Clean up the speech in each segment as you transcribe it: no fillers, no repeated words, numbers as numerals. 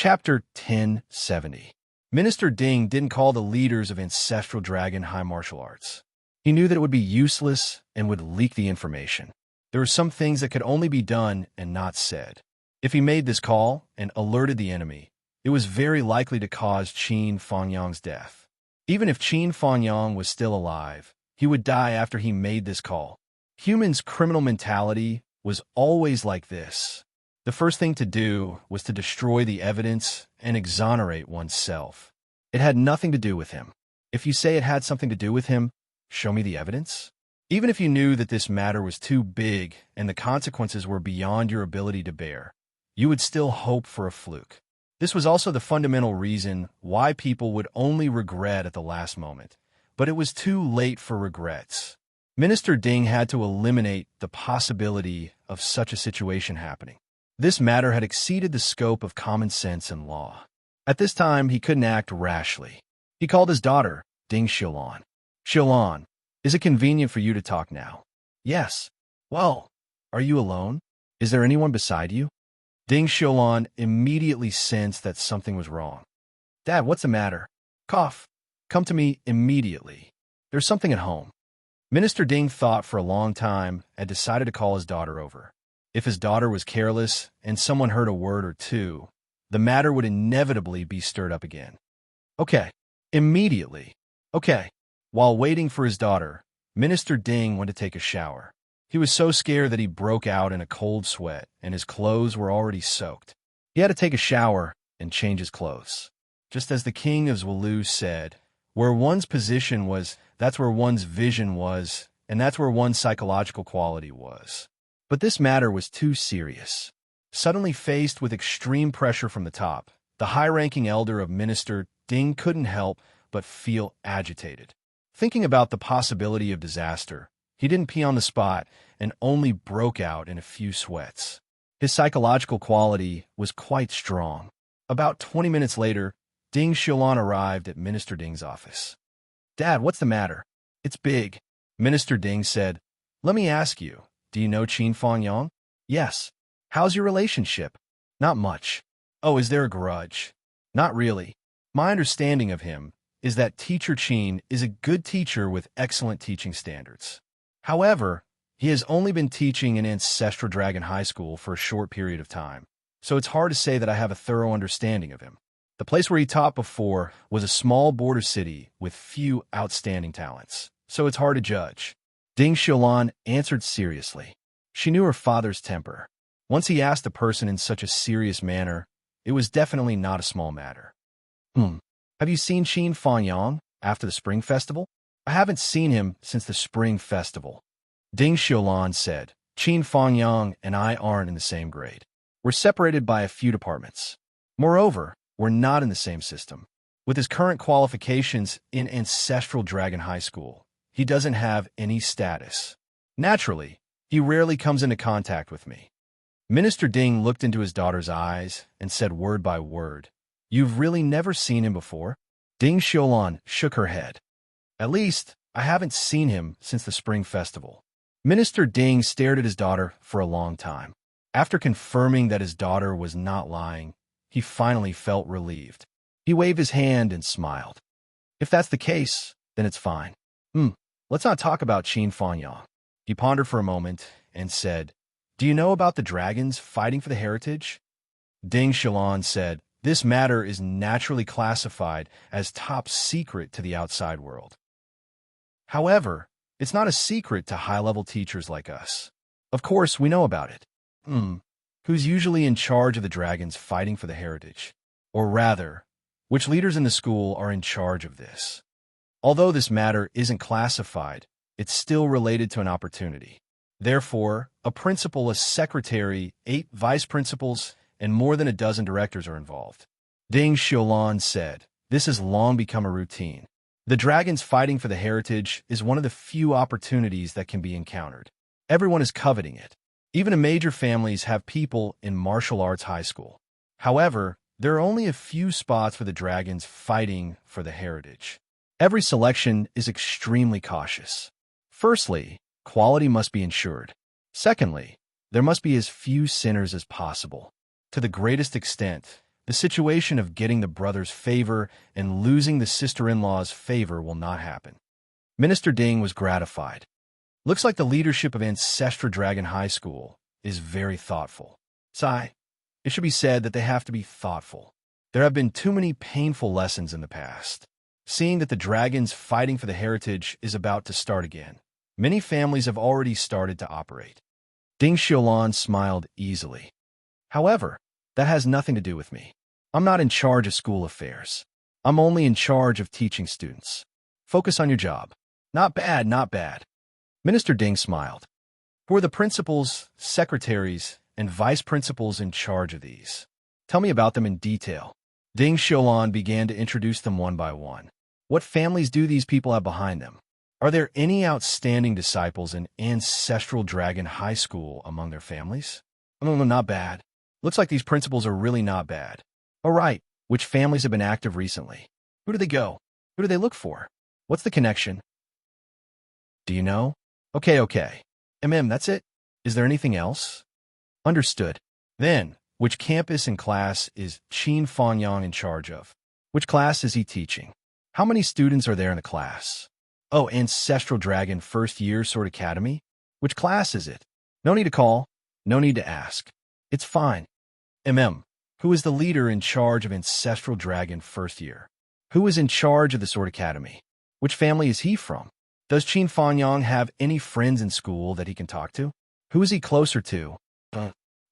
Chapter 1070. Minister Ding didn't call the leaders of Ancestral Dragon High Martial Arts. He knew that it would be useless and would leak the information. There were some things that could only be done and not said. If he made this call and alerted the enemy, it was very likely to cause Qin Fangyang's death. Even if Qin Fangyang was still alive, he would die after he made this call. Humans' criminal mentality was always like this. The first thing to do was to destroy the evidence and exonerate oneself. It had nothing to do with him. If you say it had something to do with him, show me the evidence. Even if you knew that this matter was too big and the consequences were beyond your ability to bear, you would still hope for a fluke. This was also the fundamental reason why people would only regret at the last moment. But it was too late for regrets. Minister Ding had to eliminate the possibility of such a situation happening. This matter had exceeded the scope of common sense and law. At this time, he couldn't act rashly. He called his daughter, Ding Xilan. Xilan, is it convenient for you to talk now? Yes. Well, are you alone? Is there anyone beside you? Ding Xilan immediately sensed that something was wrong. Dad, what's the matter? Cough. Come to me immediately. There's something at home. Minister Ding thought for a long time and decided to call his daughter over. If his daughter was careless and someone heard a word or two, the matter would inevitably be stirred up again. Okay. Immediately. Okay. While waiting for his daughter, Minister Ding went to take a shower. He was so scared that he broke out in a cold sweat, and his clothes were already soaked. He had to take a shower and change his clothes. Just as the king of Zwolu said, where one's position was, that's where one's vision was, and that's where one's psychological quality was. But this matter was too serious. Suddenly faced with extreme pressure from the top, the high-ranking elder of Minister Ding couldn't help but feel agitated. Thinking about the possibility of disaster, he didn't pee on the spot and only broke out in a few sweats. His psychological quality was quite strong. About 20 minutes later, Ding Xilan arrived at Minister Ding's office. Dad, what's the matter? It's big. Minister Ding said, Let me ask you, do you know Qin Fangyang? Yes. How's your relationship? Not much. Oh, is there a grudge? Not really. My understanding of him is that Teacher Qin is a good teacher with excellent teaching standards. However, he has only been teaching in Ancestral Dragon High School for a short period of time, so it's hard to say that I have a thorough understanding of him. The place where he taught before was a small border city with few outstanding talents, so it's hard to judge. Ding Xilan answered seriously. She knew her father's temper. Once he asked a person in such a serious manner, it was definitely not a small matter. Have you seen Qin Fangyang after the Spring Festival? I haven't seen him since the Spring Festival. Ding Xilan said, Qin Fangyang and I aren't in the same grade. We're separated by a few departments. Moreover, we're not in the same system. With his current qualifications in Ancestral Dragon High School, he doesn't have any status. Naturally, he rarely comes into contact with me. Minister Ding looked into his daughter's eyes and said word by word, You've really never seen him before? Ding Xilan shook her head. At least, I haven't seen him since the Spring Festival. Minister Ding stared at his daughter for a long time. After confirming that his daughter was not lying, he finally felt relieved. He waved his hand and smiled. If that's the case, then it's fine. Let's not talk about Qin Fangyang. He pondered for a moment and said, Do you know about the dragons fighting for the heritage? Ding Xilan said, This matter is naturally classified as top secret to the outside world. However, it's not a secret to high-level teachers like us. Of course, we know about it. Who's usually in charge of the dragons fighting for the heritage? Or rather, which leaders in the school are in charge of this? Although this matter isn't classified, it's still related to an opportunity. Therefore, a principal, a secretary, 8 vice principals, and more than a dozen directors are involved. Ding Xilan said, This has long become a routine. The dragons fighting for the heritage is one of the few opportunities that can be encountered. Everyone is coveting it. Even major families have people in martial arts high school. However, there are only a few spots for the dragons fighting for the heritage. Every selection is extremely cautious. Firstly, quality must be ensured. Secondly, there must be as few sinners as possible. To the greatest extent, The situation of getting the brother's favor and losing the sister-in-law's favor will not happen. Minister Ding was gratified. Looks like the leadership of Ancestral Dragon High School is very thoughtful. Sigh. It should be said that they have to be thoughtful. There have been too many painful lessons in the past. Seeing that the dragons fighting for the heritage is about to start again, many families have already started to operate. Ding Xiaolan smiled easily. However, that has nothing to do with me. I'm not in charge of school affairs. I'm only in charge of teaching students. Focus on your job. Not bad, not bad. Minister Ding smiled. Who are the principals, secretaries, and vice principals in charge of these? Tell me about them in detail. Ding Xiaolan began to introduce them one by one. What families do these people have behind them? Are there any outstanding disciples in Ancestral Dragon High School among their families? No, not bad. Looks like these principals are really not bad. All right, which families have been active recently? Who do they go? Who do they look for? What's the connection? Do you know? Okay. That's it? Is there anything else? Understood. Then, which campus and class is Qin Fanyang in charge of? Which class is he teaching? How many students are there in the class? Oh, Ancestral Dragon First Year Sword Academy? Which class is it? No need to call. No need to ask. It's fine. Who is the leader in charge of Ancestral Dragon First Year? Who is in charge of the Sword Academy? Which family is he from? Does Qin Fanyang have any friends in school that he can talk to? Who is he closer to?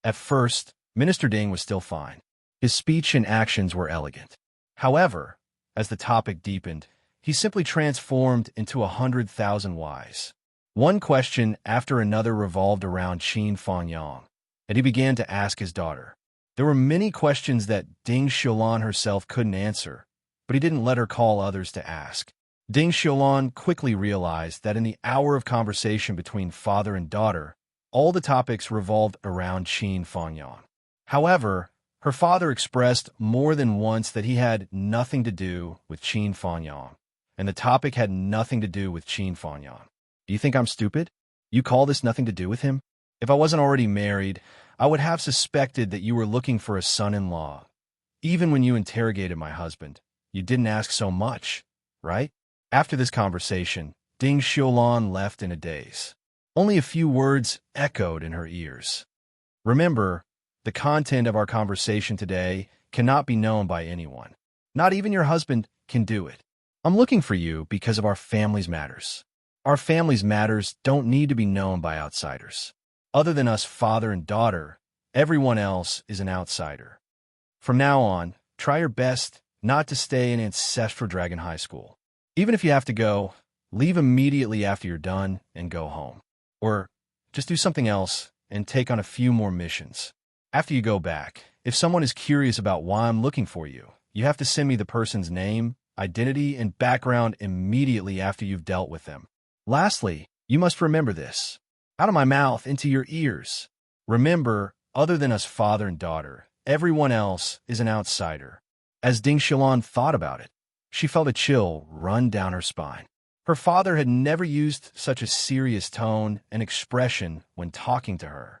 At first, Minister Ding was still fine. His speech and actions were elegant. However, as the topic deepened, he simply transformed into 100,000 whys. One question after another revolved around Qin Fanyang, and he began to ask his daughter. There were many questions that Ding Xiaolan herself couldn't answer, but he didn't let her call others to ask. Ding Xiaolan quickly realized that in the hour of conversation between father and daughter, all the topics revolved around Qin Fanyang. However, her father expressed more than once that he had nothing to do with Qin Fanyang, and the topic had nothing to do with Qin Fanyang. Do you think I'm stupid? You call this nothing to do with him? If I wasn't already married, I would have suspected that you were looking for a son-in-law. Even when you interrogated my husband, you didn't ask so much, right? After this conversation, Ding Xiaolan left in a daze. Only a few words echoed in her ears. Remember, the content of our conversation today cannot be known by anyone. Not even your husband can do it. I'm looking for you because of our family's matters. Our family's matters don't need to be known by outsiders. Other than us father and daughter, everyone else is an outsider. From now on, try your best not to stay in Ancestral Dragon High School. Even if you have to go, leave immediately after you're done and go home. Or just do something else and take on a few more missions. After you go back, if someone is curious about why I'm looking for you, you have to send me the person's name, identity, and background immediately after you've dealt with them. Lastly, you must remember this. Out of my mouth into your ears. Remember, other than us father and daughter, everyone else is an outsider. As Ding Xiaolan thought about it, she felt a chill run down her spine. Her father had never used such a serious tone and expression when talking to her.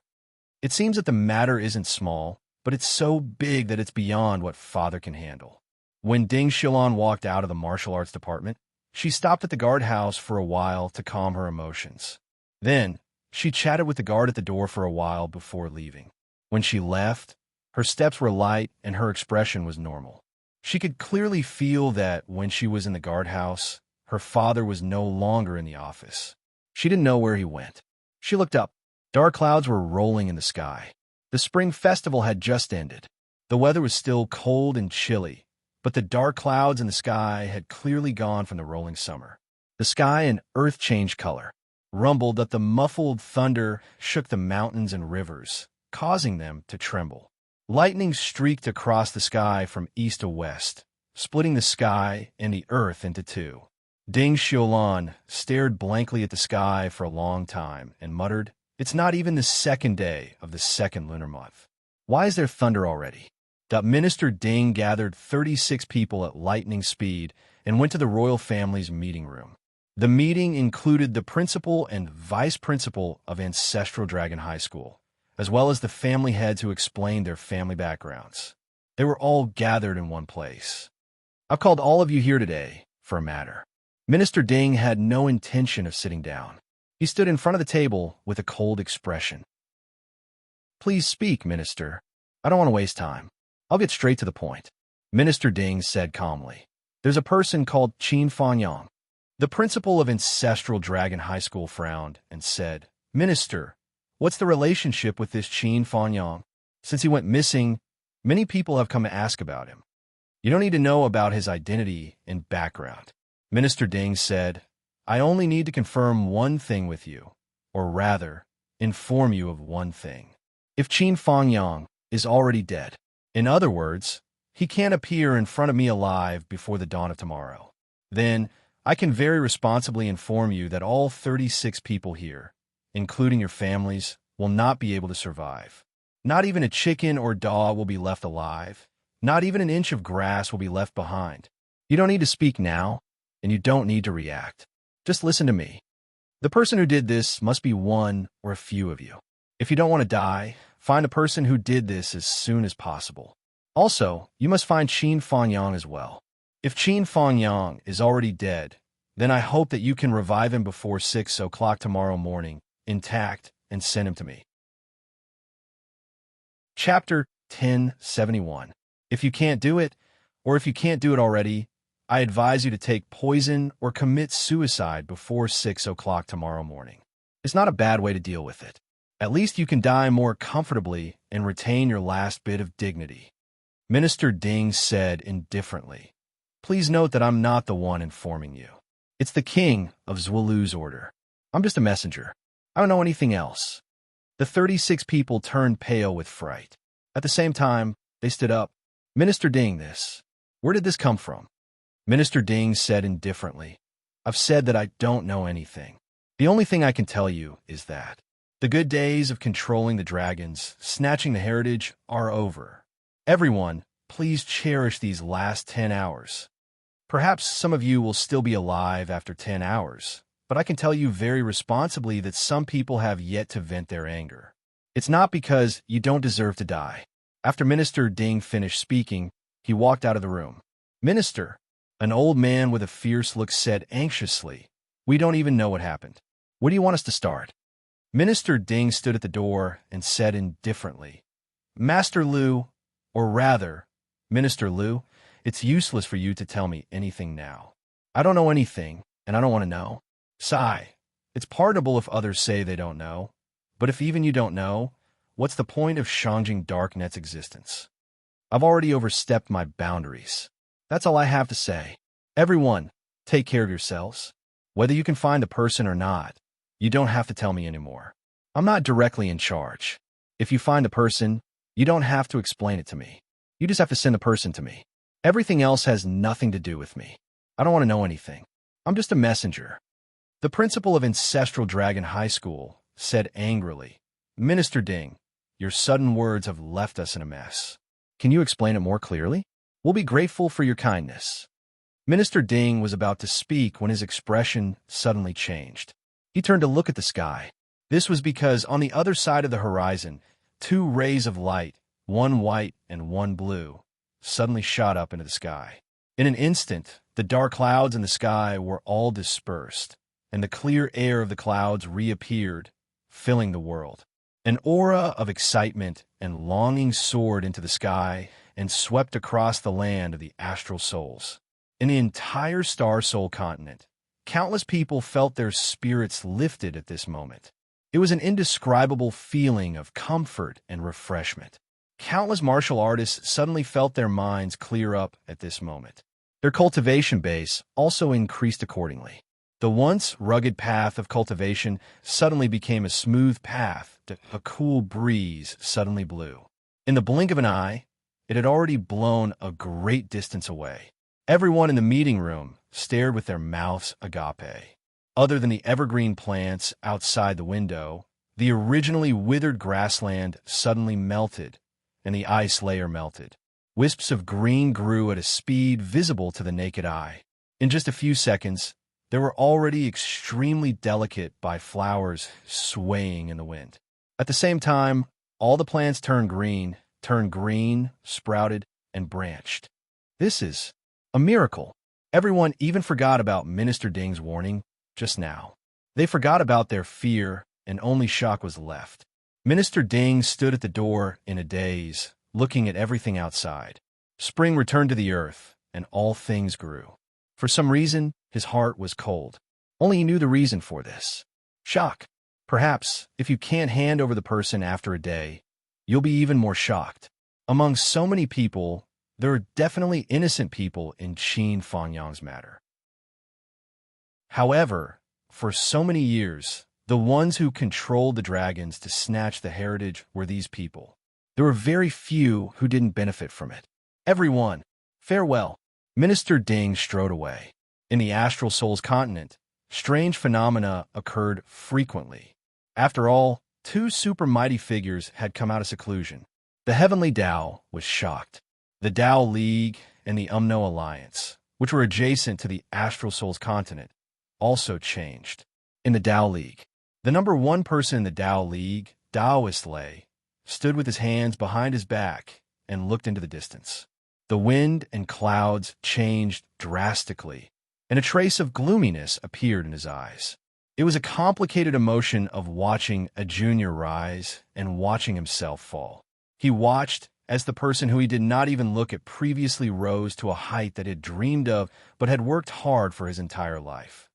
It seems that the matter isn't small, but it's so big that it's beyond what father can handle. When Ding Xiaolan walked out of the martial arts department, she stopped at the guardhouse for a while to calm her emotions. Then, she chatted with the guard at the door for a while before leaving. When she left, her steps were light and her expression was normal. She could clearly feel that when she was in the guardhouse, her father was no longer in the office. She didn't know where he went. She looked up. Dark clouds were rolling in the sky. The spring festival had just ended. The weather was still cold and chilly, but the dark clouds in the sky had clearly gone from the rolling summer. The sky and earth changed color, rumbled that the muffled thunder shook the mountains and rivers, causing them to tremble. Lightning streaked across the sky from east to west, splitting the sky and the earth into two. Ding Xiaolan stared blankly at the sky for a long time and muttered, "It's not even the second day of the second lunar month. Why is there thunder already?" Minister Ding gathered 36 people at lightning speed and went to the royal family's meeting room. The meeting included the principal and vice principal of Ancestral Dragon High School, as well as the family heads who explained their family backgrounds. They were all gathered in one place. I've called all of you here today for a matter. Minister Ding had no intention of sitting down. He stood in front of the table with a cold expression. Please speak, Minister. I don't want to waste time. I'll get straight to the point. Minister Ding said calmly. There's a person called Qin Fangyang. The principal of Ancestral Dragon High School frowned and said, Minister, what's the relationship with this Qin Fangyang? Since he went missing, many people have come to ask about him. You don't need to know about his identity and background. Minister Ding said, I only need to confirm one thing with you, or rather, inform you of one thing. If Qin Fangyang is already dead, in other words, he can't appear in front of me alive before the dawn of tomorrow, then I can very responsibly inform you that all 36 people here, including your families, will not be able to survive. Not even a chicken or dog will be left alive. Not even an inch of grass will be left behind. You don't need to speak now, and you don't need to react. Just listen to me. The person who did this must be one or a few of you. If you don't want to die, find the person who did this as soon as possible. Also, you must find Qin Fangyang as well. If Qin Fangyang is already dead, then I hope that you can revive him before 6 o'clock tomorrow morning, intact, and send him to me. Chapter 1071. If you can't do it, or if you can't do it already, I advise you to take poison or commit suicide before 6 o'clock tomorrow morning. It's not a bad way to deal with it. At least you can die more comfortably and retain your last bit of dignity. Minister Ding said indifferently, Please note that I'm not the one informing you. It's the king of Zhuolu's order. I'm just a messenger. I don't know anything else. The 36 people turned pale with fright. At the same time, they stood up. Minister Ding, where did this come from? Minister Ding said indifferently, I've said that I don't know anything. The only thing I can tell you is that the good days of controlling the dragons, snatching the heritage, are over. Everyone, please cherish these last 10 hours. Perhaps some of you will still be alive after 10 hours, but I can tell you very responsibly that some people have yet to vent their anger. It's not because you don't deserve to die. After Minister Ding finished speaking, he walked out of the room. Minister, an old man with a fierce look said anxiously, We don't even know what happened. What do you want us to start? Minister Ding stood at the door and said indifferently, Master Lu, or rather, Minister Lu, it's useless for you to tell me anything now. I don't know anything, and I don't want to know. Sigh. It's pardonable if others say they don't know. But if even you don't know, what's the point of Shangjing Darknet's existence? I've already overstepped my boundaries. That's all I have to say. Everyone, take care of yourselves. Whether you can find the person or not, you don't have to tell me anymore. I'm not directly in charge. If you find the person, you don't have to explain it to me. You just have to send the person to me. Everything else has nothing to do with me. I don't want to know anything. I'm just a messenger. The principal of Ancestral Dragon High School said angrily, Minister Ding, your sudden words have left us in a mess. Can you explain it more clearly? We'll be grateful for your kindness. Minister Ding was about to speak when his expression suddenly changed. He turned to look at the sky. This was because on the other side of the horizon, two rays of light, one white and one blue, suddenly shot up into the sky. In an instant, the dark clouds in the sky were all dispersed, and the clear air of the clouds reappeared, filling the world. An aura of excitement and longing soared into the sky and swept across the land of the astral souls. In the entire Star Soul continent, countless people felt their spirits lifted at this moment. It was an indescribable feeling of comfort and refreshment. Countless martial artists suddenly felt their minds clear up at this moment. Their cultivation base also increased accordingly. The once rugged path of cultivation suddenly became a smooth path that a cool breeze suddenly blew. In the blink of an eye, it had already blown a great distance away. Everyone in the meeting room stared with their mouths agape. Other than the evergreen plants outside the window, the originally withered grassland suddenly melted, and the ice layer melted. Wisps of green grew at a speed visible to the naked eye. In just a few seconds, there were already extremely delicate by flowers swaying in the wind. At the same time, all the plants turned green, sprouted, and branched. This is a miracle. Everyone even forgot about Minister Ding's warning just now. They forgot about their fear, and only shock was left. Minister Ding stood at the door in a daze, looking at everything outside. Spring returned to the earth, and all things grew. For some reason, his heart was cold. Only he knew the reason for this. Shock. Perhaps, if you can't hand over the person after a day, you'll be even more shocked. Among so many people, there are definitely innocent people in Qin Fangyang's matter. However, for so many years, the ones who controlled the dragons to snatch the heritage were these people. There were very few who didn't benefit from it. Everyone, farewell. Minister Ding strode away. In the Astral Souls continent, strange phenomena occurred frequently. After all, two super mighty figures had come out of seclusion. The Heavenly Tao was shocked. The Tao League and the Umno Alliance, which were adjacent to the Astral Souls continent, also changed. In the Tao League, the number one person in the Tao League, Taoist Lei, stood with his hands behind his back and looked into the distance. The wind and clouds changed drastically, and a trace of gloominess appeared in his eyes. It was a complicated emotion of watching a junior rise and watching himself fall. He watched as the person who he did not even look at previously rose to a height that he had dreamed of but had worked hard for his entire life.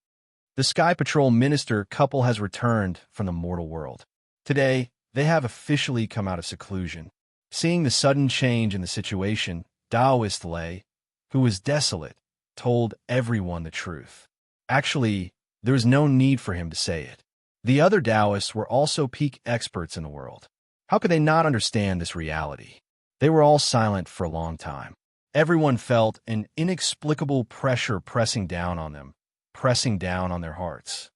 The Sky Patrol Minister couple has returned from the mortal world. Today, they have officially come out of seclusion. Seeing the sudden change in the situation, Taoist Lei, who was desolate, told everyone the truth. Actually, there was no need for him to say it. The other Taoists were also peak experts in the world. How could they not understand this reality? They were all silent for a long time. Everyone felt an inexplicable pressure pressing down on them, pressing down on their hearts.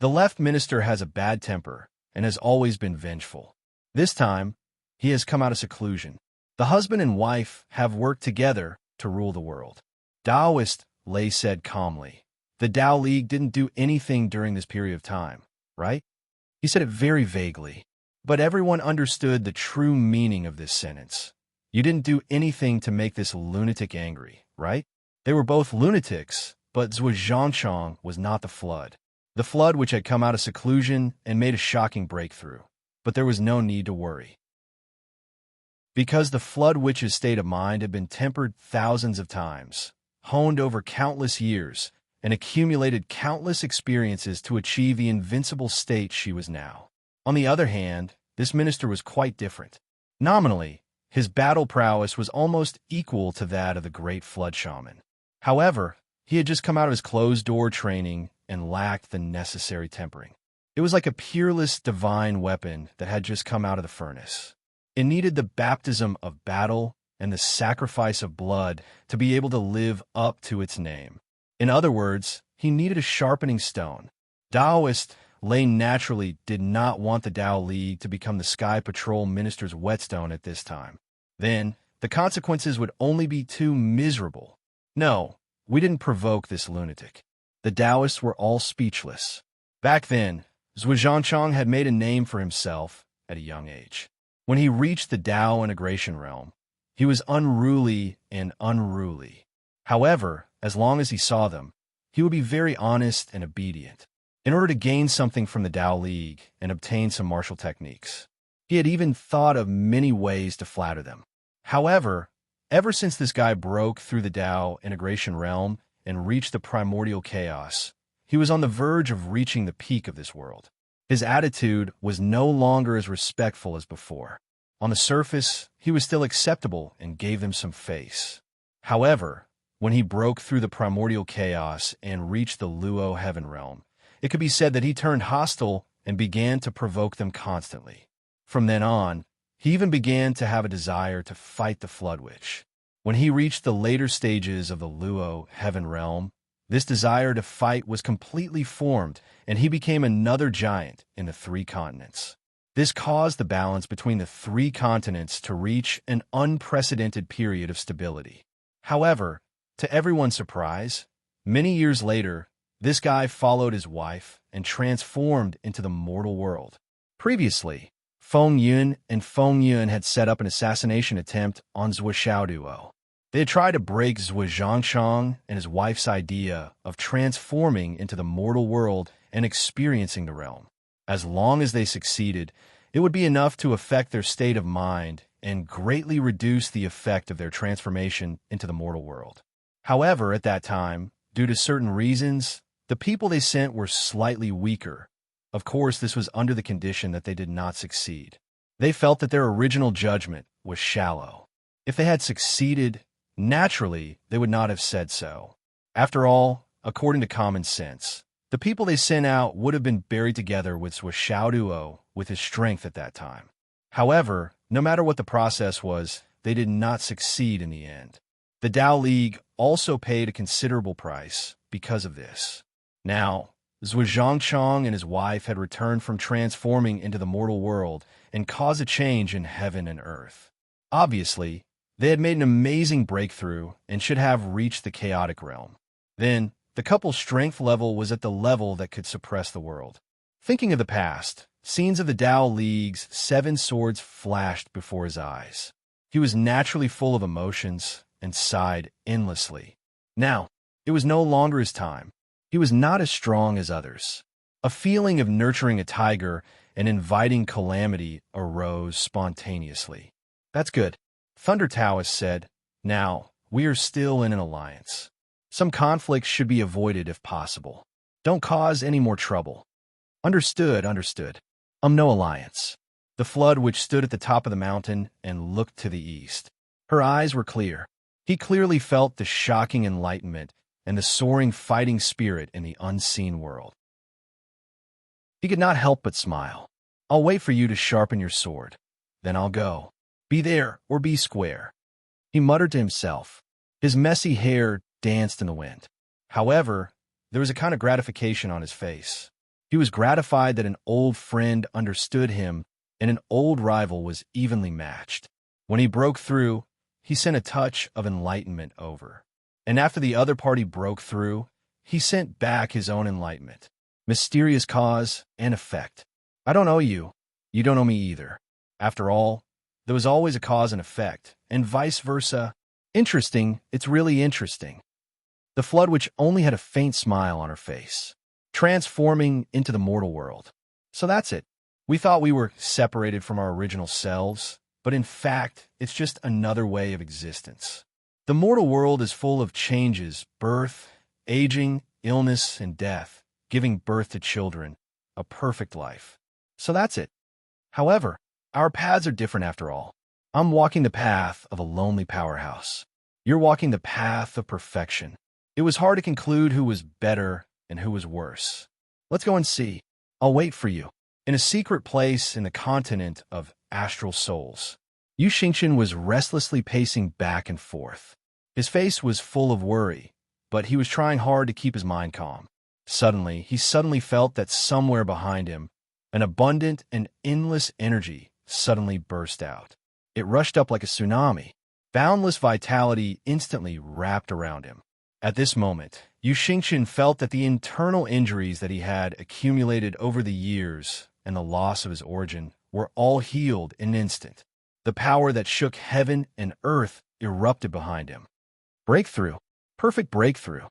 The left minister has a bad temper and has always been vengeful. This time, he has come out of seclusion. The husband and wife have worked together to rule the world. Taoist Lei said calmly, "The Tao League didn't do anything during this period of time, right?" He said it very vaguely, but everyone understood the true meaning of this sentence. You didn't do anything to make this lunatic angry, right? They were both lunatics, but Zhuangchang was not the flood. The flood which had come out of seclusion and made a shocking breakthrough. But there was no need to worry. Because the flood witch's state of mind had been tempered thousands of times, honed over countless years, and accumulated countless experiences to achieve the invincible state she was now. On the other hand, this minister was quite different. Nominally, his battle prowess was almost equal to that of the great flood shaman. However, he had just come out of his closed-door training and lacked the necessary tempering. It was like a peerless divine weapon that had just come out of the furnace. It needed the baptism of battle and the sacrifice of blood to be able to live up to its name. In other words, he needed a sharpening stone. Taoist Lei naturally did not want the Tao League to become the Sky Patrol Minister's whetstone at this time. Then, the consequences would only be too miserable. No, we didn't provoke this lunatic. The Taoists were all speechless. Back then, Zhuangchang had made a name for himself at a young age. When he reached the Tao integration realm, he was unruly and unruly. However, as long as he saw them, he would be very honest and obedient. In order to gain something from the Tao League and obtain some martial techniques, he had even thought of many ways to flatter them. However, ever since this guy broke through the Tao integration realm and reached the primordial chaos, he was on the verge of reaching the peak of this world. His attitude was no longer as respectful as before. On the surface, he was still acceptable and gave them some face. However, when he broke through the primordial chaos and reached the Luo heaven realm, it could be said that he turned hostile and began to provoke them constantly. From then on, he even began to have a desire to fight the Flood Witch. When he reached the later stages of the Luo heaven realm, this desire to fight was completely formed, and he became another giant in the three continents. This caused the balance between the three continents to reach an unprecedented period of stability. However, to everyone's surprise, many years later, this guy followed his wife and transformed into the mortal world. Previously, Feng Yun and Feng Yun had set up an assassination attempt on Zhuo Xiaoduo. They had tried to break Zhuo Zhangchang and his wife's idea of transforming into the mortal world and experiencing the realm. As long as they succeeded, it would be enough to affect their state of mind and greatly reduce the effect of their transformation into the mortal world. However, at that time, due to certain reasons, the people they sent were slightly weaker. Of course, this was under the condition that they did not succeed. They felt that their original judgment was shallow. If they had succeeded, naturally, they would not have said so. After all, according to common sense, the people they sent out would have been buried together with Xiaoduo with his strength at that time. However, no matter what the process was, they did not succeed in the end. The Tao League also paid a considerable price because of this. Now, Zhuo Zhangchang and his wife had returned from transforming into the mortal world and caused a change in heaven and earth. Obviously, they had made an amazing breakthrough and should have reached the chaotic realm. Then, the couple's strength level was at the level that could suppress the world. Thinking of the past, scenes of the Tao League's 7 swords flashed before his eyes. He was naturally full of emotions and sighed endlessly. Now, it was no longer his time. He was not as strong as others. A feeling of nurturing a tiger and inviting calamity arose spontaneously. That's good. Thunder Taoist said, "Now, we are still in an alliance. Some conflicts should be avoided if possible. Don't cause any more trouble." Understood. No alliance. The flood which stood at the top of the mountain and looked to the east. Her eyes were clear. He clearly felt the shocking enlightenment and the soaring fighting spirit in the unseen world. He could not help but smile. "I'll wait for you to sharpen your sword. Then I'll go. Be there or be square." He muttered to himself. His messy hair danced in the wind. However, there was a kind of gratification on his face. He was gratified that an old friend understood him and an old rival was evenly matched. When he broke through, he sent a touch of enlightenment over. And after the other party broke through, he sent back his own enlightenment. Mysterious cause and effect. I don't owe you. You don't owe me either. After all, there was always a cause and effect, and vice versa. Interesting, it's really interesting. The flood which only had a faint smile on her face, transforming into the mortal world. So that's it. We thought we were separated from our original selves, but in fact, it's just another way of existence. The mortal world is full of changes, birth, aging, illness, and death, giving birth to children, a perfect life. So that's it. However, our paths are different after all. I'm walking the path of a lonely powerhouse. You're walking the path of perfection. It was hard to conclude who was better and who was worse. Let's go and see. I'll wait for you. In a secret place in the continent of astral souls, Yu Xingqian was restlessly pacing back and forth. His face was full of worry, but he was trying hard to keep his mind calm. He suddenly felt that somewhere behind him, an abundant and endless energy suddenly burst out. It rushed up like a tsunami. Boundless vitality instantly wrapped around him. At this moment, Yu Xingqian felt that the internal injuries that he had accumulated over the years and the loss of his origin were all healed in an instant. The power that shook heaven and earth erupted behind him. Breakthrough. Perfect breakthrough.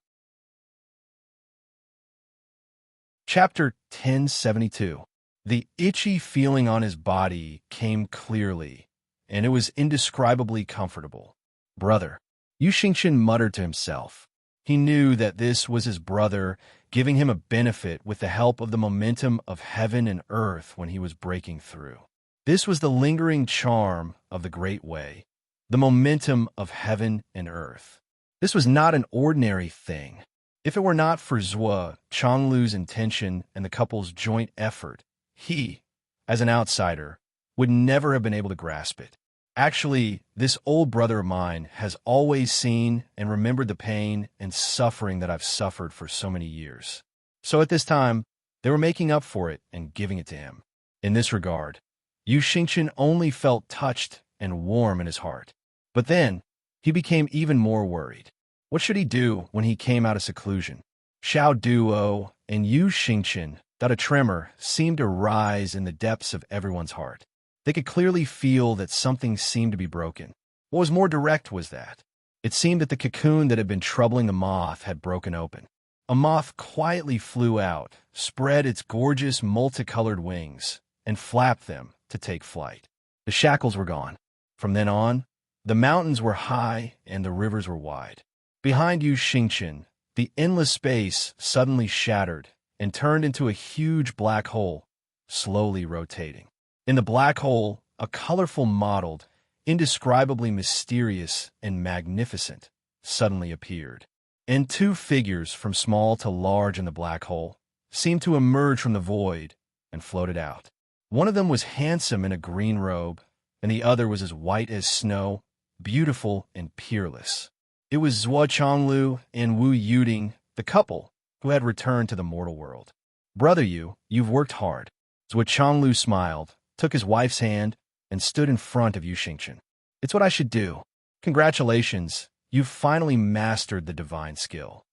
Chapter 1072. The itchy feeling on his body came clearly, and it was indescribably comfortable. Brother. Yu Xingqian muttered to himself. He knew that this was his brother giving him a benefit with the help of the momentum of heaven and earth when he was breaking through. This was the lingering charm of the Great Way, the momentum of heaven and earth. This was not an ordinary thing. If it were not for Zhuo Changlu's intention and the couple's joint effort, he, as an outsider, would never have been able to grasp it. Actually, this old brother of mine has always seen and remembered the pain and suffering that I've suffered for so many years. So at this time, they were making up for it and giving it to him. In this regard, Yu Xingqian only felt touched and warm in his heart. But then, he became even more worried. What should he do when he came out of seclusion? Xiao Duo and Yu Xingqian, that a tremor seemed to rise in the depths of everyone's heart. They could clearly feel that something seemed to be broken. What was more direct was that it seemed that the cocoon that had been troubling the moth had broken open. A moth quietly flew out, spread its gorgeous multicolored wings, and flapped them to take flight. The shackles were gone. From then on, the mountains were high and the rivers were wide. Behind Yu Xingqian, the endless space suddenly shattered and turned into a huge black hole, slowly rotating. In the black hole, a colorful mottled, indescribably mysterious and magnificent, suddenly appeared. And two figures from small to large in the black hole seemed to emerge from the void and floated out. One of them was handsome in a green robe, and the other was as white as snow, beautiful and peerless. It was Zhuo Chonglu and Wu Yuding, the couple, who had returned to the mortal world. "Brother Yu, you've worked hard." Zhuo Chonglu smiled, took his wife's hand, and stood in front of Yu Xingqian. "It's what I should do. Congratulations, you've finally mastered the divine skill."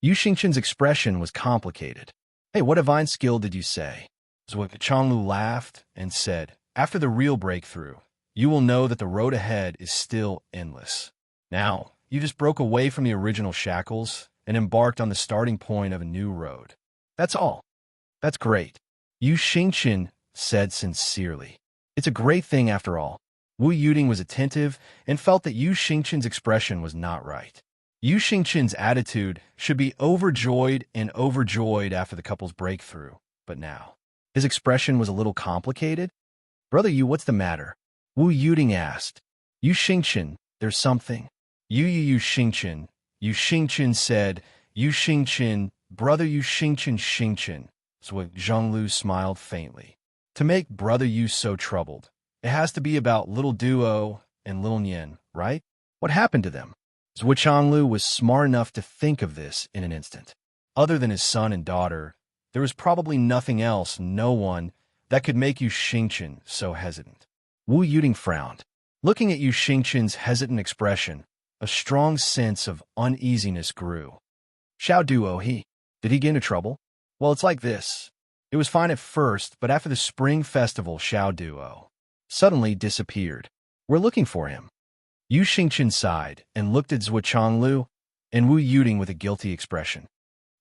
Yu Xingqian's expression was complicated. "Hey, what divine skill did you say?" Zhuo Chonglu laughed and said, "After the real breakthrough, you will know that the road ahead is still endless. Now, you just broke away from the original shackles and embarked on the starting point of a new road. That's all." "That's great," Yu Xingqian said sincerely. "It's a great thing after all." Wu Yuding was attentive and felt that Yu Xingqian's expression was not right. Yu Xingqian's attitude should be overjoyed and overjoyed after the couple's breakthrough, but now his expression was a little complicated. "Brother Yu, what's the matter?" Wu Yuding asked. "Yu Xingqian, there's something." Yu Xingqian said, "Yu Xingqian, brother Yu Xingqian. So Zhonglu smiled faintly. "To make brother Yu so troubled, it has to be about little Duo and little Nian, right? What happened to them?" Zhuo Chonglu was smart enough to think of this in an instant. Other than his son and daughter, there was probably nothing else, no one, that could make Yu Xingqian so hesitant. Wu Yuding frowned. Looking at Yu Xingqian's hesitant expression, a strong sense of uneasiness grew. "Xiao Duo, did he get into trouble?" "Well, it's like this. It was fine at first, but after the spring festival, Xiao Duo suddenly disappeared. We're looking for him." Yu Xingqian sighed and looked at Zhuo Chonglu and Wu Yuding with a guilty expression.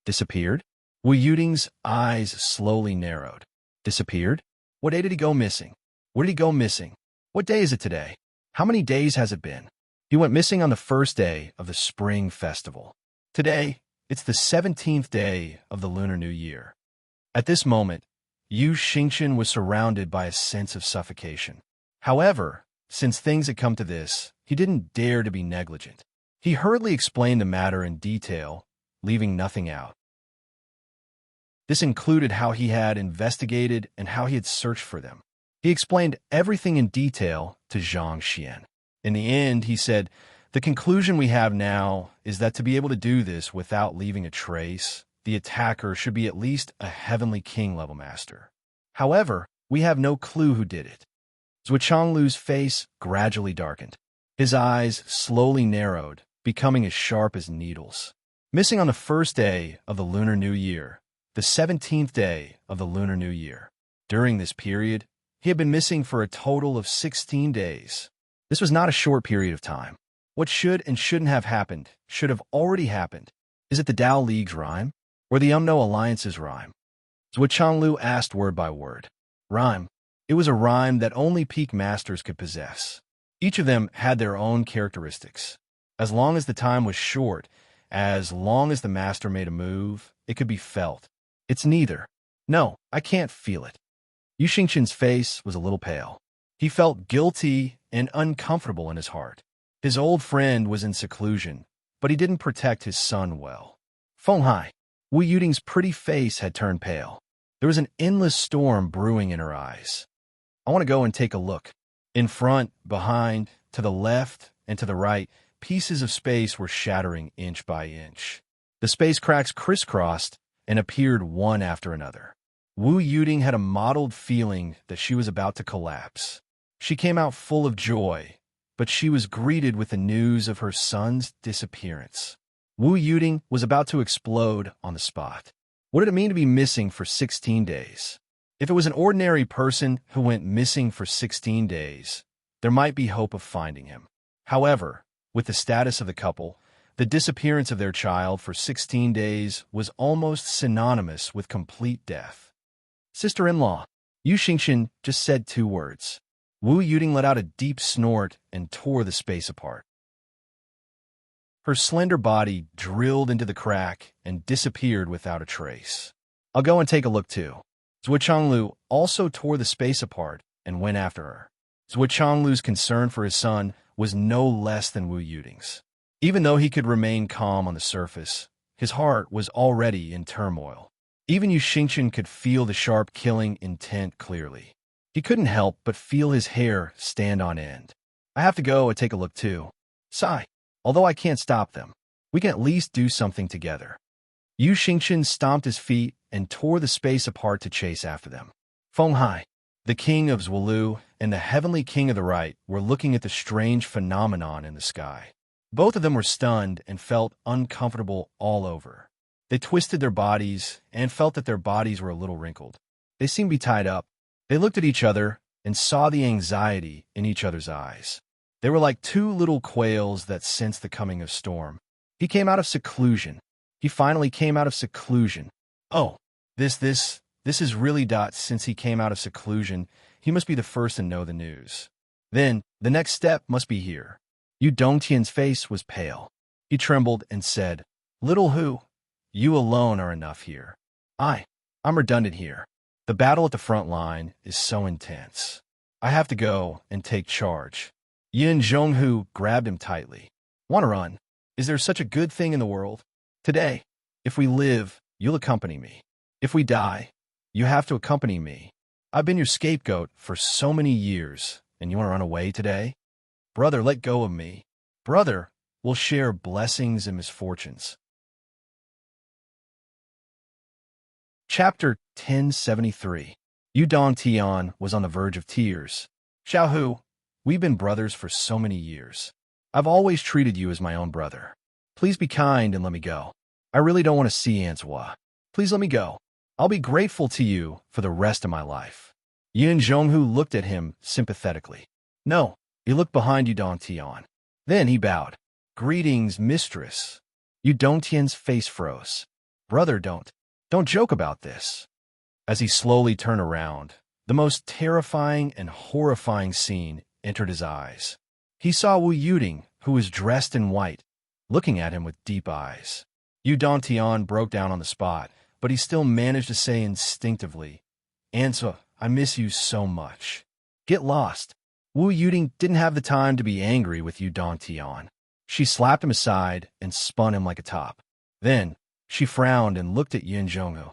"Disappeared?" Wu Yuding's eyes slowly narrowed. "Disappeared? What day did he go missing? Where did he go missing? What day is it today? How many days has it been?" "He went missing on the first day of the spring festival. Today, it's the 17th day of the Lunar New Year." At this moment, Yu Xingqian was surrounded by a sense of suffocation. However, since things had come to this, he didn't dare to be negligent. He hurriedly explained the matter in detail, leaving nothing out. This included how he had investigated and how he had searched for them. He explained everything in detail to Zhang Xian. In the end, he said, "The conclusion we have now is that to be able to do this without leaving a trace, the attacker should be at least a Heavenly King level master. However, we have no clue who did it." Zhuo Chonglu's face gradually darkened. His eyes slowly narrowed, becoming as sharp as needles. Missing on the first day of the Lunar New Year, the 17th day of the Lunar New Year. During this period, he had been missing for a total of 16 days. This was not a short period of time. What should and shouldn't have happened should have already happened. Is it the Tao League's rhyme? Or the Umno Alliance's rhyme? Zhuo Chonglu asked word by word. Rhyme. It was a rhyme that only peak masters could possess. Each of them had their own characteristics. As long as the time was short, as long as the master made a move, it could be felt. It's neither. No, I can't feel it. Yu Xingqian's face was a little pale. He felt guilty and uncomfortable in his heart. His old friend was in seclusion, but he didn't protect his son well. Feng Hai. Wu Yuding's pretty face had turned pale. There was an endless storm brewing in her eyes. "I want to go and take a look." In front, behind, to the left, and to the right, pieces of space were shattering inch by inch. The space cracks crisscrossed and appeared one after another. Wu Yuding had a mottled feeling that she was about to collapse. She came out full of joy, but she was greeted with the news of her son's disappearance. Wu Yuding was about to explode on the spot. What did it mean to be missing for 16 days? If it was an ordinary person who went missing for 16 days, there might be hope of finding him. However, with the status of the couple, the disappearance of their child for 16 days was almost synonymous with complete death. Sister-in-law, Yu Xingqian just said 2 words. Wu Yuting let out a deep snort and tore the space apart. Her slender body drilled into the crack and disappeared without a trace. I'll go and take a look too. Zhuo Changlu also tore the space apart and went after her. Zhuo Changlu's concern for his son was no less than Wu Yuting's. Even though he could remain calm on the surface, his heart was already in turmoil. Even Yu Xingqian could feel the sharp killing intent clearly. He couldn't help but feel his hair stand on end. I have to go and take a look too. Sigh. Although I can't stop them, we can at least do something together. Yu Xingqian stomped his feet and tore the space apart to chase after them. Feng Hai, the king of Zhuolu and the heavenly king of the right, were looking at the strange phenomenon in the sky. Both of them were stunned and felt uncomfortable all over. They twisted their bodies and felt that their bodies were a little wrinkled. They seemed to be tied up. They looked at each other and saw the anxiety in each other's eyes. They were like 2 little quails that sensed the coming of storm. He came out of seclusion. He finally came out of seclusion. Oh, this is really ... Since he came out of seclusion, he must be the first to know the news. Then, the next step must be here. Yu Dongtian's face was pale. He trembled and said, Little Hu, you alone are enough here. I'm redundant here. The battle at the front line is so intense. I have to go and take charge. Yin Zhonghu grabbed him tightly. Want to run? Is there such a good thing in the world? Today, if we live, you'll accompany me. If we die, you have to accompany me. I've been your scapegoat for so many years, and you want to run away today? Brother, let go of me. Brother, we'll share blessings and misfortunes. Chapter 1073. Yu Dongtian was on the verge of tears. Xiaohu, we've been brothers for so many years. I've always treated you as my own brother. Please be kind and let me go. I really don't want to see Ansua. Please let me go. I'll be grateful to you for the rest of my life. Yin Zhonghu looked at him sympathetically. No, he looked behind Yu Dongtian. Then he bowed. Greetings, mistress. Yu Dongtian's face froze. Brother, don't joke about this. As he slowly turned around, the most terrifying and horrifying scene entered his eyes. He saw Wu Yuting, who was dressed in white, looking at him with deep eyes. Yu Dongtian broke down on the spot, but he still managed to say instinctively, Ansua, I miss you so much. Get lost. Wu Yuting didn't have the time to be angry with Yu Dongtian. She slapped him aside and spun him like a top. Then, she frowned and looked at Yin Zhonghu.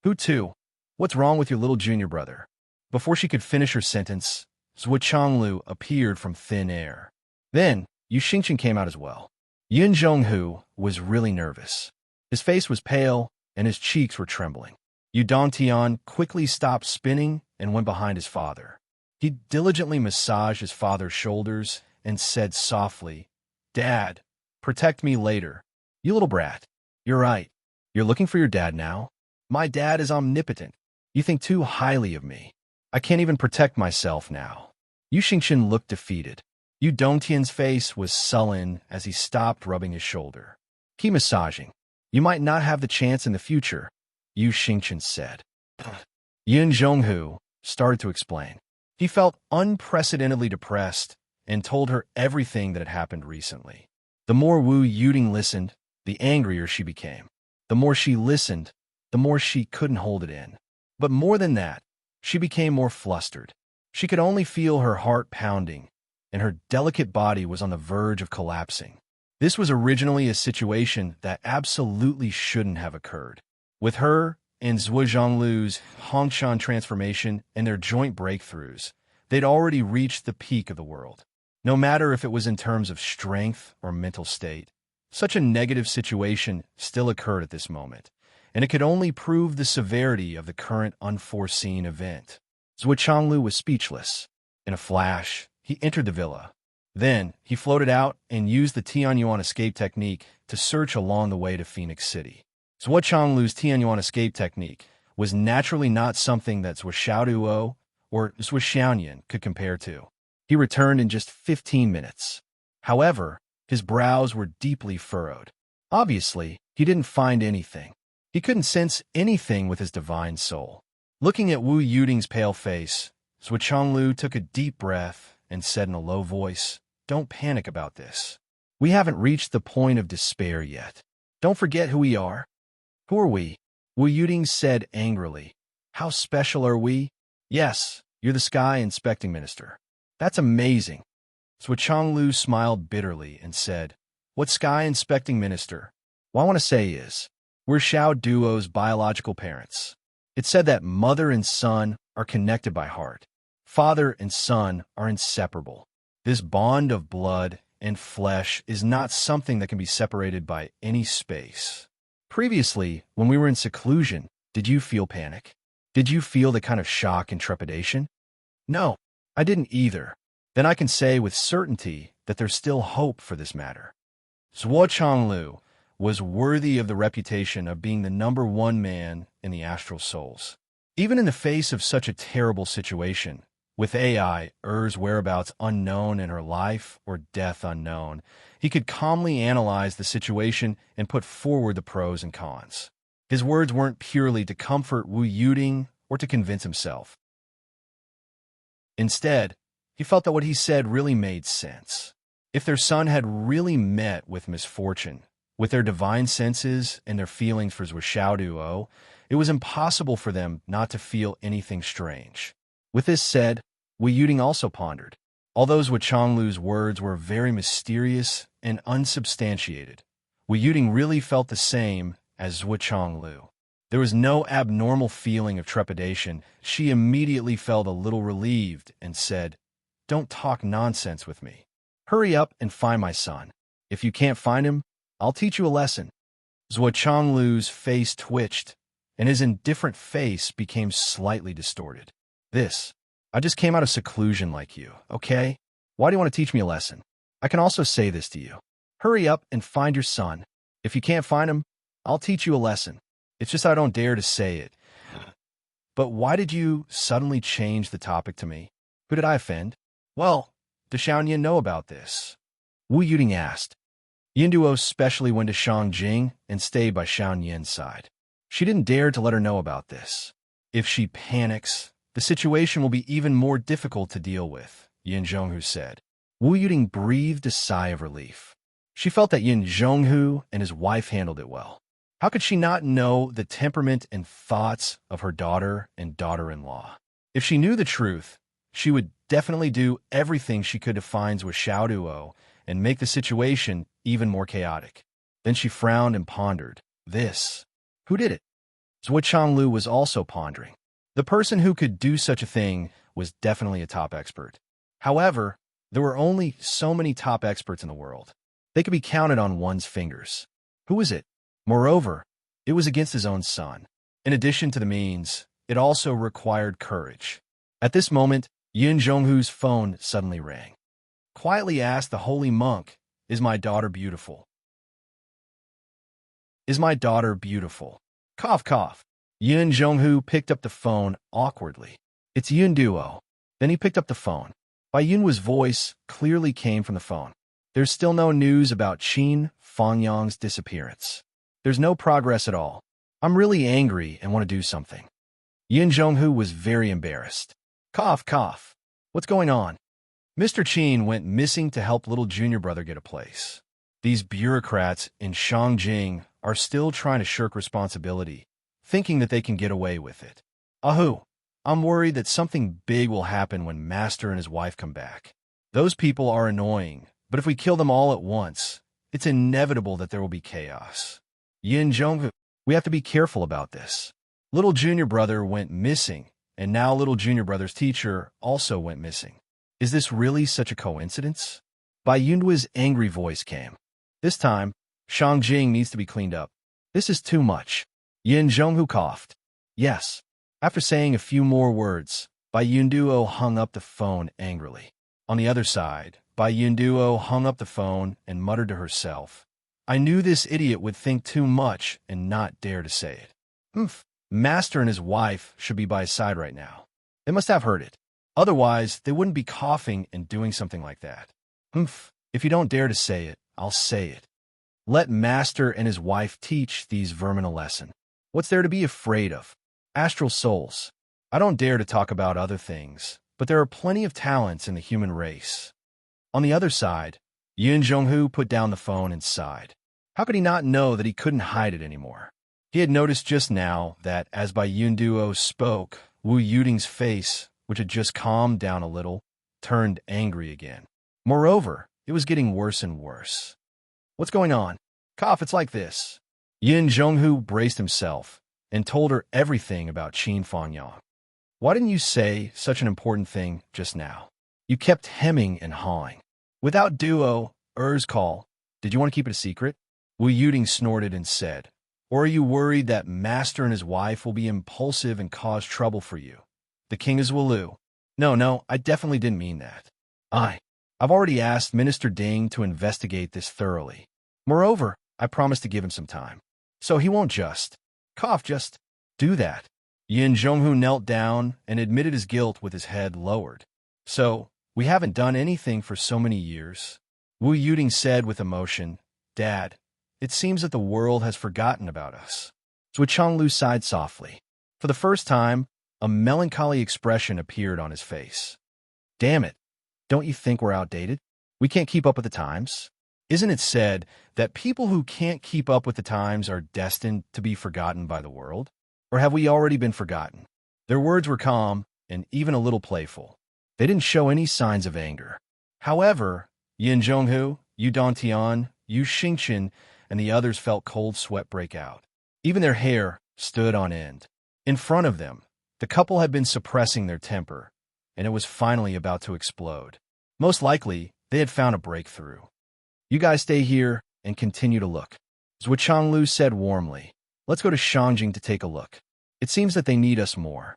Who too? What's wrong with your little junior brother? Before she could finish her sentence, Zhuo Changlu appeared from thin air. Then, Yu Xingqian came out as well. Yin Zhonghu was really nervous. His face was pale, and his cheeks were trembling. Yu Dongtian quickly stopped spinning and went behind his father. He diligently massaged his father's shoulders and said softly, Dad, protect me later. You little brat. You're right. You're looking for your dad now? My dad is omnipotent. You think too highly of me. I can't even protect myself now. Yu Xingqian looked defeated. Yu Dongtian's face was sullen as he stopped rubbing his shoulder. Keep massaging. You might not have the chance in the future, Yu Xingqian said. Yin Zhonghu started to explain. He felt unprecedentedly depressed and told her everything that had happened recently. The more Wu Yuting listened, the angrier she became. The more she listened, the more she couldn't hold it in. But more than that, she became more flustered. She could only feel her heart pounding, and her delicate body was on the verge of collapsing. This was originally a situation that absolutely shouldn't have occurred. With her and Zhuo Zhonglu's Hongshan transformation and their joint breakthroughs, they'd already reached the peak of the world. No matter if it was in terms of strength or mental state, such a negative situation still occurred at this moment, and it could only prove the severity of the current unforeseen event. Zhuo Changlu was speechless. In a flash, he entered the villa. Then, he floated out and used the Tianyuan escape technique to search along the way to Phoenix City. Zhuo Changlu's Tianyuan escape technique was naturally not something that Zhuo or Zhuo could compare to. He returned in just 15 minutes. However, his brows were deeply furrowed. Obviously, he didn't find anything. He couldn't sense anything with his divine soul. Looking at Wu Yuding's pale face, Zhuo took a deep breath and said in a low voice, "Don't panic about this. We haven't reached the point of despair yet. Don't forget who we are." "Who are we?" Wu Yuding said angrily. "How special are we?" "Yes, you're the Sky Inspecting Minister." "That's amazing." Zhuo smiled bitterly and said, "What Sky Inspecting Minister? What I want to say is, we're Xiao Duo's biological parents. It's said that mother and son are connected by heart. Father and son are inseparable. This bond of blood and flesh is not something that can be separated by any space. Previously, when we were in seclusion, did you feel panic? Did you feel the kind of shock and trepidation?" "No, I didn't either." "Then I can say with certainty that there's still hope for this matter." Zhuo was worthy of the reputation of being the #1 man in the astral souls. Even in the face of such a terrible situation, with Er's whereabouts unknown and her life or death unknown, he could calmly analyze the situation and put forward the pros and cons. His words weren't purely to comfort Wu Yuding or to convince himself. Instead, he felt that what he said really made sense. If their son had really met with misfortune, with their divine senses and their feelings for Zhuo Duo, it was impossible for them not to feel anything strange. With this said, Wu Yuding also pondered. Although Zhuo words were very mysterious and unsubstantiated, Wu Yuding really felt the same as Zhuo. There was no abnormal feeling of trepidation. She immediately felt a little relieved and said, "Don't talk nonsense with me. Hurry up and find my son. If you can't find him, I'll teach you a lesson." Zhuo face twitched, and his indifferent face became slightly distorted. I just came out of seclusion like you, okay? Why do you want to teach me a lesson? I can also say this to you. Hurry up and find your son. If you can't find him, I'll teach you a lesson. It's just I don't dare to say it." "But why did you suddenly change the topic to me? Who did I offend?" "Well, does Xiaoyan know about this?" Wu Yuding asked. Yinduo specially went to Shangjing and stayed by Xiaoyan's side. She didn't dare to let her know about this. If she panics, the situation will be even more difficult to deal with, Yin Zhonghu said. Wu Yuding breathed a sigh of relief. She felt that Yin Zhonghu and his wife handled it well. How could she not know the temperament and thoughts of her daughter and daughter-in-law? If she knew the truth, she would definitely do everything she could to find Xiao Duo and make the situation even more chaotic. Then she frowned and pondered. Who did it? Zhuo was also pondering. The person who could do such a thing was definitely a top expert. However, there were only so many top experts in the world. They could be counted on one's fingers. Who was it? Moreover, it was against his own son. In addition to the means, it also required courage. At this moment, Yin Zhonghu's phone suddenly rang. Quietly asked the holy monk, "Is my daughter beautiful?" "Is my daughter beautiful?" Cough, cough. Yin Zhonghu picked up the phone awkwardly. "It's Yun Duo." Then he picked up the phone. Bai Yunhu's voice clearly came from the phone. "There's still no news about Qin Fangyang's disappearance. There's no progress at all. I'm really angry and want to do something." Yin Zhonghu was very embarrassed. Cough, cough. "What's going on?" "Mr. Qin went missing to help little junior brother get a place. These bureaucrats in Shangjing are still trying to shirk responsibility, thinking that they can get away with it. Ahu, I'm worried that something big will happen when Master and his wife come back. Those people are annoying, but if we kill them all at once, it's inevitable that there will be chaos. Yin Zhonghu, we have to be careful about this. Little junior brother went missing, and now little junior brother's teacher also went missing. Is this really such a coincidence?" Bai Yunhu's angry voice came. "This time, Shangjing needs to be cleaned up. This is too much." Yin Zhonghu coughed. "Yes." After saying a few more words, Bai Yunduo hung up the phone angrily. On the other side, Bai Yunduo hung up the phone and muttered to herself, "I knew this idiot would think too much and not dare to say it. Oomph." Master and his wife should be by his side right now. They must have heard it. Otherwise, they wouldn't be coughing and doing something like that. Humph. If you don't dare to say it, I'll say it. Let Master and his wife teach these vermin a lesson. What's there to be afraid of? Astral souls. I don't dare to talk about other things, but there are plenty of talents in the human race. On the other side, Yun Zhonghu put down the phone and sighed. How could he not know that he couldn't hide it anymore? He had noticed just now that, as Bai Yunduo spoke, Wu Yuding's face, which had just calmed down a little, turned angry again. Moreover, it was getting worse and worse. What's going on? Cough, it's like this. Yin Zhonghu braced himself and told her everything about Qin Fangyang. Why didn't you say such an important thing just now? You kept hemming and hawing. Without Duo, call, did you want to keep it a secret? Wu Yuding snorted and said, or are you worried that Master and his wife will be impulsive and cause trouble for you? The king is Wulu. No, I definitely didn't mean that. I've already asked Minister Ding to investigate this thoroughly. Moreover, I promised to give him some time. So he won't just do that. Yin Zhonghu knelt down and admitted his guilt with his head lowered. So, we haven't done anything for so many years. Wu Yuding said with emotion, Dad, it seems that the world has forgotten about us. Zhu Changlu sighed softly. For the first time, a melancholy expression appeared on his face. Damn it, don't you think we're outdated? We can't keep up with the times? Isn't it said that people who can't keep up with the times are destined to be forgotten by the world? Or have we already been forgotten? Their words were calm and even a little playful. They didn't show any signs of anger. However, Yin Zhonghu, Yu Dantian, Yu Xingqian, and the others felt cold sweat break out. Even their hair stood on end. In front of them, the couple had been suppressing their temper, and it was finally about to explode. Most likely, they had found a breakthrough. You guys stay here and continue to look. Zhu Changlu said warmly. Let's go to Shangjing to take a look. It seems that they need us more.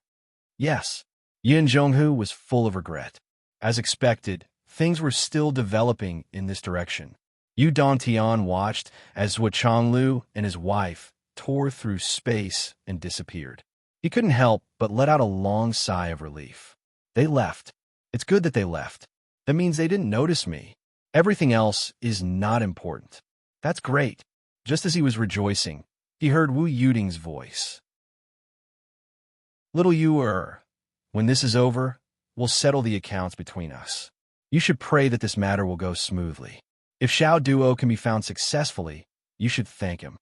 Yes. Yin Zhonghu was full of regret. As expected, things were still developing in this direction. Yu Dantian watched as Zhu Changlu and his wife tore through space and disappeared. He couldn't help but let out a long sigh of relief. They left. It's good that they left. That means they didn't notice me. Everything else is not important. That's great. Just as he was rejoicing, he heard Wu Yuding's voice. Little Yu, when this is over, we'll settle the accounts between us. You should pray that this matter will go smoothly. If Xiao Duo can be found successfully, you should thank him.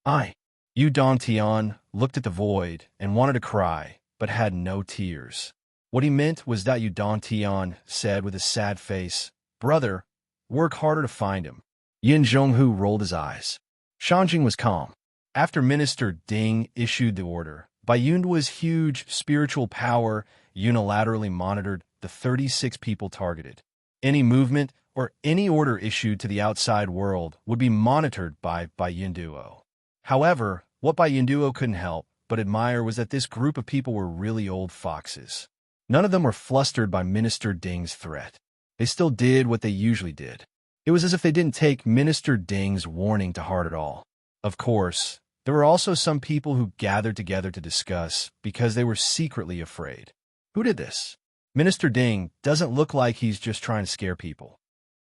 Yu Dantian looked at the void and wanted to cry, but had no tears. What he meant was that Yu Dantian said with a sad face, Brother, work harder to find him. Yin Zhonghu rolled his eyes. Shangjing was calm. After Minister Ding issued the order, Bai Yunduo's huge spiritual power unilaterally monitored the 36 people targeted. Any movement or any order issued to the outside world would be monitored by Bai Yunduo. However, what Bai Yunduo couldn't help but admire was that this group of people were really old foxes. None of them were flustered by Minister Ding's threat. They still did what they usually did. It was as if they didn't take Minister Ding's warning to heart at all. Of course, there were also some people who gathered together to discuss because they were secretly afraid. Who did this? Minister Ding doesn't look like he's just trying to scare people.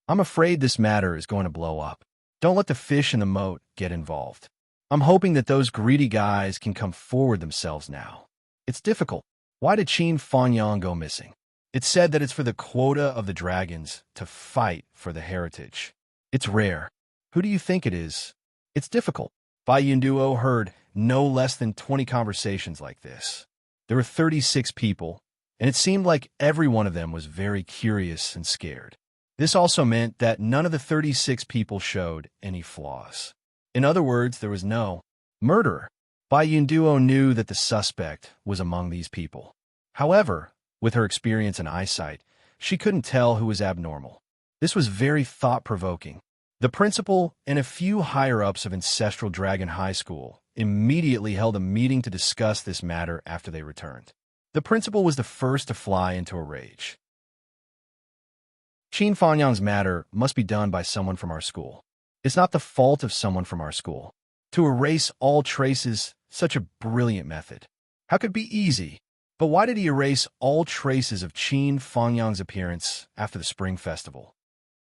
I'm afraid this matter is going to blow up. Don't let the fish in the moat get involved. I'm hoping that those greedy guys can come forward themselves now. It's difficult. Why did Qin Fangyang go missing? It's said that it's for the quota of the dragons to fight for the heritage. It's rare. Who do you think it is? It's difficult. Bai Yunduo heard no less than 20 conversations like this. There were 36 people, and it seemed like every one of them was very curious and scared. This also meant that none of the 36 people showed any flaws. In other words, there was no murderer. Bai Yunduo knew that the suspect was among these people. However, with her experience and eyesight, she couldn't tell who was abnormal. This was very thought-provoking. The principal and a few higher-ups of Ancestral Dragon High School immediately held a meeting to discuss this matter after they returned. The principal was the first to fly into a rage. Qin Fangyang's matter must be done by someone from our school. It's not the fault of someone from our school. To erase all traces, such a brilliant method. How could it be easy? But why did he erase all traces of Qin Fangyang's appearance after the Spring Festival?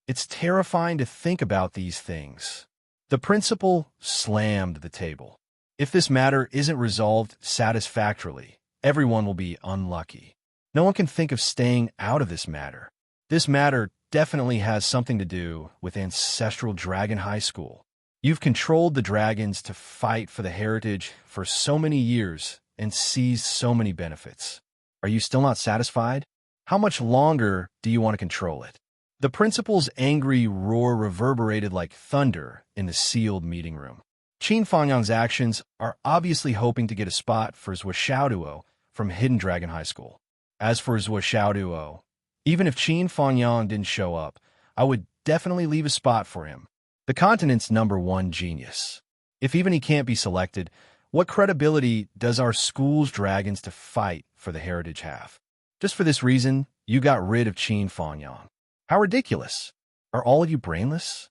It's terrifying to think about these things. The principal slammed the table. If this matter isn't resolved satisfactorily, everyone will be unlucky. No one can think of staying out of this matter. This matter definitely has something to do with Ancestral Dragon High School. You've controlled the dragons to fight for the heritage for so many years and seized so many benefits. Are you still not satisfied? How much longer do you want to control it? The principal's angry roar reverberated like thunder in the sealed meeting room. Qin Fangyang's actions are obviously hoping to get a spot for Zhuo Xiaoduo from Hidden Dragon High School. As for Zhuo Xiaoduo, even if Qin Fangyang didn't show up, I would definitely leave a spot for him. The continent's #1 genius. If even he can't be selected, what credibility does our school's dragons to fight for the heritage have? Just for this reason, you got rid of Qin Fangyang. How ridiculous. Are all of you brainless?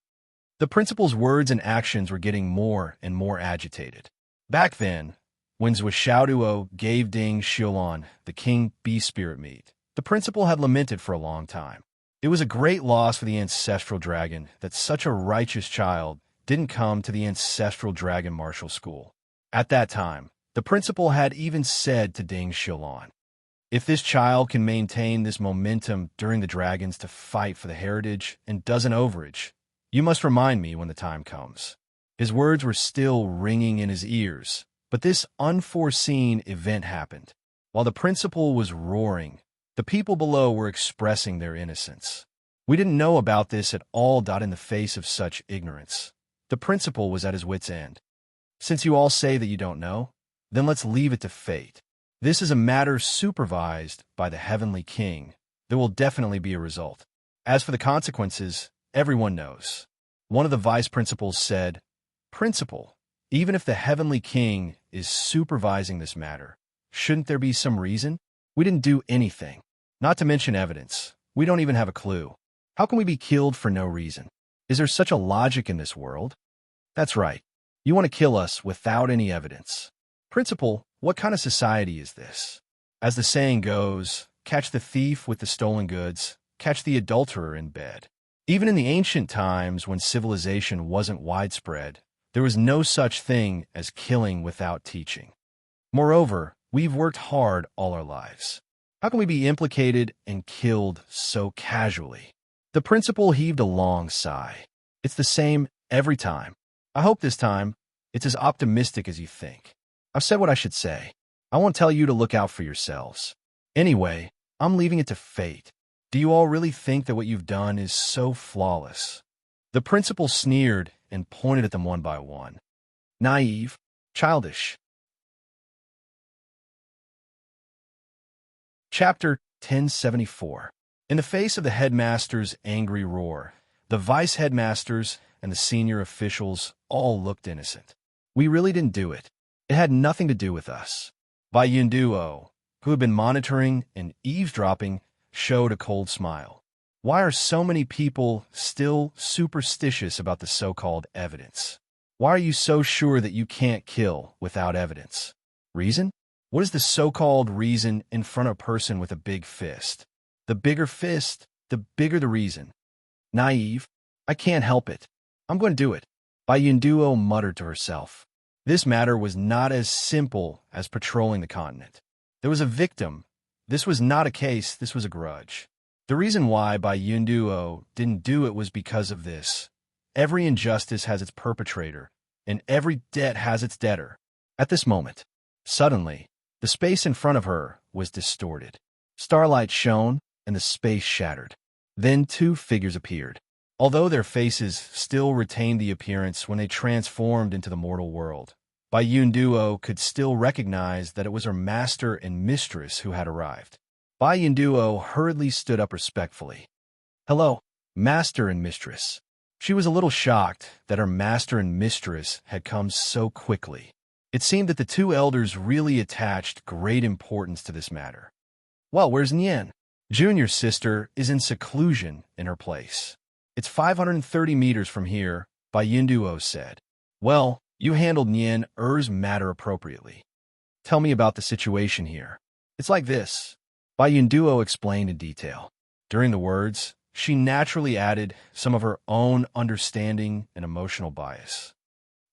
The principal's words and actions were getting more and more agitated. Back then, when Zhuo Xiaoduo gave Ding Xiulan the King Bee Spirit meat, the principal had lamented for a long time. It was a great loss for the Ancestral Dragon that such a righteous child didn't come to the Ancestral Dragon Martial School. At that time, the principal had even said to Ding Xiulan, "If this child can maintain this momentum during the dragons to fight for the heritage and doesn't overage, you must remind me when the time comes." His words were still ringing in his ears, but this unforeseen event happened. While the principal was roaring, the people below were expressing their innocence. We didn't know about this at all. In the face of such ignorance, the principal was at his wit's end. Since you all say that you don't know, then let's leave it to fate. This is a matter supervised by the Heavenly King. There will definitely be a result. As for the consequences, everyone knows. One of the vice principals said, "Principal, even if the Heavenly King is supervising this matter, shouldn't there be some reason? We didn't do anything. Not to mention evidence. We don't even have a clue. How can we be killed for no reason? Is there such a logic in this world?" "That's right. You want to kill us without any evidence. Principal, what kind of society is this? As the saying goes, catch the thief with the stolen goods, catch the adulterer in bed." Even in the ancient times when civilization wasn't widespread, there was no such thing as killing without teaching. Moreover, we've worked hard all our lives. How can we be implicated and killed so casually? The principal heaved a long sigh. It's the same every time. I hope this time it's as optimistic as you think. I've said what I should say. I won't tell you to look out for yourselves. Anyway, I'm leaving it to fate. Do you all really think that what you've done is so flawless? The principal sneered and pointed at them one by one. Naive, childish. Chapter 1074. In the face of the headmaster's angry roar, the vice headmasters and the senior officials all looked innocent. "We really didn't do it. It had nothing to do with us." Bai Yunduo, who had been monitoring and eavesdropping, showed a cold smile. Why are so many people still superstitious about the so-called evidence? Why are you so sure that you can't kill without evidence? Reason? What is the so-called reason in front of a person with a big fist? The bigger fist, the bigger the reason. Naive. I can't help it. I'm going to do it. Bai Yunduo muttered to herself. This matter was not as simple as patrolling the continent. There was a victim. This was not a case, this was a grudge. The reason why Bai Yunduo didn't do it was because of this. Every injustice has its perpetrator, and every debt has its debtor. At this moment, suddenly, the space in front of her was distorted. Starlight shone, and the space shattered. Then two figures appeared. Although their faces still retained the appearance when they transformed into the mortal world, Bai Yunduo could still recognize that it was her master and mistress who had arrived. Bai Yunduo hurriedly stood up respectfully. "Hello, master and mistress." She was a little shocked that her master and mistress had come so quickly. It seemed that the two elders really attached great importance to this matter. "Well, where's Nian?" Junior's sister is in seclusion in her place. "It's 530 meters from here," Bai Yunduo said. "Well, You handled Nian Er's matter appropriately. Tell me about the situation here. It's like this. Bai Yunduo explained in detail. During the words, she naturally added some of her own understanding and emotional bias.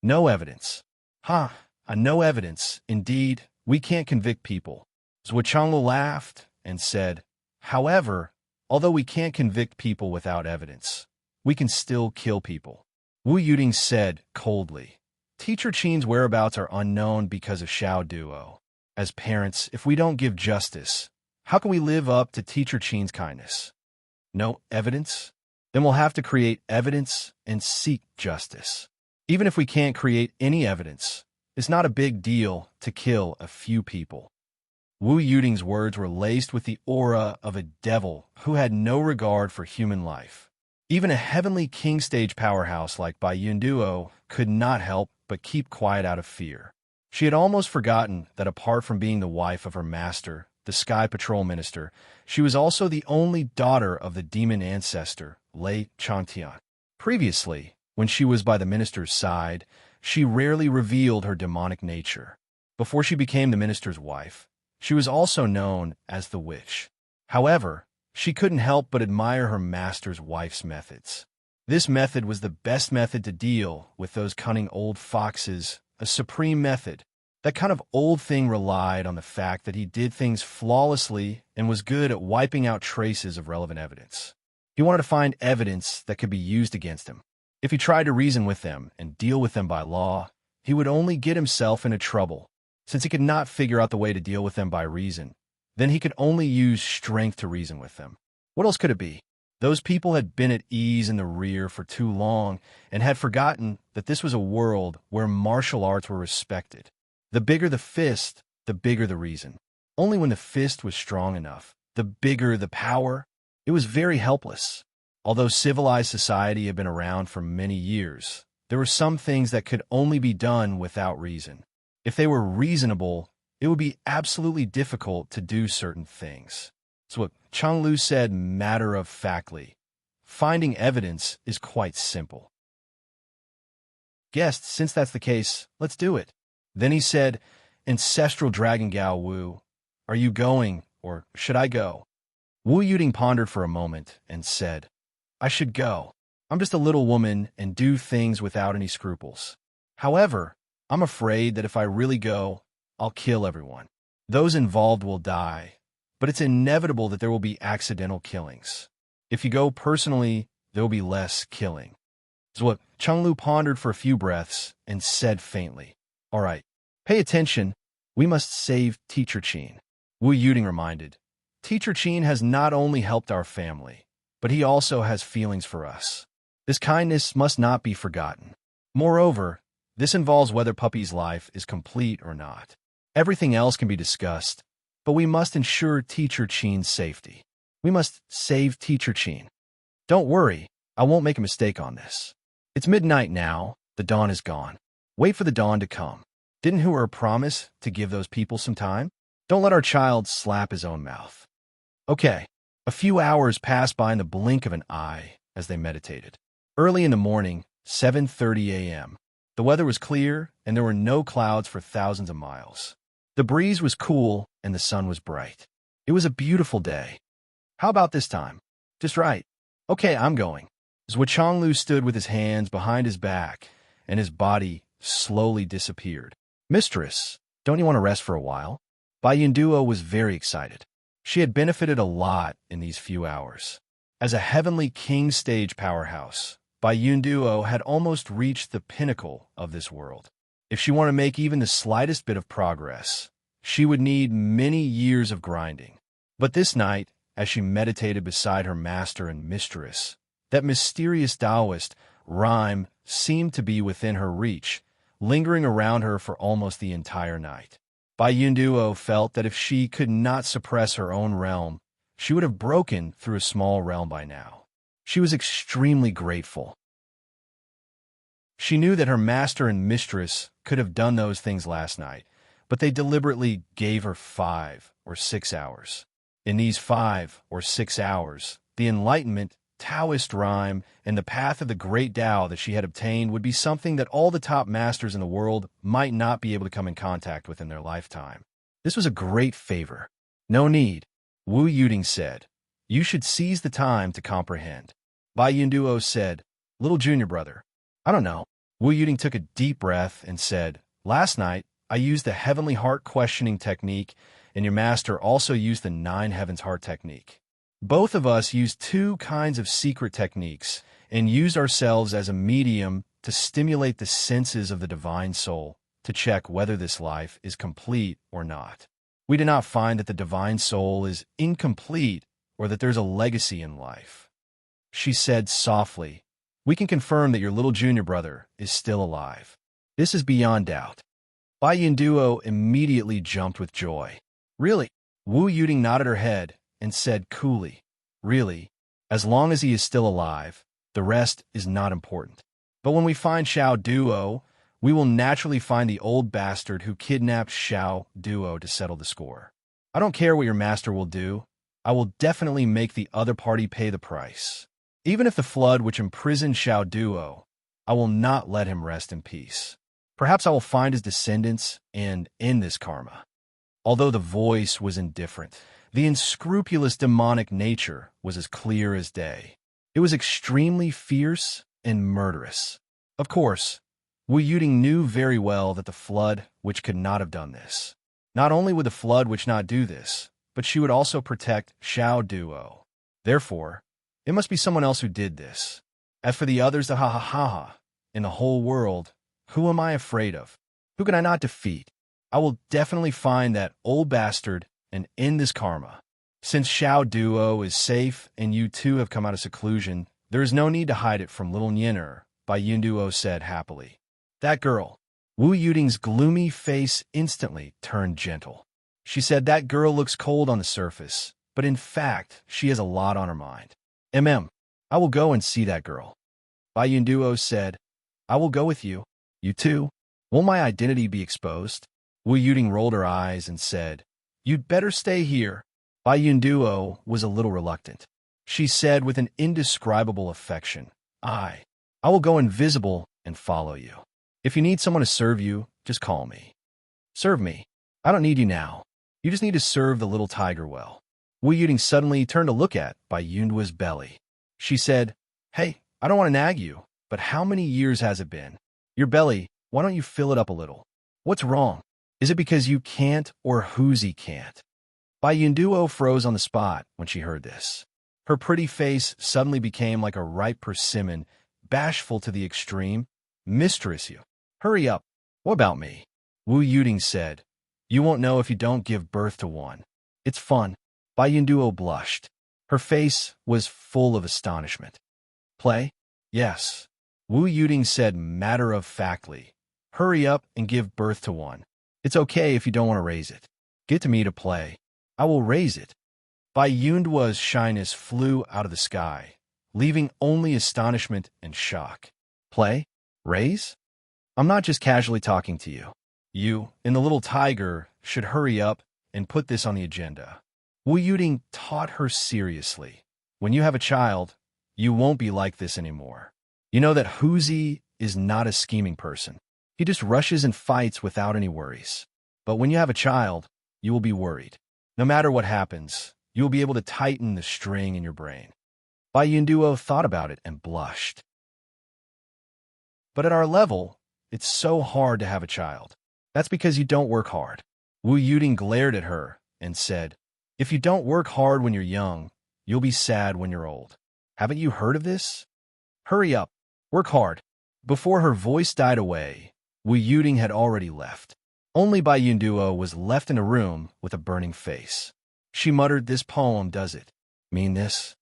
No evidence. No evidence. Indeed, we can't convict people. Zhuo Changlu laughed and said, however, although we can't convict people without evidence, we can still kill people. Wu Yuding said coldly, Teacher Qin's whereabouts are unknown because of Xiao Duo. As parents, if we don't give justice, how can we live up to Teacher Qin's kindness? No evidence? Then we'll have to create evidence and seek justice. Even if we can't create any evidence, it's not a big deal to kill a few people. Wu Yuding's words were laced with the aura of a devil who had no regard for human life. Even a heavenly king stage powerhouse like Bai Yunduo could not help but keep quiet out of fear. She had almost forgotten that apart from being the wife of her master, the Sky Patrol Minister, she was also the only daughter of the demon ancestor, Lei Changtian. Previously, when she was by the minister's side, she rarely revealed her demonic nature. Before she became the minister's wife, she was also known as the witch. However, she couldn't help but admire her master's wife's methods. This method was the best method to deal with those cunning old foxes, a supreme method. That kind of old thing relied on the fact that he did things flawlessly and was good at wiping out traces of relevant evidence. He wanted to find evidence that could be used against him. If he tried to reason with them and deal with them by law, he would only get himself into trouble. Since he could not figure out the way to deal with them by reason, then he could only use strength to reason with them. What else could it be? Those people had been at ease in the rear for too long and had forgotten that this was a world where martial arts were respected. The bigger the fist, the bigger the reason. Only when the fist was strong enough, the bigger the power, it was very helpless. Although civilized society had been around for many years, there were some things that could only be done without reason. If they were reasonable, it would be absolutely difficult to do certain things. So what Changlu said matter-of-factly. Finding evidence is quite simple. Guest, since that's the case, let's do it. Then he said, Ancestral Dragon Gao Wu, are you going, or should I go? Wu Yuding pondered for a moment and said, I should go. I'm just a little woman and do things without any scruples. However, I'm afraid that if I really go, I'll kill everyone. Those involved will die, but it's inevitable that there will be accidental killings. If you go personally, there will be less killing. So Changlu pondered for a few breaths and said faintly, all right, pay attention. We must save Teacher Qin. Wu Yuding reminded, Teacher Qin has not only helped our family, but he also has feelings for us. This kindness must not be forgotten. Moreover, this involves whether Puppy's life is complete or not. Everything else can be discussed, but we must ensure Teacher Qin's safety. We must save Teacher Qin. Don't worry, I won't make a mistake on this. It's midnight now, the dawn is gone. Wait for the dawn to come. Didn't Hu promise to give those people some time? Don't let our child slap his own mouth. Okay, a few hours passed by in the blink of an eye as they meditated. Early in the morning, 7:30 a.m., the weather was clear and there were no clouds for thousands of miles. The breeze was cool and the sun was bright. It was a beautiful day. How about this time? Just right. Okay, I'm going. Zhuo Changlu stood with his hands behind his back and his body slowly disappeared. Mistress, don't you want to rest for a while? Bai Yunduo was very excited. She had benefited a lot in these few hours. As a heavenly king stage powerhouse, Bai Yunduo had almost reached the pinnacle of this world. If she wanted to make even the slightest bit of progress, she would need many years of grinding. But this night, as she meditated beside her master and mistress, that mysterious Taoist, Rhyme, seemed to be within her reach, lingering around her for almost the entire night. Bai Yunduo felt that if she could not suppress her own realm, she would have broken through a small realm by now. She was extremely grateful. She knew that her master and mistress could have done those things last night, but they deliberately gave her 5 or 6 hours. In these 5 or 6 hours, the enlightenment Taoist rhyme, and the path of the great Tao that she had obtained would be something that all the top masters in the world might not be able to come in contact with in their lifetime. This was a great favor. No need, Wu Yuting said. You should seize the time to comprehend. Bai Yunduo said, little junior brother. I don't know. Wu Yuting took a deep breath and said, last night, I used the heavenly heart questioning technique, and your master also used the 9 heavens heart technique. Both of us used 2 kinds of secret techniques and used ourselves as a medium to stimulate the senses of the divine soul to check whether this life is complete or not. We did not find that the divine soul is incomplete or that there's a legacy in life. She said softly, we can confirm that your little junior brother is still alive. This is beyond doubt. Bai Yunduo immediately jumped with joy. Really? Wu Yuting nodded her head and said coolly, really, as long as he is still alive, the rest is not important. But when we find Xiao Duo, we will naturally find the old bastard who kidnapped Xiao Duo to settle the score. I don't care what your master will do. I will definitely make the other party pay the price. Even if the flood which imprisoned Xiao Duo, I will not let him rest in peace. Perhaps I will find his descendants and end this karma. Although the voice was indifferent, the unscrupulous demonic nature was as clear as day. It was extremely fierce and murderous. Of course, Wu Yuting knew very well that the flood which could not have done this. Not only would the flood which not do this, but she would also protect Xiao Duo. Therefore, it must be someone else who did this. As for the others, the ha-ha-ha-ha, in the whole world, who am I afraid of? Who can I not defeat? I will definitely find that old bastard and end this karma. Since Xiao Duo is safe and you two have come out of seclusion, there is no need to hide it from little Nyener, Bai Yunduo said happily. That girl. Wu Yuting's gloomy face instantly turned gentle. She said that girl looks cold on the surface, but in fact, she has a lot on her mind. I will go and see that girl. Bai Yunduo said, I will go with you. You too? Won't my identity be exposed? Wu Yuting rolled her eyes and said, You'd better stay here. Bai Yunduo was a little reluctant. She said with an indescribable affection, I will go invisible and follow you. If you need someone to serve you, just call me. Serve me. I don't need you now. You just need to serve the little tiger well. Wu Yuting suddenly turned to look at Bai Yunduo's belly. She said, Hey, I don't want to nag you, but how many years has it been? Your belly, why don't you fill it up a little? What's wrong? Is it because you can't or Huzi can't? Bai Yunduo froze on the spot when she heard this. Her pretty face suddenly became like a ripe persimmon, bashful to the extreme. Mistress you. Hurry up. What about me? Wu Yuting said. You won't know if you don't give birth to one. It's fun. Bai Yunduo blushed. Her face was full of astonishment. Play? Yes. Wu Yuting said matter-of-factly. Hurry up and give birth to one. It's okay if you don't want to raise it. Get to me to play. I will raise it. Bai Yunduo's shyness flew out of the sky, leaving only astonishment and shock. Play? Raise? I'm not just casually talking to you. You and the little tiger should hurry up and put this on the agenda. Wu Yuting taught her seriously. When you have a child, you won't be like this anymore. You know that Huzi is not a scheming person. He just rushes and fights without any worries. But when you have a child, you will be worried. No matter what happens, you will be able to tighten the string in your brain. Bai Yunduo thought about it and blushed. But at our level, it's so hard to have a child. That's because you don't work hard. Wu Yuting glared at her and said, If you don't work hard when you're young, you'll be sad when you're old. Haven't you heard of this? Hurry up. Work hard. Before her voice died away, Wu Yuting had already left. Only Bai Yunduo was left in a room with a burning face. She muttered, This poem does it. Mean this?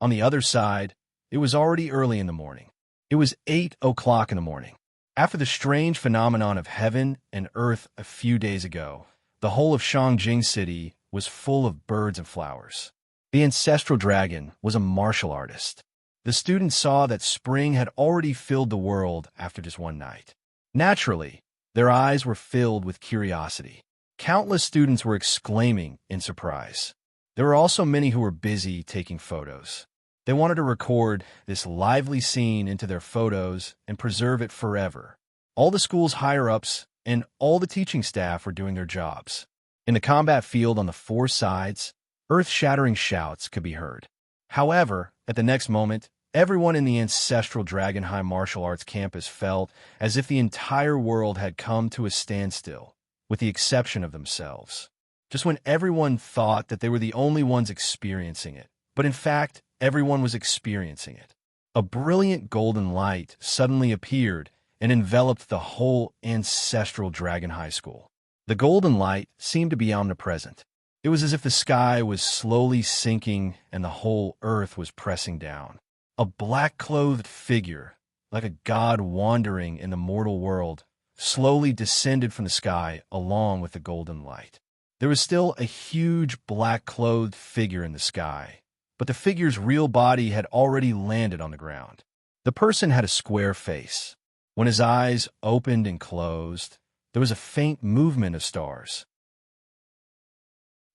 On the other side, it was already early in the morning. It was 8 o'clock in the morning. After the strange phenomenon of heaven and earth a few days ago, the whole of Shangjing City was full of birds and flowers. The ancestral dragon was a martial artist. The students saw that spring had already filled the world after just one night. Naturally, their eyes were filled with curiosity. Countless students were exclaiming in surprise. There were also many who were busy taking photos. They wanted to record this lively scene into their photos and preserve it forever. All the school's higher-ups and all the teaching staff were doing their jobs. In the combat field on the four sides, earth-shattering shouts could be heard. However, at the next moment, everyone in the ancestral Dragon High martial arts campus felt as if the entire world had come to a standstill, with the exception of themselves. Just when everyone thought that they were the only ones experiencing it, but in fact, everyone was experiencing it. A brilliant golden light suddenly appeared and enveloped the whole ancestral Dragon High School. The golden light seemed to be omnipresent. It was as if the sky was slowly sinking and the whole earth was pressing down. A black-clothed figure, like a god wandering in the mortal world, slowly descended from the sky along with the golden light. There was still a huge black-clothed figure in the sky, but the figure's real body had already landed on the ground. The person had a square face. When his eyes opened and closed, there was a faint movement of stars.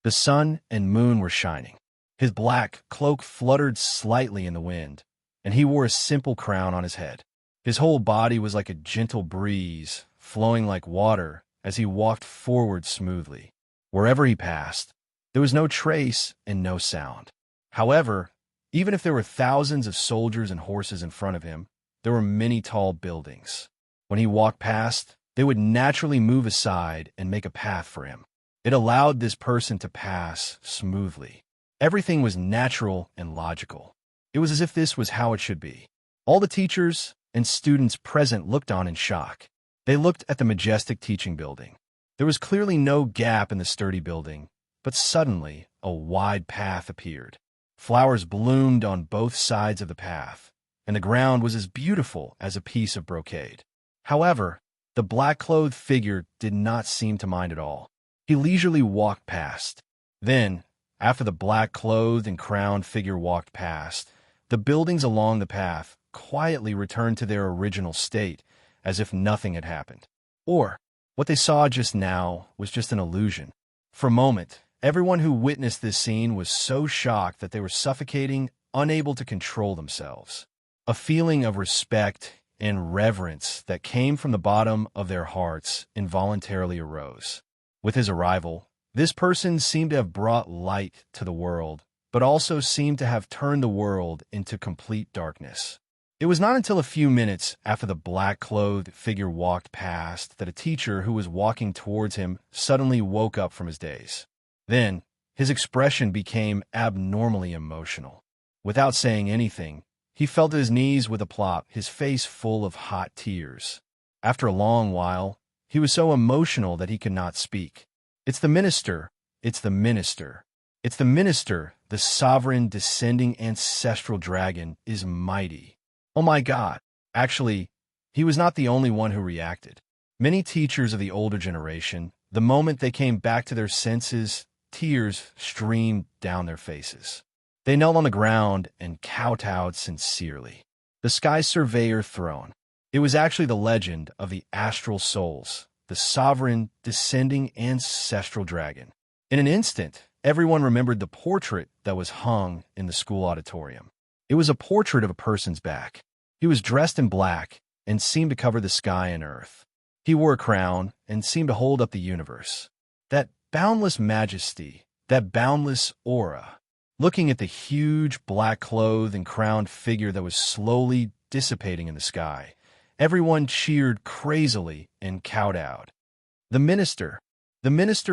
The sun and moon were shining. His black cloak fluttered slightly in the wind, and he wore a simple crown on his head. His whole body was like a gentle breeze, flowing like water as he walked forward smoothly. Wherever he passed, there was no trace and no sound. However, even if there were thousands of soldiers and horses in front of him, there were many tall buildings. When he walked past, they would naturally move aside and make a path for him. It allowed this person to pass smoothly. Everything was natural and logical. It was as if this was how it should be. All the teachers and students present looked on in shock. They looked at the majestic teaching building. There was clearly no gap in the sturdy building, but suddenly a wide path appeared. Flowers bloomed on both sides of the path, and the ground was as beautiful as a piece of brocade. However, the black-clothed figure did not seem to mind at all. He leisurely walked past. Then, after the black-clothed and crowned figure walked past, the buildings along the path quietly returned to their original state, as if nothing had happened. Or, what they saw just now was just an illusion. For a moment, everyone who witnessed this scene was so shocked that they were suffocating, unable to control themselves. A feeling of respect and reverence that came from the bottom of their hearts involuntarily arose. With his arrival, this person seemed to have brought light to the world, but also seemed to have turned the world into complete darkness. It was not until a few minutes after the black-clothed figure walked past that a teacher who was walking towards him suddenly woke up from his daze. Then, his expression became abnormally emotional. Without saying anything, he fell to his knees with a plop, his face full of hot tears. After a long while, he was so emotional that he could not speak. "It's the minister! It's the minister! It's the minister! The sovereign descending ancestral dragon is mighty! Oh my God!" Actually, he was not the only one who reacted. Many teachers of the older generation, the moment they came back to their senses, tears streamed down their faces. They knelt on the ground and kowtowed sincerely. The Sky Surveyor Throne. It was actually the legend of the astral souls, the sovereign, descending ancestral dragon. In an instant, everyone remembered the portrait that was hung in the school auditorium. It was a portrait of a person's back. He was dressed in black and seemed to cover the sky and earth. He wore a crown and seemed to hold up the universe. That boundless majesty, that boundless aura. Looking at the huge, black-clothed and crowned figure that was slowly dissipating in the sky, everyone cheered crazily and kowtowed. The minister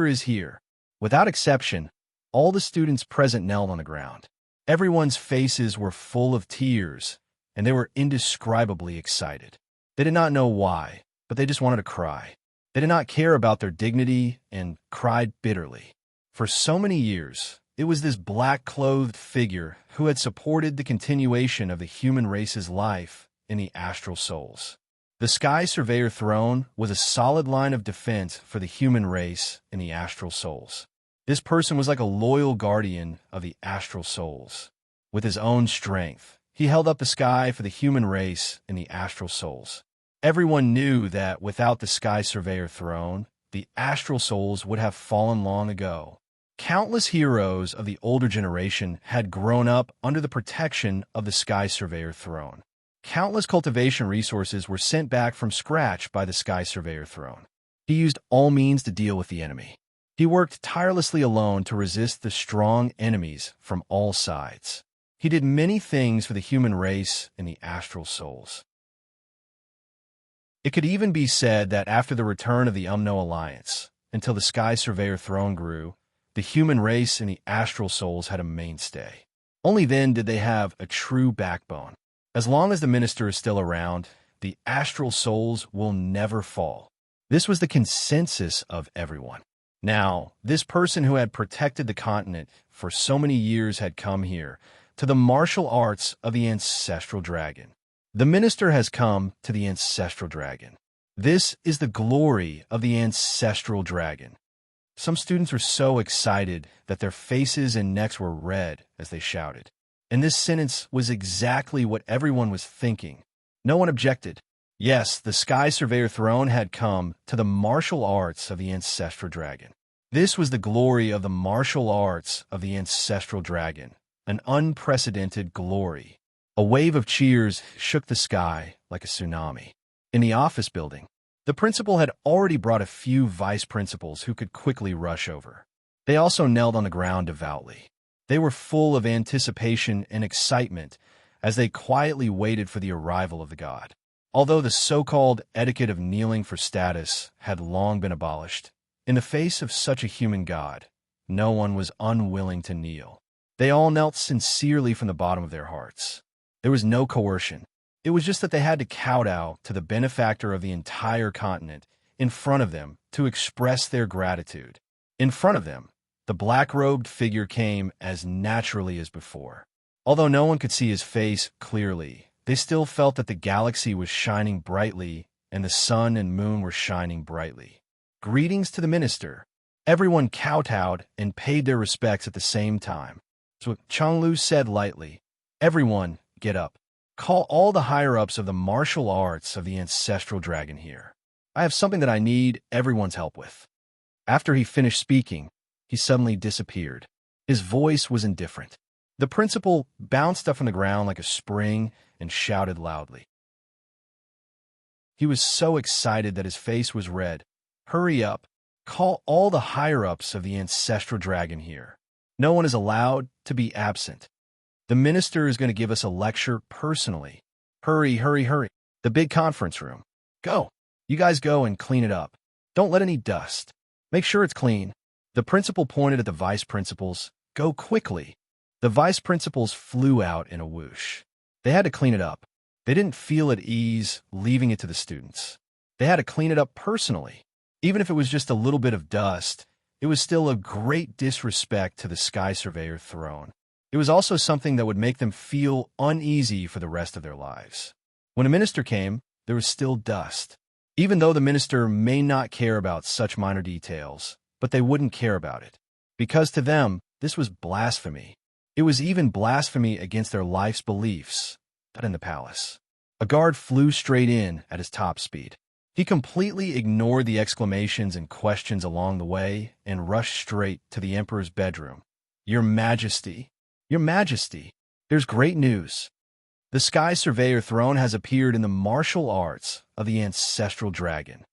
is here. Without exception, all the students present knelt on the ground. Everyone's faces were full of tears, and they were indescribably excited. They did not know why, but they just wanted to cry. They did not care about their dignity and cried bitterly. For so many years, it was this black-clothed figure who had supported the continuation of the human race's life in the astral souls. The Sky Surveyor Throne was a solid line of defense for the human race in the astral souls. This person was like a loyal guardian of the astral souls. With his own strength, he held up the sky for the human race in the astral souls. Everyone knew that without the Sky Surveyor Throne, the astral souls would have fallen long ago. Countless heroes of the older generation had grown up under the protection of the Sky Surveyor throne. Countless cultivation resources were sent back from scratch by the Sky Surveyor throne. He used all means to deal with the enemy. He worked tirelessly alone to resist the strong enemies from all sides. He did many things for the human race and the astral souls. It could even be said that after the return of the Umno Alliance, until the Sky Surveyor throne grew, the human race and the astral souls had a mainstay. Only then did they have a true backbone. As long as the minister is still around, the astral souls will never fall. This was the consensus of everyone. Now, this person who had protected the continent for so many years had come here, to the martial arts of the ancestral dragon. The minister has come to the ancestral dragon. This is the glory of the ancestral dragon. Some students were so excited that their faces and necks were red as they shouted. And this sentence was exactly what everyone was thinking. No one objected. Yes, the Sky Surveyor throne had come to the martial arts of the ancestral dragon. This was the glory of the martial arts of the ancestral dragon, an unprecedented glory. A wave of cheers shook the sky like a tsunami. In the office building, the principal had already brought a few vice principals who could quickly rush over. They also knelt on the ground devoutly. They were full of anticipation and excitement as they quietly waited for the arrival of the god. Although the so-called etiquette of kneeling for status had long been abolished, in the face of such a human god, no one was unwilling to kneel. They all knelt sincerely from the bottom of their hearts. There was no coercion. It was just that they had to kowtow to the benefactor of the entire continent in front of them to express their gratitude. In front of them, the black-robed figure came as naturally as before. Although no one could see his face clearly, they still felt that the galaxy was shining brightly and the sun and moon were shining brightly. Greetings to the minister. Everyone kowtowed and paid their respects at the same time. So Changlu said lightly, "Everyone, get up. Call all the higher-ups of the martial arts of the ancestral dragon here. I have something that I need everyone's help with." After he finished speaking, he suddenly disappeared. His voice was indifferent. The principal bounced up from the ground like a spring and shouted loudly. He was so excited that his face was red. "Hurry up. Call all the higher-ups of the ancestral dragon here. No one is allowed to be absent. The minister is going to give us a lecture personally. Hurry, hurry, hurry. The big conference room. Go. You guys go and clean it up. Don't let any dust. Make sure it's clean." The principal pointed at the vice principals. "Go quickly." The vice principals flew out in a whoosh. They had to clean it up. They didn't feel at ease leaving it to the students. They had to clean it up personally. Even if it was just a little bit of dust, it was still a great disrespect to the Sky Surveyor throne. It was also something that would make them feel uneasy for the rest of their lives. When a minister came, there was still dust. Even though the minister may not care about such minor details, but they wouldn't care about it. Because to them, this was blasphemy. It was even blasphemy against their life's beliefs, not in the palace. A guard flew straight in at his top speed. He completely ignored the exclamations and questions along the way and rushed straight to the emperor's bedroom. "Your Majesty, Your Majesty, there's great news. The Sky Surveyor throne has appeared in the martial arts of the ancestral dragon."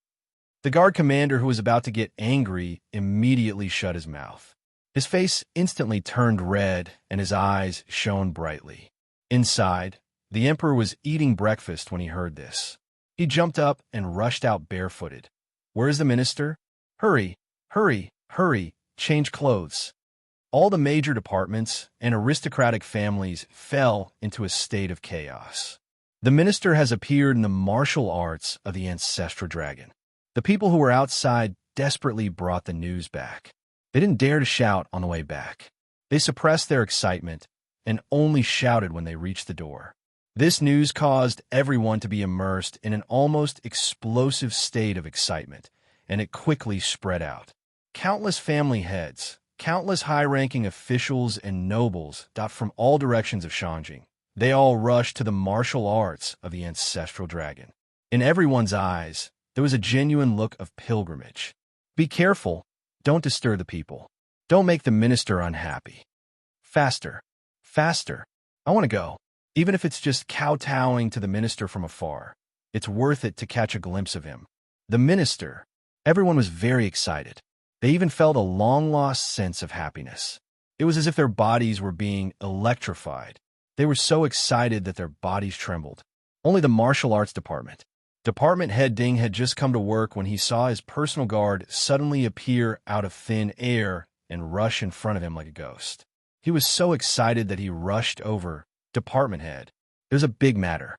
The guard commander, who was about to get angry, immediately shut his mouth. His face instantly turned red and his eyes shone brightly. Inside, the emperor was eating breakfast when he heard this. He jumped up and rushed out barefooted. "Where's the minister? Hurry, hurry, hurry, change clothes." All the major departments and aristocratic families fell into a state of chaos. The minister has appeared in the martial arts of the ancestral dragon. The people who were outside desperately brought the news back. They didn't dare to shout on the way back. They suppressed their excitement and only shouted when they reached the door. This news caused everyone to be immersed in an almost explosive state of excitement, and it quickly spread out. Countless family heads, countless high-ranking officials and nobles dot from all directions of Shangjing. They all rushed to the martial arts of the ancestral dragon. In everyone's eyes, there was a genuine look of pilgrimage. "Be careful. Don't disturb the people. Don't make the minister unhappy. Faster. Faster. I want to go. Even if it's just kowtowing to the minister from afar. It's worth it to catch a glimpse of him. The minister. Everyone was very excited. They even felt a long-lost sense of happiness. It was as if their bodies were being electrified. They were so excited that their bodies trembled. Only the martial arts department. Department head Ding had just come to work when he saw his personal guard suddenly appear out of thin air and rush in front of him like a ghost. He was so excited that he rushed over. Department head. It was a big matter.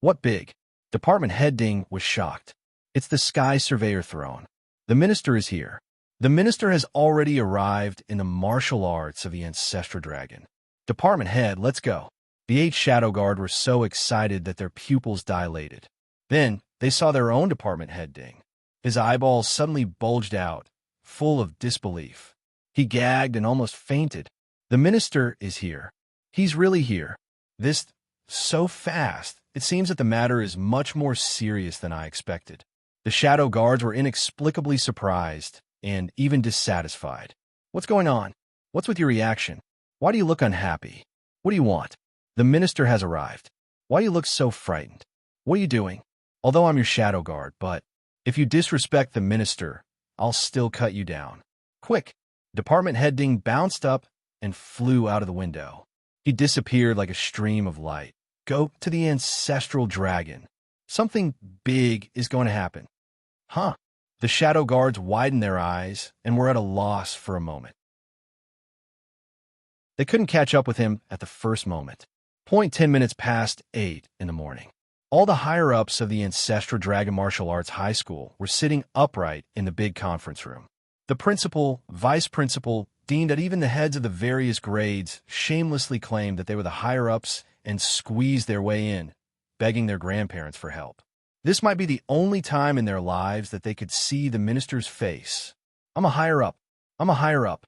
What big? Department head Ding was shocked. It's the Sky Surveyor throne. The minister is here. The minister has already arrived in the martial arts of the ancestral dragon. Department head, let's go. The 8 Shadow Guard were so excited that their pupils dilated. Then they saw their own department head Ding. His eyeballs suddenly bulged out, full of disbelief. He gagged and almost fainted. The minister is here. He's really here. This so fast. It seems that the matter is much more serious than I expected. The Shadow Guards were inexplicably surprised and even dissatisfied. What's going on? What's with your reaction? Why do you look unhappy? What do you want? The minister has arrived. Why do you look so frightened? What are you doing? Although I'm your Shadow Guard, but if you disrespect the minister, I'll still cut you down. Quick! Department head Ding bounced up and flew out of the window. He disappeared like a stream of light. Go to the ancestral dragon. Something big is going to happen. Huh? The Shadow Guards widened their eyes and were at a loss for a moment. They couldn't catch up with him at the first moment. 10 minutes past 8 in the morning. All the higher-ups of the Ancestral Dragon Martial Arts High School were sitting upright in the big conference room. The principal, vice principal, dean, and even the heads of the various grades shamelessly claimed that they were the higher-ups and squeezed their way in, begging their grandparents for help. This might be the only time in their lives that they could see the minister's face. I'm a higher-up. I'm a higher-up.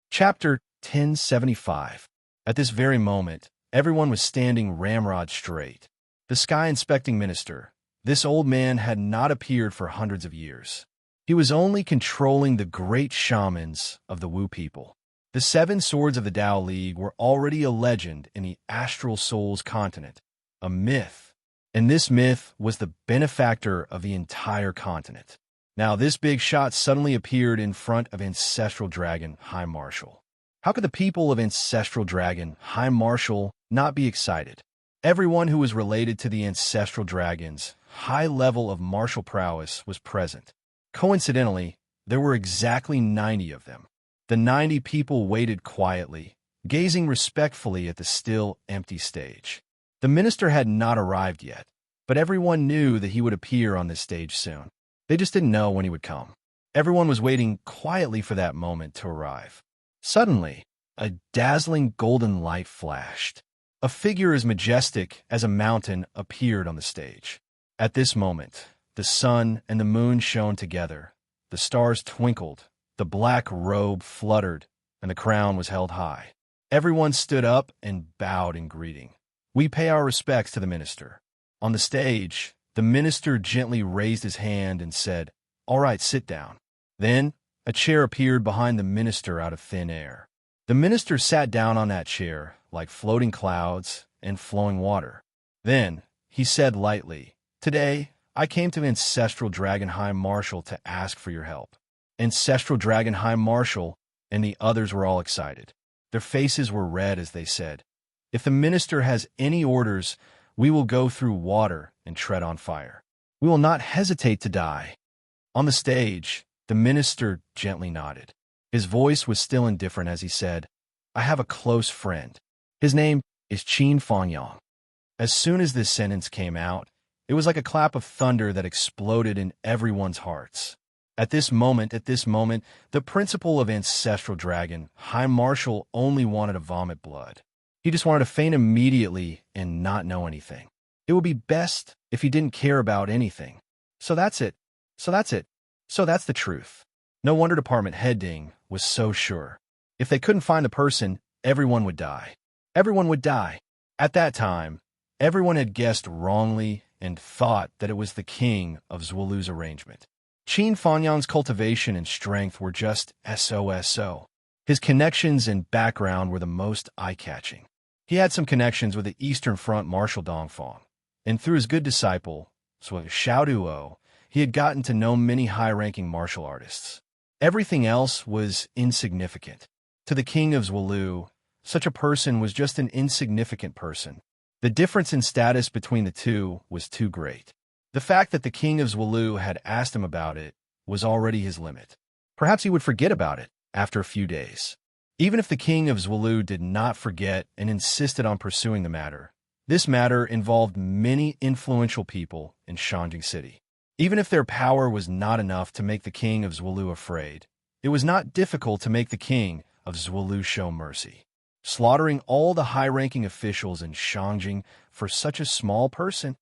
Chapter 1075. At this very moment, everyone was standing ramrod straight. The sky-inspecting minister, this old man had not appeared for hundreds of years. He was only controlling the great shamans of the Wu people. The 7 swords of the Tao League were already a legend in the Astral Souls continent, a myth, and this myth was the benefactor of the entire continent. Now this big shot suddenly appeared in front of Ancestral Dragon High Marshal. How could the people of Ancestral Dragon High Marshal not be excited? Everyone who was related to the Ancestral Dragon's high level of martial prowess was present. Coincidentally, there were exactly 90 of them. The 90 people waited quietly, gazing respectfully at the still, empty stage. The minister had not arrived yet, but everyone knew that he would appear on this stage soon. They just didn't know when he would come. Everyone was waiting quietly for that moment to arrive. Suddenly, a dazzling golden light flashed. A figure as majestic as a mountain appeared on the stage. At this moment, the sun and the moon shone together. The stars twinkled. The black robe fluttered, and the crown was held high. Everyone stood up and bowed in greeting. We pay our respects to the minister. On the stage, the minister gently raised his hand and said, "All right, sit down." Then, a chair appeared behind the minister out of thin air. The minister sat down on that chair, like floating clouds and flowing water. Then, he said lightly, "Today, I came to Ancestral Dragon High Marshal to ask for your help." Ancestral Dragon High Marshal and the others were all excited. Their faces were red as they said, "If the minister has any orders, we will go through water and tread on fire. We will not hesitate to die." On the stage, the minister gently nodded. His voice was still indifferent as he said, "I have a close friend. His name is Qin Fangyang." As soon as this sentence came out, it was like a clap of thunder that exploded in everyone's hearts. At this moment, the principal of Ancestral Dragon, High Marshal, only wanted to vomit blood. He just wanted to faint immediately and not know anything. It would be best if he didn't care about anything. So that's it. So that's the truth. No wonder Department Head Ding was so sure. If they couldn't find the person, everyone would die. Everyone would die. At that time, everyone had guessed wrongly and thought that it was the king of Zwolu's arrangement. Qin Fanyang's cultivation and strength were just so. His connections and background were the most eye-catching. He had some connections with the Eastern Front Marshal Dongfang, and through his good disciple, Xiao Duo, he had gotten to know many high-ranking martial artists. Everything else was insignificant. To the king of Zhuolu, such a person was just an insignificant person. The difference in status between the two was too great. The fact that the king of Zhuolu had asked him about it was already his limit. Perhaps he would forget about it after a few days. Even if the king of Zhuolu did not forget and insisted on pursuing the matter, this matter involved many influential people in Shangjing City. Even if their power was not enough to make the king of Zhuolu afraid, it was not difficult to make the king of Zhuolu show mercy. Slaughtering all the high-ranking officials in Shangjing for such a small person?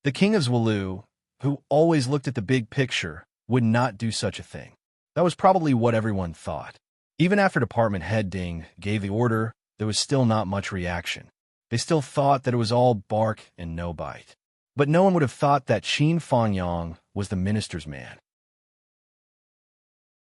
The king of Zhuolu, who always looked at the big picture, would not do such a thing. That was probably what everyone thought. Even after Department Head Ding gave the order, there was still not much reaction. They still thought that it was all bark and no bite. But no one would have thought that Qin Fanyang was the minister's man.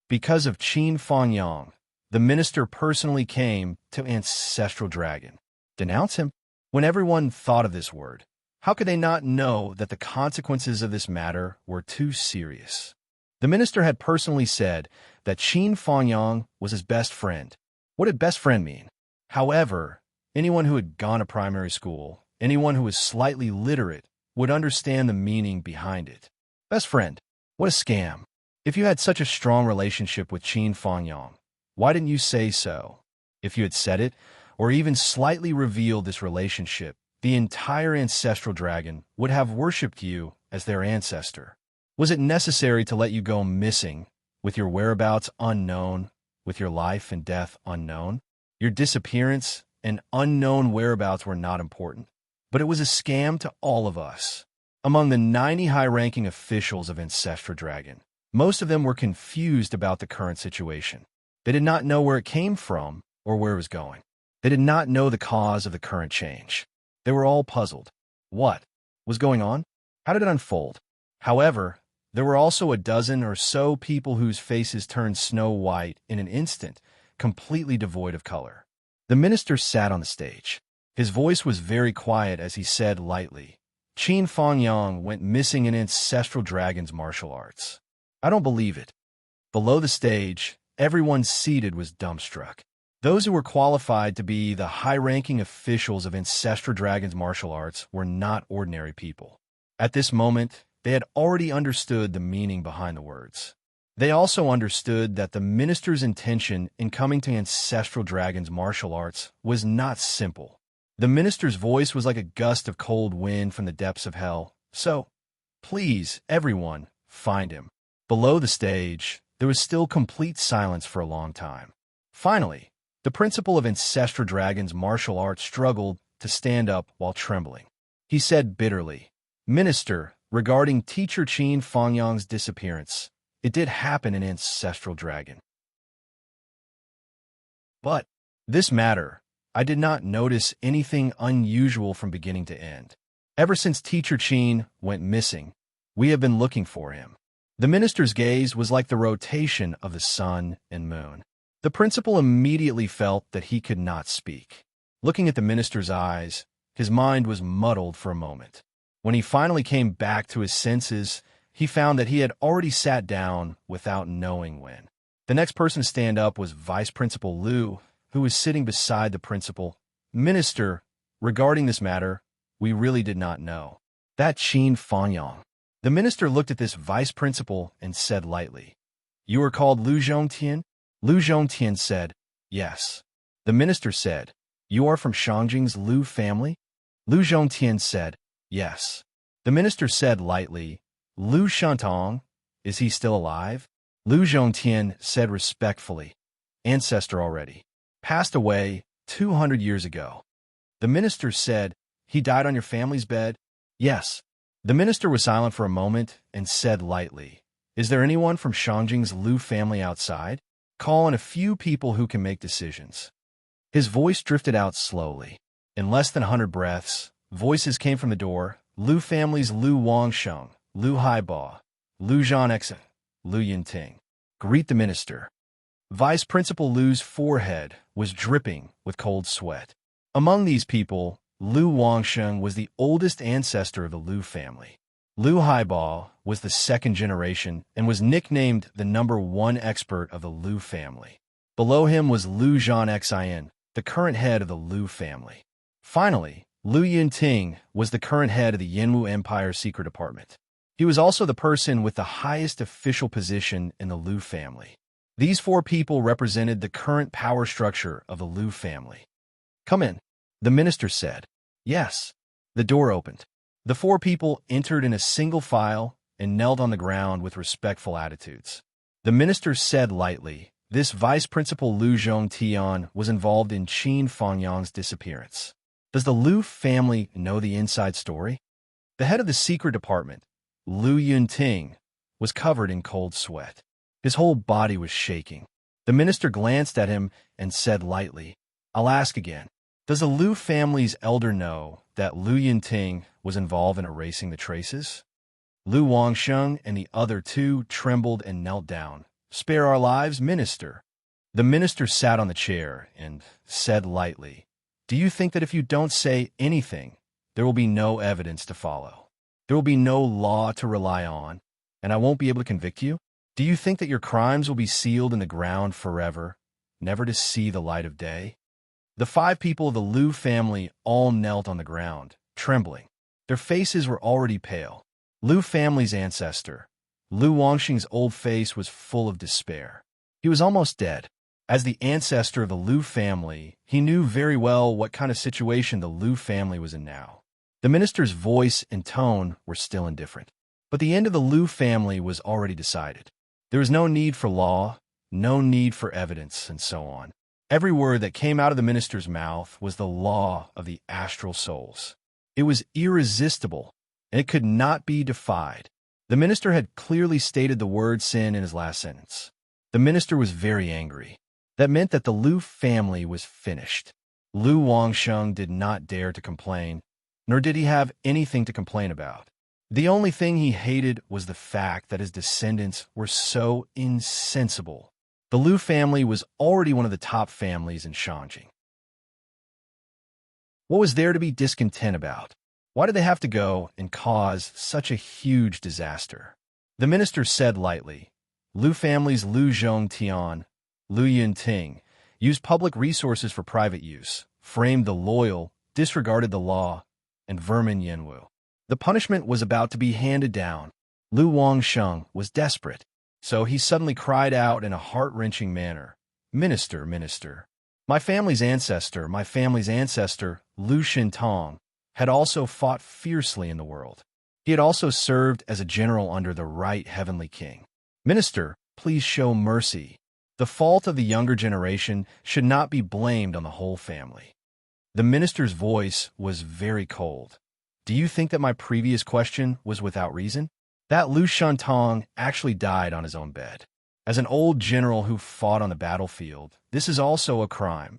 Because of Qin Fanyang, the minister personally came to Ancestral Dragon. Denounce him? When everyone thought of this word, how could they not know that the consequences of this matter were too serious? The minister had personally said that Qin Fanyang was his best friend. What did best friend mean? However, anyone who had gone to primary school, anyone who was slightly literate, would understand the meaning behind it. Best friend. What a scam. If you had such a strong relationship with Qin Fanyang, why didn't you say so? If you had said it, or even slightly revealed this relationship, the entire Ancestral Dragon would have worshipped you as their ancestor. Was it necessary to let you go missing, with your whereabouts unknown, with your life and death unknown? Your disappearance and unknown whereabouts were not important, but it was a scam to all of us. Among the 90 high-ranking officials of Ancestral Dragon, most of them were confused about the current situation. They did not know where it came from or where it was going. They did not know the cause of the current change. They were all puzzled. What was going on? How did it unfold? However, there were also a dozen or so people whose faces turned snow white in an instant, completely devoid of color. The minister sat on the stage. His voice was very quiet as he said lightly, Qin Fanyang went missing in Ancestral Dragon's martial arts. I don't believe it. Below the stage, everyone seated was dumbstruck. Those who were qualified to be the high-ranking officials of Ancestral Dragon's martial arts were not ordinary people. At this moment, they had already understood the meaning behind the words. They also understood that the minister's intention in coming to Ancestral Dragon's martial arts was not simple. The minister's voice was like a gust of cold wind from the depths of hell. So, please, everyone, find him. Below the stage, there was still complete silence for a long time. Finally, the principal of Ancestral Dragon's martial arts struggled to stand up while trembling. He said bitterly, Minister, regarding teacher Qin Fanyang's disappearance, it did happen in Ancestral Dragon. But this matter, I did not notice anything unusual from beginning to end. Ever since teacher Qin went missing, we have been looking for him. The minister's gaze was like the rotation of the sun and moon. The principal immediately felt that he could not speak. Looking at the minister's eyes, his mind was muddled for a moment. When he finally came back to his senses, he found that he had already sat down without knowing when. The next person to stand up was Vice Principal Liu, who was sitting beside the principal. Minister, regarding this matter, we really did not know. That Qin Fanyang. The minister looked at this vice principal and said lightly, You are called Lu Zhongtian? Lu Zhongtian said, Yes. The minister said, You are from Shangjing's Lu family? Lu Zhongtian said, Yes. The minister said lightly, Lu Shantong, is he still alive? Lu Zhongtian said respectfully, Ancestor already. Passed away 200 years ago. The minister said, He died on your family's bed? Yes. The minister was silent for a moment and said lightly, Is there anyone from Shangjing's Lu family outside? Call in a few people who can make decisions. His voice drifted out slowly. In less than 100 breaths, voices came from the door. Lu family's Lu Wangsheng, Lu Haiba, Lu Zhanexen, Lu Yunting. Greet the minister. Vice Principal Lu's forehead was dripping with cold sweat. Among these people, Lu Wangsheng was the oldest ancestor of the Lu family. Lu Haibao was the second generation and was nicknamed the #1 expert of the Lu family. Below him was Lu Zhanxian, the current head of the Lu family. Finally, Lu Yunting was the current head of the Yinwu Empire Secret Department. He was also the person with the highest official position in the Lu family. These 4 people represented the current power structure of the Lu family. "Come in," the minister said. Yes. The door opened. The 4 people entered in a single file and knelt on the ground with respectful attitudes. The minister said lightly, "This Vice Principal Lu Zhongtian was involved in Qin Fangyang's disappearance. Does the Lu family know the inside story?" The head of the secret department, Lu Yunting, was covered in cold sweat. His whole body was shaking. The minister glanced at him and said lightly, "I'll ask again. Does the Lu family's elder know that Lu Yunting was involved in erasing the traces?" Lu Wangsheng and the other 2 trembled and knelt down. "Spare our lives, minister." The minister sat on the chair and said lightly, "Do you think that if you don't say anything, there will be no evidence to follow? There will be no law to rely on, and I won't be able to convict you? Do you think that your crimes will be sealed in the ground forever, never to see the light of day?" The 5 people of the Lu family all knelt on the ground, trembling. Their faces were already pale. Lu family's ancestor, Lu Wangxing's old face was full of despair. He was almost dead. As the ancestor of the Lu family, he knew very well what kind of situation the Lu family was in now. The minister's voice and tone were still indifferent. But the end of the Lu family was already decided. There was no need for law, no need for evidence, and so on. Every word that came out of the minister's mouth was the law of the astral souls. It was irresistible, and it could not be defied. The minister had clearly stated the word sin in his last sentence. The minister was very angry. That meant that the Lu family was finished. Lu Wangsheng did not dare to complain, nor did he have anything to complain about. The only thing he hated was the fact that his descendants were so insensible. The Lu family was already one of the top families in Shanjing. What was there to be discontent about? Why did they have to go and cause such a huge disaster? The minister said lightly, "Lu family's Lu Zhongtian, Lu Yunting, used public resources for private use, framed the loyal, disregarded the law, and vermin Yinwu. The punishment was about to be handed down. Lu Wangsheng was desperate. So he suddenly cried out in a heart-wrenching manner, 'Minister, minister, my family's ancestor, Lu Xintong, had also fought fiercely in the world. He had also served as a general under the right heavenly king. Minister, please show mercy. The fault of the younger generation should not be blamed on the whole family.'" The minister's voice was very cold. "Do you think that my previous question was without reason? That Lu Shantong actually died on his own bed. As an old general who fought on the battlefield, this is also a crime.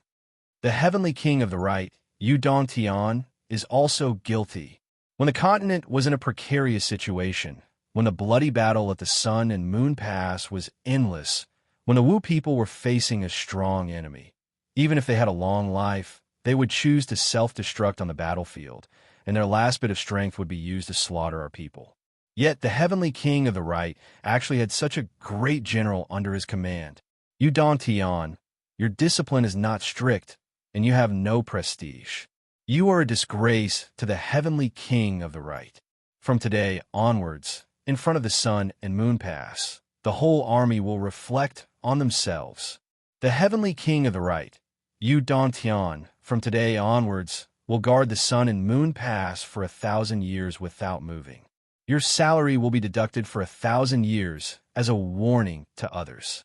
The heavenly king of the right, Yu Dongtian, is also guilty. When the continent was in a precarious situation, when the bloody battle at the Sun and Moon Pass was endless, when the Wu people were facing a strong enemy, even if they had a long life, they would choose to self-destruct on the battlefield, and their last bit of strength would be used to slaughter our people. Yet the heavenly king of the right actually had such a great general under his command. Yu Dongtian, your discipline is not strict, and you have no prestige. You are a disgrace to the heavenly king of the right. From today onwards, in front of the Sun and Moon Pass, the whole army will reflect on themselves. The heavenly king of the right, Yu Dongtian, from today onwards, will guard the Sun and Moon Pass for 1,000 years without moving. Your salary will be deducted for 1,000 years as a warning to others."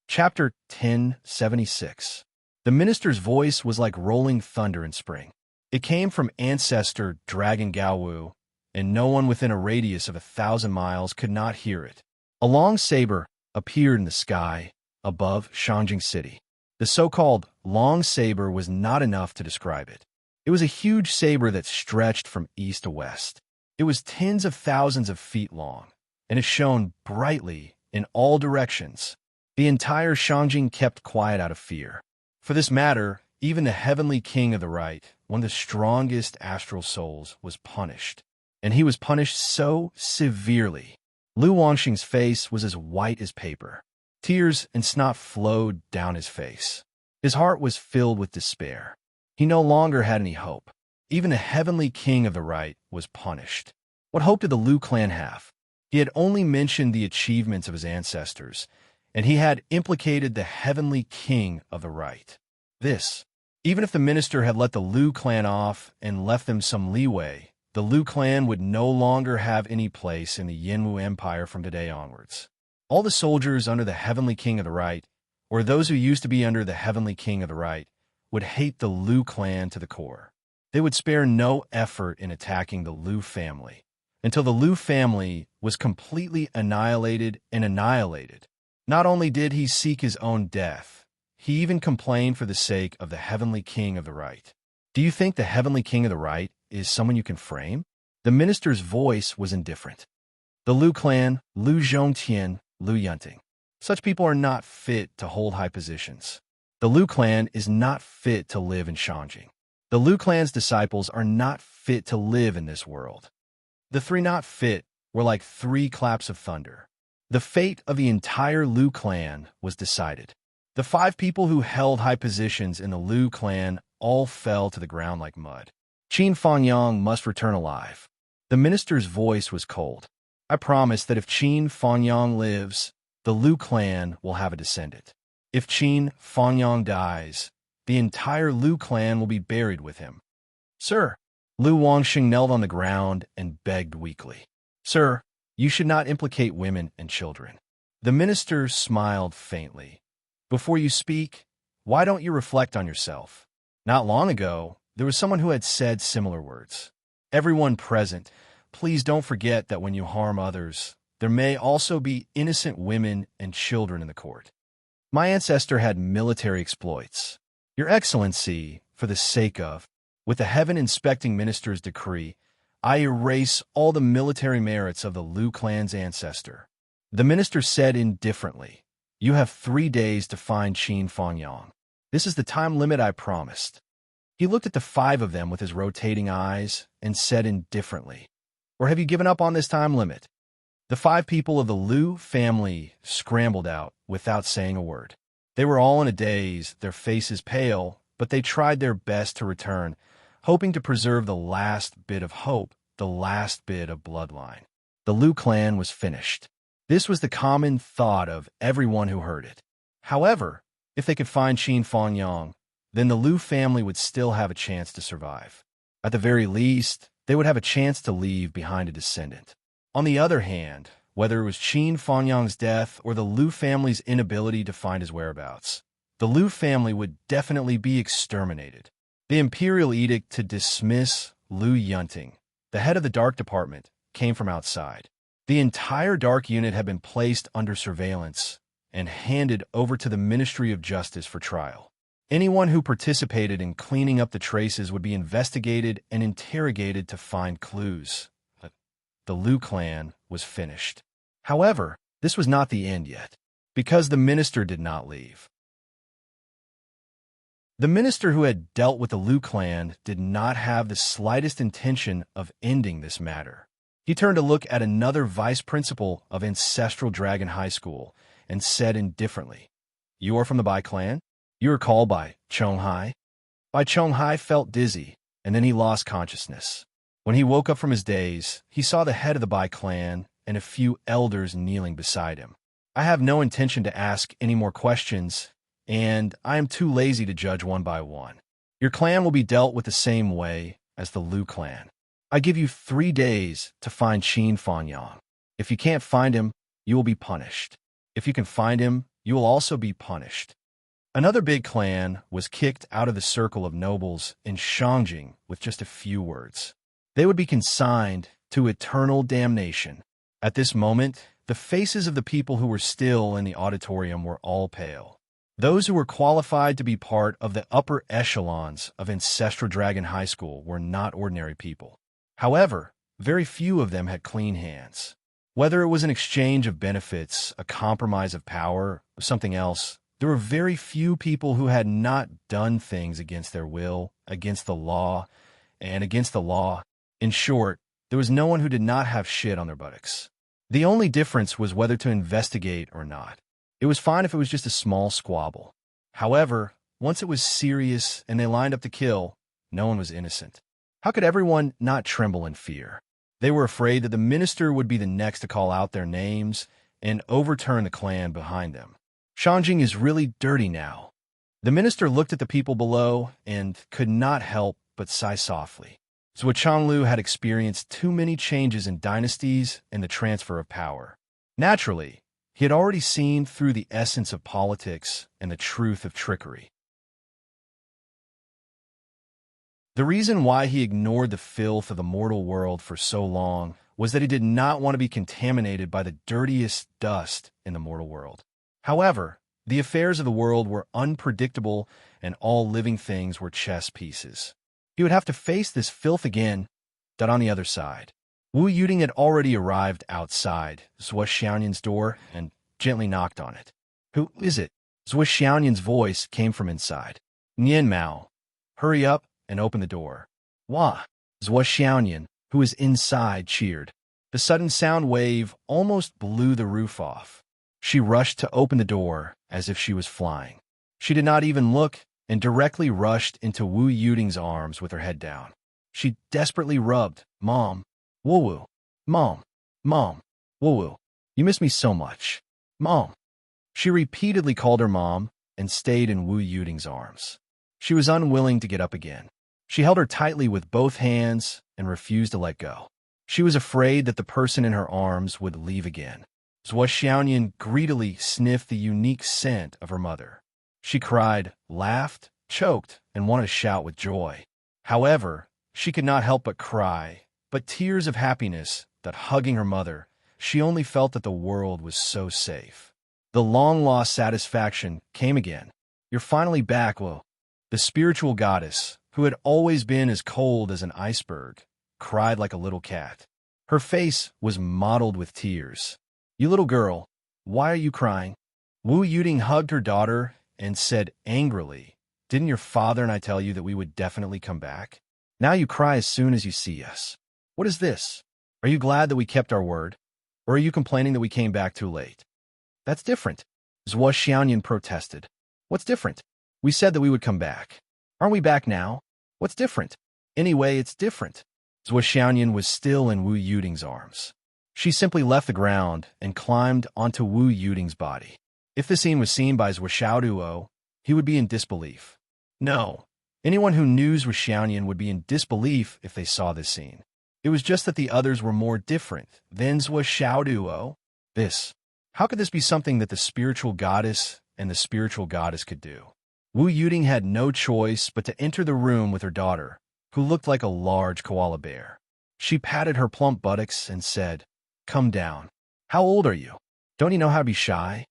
Chapter 1076. The minister's voice was like rolling thunder in spring. It came from ancestor Dragon Gaowu, and no one within a radius of 1,000 miles could not hear it. A long saber appeared in the sky above Shanjing City. The so-called long saber was not enough to describe it. It was a huge saber that stretched from east to west. It was tens of thousands of feet long, and it shone brightly in all directions. The entire Shangjing kept quiet out of fear. For this matter, even the heavenly king of the right, one of the strongest astral souls, was punished. And he was punished so severely. Lu Wangxing's face was as white as paper. Tears and snot flowed down his face. His heart was filled with despair. He no longer had any hope. Even the heavenly king of the right was punished. What hope did the Lu clan have? He had only mentioned the achievements of his ancestors, and he had implicated the heavenly king of the right. Even if the minister had let the Lu clan off and left them some leeway, the Lu clan would no longer have any place in the Yinwu Empire from today onwards. All the soldiers under the heavenly king of the right, or those who used to be under the heavenly king of the right, would hate the Lu clan to the core. They would spare no effort in attacking the Lu family, until the Lu family was completely annihilated and annihilated. Not only did he seek his own death, he even complained for the sake of the heavenly king of the right. Do you think the heavenly king of the right is someone you can frame? The minister's voice was indifferent. The Lu clan, Lu Zhongtian, Lu Yunting. Such people are not fit to hold high positions. The Lu clan is not fit to live in Shangjing. The Lu clan's disciples are not fit to live in this world. The three not fit were like three claps of thunder. The fate of the entire Lu clan was decided. The 5 people who held high positions in the Lu clan all fell to the ground like mud. Qin Fangyang must return alive. The minister's voice was cold. I promise that if Qin Fangyang lives, the Lu clan will have a descendant. If Qin Fangyang dies, the entire Lu clan will be buried with him. Sir, Lu Wangxing knelt on the ground and begged weakly. Sir, you should not implicate women and children. The minister smiled faintly. Before you speak, why don't you reflect on yourself? Not long ago, there was someone who had said similar words. Everyone present, please don't forget that when you harm others, there may also be innocent women and children in the court. My ancestor had military exploits. Your Excellency, for the sake of, with the heaven-inspecting minister's decree, I erase all the military merits of the Lu clan's ancestor. The minister said indifferently, you have 3 days to find Qin Fangyang. This is the time limit I promised. He looked at the 5 of them with his rotating eyes and said indifferently, or have you given up on this time limit? The 5 people of the Lu family scrambled out without saying a word. They were all in a daze, their faces pale, but they tried their best to return, hoping to preserve the last bit of hope, the last bit of bloodline. The Lu clan was finished. This was the common thought of everyone who heard it. However, if they could find Qin Fangyang, then the Lu family would still have a chance to survive. At the very least, they would have a chance to leave behind a descendant. On the other hand, whether it was Qin Fangyang's death or the Lu family's inability to find his whereabouts, the Lu family would definitely be exterminated. The imperial edict to dismiss Lu Yunting, the head of the Dark Department, came from outside. The entire Dark Unit had been placed under surveillance and handed over to the Ministry of Justice for trial. Anyone who participated in cleaning up the traces would be investigated and interrogated to find clues. The Lu clan was finished. However, this was not the end yet, because the minister did not leave. The minister who had dealt with the Lu clan did not have the slightest intention of ending this matter. He turned to look at another vice principal of Ancestral Dragon High School and said indifferently, "You are from the Bai clan? You are called Bai Chonghai?" Bai Chonghai felt dizzy, and then he lost consciousness. When he woke up from his daze, he saw the head of the Bai clan and a few elders kneeling beside him. I have no intention to ask any more questions, and I am too lazy to judge one by one. Your clan will be dealt with the same way as the Lu clan. I give you 3 days to find Qin Fangyang. If you can't find him, you will be punished. If you can find him, you will also be punished. Another big clan was kicked out of the circle of nobles in Shangjing with just a few words. They would be consigned to eternal damnation. At this moment, the faces of the people who were still in the auditorium were all pale. Those who were qualified to be part of the upper echelons of Ancestral Dragon High School were not ordinary people. However, very few of them had clean hands. Whether it was an exchange of benefits, a compromise of power, or something else, there were very few people who had not done things against their will, against the law, and against the law. In short, there was no one who did not have shit on their buttocks. The only difference was whether to investigate or not. It was fine if it was just a small squabble. However, once it was serious and they lined up to kill, no one was innocent. How could everyone not tremble in fear? They were afraid that the minister would be the next to call out their names and overturn the clan behind them. Shanjing is really dirty now. The minister looked at the people below and could not help but sigh softly. Zhuo Changlu had experienced too many changes in dynasties and the transfer of power. Naturally, he had already seen through the essence of politics and the truth of trickery. The reason why he ignored the filth of the mortal world for so long was that he did not want to be contaminated by the dirtiest dust in the mortal world. However, the affairs of the world were unpredictable and all living things were chess pieces. He would have to face this filth again, but on the other side. Wu Yuding had already arrived outside Zhuo Xiaoyan's door and gently knocked on it. "Who is it?" Zhuo Xiaoyan's voice came from inside. "Nian Mao, hurry up and open the door." "Wah!" Zhuo Xiaoyan, who was inside, cheered. The sudden sound wave almost blew the roof off. She rushed to open the door as if she was flying. She did not even look and directly rushed into Wu Yuding's arms with her head down. She desperately rubbed, "Mom, Wu, Mom, Mom, Wu, you miss me so much. Mom." She repeatedly called her mom and stayed in Wu Yuding's arms. She was unwilling to get up again. She held her tightly with both hands and refused to let go. She was afraid that the person in her arms would leave again. Zhuo Xiaoyan greedily sniffed the unique scent of her mother. She cried, laughed, choked, and wanted to shout with joy. However, she could not help but cry, but tears of happiness that hugging her mother, she only felt that the world was so safe. The long-lost satisfaction came again. "You're finally back, Wu." The spiritual goddess, who had always been as cold as an iceberg, cried like a little cat. Her face was mottled with tears. "You little girl, why are you crying?" Wu Yuding hugged her daughter and said angrily, "Didn't your father and I tell you that we would definitely come back? Now you cry as soon as you see us. What is this? Are you glad that we kept our word? Or are you complaining that we came back too late?" "That's different," Zhuo Xiaoyan protested. "What's different? We said that we would come back. Aren't we back now? What's different?" "Anyway, it's different." Zhuo Xiaoyan was still in Wu Yuding's arms. She simply left the ground and climbed onto Wu Yuding's body. If the scene was seen by Zhuo Xiaoduo, he would be in disbelief. No, anyone who knew Zhuo Xiaoyan would be in disbelief if they saw this scene. It was just that the others were more different than Zhuo Xiaoduo. How could this be something that the spiritual goddess and the spiritual goddess could do? Wu Yuding had no choice but to enter the room with her daughter, who looked like a large koala bear. She patted her plump buttocks and said, "Come down. How old are you? Don't you know how to be shy?"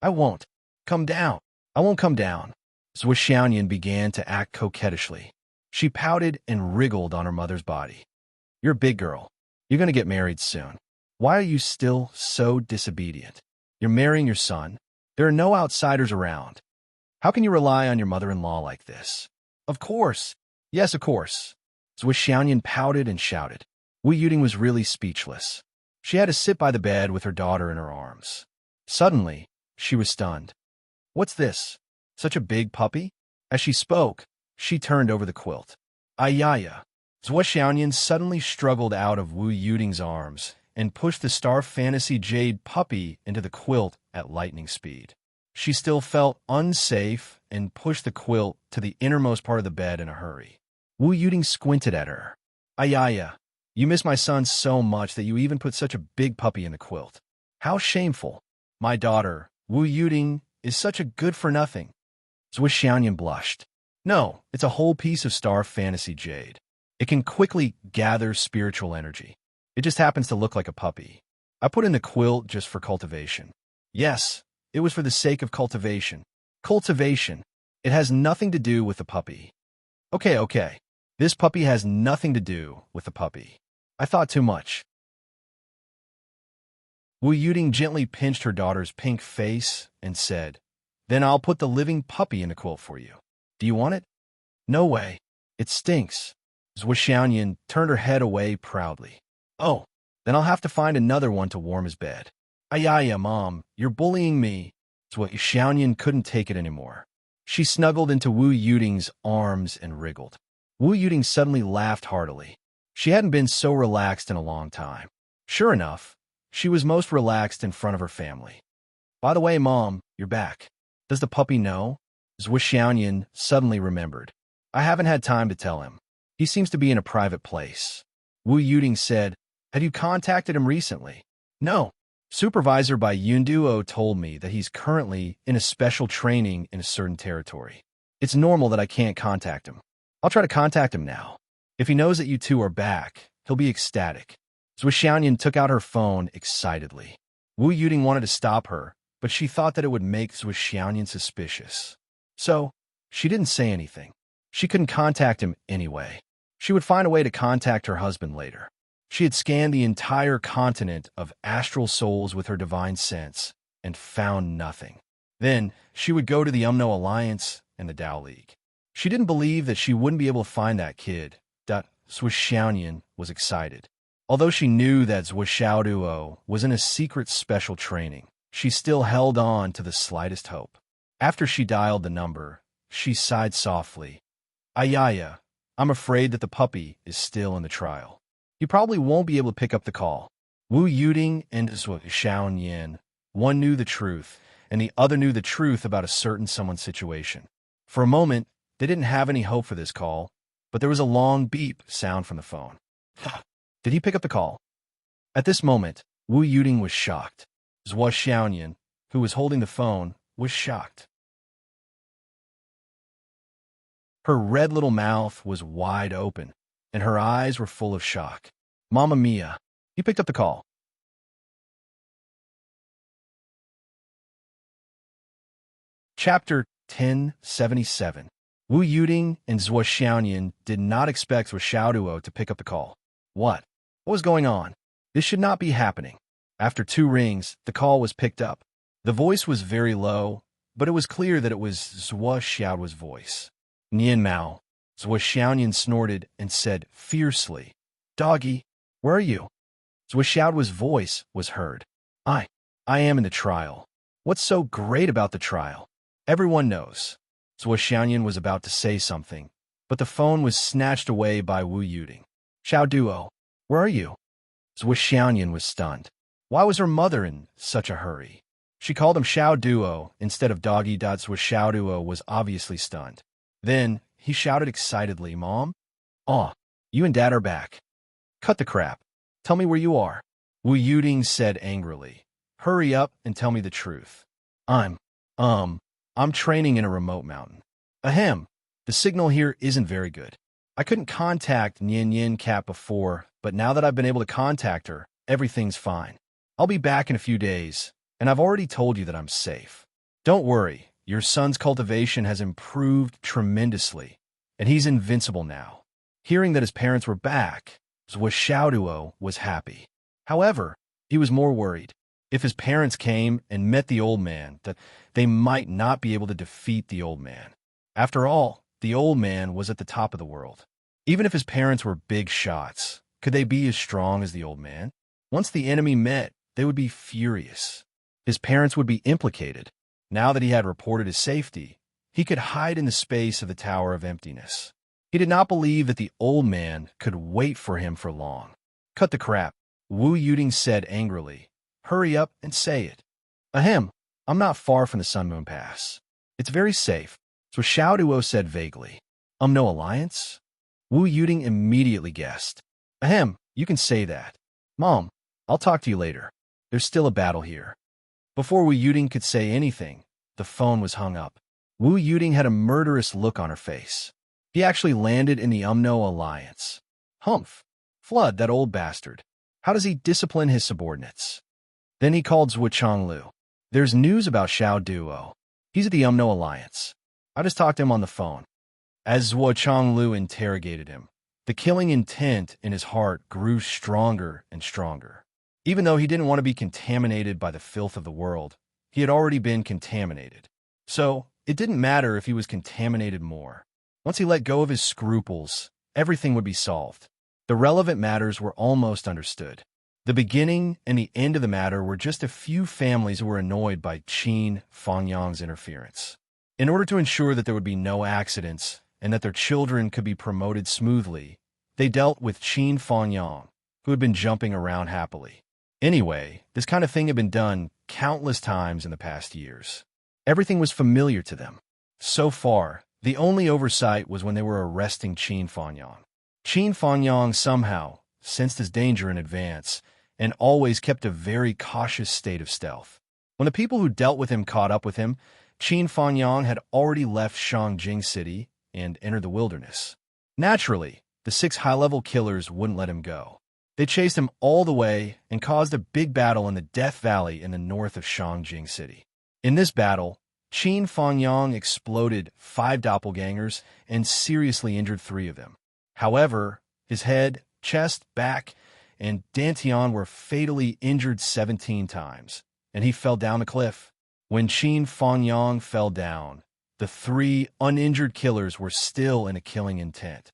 "I won't. Come down." "I won't come down." Zhuo Xiaoyan began to act coquettishly. She pouted and wriggled on her mother's body. "You're a big girl. You're going to get married soon. Why are you still so disobedient? You're marrying your son. There are no outsiders around. How can you rely on your mother-in-law like this?" "Of course. Yes, of course." Zhuo Xiaoyan pouted and shouted. Wu Yuding was really speechless. She had to sit by the bed with her daughter in her arms. Suddenly, she was stunned. "What's this? Such a big puppy?" As she spoke, she turned over the quilt. "Ayaya." Zhuo Xiaoyan suddenly struggled out of Wu Yuding's arms and pushed the Star Fantasy Jade puppy into the quilt at lightning speed. She still felt unsafe and pushed the quilt to the innermost part of the bed in a hurry. Wu Yuding squinted at her. "Ayaya, you miss my son so much that you even put such a big puppy in the quilt. How shameful. My daughter, Wu Yuding, is such a good-for-nothing." Zhuo Xiaoyan blushed. "No, it's a whole piece of Star Fantasy Jade. It can quickly gather spiritual energy. It just happens to look like a puppy. I put in the quilt just for cultivation." "Yes, it was for the sake of cultivation. Cultivation. It has nothing to do with the puppy. Okay. This puppy has nothing to do with the puppy. I thought too much. Wu Yuting gently pinched her daughter's pink face and said, "Then I'll put the living puppy in a quilt for you. Do you want it?" "No way. It stinks." Zhuo Xiaoyan turned her head away proudly. "Oh, then I'll have to find another one to warm his bed." "Ayaya, Mom, you're bullying me." Zhuo Xiaoyan couldn't take it anymore. She snuggled into Wu Yuting's arms and wriggled. Wu Yuting suddenly laughed heartily. She hadn't been so relaxed in a long time. Sure enough, she was most relaxed in front of her family. "By the way, Mom, you're back. Does the puppy know?" Zhuo Xiaoyan suddenly remembered. "I haven't had time to tell him. He seems to be in a private place." Wu Yuting said, "Have you contacted him recently?" "No. Supervisor by Yunduo told me that he's currently in a special training in a certain territory. It's normal that I can't contact him. I'll try to contact him now. If he knows that you two are back, he'll be ecstatic." Zhuo Xiaoyan took out her phone excitedly. Wu Yuting wanted to stop her, but she thought that it would make Zhuo Xiaoyan suspicious. So, she didn't say anything. She couldn't contact him anyway. She would find a way to contact her husband later. She had scanned the entire continent of astral souls with her divine sense and found nothing. Then, she would go to the Umno Alliance and the Tao League. She didn't believe that she wouldn't be able to find that kid. Zhuo Xiaoyan was excited. Although she knew that Zhuo Xiaoduo was in a secret special training, she still held on to the slightest hope. After she dialed the number, she sighed softly. "Ayaya, I'm afraid that the puppy is still in the trial. You probably won't be able to pick up the call." Wu Yuting and Zhuo Xiaoyan, one knew the truth, and the other knew the truth about a certain someone's situation. For a moment, they didn't have any hope for this call, but there was a long beep sound from the phone. Did he pick up the call? At this moment, Wu Yuting was shocked. Zhuo Xiaoyan, who was holding the phone, was shocked. Her red little mouth was wide open, and her eyes were full of shock. "Mamma mia, he picked up the call." Chapter 1077. Wu Yuting and Zhuo Xiaoyan did not expect Zhuo Xiaoduo to pick up the call. What was going on? This should not be happening. After 2 rings, the call was picked up. The voice was very low, but it was clear that it was Zhuo Xiaoduo's voice. "Nian Mao." Zhuo Xiaoyan snorted and said fiercely, "Doggy, where are you?" Zhuo Xiaoduo's voice was heard. I am in the trial." "What's so great about the trial?" "Everyone knows." Zhuo Xiaoyan was about to say something, but the phone was snatched away by Wu Yuting. "Xiaoduo, where are you?" Zhuo Xiaoyan was stunned. Why was her mother in such a hurry? She called him Xiaoduo instead of Doggy. Zhuo Xiaoduo was obviously stunned. Then, he shouted excitedly, "Mom? Aw, you and Dad are back. Cut the crap. Tell me where you are." Wu Yuting said angrily, "Hurry up and tell me the truth." I'm training in a remote mountain." "Ahem, the signal here isn't very good. I couldn't contact Nian Cat before, but now that I've been able to contact her, everything's fine. I'll be back in a few days, and I've already told you that I'm safe. Don't worry, your son's cultivation has improved tremendously, and he's invincible now." Hearing that his parents were back, Zhuo Xiaoduo was happy. However, he was more worried. If his parents came and met the old man, that they might not be able to defeat the old man. After all, the old man was at the top of the world. Even if his parents were big shots, could they be as strong as the old man? Once the enemy met, they would be furious. His parents would be implicated. Now that he had reported his safety, he could hide in the space of the Tower of Emptiness. He did not believe that the old man could wait for him for long. "Cut the crap," Wu Yuting said angrily. "Hurry up and say it." "Ahem, I'm not far from the Sun Moon Pass. It's very safe," Zhuo Xiaoduo said vaguely. "No alliance?" Wu Yuting immediately guessed. "Ahem, you can say that. Mom, I'll talk to you later. There's still a battle here." Before Wu Yuting could say anything, the phone was hung up. Wu Yuting had a murderous look on her face. He actually landed in the Umno Alliance. Humph! Flood, that old bastard. How does he discipline his subordinates? Then he called Zhuo Chonglu. "There's news about Xiaoduo." He's at the Umno Alliance. I just talked to him on the phone. As Zhuo Changlu interrogated him, the killing intent in his heart grew stronger and stronger. Even though he didn't want to be contaminated by the filth of the world, he had already been contaminated. So, it didn't matter if he was contaminated more. Once he let go of his scruples, everything would be solved. The relevant matters were almost understood. The beginning and the end of the matter were just a few families who were annoyed by Qin Fangyang's interference. In order to ensure that there would be no accidents and that their children could be promoted smoothly, they dealt with Qin Fangyang, who had been jumping around happily. Anyway, this kind of thing had been done countless times in the past years. Everything was familiar to them. So far, the only oversight was when they were arresting Qin Fangyang. Qin Fangyang somehow sensed his danger in advance and always kept a very cautious state of stealth. When the people who dealt with him caught up with him, Qin Fangyang had already left Shangjing City and entered the wilderness. Naturally, the 6 high-level killers wouldn't let him go. They chased him all the way and caused a big battle in the Death Valley in the north of Shangjing City. In this battle, Qin Fangyang exploded 5 doppelgangers and seriously injured 3 of them. However, his head, chest, back, and dantian were fatally injured 17 times, and he fell down the cliff. When Qin Fangyang fell down, the 3 uninjured killers were still in a killing intent.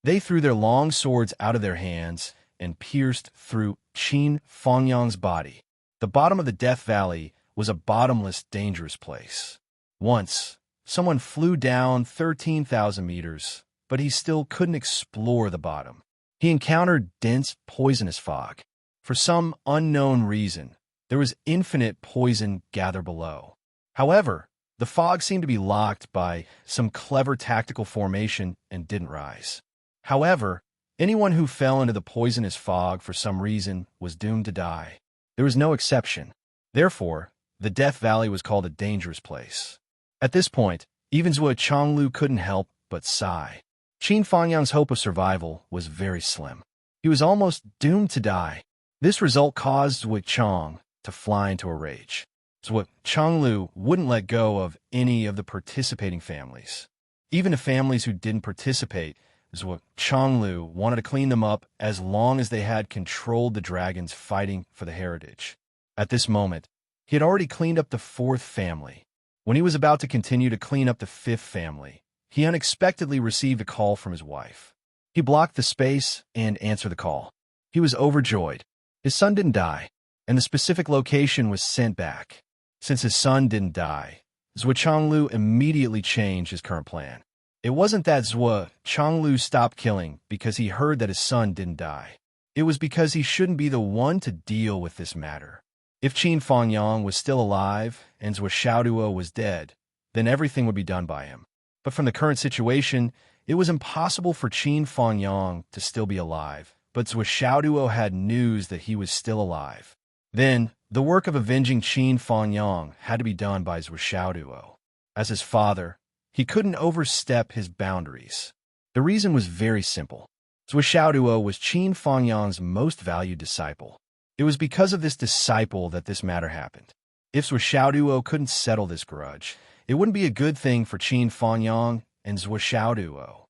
They threw their long swords out of their hands and pierced through Qin Fangyang's body. The bottom of the Death Valley was a bottomless, dangerous place. Once, someone flew down 13,000 meters, but he still couldn't explore the bottom. He encountered dense, poisonous fog. For some unknown reason, there was infinite poison gathered below. However, the fog seemed to be locked by some clever tactical formation and didn't rise. However, anyone who fell into the poisonous fog for some reason was doomed to die. There was no exception. Therefore, the Death Valley was called a dangerous place. At this point, even Zhuo Changlu couldn't help but sigh. Qin Fangyang's hope of survival was very slim. He was almost doomed to die. This result caused Zhuo Chang to fly into a rage. Zhuo Changlu wouldn't let go of any of the participating families. Even the families who didn't participate, Zhuo Changlu wanted to clean them up as long as they had controlled the dragons fighting for the heritage. At this moment, he had already cleaned up the 4th family. When he was about to continue to clean up the 5th family, he unexpectedly received a call from his wife. He blocked the space and answered the call. He was overjoyed. His son didn't die, and the specific location was sent back. Since his son didn't die, Zhuo Changlu immediately changed his current plan. It wasn't that Zhuo Changlu stopped killing because he heard that his son didn't die. It was because he shouldn't be the one to deal with this matter. If Qin Fangyang was still alive and Zhuo Xiaoduo was dead, then everything would be done by him. But from the current situation, it was impossible for Qin Fangyang to still be alive, but Zhuo Xiaoduo had news that he was still alive. Then, the work of avenging Qin Fangyang had to be done by Zhuo Xiaoduo. As his father, he couldn't overstep his boundaries. The reason was very simple. Zhuo Xiaoduo was Qin Fangyang's most valued disciple. It was because of this disciple that this matter happened. If Zhuo Xiaoduo couldn't settle this grudge, it wouldn't be a good thing for Qin Fangyang and Zhuo Xiaoduo.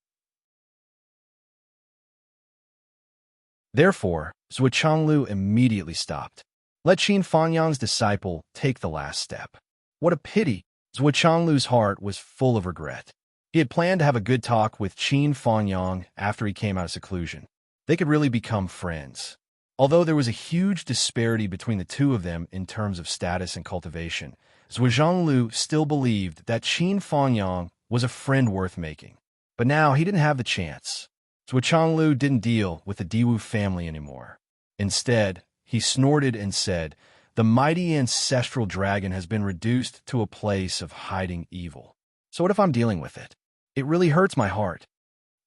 Therefore, Zhuo Changlu immediately stopped. Let Qin Fangyang's disciple take the last step. What a pity! Zhuo Changlu's heart was full of regret. He had planned to have a good talk with Qin Fangyang after he came out of seclusion. They could really become friends. Although there was a huge disparity between the two of them in terms of status and cultivation, Zhuo Zhonglu still believed that Qin Fangyang was a friend worth making. But now he didn't have the chance. Zhuo Changlu didn't deal with the Diwu family anymore. Instead, he snorted and said, "The mighty ancestral dragon has been reduced to a place of hiding evil. So what if I'm dealing with it? It really hurts my heart."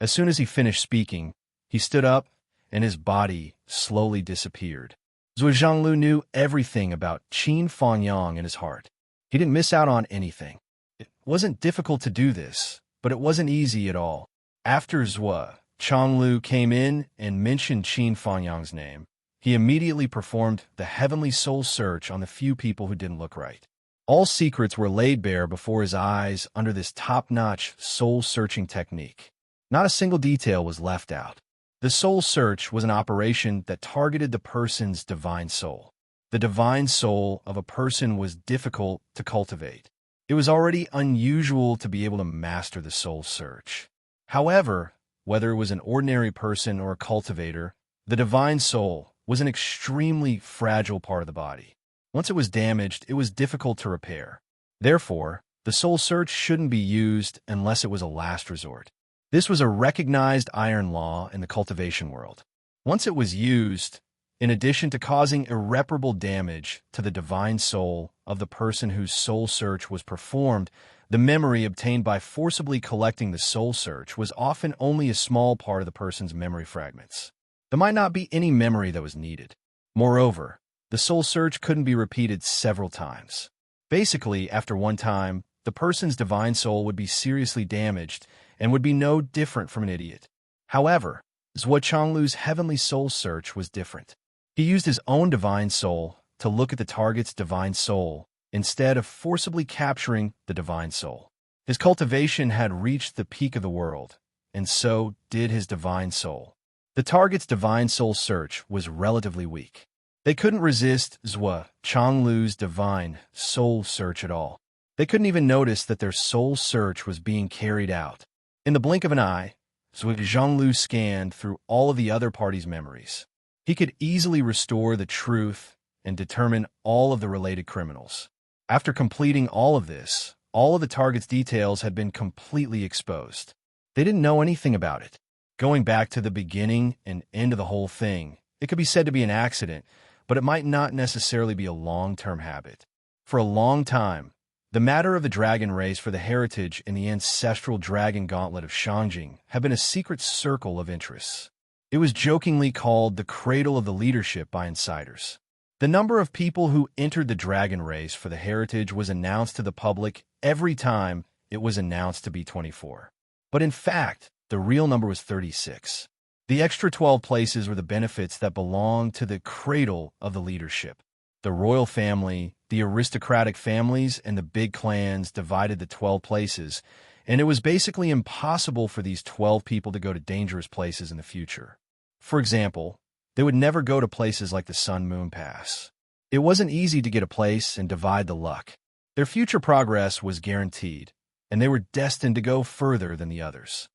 As soon as he finished speaking, he stood up and his body slowly disappeared. Zhuo Zhonglu knew everything about Qin Fangyang in his heart. He didn't miss out on anything. It wasn't difficult to do this, but it wasn't easy at all. After Zhuo Changlu came in and mentioned Qin Fangyang's name, he immediately performed the heavenly soul search on the few people who didn't look right. All secrets were laid bare before his eyes under this top-notch, soul-searching technique. Not a single detail was left out. The soul search was an operation that targeted the person's divine soul. The divine soul of a person was difficult to cultivate. It was already unusual to be able to master the soul search. However, whether it was an ordinary person or a cultivator, the divine soul was an extremely fragile part of the body. Once it was damaged, it was difficult to repair. Therefore, the soul search shouldn't be used unless it was a last resort. This was a recognized iron law in the cultivation world. Once it was used, in addition to causing irreparable damage to the divine soul of the person whose soul search was performed, the memory obtained by forcibly collecting the soul search was often only a small part of the person's memory fragments. There might not be any memory that was needed. Moreover, the soul search couldn't be repeated several times. Basically, after one time, the person's divine soul would be seriously damaged and would be no different from an idiot. However, Zhuo Chonglu's heavenly soul search was different. He used his own divine soul to look at the target's divine soul instead of forcibly capturing the divine soul. His cultivation had reached the peak of the world, and so did his divine soul. The target's divine soul search was relatively weak. They couldn't resist Zhuo Chonglu's divine soul search at all. They couldn't even notice that their soul search was being carried out. In the blink of an eye, Zhuo Chonglu scanned through all of the other parties' memories. He could easily restore the truth and determine all of the related criminals. After completing all of this, all of the target's details had been completely exposed. They didn't know anything about it. Going back to the beginning and end of the whole thing, it could be said to be an accident, but it might not necessarily be a long-term habit. For a long time, the matter of the dragon race for the heritage in the ancestral dragon gauntlet of Shangjing had been a secret circle of interests. It was jokingly called the cradle of the leadership by insiders. The number of people who entered the dragon race for the heritage was announced to the public every time it was announced to be 24. But in fact, the real number was 36. The extra 12 places were the benefits that belonged to the cradle of the leadership. The royal family, the aristocratic families, and the big clans divided the 12 places, and it was basically impossible for these 12 people to go to dangerous places in the future. For example, they would never go to places like the Sun-Moon Pass. It wasn't easy to get a place and divide the luck. Their future progress was guaranteed, and they were destined to go further than the others.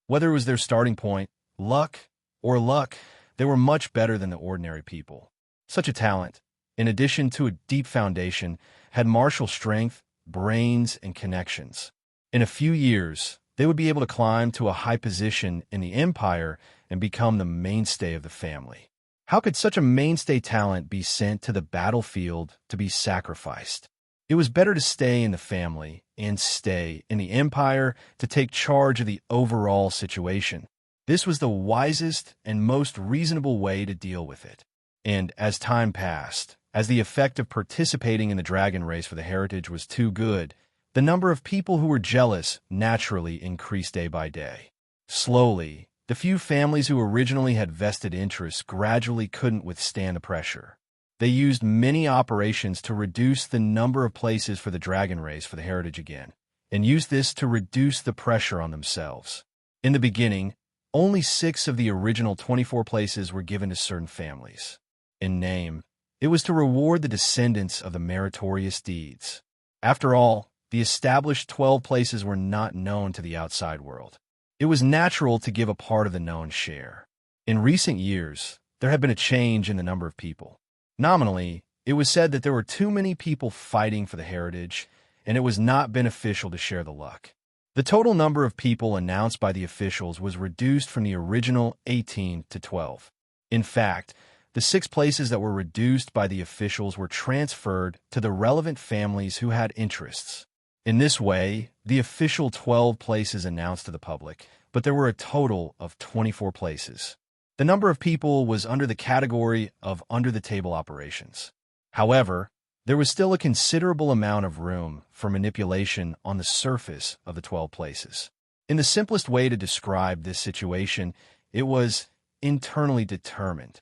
Whether it was their starting point, luck, they were much better than the ordinary people. Such a talent, in addition to a deep foundation, had martial strength, brains, and connections. In a few years, they would be able to climb to a high position in the empire and become the mainstay of the family. How could such a mainstay talent be sent to the battlefield to be sacrificed? It was better to stay in the family and stay in the empire to take charge of the overall situation. This was the wisest and most reasonable way to deal with it. And as time passed, as the effect of participating in the dragon race for the heritage was too good, the number of people who were jealous naturally increased day by day. Slowly, the few families who originally had vested interests gradually couldn't withstand the pressure. They used many operations to reduce the number of places for the dragon race for the heritage again, and used this to reduce the pressure on themselves. In the beginning, only 6 of the original 24 places were given to certain families. In name, it was to reward the descendants of the meritorious deeds. After all, the established 12 places were not known to the outside world. It was natural to give a part of the known share. In recent years, there had been a change in the number of people. Nominally, it was said that there were too many people fighting for the heritage, and it was not beneficial to share the luck. The total number of people announced by the officials was reduced from the original 18 to 12. In fact, the 6 places that were reduced by the officials were transferred to the relevant families who had interests. In this way, the official 12 places announced to the public, but there were a total of 24 places. The number of people was under the category of under-the-table operations. However, there was still a considerable amount of room for manipulation on the surface of the 12 places. In the simplest way to describe this situation, it was internally determined.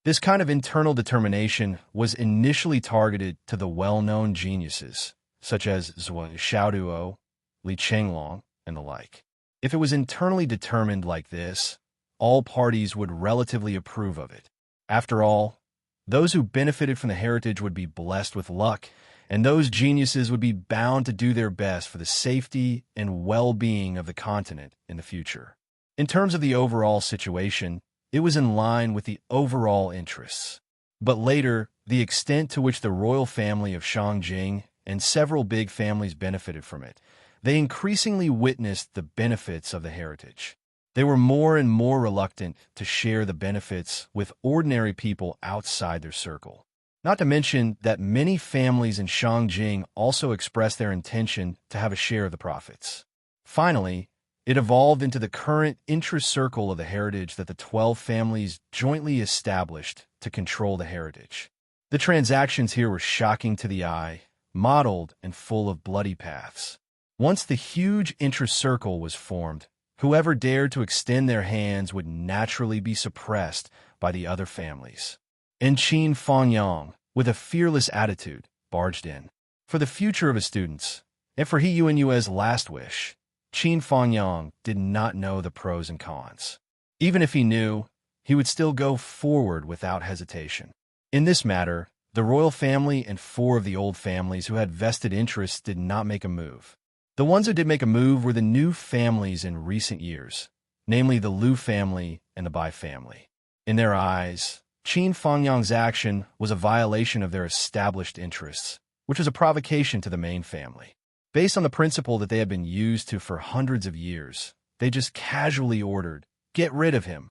This kind of internal determination was initially targeted to the well-known geniuses, such as Zhuang Xiaoduo, Li Chenglong, and the like. If it was internally determined like this, all parties would relatively approve of it. After all, those who benefited from the heritage would be blessed with luck, and those geniuses would be bound to do their best for the safety and well-being of the continent in the future. In terms of the overall situation, it was in line with the overall interests. But later, the extent to which the royal family of Shangjing and several big families benefited from it, they increasingly witnessed the benefits of the heritage. They were more and more reluctant to share the benefits with ordinary people outside their circle. Not to mention that many families in Shangjing also expressed their intention to have a share of the profits. Finally, it evolved into the current interest circle of the heritage that the 12 families jointly established to control the heritage. The transactions here were shocking to the eye, modeled and full of bloody paths. Once the huge interest circle was formed, whoever dared to extend their hands would naturally be suppressed by the other families. And Qin Fangyang, with a fearless attitude, barged in. For the future of his students, and for He Yuanyue's last wish, Qin Fangyang did not know the pros and cons. Even if he knew, he would still go forward without hesitation. In this matter, the royal family and 4 of the old families who had vested interests did not make a move. The ones who did make a move were the new families in recent years, namely the Lu family and the Bai family. In their eyes, Qin Fangyang's action was a violation of their established interests, which was a provocation to the main family. Based on the principle that they had been used to for hundreds of years, they just casually ordered, "Get rid of him."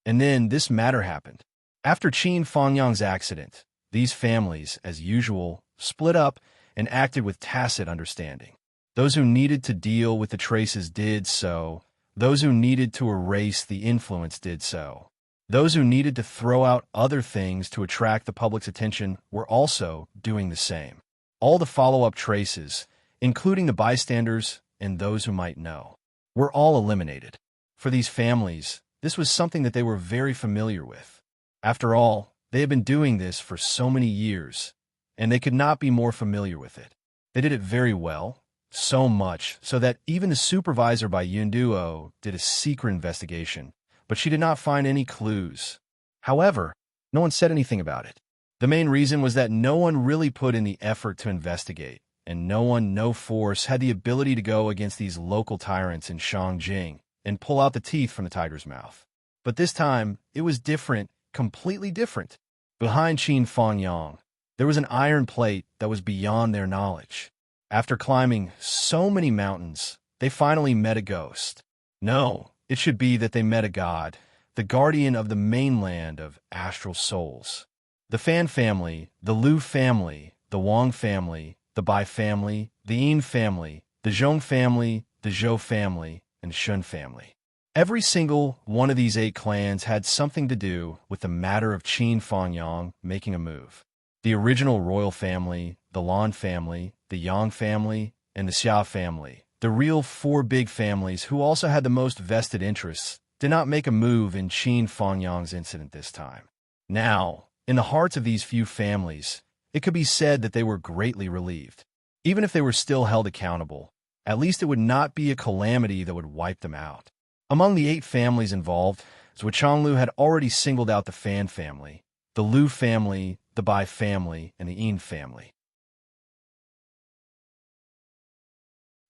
And then this matter happened. After Qin Fangyang's accident, these families, as usual, split up and acted with tacit understanding. Those who needed to deal with the traces did so. Those who needed to erase the influence did so. Those who needed to throw out other things to attract the public's attention were also doing the same. All the follow-up traces, including the bystanders and those who might know, were all eliminated. For these families, this was something that they were very familiar with. After all, they had been doing this for so many years, and they could not be more familiar with it. They did it very well, so much so that even the supervisor by Yunduo did a secret investigation, but she did not find any clues. However, no one said anything about it. The main reason was that no one really put in the effort to investigate, and no force had the ability to go against these local tyrants in Shangjing and pull out the teeth from the tiger's mouth. But this time, it was different, completely different. Behind Qin Fangyang, there was an iron plate that was beyond their knowledge. After climbing so many mountains, they finally met a ghost. No, it should be that they met a god, the guardian of the mainland of astral souls. The Fan family, the Lu family, the Wang family, the Bai family, the Yin family, the Zhong family, the Zhou family, and the Shun family. Every single one of these 8 clans had something to do with the matter of Qin Fangyang making a move. The original royal family, the Lan family, the Yang family, and the Xia family, the real 4 big families who also had the most vested interests, did not make a move in Qin Fangyang's incident this time. Now, in the hearts of these few families, it could be said that they were greatly relieved. Even if they were still held accountable, at least it would not be a calamity that would wipe them out. Among the 8 families involved, Zhuo Changlu had already singled out the Fan family, the Lu family, the Bai family, and the Yin family.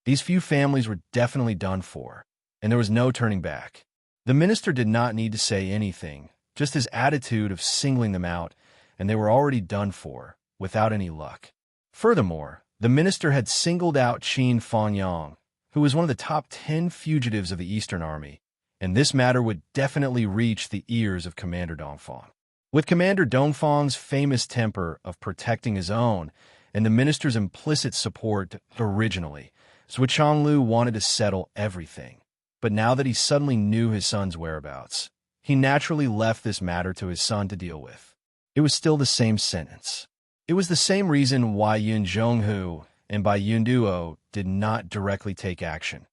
These few families were definitely done for, and there was no turning back. The minister did not need to say anything, just his attitude of singling them out, and they were already done for, without any luck. Furthermore, the minister had singled out Qin Fangyang, who was one of the top 10 fugitives of the Eastern Army, and this matter would definitely reach the ears of Commander Dongfang. With Commander Dongfang's famous temper of protecting his own and the minister's implicit support originally, Zhuo Changlu wanted to settle everything. But now that he suddenly knew his son's whereabouts, he naturally left this matter to his son to deal with. It was still the same sentence. It was the same reason why Yun Zhonghu and Bai Yunduo did not directly take action.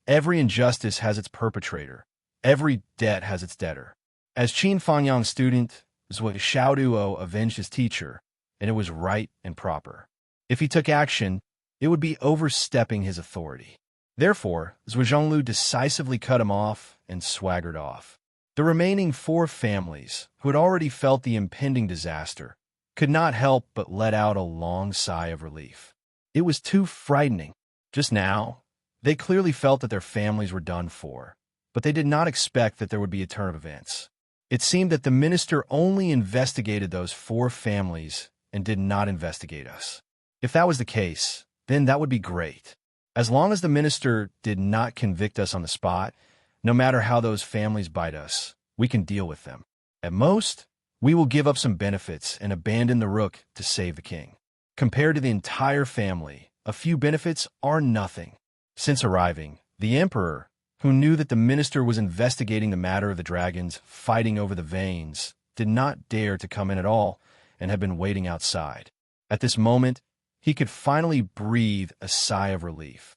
Every injustice has its perpetrator. Every debt has its debtor. As Qin Fangyang's student, Xiao Duo avenged his teacher, and it was right and proper. If he took action, it would be overstepping his authority. Therefore, Zhuo Zhonglu decisively cut him off and swaggered off. The remaining 4 families, who had already felt the impending disaster, could not help but let out a long sigh of relief. It was too frightening. Just now, they clearly felt that their families were done for, but they did not expect that there would be a turn of events. It seemed that the minister only investigated those 4 families and did not investigate us. If that was the case, then that would be great. As long as the minister did not convict us on the spot, no matter how those families bite us, we can deal with them. At most, we will give up some benefits and abandon the rook to save the king. Compared to the entire family, a few benefits are nothing. Since arriving, the emperor, who knew that the minister was investigating the matter of the dragons fighting over the veins, did not dare to come in at all and had been waiting outside. At this moment, he could finally breathe a sigh of relief.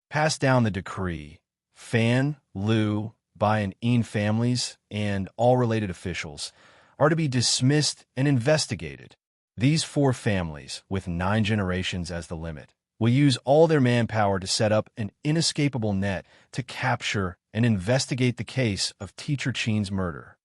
Pass down the decree. Fan, Liu, Bai and Yin families, and all related officials, are to be dismissed and investigated. These 4 families, with 9 generations as the limit, will use all their manpower to set up an inescapable net to capture and investigate the case of Teacher Qin's murder.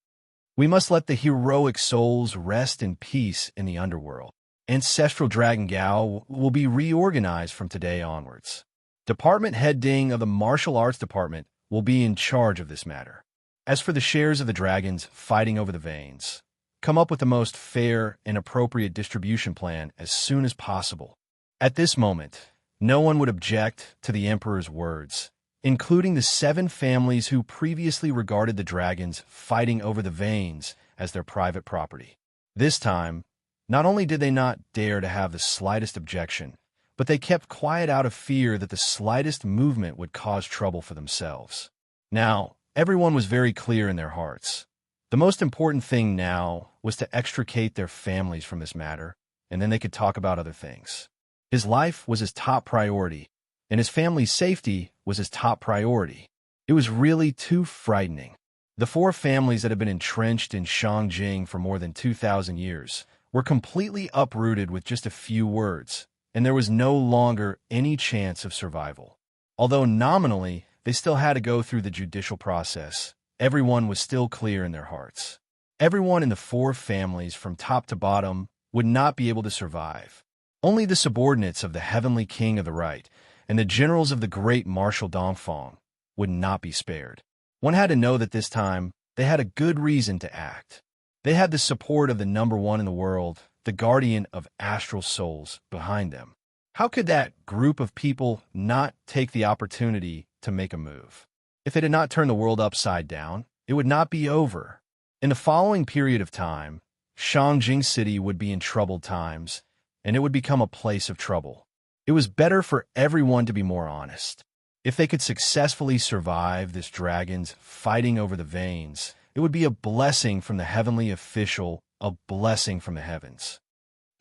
We must let the heroic souls rest in peace in the underworld. Ancestral Dragon Gao will be reorganized from today onwards. Department Head Ding of the Martial Arts Department will be in charge of this matter. As for the shares of the dragons fighting over the veins, come up with the most fair and appropriate distribution plan as soon as possible. At this moment, no one would object to the emperor's words, including the 7 families who previously regarded the dragons fighting over the veins as their private property. This time, not only did they not dare to have the slightest objection, but they kept quiet out of fear that the slightest movement would cause trouble for themselves. Now, everyone was very clear in their hearts. The most important thing now was to extricate their families from this matter, and then they could talk about other things. His life was his top priority, and his family's safety was his top priority. It was really too frightening. The 4 families that had been entrenched in Shangjing for more than 2,000 years were completely uprooted with just a few words, and there was no longer any chance of survival. Although nominally they still had to go through the judicial process, everyone was still clear in their hearts. Everyone in the 4 families from top to bottom would not be able to survive. Only the subordinates of the Heavenly King of the Right and the generals of the great Marshal Dongfang would not be spared. One had to know that this time they had a good reason to act. They had the support of the #1 in the world, the guardian of astral souls, behind them. How could that group of people not take the opportunity to make a move? If it had not turned the world upside down, it would not be over. In the following period of time, Shangjing City would be in troubled times, and it would become a place of trouble. It was better for everyone to be more honest. If they could successfully survive this dragon's fighting over the veins, it would be a blessing from the heavenly official, a blessing from the heavens.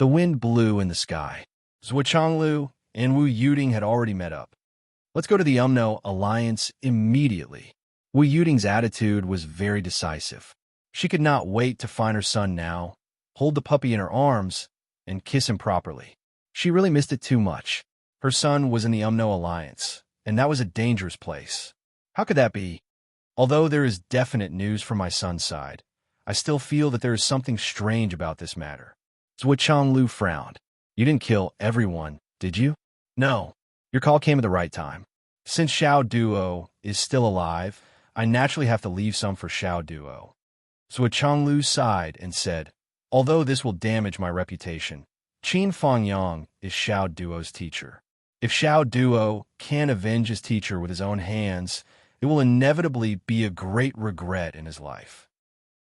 The wind blew in the sky. Zhuo Changlu and Wu Yuding had already met up. Let's go to the Umno Alliance immediately. Wu Yuding's attitude was very decisive. She could not wait to find her son now, hold the puppy in her arms, and kiss him properly. She really missed it too much. Her son was in the Umno Alliance, and that was a dangerous place. How could that be? Although there is definite news from my son's side, I still feel that there is something strange about this matter. Zhuo Changlu frowned. You didn't kill everyone, did you? No. Your call came at the right time. Since Xiao Duo is still alive, I naturally have to leave some for Xiao Duo. Zhuo Changlu sighed and said, although this will damage my reputation, Qin Fangyang is Xiao Duo's teacher. If Xiao Duo can avenge his teacher with his own hands, it will inevitably be a great regret in his life.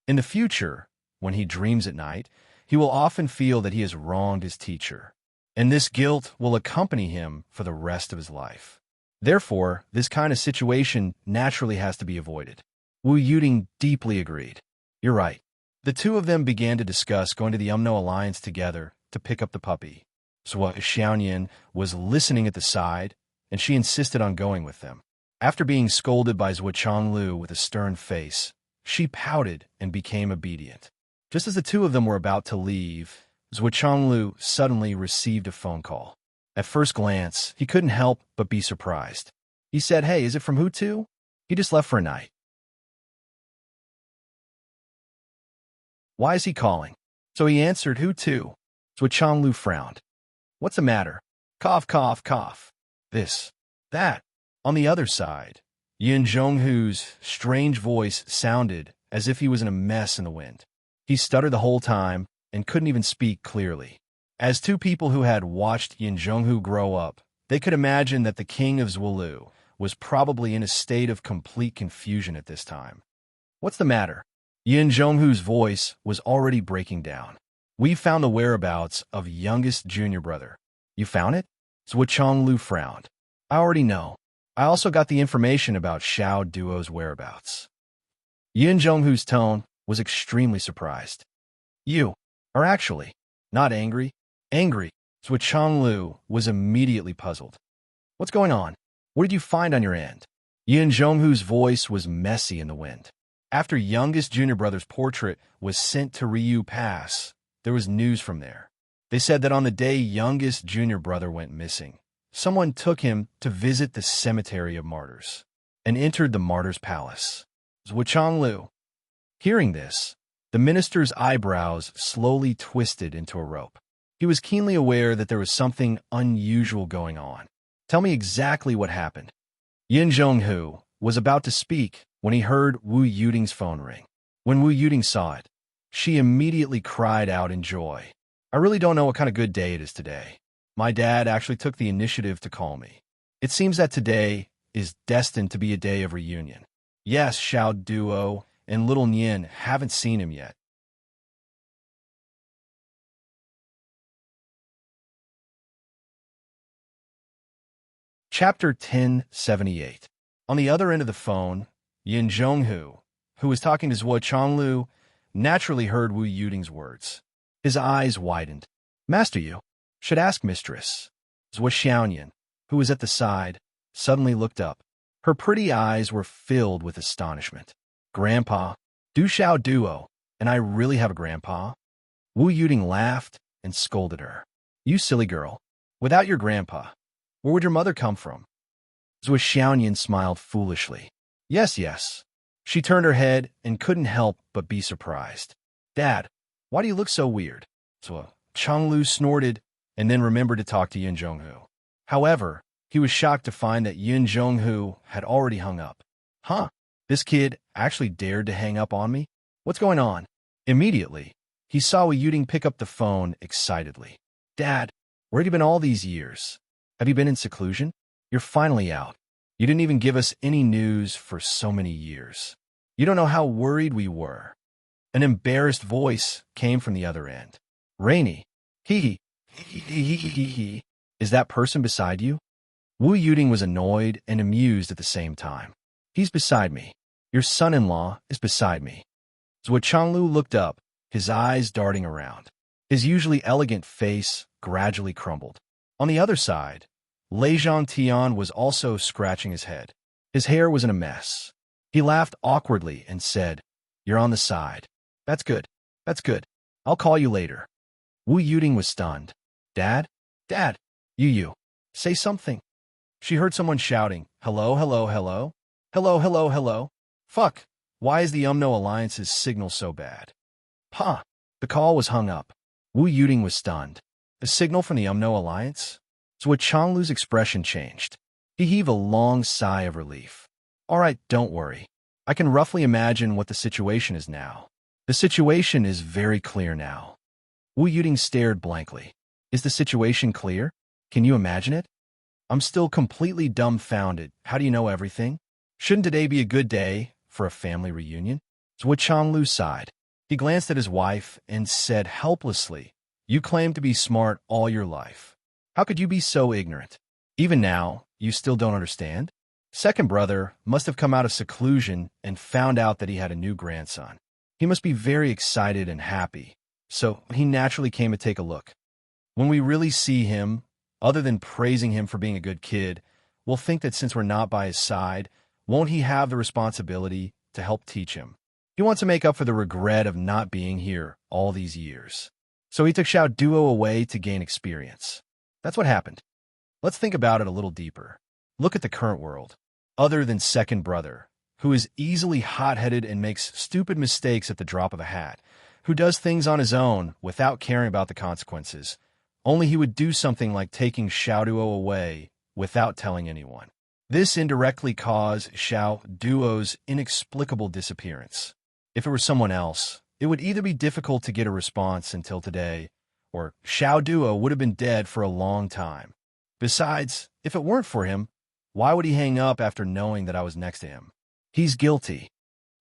In the future, when he dreams at night, he will often feel that he has wronged his teacher, and this guilt will accompany him for the rest of his life. Therefore, this kind of situation naturally has to be avoided. Wu Yuding deeply agreed. You're right. The 2 of them began to discuss going to the Umno Alliance together to pick up the puppy. Zhuo Xiaoyan was listening at the side, and she insisted on going with them. After being scolded by Zhuo Changlu with a stern face, She pouted and became obedient. Just as the two of them were about to leave, Zhuo Changlu suddenly received a phone call. At first glance, he couldn't help but be surprised. He said, "Hey, is it from who to?" He just left for a night. "Why is he calling?" So he answered, "Who to?" Zhuo Changlu frowned. "What's the matter?" Cough, cough, cough. This, that. On the other side, Yin Zhonghu's strange voice sounded as if he was in a mess in the wind. He stuttered the whole time and couldn't even speak clearly. As two people who had watched Yin Zhonghu grow up, they could imagine that the king of Zhuolu was probably in a state of complete confusion at this time. "What's the matter?" Yin Zhonghu's voice was already breaking down. "We found the whereabouts of youngest junior brother." "You found it?" Zhuo Changlu frowned. "I already know. I also got the information about Xiao Duo's whereabouts." Yin Zhonghu's tone was extremely surprised. "You are actually not angry?" "Angry." Zhuo Changlu was immediately puzzled. "What's going on? What did you find on your end?" Yin Zhonghu's voice was messy in the wind. After youngest junior brother's portrait was sent to Ryu Pass, there was news from there. They said that on the day youngest junior brother went missing, someone took him to visit the cemetery of martyrs and entered the martyrs' palace. Zhuo Changlu. Hearing this, the minister's eyebrows slowly twisted into a rope. He was keenly aware that there was something unusual going on. "Tell me exactly what happened." Yin Zhonghu was about to speak when he heard Wu Yuding's phone ring. When Wu Yuding saw it, she immediately cried out in joy. "I really don't know what kind of good day it is today. My dad actually took the initiative to call me. It seems that today is destined to be a day of reunion. Yes, Xiao Duo and little Nian haven't seen him yet." Chapter 1078. On the other end of the phone, Yin Zhonghu, who was talking to Zhuo Changlu, naturally heard Wu Yuding's words. His eyes widened. "Master, you should ask mistress." Zhuo Xiaoyan, who was at the side, suddenly looked up. Her pretty eyes were filled with astonishment. "Grandpa, Du Xiao Duo, and I really have a grandpa?" Wu Yuding laughed and scolded her. "You silly girl. Without your grandpa, where would your mother come from?" Zhuo Xiaoyan smiled foolishly. "Yes, yes." She turned her head and couldn't help but be surprised. "Dad, why do you look so weird?" Zhuo Changlu snorted and then remembered to talk to Yin Zhonghu. However, he was shocked to find that Yin Zhonghu had already hung up. "Huh? This kid actually dared to hang up on me? What's going on?" Immediately, he saw Wu Yuding pick up the phone excitedly. "Dad, where have you been all these years? Have you been in seclusion? You're finally out. You didn't even give us any news for so many years. You don't know how worried we were." An embarrassed voice came from the other end. "Rainy. Hee hee. Is that person beside you?" Wu Yuding was annoyed and amused at the same time. "He's beside me. Your son-in-law is beside me." Zhuo Changlu looked up, his eyes darting around. His usually elegant face gradually crumbled. On the other side, Lei Zhangtian was also scratching his head. His hair was in a mess. He laughed awkwardly and said, "You're on the side. That's good. That's good. I'll call you later." Wu Yuding was stunned. "Dad? Dad! You. Say something." She heard someone shouting, "Hello, hello, hello? Hello, hello, hello? Fuck! Why is the Umno Alliance's signal so bad?" "Huh!" The call was hung up. Wu Yuding was stunned. A signal from the Umno Alliance? Zhuo Changlu's expression changed. He heaved a long sigh of relief. "All right, don't worry. I can roughly imagine what the situation is now. The situation is very clear now." Wu Yuding stared blankly. "Is the situation clear? Can you imagine it?" "I'm still completely dumbfounded. How do you know everything? Shouldn't today be a good day for a family reunion?" Zhuo Changlu sighed. He glanced at his wife and said helplessly, "You claim to be smart all your life. How could you be so ignorant? Even now, you still don't understand?" Second brother must have come out of seclusion and found out that he had a new grandson. He must be very excited and happy, so he naturally came to take a look. When we really see him, other than praising him for being a good kid, we'll think that since we're not by his side, won't he have the responsibility to help teach him? He wants to make up for the regret of not being here all these years. So he took Xiao Duo away to gain experience. That's what happened. Let's think about it a little deeper. Look at the current world. Other than second brother, who is easily hot-headed and makes stupid mistakes at the drop of a hat, who does things on his own without caring about the consequences, only he would do something like taking Xiao Duo away without telling anyone. This indirectly caused Xiao Duo's inexplicable disappearance. If it were someone else, it would either be difficult to get a response until today, or Xiao Duo would have been dead for a long time. Besides, if it weren't for him, why would he hang up after knowing that I was next to him? He's guilty.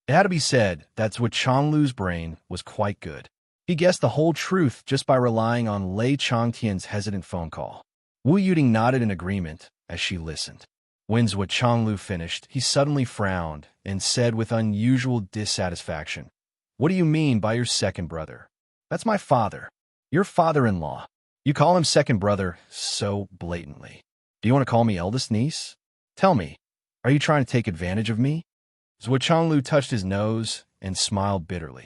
It had to be said that Zhuo Changlu's brain was quite good. He guessed the whole truth just by relying on Lei Changtian's hesitant phone call. Wu Yuding nodded in agreement as she listened. When Zhuo Changlu finished, he suddenly frowned and said with unusual dissatisfaction, "What do you mean by your second brother?" "That's my father. Your father-in-law. You call him second brother so blatantly. Do you want to call me eldest niece? Tell me, are you trying to take advantage of me?" Zhuo Changlu touched his nose and smiled bitterly.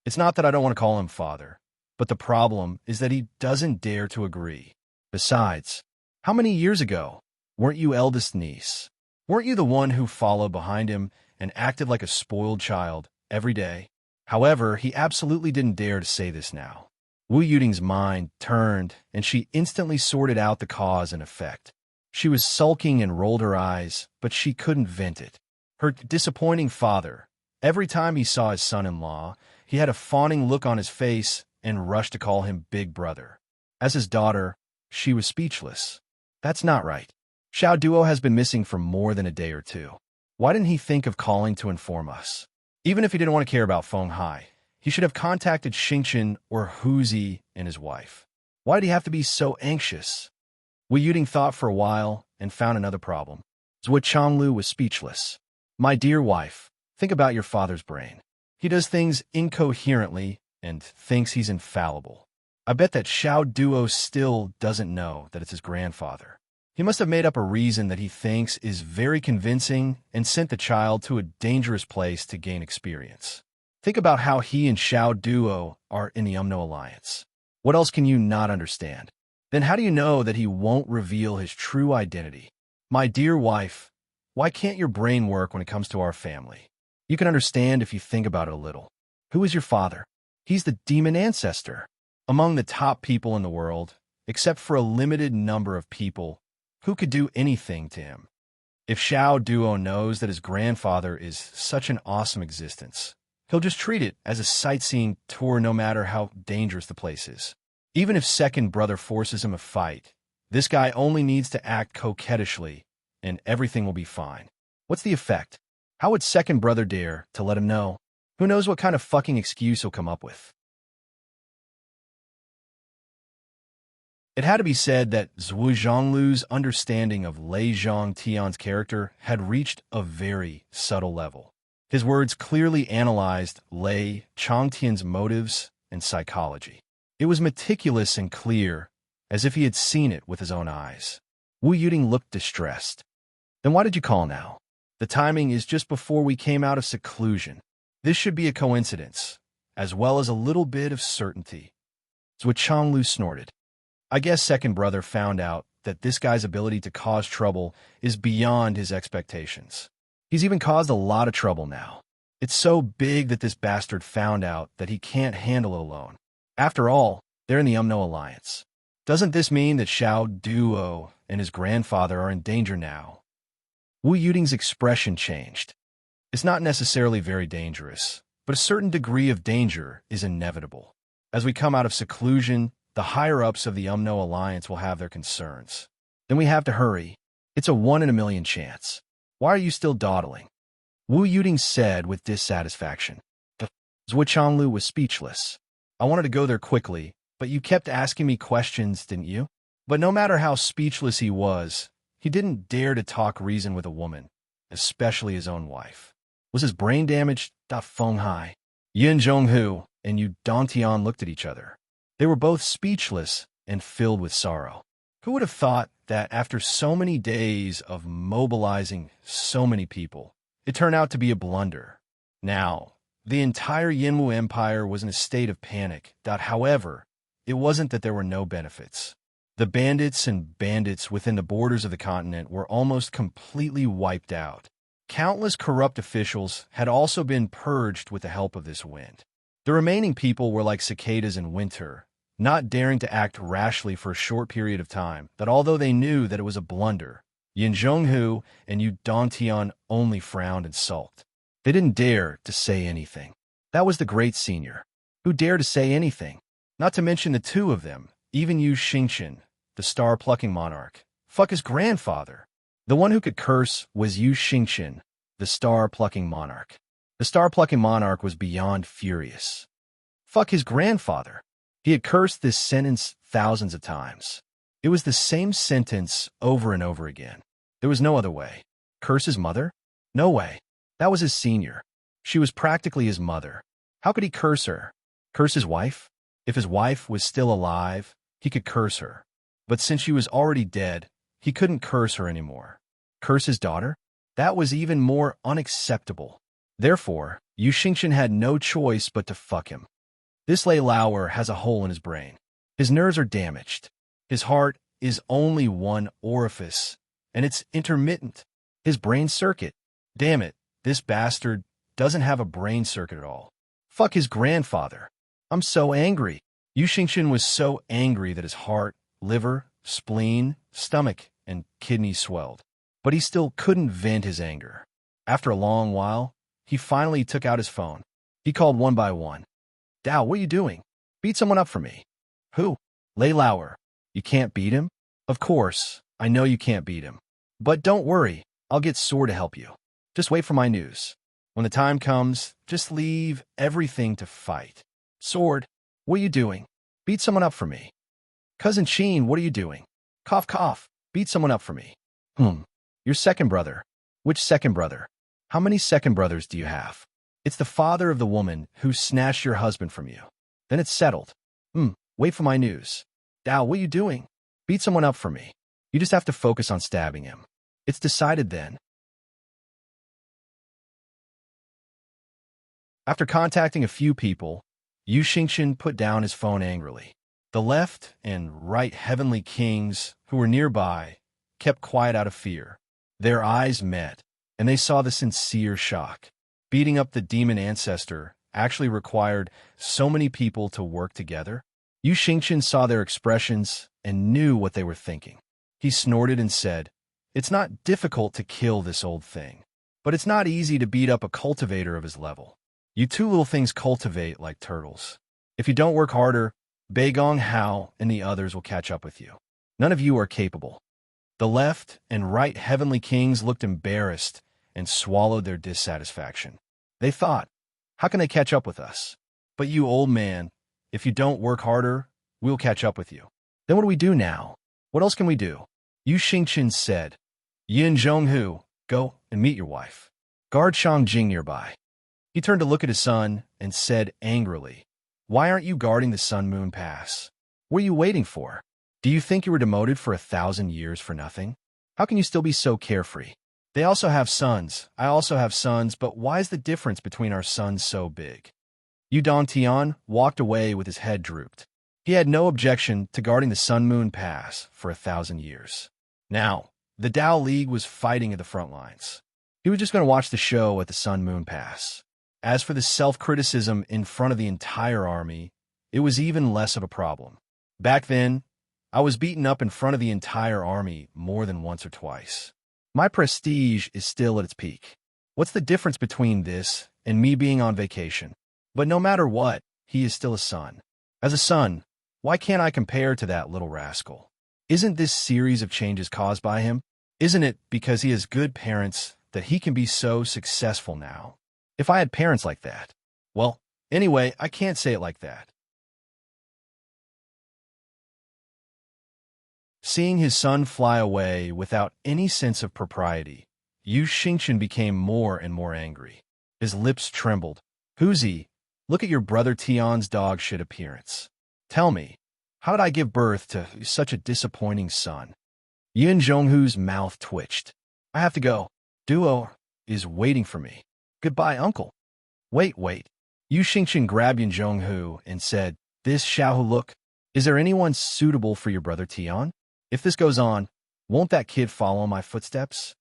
It's not that I don't want to call him father, but the problem is that he doesn't dare to agree. Besides, how many years ago weren't you eldest niece? Weren't you the one who followed behind him and acted like a spoiled child every day? However, he absolutely didn't dare to say this now. Wu Yuding's mind turned, and she instantly sorted out the cause and effect. She was sulking and rolled her eyes, but she couldn't vent it. Her disappointing father, every time he saw his son-in-law, he had a fawning look on his face and rushed to call him big brother. As his daughter, she was speechless. That's not right. Xiao Duo has been missing for more than a day or two. Why didn't he think of calling to inform us? Even if he didn't want to care about Feng Hai, he should have contacted Xingchen or Huzi and his wife. Why did he have to be so anxious? Wu Yuding thought for a while and found another problem. Zhuo Changlu was speechless. My dear wife, think about your father's brain. He does things incoherently and thinks he's infallible. I bet that Xiao Duo still doesn't know that it's his grandfather. He must have made up a reason that he thinks is very convincing and sent the child to a dangerous place to gain experience. Think about how he and Xiao Duo are in the Umno Alliance. What else can you not understand? Then how do you know that he won't reveal his true identity? My dear wife, why can't your brain work when it comes to our family? You can understand if you think about it a little. Who is your father? He's the demon ancestor. Among the top people in the world, except for a limited number of people who could do anything to him. If Xiao Duo knows that his grandfather is such an awesome existence, he'll just treat it as a sightseeing tour no matter how dangerous the place is. Even if second brother forces him a fight, this guy only needs to act coquettishly and everything will be fine. What's the effect? How would second brother dare to let him know? Who knows what kind of fucking excuse he'll come up with? It had to be said that Zhuo Zhonglu's understanding of Lei Zhongtian's character had reached a very subtle level. His words clearly analyzed Lei Changtian's motives and psychology. It was meticulous and clear, as if he had seen it with his own eyes. Wu Yuding looked distressed. Then why did you call now? The timing is just before we came out of seclusion. This should be a coincidence, as well as a little bit of certainty. Zhuo Changlu snorted. I guess second brother found out that this guy's ability to cause trouble is beyond his expectations. He's even caused a lot of trouble now. It's so big that this bastard found out that he can't handle it alone. After all, they're in the Umno Alliance. Doesn't this mean that Xiao Duo and his grandfather are in danger now? Wu Yuding's expression changed. It's not necessarily very dangerous, but a certain degree of danger is inevitable. As we come out of seclusion, the higher-ups of the Umno Alliance will have their concerns. Then we have to hurry. It's a 1 in a million chance. Why are you still dawdling? Wu Yuding said with dissatisfaction. Zhuo Changlu was speechless. I wanted to go there quickly, but you kept asking me questions, didn't you? But no matter how speechless he was, he didn't dare to talk reason with a woman, especially his own wife. Was his brain damaged? Feng Hai. Yin Zhonghu and Yu Dongtian looked at each other. They were both speechless and filled with sorrow. Who would have thought that after so many days of mobilizing so many people, it turned out to be a blunder? Now, the entire Yinwu Empire was in a state of panic. However, it wasn't that there were no benefits. The bandits within the borders of the continent were almost completely wiped out. Countless corrupt officials had also been purged with the help of this wind. The remaining people were like cicadas in winter, not daring to act rashly for a short period of time, that although they knew that it was a blunder, Yin Zhonghu and Yu Dongtian only frowned and sulked. They didn't dare to say anything. That was the great senior. Who dared to say anything? Not to mention the two of them, even Yu Xingqian, the star-plucking monarch. Fuck his grandfather. The one who could curse was Yu Xingqian, the star-plucking monarch. The star-plucking monarch was beyond furious. Fuck his grandfather. He had cursed this sentence thousands of times. It was the same sentence over and over again. There was no other way. Curse his mother? No way. That was his senior. She was practically his mother. How could he curse her? Curse his wife? If his wife was still alive, he could curse her. But since she was already dead, he couldn't curse her anymore. Curse his daughter? That was even more unacceptable. Therefore, Yu Xingqian had no choice but to fuck him. This Lei Lauer has a hole in his brain. His nerves are damaged. His heart is only one orifice, and it's intermittent. His brain circuit. Damn it, this bastard doesn't have a brain circuit at all. Fuck his grandfather. I'm so angry. Yu Xingqian was so angry that his heart, liver, spleen, stomach, and kidneys swelled. But he still couldn't vent his anger. After a long while, he finally took out his phone. He called one by one. Dao, what are you doing? Beat someone up for me. Who? Lei Lauer. You can't beat him? Of course, I know you can't beat him. But don't worry, I'll get Sword to help you. Just wait for my news. When the time comes, just leave everything to fight. Sword, what are you doing? Beat someone up for me. Cousin Sheen, what are you doing? Cough, cough. Beat someone up for me. Your second brother. Which second brother? How many second brothers do you have? It's the father of the woman who snatched your husband from you. Then it's settled. Wait for my news. Dao, what are you doing? Beat someone up for me. You just have to focus on stabbing him. It's decided then. After contacting a few people, Yu Xingqian put down his phone angrily. The left and right heavenly kings, who were nearby, kept quiet out of fear. Their eyes met, and they saw the sincere shock. Beating up the demon ancestor actually required so many people to work together. Yu Xingqian saw their expressions and knew what they were thinking. He snorted and said, "It's not difficult to kill this old thing, but it's not easy to beat up a cultivator of his level. You two little things cultivate like turtles. If you don't work harder, Beigong Hao and the others will catch up with you. None of you are capable." The left and right heavenly kings looked embarrassed and swallowed their dissatisfaction. They thought, how can they catch up with us? But you old man, if you don't work harder, we'll catch up with you. Then what do we do now? What else can we do? Yu Xingqian said, Yin Zhonghu, go and meet your wife. Guard Shangjing nearby. He turned to look at his son and said angrily, why aren't you guarding the Sun-Moon Pass? What are you waiting for? Do you think you were demoted for 1,000 years for nothing? How can you still be so carefree? They also have sons. I also have sons, but why is the difference between our sons so big? Yu Dongtian walked away with his head drooped. He had no objection to guarding the Sun-Moon Pass for 1,000 years. Now, the Dao League was fighting at the front lines. He was just going to watch the show at the Sun-Moon Pass. As for the self-criticism in front of the entire army, it was even less of a problem. Back then, I was beaten up in front of the entire army more than once or twice. My prestige is still at its peak. What's the difference between this and me being on vacation? But no matter what, he is still a son. As a son, why can't I compare to that little rascal? Isn't this series of changes caused by him? Isn't it because he has good parents that he can be so successful now? If I had parents like that. Well, anyway, I can't say it like that. Seeing his son fly away without any sense of propriety, Yu Xingqian became more and more angry. His lips trembled. Huzi, look at your brother Tian's dog-shit appearance. Tell me, How did I give birth to such a disappointing son? Yin Zhonghu's mouth twitched. I have to go. Duo is waiting for me. Goodbye, uncle. Wait. Yu Xingqian grabbed Yin Zhonghu and said, This Xiaohu look, is there anyone suitable for your brother Tian? If this goes on, won't that kid follow my footsteps?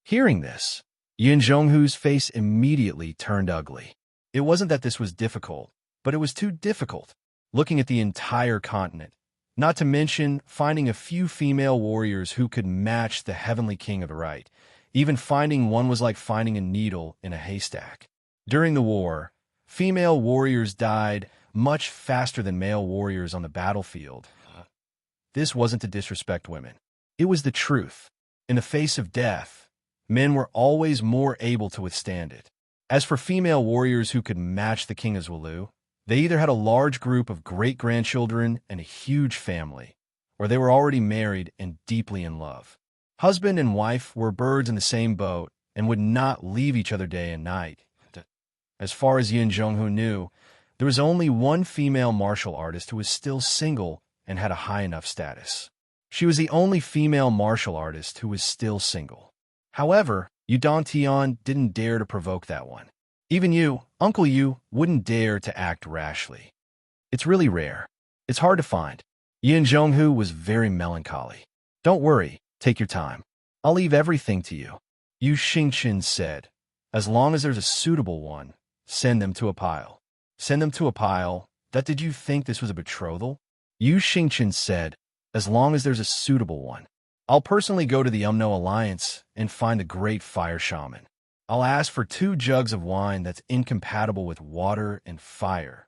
Hearing this, Yin Zhonghu's face immediately turned ugly. It wasn't that this was difficult, but it was too difficult. Looking at the entire continent, not to mention finding a few female warriors who could match the heavenly king of the right. Even finding one was like finding a needle in a haystack. During the war, female warriors died much faster than male warriors on the battlefield. This wasn't to disrespect women. It was the truth. In the face of death, men were always more able to withstand it. As for female warriors who could match the king of Zulu, they either had a large group of great-grandchildren and a huge family, or they were already married and deeply in love. Husband and wife were birds in the same boat and would not leave each other day and night. As far as Yin Zhonghu knew, there was only one female martial artist who was still single and had a high enough status. She was the only female martial artist who was still single. However, Yudong Tian didn't dare to provoke that one. Even you, Uncle Yu, wouldn't dare to act rashly. It's really rare. It's hard to find. Yin Zhonghu was very melancholy. Don't worry, take your time. I'll leave everything to you. Yu Xingqian said, as long as there's a suitable one, send them to a pile. Send them to a pile? That did you think this was a betrothal? Yu Xingqian said, as long as there's a suitable one. I'll personally go to the Umno Alliance and find the great fire shaman. I'll ask for 2 jugs of wine that's incompatible with water and fire.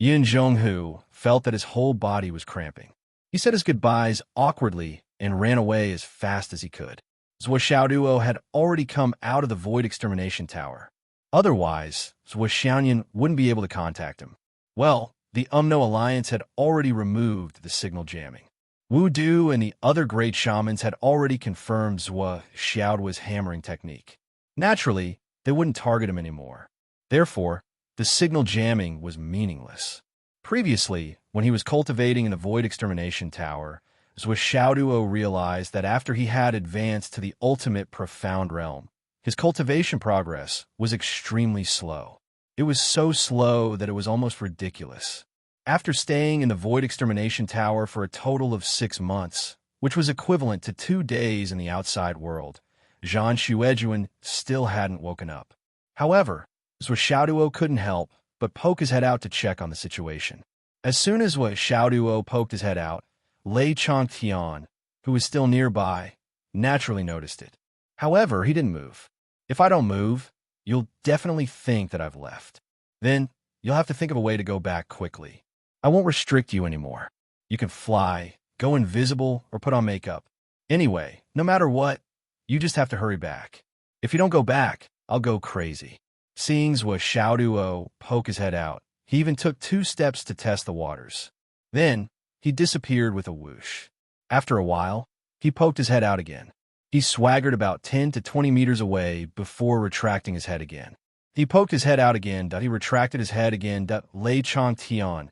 Yin Zhonghu felt that his whole body was cramping. He said his goodbyes awkwardly and ran away as fast as he could. Zhuo Xiaoduo had already come out of the Void Extermination Tower. Otherwise, Zhuo Xiaoyan wouldn't be able to contact him. Well, the Umno Alliance had already removed the signal jamming. Wu Du and the other great shamans had already confirmed Zhuo Xiaoduo's hammering technique. Naturally, they wouldn't target him anymore. Therefore, the signal jamming was meaningless. Previously, when he was cultivating in the Void Extermination Tower, Zhuo Xiaoduo realized that after he had advanced to the ultimate profound realm, his cultivation progress was extremely slow. It was so slow that it was almost ridiculous. After staying in the Void Extermination Tower for a total of 6 months, which was equivalent to 2 days in the outside world, Zhan Xuejuan still hadn't woken up. However, Zhuo Xiaoduo couldn't help but poke his head out to check on the situation. As soon as Zhuo Xiaoduo poked his head out, Lei Changtian, who was still nearby, naturally noticed it. However, he didn't move. If I don't move, you'll definitely think that I've left. Then, you'll have to think of a way to go back quickly. I won't restrict you anymore. You can fly, go invisible, or put on makeup. Anyway, no matter what, you just have to hurry back. If you don't go back, I'll go crazy. Seeing Zhuo Xiaoduo poke his head out, he even took 2 steps to test the waters. Then, he disappeared with a whoosh. After a while, he poked his head out again. He swaggered about 10 to 20 meters away before retracting his head again. He poked his head out again. He retracted his head again. Lei Changtian,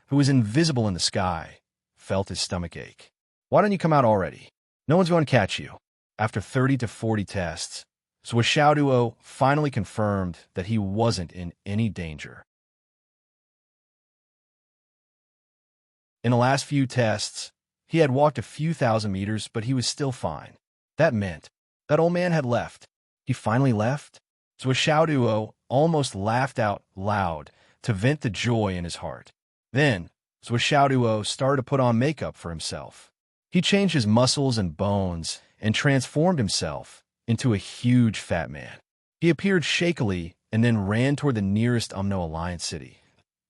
who was invisible in the sky, felt his stomach ache. Why don't you come out already? No one's going to catch you. After 30 to 40 tests, Zhuo Xiaoduo finally confirmed that he wasn't in any danger. In the last few tests, he had walked a few thousand meters, but he was still fine. That meant that old man had left. He finally left? Zhuo Xiaoduo almost laughed out loud to vent the joy in his heart. Then, Zhuo Xiaoduo started to put on makeup for himself. He changed his muscles and bones and transformed himself into a huge fat man. He appeared shakily and then ran toward the nearest Umno Alliance city.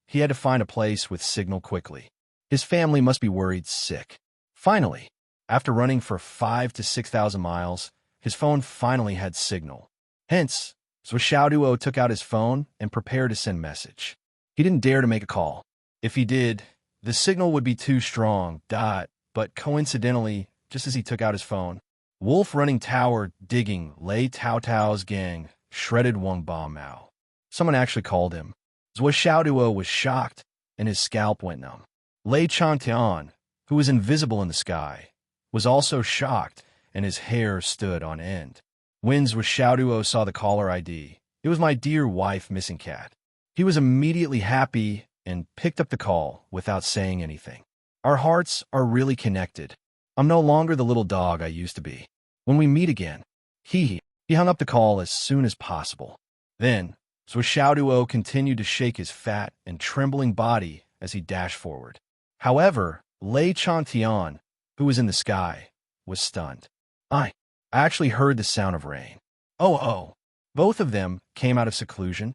He had to find a place with signal quickly. His family must be worried sick. Finally, after running for 5,000 to 6,000 miles, his phone finally had signal. Hence, Zhuo Xiaoduo took out his phone and prepared to send message. He didn't dare to make a call. If he did, the signal would be too strong, but coincidentally, just as he took out his phone, Wolf running tower digging Lei Tao Tao's gang shredded Wang Ba Mao. Someone actually called him. Zhuo Xiaoduo was shocked, and his scalp went numb. Lei Chantian, who was invisible in the sky, was also shocked, and his hair stood on end. When Xiaoduo saw the caller ID, it was my dear wife, Missing Cat. He was immediately happy and picked up the call without saying anything. Our hearts are really connected. I'm no longer the little dog I used to be. When we meet again, he hung up the call as soon as possible. Then, Xiaoduo continued to shake his fat and trembling body as he dashed forward. However, Lei Chantian, who was in the sky, was stunned. I actually heard the sound of rain. Oh. Both of them came out of seclusion.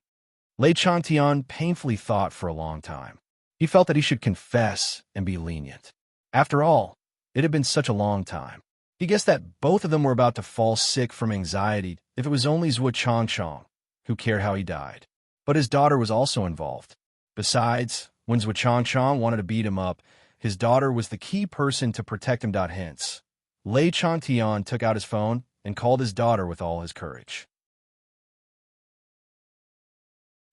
Lei Chantian painfully thought for a long time. He felt that he should confess and be lenient. After all, it had been such a long time. He guessed that both of them were about to fall sick from anxiety if it was only Zhuo Changchong who cared how he died. But his daughter was also involved. Besides, when Zhuo Changchong wanted to beat him up, his daughter was the key person to protect him. Hence, Lei Chantian took out his phone and called his daughter with all his courage.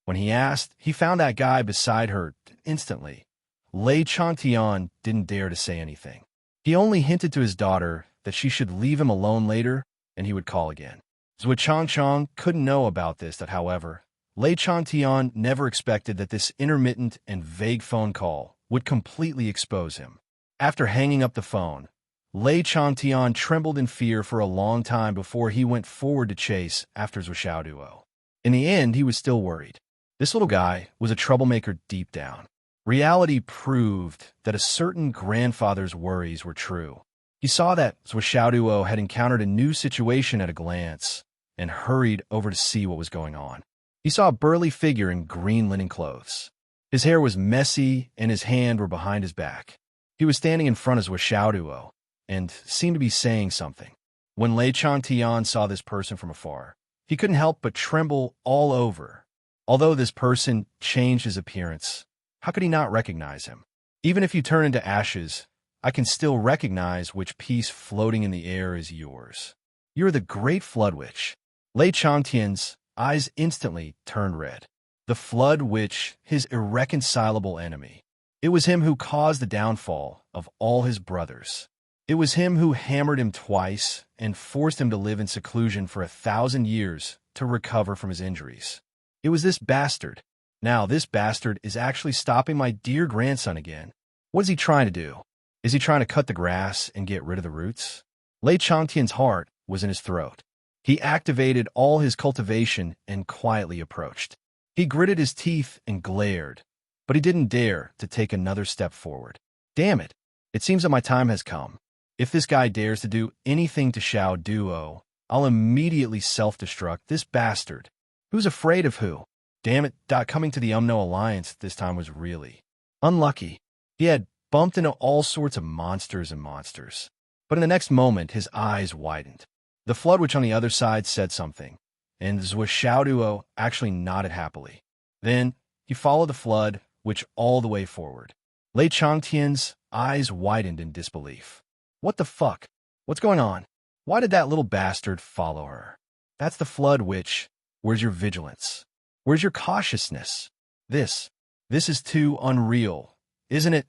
When he asked, he found that guy beside her instantly. Lei Chantian didn't dare to say anything. He only hinted to his daughter that she should leave him alone later, and he would call again. Zhuo Changchong couldn't know about this, however, Lei Chantian never expected that this intermittent and vague phone call would completely expose him. After hanging up the phone, Lei Chantian trembled in fear for a long time before he went forward to chase after Xiaoduo. In the end, he was still worried. This little guy was a troublemaker deep down. Reality proved that a certain grandfather's worries were true. He saw that Xiaoduo had encountered a new situation at a glance and hurried over to see what was going on. He saw a burly figure in green linen clothes. His hair was messy and his hands were behind his back. He was standing in front of Xiaoduo and seemed to be saying something. When Lei Chantian saw this person from afar, he couldn't help but tremble all over. Although this person changed his appearance, how could he not recognize him? Even if you turn into ashes, I can still recognize which piece floating in the air is yours. You're the great Flood Witch. Lei Chantian's eyes instantly turned red. The Flood Witch, his irreconcilable enemy. It was him who caused the downfall of all his brothers. It was him who hammered him twice and forced him to live in seclusion for 1,000 years to recover from his injuries. It was this bastard. Now this bastard is actually stopping my dear grandson again. What is he trying to do? Is he trying to cut the grass and get rid of the roots? Lei Chantian's heart was in his throat. He activated all his cultivation and quietly approached. He gritted his teeth and glared, but he didn't dare to take another step forward. Damn it. It seems that my time has come. If this guy dares to do anything to Xiaoduo, I'll immediately self-destruct this bastard. Who's afraid of who? Damn it, coming to the Umno Alliance this time was really unlucky. He had bumped into all sorts of monsters. But in the next moment, his eyes widened. The Flood Witch on the other side said something, and Xiaoduo actually nodded happily. Then, he followed the Flood Witch all the way forward. Lei Chantian's eyes widened in disbelief. What the fuck? What's going on? Why did that little bastard follow her? That's the Flood Witch. Where's your vigilance? Where's your cautiousness? This is too unreal, isn't it?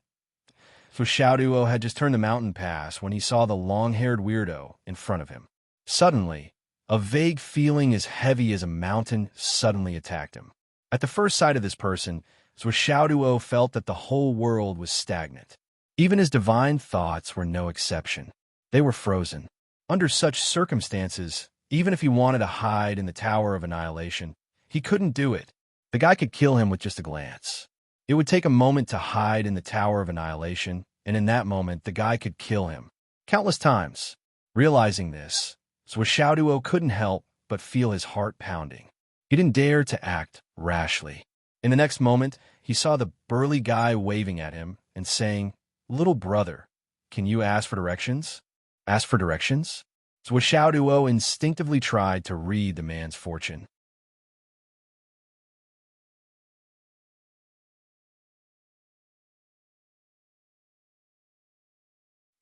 So Xiaoduo had just turned the mountain pass when he saw the long-haired weirdo in front of him. Suddenly, a vague feeling as heavy as a mountain suddenly attacked him. At the first sight of this person, Xiaoduo felt that the whole world was stagnant. Even his divine thoughts were no exception. They were frozen. Under such circumstances, even if he wanted to hide in the Tower of Annihilation, he couldn't do it. The guy could kill him with just a glance. It would take a moment to hide in the Tower of Annihilation, and in that moment, the guy could kill him. Countless times. Realizing this, Xiaoduo couldn't help but feel his heart pounding. He didn't dare to act rashly. In the next moment, he saw the burly guy waving at him and saying, "Little brother, can you ask for directions?" Ask for directions? Xiaoduo instinctively tried to read the man's fortune.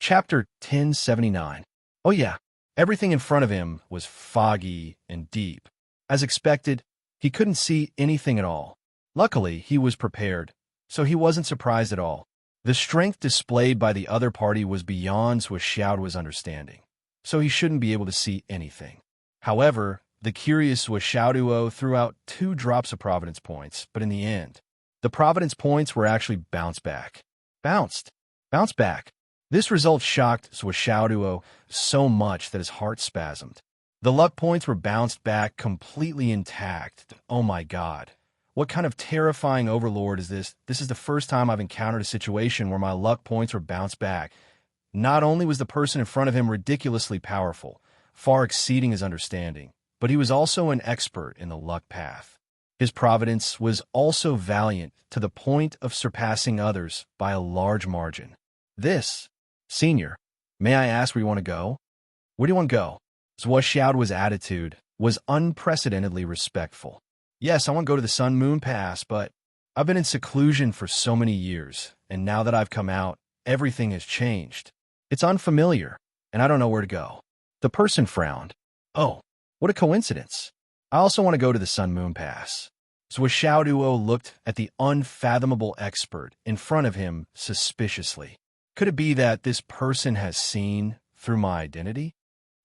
Chapter 1079. Oh yeah, everything in front of him was foggy and deep. As expected, he couldn't see anything at all. Luckily, he was prepared, so he wasn't surprised at all. The strength displayed by the other party was beyond Swiss Xiaoduo's understanding, so he shouldn't be able to see anything. However, the curious Swiss Xiaoduo threw out 2 drops of Providence points, but in the end, the Providence points were actually bounced back. Bounced back. This result shocked Swiss Xiaoduo so much that his heart spasmed. The luck points were bounced back completely intact. Oh my god. What kind of terrifying overlord is this? This is the first time I've encountered a situation where my luck points were bounced back. Not only was the person in front of him ridiculously powerful, far exceeding his understanding, but he was also an expert in the luck path. His providence was also valiant to the point of surpassing others by a large margin. Senior, may I ask where you want to go? Where do you want to go? Swiss Xiaoduo's attitude was unprecedentedly respectful. Yes, I want to go to the Sun Moon Pass, but I've been in seclusion for so many years, and now that I've come out, everything has changed. It's unfamiliar, and I don't know where to go. The person frowned. Oh, what a coincidence. I also want to go to the Sun Moon Pass. Swiss Xiaoduo looked at the unfathomable expert in front of him suspiciously. Could it be that this person has seen through my identity?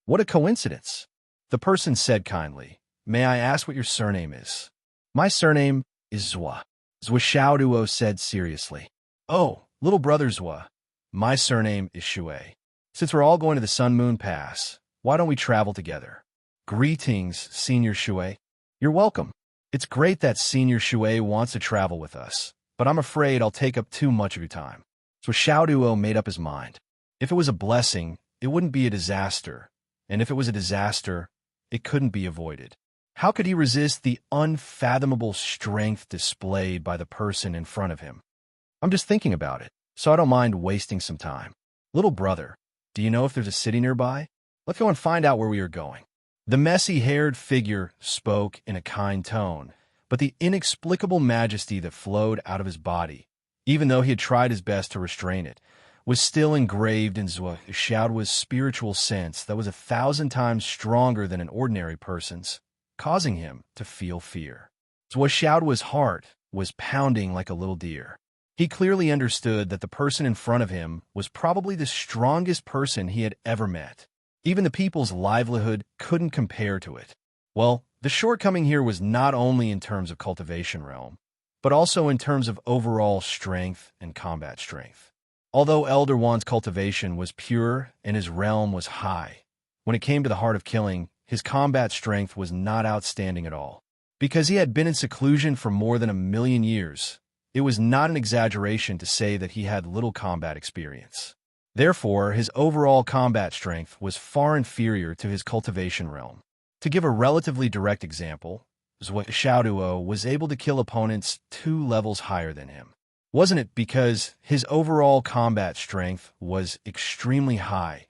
What a coincidence. The person said kindly, "May I ask what your surname is?" "My surname is Zhua," Swiss Xiaoduo said seriously. "Oh, little brother Zhua. My surname is Shui. Since we're all going to the Sun Moon Pass, why don't we travel together?" "Greetings, Senior Shui." "You're welcome. It's great that Senior Shui wants to travel with us, but I'm afraid I'll take up too much of your time." So Xiaoduo made up his mind. If it was a blessing, it wouldn't be a disaster, and if it was a disaster, it couldn't be avoided. How could he resist the unfathomable strength displayed by the person in front of him? "I'm just thinking about it, so I don't mind wasting some time. Little brother, do you know if there's a city nearby? Let's go and find out where we are going." The messy-haired figure spoke in a kind tone, but the inexplicable majesty that flowed out of his body, even though he had tried his best to restrain it, was still engraved in Swiss Xiaoduo's spiritual sense that was 1,000 times stronger than an ordinary person's, causing him to feel fear. Swiss Xiaoduo's heart was pounding like a little deer. He clearly understood that the person in front of him was probably the strongest person he had ever met. Even the people's livelihood couldn't compare to it. Well, the shortcoming here was not only in terms of cultivation realm, but also in terms of overall strength and combat strength. Although Elder Wan's cultivation was pure and his realm was high, when it came to the heart of killing, his combat strength was not outstanding at all. Because he had been in seclusion for more than 1,000,000 years, it was not an exaggeration to say that he had little combat experience. Therefore, his overall combat strength was far inferior to his cultivation realm. To give a relatively direct example, Swiss Xiaoduo was able to kill opponents 2 levels higher than him. Wasn't it because his overall combat strength was extremely high,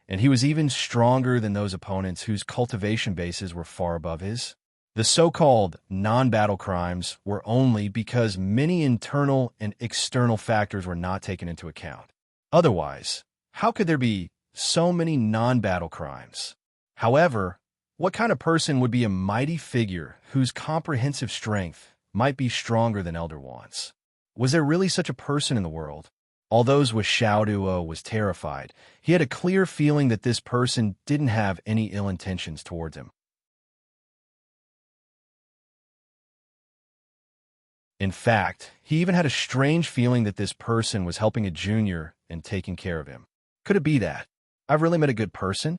and he was even stronger than those opponents whose cultivation bases were far above his? The so-called non-battle crimes were only because many internal and external factors were not taken into account. Otherwise, how could there be so many non-battle crimes? However, what kind of person would be a mighty figure whose comprehensive strength might be stronger than Elder Wan's? Was there really such a person in the world? Although Swiss Xiaoduo was terrified, he had a clear feeling that this person didn't have any ill intentions towards him. In fact, he even had a strange feeling that this person was helping a junior and taking care of him. Could it be that I've really met a good person?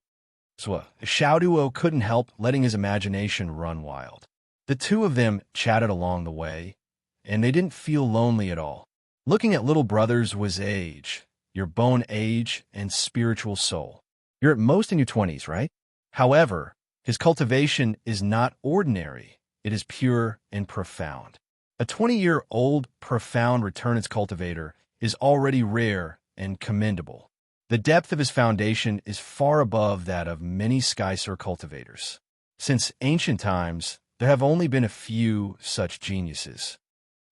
So Xiaoduo couldn't help letting his imagination run wild. The two of them chatted along the way, and they didn't feel lonely at all. Looking at little brothers was age, your bone age and spiritual soul. You're at most in your 20s, right? However, his cultivation is not ordinary. It is pure and profound. A 20-year-old profound returnance cultivator is already rare and commendable. The depth of his foundation is far above that of many Skysir cultivators. Since ancient times, there have only been a few such geniuses.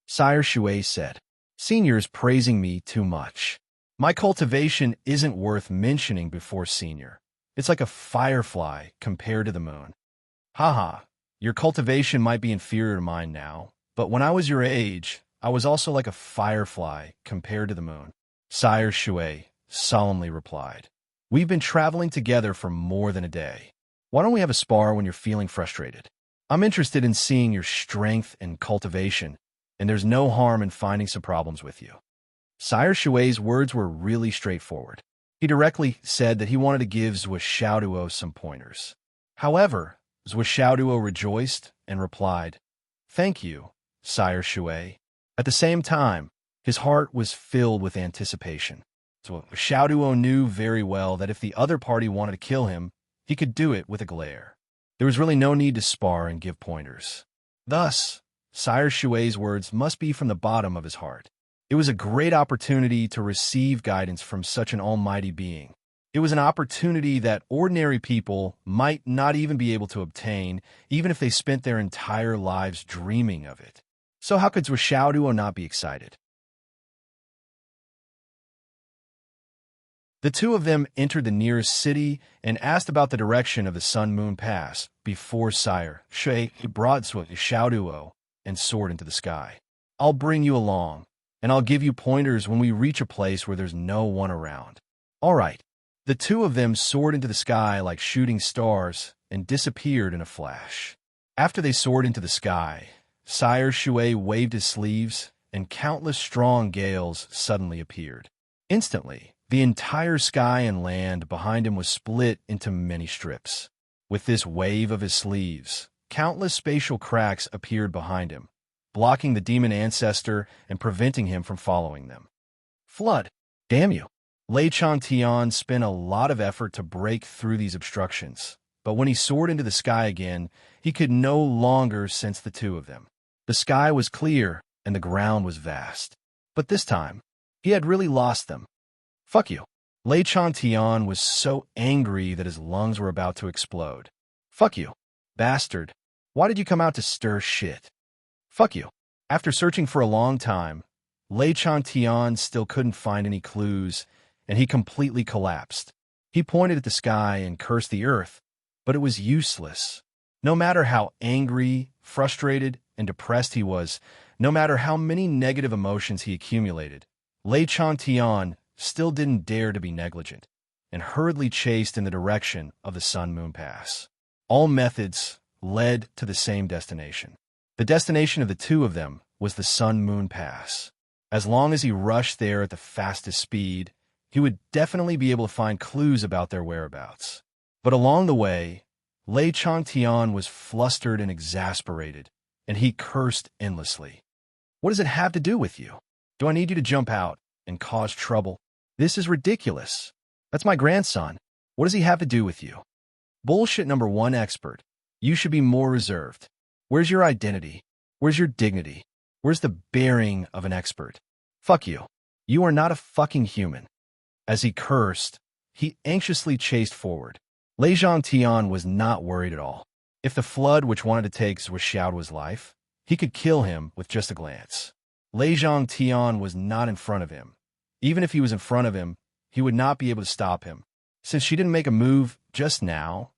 Sire Shui said, "Senior's praising me too much. My cultivation isn't worth mentioning before Senior. It's like a firefly compared to the moon." "Haha, your cultivation might be inferior to mine now, but when I was your age, I was also like a firefly compared to the moon." Sire Shui solemnly replied. We've been traveling together for more than a day. Why don't we have a spar when you're feeling frustrated? I'm interested in seeing your strength and cultivation, and there's no harm in finding some problems with you. Sire Shui's words were really straightforward. He directly said that he wanted to give Zhuo some pointers. However, Zhuo rejoiced and replied, Thank you, Sire Shui. At the same time, his heart was filled with anticipation. Zhuo knew very well that if the other party wanted to kill him, he could do it with a glare. There was really no need to spar and give pointers. Thus, Sire Shui's words must be from the bottom of his heart. It was a great opportunity to receive guidance from such an almighty being. It was an opportunity that ordinary people might not even be able to obtain, even if they spent their entire lives dreaming of it. So how could Zhuo not be excited? The two of them entered the nearest city and asked about the direction of the Sun-Moon Pass before Sire Shui brought Zhuo and soared into the sky. I'll bring you along, and I'll give you pointers when we reach a place where there's no one around. All right. The two of them soared into the sky like shooting stars and disappeared in a flash. After they soared into the sky, Sire Shui waved his sleeves, and countless strong gales suddenly appeared. Instantly, the entire sky and land behind him was split into many strips. With this wave of his sleeves, countless spatial cracks appeared behind him, blocking the demon ancestor and preventing him from following them. Flood! Damn you! Lei Chantian spent a lot of effort to break through these obstructions, but when he soared into the sky again, he could no longer sense the two of them. The sky was clear and the ground was vast. But this time, he had really lost them. Fuck you. Lei Chantian was so angry that his lungs were about to explode. Fuck you. Bastard. Why did you come out to stir shit? Fuck you. After searching for a long time, Lei Chantian still couldn't find any clues, and he completely collapsed. He pointed at the sky and cursed the earth, but it was useless. No matter how angry, frustrated, and depressed he was, no matter how many negative emotions he accumulated, Lei Chantian still didn't dare to be negligent, and hurriedly chased in the direction of the Sun-Moon Pass. All methods led to the same destination. The destination of the two of them was the Sun-Moon Pass. As long as he rushed there at the fastest speed, he would definitely be able to find clues about their whereabouts. But along the way, Lei Chantian was flustered and exasperated, and he cursed endlessly. What does it have to do with you? Do I need you to jump out and cause trouble? This is ridiculous. That's my grandson. What does he have to do with you? Bullshit number one, expert. You should be more reserved. Where's your identity? Where's your dignity? Where's the bearing of an expert? Fuck you. You are not a fucking human. As he cursed, he anxiously chased forward. Lei Zhangtian was not worried at all. If the flood which wanted to take Zhuo's life, he could kill him with just a glance. Lei Zhangtian was not in front of him. Even if he was in front of him, he would not be able to stop him. Since she didn't make a move just now,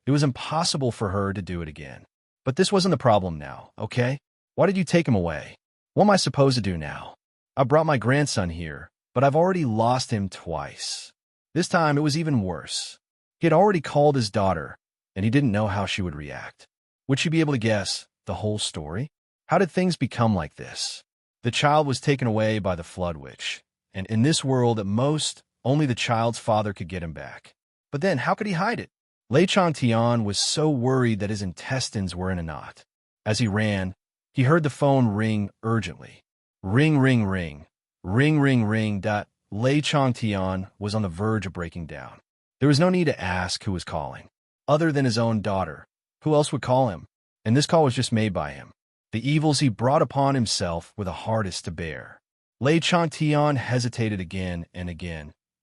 it was impossible for her to do it again. But this wasn't the problem now, okay? Why did you take him away? What am I supposed to do now? I brought my grandson here, but I've already lost him twice. This time it was even worse. He had already called his daughter, and he didn't know how she would react. Would she be able to guess the whole story? How did things become like this? The child was taken away by the flood witch, and in this world at most, only the child's father could get him back. But then how could he hide it? Lei Chantian was so worried that his intestines were in a knot. As he ran, he heard the phone ring urgently. Ring, ring, ring. Ring, ring, ring. Lei Chantian was on the verge of breaking down. There was no need to ask who was calling. Other than his own daughter, who else would call him? And this call was just made by him. The evils he brought upon himself were the hardest to bear. Lei Chantian hesitated again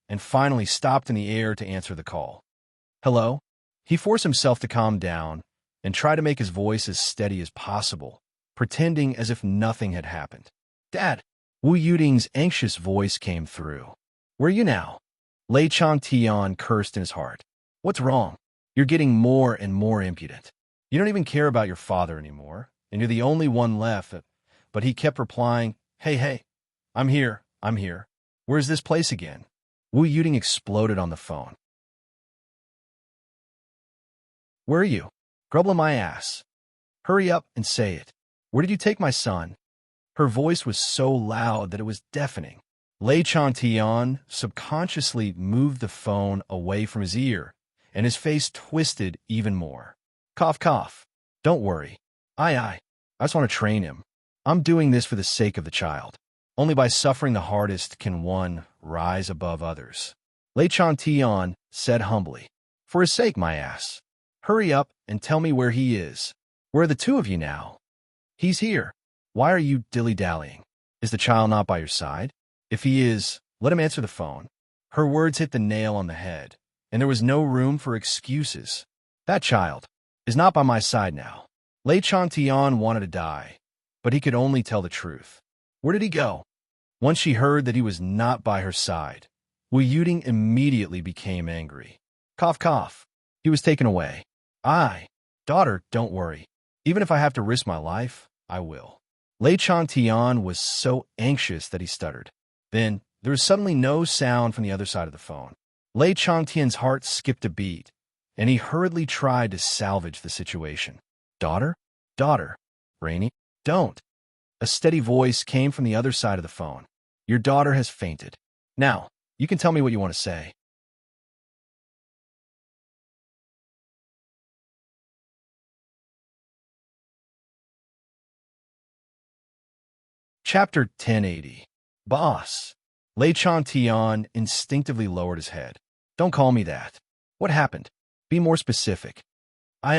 and finally stopped in the air to answer the call. Hello? He forced himself to calm down and try to make his voice as steady as possible, pretending as if nothing had happened. Dad! Wu Yuding's anxious voice came through. Where are you now? Lei Chantian cursed in his heart. What's wrong? You're getting more and more impudent. You don't even care about your father anymore, and you're the only one left. But he kept replying, Hey, I'm here. Where's this place again? Wu Yuting exploded on the phone. Where are you? Grubble my ass. Hurry up and say it. Where did you take my son? Her voice was so loud that it was deafening. Lei Chantian subconsciously moved the phone away from his ear, and his face twisted even more. Cough, cough. Don't worry. I just want to train him. I'm doing this for the sake of the child. Only by suffering the hardest can one rise above others. Lei Chantian said humbly. For his sake, my ass. Hurry up and tell me where he is. Where are the two of you now? He's here. Why are you dilly-dallying? Is the child not by your side? If he is, let him answer the phone. Her words hit the nail on the head, and there was no room for excuses. That child is not by my side now. Lei Chantian wanted to die, but he could only tell the truth. Where did he go? Once she heard that he was not by her side, Wu Yuting immediately became angry. Cough, cough. He was taken away. Daughter, don't worry. Even if I have to risk my life, I will. Lei Chantian was so anxious that he stuttered. Then, there was suddenly no sound from the other side of the phone. Lei Chantian's heart skipped a beat, and he hurriedly tried to salvage the situation. Daughter? Daughter. Rainy? Don't. A steady voice came from the other side of the phone. Your daughter has fainted. Now, you can tell me what you want to say. Chapter 1080. Boss. Lei Chantian instinctively lowered his head. Don't call me that. What happened? Be more specific. I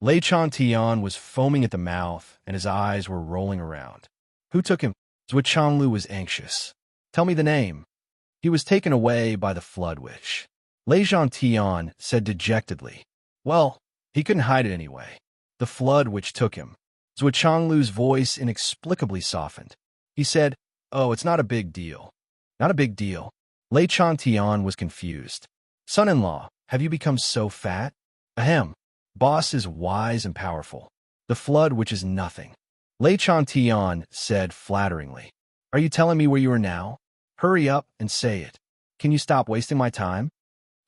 Lei Chantian was foaming at the mouth, and his eyes were rolling around. Who took him? Zhou Changlu was anxious. Tell me the name. He was taken away by the flood witch. Lei Chantian said dejectedly. Well, he couldn't hide it anyway. The flood witch took him. Zhou Changlu's voice inexplicably softened. He said, Oh, it's not a big deal. Not a big deal. Lei Chantian was confused. Son-in-law, have you become so fat? Ahem. Boss is wise and powerful. The flood witch is nothing. Lei Chantian said flatteringly. Are you telling me where you are now? Hurry up and say it. Can you stop wasting my time?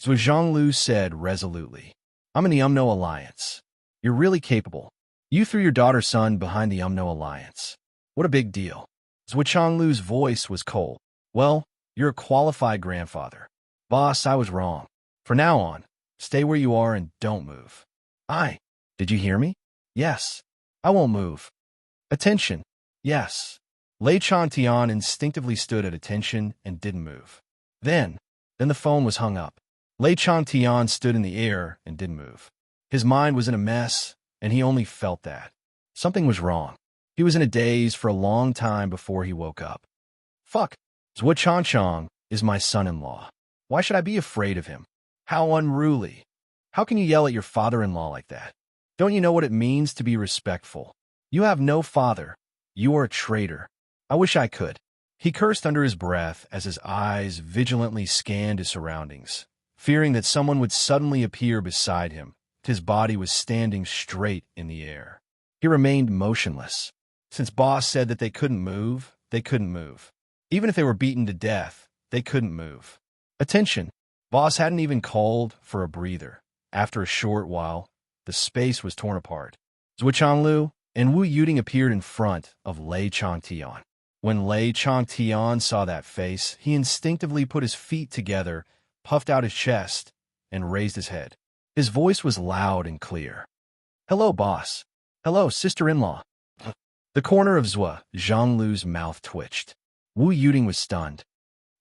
Zhou Zhonglu said resolutely. I'm in the UMNO Alliance. You're really capable. You threw your daughter's son behind the UMNO Alliance. What a big deal. Zhou Changlu's voice was cold. Well, you're a qualified grandfather. Boss, I was wrong. From now on, stay where you are and don't move. Did you hear me? Yes. I won't move. Attention. Yes. Lei Chantian instinctively stood at attention and didn't move. Then the phone was hung up. Lei Chantian stood in the air and didn't move. His mind was in a mess, and he only felt that. Something was wrong. He was in a daze for a long time before he woke up. Fuck. Zhou Chanchong is my son-in-law. Why should I be afraid of him? How unruly. How can you yell at your father-in-law like that? Don't you know what it means to be respectful? You have no father. You are a traitor. I wish I could. He cursed under his breath as his eyes vigilantly scanned his surroundings, fearing that someone would suddenly appear beside him. His body was standing straight in the air. He remained motionless. Since Boss said that they couldn't move, they couldn't move. Even if they were beaten to death, they couldn't move. Attention! Boss hadn't even called for a breather. After a short while, the space was torn apart. Zhou Changlu and Wu Yuting appeared in front of Lei Changtian. When Lei Changtian saw that face, he instinctively put his feet together, puffed out his chest, and raised his head. His voice was loud and clear. Hello, boss. Hello, sister-in-law. The corner of Zhou Zhonglu's mouth twitched. Wu Yuting was stunned.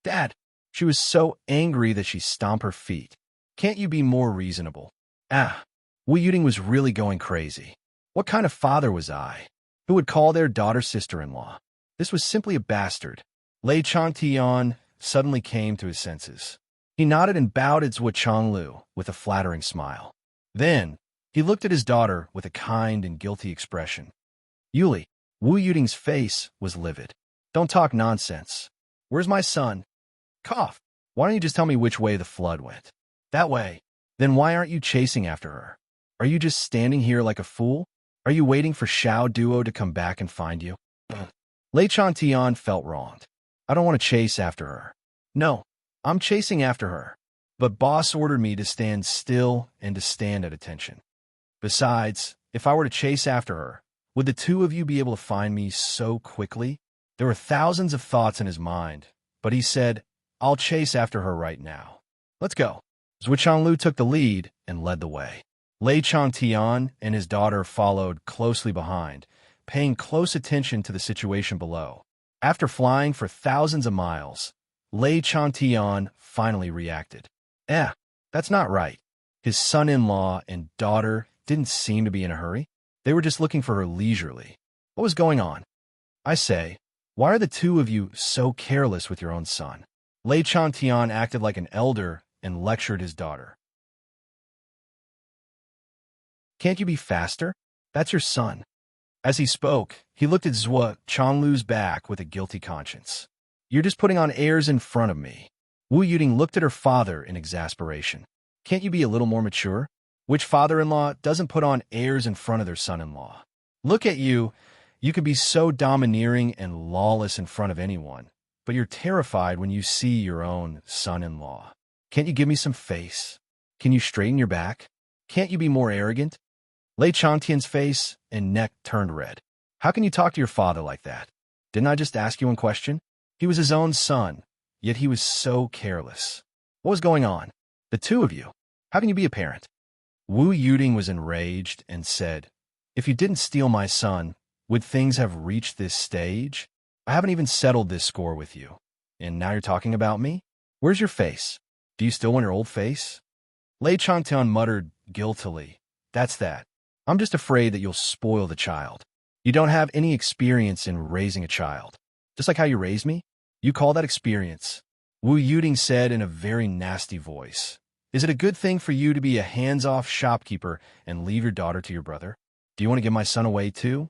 Dad! She was so angry that she stomped her feet. Can't you be more reasonable? Wu Yuting was really going crazy. What kind of father was I? Who would call their daughter sister-in-law? This was simply a bastard. Lei Changtian suddenly came to his senses. He nodded and bowed at Zhou Changlu with a flattering smile. Then, he looked at his daughter with a kind and guilty expression. Yuli, Wu Yuting's face was livid. Don't talk nonsense. Where's my son? Cough. Why don't you just tell me which way the flood went? That way. Then why aren't you chasing after her? Are you just standing here like a fool? Are you waiting for Xiao Duo to come back and find you? Lei Chantian felt wronged. I don't want to chase after her. No, I'm chasing after her. But boss ordered me to stand still and to stand at attention. Besides, if I were to chase after her, would the two of you be able to find me so quickly? There were thousands of thoughts in his mind, but he said, I'll chase after her right now. Let's go. Zhuo Changlu took the lead and led the way. Lei Changtian and his daughter followed closely behind, paying close attention to the situation below. After flying for thousands of miles, Lei Changtian finally reacted. That's not right. His son-in-law and daughter didn't seem to be in a hurry. They were just looking for her leisurely. What was going on? I say, why are the two of you so careless with your own son? Lei Changtian acted like an elder and lectured his daughter. Can't you be faster? That's your son. As he spoke, he looked at Zhuo Changlu's back with a guilty conscience. You're just putting on airs in front of me. Wu Yuding looked at her father in exasperation. Can't you be a little more mature? Which father-in-law doesn't put on airs in front of their son-in-law? Look at you. You can be so domineering and lawless in front of anyone, but you're terrified when you see your own son-in-law. Can't you give me some face? Can you straighten your back? Can't you be more arrogant? Lei Changtian's face and neck turned red. How can you talk to your father like that? Didn't I just ask you one question? He was his own son, yet he was so careless. What was going on? The two of you. How can you be a parent? Wu Yuding was enraged and said, If you didn't steal my son, would things have reached this stage? I haven't even settled this score with you. And now you're talking about me? Where's your face? Do you still want your old face? Lei Changtian muttered guiltily, That's that. I'm just afraid that you'll spoil the child. You don't have any experience in raising a child. Just like how you raised me? You call that experience? Wu Yuding said in a very nasty voice. Is it a good thing for you to be a hands-off shopkeeper and leave your daughter to your brother? Do you want to give my son away too?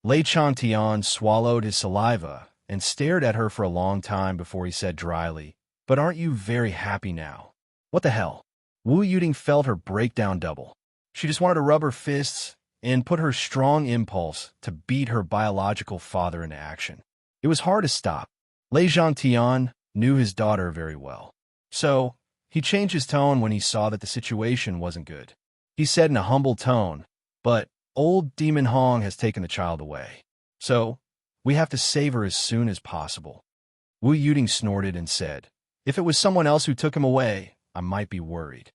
Lei Changtian swallowed his saliva and stared at her for a long time before he said dryly, But aren't you very happy now? What the hell? Wu Yuding felt her break down double. She just wanted to rub her fists and put her strong impulse to beat her biological father into action. It was hard to stop. Lei Changtian knew his daughter very well. So, he changed his tone when he saw that the situation wasn't good. He said in a humble tone, But old Demon Hong has taken the child away. So, we have to save her as soon as possible. Wu Yuding snorted and said, If it was someone else who took him away, I might be worried.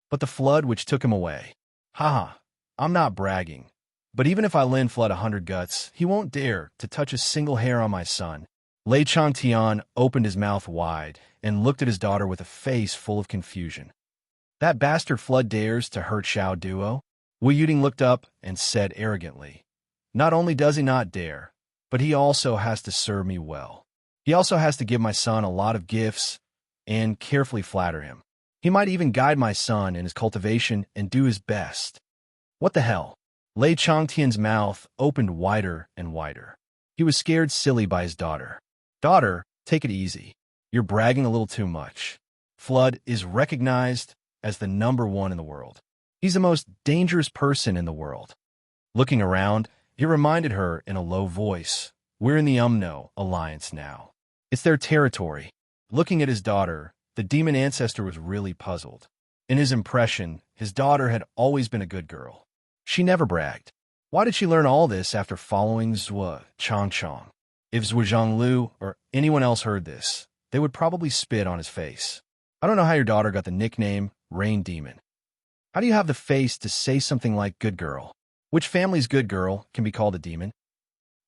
But the flood which took him away. Haha, I'm not bragging. But even if I lend Flood 100 guts, he won't dare to touch a single hair on my son. Lei Changtian opened his mouth wide and looked at his daughter with a face full of confusion. That bastard Flood dares to hurt Xiao Duo? Wu Yuding looked up and said arrogantly, Not only does he not dare, but he also has to serve me well. He also has to give my son a lot of gifts and carefully flatter him. He might even guide my son in his cultivation and do his best. What the hell? Lei Changtian's mouth opened wider and wider. He was scared silly by his daughter. Daughter, take it easy. You're bragging a little too much. Flood is recognized as the #1 in the world. He's the most dangerous person in the world. Looking around, he reminded her in a low voice, We're in the UMNO alliance now. It's their territory. Looking at his daughter, the demon ancestor was really puzzled. In his impression, his daughter had always been a good girl. She never bragged. Why did she learn all this after following Zhuo Changchong? If Zhuo Zhonglu or anyone else heard this, they would probably spit on his face. I don't know how your daughter got the nickname Rain Demon. How do you have the face to say something like good girl? Which family's good girl can be called a demon?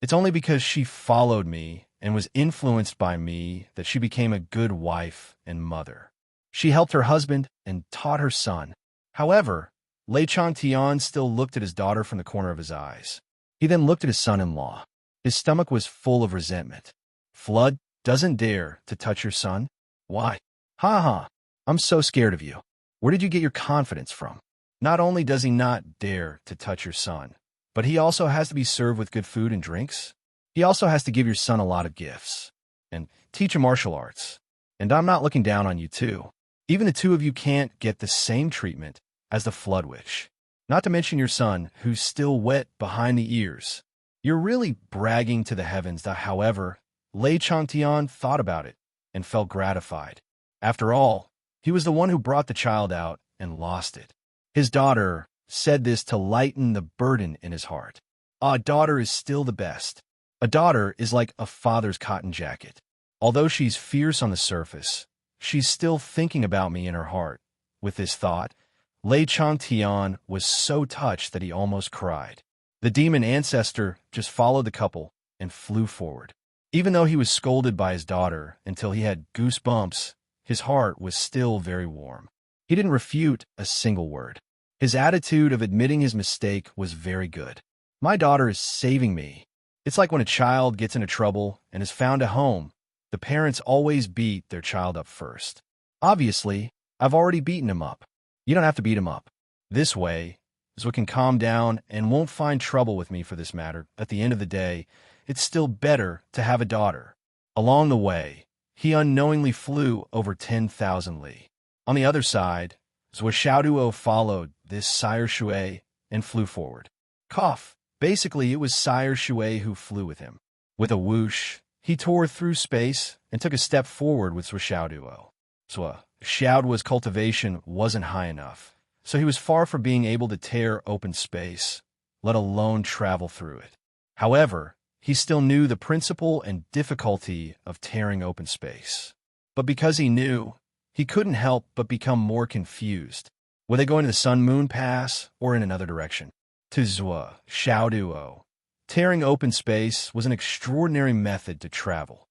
It's only because she followed me and was influenced by me that she became a good wife and mother. She helped her husband and taught her son. However, Lei Changtian still looked at his daughter from the corner of his eyes. He then looked at his son-in-law. His stomach was full of resentment. Flood doesn't dare to touch your son? Why? Ha ha, I'm so scared of you. Where did you get your confidence from? Not only does he not dare to touch your son, but he also has to be served with good food and drinks. He also has to give your son a lot of gifts and teach him martial arts. And I'm not looking down on you too. Even the two of you can't get the same treatment as the Flood Witch. Not to mention your son, who's still wet behind the ears. You're really bragging to the heavens. However, Lei Chantian thought about it and felt gratified. After all, he was the one who brought the child out and lost it. His daughter said this to lighten the burden in his heart. A daughter is still the best. A daughter is like a father's cotton jacket. Although she's fierce on the surface, she's still thinking about me in her heart. With this thought, Lei Chantian was so touched that he almost cried. The demon ancestor just followed the couple and flew forward. Even though he was scolded by his daughter until he had goosebumps, his heart was still very warm. He didn't refute a single word. His attitude of admitting his mistake was very good. My daughter is saving me. It's like when a child gets into trouble and is found at home. The parents always beat their child up first. Obviously, I've already beaten him up. You don't have to beat him up. This way, so it can calm down and won't find trouble with me for this matter. At the end of the day, it's still better to have a daughter. Along the way, he unknowingly flew over 10,000 li. On the other side, Zhou Xiaoduo followed this Sire Shui and flew forward. Cough. Basically, it was Sire Shui who flew with him. With a whoosh, he tore through space and took a step forward with Zhou Xiaoduo. Zhou Xiaoduo's cultivation wasn't high enough, so he was far from being able to tear open space, let alone travel through it. However, he still knew the principle and difficulty of tearing open space. But because he knew, he couldn't help but become more confused. Were they going to the Sun-Moon Pass or in another direction? To Zhou Xiaoduo, tearing open space was an extraordinary method to travel.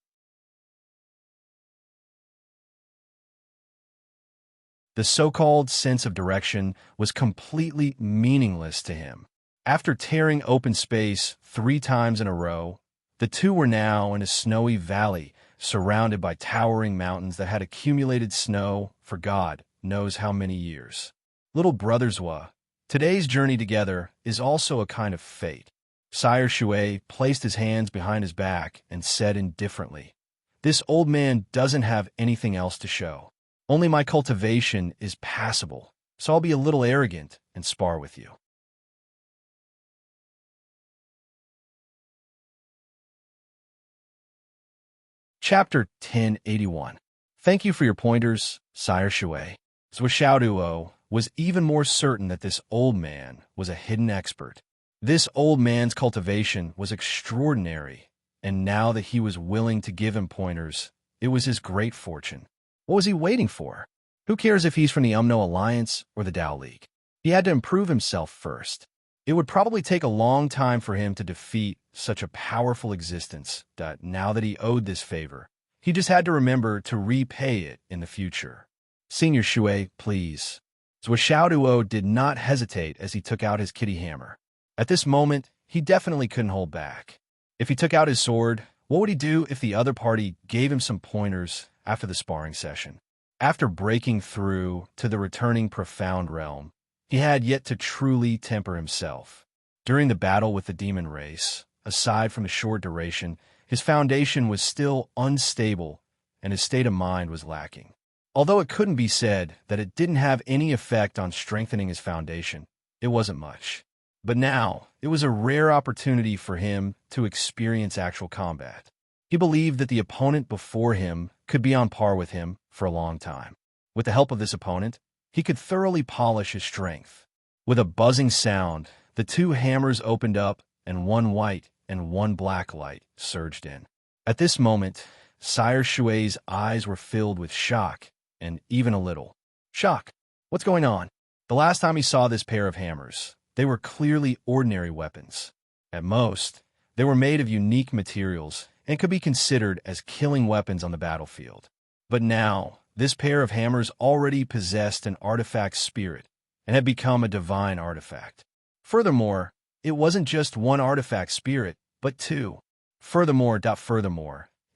The so-called sense of direction was completely meaningless to him. After tearing open space 3 times in a row, the two were now in a snowy valley surrounded by towering mountains that had accumulated snow for God knows how many years. Little brother Zhou, today's journey together is also a kind of fate. Sire Shui placed his hands behind his back and said indifferently, "This old man doesn't have anything else to show. Only my cultivation is passable, so I'll be a little arrogant and spar with you." Chapter 1081. Thank you for your pointers, Sire Shui. Zhou Xiaoduo was even more certain that this old man was a hidden expert. This old man's cultivation was extraordinary, and now that he was willing to give him pointers, it was his great fortune. What was he waiting for? Who cares if he's from the Umno Alliance or the Tao League? He had to improve himself first. It would probably take a long time for him to defeat such a powerful existence that now that he owed this favor, he just had to remember to repay it in the future. Senior Shui, please. Zhou Xiaoduo did not hesitate as he took out his kitty hammer. At this moment, he definitely couldn't hold back. If he took out his sword, what would he do if the other party gave him some pointers after the sparring session? After breaking through to the returning profound realm, he had yet to truly temper himself. During the battle with the demon race, aside from the short duration, his foundation was still unstable and his state of mind was lacking. Although it couldn't be said that it didn't have any effect on strengthening his foundation, it wasn't much. But now, it was a rare opportunity for him to experience actual combat. He believed that the opponent before him could be on par with him for a long time. With the help of this opponent, he could thoroughly polish his strength. With a buzzing sound, the 2 hammers opened up and 1 white and 1 black light surged in. At this moment, Sire Shui's eyes were filled with shock and even a little shock. What's going on? The last time he saw this pair of hammers, they were clearly ordinary weapons. At most, they were made of unique materials and could be considered as killing weapons on the battlefield. But now, this pair of hammers already possessed an artifact spirit and had become a divine artifact. Furthermore, it wasn't just 1 artifact spirit, but 2. Furthermore,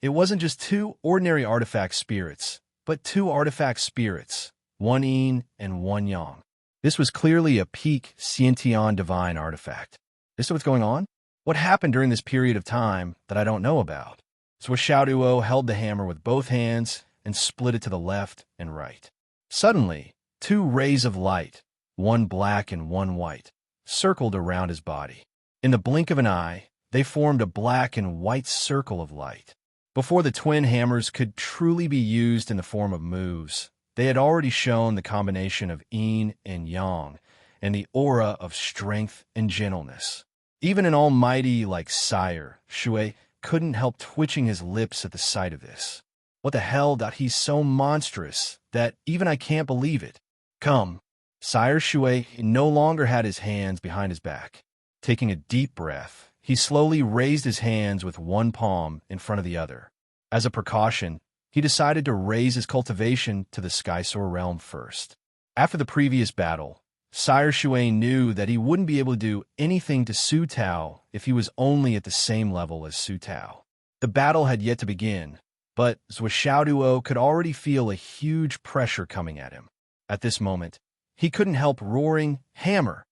it wasn't just 2 ordinary artifact spirits, but 2 artifact spirits, 1 yin and 1 yang. This was clearly a peak Xiantian divine artifact. Is what's going on? What happened during this period of time that I don't know about? Zhou Xiaoduo held the hammer with both hands and split it to the left and right. Suddenly, 2 rays of light, one black and one white, circled around his body. In the blink of an eye, they formed a black and white circle of light. Before the twin hammers could truly be used in the form of moves, they had already shown the combination of yin and yang, and the aura of strength and gentleness. Even an almighty like Sire Shui couldn't help twitching his lips at the sight of this. What the hell, that he's so monstrous that even I can't believe it. Come. Sire Shui no longer had his hands behind his back. Taking a deep breath, he slowly raised his hands with one palm in front of the other. As a precaution, he decided to raise his cultivation to the Skysoar realm first. After the previous battle, Sire Shui knew that he wouldn't be able to do anything to Su Tao if he was only at the same level as Su Tao. The battle had yet to begin, but Zhuo could already feel a huge pressure coming at him. At this moment, he couldn't help roaring, "Hammer!"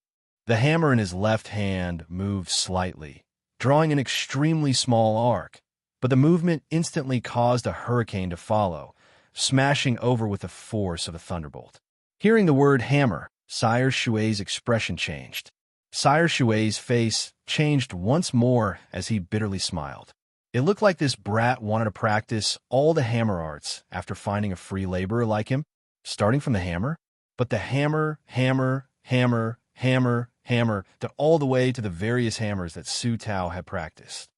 The hammer in his left hand moved slightly, drawing an extremely small arc, but the movement instantly caused a hurricane to follow, smashing over with the force of a thunderbolt. Hearing the word hammer, Sire Shui's expression changed. Sire Shui's face changed once more as he bitterly smiled. It looked like this brat wanted to practice all the hammer arts after finding a free laborer like him, starting from the hammer, but the hammer, hammer, hammer, hammer, hammer, to all the way to the various hammers that Su Tao had practiced.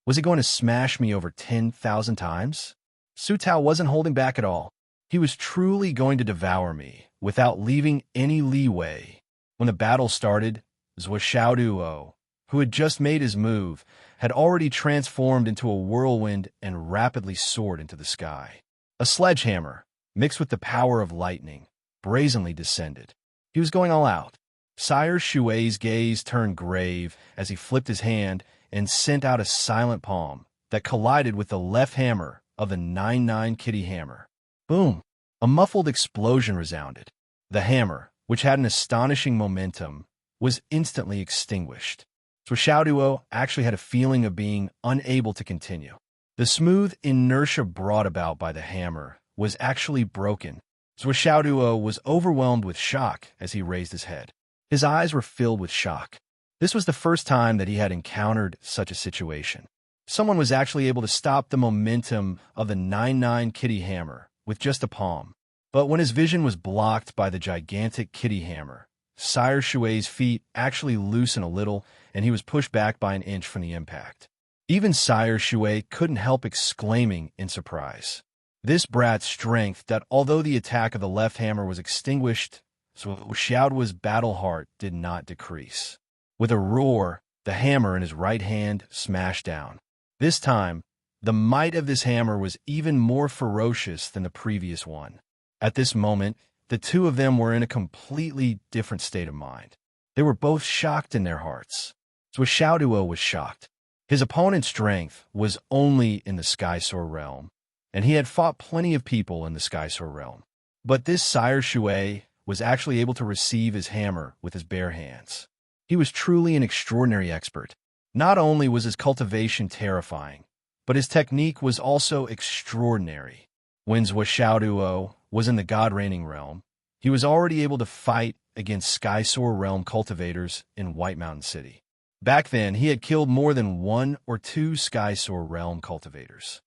Was he going to smash me over 10,000 times? Su Tao wasn't holding back at all. He was truly going to devour me, without leaving any leeway. When the battle started, Zhuo, who had just made his move, had already transformed into a whirlwind and rapidly soared into the sky. A sledgehammer, mixed with the power of lightning, brazenly descended. He was going all out. Sire Shui's gaze turned grave as he flipped his hand and sent out a silent palm that collided with the left hammer of the 9-9 kitty hammer. Boom! A muffled explosion resounded. The hammer, which had an astonishing momentum, was instantly extinguished. Zhuo actually had a feeling of being unable to continue. The smooth inertia brought about by the hammer was actually broken. Zhuo was overwhelmed with shock as he raised his head. His eyes were filled with shock. This was the first time that he had encountered such a situation. Someone was actually able to stop the momentum of the 9-9 kitty hammer with just a palm. But when his vision was blocked by the gigantic kitty hammer, Sire Shui's feet actually loosened a little, and he was pushed back by an inch from the impact. Even Sire Shui couldn't help exclaiming in surprise. This brat's strength that although the attack of the left hammer was extinguished, Zhuo's battle heart did not decrease. With a roar, the hammer in his right hand smashed down. This time, the might of this hammer was even more ferocious than the previous one. At this moment, the two of them were in a completely different state of mind. They were both shocked in their hearts. Zhuo was shocked. His opponent's strength was only in the Skysoar realm, and he had fought plenty of people in the Skysoar realm. But this Sire Shui was actually able to receive his hammer with his bare hands. He was truly an extraordinary expert. Not only was his cultivation terrifying, but his technique was also extraordinary. When Zhuo was in the God-reigning realm, he was already able to fight against Skysoar realm cultivators in White Mountain City. Back then, he had killed more than 1 or 2 Skysoar realm cultivators.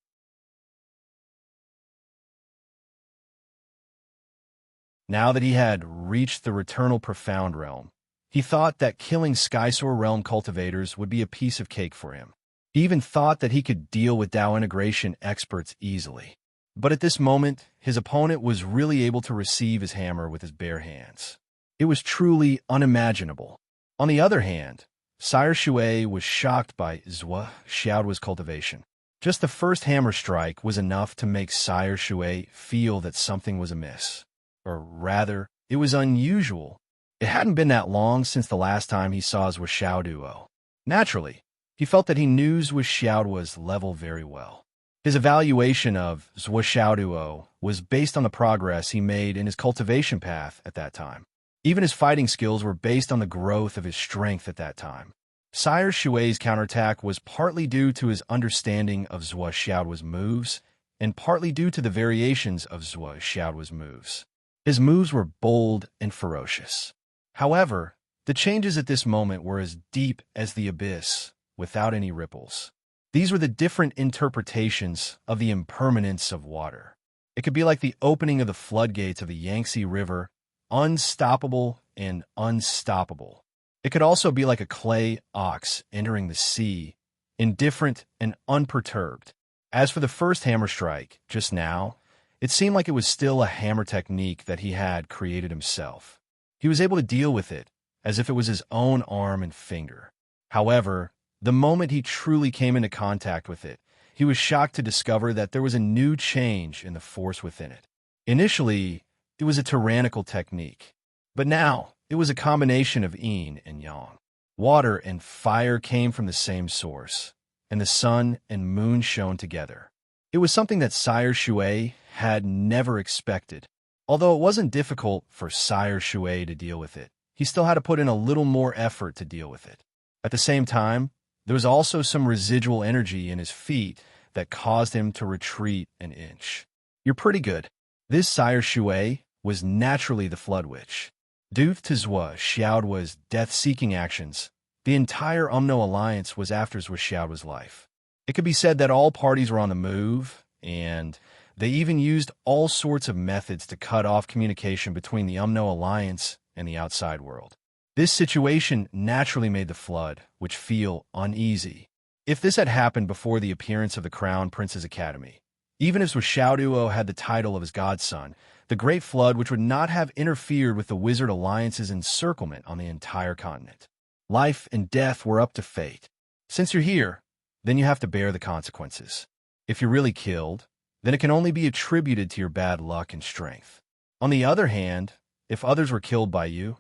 Now that he had reached the Returnal Profound realm, he thought that killing Skysoar realm cultivators would be a piece of cake for him. He even thought that he could deal with Dao integration experts easily. But at this moment, his opponent was really able to receive his hammer with his bare hands. It was truly unimaginable. On the other hand, Sire Shui was shocked by Zhuo's cultivation. Just the first hammer strike was enough to make Sire Shui feel that something was amiss. Or rather, it was unusual. It hadn't been that long since the last time he saw Zhuo. Naturally, he felt that he knew Zhuo's level very well. His evaluation of Zhuo was based on the progress he made in his cultivation path at that time. Even his fighting skills were based on the growth of his strength at that time. Sire Shui's counterattack was partly due to his understanding of Zhuo's moves and partly due to the variations of Zhuo Xiaoduo's moves. His moves were bold and ferocious. However, the changes at this moment were as deep as the abyss, without any ripples. These were the different interpretations of the impermanence of water. It could be like the opening of the floodgates of the Yangtze River, unstoppable and unstoppable. It could also be like a clay ox entering the sea, indifferent and unperturbed. As for the first hammer strike, just now, it seemed like it was still a hammer technique that he had created himself. He was able to deal with it as if it was his own arm and finger. However, the moment he truly came into contact with it, he was shocked to discover that there was a new change in the force within it. Initially, it was a tyrannical technique, but now it was a combination of yin and yang. Water and fire came from the same source, and the sun and moon shone together. It was something that Sire Shui had never expected. Although it wasn't difficult for Sire Shui to deal with it, he still had to put in a little more effort to deal with it. At the same time, there was also some residual energy in his feet that caused him to retreat an inch. You're pretty good. This Sire Shui was naturally the Flood Witch. Due to Zhuo Xiaoduo's death-seeking actions, the entire Umno Alliance was after Zhuo Xiaoduo's life. It could be said that all parties were on the move, and they even used all sorts of methods to cut off communication between the Umno Alliance and the outside world. This situation naturally made the Flood Witch feel uneasy. If this had happened before the appearance of the Crown Prince's Academy, even if Zhuo Xiaoduo had the title of his godson, the Great Flood Witch would not have interfered with the Wizard Alliance's encirclement on the entire continent. Life and death were up to fate. Since you're here, then you have to bear the consequences. If you're really killed, then it can only be attributed to your bad luck and strength. On the other hand, if others were killed by you,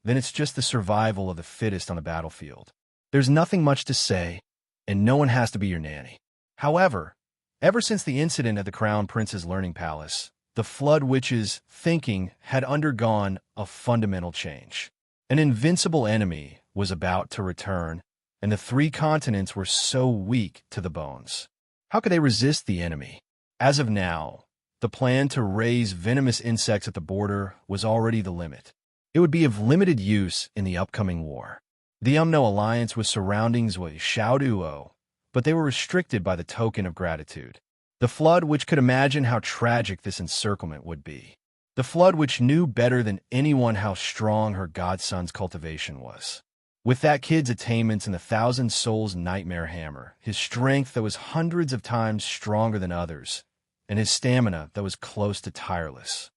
then it's just the survival of the fittest on the battlefield. There's nothing much to say, and no one has to be your nanny. However, ever since the incident at the Crown Prince's Learning Palace, the Flood Witch's thinking had undergone a fundamental change. An invincible enemy was about to return, and the three continents were so weak to the bones. How could they resist the enemy? As of now, the plan to raise venomous insects at the border was already the limit. It would be of limited use in the upcoming war. The Umno Alliance was surrounding Zhuo Xiaoduo, but they were restricted by the token of gratitude. The Flood Witch could imagine how tragic this encirclement would be. The Flood Witch knew better than anyone how strong her godson's cultivation was. With that kid's attainments in the Thousand Souls Nightmare Hammer, his strength that was hundreds of times stronger than others, and his stamina that was close to tireless.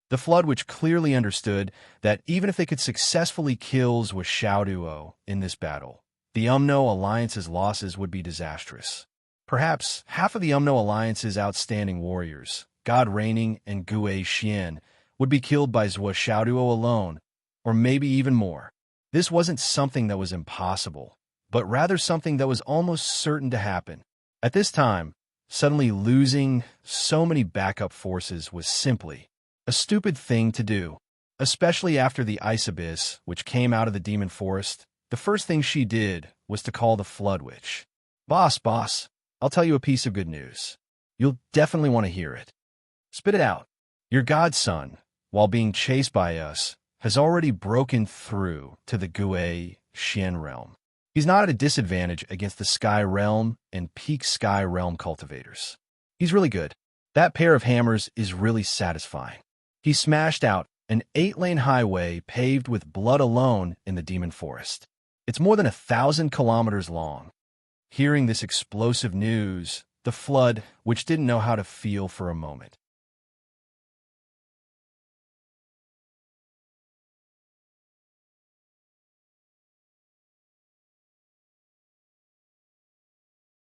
The Flood Witch clearly understood that even if they could successfully kill Zhuo Xiaoduo in this battle, the Umno Alliance's losses would be disastrous. Perhaps half of the Umno Alliance's outstanding warriors, God Reigning and Gue Xian, would be killed by Zhuo Xiaoduo alone, or maybe even more. This wasn't something that was impossible, but rather something that was almost certain to happen. At this time, suddenly losing so many backup forces was simply a stupid thing to do. Especially after the Ice Abyss, which came out of the Demon Forest, the first thing she did was to call the Flood Witch. Boss, I'll tell you a piece of good news. You'll definitely want to hear it. Spit it out. Your godson, while being chased by us, has already broken through to the Gue Xian realm. He's not at a disadvantage against the Sky Realm and Peak Sky Realm cultivators. He's really good. That pair of hammers is really satisfying. He smashed out an 8-lane highway paved with blood alone in the Demon Forest. It's more than 1,000 kilometers long. Hearing this explosive news, the Flood, which didn't know how to feel for a moment.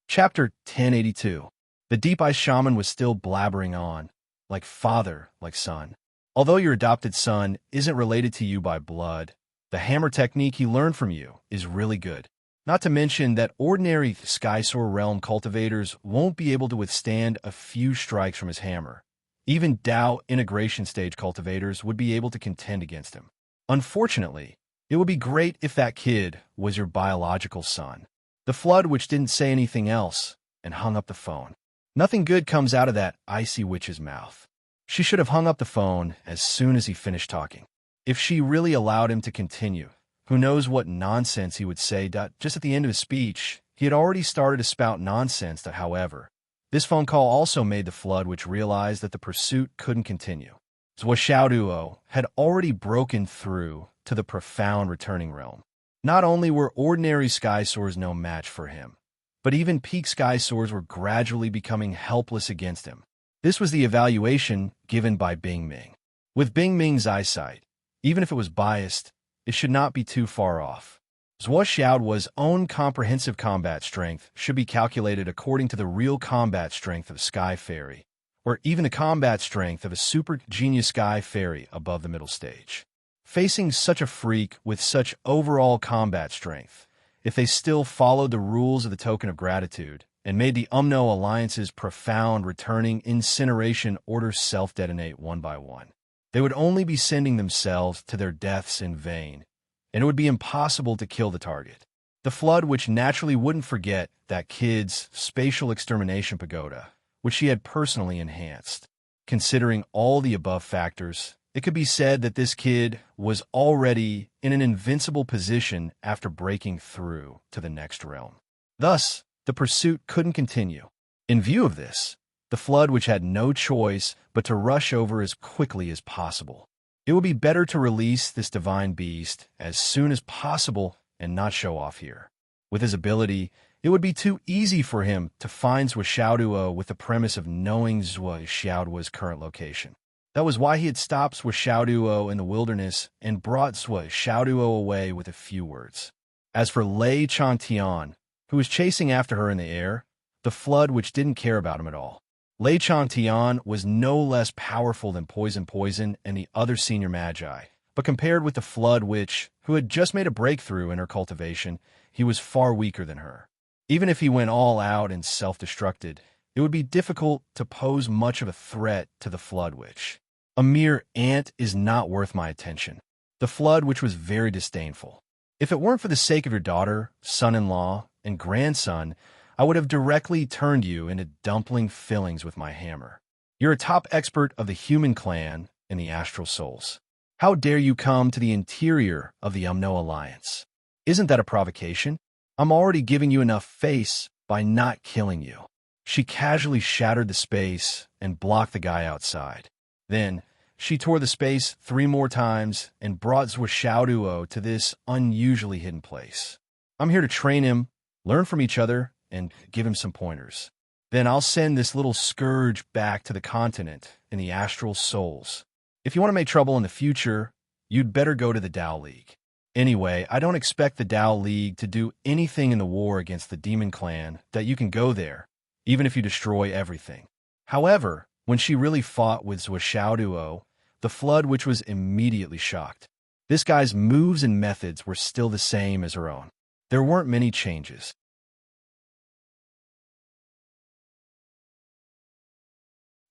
Chapter 1082. The Deep Ice Shaman was still blabbering on, like father, like son. Although your adopted son isn't related to you by blood, the hammer technique he learned from you is really good. Not to mention that ordinary Skysoar Realm cultivators won't be able to withstand a few strikes from his hammer. Even Dao integration stage cultivators would be able to contend against him. Unfortunately, it would be great if that kid was your biological son. The flood which didn't say anything else and hung up the phone. Nothing good comes out of that icy witch's mouth. She should have hung up the phone as soon as he finished talking. If she really allowed him to continue, who knows what nonsense he would say. Just at the end of his speech, he had already started to spout nonsense. However, this phone call also made the flood which realized that the pursuit couldn't continue. Zhuo had already broken through to the profound returning realm. Not only were ordinary sky swords no match for him, but even peak sky swords were gradually becoming helpless against him. This was the evaluation given by Bing Ming. With Bing Ming's eyesight, even if it was biased, it should not be too far off. Zhuo Xiaoduo's own comprehensive combat strength should be calculated according to the real combat strength of a Sky Fairy, or even the combat strength of a super genius Sky Fairy above the middle stage. Facing such a freak with such overall combat strength, if they still followed the rules of the Token of Gratitude and made the Umno Alliance's profound returning incineration orders self-detonate one by one, they would only be sending themselves to their deaths in vain, and it would be impossible to kill the target. The flood which naturally wouldn't forget that kid's spatial extermination pagoda, which she had personally enhanced. Considering all the above factors, it could be said that this kid was already in an invincible position after breaking through to the next realm. Thus, the pursuit couldn't continue. In view of this, the flood which had no choice but to rush over as quickly as possible. It would be better to release this divine beast as soon as possible and not show off here. With his ability, it would be too easy for him to find Zhuo Xiaoduo with the premise of knowing Zhuo Xiaoduo's current location. That was why he had stopped Zhuo Xiaoduo in the wilderness and brought Zhuo Xiaoduo away with a few words. As for Lei Changtian, who was chasing after her in the air, the flood which didn't care about him at all. Lei Changtian was no less powerful than Poison and the other senior magi, but compared with the flood which, who had just made a breakthrough in her cultivation, he was far weaker than her. Even if he went all out and self-destructed, it would be difficult to pose much of a threat to the flood witch. A mere ant is not worth my attention. The flood witch was very disdainful. If it weren't for the sake of your daughter, son-in-law, and grandson, I would have directly turned you into dumpling fillings with my hammer. You're a top expert of the human clan and the astral souls. How dare you come to the interior of the Umno Alliance? Isn't that a provocation? I'm already giving you enough face by not killing you. She casually shattered the space and blocked the guy outside. Then, she tore the space 3 more times and brought Zhuo Xiaoduo to this unusually hidden place. I'm here to train him, learn from each other, and give him some pointers. Then I'll send this little scourge back to the continent in the astral souls. If you want to make trouble in the future, you'd better go to the Dao League. Anyway, I don't expect the Dao League to do anything in the war against the Demon Clan that you can go there, even if you destroy everything. However, when she really fought with Zhuo Xiaoduo, the flood witch was immediately shocked. This guy's moves and methods were still the same as her own. There weren't many changes.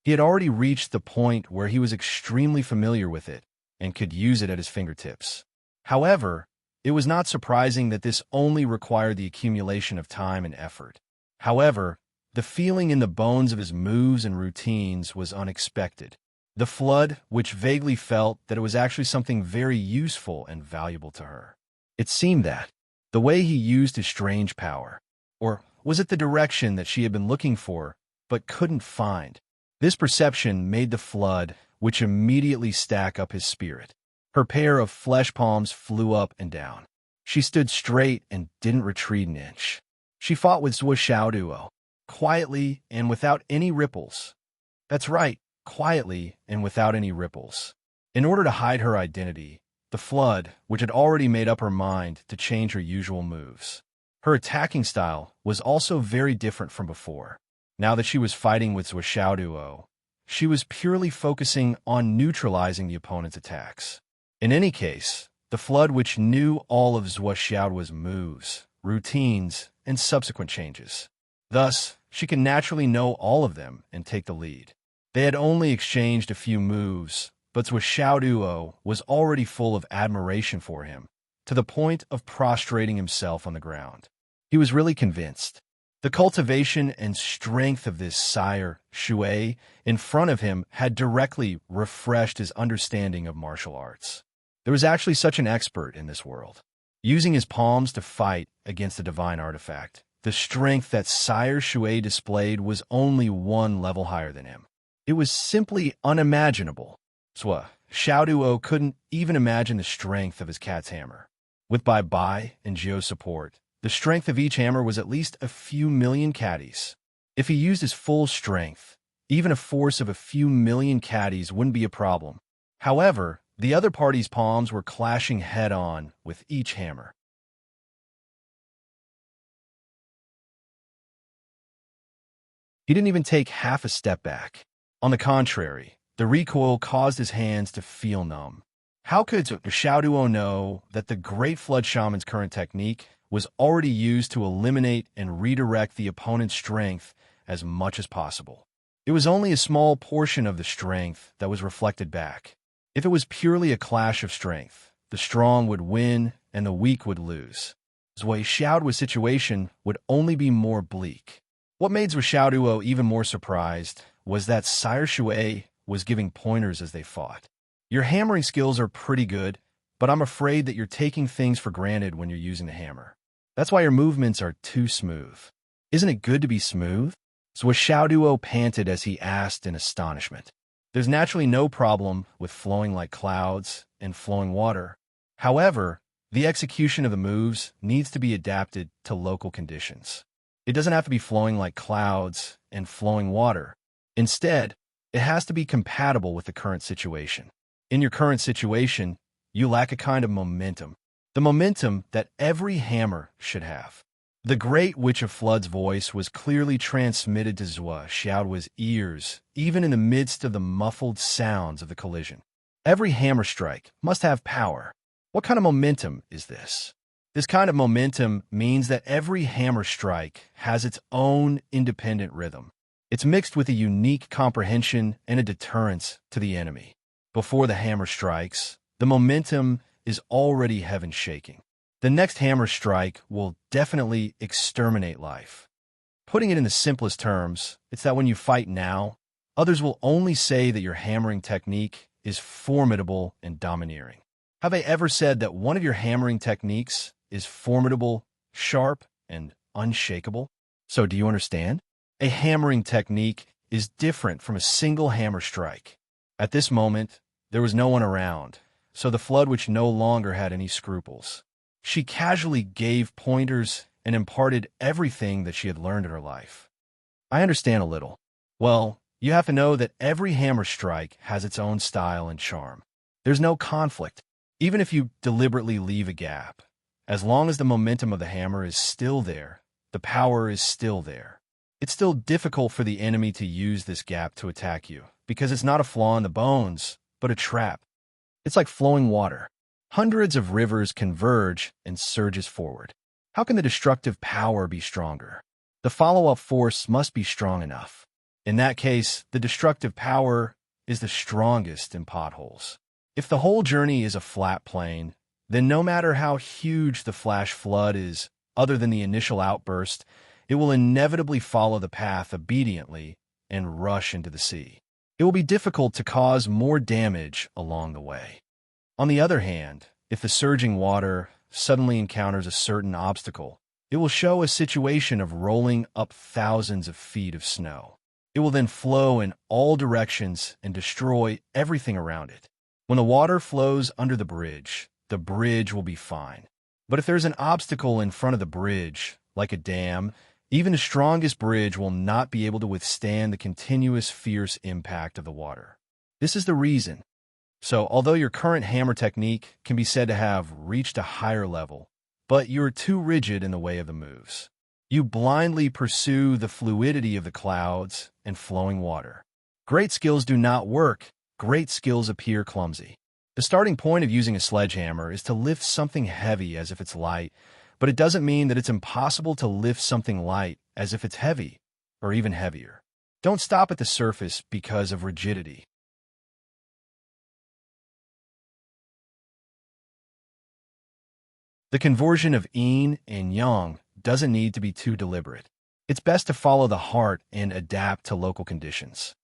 He had already reached the point where he was extremely familiar with it and could use it at his fingertips. However, it was not surprising that this only required the accumulation of time and effort. However, the feeling in the bones of his moves and routines was unexpected. The flood, which vaguely felt that it was actually something very useful and valuable to her. It seemed that, the way he used his strange power, or was it the direction that she had been looking for but couldn't find? This perception made the flood, which immediately stack up his spirit. Her pair of flesh palms flew up and down. She stood straight and didn't retreat an inch. She fought with Zhuo Xiaoduo, quietly and without any ripples. That's right, quietly and without any ripples. In order to hide her identity, the flood, which had already made up her mind to change her usual moves. Her attacking style was also very different from before. Now that she was fighting with Zhuo Xiaoduo, she was purely focusing on neutralizing the opponent's attacks. In any case, the flood which knew all of Zhuo Xiaoduo's moves, routines, and subsequent changes. Thus, she could naturally know all of them and take the lead. They had only exchanged a few moves, but Zhuo Xiaoduo was already full of admiration for him, to the point of prostrating himself on the ground. He was really convinced. The cultivation and strength of this sire, Shui, in front of him had directly refreshed his understanding of martial arts. There was actually such an expert in this world. Using his palms to fight against a divine artifact, the strength that Sire Shui displayed was only one level higher than him. It was simply unimaginable. Xiao Duo couldn't even imagine the strength of his cat's hammer. With Bai Bai and Zhou's support, the strength of each hammer was at least a few million caddies. If he used his full strength, even a force of a few million caddies wouldn't be a problem. However, the other party's palms were clashing head-on with each hammer. He didn't even take half a step back. On the contrary, the recoil caused his hands to feel numb. How could Xiao Duo know that the Great Flood Shaman's current technique was already used to eliminate and redirect the opponent's strength as much as possible? It was only a small portion of the strength that was reflected back. If it was purely a clash of strength, the strong would win and the weak would lose. Zui Xiaoduo's situation would only be more bleak. What made Zui Xiaoduo even more surprised was that Sire Shui was giving pointers as they fought. Your hammering skills are pretty good, but I'm afraid that you're taking things for granted when you're using the hammer. That's why your movements are too smooth. Isn't it good to be smooth? Zui Xiaoduo panted as he asked in astonishment. There's naturally no problem with flowing like clouds and flowing water. However, the execution of the moves needs to be adapted to local conditions. It doesn't have to be flowing like clouds and flowing water. Instead, it has to be compatible with the current situation. In your current situation, you lack a kind of momentum. The momentum that every hammer should have. The Great Witch of Flood's voice was clearly transmitted to Zui Xiaoduo's ears, even in the midst of the muffled sounds of the collision. Every hammer strike must have power. What kind of momentum is this? This kind of momentum means that every hammer strike has its own independent rhythm. It's mixed with a unique comprehension and a deterrence to the enemy. Before the hammer strikes, the momentum is already heaven-shaking. The next hammer strike will definitely exterminate life. Putting it in the simplest terms, it's that when you fight now, others will only say that your hammering technique is formidable and domineering. Have I ever said that one of your hammering techniques is formidable, sharp, and unshakable? So do you understand? A hammering technique is different from a single hammer strike. At this moment, there was no one around, so the Flood Witch no longer had any scruples. She casually gave pointers and imparted everything that she had learned in her life. I understand a little. Well, you have to know that every hammer strike has its own style and charm. There's no conflict, even if you deliberately leave a gap. As long as the momentum of the hammer is still there, the power is still there. It's still difficult for the enemy to use this gap to attack you, because it's not a flaw in the bones, but a trap. It's like flowing water. Hundreds of rivers converge and surges forward. How can the destructive power be stronger? The follow-up force must be strong enough. In that case, the destructive power is the strongest in potholes. If the whole journey is a flat plane, then no matter how huge the flash flood is, other than the initial outburst, it will inevitably follow the path obediently and rush into the sea. It will be difficult to cause more damage along the way. On the other hand, if the surging water suddenly encounters a certain obstacle, it will show a situation of rolling up thousands of feet of snow. It will then flow in all directions and destroy everything around it. When the water flows under the bridge will be fine. But if there's an obstacle in front of the bridge, like a dam, even the strongest bridge will not be able to withstand the continuous fierce impact of the water. This is the reason. So, although your current hammer technique can be said to have reached a higher level, but you're too rigid in the way of the moves. You blindly pursue the fluidity of the clouds and flowing water. Great skills do not work. Great skills appear clumsy. The starting point of using a sledgehammer is to lift something heavy as if it's light, but it doesn't mean that it's impossible to lift something light as if it's heavy, or even heavier. Don't stop at the surface because of rigidity. The conversion of yin and yang doesn't need to be too deliberate. It's best to follow the heart and adapt to local conditions.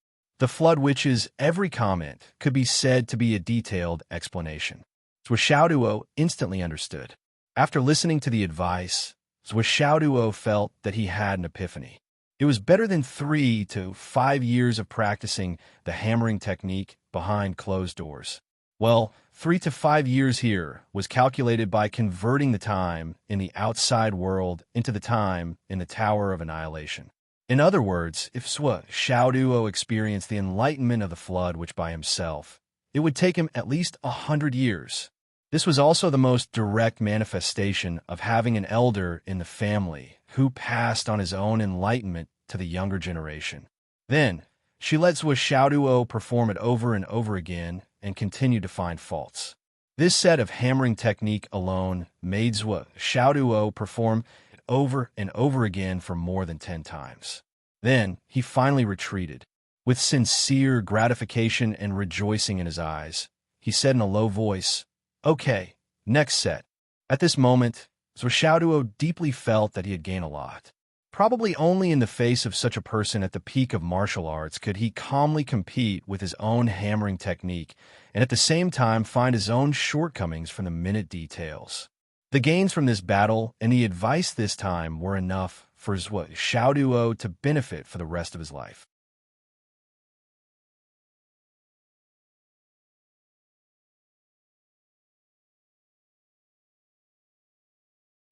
The Flood Witch's every comment could be said to be a detailed explanation. Zhuo instantly understood. After listening to the advice, Zhuo felt that he had an epiphany. It was better than 3 to 5 years of practicing the hammering technique behind closed doors. Well, 3 to 5 years here was calculated by converting the time in the outside world into the time in the Tower of Annihilation. In other words, if Zhuo experienced the enlightenment of the Flood Witch by himself, it would take him at least 100 years. This was also the most direct manifestation of having an elder in the family who passed on his own enlightenment to the younger generation. Then, she let Zhuo perform it over and over again and continued to find faults. This set of hammering technique alone made Zhuo perform it over and over again for more than 10 times. Then, he finally retreated. With sincere gratification and rejoicing in his eyes, he said in a low voice, "Okay, next set." At this moment, Zhuo deeply felt that he had gained a lot. Probably only in the face of such a person at the peak of martial arts could he calmly compete with his own hammering technique and at the same time find his own shortcomings from the minute details. The gains from this battle and the advice this time were enough for Zhuo to benefit for the rest of his life.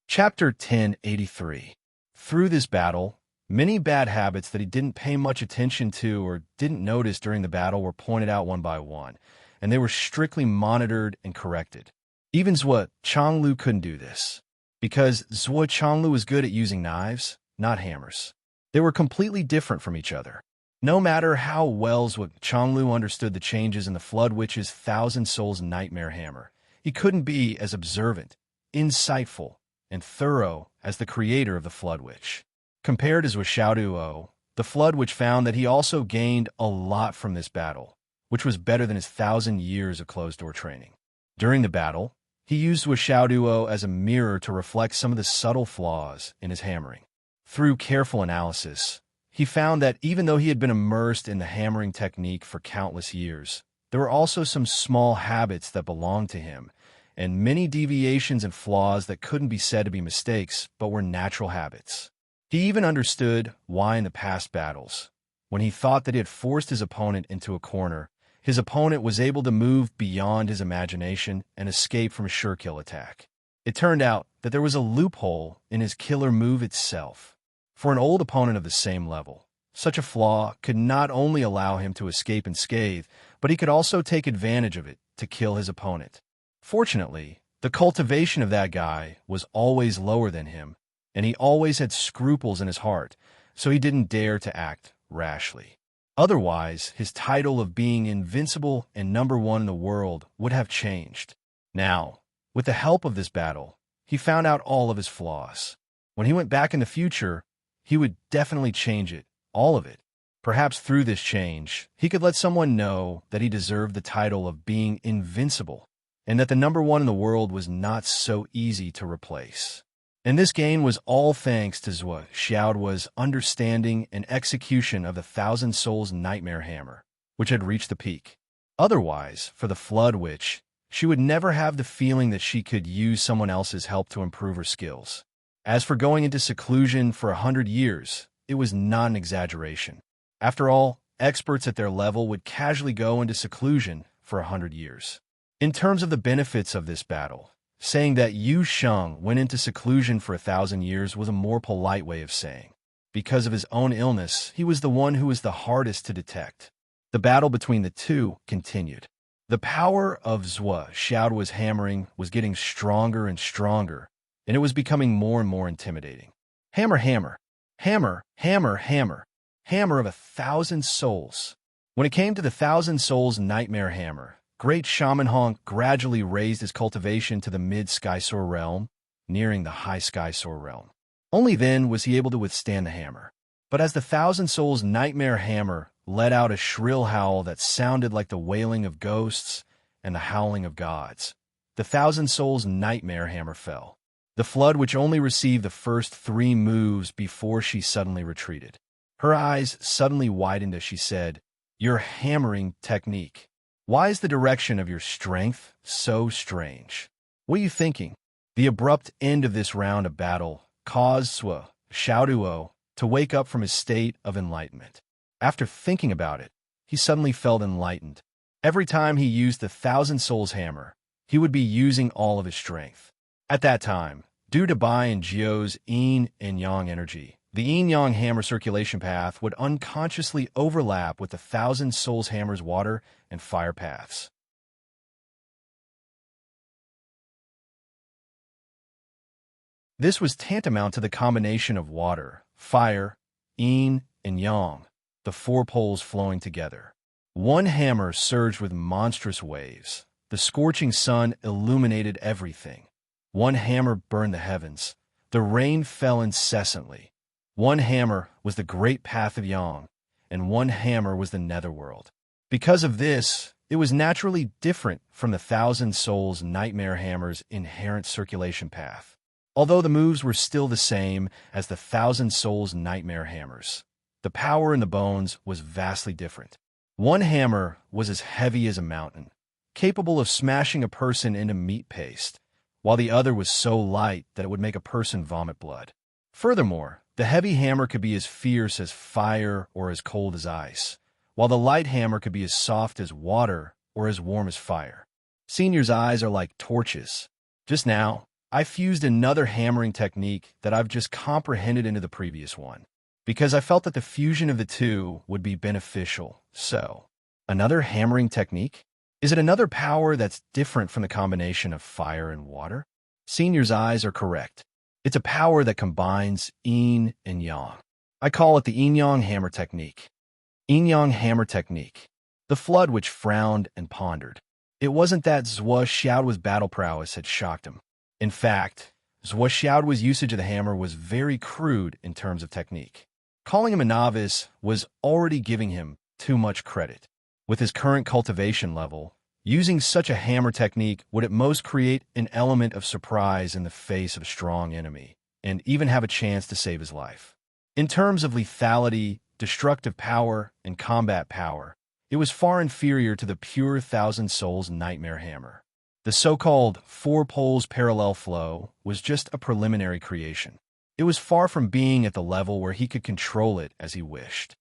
Chapter 1083. Through this battle, many bad habits that he didn't pay much attention to or didn't notice during the battle were pointed out one by one, and they were strictly monitored and corrected. Even Zhuo Changlu couldn't do this, because Zhuo Changlu was good at using knives, not hammers. They were completely different from each other. No matter how well Zhuo Changlu understood the changes in the Flood Witch's Thousand Souls Nightmare Hammer, he couldn't be as observant, insightful, and thorough as the creator of the Flood Witch. Compared to Zhuo, the Flood Witch found that he also gained a lot from this battle, which was better than his 1,000 years of closed-door training. During the battle, he used Zhuo as a mirror to reflect some of the subtle flaws in his hammering. Through careful analysis, he found that even though he had been immersed in the hammering technique for countless years, there were also some small habits that belonged to him, and many deviations and flaws that couldn't be said to be mistakes, but were natural habits. He even understood why in the past battles, when he thought that he had forced his opponent into a corner, his opponent was able to move beyond his imagination and escape from a sure-kill attack. It turned out that there was a loophole in his killer move itself. For an old opponent of the same level, such a flaw could not only allow him to escape unscathed, but he could also take advantage of it to kill his opponent. Fortunately, the cultivation of that guy was always lower than him, and he always had scruples in his heart, so he didn't dare to act rashly. Otherwise, his title of being invincible and #1 in the world would have changed. Now, with the help of this battle, he found out all of his flaws. When he went back in the future, he would definitely change it, all of it. Perhaps through this change, he could let someone know that he deserved the title of being invincible, and that the #1 in the world was not so easy to replace. And this gain was all thanks to Zhuo's understanding and execution of the Thousand Souls Nightmare Hammer, which had reached the peak. Otherwise, for the Flood Witch, she would never have the feeling that she could use someone else's help to improve her skills. As for going into seclusion for 100 years, it was not an exaggeration. After all, experts at their level would casually go into seclusion for 100 years. In terms of the benefits of this battle, saying that Yu Sheng went into seclusion for 1,000 years was a more polite way of saying. Because of his own illness, he was the one who was the hardest to detect. The battle between the two continued. The power of Zhuo's hammering was getting stronger and stronger, and it was becoming more and more intimidating. Hammer, hammer, hammer, hammer, hammer, hammer of 1,000 souls. When it came to the 1,000 Souls Nightmare Hammer, Great Shaman Hong gradually raised his cultivation to the mid-Skysoar realm, nearing the high Skysoar realm. Only then was he able to withstand the hammer. But as the 1,000 Souls Nightmare Hammer let out a shrill howl that sounded like the wailing of ghosts and the howling of gods, the 1,000 Souls Nightmare Hammer fell. the flood which only received the first 3 moves before she suddenly retreated. Her eyes suddenly widened as she said, "Your hammering technique. Why is the direction of your strength so strange? What are you thinking?" The abrupt end of this round of battle caused Xiaoduo to wake up from his state of enlightenment. After thinking about it, he suddenly felt enlightened. Every time he used the Thousand Souls hammer, he would be using all of his strength. At that time, due to Bai and Jiu's yin and yang energy, the yin-yang hammer circulation path would unconsciously overlap with the Thousand Souls hammer's water and fire paths. This was tantamount to the combination of water, fire, yin, and yang, the 4 poles flowing together. One hammer surged with monstrous waves. The scorching sun illuminated everything. One hammer burned the heavens. The rain fell incessantly. One hammer was the great path of yang, and one hammer was the netherworld. Because of this, it was naturally different from the Thousand Souls Nightmare Hammer's inherent circulation path, although the moves were still the same as the Thousand Souls Nightmare Hammers. The power in the bones was vastly different. One hammer was as heavy as a mountain, capable of smashing a person into meat paste, while the other was so light that it would make a person vomit blood. Furthermore, the heavy hammer could be as fierce as fire or as cold as ice, while the light hammer could be as soft as water or as warm as fire. Senior's eyes are like torches. Just now, I fused another hammering technique that I've just comprehended into the previous one, because I felt that the fusion of the two would be beneficial. So, another hammering technique? Is it another power that's different from the combination of fire and water? Senior's eyes are correct. It's a power that combines yin and yang. I call it the yin-yang hammer technique. Yin-yang hammer technique. The flood which frowned and pondered. It wasn't that Zhuo Xiaoduo's battle prowess had shocked him. In fact, Zhuo Xiaoduo's usage of the hammer was very crude in terms of technique. Calling him a novice was already giving him too much credit. With his current cultivation level, using such a hammer technique would at most create an element of surprise in the face of a strong enemy, and even have a chance to save his life. In terms of lethality, destructive power, and combat power, it was far inferior to the pure Thousand Souls Nightmare Hammer. The so-called 4 poles parallel flow was just a preliminary creation. It was far from being at the level where he could control it as he wished.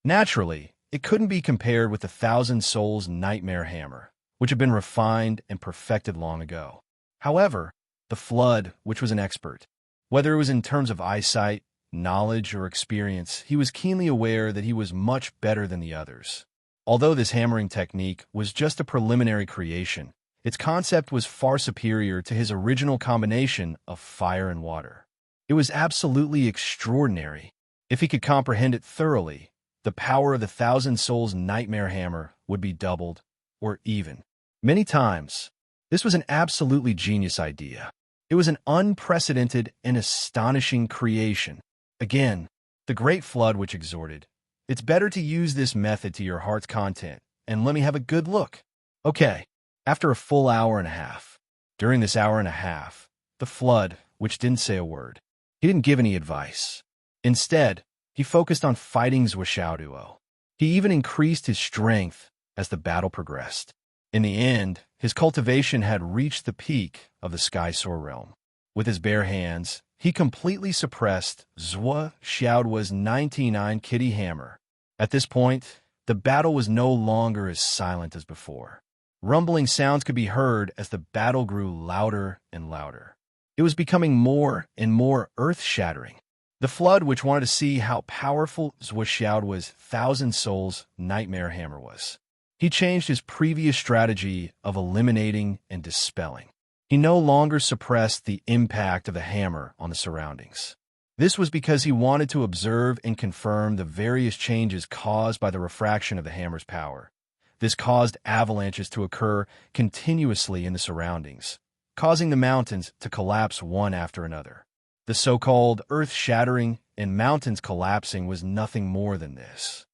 Naturally, it couldn't be compared with the Thousand Souls Nightmare Hammer, which had been refined and perfected long ago. However, the Flood, which was an expert, whether it was in terms of eyesight, knowledge, or experience, he was keenly aware that he was much better than the others. Although this hammering technique was just a preliminary creation, its concept was far superior to his original combination of fire and water. It was absolutely extraordinary. If he could comprehend it thoroughly, the power of the Thousand Souls Nightmare Hammer would be doubled, or even. Many times, this was an absolutely genius idea. It was an unprecedented and astonishing creation. Again, the Great Flood which exhorted, "It's better to use this method to your heart's content, and let me have a good look." Okay, after a full hour and a half. During this hour and a half, the Flood, which didn't say a word, he didn't give any advice. Instead, he focused on fighting Zhuo Xiaoduo. He even increased his strength as the battle progressed. In the end, his cultivation had reached the peak of the Sky Soar realm. With his bare hands, he completely suppressed Zhuo Xiaoduo's 99 kitty hammer. At this point, the battle was no longer as silent as before. Rumbling sounds could be heard as the battle grew louder and louder. It was becoming more and more earth-shattering. The Flood, which wanted to see how powerful Zhuo Xiaoduo's Thousand Souls Nightmare Hammer was. He changed his previous strategy of eliminating and dispelling. He no longer suppressed the impact of the hammer on the surroundings. This was because he wanted to observe and confirm the various changes caused by the refraction of the hammer's power. This caused avalanches to occur continuously in the surroundings, causing the mountains to collapse one after another. The so-called earth-shattering and mountains collapsing was nothing more than this.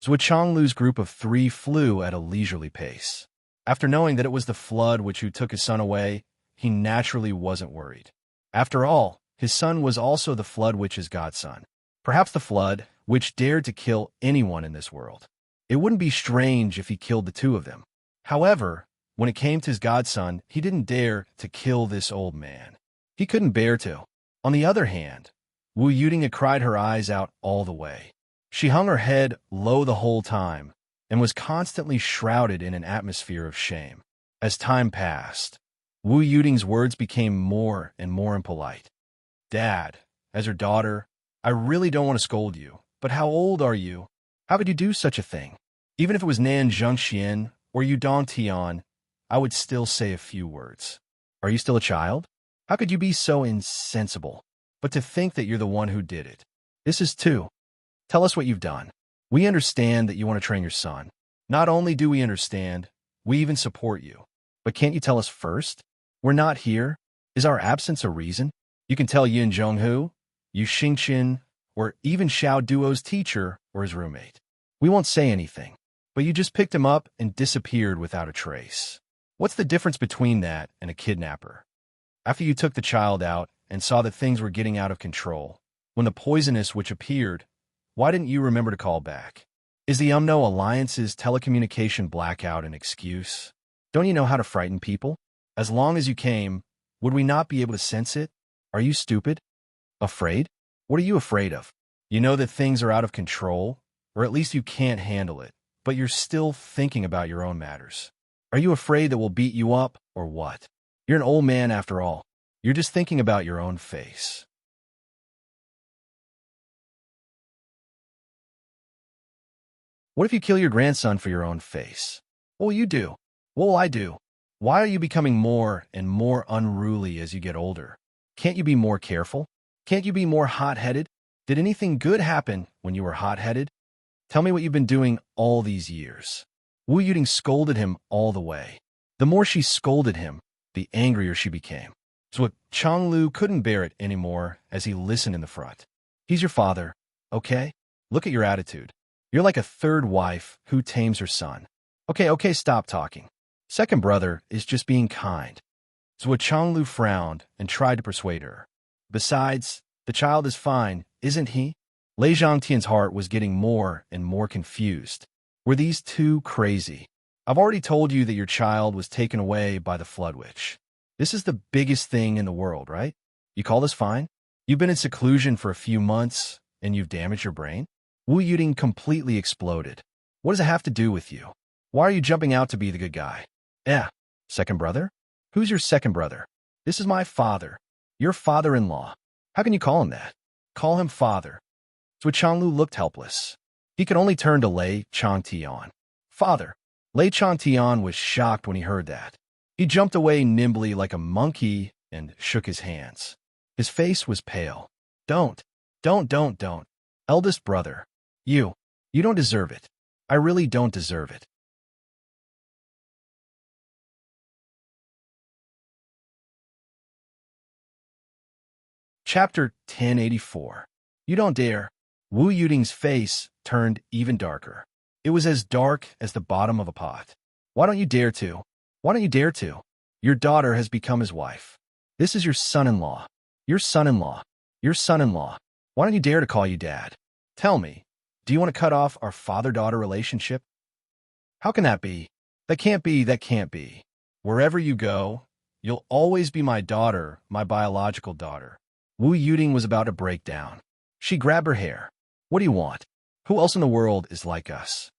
Zhuo Changlu's group of 3 flew at a leisurely pace. After knowing that it was the flood who took his son away, he naturally wasn't worried. After all, his son was also the flood witch's godson. Perhaps the flood, which dared to kill anyone in this world. It wouldn't be strange if he killed the two of them. However, when it came to his godson, he didn't dare to kill this old man. He couldn't bear to. On the other hand, Wu Yuding had cried her eyes out all the way. She hung her head low the whole time and was constantly shrouded in an atmosphere of shame. As time passed, Wu Yuding's words became more and more impolite. Dad, as her daughter, I really don't want to scold you, but how old are you? How could you do such a thing? Even if it was Nan Zhengxian or Yudong Tian, I would still say a few words. Are you still a child? How could you be so insensible? But to think that you're the one who did it. This is too. Tell us what you've done. We understand that you want to train your son. Not only do we understand, we even support you. But can't you tell us first? We're not here. Is our absence a reason? You can tell Yin Zhonghu, Yu Xingqin, or even Xiao Duo's teacher or his roommate. We won't say anything. But you just picked him up and disappeared without a trace. What's the difference between that and a kidnapper? After you took the child out and saw that things were getting out of control, when the poisonous witch appeared, why didn't you remember to call back? Is the UMNO Alliance's telecommunication blackout an excuse? Don't you know how to frighten people? As long as you came, would we not be able to sense it? Are you stupid? Afraid? What are you afraid of? You know that things are out of control, or at least you can't handle it, but you're still thinking about your own matters. Are you afraid that we'll beat you up, or what? You're an old man after all. You're just thinking about your own face. What if you kill your grandson for your own face? What will you do? What will I do? Why are you becoming more and more unruly as you get older? Can't you be more careful? Can't you be more hot-headed? Did anything good happen when you were hot-headed? Tell me what you've been doing all these years. Wu Yuding scolded him all the way. The more she scolded him, the angrier she became. So Changlu couldn't bear it anymore as he listened in the front. He's your father, okay? Look at your attitude. You're like a third wife who tames her son. Okay, stop talking. Second brother is just being kind. So Changlu frowned and tried to persuade her. Besides, the child is fine, isn't he? Lei Zhangtian's heart was getting more and more confused. Were these two crazy? I've already told you that your child was taken away by the flood witch. This is the biggest thing in the world, right? You call this fine? You've been in seclusion for a few months, and you've damaged your brain? Wu Yuding completely exploded. What does it have to do with you? Why are you jumping out to be the good guy? Second brother? Who's your second brother? This is my father. Your father-in-law. How can you call him that? Call him father. So Changlu looked helpless. He could only turn to Lei Changtian. Father. Lei Changtian was shocked when he heard that. He jumped away nimbly like a monkey and shook his hands. His face was pale. Don't. Eldest brother. You don't deserve it. I really don't deserve it. Chapter 1084. You don't dare. Wu Yuding's face turned even darker. It was as dark as the bottom of a pot. Why don't you dare to? Why don't you dare to? Your daughter has become his wife. This is your son-in-law. Your son-in-law. Your son-in-law. Why don't you dare to call you dad? Tell me, do you want to cut off our father-daughter relationship? How can that be? That can't be. Wherever you go, you'll always be my daughter, my biological daughter. Wu Yuding was about to break down. She grabbed her hair. What do you want? Who else in the world is like us?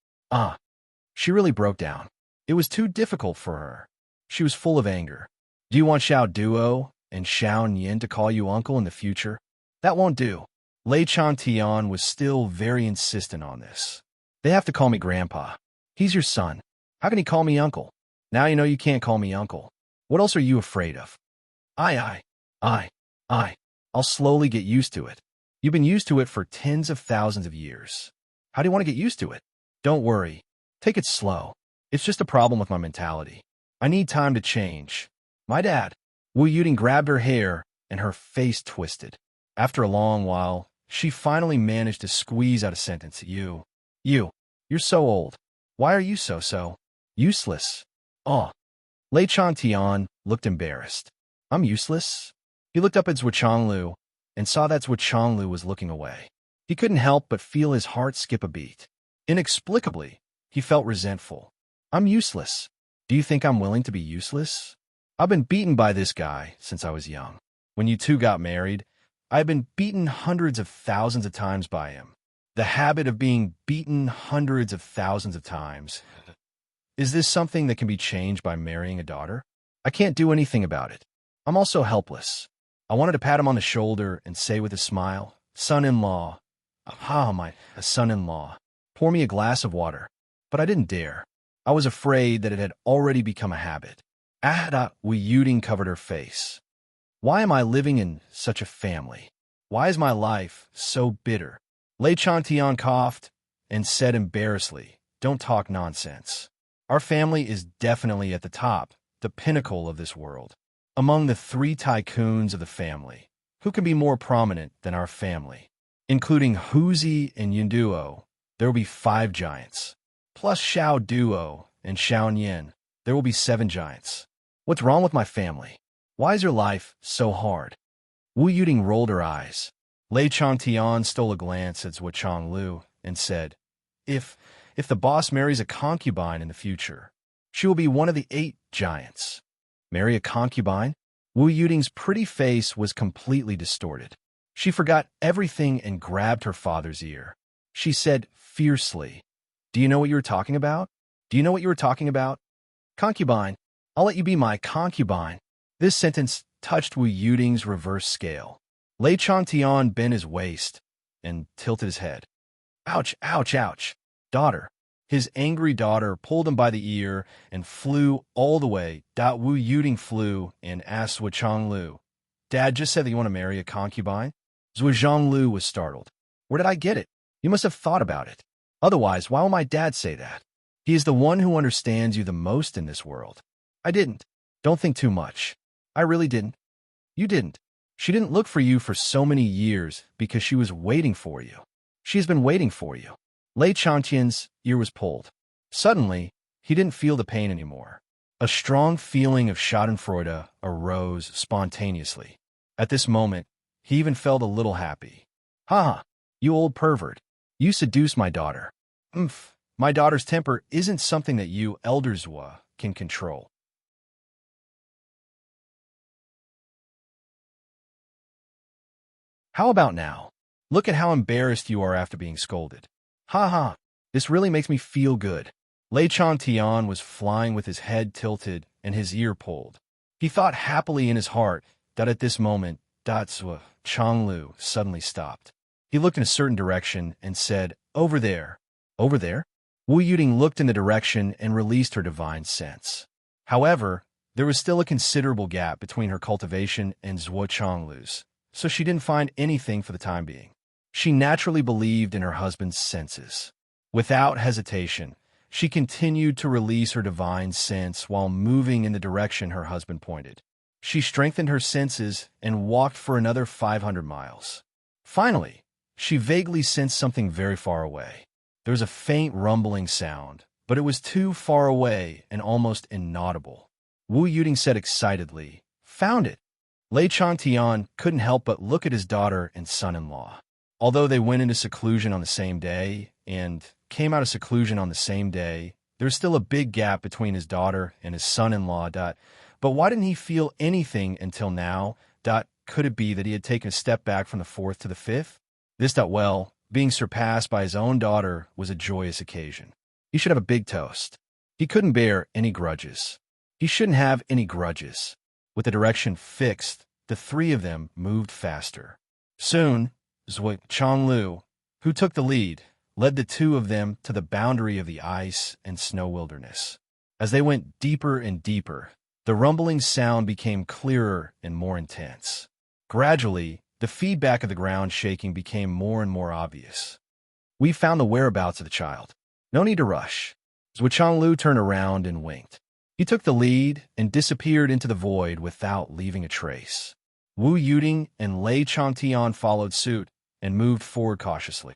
She really broke down. It was too difficult for her. She was full of anger. Do you want Xiao Duo and Xiao Nian to call you uncle in the future? That won't do. Lei Changtian was still very insistent on this. They have to call me grandpa. He's your son. How can he call me uncle? Now you know you can't call me uncle. What else are you afraid of? I'll slowly get used to it. You've been used to it for tens of thousands of years. How do you want to get used to it? Don't worry. Take it slow. It's just a problem with my mentality. I need time to change. My dad. Wu Yuding grabbed her hair and her face twisted. After a long while, she finally managed to squeeze out a sentence. You're so old. Why are you so useless? Oh, Lei Chantian looked embarrassed. I'm useless? He looked up at Zhuo Changlu and saw that Zhuo Changlu was looking away. He couldn't help but feel his heart skip a beat. Inexplicably, he felt resentful. I'm useless. Do you think I'm willing to be useless? I've been beaten by this guy since I was young. When you two got married, I've been beaten hundreds of thousands of times by him. The habit of being beaten hundreds of thousands of times. Is this something that can be changed by marrying a daughter? I can't do anything about it. I'm also helpless. I wanted to pat him on the shoulder and say with a smile, son-in-law, my son-in-law, pour me a glass of water. But I didn't dare. I was afraid that it had already become a habit. Wu Yuding covered her face. Why am I living in such a family? Why is my life so bitter? Lei Chantian coughed and said embarrassedly, don't talk nonsense. Our family is definitely at the top, the pinnacle of this world. Among the 3 tycoons of the family, who can be more prominent than our family? Including Huzi and Yunduo, there will be 5 giants. Plus Xiao Duo and Xiao Nian, there will be 7 giants. What's wrong with my family? Why is your life so hard? Wu Yuding rolled her eyes. Lei Chantian stole a glance at Zhuo Changlu and said, If the boss marries a concubine in the future, she will be one of the 8 giants. Marry a concubine? Wu Yuding's pretty face was completely distorted. She forgot everything and grabbed her father's ear. She said fiercely, Do you know what you were talking about? Do you know what you were talking about? Concubine. I'll let you be my concubine. This sentence touched Wu Yuding's reverse scale. Lei Chantian bent his waist and tilted his head. Ouch, ouch, ouch. Daughter. His angry daughter pulled him by the ear and flew all the way. Wu Yuding flew and asked Zhuo Changlu, Dad just said that you want to marry a concubine? Zhuo Zhonglu was startled. Where did I get it? You must have thought about it. Otherwise, why will my dad say that? He is the one who understands you the most in this world. I didn't. Don't think too much. I really didn't. You didn't. She didn't look for you for so many years because she was waiting for you. She has been waiting for you. Lei Chantian's ear was pulled. Suddenly, he didn't feel the pain anymore. A strong feeling of schadenfreude arose spontaneously. At this moment, he even felt a little happy. Ha! You old pervert. You seduced my daughter. My daughter's temper isn't something that you, Elder Zhuo, can control. How about now? Look at how embarrassed you are after being scolded. Ha ha, this really makes me feel good. Lei Chantian was flying with his head tilted and his ear pulled. He thought happily in his heart that at this moment, Zhuo Changlu suddenly stopped. He looked in a certain direction and said, Over there. Over there? Wu Yuding looked in the direction and released her divine sense. However, there was still a considerable gap between her cultivation and Zhuo Changlu's, so she didn't find anything for the time being. She naturally believed in her husband's senses. Without hesitation, she continued to release her divine sense while moving in the direction her husband pointed. She strengthened her senses and walked for another 500 miles. Finally, she vaguely sensed something very far away. There was a faint rumbling sound, but it was too far away and almost inaudible. Wu Yuding said excitedly, Found it! Lei Chantian couldn't help but look at his daughter and son-in-law. Although they went into seclusion on the same day and came out of seclusion on the same day, there's still a big gap between his daughter and his son-in-law. But why didn't he feel anything until now? Could it be that he had taken a step back from the 4th to the 5th? Well, being surpassed by his own daughter was a joyous occasion. He should have a big toast. He couldn't bear any grudges. He shouldn't have any grudges. With the direction fixed, the 3 of them moved faster. Soon, Zhuo Changlu, who took the lead, led the 2 of them to the boundary of the ice and snow wilderness. As they went deeper and deeper, the rumbling sound became clearer and more intense. Gradually, the feedback of the ground shaking became more and more obvious. We found the whereabouts of the child. No need to rush. Zhuo Changlu turned around and winked. He took the lead and disappeared into the void without leaving a trace. Wu Yuding and Lei Chantian followed suit and moved forward cautiously.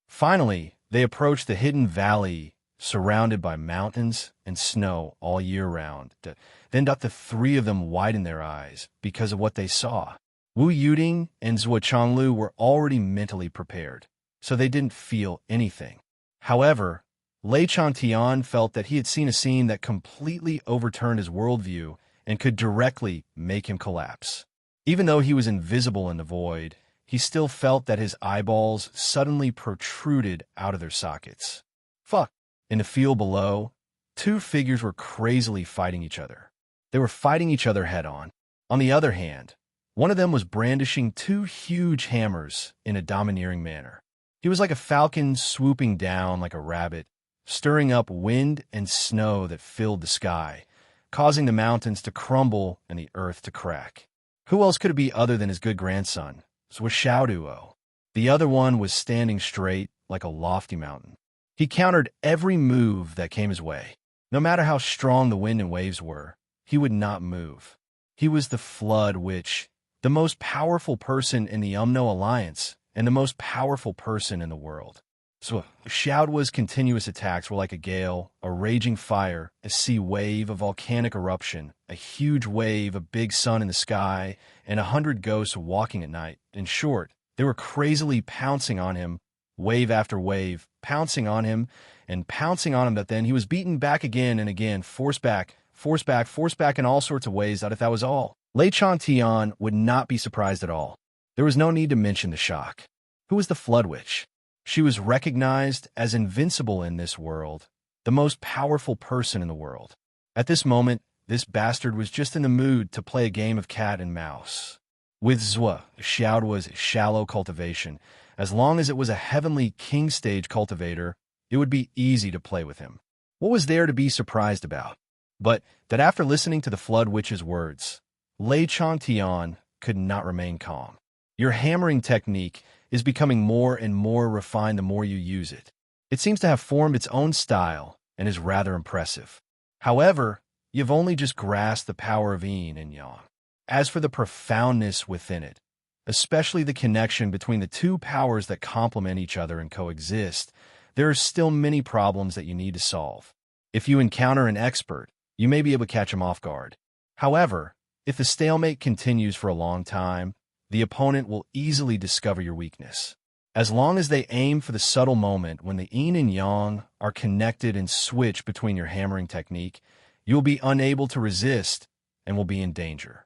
Finally, They approached the hidden valley surrounded by mountains and snow all year round. Then the three of them widened their eyes because of what they saw. Wu Yuding and Zhuo Chonglu were already mentally prepared, so they didn't feel anything. However, Lei Chantian felt that he had seen a scene that completely overturned his worldview and could directly make him collapse. Even though he was invisible in the void, he still felt that his eyeballs suddenly protruded out of their sockets. Fuck! In the field below, two figures were crazily fighting each other. They were fighting each other head-on. On the other hand, one of them was brandishing two huge hammers in a domineering manner. He was like a falcon swooping down like a rabbit, stirring up wind and snow that filled the sky, causing the mountains to crumble and the earth to crack. Who else could it be other than his good grandson, Zhuo Xiaoduo? The other one was standing straight like a lofty mountain. He countered every move that came his way. No matter how strong the wind and waves were, he would not move. He was the Flood Witch, the most powerful person in the Umno Alliance, and the most powerful person in the world. So Xiaoduo's continuous attacks were like a gale, a raging fire, a sea wave, a volcanic eruption, a huge wave, a big sun in the sky, and 100 ghosts walking at night. In short, they were crazily pouncing on him, wave after wave, pouncing on him, but then he was beaten back again and again, forced back in all sorts of ways. That was all. Lei Chantian would not be surprised at all. There was no need to mention the shock. Who was the Flood Witch? She was recognized as invincible in this world, the most powerful person in the world. At this moment, this bastard was just in the mood to play a game of cat and mouse. With Zhuo Xiaoduo's shallow cultivation, as long as it was a heavenly king stage cultivator, it would be easy to play with him. What was there to be surprised about? But that after listening to the Flood Witch's words, Lei Chantian could not remain calm. Your hammering technique is becoming more and more refined the more you use it. It seems to have formed its own style and is rather impressive. However, you've only just grasped the power of yin and yang. As for the profoundness within it, especially the connection between the two powers that complement each other and coexist, there are still many problems that you need to solve. If you encounter an expert, you may be able to catch him off guard. However, if the stalemate continues for a long time, the opponent will easily discover your weakness. As long as they aim for the subtle moment when the yin and yang are connected and switch between your hammering technique, you will be unable to resist and will be in danger.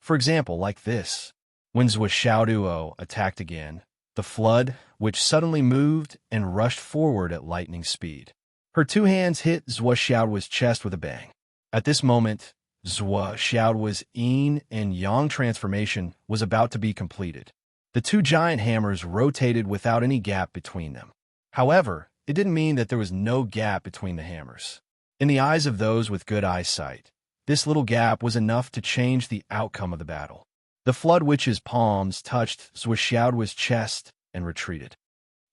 For example, like this. When Zhuo Xiaoduo attacked again, the Flood Witch suddenly moved and rushed forward at lightning speed. Her two hands hit Zhuo Xiaoduo's chest with a bang. At this moment, Zhuo Xiaoduo's yin and yang transformation was about to be completed. The two giant hammers rotated without any gap between them. However, it didn't mean that there was no gap between the hammers. In the eyes of those with good eyesight, this little gap was enough to change the outcome of the battle. The Flood Witch's palms touched Zhuo Xiaoduo's chest and retreated.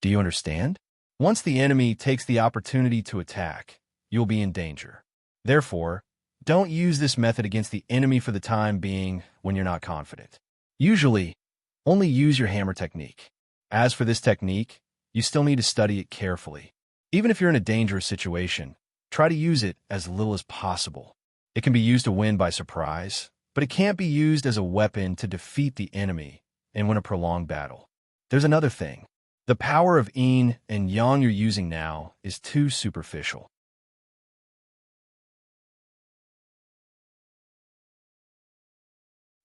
Do you understand? Once the enemy takes the opportunity to attack, you'll be in danger. Therefore, don't use this method against the enemy for the time being when you're not confident. Usually, only use your hammer technique. As for this technique, you still need to study it carefully. Even if you're in a dangerous situation, try to use it as little as possible. It can be used to win by surprise, but it can't be used as a weapon to defeat the enemy and win a prolonged battle. There's another thing. The power of yin and yang you're using now is too superficial.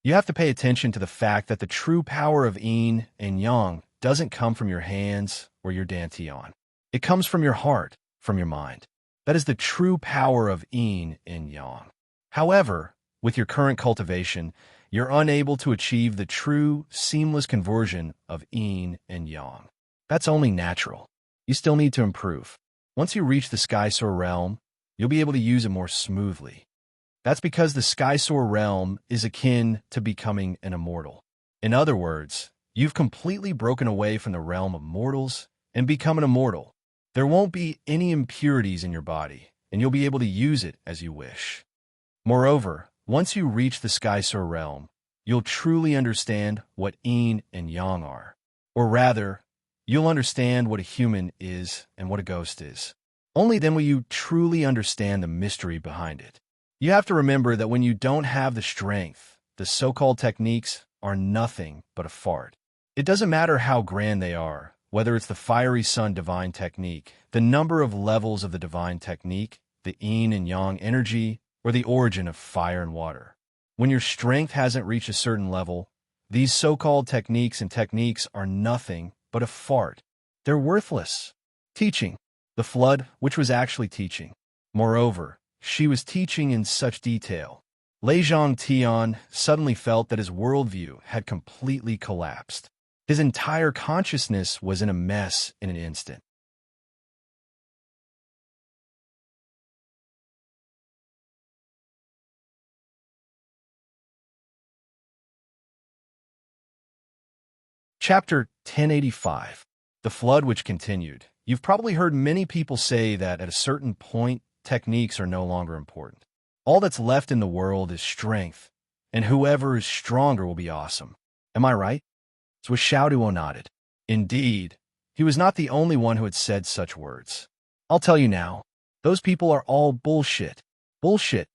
You have to pay attention to the fact that the true power of yin and yang doesn't come from your hands or your dantian. It comes from your heart, from your mind. That is the true power of yin and yang. However, with your current cultivation, you're unable to achieve the true, seamless conversion of yin and yang. That's only natural. You still need to improve. Once you reach the Sky Soar realm, you'll be able to use it more smoothly. That's because the Sky Soar realm is akin to becoming an immortal. In other words, you've completely broken away from the realm of mortals and become an immortal. There won't be any impurities in your body, and you'll be able to use it as you wish. Moreover, once you reach the Sky Soar realm, you'll truly understand what yin and yang are. Or rather, You'll understand what a human is and what a ghost is. Only then will you truly understand the mystery behind it. You have to remember that when you don't have the strength, the so-called techniques are nothing but a fart. It doesn't matter how grand they are, whether it's the fiery sun divine technique, the number of levels of the divine technique, the yin and yang energy, or the origin of fire and water. When your strength hasn't reached a certain level, these so-called techniques are nothing but a fart. They're worthless. Teaching. The flood, which was actually teaching. Moreover, she was teaching in such detail. Lei Zhang Tian suddenly felt that his worldview had completely collapsed. His entire consciousness was in a mess in an instant. Chapter 1085. The Flood Which Continued. You've probably heard many people say that at a certain point, techniques are no longer important. All that's left in the world is strength, and whoever is stronger will be awesome. Am I right? Zhuo Xiaoduo nodded. Indeed, he was not the only one who had said such words. I'll tell you now, those people are all bullshit. Bullshit.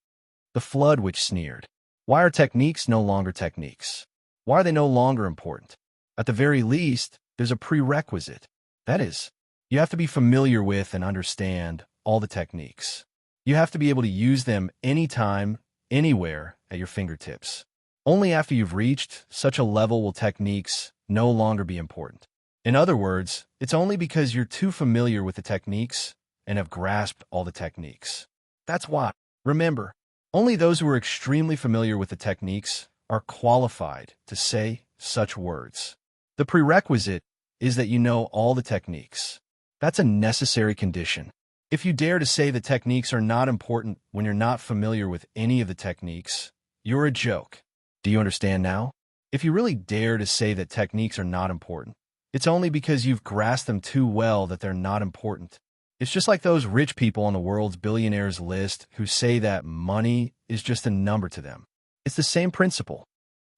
The Flood Which sneered. Why are techniques no longer techniques? Why are they no longer important? At the very least, there's a prerequisite. That is, you have to be familiar with and understand all the techniques. You have to be able to use them anytime, anywhere, at your fingertips. Only after you've reached such a level will techniques no longer be important. In other words, it's only because you're too familiar with the techniques and have grasped all the techniques. That's why, remember, only those who are extremely familiar with the techniques are qualified to say such words. The prerequisite is that you know all the techniques. That's a necessary condition. If you dare to say the techniques are not important when you're not familiar with any of the techniques, you're a joke. Do you understand now? If you really dare to say that techniques are not important, it's only because you've grasped them too well that they're not important. It's just like those rich people on the world's billionaires list who say that money is just a number to them. It's the same principle.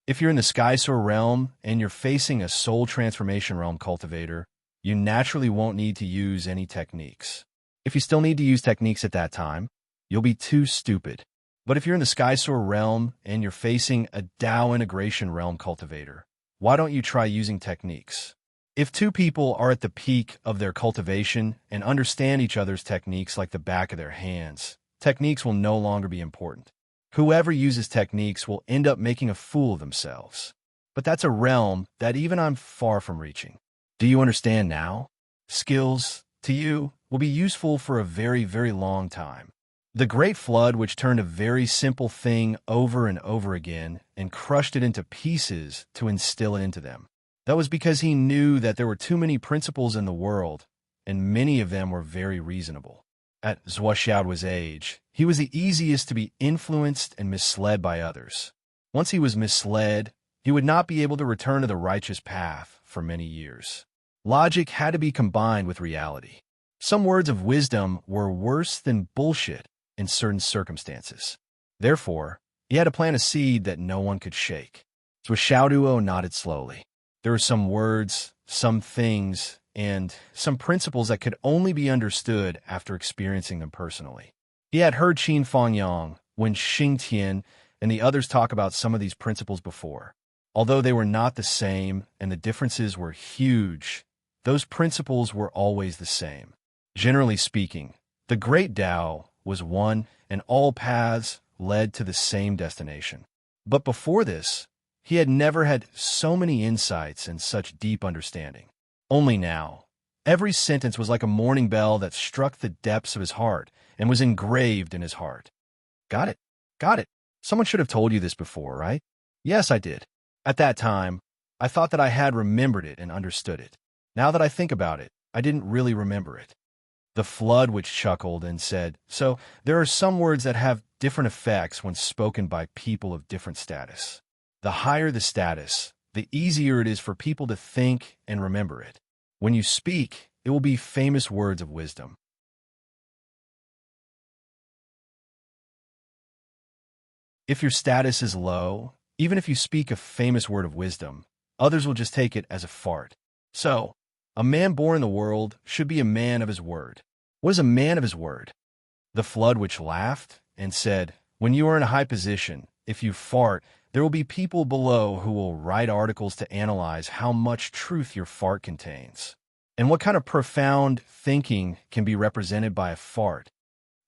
If you're in the Sky Soar realm and you're facing a soul transformation realm cultivator, you naturally won't need to use any techniques. If you still need to use techniques at that time, you'll be too stupid. But if you're in the Sky Soar realm and you're facing a Tao integration realm cultivator, why don't you try using techniques? If two people are at the peak of their cultivation and understand each other's techniques like the back of their hands, techniques will no longer be important. Whoever uses techniques will end up making a fool of themselves. But that's a realm that even I'm far from reaching. Do you understand now? Skills, to you, will be useful for a very, very long time. The Great Flood, which turned a very simple thing over and over again and crushed it into pieces to instill it into them. That was because he knew that there were too many principles in the world, and many of them were very reasonable. At Zhuo Xiaoduo's age, he was the easiest to be influenced and misled by others. Once he was misled, he would not be able to return to the righteous path for many years. Logic had to be combined with reality. Some words of wisdom were worse than bullshit in certain circumstances. Therefore, he had to plant a seed that no one could shake. Zhuo Xiaoduo nodded slowly. There were some words, some things, and some principles that could only be understood after experiencing them personally. He had heard Qin Fangyang, Wen Xingtian, and the others talk about some of these principles before. Although they were not the same and the differences were huge, those principles were always the same. Generally speaking, the Great Tao was one and all paths led to the same destination. But before this, he had never had so many insights and such deep understanding. Only now, every sentence was like a morning bell that struck the depths of his heart and was engraved in his heart. Got it. Got it. Someone should have told you this before, right? Yes, I did. At that time, I thought that I had remembered it and understood it. Now that I think about it, I didn't really remember it. The Flood which chuckled and said, so there are some words that have different effects when spoken by people of different status. The higher the status, the easier it is for people to think and remember it. When you speak, it will be famous words of wisdom. If your status is low, even if you speak a famous word of wisdom, others will just take it as a fart. So, A man born in the world should be a man of his word. What is a man of his word? The flood which laughed and said, when you are in a high position, if you fart, there will be people below who will write articles to analyze how much truth your fart contains. And what kind of profound thinking can be represented by a fart?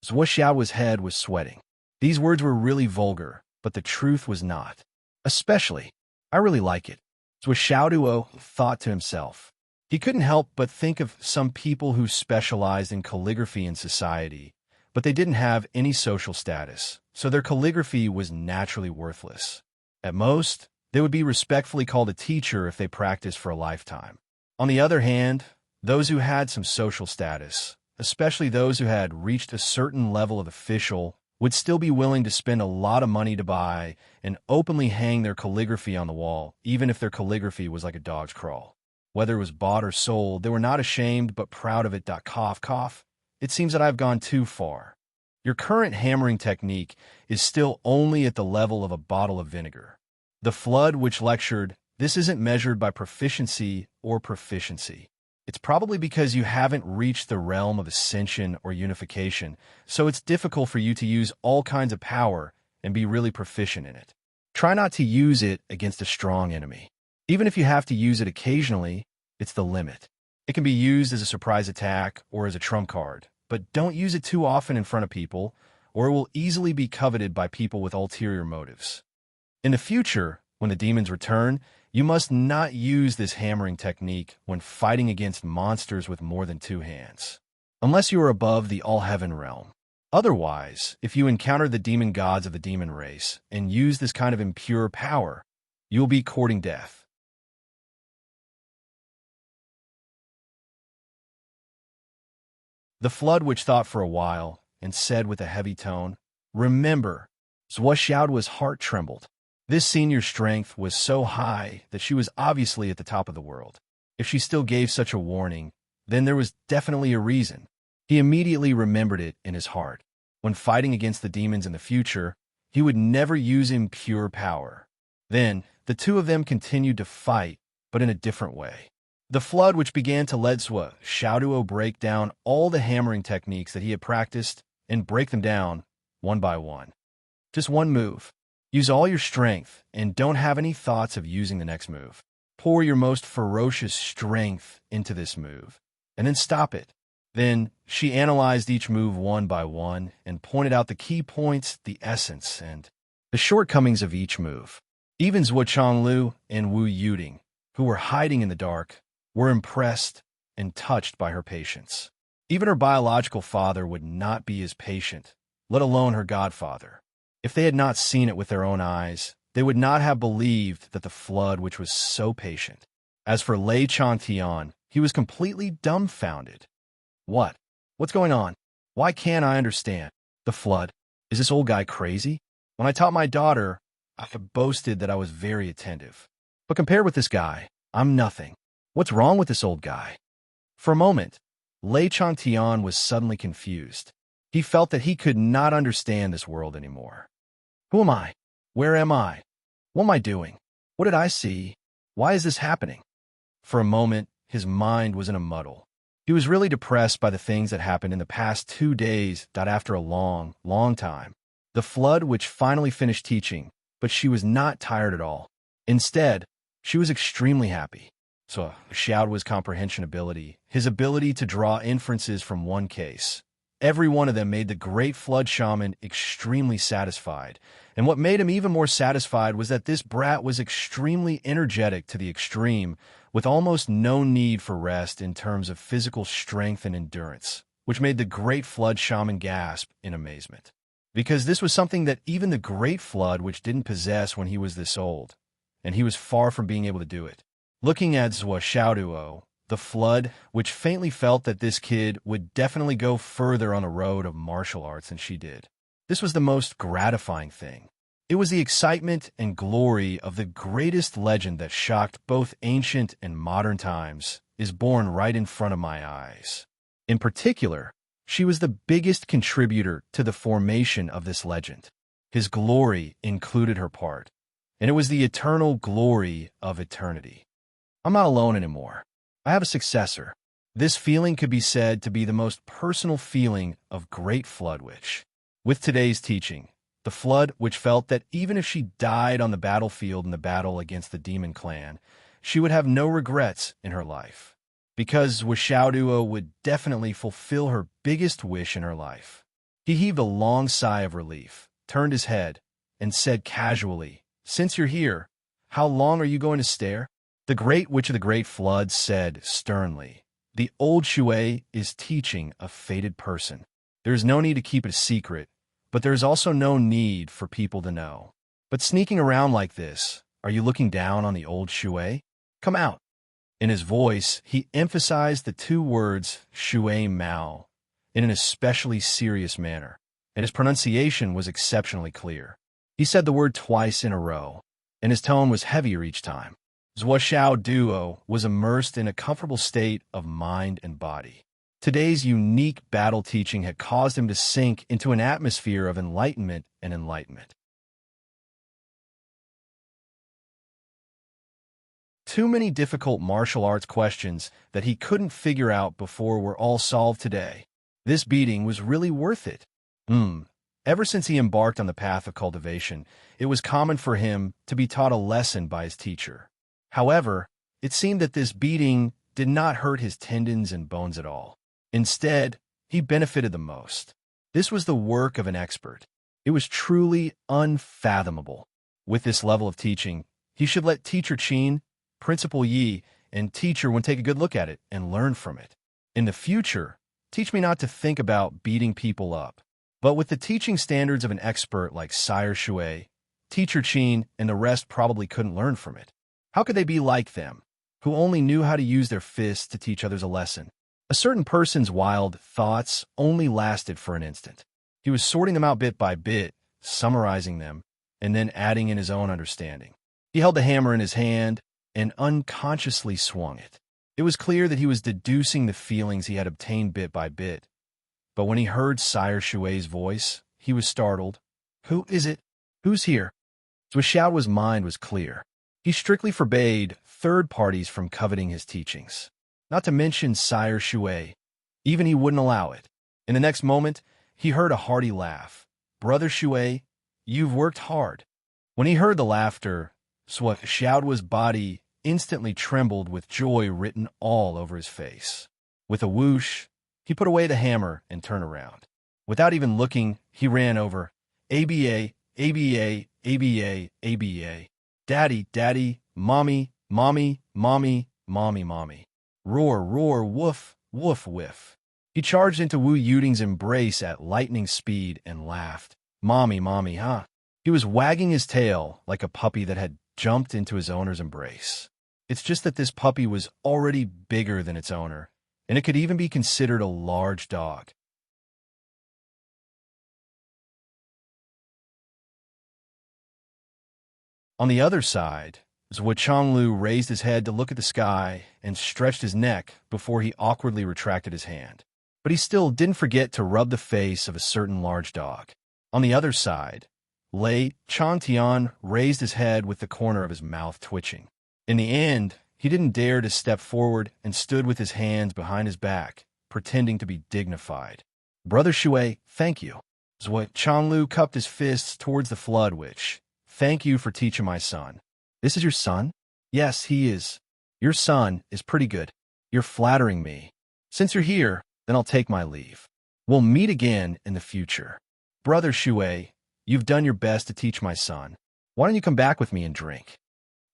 Zhuoxiao's head was sweating. These words were really vulgar, but the truth was not. Especially, I really like it. Zhuoxiao thought to himself. He couldn't help but think of some people who specialized in calligraphy in society, but they didn't have any social status, so their calligraphy was naturally worthless. At most, they would be respectfully called a teacher if they practiced for a lifetime. On the other hand, those who had some social status, especially those who had reached a certain level of official, would still be willing to spend a lot of money to buy and openly hang their calligraphy on the wall, even if their calligraphy was like a dog's crawl. Whether it was bought or sold, they were not ashamed but proud of it. Cough, cough. It seems that I've gone too far. Your current hammering technique is still only at the level of a bottle of vinegar. The flood which lectured, this isn't measured by proficiency or proficiency. It's probably because you haven't reached the realm of ascension or unification, so it's difficult for you to use all kinds of power and be really proficient in it. Try not to use it against a strong enemy. Even if you have to use it occasionally, it's the limit. It can be used as a surprise attack or as a trump card, but don't use it too often in front of people, or it will easily be coveted by people with ulterior motives. In the future, when the demons return, you must not use this hammering technique when fighting against monsters with more than 2 hands, unless you are above the all-heaven realm. Otherwise, if you encounter the demon gods of the demon race and use this kind of impure power, you will be courting death. The flood which thought for a while and said with a heavy tone, remember, Zhuoxiao's heart trembled. This senior strength was so high that she was obviously at the top of the world. If she still gave such a warning, then there was definitely a reason. He immediately remembered it in his heart. When fighting against the demons in the future, he would never use impure power. Then, the two of them continued to fight, but in a different way. The flood which began to let Zhuoxiao break down all the hammering techniques that he had practiced and break them down one by one. Just one move. Use all your strength and don't have any thoughts of using the next move. Pour your most ferocious strength into this move, and then stop it. Then she analyzed each move one by one and pointed out the key points, the essence, and the shortcomings of each move. Even Zhuo Chonglu and Wu Yuding, who were hiding in the dark, were impressed and touched by her patience. Even her biological father would not be as patient, let alone her godfather. If they had not seen it with their own eyes, they would not have believed that the flood which was so patient. As for Lei Chantian, he was completely dumbfounded. What? What's going on? Why can't I understand? The flood? Is this old guy crazy? When I taught my daughter, I have boasted that I was very attentive. But compared with this guy, I'm nothing. What's wrong with this old guy? For a moment, Lei Chantian was suddenly confused. He felt that he could not understand this world anymore. Who am I? Where am I? What am I doing? What did I see? Why is this happening? For a moment, his mind was in a muddle. He was really depressed by the things that happened in the past 2 days. After a long, long time, the flood which finally finished teaching, but she was not tired at all. Instead, she was extremely happy. So Xiao's comprehension ability, his ability to draw inferences from one case, every one of them made the great flood shaman extremely satisfied. And what made him even more satisfied was that this brat was extremely energetic to the extreme, with almost no need for rest in terms of physical strength and endurance, which made the great flood shaman gasp in amazement. Because this was something that even the great flood which didn't possess when he was this old, and he was far from being able to do it. Looking at Zhuoxiao, the flood, which faintly felt that this kid would definitely go further on the road of martial arts than she did. This was the most gratifying thing. It was the excitement and glory of the greatest legend that shocked both ancient and modern times is born right in front of my eyes. In particular, she was the biggest contributor to the formation of this legend. His glory included her part, and it was the eternal glory of eternity. I'm not alone anymore. I have a successor. This feeling could be said to be the most personal feeling of Great Flood Witch. With today's teaching, the Flood Witch felt that even if she died on the battlefield in the battle against the demon clan, she would have no regrets in her life, because Wishaoduo would definitely fulfill her biggest wish in her life. He heaved a long sigh of relief, turned his head, and said casually, "Since you're here, how long are you going to stare?" The Great Witch of the Great Flood said sternly, "The old Shui is teaching a fated person. There is no need to keep it a secret, but there is also no need for people to know. But sneaking around like this, are you looking down on the old Shui? Come out." In his voice, he emphasized the two words Shui Mao in an especially serious manner, and his pronunciation was exceptionally clear. He said the word twice in a row, and his tone was heavier each time. Wishaoduo was immersed in a comfortable state of mind and body. Today's unique battle teaching had caused him to sink into an atmosphere of enlightenment and enlightenment. Too many difficult martial arts questions that he couldn't figure out before were all solved today. This beating was really worth it. Ever since he embarked on the path of cultivation, it was common for him to be taught a lesson by his teacher. However, it seemed that this beating did not hurt his tendons and bones at all. Instead, he benefited the most. This was the work of an expert. It was truly unfathomable. With this level of teaching, he should let Teacher Qin, Principal Yi, and Teacher Wen take a good look at it and learn from it. In the future, teach me not to think about beating people up. But with the teaching standards of an expert like Sire Shui, Teacher Qin and the rest probably couldn't learn from it. How could they be like them, who only knew how to use their fists to teach others a lesson? A certain person's wild thoughts only lasted for an instant. He was sorting them out bit by bit, summarizing them, and then adding in his own understanding. He held the hammer in his hand and unconsciously swung it. It was clear that he was deducing the feelings he had obtained bit by bit. But when he heard Sire Shui's voice, he was startled. "Who is it? Who's here?" Wishaoduo's mind was clear. He strictly forbade third parties from coveting his teachings. Not to mention Sire Shui. Even he wouldn't allow it. In the next moment, he heard a hearty laugh. "Brother Shui, you've worked hard." When he heard the laughter, Wishaoduo's body instantly trembled with joy written all over his face. With a whoosh, he put away the hammer and turned around. Without even looking, he ran over. "ABA, ABA, ABA, ABA. Daddy, Daddy, Mommy, Mommy, Mommy, Mommy, Mommy. Roar, roar, woof, woof, whiff." He charged into Wu Yuding's embrace at lightning speed and laughed. "Mommy, Mommy, huh?" He was wagging his tail like a puppy that had jumped into his owner's embrace. It's just that this puppy was already bigger than its owner, and it could even be considered a large dog. On the other side, Zhuo Chonglu raised his head to look at the sky and stretched his neck before he awkwardly retracted his hand. But he still didn't forget to rub the face of a certain large dog. On the other side, Lei Changtian raised his head with the corner of his mouth twitching. In the end, he didn't dare to step forward and stood with his hands behind his back, pretending to be dignified. "Brother Shui, thank you." Zhuo Chonglu cupped his fists towards the Flood Witch. "Thank you for teaching my son." "This is your son?" "Yes, he is. Your son is pretty good. You're flattering me. Since you're here, then I'll take my leave. We'll meet again in the future. Brother Shui, you've done your best to teach my son. Why don't you come back with me and drink?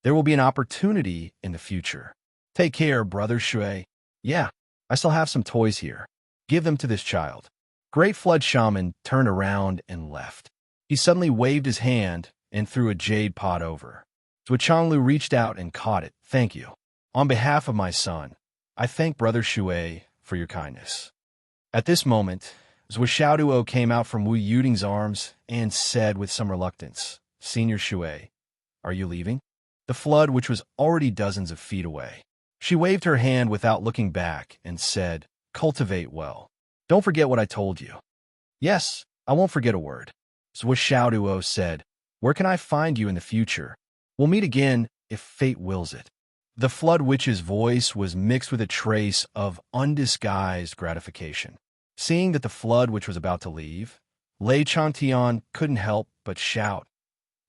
There will be an opportunity in the future. Take care, Brother Shui." "Yeah, I still have some toys here. Give them to this child." Great Flood Shaman turned around and left. He suddenly waved his hand and threw a jade pot over. Zhuo Chonglu reached out and caught it. "Thank you. On behalf of my son, I thank Brother Shui for your kindness." At this moment, Wishaoduo came out from Wu Yuding's arms and said with some reluctance, "Senior Shui, are you leaving?" The Flood, which was already dozens of feet away. She waved her hand without looking back and said, "Cultivate well. Don't forget what I told you." "Yes, I won't forget a word." Wishaoduo said, "Where can I find you in the future? We'll meet again if fate wills it." The Flood Witch's voice was mixed with a trace of undisguised gratification. Seeing that the Flood Witch was about to leave, Lei Chantian couldn't help but shout,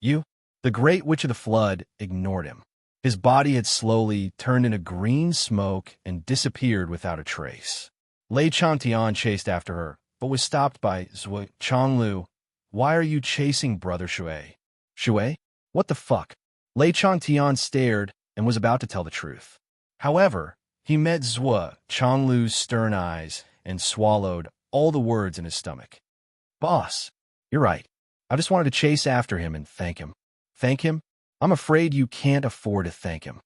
"You!" The Great Witch of the Flood ignored him. His body had slowly turned into green smoke and disappeared without a trace. Lei Chantian chased after her, but was stopped by Zhui Chonglu. "Why are you chasing Brother Shui?" "Shui? What the fuck?" Lei Chantian stared and was about to tell the truth. However, he met Zhui Chonglu's stern eyes and swallowed all the words in his stomach. "Boss, you're right. I just wanted to chase after him and thank him." "Thank him? I'm afraid you can't afford to thank him."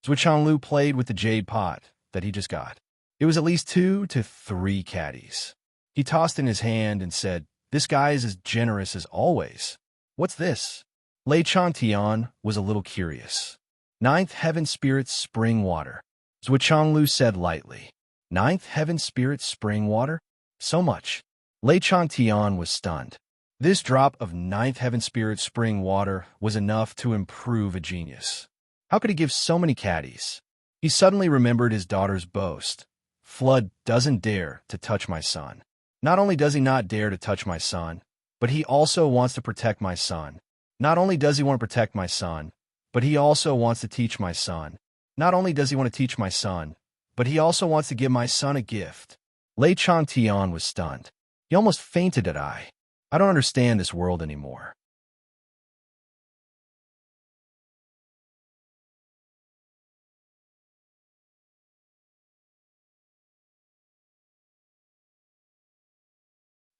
Zhui Chonglu played with the jade pot that he just got. It was at least 2 to 3 caddies. He tossed in his hand and said, "This guy is as generous as always." "What's this?" Lei Chantian was a little curious. "Ninth Heaven Spirit's spring water," Zhui Chonglu said lightly. "Ninth Heaven Spirit's spring water? So much." Lei Chantian was stunned. This drop of Ninth Heaven Spirit's spring water was enough to improve a genius. How could he give so many caddies? He suddenly remembered his daughter's boast. "Flood doesn't dare to touch my son. Not only does he not dare to touch my son, but he also wants to protect my son. Not only does he want to protect my son, but he also wants to teach my son. Not only does he want to teach my son, but he also wants to give my son a gift." Lei Chantian was stunned. He almost fainted at eye. "I don't understand this world anymore."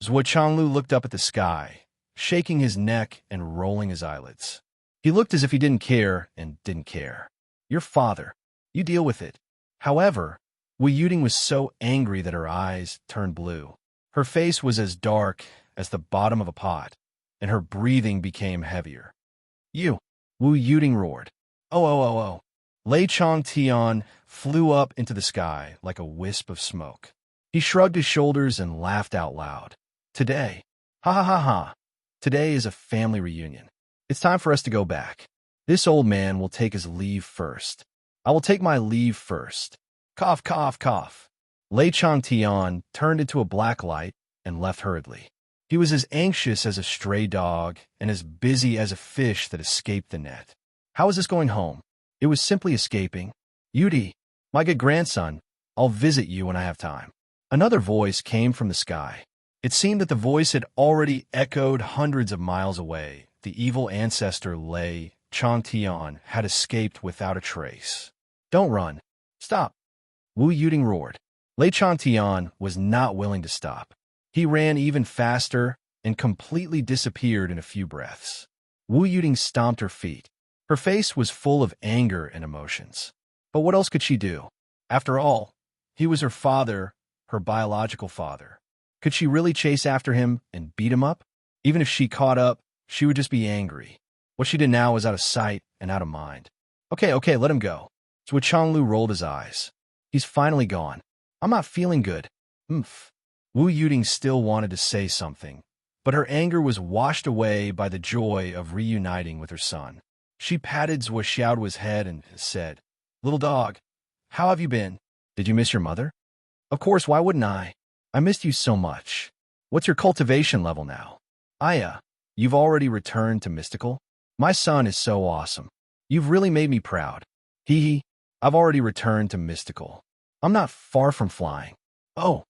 Zhui Chonglu looked up at the sky, shaking his neck and rolling his eyelids. He looked as if he didn't care and didn't care. "Your father. You deal with it." However, Wu Yuding was so angry that her eyes turned blue. Her face was as dark as the bottom of a pot, and her breathing became heavier. "You!" Wu Yuding roared. "Oh, oh, oh, oh." Lei Changtian flew up into the sky like a wisp of smoke. He shrugged his shoulders and laughed out loud. "Today, ha ha ha ha, today is a family reunion. It's time for us to go back. This old man will take his leave first. I will take my leave first." Cough, cough, cough. Lei Changtian turned into a black light and left hurriedly. He was as anxious as a stray dog and as busy as a fish that escaped the net. How was this going home? It was simply escaping. "Yudi, my good grandson, I'll visit you when I have time." Another voice came from the sky. It seemed that the voice had already echoed hundreds of miles away. The evil ancestor Lei Changtian had escaped without a trace. "Don't run. Stop." Wu Yuding roared. Lei Changtian was not willing to stop. He ran even faster and completely disappeared in a few breaths. Wu Yuding stomped her feet. Her face was full of anger and emotions. But what else could she do? After all, he was her father, her biological father. Could she really chase after him and beat him up? Even if she caught up, she would just be angry. What she did now was out of sight and out of mind. Okay, let him go." Zhui Chonglu rolled his eyes. "He's finally gone. I'm not feeling good." "Oomph." Wu Yuding still wanted to say something, but her anger was washed away by the joy of reuniting with her son. She patted Zhui Xiaodui's head and said, "Little dog, how have you been? Did you miss your mother?" "Of course, why wouldn't I? I missed you so much. What's your cultivation level now?" "Aya, you've already returned to mystical? My son is so awesome. You've really made me proud." "Hee hee, I've already returned to mystical. I'm not far from flying." "Oh."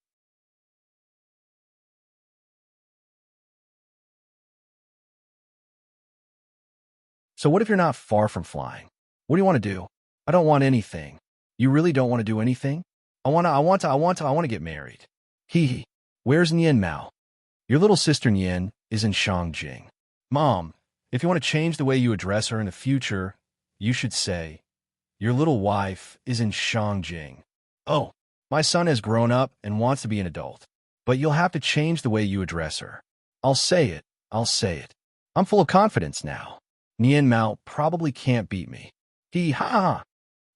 "So what if you're not far from flying? What do you want to do?" "I don't want anything." "You really don't want to do anything?" I want to get married." "Hee hee. Where's Nian Mao?" "Your little sister Nian is in Shangjing." "Mom, if you want to change the way you address her in the future, you should say, 'Your little wife is in Shangjing.'" "Oh, my son has grown up and wants to be an adult. But you'll have to change the way you address her." I'll say it. I'm full of confidence now. Nian Mao probably can't beat me." "He ha ha.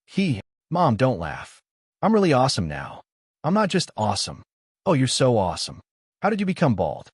He, Mom, don't laugh. I'm really awesome now. I'm not just awesome. Oh, you're so awesome. How did you become bald?"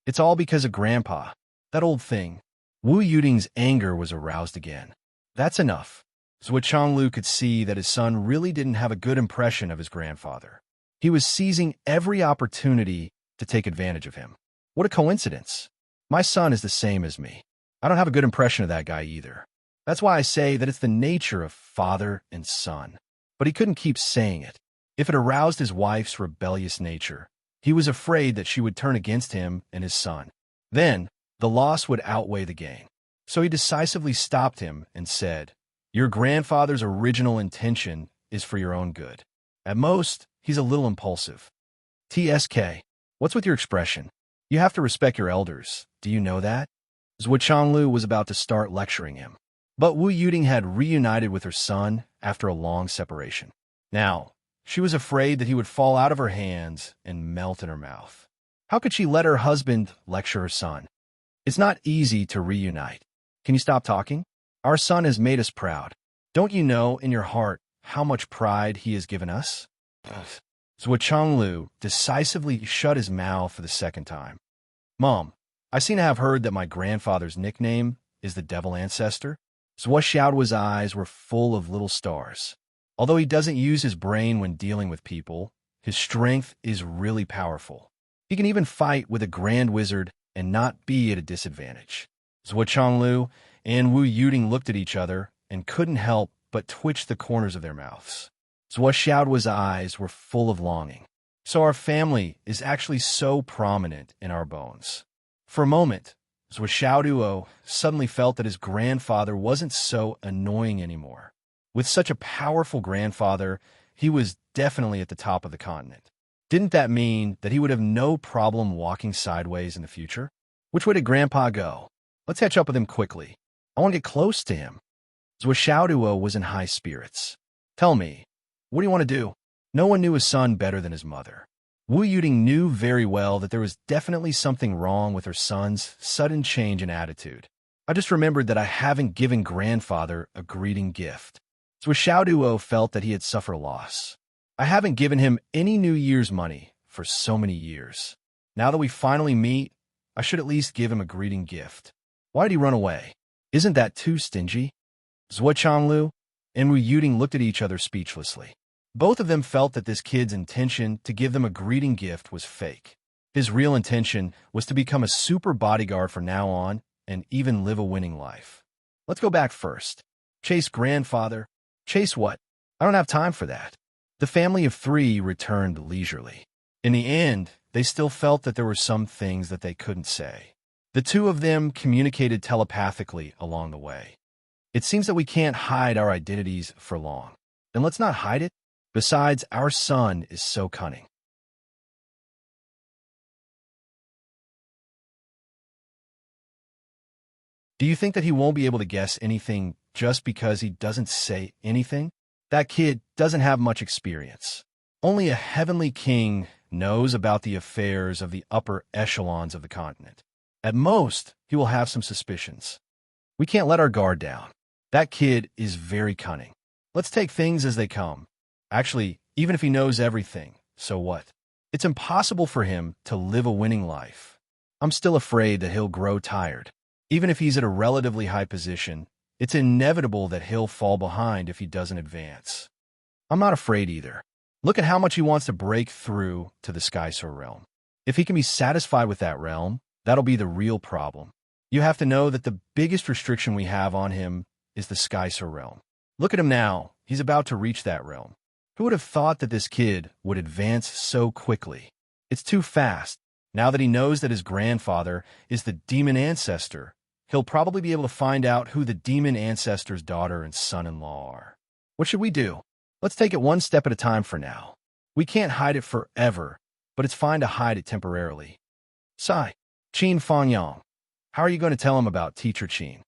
"It's all because of Grandpa. That old thing." Wu Yuding's anger was aroused again. "That's enough. Zhuo Changlu could see that his son really didn't have a good impression of his grandfather. He was seizing every opportunity to take advantage of him. What a coincidence. My son is the same as me. I don't have a good impression of that guy either. That's why I say that it's the nature of father and son. But he couldn't keep saying it. If it aroused his wife's rebellious nature, he was afraid that she would turn against him and his son. Then, the loss would outweigh the gain. So he decisively stopped him and said, "Your grandfather's original intention is for your own good. At most, he's a little impulsive. TSK, what's with your expression? You have to respect your elders. Do you know that?" Zhuo Changlu was about to start lecturing him. But Wu Yuting had reunited with her son after a long separation. Now, she was afraid that he would fall out of her hands and melt in her mouth. How could she let her husband lecture her son? It's not easy to reunite. Can you stop talking? Our son has made us proud. Don't you know in your heart how much pride he has given us? Zhuo Changlu decisively shut his mouth for the second time. Mom, I seem to have heard that my grandfather's nickname is the Devil Ancestor. Zhuo Xiaoduo's eyes were full of little stars. Although he doesn't use his brain when dealing with people, his strength is really powerful. He can even fight with a grand wizard and not be at a disadvantage. Zhuo Changlu and Wu Yuting looked at each other and couldn't help but twitch the corners of their mouths. Zhuo Xiaoduo's eyes were full of longing. So our family is actually so prominent in our bones. For a moment, Zhuo Xiaoduo suddenly felt that his grandfather wasn't so annoying anymore. With such a powerful grandfather, he was definitely at the top of the continent. Didn't that mean that he would have no problem walking sideways in the future? Which way did Grandpa go? Let's catch up with him quickly. I want to get close to him. Zhuo Xiaoduo was in high spirits. Tell me, what do you want to do? No one knew his son better than his mother. Wu Yuting knew very well that there was definitely something wrong with her son's sudden change in attitude. I just remembered that I haven't given grandfather a greeting gift. Zhuo Xiaoduo felt that he had suffered loss. I haven't given him any New Year's money for so many years. Now that we finally meet, I should at least give him a greeting gift. Why did he run away? Isn't that too stingy? Zhuo Changlu and Wu Yuting looked at each other speechlessly. Both of them felt that this kid's intention to give them a greeting gift was fake. His real intention was to become a super bodyguard from now on and even live a winning life. Let's go back first. Chase grandfather. Chase what? I don't have time for that. The family of three returned leisurely. In the end, they still felt that there were some things that they couldn't say. The two of them communicated telepathically along the way. It seems that we can't hide our identities for long. Then let's not hide it. Besides, our son is so cunning. Do you think that he won't be able to guess anything just because he doesn't say anything? That kid doesn't have much experience. Only a heavenly king knows about the affairs of the upper echelons of the continent. At most, he will have some suspicions. We can't let our guard down. That kid is very cunning. Let's take things as they come. Actually, even if he knows everything, so what? It's impossible for him to live a winning life. I'm still afraid that he'll grow tired. Even if he's at a relatively high position, it's inevitable that he'll fall behind if he doesn't advance. I'm not afraid either. Look at how much he wants to break through to the Sky Sword realm. If he can be satisfied with that realm, that'll be the real problem. You have to know that the biggest restriction we have on him is the Sky Sword realm. Look at him now. He's about to reach that realm. Who would have thought that this kid would advance so quickly? It's too fast. Now that he knows that his grandfather is the demon ancestor, he'll probably be able to find out who the demon ancestor's daughter and son-in-law are. What should we do? Let's take it one step at a time for now. We can't hide it forever, but it's fine to hide it temporarily. Sai, Qin Fangyang, how are you going to tell him about Teacher Qin?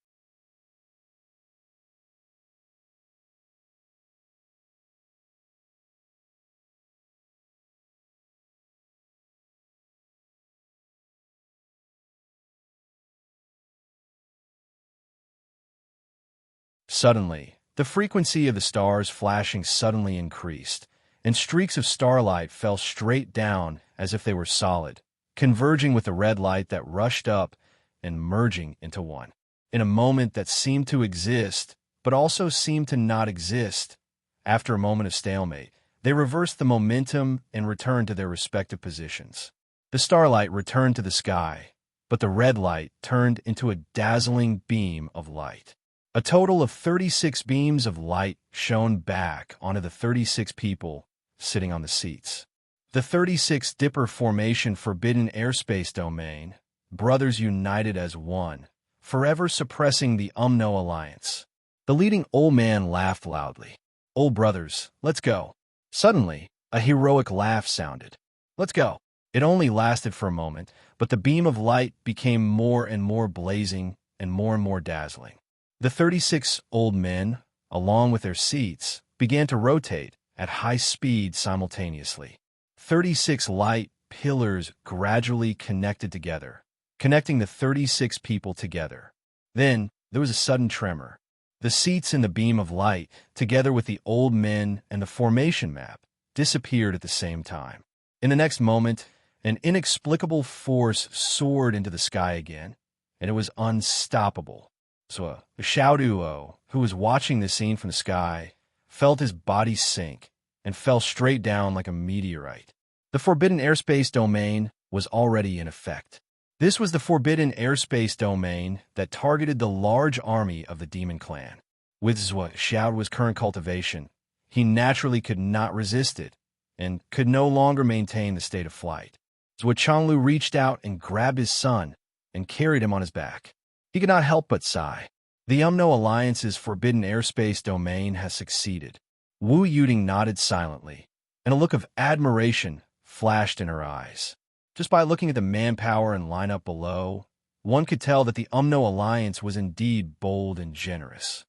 Suddenly, the frequency of the stars flashing suddenly increased, and streaks of starlight fell straight down as if they were solid, converging with the red light that rushed up and merging into one. In a moment that seemed to exist but also seemed to not exist. After a moment of stalemate, they reversed the momentum and returned to their respective positions. The starlight returned to the sky, but the red light turned into a dazzling beam of light. A total of 36 beams of light shone back onto the 36 people sitting on the seats. The 36 Dipper Formation Forbidden Airspace Domain, brothers united as one, forever suppressing the Umno Alliance. The leading old man laughed loudly. "Old brothers, let's go." Suddenly, a heroic laugh sounded. "Let's go." It only lasted for a moment, but the beam of light became more and more blazing and more dazzling. The 36 old men, along with their seats, began to rotate at high speed simultaneously. 36 light pillars gradually connected together, connecting the 36 people together. Then, there was a sudden tremor. The seats in the beam of light, together with the old men and the formation map, disappeared at the same time. In the next moment, an inexplicable force soared into the sky again, and it was unstoppable. So Xiaoduo, who was watching the scene from the sky, felt his body sink and fell straight down like a meteorite. The Forbidden Airspace Domain was already in effect. This was the Forbidden Airspace Domain that targeted the large army of the Demon Clan. With Xiaoduo's current cultivation, he naturally could not resist it and could no longer maintain the state of flight. Zhuo Changlu reached out and grabbed his son and carried him on his back. He could not help but sigh. The Umno Alliance's Forbidden Airspace Domain has succeeded. Wu Yuding nodded silently, and a look of admiration flashed in her eyes. Just by looking at the manpower and lineup below, one could tell that the Umno Alliance was indeed bold and generous.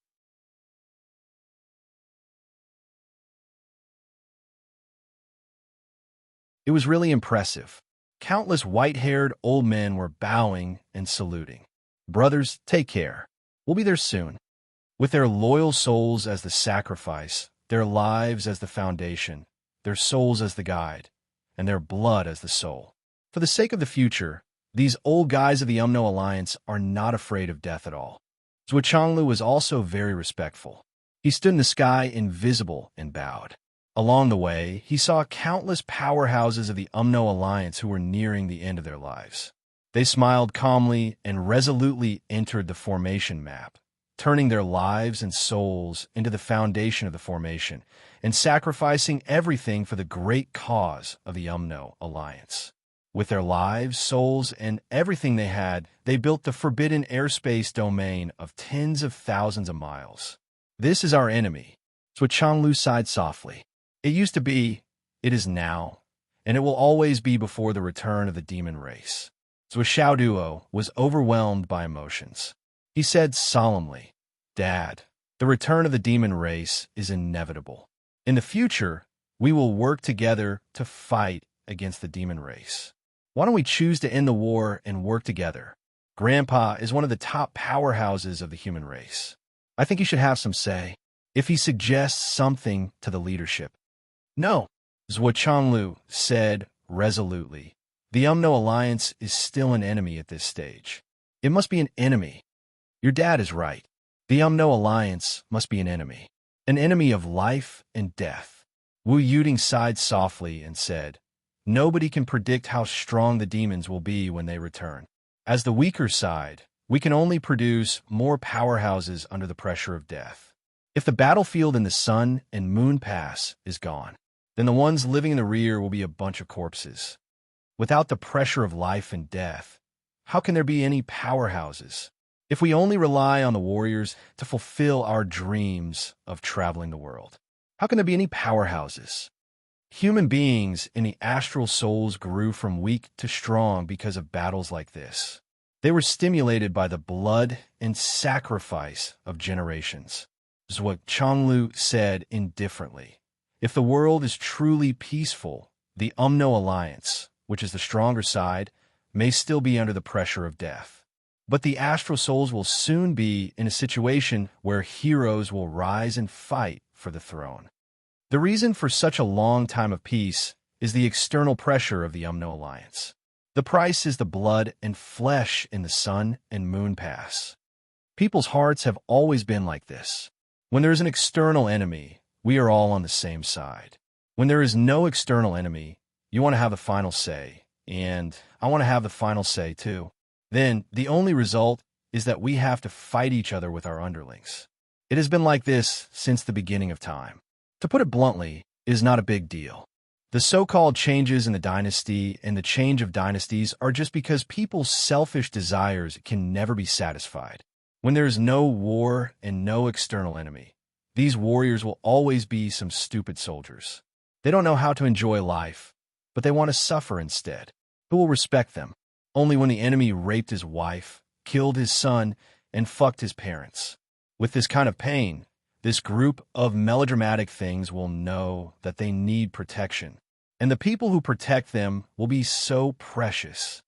It was really impressive. Countless white-haired old men were bowing and saluting. "Brothers, take care. We'll be there soon." With their loyal souls as the sacrifice, their lives as the foundation, their souls as the guide, and their blood as the soul. For the sake of the future, these old guys of the Umno Alliance are not afraid of death at all. Zhuo Changlu was also very respectful. He stood in the sky invisible and bowed. Along the way, he saw countless powerhouses of the Umno Alliance who were nearing the end of their lives. They smiled calmly and resolutely entered the formation map, turning their lives and souls into the foundation of the formation and sacrificing everything for the great cause of the Umno Alliance. With their lives, souls, and everything they had, they built the Forbidden Airspace Domain of tens of thousands of miles. "This is our enemy," Zhuo Changlu sighed softly. "It used to be, it is now, and it will always be before the return of the demon race." Zhuo Xiaoduo was overwhelmed by emotions. He said solemnly, "Dad, the return of the demon race is inevitable. In the future, we will work together to fight against the demon race. Why don't we choose to end the war and work together? Grandpa is one of the top powerhouses of the human race. I think he should have some say. If he suggests something to the leadership." "No," Zhuo Changlu said resolutely. "The Umno Alliance is still an enemy at this stage. It must be an enemy. Your dad is right. The Umno Alliance must be an enemy of life and death." Wu Yuding sighed softly and said, "Nobody can predict how strong the demons will be when they return. As the weaker side, we can only produce more powerhouses under the pressure of death. If the battlefield in the Sun and Moon Pass is gone, then the ones living in the rear will be a bunch of corpses. Without the pressure of life and death, how can there be any powerhouses? If we only rely on the warriors to fulfill our dreams of traveling the world, how can there be any powerhouses?" Human beings in the astral souls grew from weak to strong because of battles like this. They were stimulated by the blood and sacrifice of generations. Zhuo Changlu said indifferently, "If the world is truly peaceful, the Umno Alliance, which is the stronger side, may still be under the pressure of death. But the astral souls will soon be in a situation where heroes will rise and fight for the throne. The reason for such a long time of peace is the external pressure of the Umno Alliance. The price is the blood and flesh in the Sun and Moon Pass. People's hearts have always been like this. When there is an external enemy, we are all on the same side. When there is no external enemy, you want to have the final say, and I want to have the final say too. Then, the only result is that we have to fight each other with our underlings. It has been like this since the beginning of time. To put it bluntly, it is not a big deal. The so-called changes in the dynasty and the change of dynasties are just because people's selfish desires can never be satisfied. When there is no war and no external enemy, these warriors will always be some stupid soldiers. They don't know how to enjoy life, but they want to suffer instead. Who will respect them? Only when the enemy raped his wife, killed his son, and fucked his parents. With this kind of pain, this group of melodramatic things will know that they need protection, and the people who protect them will be so precious.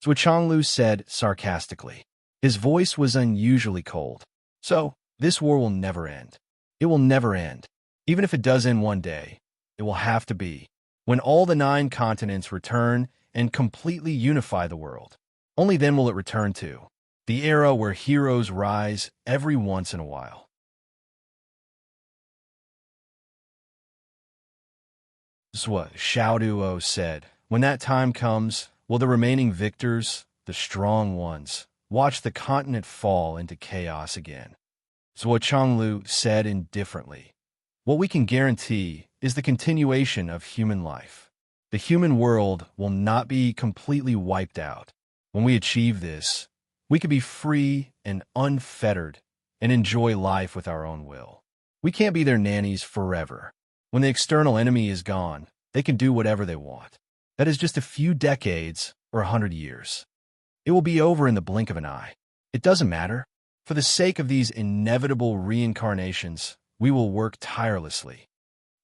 Zhuo Changlu said sarcastically. His voice was unusually cold. So, this war will never end. It will never end. Even if it does end one day, it will have to be when all the 9 continents return and completely unify the world. Only then will it return to the era where heroes rise every once in a while. Zhuo Xiaoduo said, when that time comes, will the remaining victors, the strong ones, watch the continent fall into chaos again? Zhuo Changlu said indifferently, what we can guarantee is the continuation of human life. The human world will not be completely wiped out. When we achieve this, we can be free and unfettered and enjoy life with our own will. We can't be their nannies forever. When the external enemy is gone, they can do whatever they want. That is just a few decades or 100 years. It will be over in the blink of an eye. It doesn't matter. For the sake of these inevitable reincarnations, we will work tirelessly.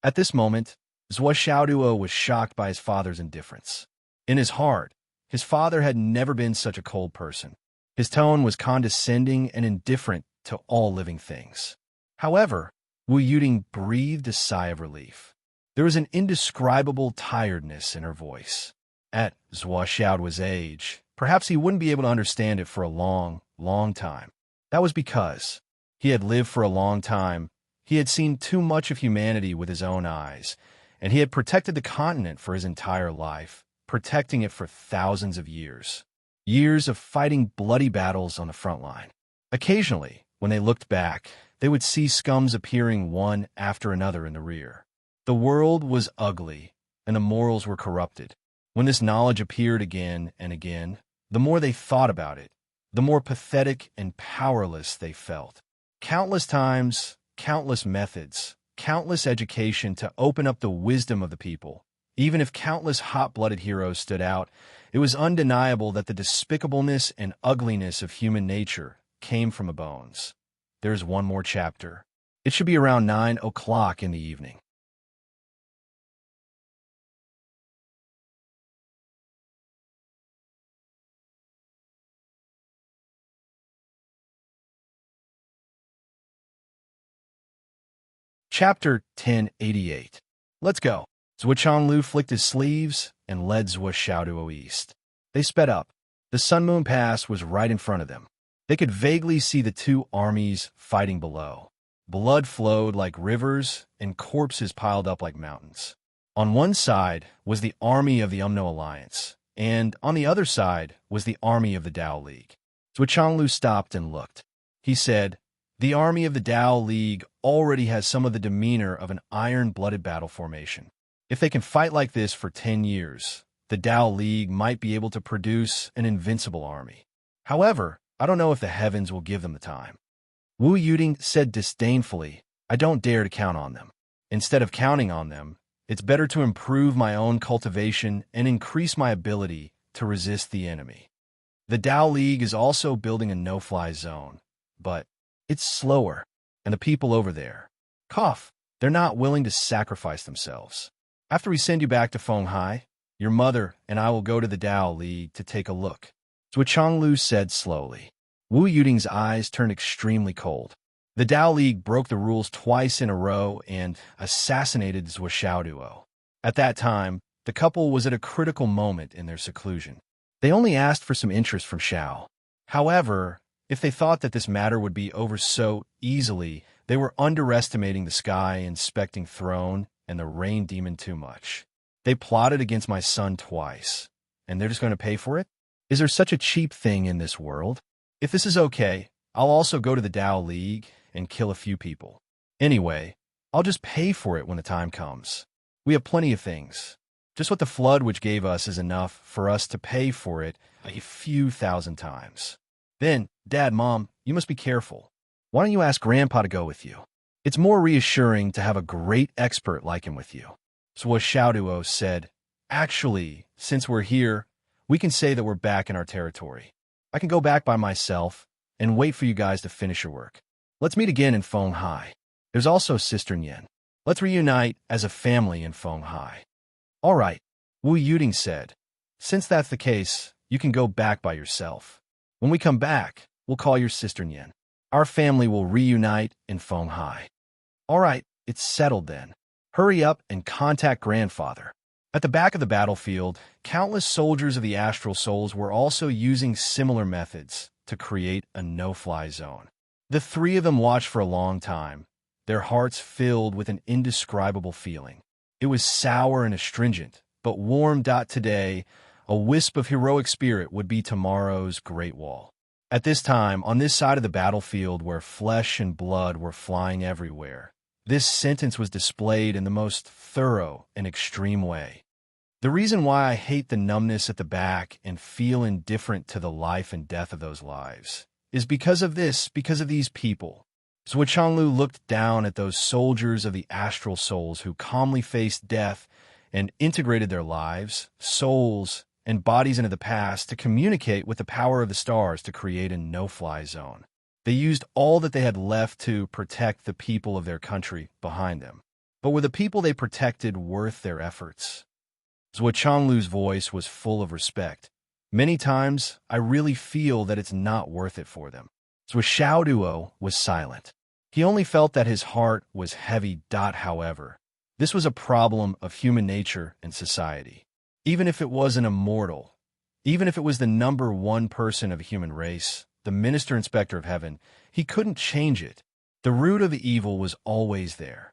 At this moment, Zhuo Xiaoduo was shocked by his father's indifference. In his heart, his father had never been such a cold person. His tone was condescending and indifferent to all living things. However, Wu Yuding breathed a sigh of relief. There was an indescribable tiredness in her voice. At Zhuo Xiaoduo's age, perhaps he wouldn't be able to understand it for a long, long time. That was because he had lived for a long time. He had seen too much of humanity with his own eyes, and he had protected the continent for his entire life, protecting it for thousands of years. Years of fighting bloody battles on the front line. Occasionally, when they looked back, they would see scums appearing one after another in the rear. The world was ugly, and the morals were corrupted. When this knowledge appeared again and again, the more they thought about it, the more pathetic and powerless they felt. Countless times, countless methods, countless education to open up the wisdom of the people. Even if countless hot-blooded heroes stood out, it was undeniable that the despicableness and ugliness of human nature came from the bones. There's one more chapter. It should be around 9 o'clock in the evening. Chapter 1088. Let's go. Zhuo Changlu flicked his sleeves and led Zhuo Xiaoduo east. They sped up. The Sun Moon Pass was right in front of them. They could vaguely see the 2 armies fighting below. Blood flowed like rivers and corpses piled up like mountains. On one side was the army of the Umno Alliance, and on the other side was the army of the Tao League. Zhuo Changlu stopped and looked. He said, the army of the Tao League already has some of the demeanor of an iron-blooded battle formation. If they can fight like this for 10 years, the Tao League might be able to produce an invincible army. However, I don't know if the heavens will give them the time. Wu Yuding said disdainfully, I don't dare to count on them. Instead of counting on them, it's better to improve my own cultivation and increase my ability to resist the enemy. The Tao League is also building a no-fly zone, but it's slower, and the people over there, they're not willing to sacrifice themselves. After we send you back to Fenghai, your mother and I will go to the Tao League to take a look. Zhuo Changlu said slowly. Wu Yuding's eyes turned extremely cold. The Tao League broke the rules twice in a row and assassinated Zhuo Xiaoduo. At that time, the couple was at a critical moment in their seclusion. They only asked for some interest from Xiao. However, if they thought that this matter would be over so easily, They were underestimating the sky inspecting throne and the rain demon too much. They plotted against my son twice, and they're just going to pay for it? Is there such a cheap thing in this world? If this is okay, I'll also go to the Tao League and kill a few people. Anyway, I'll just pay for it when the time comes. We have plenty of things. Just what the flood which gave us is enough for us to pay for it a few thousand times. Then, Dad, Mom, you must be careful. Why don't you ask Grandpa to go with you? It's more reassuring to have a great expert like him with you. So Xiaoduo said, actually, since we're here, we can say that we're back in our territory. I can go back by myself and wait for you guys to finish your work. Let's meet again in Fenghai. There's also Sister Nian. Let's reunite as a family in Fenghai. All right, Wu Yuding said. Since that's the case, you can go back by yourself. When we come back, we'll call your Sister Nian. Our family will reunite in Fenghai. All right, it's settled then. Hurry up and contact Grandfather. At the back of the battlefield, countless soldiers of the astral souls were also using similar methods to create a no-fly zone. The three of them watched for a long time, their hearts filled with an indescribable feeling. It was sour and astringent, but warm. Today, a wisp of heroic spirit would be tomorrow's Great Wall. At this time, on this side of the battlefield where flesh and blood were flying everywhere, this sentence was displayed in the most thorough and extreme way. The reason why I hate the numbness at the back and feel indifferent to the life and death of those lives is because of these people. Zhuo Changlu looked down at those soldiers of the astral souls who calmly faced death and integrated their lives, souls, and bodies into the past to communicate with the power of the stars to create a no-fly zone. They used all that they had left to protect the people of their country behind them. But were the people they protected worth their efforts? Zhuo Changlu's voice was full of respect. Many times, I really feel that it's not worth it for them. Zhuo Xiaoduo was silent. He only felt that his heart was heavy. However, this was a problem of human nature and society. Even if it was an immortal, even if it was the number one person of a human race, the Minister Inspector of Heaven, he couldn't change it. The root of the evil was always there.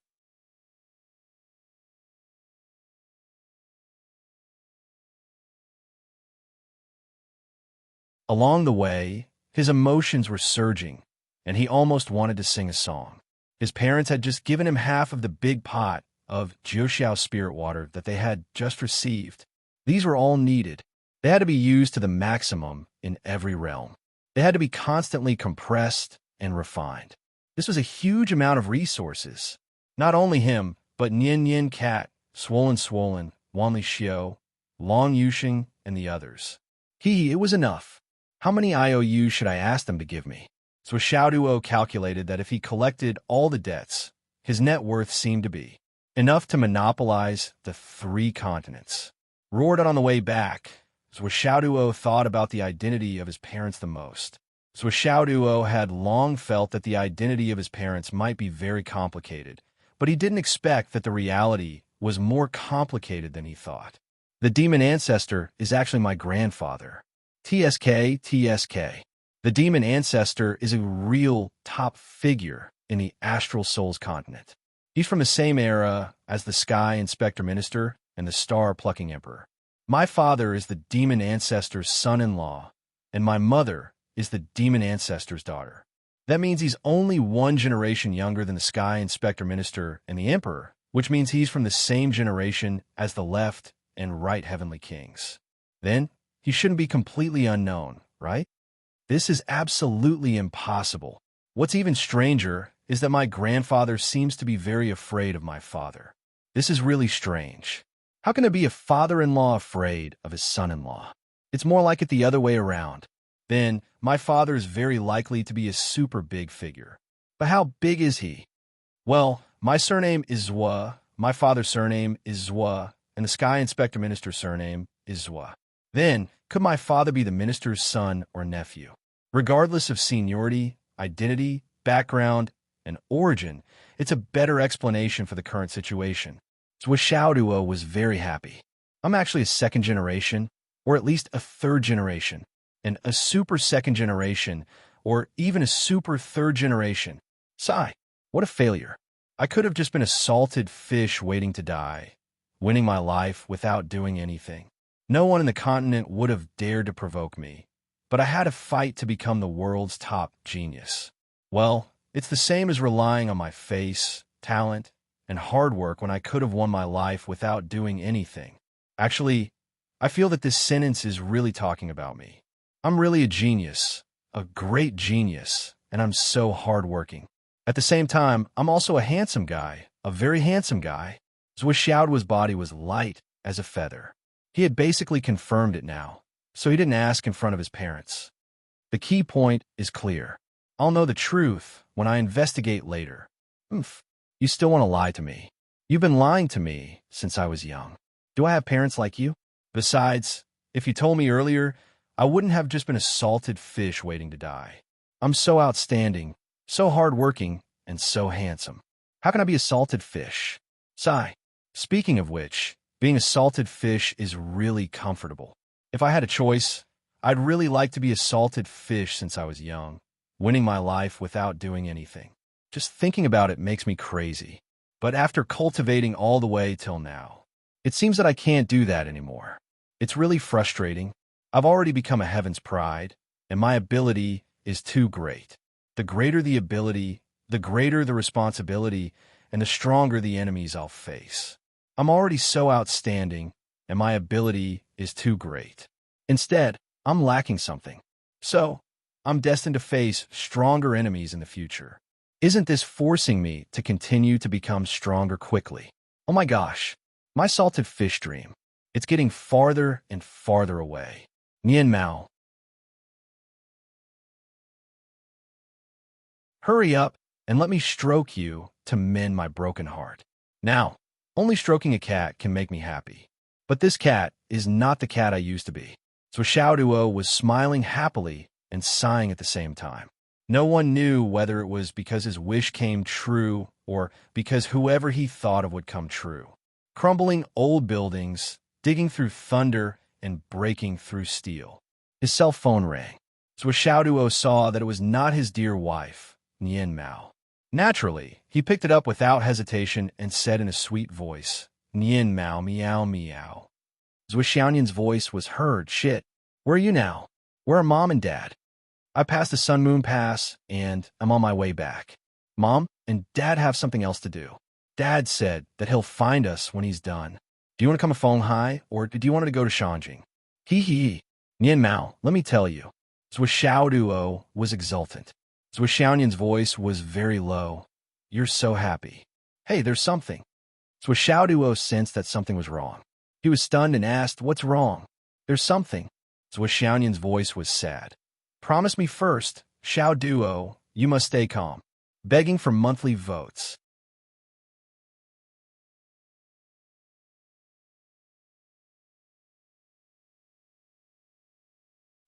Along the way, his emotions were surging, and he almost wanted to sing a song. His parents had just given him half of the big pot of Jiuxiao spirit water that they had just received. These were all needed. They had to be used to the maximum in every realm. They had to be constantly compressed and refined. This was a huge amount of resources. Not only him, but Nian Yin Cat, Swollen, Wanli Xiao, Long Yuxing, and the others. It was enough. How many IOUs should I ask them to give me? So Xiaoduo calculated that if he collected all the debts, his net worth seemed to be enough to monopolize the 3 continents. Roared on the way back, Zhuo Xiaoduo thought about the identity of his parents the most. Zhuo Xiaoduo had long felt that the identity of his parents might be very complicated, but he didn't expect that the reality was more complicated than he thought. The demon ancestor is actually my grandfather. TSK. The demon ancestor is a real top figure in the astral souls continent. He's from the same era as the Sky Inspector Minister and the Star-Plucking Emperor. My father is the demon ancestor's son-in-law, and my mother is the demon ancestor's daughter. That means he's only 1 generation younger than the Sky Inspector Minister and the Emperor, which means he's from the same generation as the left and right heavenly kings. Then, he shouldn't be completely unknown, right? This is absolutely impossible. What's even stranger is that my grandfather seems to be very afraid of my father. This is really strange. How can there be a father-in-law afraid of his son-in-law? It's more like it the other way around. Then, my father is very likely to be a super big figure. But how big is he? Well, my surname is Zhuo, my father's surname is Zhuo, and the Sky Inspector Minister's surname is Zhuo. Then, could my father be the minister's son or nephew? Regardless of seniority, identity, background, and origin, it's a better explanation for the current situation. Zhuo Xiaoduo was very happy. I'm actually a 2nd generation, or at least a 3rd generation, and a super 2nd generation, or even a super 3rd generation. Sigh. What a failure. I could have just been a salted fish waiting to die, winning my life without doing anything. No one in the continent would have dared to provoke me, but I had to fight to become the world's top genius. Well, it's the same as relying on my face, talent, and hard work when I could have won my life without doing anything. Actually, I feel that this sentence is really talking about me. I'm really a genius, a great genius, and I'm so hardworking. At the same time, I'm also a handsome guy, a very handsome guy. Zhuoxiaoduo's body was light as a feather. He had basically confirmed it now, so he didn't ask in front of his parents. The key point is clear. I'll know the truth when I investigate later. You still want to lie to me. You've been lying to me since I was young. Do I have parents like you? Besides, if you told me earlier, I wouldn't have just been a salted fish waiting to die. I'm so outstanding, so hardworking, and so handsome. How can I be a salted fish? Sigh. Speaking of which, being a salted fish is really comfortable. If I had a choice, I'd really like to be a salted fish since I was young, winning my life without doing anything. Just thinking about it makes me crazy. But after cultivating all the way till now, it seems that I can't do that anymore. It's really frustrating. I've already become a heaven's pride, and my ability is too great. The greater the ability, the greater the responsibility, and the stronger the enemies I'll face. I'm already so outstanding, and my ability is too great. Instead, I'm lacking something. So, I'm destined to face stronger enemies in the future. Isn't this forcing me to continue to become stronger quickly? Oh my gosh, my salted fish dream. It's getting farther and farther away. Nian Mao. Hurry up and let me stroke you to mend my broken heart. Now, only stroking a cat can make me happy. But this cat is not the cat I used to be. So Xiaoduo was smiling happily and sighing at the same time. No one knew whether it was because his wish came true or because whoever he thought of would come true. Crumbling old buildings, digging through thunder, and breaking through steel. His cell phone rang. So Xiaoduo saw that it was not his dear wife, Nian Mao. Naturally, he picked it up without hesitation and said in a sweet voice, Nian Mao, meow, meow. Zhui Xiaonian's voice was heard. Shit, where are you now? Where are Mom and Dad? I passed the Sun Moon Pass, and I'm on my way back. Mom and Dad have something else to do. Dad said that he'll find us when he's done. Do you want to come to Fenghai, or do you want to go to Shanjing? Hee. Nian Mao, let me tell you. Zhui Xiaoduo was exultant. Zhui Xiaonian's voice was very low. You're so happy. Hey, there's something. Zhui Xiaoduo sensed that something was wrong. He was stunned and asked, what's wrong? There's something. Zhui Xiaonian's voice was sad. Promise me first, Xiaoduo, you must stay calm. Begging for monthly votes.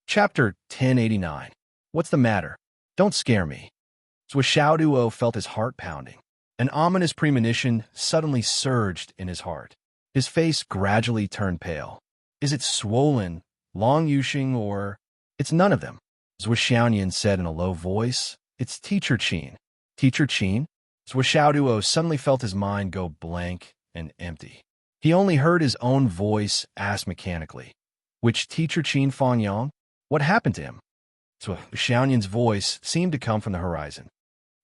Chapter 1089. What's the matter? Don't scare me. Zhui Xiaoduo felt his heart pounding. An ominous premonition suddenly surged in his heart. His face gradually turned pale. Is it swollen, long yushing, or... It's none of them. Zhui Xiaonian said in a low voice, It's Teacher Qin. Teacher Qin? Zhui Xiaoduo suddenly felt his mind go blank and empty. He only heard his own voice ask mechanically, Which Teacher Qin Fangyang? What happened to him? Zhui Xiaonian's voice seemed to come from the horizon.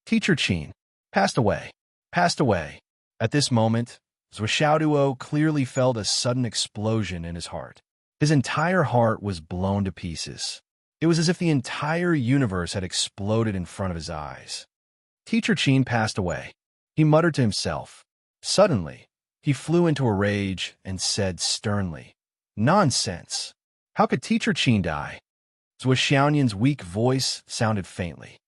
Teacher Qin. Passed away. Passed away. At this moment, Zhui Xiaoduo clearly felt a sudden explosion in his heart. His entire heart was blown to pieces. It was as if the entire universe had exploded in front of his eyes. Teacher Qin passed away. He muttered to himself. Suddenly, he flew into a rage and said sternly, Nonsense! How could Teacher Qin die? Zhui Xiaonian's weak voice sounded faintly.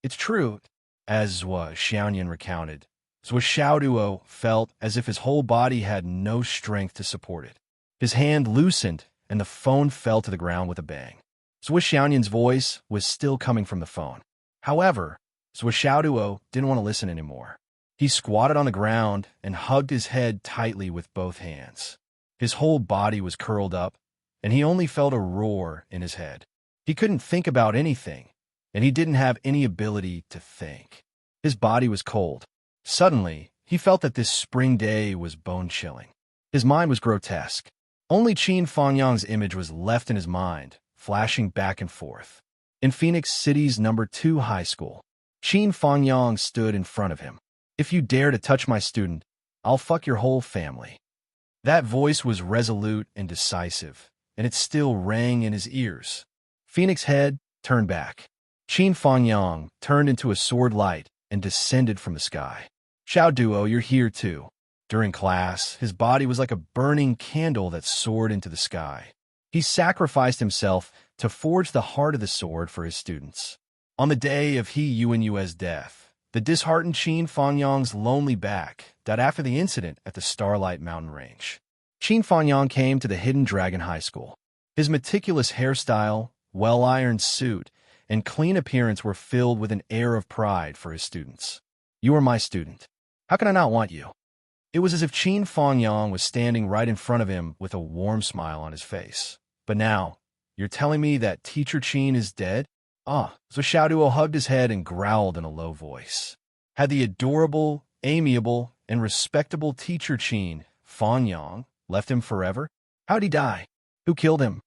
It's true, as Zhui Xiaonian recounted. Zhui Xiaoduo felt as if his whole body had no strength to support it. His hand loosened, and the phone fell to the ground with a bang. Zhui Xiaonian's voice was still coming from the phone. However, Zhui Xiaoduo didn't want to listen anymore. He squatted on the ground and hugged his head tightly with both hands. His whole body was curled up, and he only felt a roar in his head. He couldn't think about anything, and he didn't have any ability to think. His body was cold. Suddenly, he felt that this spring day was bone-chilling. His mind was grotesque. Only Qin Fangyang's image was left in his mind, flashing back and forth. In Phoenix City's #2 high school, Qin Fangyang stood in front of him. "If you dare to touch my student, I'll fuck your whole family." That voice was resolute and decisive, and it still rang in his ears. Phoenix's head turned back. Qin Fangyang turned into a sword light and descended from the sky. "Xiao Duo, you're here too." During class, his body was like a burning candle that soared into the sky. He sacrificed himself to forge the heart of the sword for his students. On the day of He Yuanyue's death, the disheartened Qin Fangyang's lonely back died after the incident at the Starlight Mountain Range. Qin Fangyang came to the Hidden Dragon High School. His meticulous hairstyle, well-ironed suit, and clean appearance were filled with an air of pride for his students. "You are my student. How can I not want you?" It was as if Qin Fangyang was standing right in front of him with a warm smile on his face. "But now, you're telling me that Teacher Qin is dead?" So Xiaoduo hugged his head and growled in a low voice. Had the adorable, amiable, and respectable Teacher Qin Fangyang left him forever? How'd he die? Who killed him?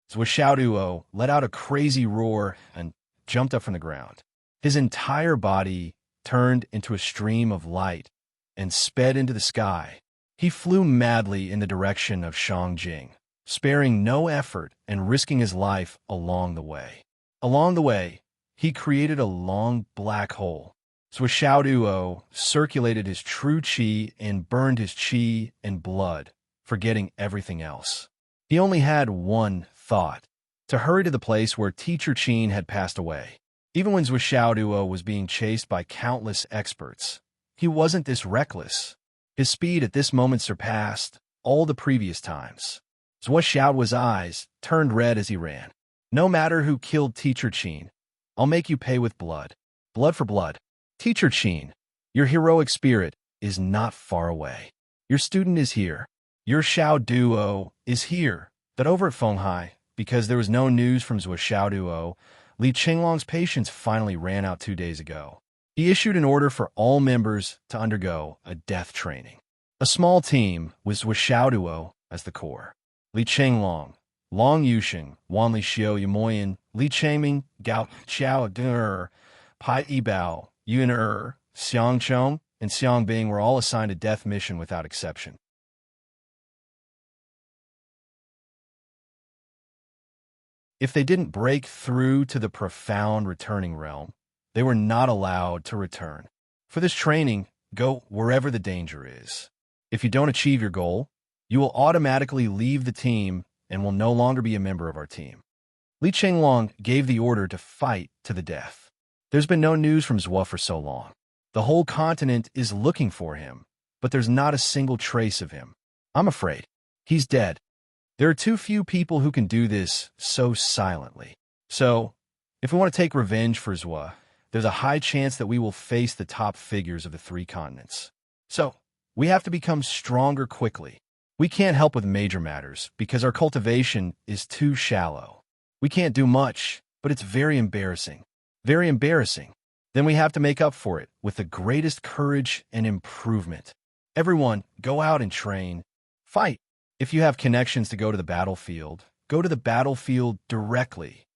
Xiaoduo let out a crazy roar and jumped up from the ground. His entire body turned into a stream of light and sped into the sky. He flew madly in the direction of Shangjing, sparing no effort and risking his life along the way. Along the way, he created a long black hole. Xiaoduo circulated his true qi and burned his qi and blood, forgetting everything else. He only had one thought: to hurry to the place where Teacher Qin had passed away. Even when Xiaoduo was being chased by countless experts, he wasn't this reckless. His speed at this moment surpassed all the previous times. Xiaoduo's eyes turned red as he ran. "No matter who killed Teacher Qin, I'll make you pay with blood. Blood for blood. Teacher Qin, your heroic spirit is not far away. Your student is here. Your Xiaoduo is here." That over at Fenghai, because there was no news from Xiaoduo, Li Qinglong's patience finally ran out 2 days ago. He issued an order for all members to undergo a death training. A small team with Xiaoduo as the core. Li Qinglong, Long Yusheng, Wan Li Xiu Yumoyan, Li Chengming, Gao Xiao Dur, Pai Yibao, Yuan Xiang Chong, and Xiang Bing were all assigned a death mission without exception. If they didn't break through to the profound returning realm, they were not allowed to return. For this training, go wherever the danger is. If you don't achieve your goal, you will automatically leave the team and will no longer be a member of our team. Li Qinglong gave the order to fight to the death. There's been no news from Zhua for so long. The whole continent is looking for him, but there's not a single trace of him. I'm afraid he's dead. There are too few people who can do this so silently. So, if we want to take revenge for Zhua, there's a high chance that we will face the top figures of the 3 continents. So, we have to become stronger quickly. We can't help with major matters because our cultivation is too shallow. We can't do much, but it's very embarrassing. Very embarrassing. Then we have to make up for it with the greatest courage and improvement. Everyone, go out and train. Fight. If you have connections to go to the battlefield, go to the battlefield directly.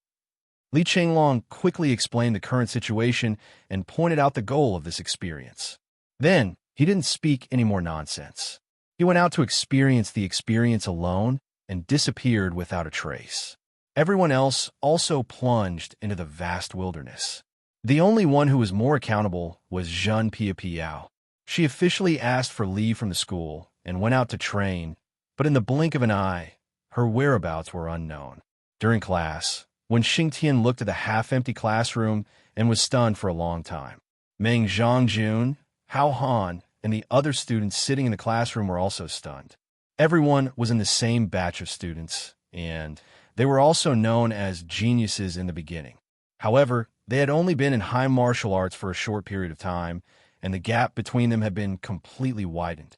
Li Qinglong quickly explained the current situation and pointed out the goal of this experience. Then, he didn't speak any more nonsense. He went out to experience the experience alone and disappeared without a trace. Everyone else also plunged into the vast wilderness. The only one who was more accountable was Zhen Piapiao. She officially asked for leave from the school and went out to train, but in the blink of an eye, her whereabouts were unknown. During class, when Xingtian looked at the half-empty classroom and was stunned for a long time. Meng Zhangjun, Hao Han, and the other students sitting in the classroom were also stunned. Everyone was in the same batch of students, and they were also known as geniuses in the beginning. However, they had only been in high martial arts for a short period of time, and the gap between them had been completely widened.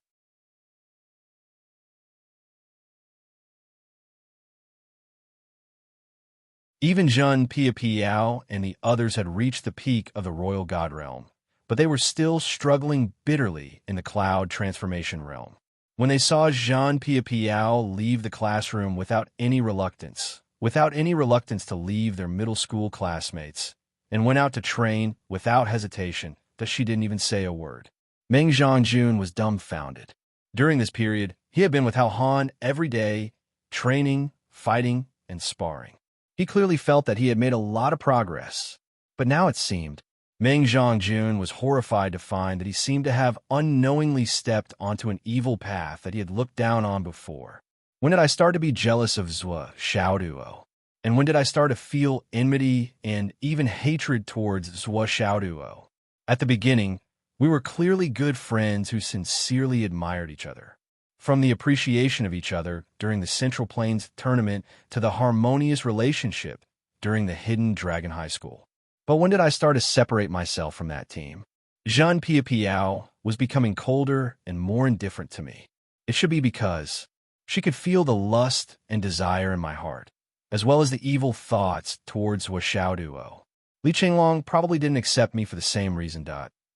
Even Zhen Piapiao and the others had reached the peak of the royal god realm, but they were still struggling bitterly in the cloud transformation realm. When they saw Jean Piao leave the classroom without any reluctance to leave their middle school classmates, and went out to train without hesitation, that she didn't even say a word. Meng Zhongjun was dumbfounded. During this period, he had been with Hao Han every day, training, fighting, and sparring. He clearly felt that he had made a lot of progress, but now it seemed Meng Zhongjun was horrified to find that he seemed to have unknowingly stepped onto an evil path that he had looked down on before. When did I start to be jealous of Zhuo Xiaoduo? And when did I start to feel enmity and even hatred towards Zhuo Xiaoduo? At the beginning, we were clearly good friends who sincerely admired each other. From the appreciation of each other during the Central Plains tournament to the harmonious relationship during the Hidden Dragon High School. But when did I start to separate myself from that team? Jean Piao was becoming colder and more indifferent to me. It should be because she could feel the lust and desire in my heart, as well as the evil thoughts towards Xiaoduo. Li Qinglong probably didn't accept me for the same reason,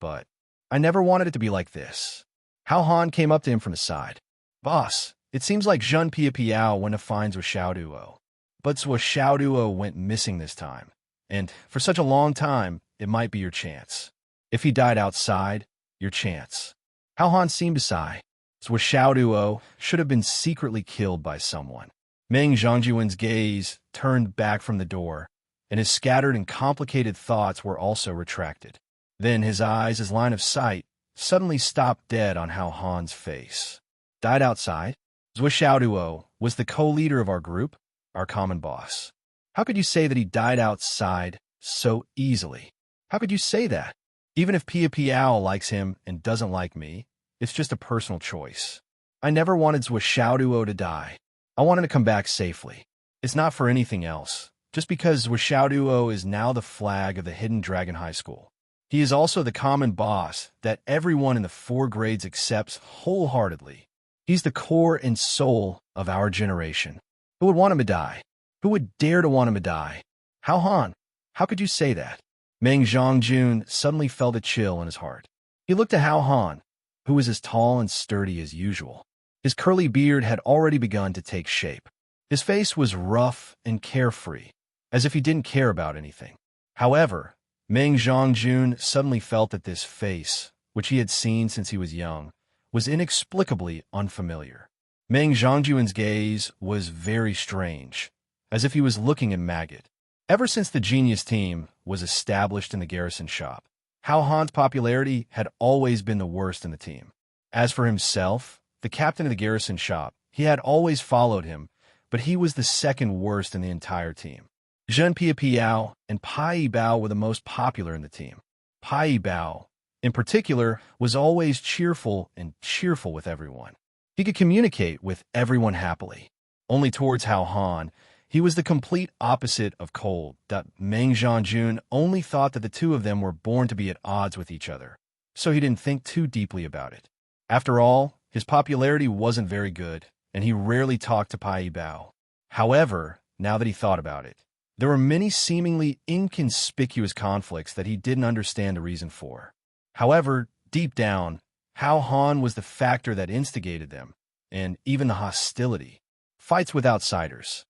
but I never wanted it to be like this. Hao Han came up to him from the side. Boss, it seems like Jean Piao went to find Xiaoduo, but Xiaoduo went missing this time. And for such a long time, it might be your chance. If he died outside, your chance. Hao Han seemed to sigh. Xiaoduo should have been secretly killed by someone. Meng Zhongjun's gaze turned back from the door, and his scattered and complicated thoughts were also retracted. Then his eyes, his line of sight, suddenly stopped dead on Hao Han's face. Died outside? Xiaoduo was the co-leader of our group, our common boss. How could you say that he died outside so easily? How could you say that? Even if Piao likes him and doesn't like me, it's just a personal choice. I never wanted Xiaoduo to die. I wanted to come back safely. It's not for anything else, just because Xiaoduo is now the flag of the Hidden Dragon High School. He is also the common boss that everyone in the 4 grades accepts wholeheartedly. He's the core and soul of our generation. Who would want him to die? Who would dare to want him to die? Hao Han, how could you say that? Meng Zhongjun suddenly felt a chill in his heart. He looked at Hao Han, who was as tall and sturdy as usual. His curly beard had already begun to take shape. His face was rough and carefree, as if he didn't care about anything. However, Meng Zhongjun suddenly felt that this face, which he had seen since he was young, was inexplicably unfamiliar. Meng Zhongjun's gaze was very strange, as if he was looking at maggot. Ever since the genius team was established in the garrison shop, Hao Han's popularity had always been the worst in the team. As for himself, the captain of the garrison shop, he had always followed him, but he was the second worst in the entire team. Zhen Piao and Pai Bao were the most popular in the team. Pai Bao, in particular, was always cheerful with everyone. He could communicate with everyone happily. Only towards Hao Han, he was the complete opposite of cold. Meng Zhongjun only thought that the two of them were born to be at odds with each other, so he didn't think too deeply about it. After all, his popularity wasn't very good, and he rarely talked to Pai Bao. However, now that he thought about it, there were many seemingly inconspicuous conflicts that he didn't understand the reason for. However, deep down, Hao Han was the factor that instigated them, and even the hostility. Fights with outsiders.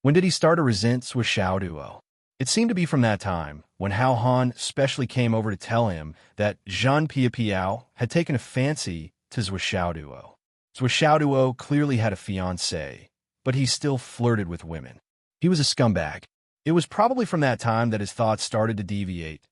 When did he start to resent Xiaoduo? It seemed to be from that time, when Hao Han specially came over to tell him that Jean Piao had taken a fancy to Xiaoduo. Xiaoduo clearly had a fiancée, but he still flirted with women. He was a scumbag. It was probably from that time that his thoughts started to deviate.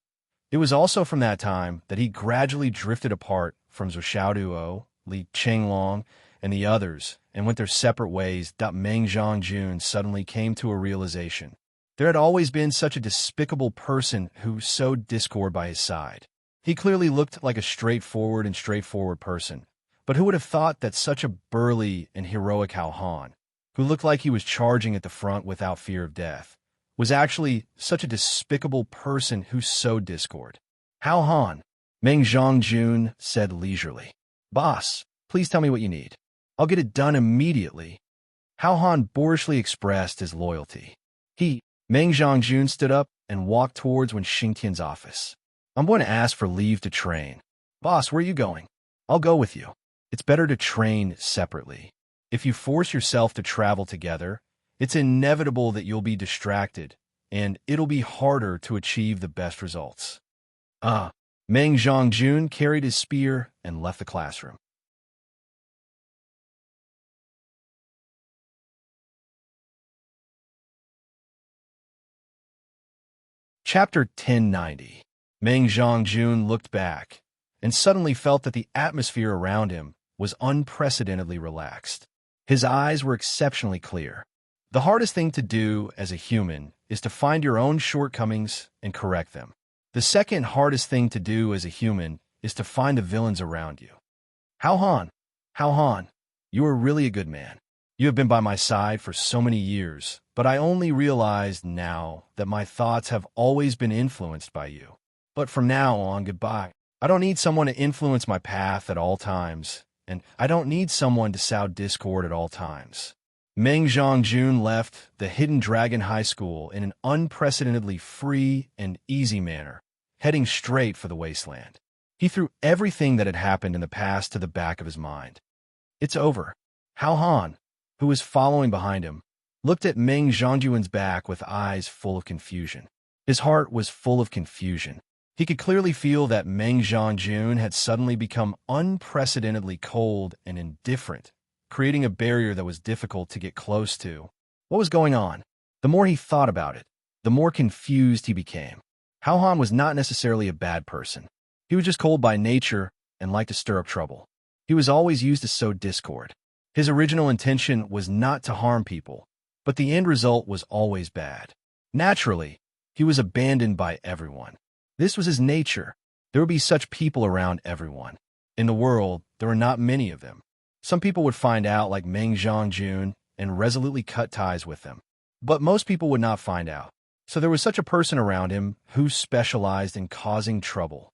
It was also from that time that he gradually drifted apart from Xiaoduo, Li Qinglong, and the others, and went their separate ways. Meng Zhongjun suddenly came to a realization. There had always been such a despicable person who sowed discord by his side. He clearly looked like a straightforward person, but who would have thought that such a burly and heroic Hao Han, who looked like he was charging at the front without fear of death, was actually such a despicable person who sowed discord? Hao Han, Meng Zhongjun said leisurely. Boss, please tell me what you need. I'll get it done immediately. Hao Han boorishly expressed his loyalty. He Meng Zhongjun stood up and walked towards Wen Xingtian's office. I'm going to ask for leave to train. Boss, where are you going? I'll go with you. It's better to train separately. If you force yourself to travel together, it's inevitable that you'll be distracted, and it'll be harder to achieve the best results. Meng Zhongjun carried his spear and left the classroom. Chapter 1090. Meng Zhongjun looked back and suddenly felt that the atmosphere around him was unprecedentedly relaxed. His eyes were exceptionally clear. The hardest thing to do as a human is to find your own shortcomings and correct them. The second hardest thing to do as a human is to find the villains around you. Hao Han, you are really a good man. You have been by my side for so many years, but I only realized now that my thoughts have always been influenced by you. But from now on, goodbye. I don't need someone to influence my path at all times, and I don't need someone to sow discord at all times. Meng Zhongjun left the Hidden Dragon High School in an unprecedentedly free and easy manner, heading straight for the wasteland. He threw everything that had happened in the past to the back of his mind. It's over. Hao Han, who was following behind him, looked at Meng Zhongjun's back with eyes full of confusion. His heart was full of confusion. He could clearly feel that Meng Zhongjun had suddenly become unprecedentedly cold and indifferent, creating a barrier that was difficult to get close to. What was going on? The more he thought about it, the more confused he became. Hao Han was not necessarily a bad person. He was just cold by nature and liked to stir up trouble. He was always used to sow discord. His original intention was not to harm people, but the end result was always bad. Naturally, he was abandoned by everyone. This was his nature. There would be such people around everyone. In the world, there were not many of them. Some people would find out, like Meng Zhongjun, and resolutely cut ties with them. But most people would not find out. So there was such a person around him who specialized in causing trouble.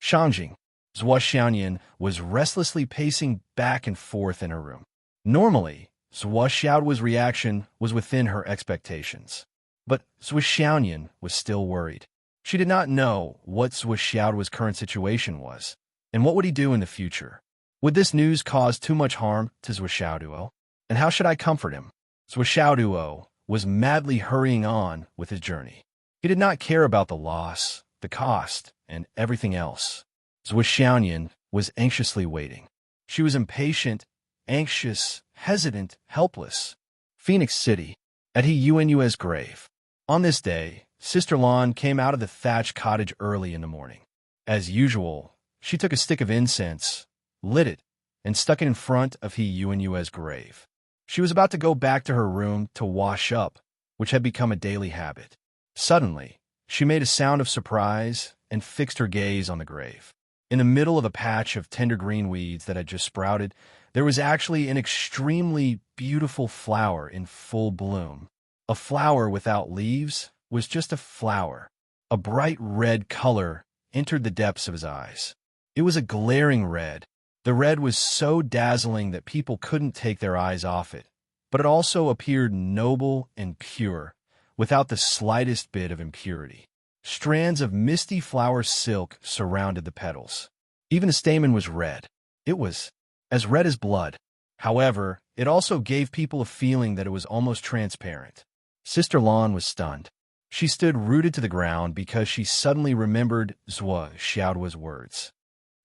Shangjing, Zhua Xiaoyan, was restlessly pacing back and forth in her room. Normally, Zhua Xiaoyan's reaction was within her expectations. But Zhua Xiaoyan was still worried. She did not know what Zhua Xiaoyan's current situation was, and what would he do in the future. Would this news cause too much harm to Zhua Xiaoduo? And how should I comfort him? Zhua Xiaoduo was madly hurrying on with his journey. He did not care about the loss, the cost, and everything else. Zhua Xiaoyan was anxiously waiting. She was impatient, anxious, hesitant, helpless. Phoenix City, at He Yuanyue's grave. On this day, Sister Lan came out of the thatched cottage early in the morning. As usual, she took a stick of incense, lit it, and stuck it in front of He Yuanyue's grave. She was about to go back to her room to wash up, which had become a daily habit. Suddenly, she made a sound of surprise and fixed her gaze on the grave. In the middle of a patch of tender green weeds that had just sprouted, there was actually an extremely beautiful flower in full bloom. A flower without leaves was just a flower. A bright red color entered the depths of his eyes. It was a glaring red. The red was so dazzling that people couldn't take their eyes off it, but it also appeared noble and pure, without the slightest bit of impurity. Strands of misty flower silk surrounded the petals. Even the stamen was red. It was as red as blood. However, it also gave people a feeling that it was almost transparent. Sister Lan was stunned. She stood rooted to the ground because she suddenly remembered Zhua Xiaoduo's words.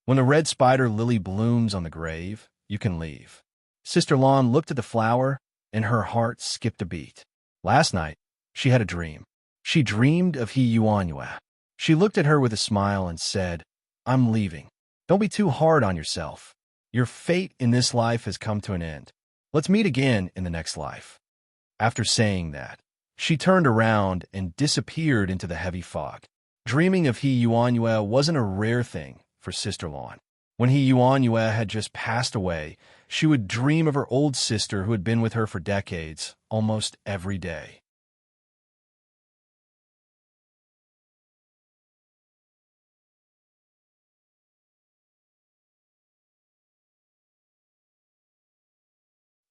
When the red spider lily blooms on the grave, you can leave. Sister Lan looked at the flower, and her heart skipped a beat. Last night, she had a dream. She dreamed of He Yuanyue. She looked at her with a smile and said, I'm leaving. Don't be too hard on yourself. Your fate in this life has come to an end. Let's meet again in the next life. After saying that, she turned around and disappeared into the heavy fog. Dreaming of He Yuanyue wasn't a rare thing for Sister Lan. When He Yuanyue had just passed away, she would dream of her old sister who had been with her for decades, almost every day.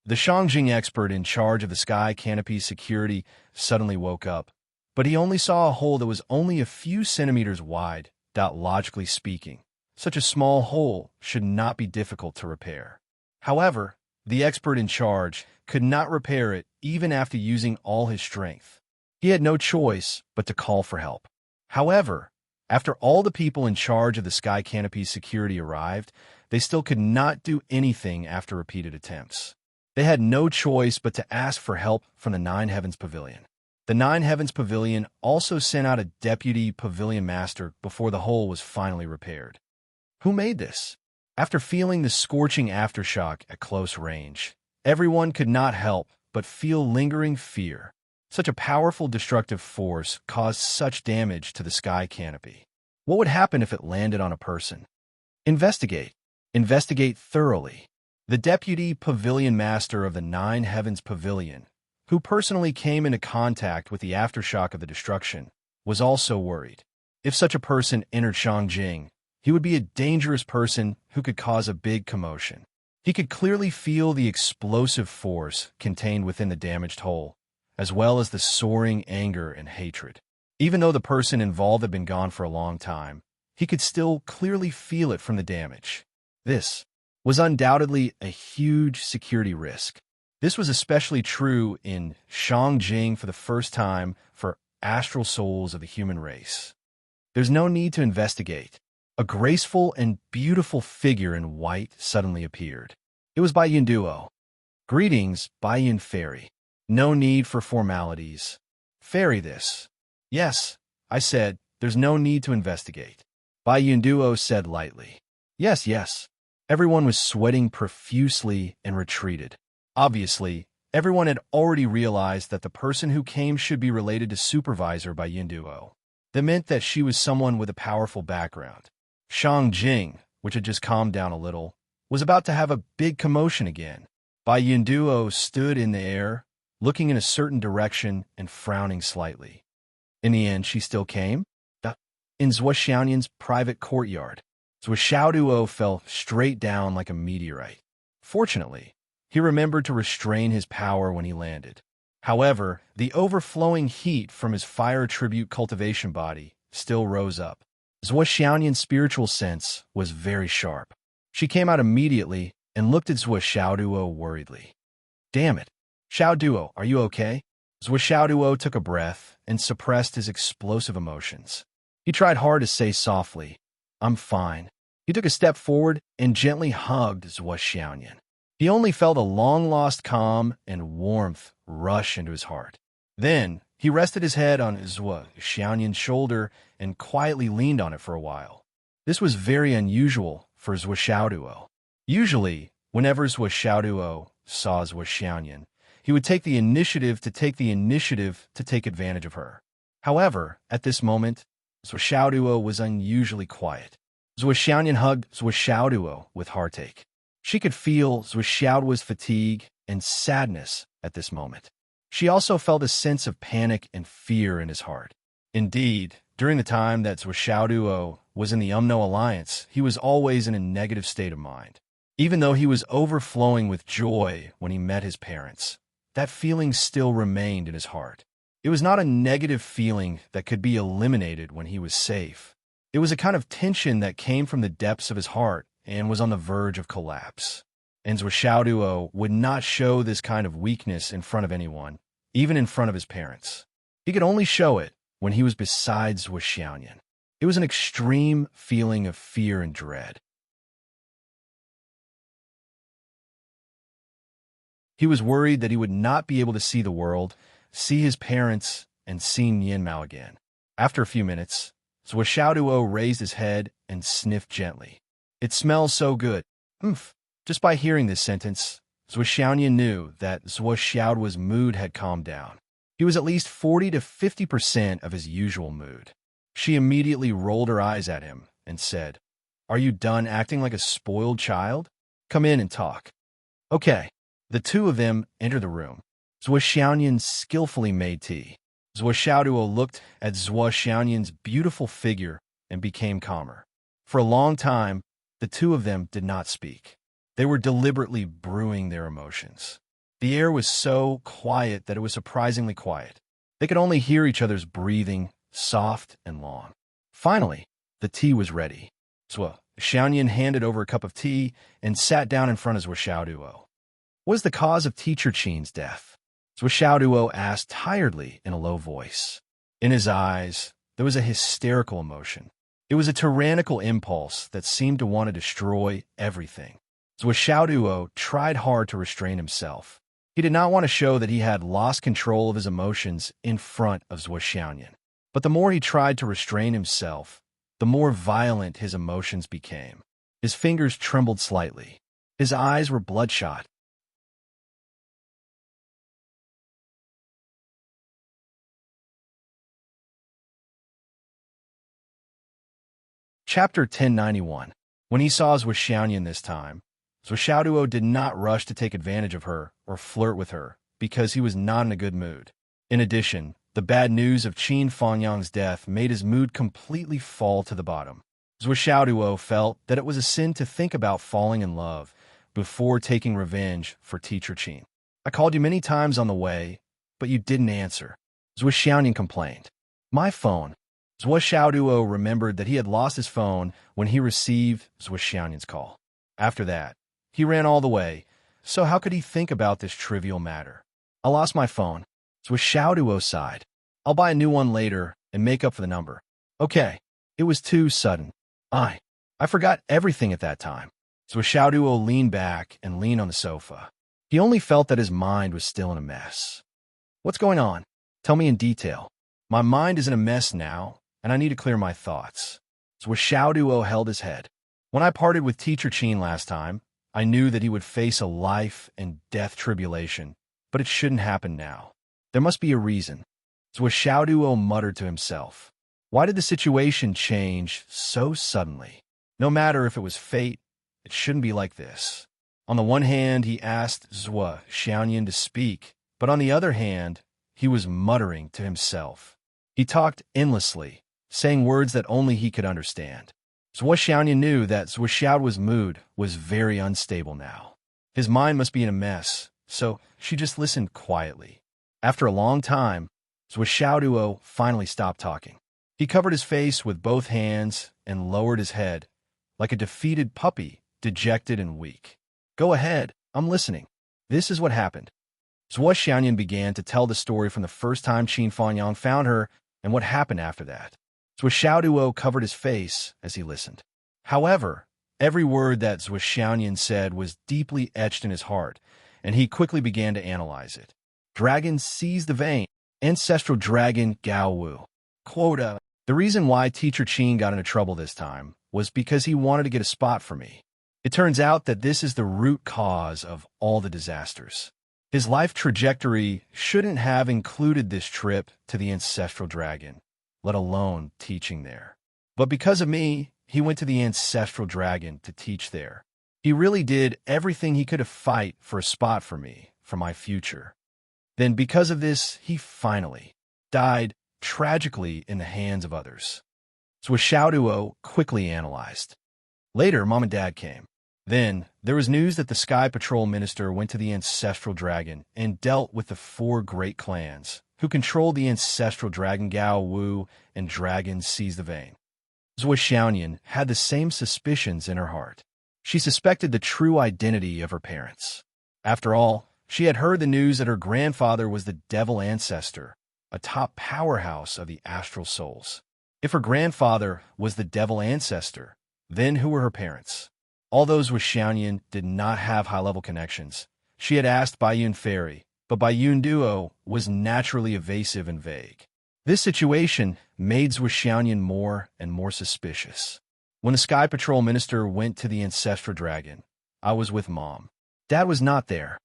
The Shangjing expert in charge of the sky canopy security suddenly woke up, but he only saw a hole that was only a few centimeters wide. Logically speaking, such a small hole should not be difficult to repair. However, the expert in charge could not repair it even after using all his strength. He had no choice but to call for help. However, after all the people in charge of the sky canopy security arrived, they still could not do anything after repeated attempts. They had no choice but to ask for help from the Nine Heavens Pavilion. The Nine Heavens Pavilion also sent out a deputy pavilion master before the hole was finally repaired. Who made this? After feeling the scorching aftershock at close range, everyone could not help but feel lingering fear. Such a powerful destructive force caused such damage to the sky canopy. What would happen if it landed on a person? Investigate. Investigate thoroughly. The deputy pavilion master of the Nine Heavens Pavilion, who personally came into contact with the aftershock of the destruction, was also worried. If such a person entered Shangjing, he would be a dangerous person who could cause a big commotion. He could clearly feel the explosive force contained within the damaged hole, as well as the soaring anger and hatred. Even though the person involved had been gone for a long time, he could still clearly feel it from the damage. This was undoubtedly a huge security risk. This was especially true in Shangjing for the first time for astral souls of the human race. There's no need to investigate. A graceful and beautiful figure in white suddenly appeared. It was Bai Yunduo. Greetings, Bai Yun Fairy. No need for formalities. Fairy this. Yes, I said, there's no need to investigate. Bai Yunduo said lightly. Yes. Everyone was sweating profusely and retreated. Obviously, everyone had already realized that the person who came should be related to Supervisor Bai Yunduo. That meant that she was someone with a powerful background. Shangjing, which had just calmed down a little, was about to have a big commotion again. Bai Yunduo stood in the air, looking in a certain direction and frowning slightly. In the end, she still came. In Zhuo Xiaoyan's private courtyard, Zhuo Xiaoduo fell straight down like a meteorite. Fortunately, he remembered to restrain his power when he landed. However, the overflowing heat from his fire tribute cultivation body still rose up. Zhuo Xiaoyan's spiritual sense was very sharp. She came out immediately and looked at Zhuo Xiaoduo worriedly. Damn it. Xiaoduo, are you okay? Zhuo Xiaoduo took a breath and suppressed his explosive emotions. He tried hard to say softly, I'm fine. He took a step forward and gently hugged Zhuo Xiaoyan. He only felt a long-lost calm and warmth rush into his heart. Then, he rested his head on Zhuo Xiaoyan's shoulder and quietly leaned on it for a while. This was very unusual for Zhuo Xiaoduo. Usually, whenever Zhuo Xiaoduo saw Zhuo Xiaoyan, he would take the initiative to take advantage of her. However, at this moment, Zhuo Xiaoduo was unusually quiet. Zhuo Xiaoyan hugged Zhuo Xiaoduo with heartache. She could feel Zhuo Xiaoduo's fatigue and sadness at this moment. She also felt a sense of panic and fear in his heart. Indeed, during the time that Zhuo Xiaoduo was in the Umno Alliance, he was always in a negative state of mind. Even though he was overflowing with joy when he met his parents, that feeling still remained in his heart. It was not a negative feeling that could be eliminated when he was safe. It was a kind of tension that came from the depths of his heart and was on the verge of collapse. And Zhuo Xiaoduo would not show this kind of weakness in front of anyone, even in front of his parents. He could only show it when he was beside Zhuo Xiaoyan. It was an extreme feeling of fear and dread. He was worried that he would not be able to see the world, see his parents, and see Nianmao again. After a few minutes, Zhuo Xiaoduo raised his head and sniffed gently. It smells so good. Oomph. Just by hearing this sentence, Zhuo Xiaoyan knew that Zhuo Xiaoduo's mood had calmed down. He was at least 40 to 50% of his usual mood. She immediately rolled her eyes at him and said, Are you done acting like a spoiled child? Come in and talk. Okay. The two of them entered the room. Zhuo Xiaoyan skillfully made tea. Zhuo Xiaoduo looked at Zhuo Xiaoyan's beautiful figure and became calmer. For a long time, the two of them did not speak. They were deliberately brewing their emotions. The air was so quiet that it was surprisingly quiet. They could only hear each other's breathing, soft and long. Finally, the tea was ready. Zhuo Xiaoyan handed over a cup of tea and sat down in front of Zhuo Xiaoduo. What is the cause of Teacher Qin's death? Zhuo Xiaoduo asked tiredly in a low voice. In his eyes, there was a hysterical emotion. It was a tyrannical impulse that seemed to want to destroy everything. Zhuo Xiaoduo tried hard to restrain himself. He did not want to show that he had lost control of his emotions in front of Zhuo Xiaoyan. But the more he tried to restrain himself, the more violent his emotions became. His fingers trembled slightly. His eyes were bloodshot. Chapter 1091. When he saw Zhuo Xiaoyan this time, Zhuo Xiaoduo did not rush to take advantage of her or flirt with her because he was not in a good mood. In addition, the bad news of Qin Fangyang's death made his mood completely fall to the bottom. Zhuo Xiaoduo felt that it was a sin to think about falling in love before taking revenge for Teacher Qin. I called you many times on the way, but you didn't answer. Zhuo Xiaoyan complained. My phone. Zhuo Xiaoduo remembered that he had lost his phone when he received Zhuo Xiaoyan's call. After that, he ran all the way, so how could he think about this trivial matter? I lost my phone. Zhuo Xiaoduo sighed. I'll buy a new one later and make up for the number. Okay. It was too sudden. I forgot everything at that time. Zhuo Xiaoduo leaned back and leaned on the sofa. He only felt that his mind was still in a mess. What's going on? Tell me in detail. My mind is in a mess now, and I need to clear my thoughts. Zhuo Xiaoduo held his head. When I parted with Teacher Qin last time, I knew that he would face a life and death tribulation, but it shouldn't happen now. There must be a reason. Zhuo Xiaoduo muttered to himself. Why did the situation change so suddenly? No matter if it was fate, it shouldn't be like this. On the one hand, he asked Zhuo Xiaoyan to speak, but on the other hand, he was muttering to himself. He talked endlessly, saying words that only he could understand. Zhuo Xiaoyan knew that Zhuo Xiaoduo's mood was very unstable now. His mind must be in a mess, so she just listened quietly. After a long time, Zhuo Xiaoduo finally stopped talking. He covered his face with both hands and lowered his head, like a defeated puppy, dejected and weak. Go ahead, I'm listening. This is what happened. Zhuo Xiaoyan began to tell the story from the first time Qin Fangyang found her and what happened after that. Zhuo Xiaoduo covered his face as he listened. However, every word that Zhuo Xiaoyan said was deeply etched in his heart, and he quickly began to analyze it. Dragon seized the vein. Ancestral dragon Gao Wu. Quota. The reason why Teacher Qin got into trouble this time was because he wanted to get a spot for me. It turns out that this is the root cause of all the disasters. His life trajectory shouldn't have included this trip to the Ancestral Dragon, let alone teaching there. But because of me, he went to the Ancestral Dragon to teach there. He really did everything he could to fight for a spot for me, for my future. Then because of this, he finally died tragically in the hands of others. Zhuo Xiaoduo quickly analyzed. Later, Mom and Dad came. Then, there was news that the Sky Patrol Minister went to the Ancestral Dragon and dealt with the 4 great clans, who controlled the Ancestral Dragon Gao Wu and Dragon Seize the Vein. Zhuo Xiaoyan had the same suspicions in her heart. She suspected the true identity of her parents. After all, she had heard the news that her grandfather was the Devil Ancestor, a top powerhouse of the astral souls. If her grandfather was the Devil Ancestor, then who were her parents? Although Zhuo Xiaoyan did not have high-level connections, she had asked Baiyun Fairy, but Baiyun Duo was naturally evasive and vague. This situation made Zhuo Xiaoyan more and more suspicious. When the Sky Patrol Minister went to the Ancestral Dragon, I was with Mom. Dad was not there.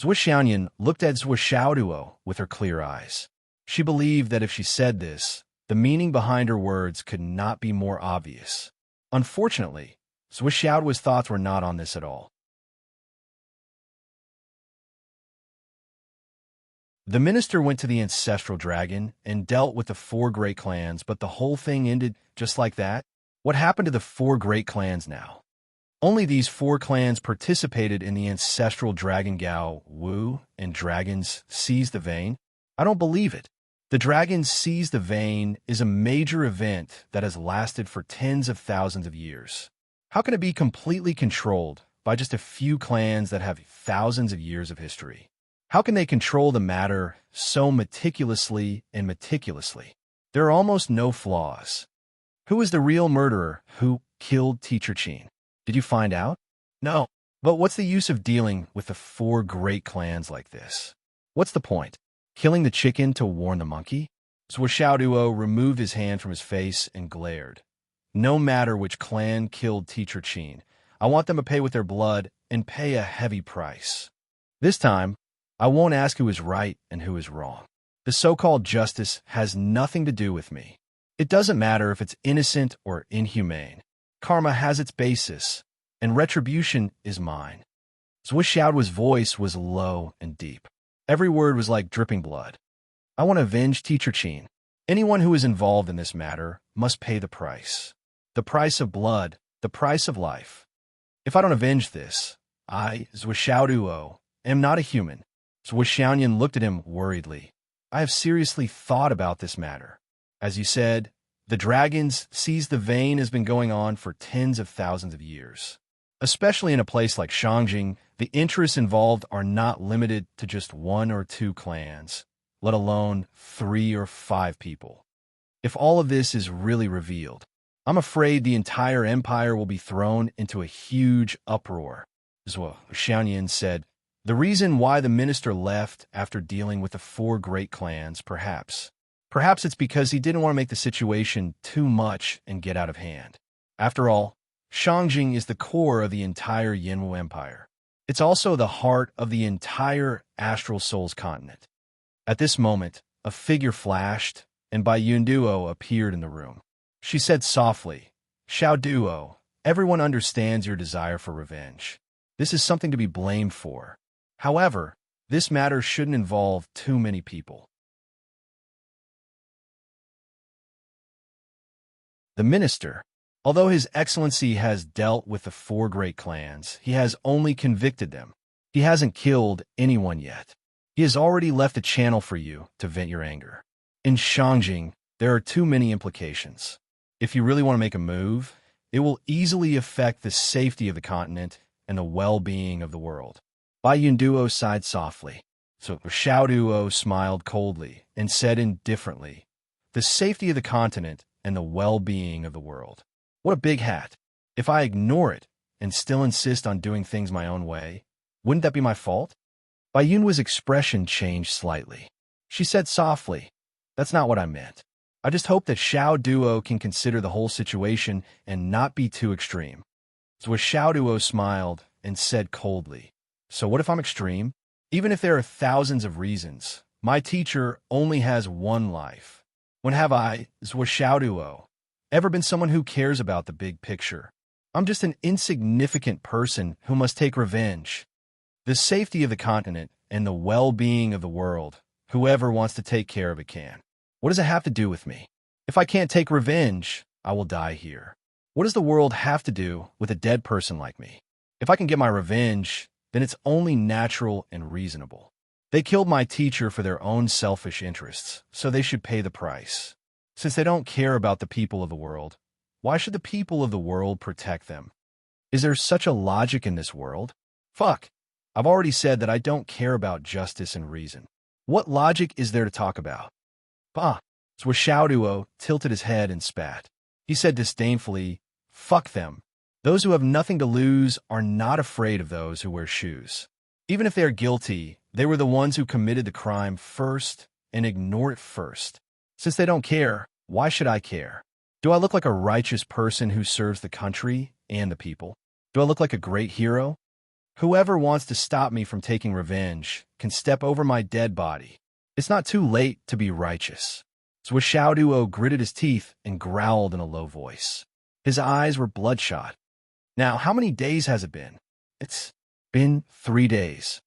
Zhuo Xiaoyan looked at Zhuo Xiaoduo with her clear eyes. She believed that if she said this, the meaning behind her words could not be more obvious. Unfortunately, Zhuo Xiaoduo's thoughts were not on this at all. The minister went to the Ancestral Dragon and dealt with the 4 great clans, but the whole thing ended just like that? What happened to the 4 great clans now? Only these 4 clans participated in the ancestral Dragon Gao Wu and Dragons Seize the Vein. I don't believe it. The Dragons Seize the Vein is a major event that has lasted for tens of thousands of years. How can it be completely controlled by just a few clans that have thousands of years of history? How can they control the matter so meticulously and meticulously? There are almost no flaws. Who is the real murderer who killed Teacher Qin? Did you find out? No. But what's the use of dealing with the 4 great clans like this? What's the point? Killing the chicken to warn the monkey? Xiaoduo removed his hand from his face and glared. No matter which clan killed Teacher Qin, I want them to pay with their blood and pay a heavy price. This time, I won't ask who is right and who is wrong. The so-called justice has nothing to do with me. It doesn't matter if it's innocent or inhumane. Karma has its basis, and retribution is mine. Xiaoduo's voice was low and deep. Every word was like dripping blood. I want to avenge Teacher Qin. Anyone who is involved in this matter must pay the price. The price of blood, the price of life. If I don't avenge this, I, Xiaoduo, am not a human. Xiaoyan looked at him worriedly. I have seriously thought about this matter. As you said, the Dragons Seize the Vein has been going on for tens of thousands of years. Especially in a place like Shangjing, the interests involved are not limited to just 1 or 2 clans, let alone 3 or 5 people. If all of this is really revealed, I'm afraid the entire empire will be thrown into a huge uproar. Xiaoyan said, the reason why the minister left after dealing with the 4 great clans, perhaps it's because he didn't want to make the situation too much and get out of hand. After all, Shangjing is the core of the entire Yinwu Empire. It's also the heart of the entire Astral Souls continent. At this moment, a figure flashed, and Bai Yunduo appeared in the room. She said softly, Xiaoduo, everyone understands your desire for revenge. This is something to be blamed for. However, this matter shouldn't involve too many people. The minister, although His Excellency has dealt with the 4 great clans, he has only convicted them. He hasn't killed anyone yet. He has already left a channel for you to vent your anger. In Shangjing, there are too many implications. If you really want to make a move, it will easily affect the safety of the continent and the well-being of the world. Bai Yunduo sighed softly. So Xiaoduo smiled coldly and said indifferently, the safety of the continent and the well-being of the world. What a big hat. If I ignore it and still insist on doing things my own way, wouldn't that be my fault? Bai Yunduo's expression changed slightly. She said softly, that's not what I meant. I just hope that Xiaoduo can consider the whole situation and not be too extreme. So Xiaoduo smiled and said coldly, so what if I'm extreme? Even if there are thousands of reasons, my teacher only has 1 life. When have I, Xiaoduo, ever been someone who cares about the big picture? I'm just an insignificant person who must take revenge. The safety of the continent and the well-being of the world, whoever wants to take care of it can. What does it have to do with me? If I can't take revenge, I will die here. What does the world have to do with a dead person like me? If I can get my revenge, then it's only natural and reasonable. They killed my teacher for their own selfish interests, so they should pay the price. Since they don't care about the people of the world, why should the people of the world protect them? Is there such a logic in this world? Fuck. I've already said that I don't care about justice and reason. What logic is there to talk about? Bah. Xiaoduo tilted his head and spat. He said disdainfully, fuck them. Those who have nothing to lose are not afraid of those who wear shoes. Even if they are guilty, they were the ones who committed the crime first and ignore it first. Since they don't care, why should I care? Do I look like a righteous person who serves the country and the people? Do I look like a great hero? Whoever wants to stop me from taking revenge can step over my dead body. It's not too late to be righteous. Xiaoduo gritted his teeth and growled in a low voice. His eyes were bloodshot. Now, how many days has it been? It's been 3 days.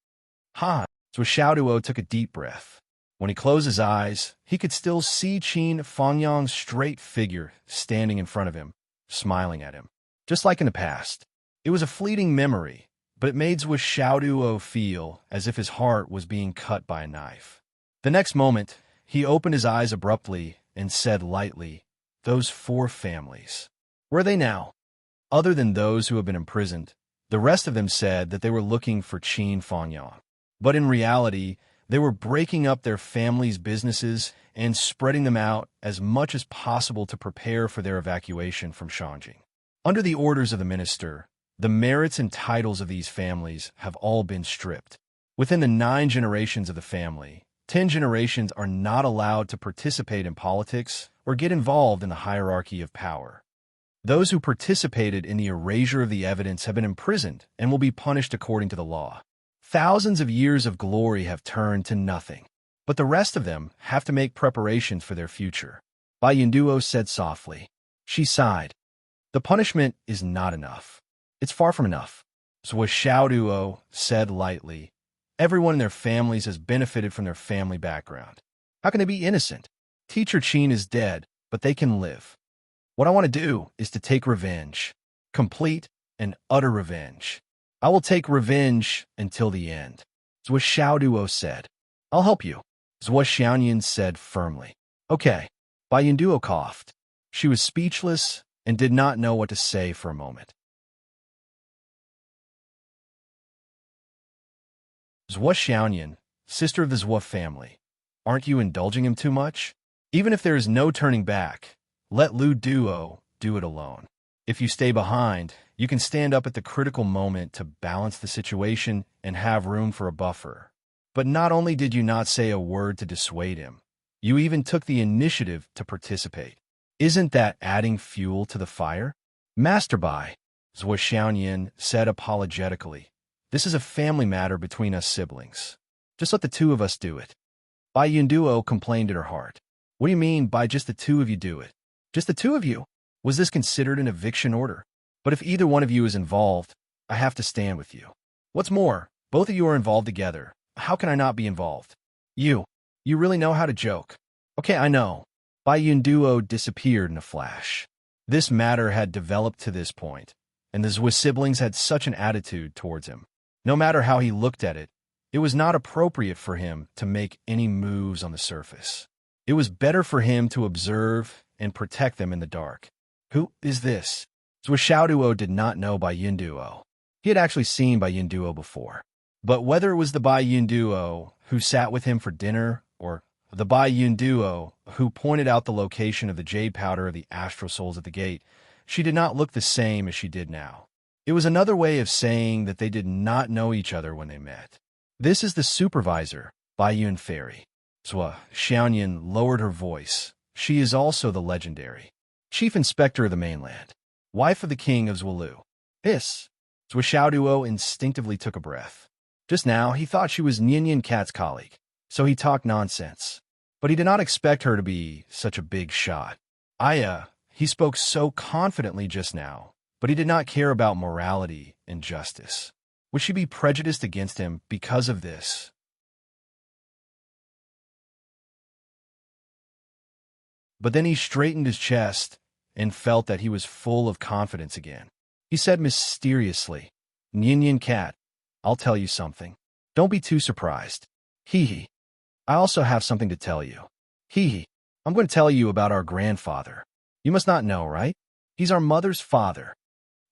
Ha! Xiaoduo took a deep breath. When he closed his eyes, he could still see Qin Fangyang's straight figure standing in front of him, smiling at him. Just like in the past. It was a fleeting memory, but it made Xiaoduo feel as if his heart was being cut by a knife. The next moment, he opened his eyes abruptly and said lightly, "Those 4 families. Where are they now?" Other than those who have been imprisoned, the rest of them said that they were looking for Qin Fangyang. But in reality, they were breaking up their families' businesses and spreading them out as much as possible to prepare for their evacuation from Shangjing. Under the orders of the minister, the merits and titles of these families have all been stripped. Within the 9 generations of the family, 10 generations are not allowed to participate in politics or get involved in the hierarchy of power. Those who participated in the erasure of the evidence have been imprisoned and will be punished according to the law. Thousands of years of glory have turned to nothing, but the rest of them have to make preparations for their future. Bai Yunduo said softly. She sighed. The punishment is not enough. It's far from enough. Zhuo Xiaoduo said lightly. Everyone in their families has benefited from their family background. How can they be innocent? Teacher Qin is dead, but they can live. What I want to do is to take revenge. Complete and utter revenge. I will take revenge until the end. Zhuo Xiaoduo said. I'll help you. Zhuo Xiaoyan said firmly. Okay. Bai Yunduo coughed. She was speechless and did not know what to say for a moment. Zhuo Xiaoyan, sister of the Zhuo family, aren't you indulging him too much? Even if there is no turning back, let Lu Duo do it alone. If you stay behind, you can stand up at the critical moment to balance the situation and have room for a buffer. But not only did you not say a word to dissuade him, you even took the initiative to participate. Isn't that adding fuel to the fire? Master Bai, Zhuo Xiaoyan said apologetically. This is a family matter between us siblings. Just let the 2 of us do it. Bai Yunduo complained in her heart. What do you mean by just the 2 of you do it? Just the 2 of you? Was this considered an eviction order? But if either one of you is involved, I have to stand with you. What's more, both of you are involved together. How can I not be involved? You really know how to joke. Okay, I know. Bai Yunduo disappeared in a flash. This matter had developed to this point, and the Zhuo siblings had such an attitude towards him. No matter how he looked at it, it was not appropriate for him to make any moves on the surface. It was better for him to observe and protect them in the dark. Who is this? Zhuo Xiaoduo did not know Bai Yunduo. He had actually seen Bai Yunduo before. But whether it was the Bai Yunduo who sat with him for dinner or the Bai Yunduo who pointed out the location of the jade powder of the astral souls at the gate, she did not look the same as she did now. It was another way of saying that they did not know each other when they met. This is the supervisor, Bai Yun Fairy. Zhuo Xiaoyan lowered her voice. She is also the legendary Chief Inspector of the mainland, wife of the King of Zhuolu. Zhuo Xiaoduo instinctively took a breath. Just now, he thought she was Nian Cat's colleague, so he talked nonsense. But he did not expect her to be such a big shot. He spoke so confidently just now, but he did not care about morality and justice. Would she be prejudiced against him because of this? But then he straightened his chest and felt that he was full of confidence again. He said mysteriously, Nian Cat, I'll tell you something. Don't be too surprised. Hee. I also have something to tell you. Hee. I'm going to tell you about our grandfather. You must not know, right? He's our mother's father.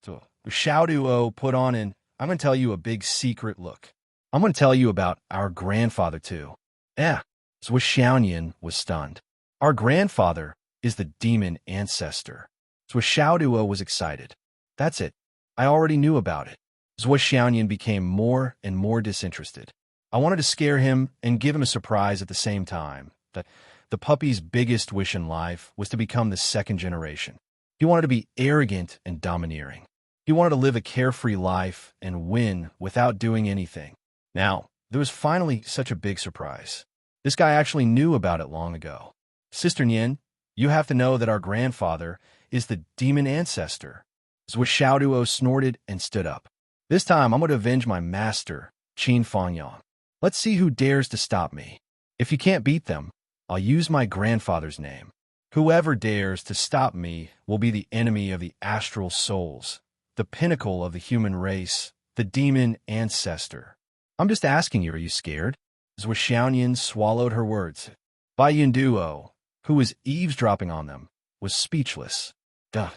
So Xiaoduo put on an, I'm going to tell you a big secret look. I'm going to tell you about our grandfather too. Zhuo Xiaoyan was stunned. Our grandfather is the demon ancestor. Zhuo Xiaoduo was excited. That's it. I already knew about it. Zhuo Xiaoyan became more and more disinterested. I wanted to scare him and give him a surprise at the same time. That the puppy's biggest wish in life was to become the 2nd generation. He wanted to be arrogant and domineering. He wanted to live a carefree life and win without doing anything. Now, there was finally such a big surprise. This guy actually knew about it long ago. Sister Nian, you have to know that our grandfather is the demon ancestor. Zhuo Xiaoduo snorted and stood up. This time, I'm going to avenge my master, Qin Fangyang. Let's see who dares to stop me. If you can't beat them, I'll use my grandfather's name. Whoever dares to stop me will be the enemy of the astral souls. the pinnacle of the human race, the demon ancestor. I'm just asking you, are you scared? Zwishaonian swallowed her words. Bai Yunduo, who was eavesdropping on them, was speechless. Duh.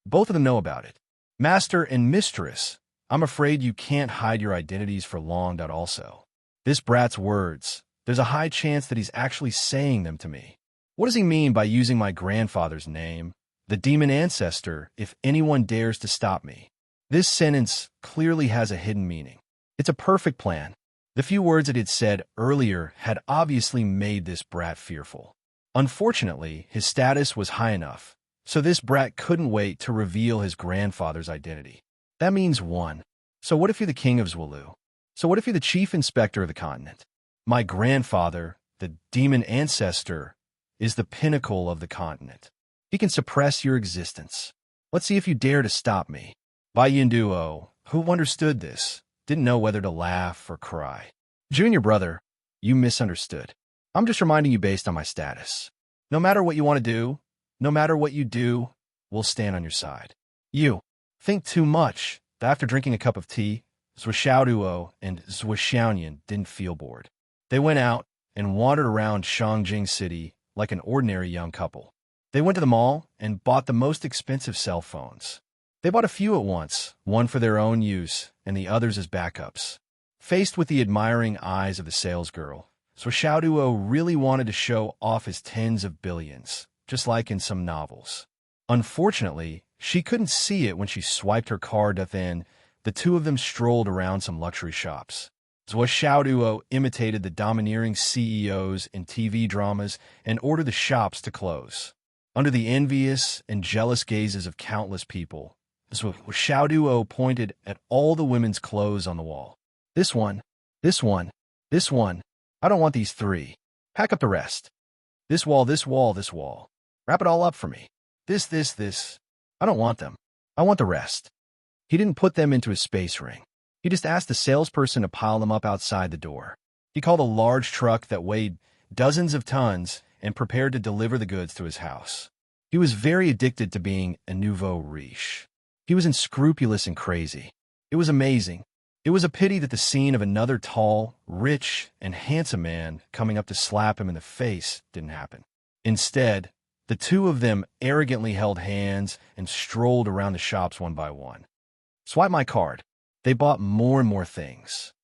Both of them know about it. Master and mistress, I'm afraid you can't hide your identities for long. Also, this brat's words, there's a high chance that he's actually saying them to me. What does he mean by using my grandfather's name, the demon ancestor, if anyone dares to stop me? This sentence clearly has a hidden meaning. It's a perfect plan. The few words it had said earlier had obviously made this brat fearful. Unfortunately, his status was high enough, so this brat couldn't wait to reveal his grandfather's identity. That means one. So what if you're the king of Zwolu? So what if you're the chief inspector of the continent? My grandfather, the demon ancestor, is the pinnacle of the continent. He can suppress your existence. Let's see if you dare to stop me. Bai Yunduo, who understood this, didn't know whether to laugh or cry. Junior brother, you misunderstood. I'm just reminding you based on my status. No matter what you want to do, no matter what you do, we'll stand on your side. You think too much. After drinking a cup of tea, Zwishaoduo and Zwishaonian didn't feel bored. They went out and wandered around Shangjing City like an ordinary young couple. They went to the mall and bought the most expensive cell phones. They bought a few at once, one for their own use and the others as backups. Faced with the admiring eyes of the salesgirl, Zwishaoduo really wanted to show off his tens of billions, just like in some novels. Unfortunately, she couldn't see it when she swiped her card. Then the two of them strolled around some luxury shops. Zwishaoduo imitated the domineering CEOs in TV dramas and ordered the shops to close. Under the envious and jealous gazes of countless people, Zwishaoduo pointed at all the women's clothes on the wall. This one, this one, this one. I don't want these three. Pack up the rest. This wall, this wall, this wall. Wrap it all up for me. This. I don't want them. I want the rest. He didn't put them into his space ring. He just asked the salesperson to pile them up outside the door. He called a large truck that weighed dozens of tons and prepared to deliver the goods to his house. He was very addicted to being a nouveau riche. He was unscrupulous and crazy. It was amazing. It was a pity that the scene of another tall, rich, and handsome man coming up to slap him in the face didn't happen. Instead, the two of them arrogantly held hands and strolled around the shops one by one. Swipe my card. They bought more and more things.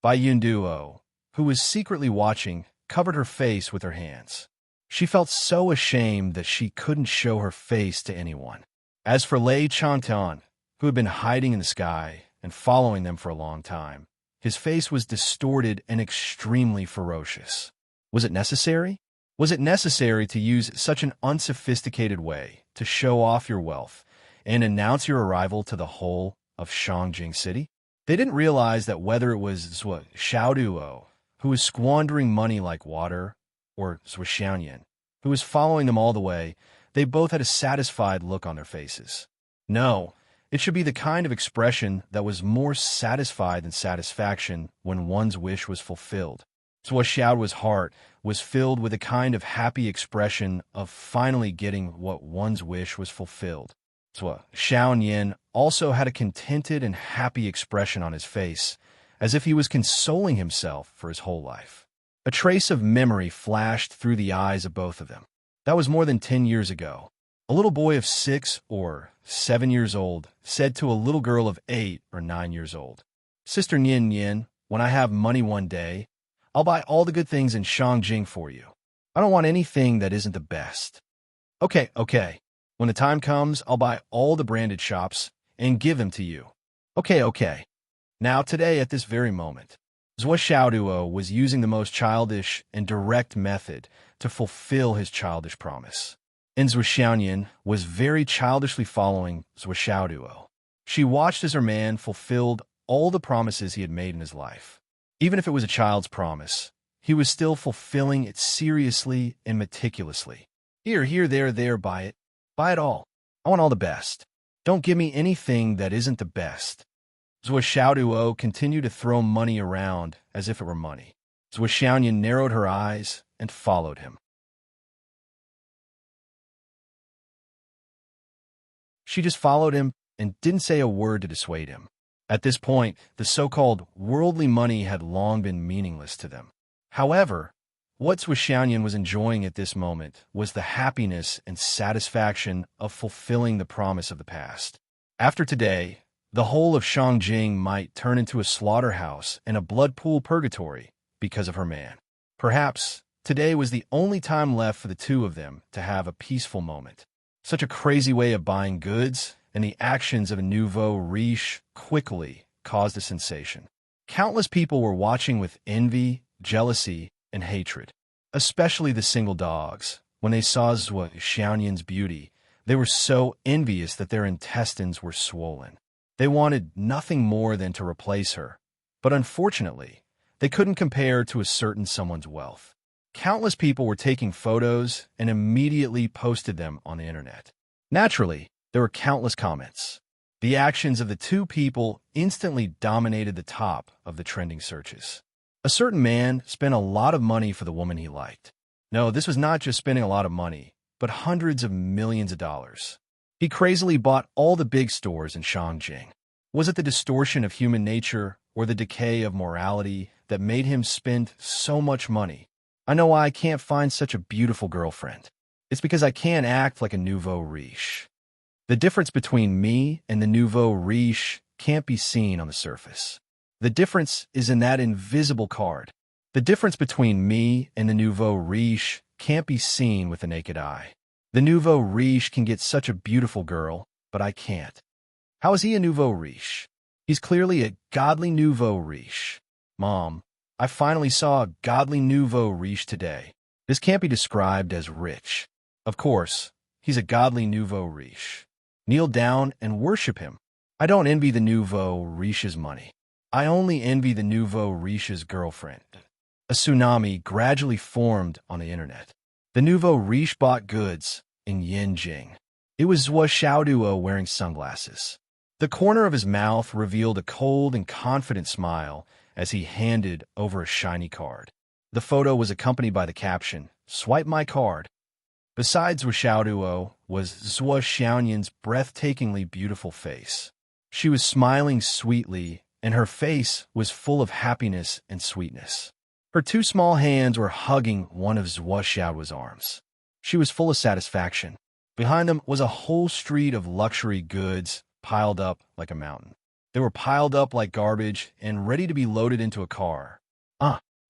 Bai Yunduo, who was secretly watching, covered her face with her hands. She felt so ashamed that she couldn't show her face to anyone. As for Lei Chantan, who had been hiding in the sky and following them for a long time, his face was distorted and extremely ferocious. Was it necessary? Was it necessary to use such an unsophisticated way to show off your wealth and announce your arrival to the whole of Shangjing City? They didn't realize that whether it was Zwishaoduo, who was squandering money like water, or Zwishaonian, who was following them all the way, they both had a satisfied look on their faces. No, it should be the kind of expression that was more satisfied than satisfaction when one's wish was fulfilled. Zwishaoduo's heart was filled with a kind of happy expression of finally getting what one's wish was fulfilled. Zwishaonian also had a contented and happy expression on his face, as if he was consoling himself for his whole life. A trace of memory flashed through the eyes of both of them. That was more than 10 years ago. A little boy of 6 or 7 years old said to a little girl of 8 or 9 years old, "Sister Nian Nian, when I have money one day, I'll buy all the good things in Shangjing for you. I don't want anything that isn't the best." Okay. When the time comes, I'll buy all the branded shops and give them to you. Okay. Now, today, at this very moment, Zwishaoduo was using the most childish and direct method to fulfill his childish promise. And Zwishaonian was very childishly following Zwishaoduo. She watched as her man fulfilled all the promises he had made in his life. Even if it was a child's promise, he was still fulfilling it seriously and meticulously. Here, there, buy it. Buy it all. I want all the best. Don't give me anything that isn't the best. Zwishaoduo continued to throw money around as if it were money. Zwishaonian narrowed her eyes and followed him. She just followed him and didn't say a word to dissuade him. At this point, the so-called worldly money had long been meaningless to them. However, what Zhuo Xiaoyan was enjoying at this moment was the happiness and satisfaction of fulfilling the promise of the past. After today, the whole of Shangjing might turn into a slaughterhouse and a blood pool purgatory because of her man. Perhaps today was the only time left for the two of them to have a peaceful moment. Such a crazy way of buying goods, and the actions of a nouveau riche quickly caused a sensation. Countless people were watching with envy, jealousy, and hatred. Especially the single dogs. When they saw Zhuo Xiaoyan's beauty, they were so envious that their intestines were swollen. They wanted nothing more than to replace her. But unfortunately, they couldn't compare to a certain someone's wealth. Countless people were taking photos and immediately posted them on the internet. Naturally, there were countless comments. The actions of the two people instantly dominated the top of the trending searches. A certain man spent a lot of money for the woman he liked. No, this was not just spending a lot of money, but hundreds of millions of dollars. He crazily bought all the big stores in Shangjing. Was it the distortion of human nature or the decay of morality that made him spend so much money? I know why I can't find such a beautiful girlfriend. It's because I can't act like a nouveau riche. The difference between me and the nouveau riche can't be seen on the surface. The difference is in that invisible card. The difference between me and the nouveau riche can't be seen with the naked eye. The nouveau riche can get such a beautiful girl, but I can't. How is he a nouveau riche? He's clearly a godly nouveau riche. Mom, I finally saw a godly nouveau riche today. This can't be described as rich. Of course, he's a godly nouveau riche. Kneel down and worship him. I don't envy the nouveau riche's money. I only envy the nouveau riche's girlfriend. A tsunami gradually formed on the internet. The nouveau riche bought goods in Yanjing. It was Zhuo Xiaoduo wearing sunglasses. The corner of his mouth revealed a cold and confident smile as he handed over a shiny card. The photo was accompanied by the caption, "Swipe my card." Besides Zhuo Xiaoduo was Zhuo Xiaoyan's breathtakingly beautiful face. She was smiling sweetly, and her face was full of happiness and sweetness. Her two small hands were hugging one of Zhuo Xiaoduo's arms. She was full of satisfaction. Behind them was a whole street of luxury goods piled up like a mountain. They were piled up like garbage and ready to be loaded into a car.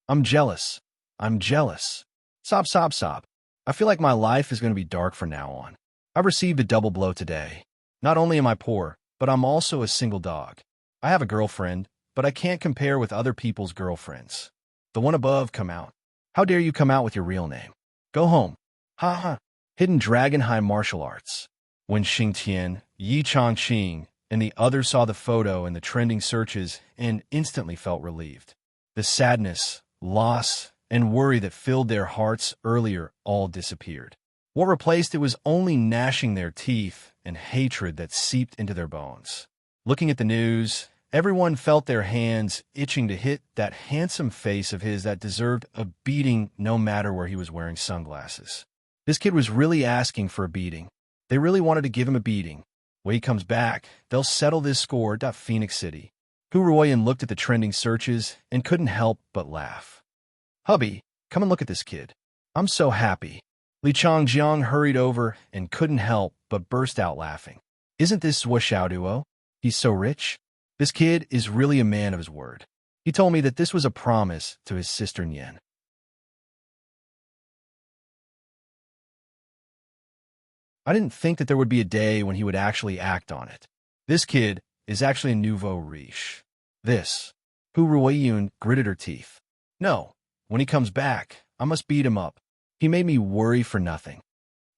I'm jealous. I'm jealous. Sob, sob, sob. I feel like my life is going to be dark from now on. I've received a double blow today. Not only am I poor, but I'm also a single dog. I have a girlfriend, but I can't compare with other people's girlfriends. The one above come out. How dare you come out with your real name? Go home. Ha ha. Hidden Dragon High Martial Arts. When Xingtian, Yi Changqing, and the others saw the photo in the trending searches and instantly felt relieved. The sadness, loss, and worry that filled their hearts earlier all disappeared. What replaced it was only gnashing their teeth and hatred that seeped into their bones. Looking at the news, everyone felt their hands itching to hit that handsome face of his that deserved a beating no matter where he was wearing sunglasses. This kid was really asking for a beating. They really wanted to give him a beating. When he comes back, they'll settle this score. Phoenix City. Hu Ruoyan looked at the trending searches and couldn't help but laugh. Hubby, come and look at this kid. I'm so happy. Li Changjiang hurried over and couldn't help but burst out laughing. Isn't this Zhuo Xiaoduo? He's so rich. This kid is really a man of his word. He told me that this was a promise to his sister Nian. I didn't think that there would be a day when he would actually act on it. This kid is actually a nouveau riche. This. Hu Ruoyun gritted her teeth. No, when he comes back, I must beat him up. He made me worry for nothing.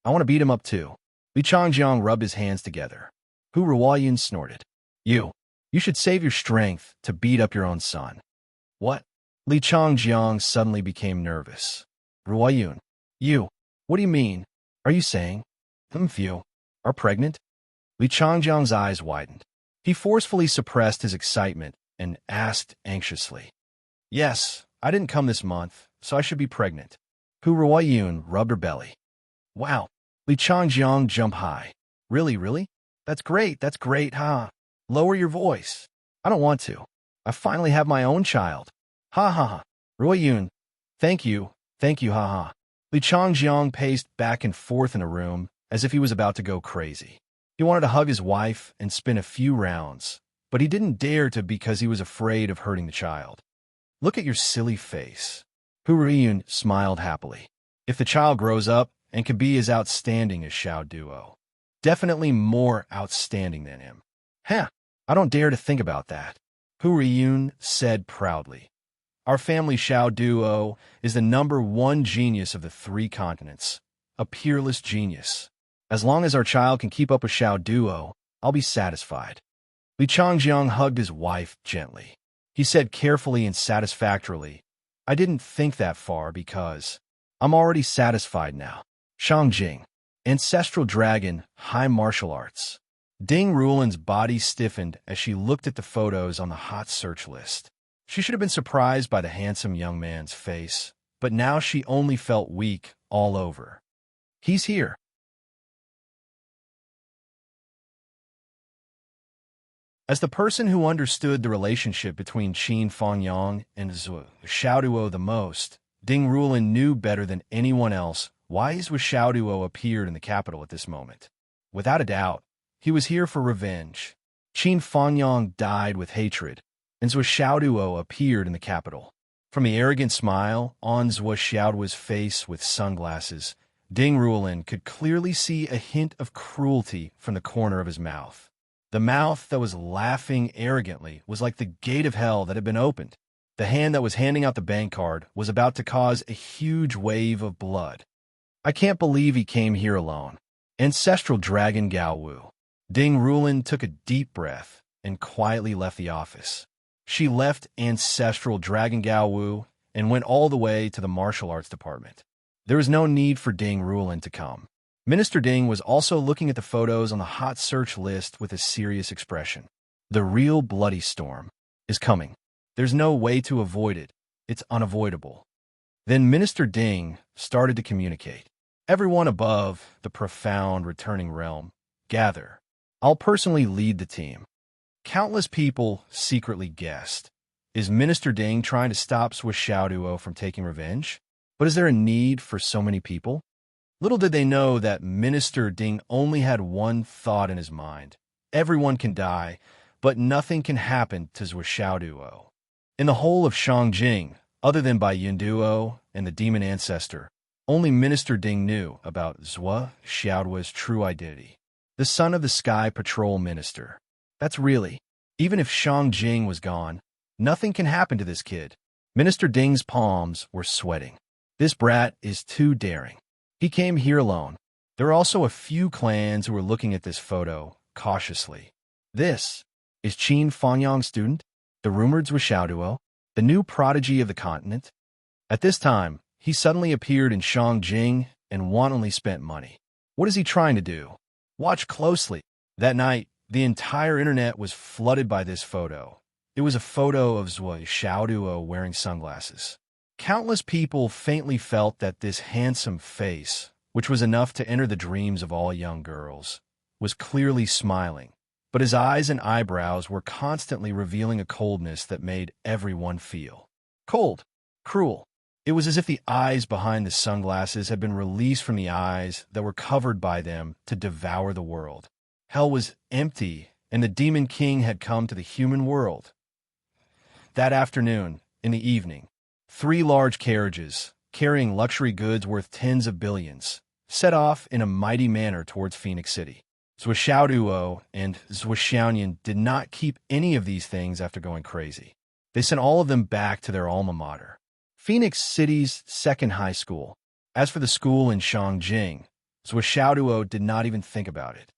I want to beat him up too. Li Changjiang rubbed his hands together. Hu Ruoyun snorted. You should save your strength to beat up your own son. What? Li Changjiang suddenly became nervous. Ruoyun, what do you mean? Are you saying, few are pregnant? Li Changjiang's eyes widened. He forcefully suppressed his excitement and asked anxiously. Yes, I didn't come this month, so I should be pregnant. Hu Ruoyun rubbed her belly. Wow. Li Changjiang jumped high. Really? That's great, huh? Lower your voice. I don't want to. I finally have my own child. Ha ha ha. Royun, thank you, ha ha. Li Changjiang paced back and forth in the room as if he was about to go crazy. He wanted to hug his wife and spin a few rounds, but he didn't dare to because he was afraid of hurting the child. Look at your silly face. Hu Riyun smiled happily. If the child grows up and can be as outstanding as Xiao Duo, definitely more outstanding than him. Huh, I don't dare to think about that, Hu Riyun said proudly. Our family Xiao Duo is the #1 genius of the 3 continents, a peerless genius. As long as our child can keep up with Xiao Duo, I'll be satisfied. Li Changjiang hugged his wife gently. He said carefully and satisfactorily, I didn't think that far because I'm already satisfied now. Shangjing, Ancestral Dragon, High Martial Arts. Ding Rulin's body stiffened as she looked at the photos on the hot search list. She should have been surprised by the handsome young man's face, but now she only felt weak all over. He's here. As the person who understood the relationship between Qin Fangyang and Xiaoduo the most, Ding Rulin knew better than anyone else why Xiaoduo appeared in the capital at this moment. Without a doubt, he was here for revenge. Qin Fangyang died with hatred, and Xiaoduo appeared in the capital. From the arrogant smile on Xiaoduo's face with sunglasses, Ding Rulin could clearly see a hint of cruelty from the corner of his mouth. The mouth that was laughing arrogantly was like the gate of hell that had been opened. The hand that was handing out the bank card was about to cause a huge wave of blood. I can't believe he came here alone. Ancestral Dragon Gao Wu. Ding Rulin took a deep breath and quietly left the office. She left Ancestral Dragon Gao Wu and went all the way to the martial arts department. There was no need for Ding Rulin to come. Minister Ding was also looking at the photos on the hot search list with a serious expression. The real bloody storm is coming. There's no way to avoid it. It's unavoidable. Then Minister Ding started to communicate. Everyone above the profound returning realm, gather. I'll personally lead the team. Countless people secretly guessed. Is Minister Ding trying to stop Swiss Xiaoduo from taking revenge? But is there a need for so many people? Little did they know that Minister Ding only had one thought in his mind. Everyone can die, but nothing can happen to Zhuo Xiaoduo. In the whole of Shangjing, other than by Yunduo and the demon ancestor, only Minister Ding knew about Zhuo Xiaoduo's true identity. The son of the Sky Patrol Minister. That's really, even if Shangjing was gone, nothing can happen to this kid. Minister Ding's palms were sweating. This brat is too daring. He came here alone. There are also a few clans who were looking at this photo cautiously. This is Qin Fangyang's student, the rumored Zhuo Xiaoduo, the new prodigy of the continent. At this time, he suddenly appeared in Shangjing and wantonly spent money. What is he trying to do? Watch closely. That night, the entire internet was flooded by this photo. It was a photo of Zhuo Xiaoduo wearing sunglasses. Countless people faintly felt that this handsome face, which was enough to enter the dreams of all young girls, was clearly smiling, but his eyes and eyebrows were constantly revealing a coldness that made everyone feel cold, cruel. It was as if the eyes behind the sunglasses had been released from the eyes that were covered by them to devour the world. Hell was empty, and the Demon King had come to the human world. That afternoon, in the evening, 3 large carriages, carrying luxury goods worth tens of billions, set off in a mighty manner towards Phoenix City. Zhuo Xiaoduo and Zhuo Xiaoyan did not keep any of these things after going crazy. They sent all of them back to their alma mater, Phoenix City's second high school. As for the school in Shangjing, Zhuo Xiaoduo did not even think about it.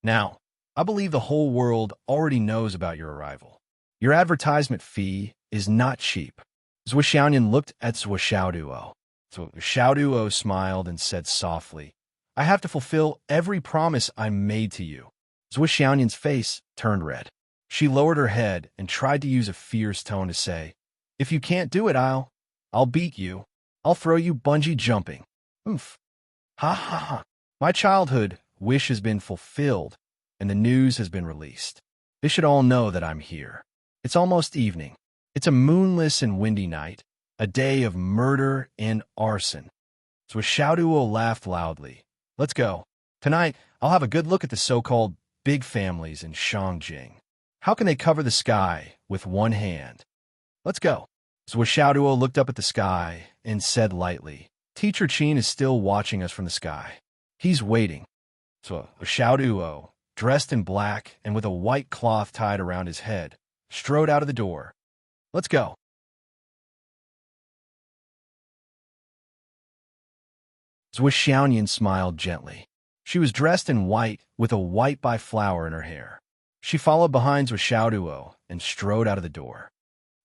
Now, I believe the whole world already knows about your arrival. Your advertisement fee is not cheap. Zhuo Xiaoyan looked at Zhuo Xiaoduo. Zhuo Xiaoduo smiled and said softly, I have to fulfill every promise I made to you. Zhuo Xiaoyan's face turned red. She lowered her head and tried to use a fierce tone to say, if you can't do it, I'll beat you. I'll throw you bungee jumping. Oof. Ha ha ha. My childhood wish has been fulfilled, and the news has been released. They should all know that I'm here. It's almost evening. It's a moonless and windy night, a day of murder and arson. So Xiaoduo laughed loudly. Let's go. Tonight, I'll have a good look at the so-called big families in Shangjing. How can they cover the sky with one hand? Let's go. So Xiaoduo looked up at the sky and said lightly, Teacher Qin is still watching us from the sky. He's waiting. So Xiaoduo, dressed in black and with a white cloth tied around his head, strode out of the door. Let's go. Zhui Xiaoyan smiled gently. She was dressed in white with a white by flower in her hair. She followed behind Zhui Xiaoduo and strode out of the door.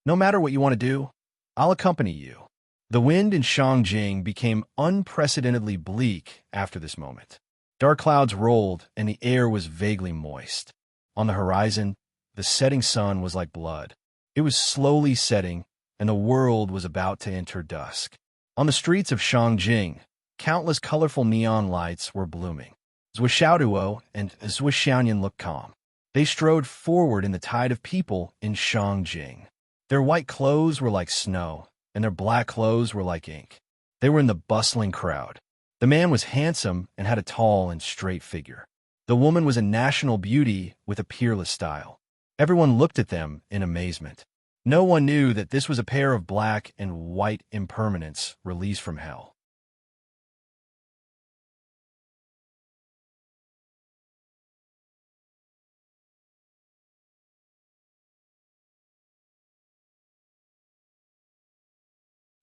No matter what you want to do, I'll accompany you. The wind in Shangjing became unprecedentedly bleak after this moment. Dark clouds rolled and the air was vaguely moist. On the horizon, the setting sun was like blood. It was slowly setting, and the world was about to enter dusk. On the streets of Shangjing, countless colorful neon lights were blooming. Zhui Xiaoduo and Zhui Xiaoyan looked calm. They strode forward in the tide of people in Shangjing. Their white clothes were like snow, and their black clothes were like ink. They were in the bustling crowd. The man was handsome and had a tall and straight figure. The woman was a national beauty with a peerless style. Everyone looked at them in amazement. No one knew that this was a pair of black and white impermanents released from hell.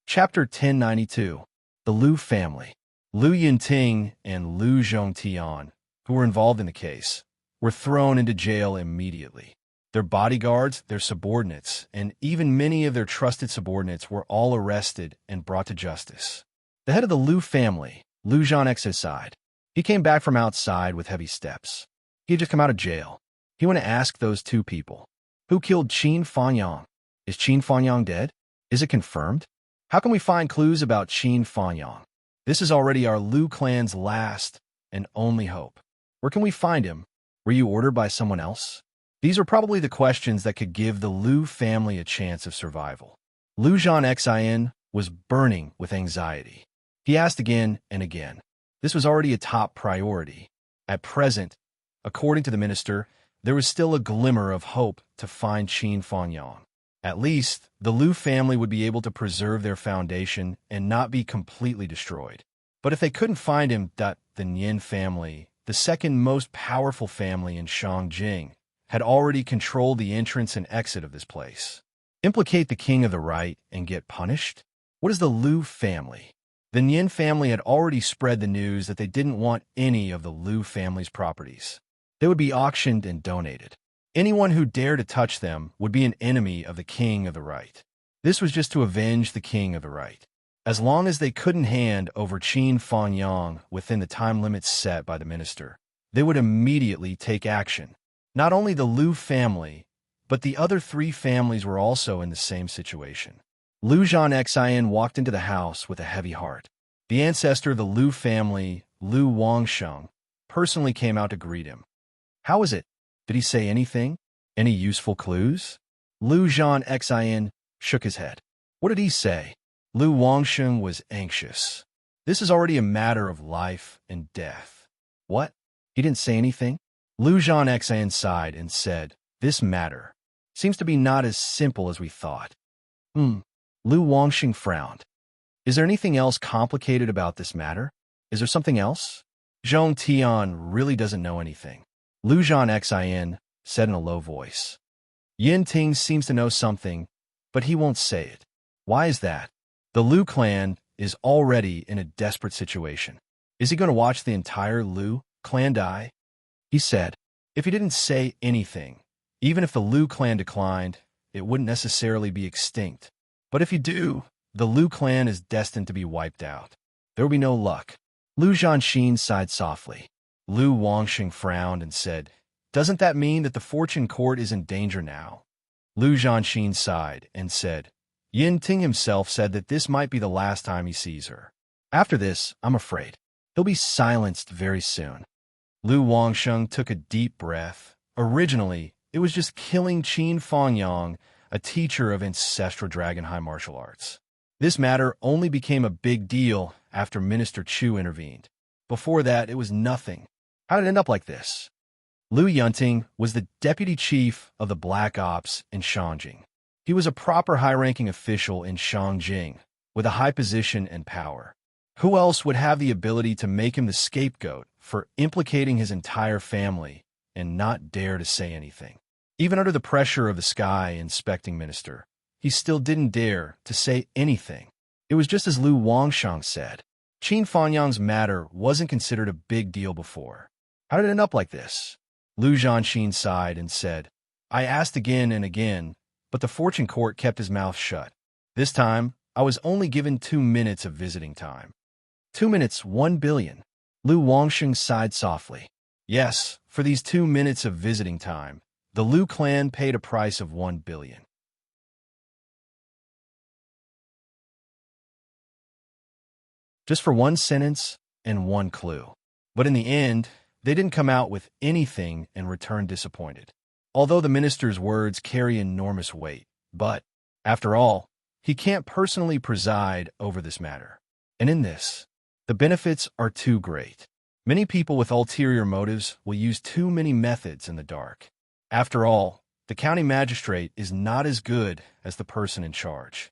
Chapter 1092. The Liu Family. Liu Yinting and Liu Zhongtian, who were involved in the case, were thrown into jail immediately. Their bodyguards, their subordinates, and even many of their trusted subordinates were all arrested and brought to justice. The head of the Liu family, Liu Zhanx's side, he came back from outside with heavy steps. He had just come out of jail. He went to ask those two people, who killed Qin Fanyang? Is Qin Fanyang dead? Is it confirmed? How can we find clues about Qin Fanyang? This is already our Liu clan's last and only hope. Where can we find him? Were you ordered by someone else? These are probably the questions that could give the Liu family a chance of survival. Liu Zhanxian was burning with anxiety. He asked again and again. This was already a top priority. At present, according to the minister, there was still a glimmer of hope to find Qin Fanyang. At least, the Liu family would be able to preserve their foundation and not be completely destroyed. But if they couldn't find him, the Nian family, the second most powerful family in Shangjing, had already controlled the entrance and exit of this place. Implicate the king of the right and get punished? What is the Liu family? The Nian family had already spread the news that they didn't want any of the Liu family's properties. They would be auctioned and donated. Anyone who dared to touch them would be an enemy of the king of the right. This was just to avenge the king of the right. As long as they couldn't hand over Qin Fanyang within the time limits set by the minister, they would immediately take action. Not only the Liu family, but the other three families were also in the same situation. Liu Zhanxian walked into the house with a heavy heart. The ancestor of the Liu family, Liu Wangsheng, personally came out to greet him. How is it? Did he say anything? Any useful clues? Liu Zhanxian shook his head. What did he say? Liu Wangsheng was anxious. This is already a matter of life and death. What? He didn't say anything? Liu Zhanxian sighed and said, This matter seems to be not as simple as we thought. Liu Wangsheng frowned. Is there anything else complicated about this matter? Is there something else? Zhong Tian really doesn't know anything. Liu Zhanxian said in a low voice. Yin Ting seems to know something, but he won't say it. Why is that? The Liu clan is already in a desperate situation. Is he going to watch the entire Liu clan die? He said, if he didn't say anything, even if the Liu clan declined, it wouldn't necessarily be extinct. But if you do, the Liu clan is destined to be wiped out. There will be no luck. Liu Zhanxin sighed softly. Liu Wangsheng frowned and said, Doesn't that mean that the fortune court is in danger now? Liu Zhanxin sighed and said, Yin Ting himself said that this might be the last time he sees her. After this, I'm afraid, he'll be silenced very soon. Lu Wangsheng took a deep breath. Originally, it was just killing Qin Fangyang, a teacher of ancestral dragon high martial arts. This matter only became a big deal after Minister Chu intervened. Before that, it was nothing. How did it end up like this? Lu Yunting was the deputy chief of the Black Ops in Shangjing. He was a proper high-ranking official in Shangjing, with a high position and power. Who else would have the ability to make him the scapegoat for implicating his entire family and not dare to say anything? Even under the pressure of the Sky Inspecting Minister, he still didn't dare to say anything. It was just as Lu Wangsheng said. Qin Fanyang's matter wasn't considered a big deal before. How did it end up like this? Lu Zhanxin sighed and said, I asked again and again, but the fortune court kept his mouth shut. This time, I was only given 2 minutes of visiting time. 2 minutes, 1 billion. Lu Wangsheng sighed softly. Yes, for these 2 minutes of visiting time, the Lu clan paid a price of 1 billion. Just for one sentence and one clue. But in the end, they didn't come out with anything and returned disappointed. Although the minister's words carry enormous weight, but, after all, he can't personally preside over this matter. And in this, the benefits are too great. Many people with ulterior motives will use too many methods in the dark. After all, the county magistrate is not as good as the person in charge.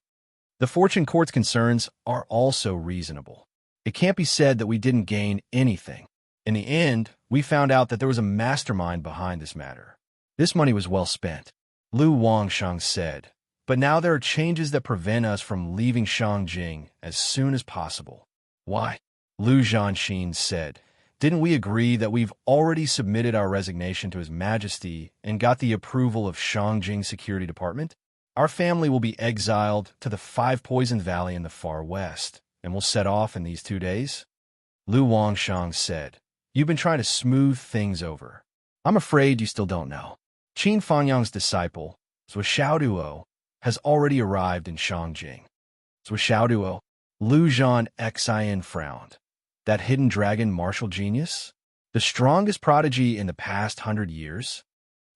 The fortune court's concerns are also reasonable. It can't be said that we didn't gain anything. In the end, we found out that there was a mastermind behind this matter. This money was well spent, Lu Wangsheng said, but now there are changes that prevent us from leaving Shangjing as soon as possible. Why? Lu Zhanxin said, didn't we agree that we've already submitted our resignation to His Majesty and got the approval of Shangjing Security Department? Our family will be exiled to the 5 Poison Valley in the far west, and will set off in these 2 days? Lu Wangsheng said, you've been trying to smooth things over. I'm afraid you still don't know. Qin Fangyang's disciple, Zhou Xiaoduo, has already arrived in Shangjing. Zhou Xiaoduo, Lu Zhan Xin frowned. That hidden dragon martial genius? The strongest prodigy in the past 100 years?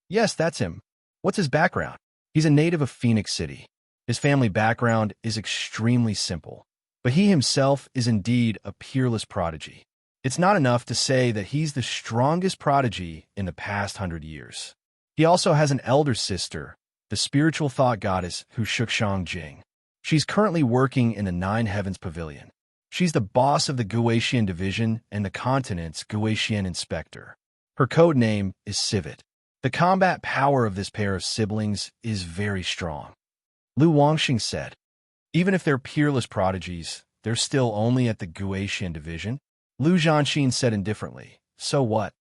Yes, that's him. What's his background? He's a native of Phoenix City. His family background is extremely simple, but he himself is indeed a peerless prodigy. It's not enough to say that he's the strongest prodigy in the past 100 years. He also has an elder sister, the spiritual thought goddess who shook Shangjing. She's currently working in the 9 Heavens Pavilion. She's the boss of the Guaxian Division and the continent's Guaxian Inspector. Her code name is Civet. The combat power of this pair of siblings is very strong. Lu Wangxing said, even if they're peerless prodigies, they're still only at the Guaxian Division. Lu Zhanxin said indifferently, so what?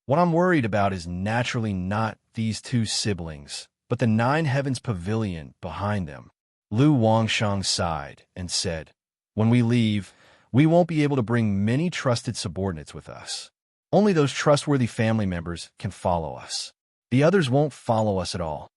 What I'm worried about is naturally not these 2 siblings, but the 9 Heavens Pavilion behind them. Lu Wangsheng sighed and said, when we leave, we won't be able to bring many trusted subordinates with us. Only those trustworthy family members can follow us. The others won't follow us at all.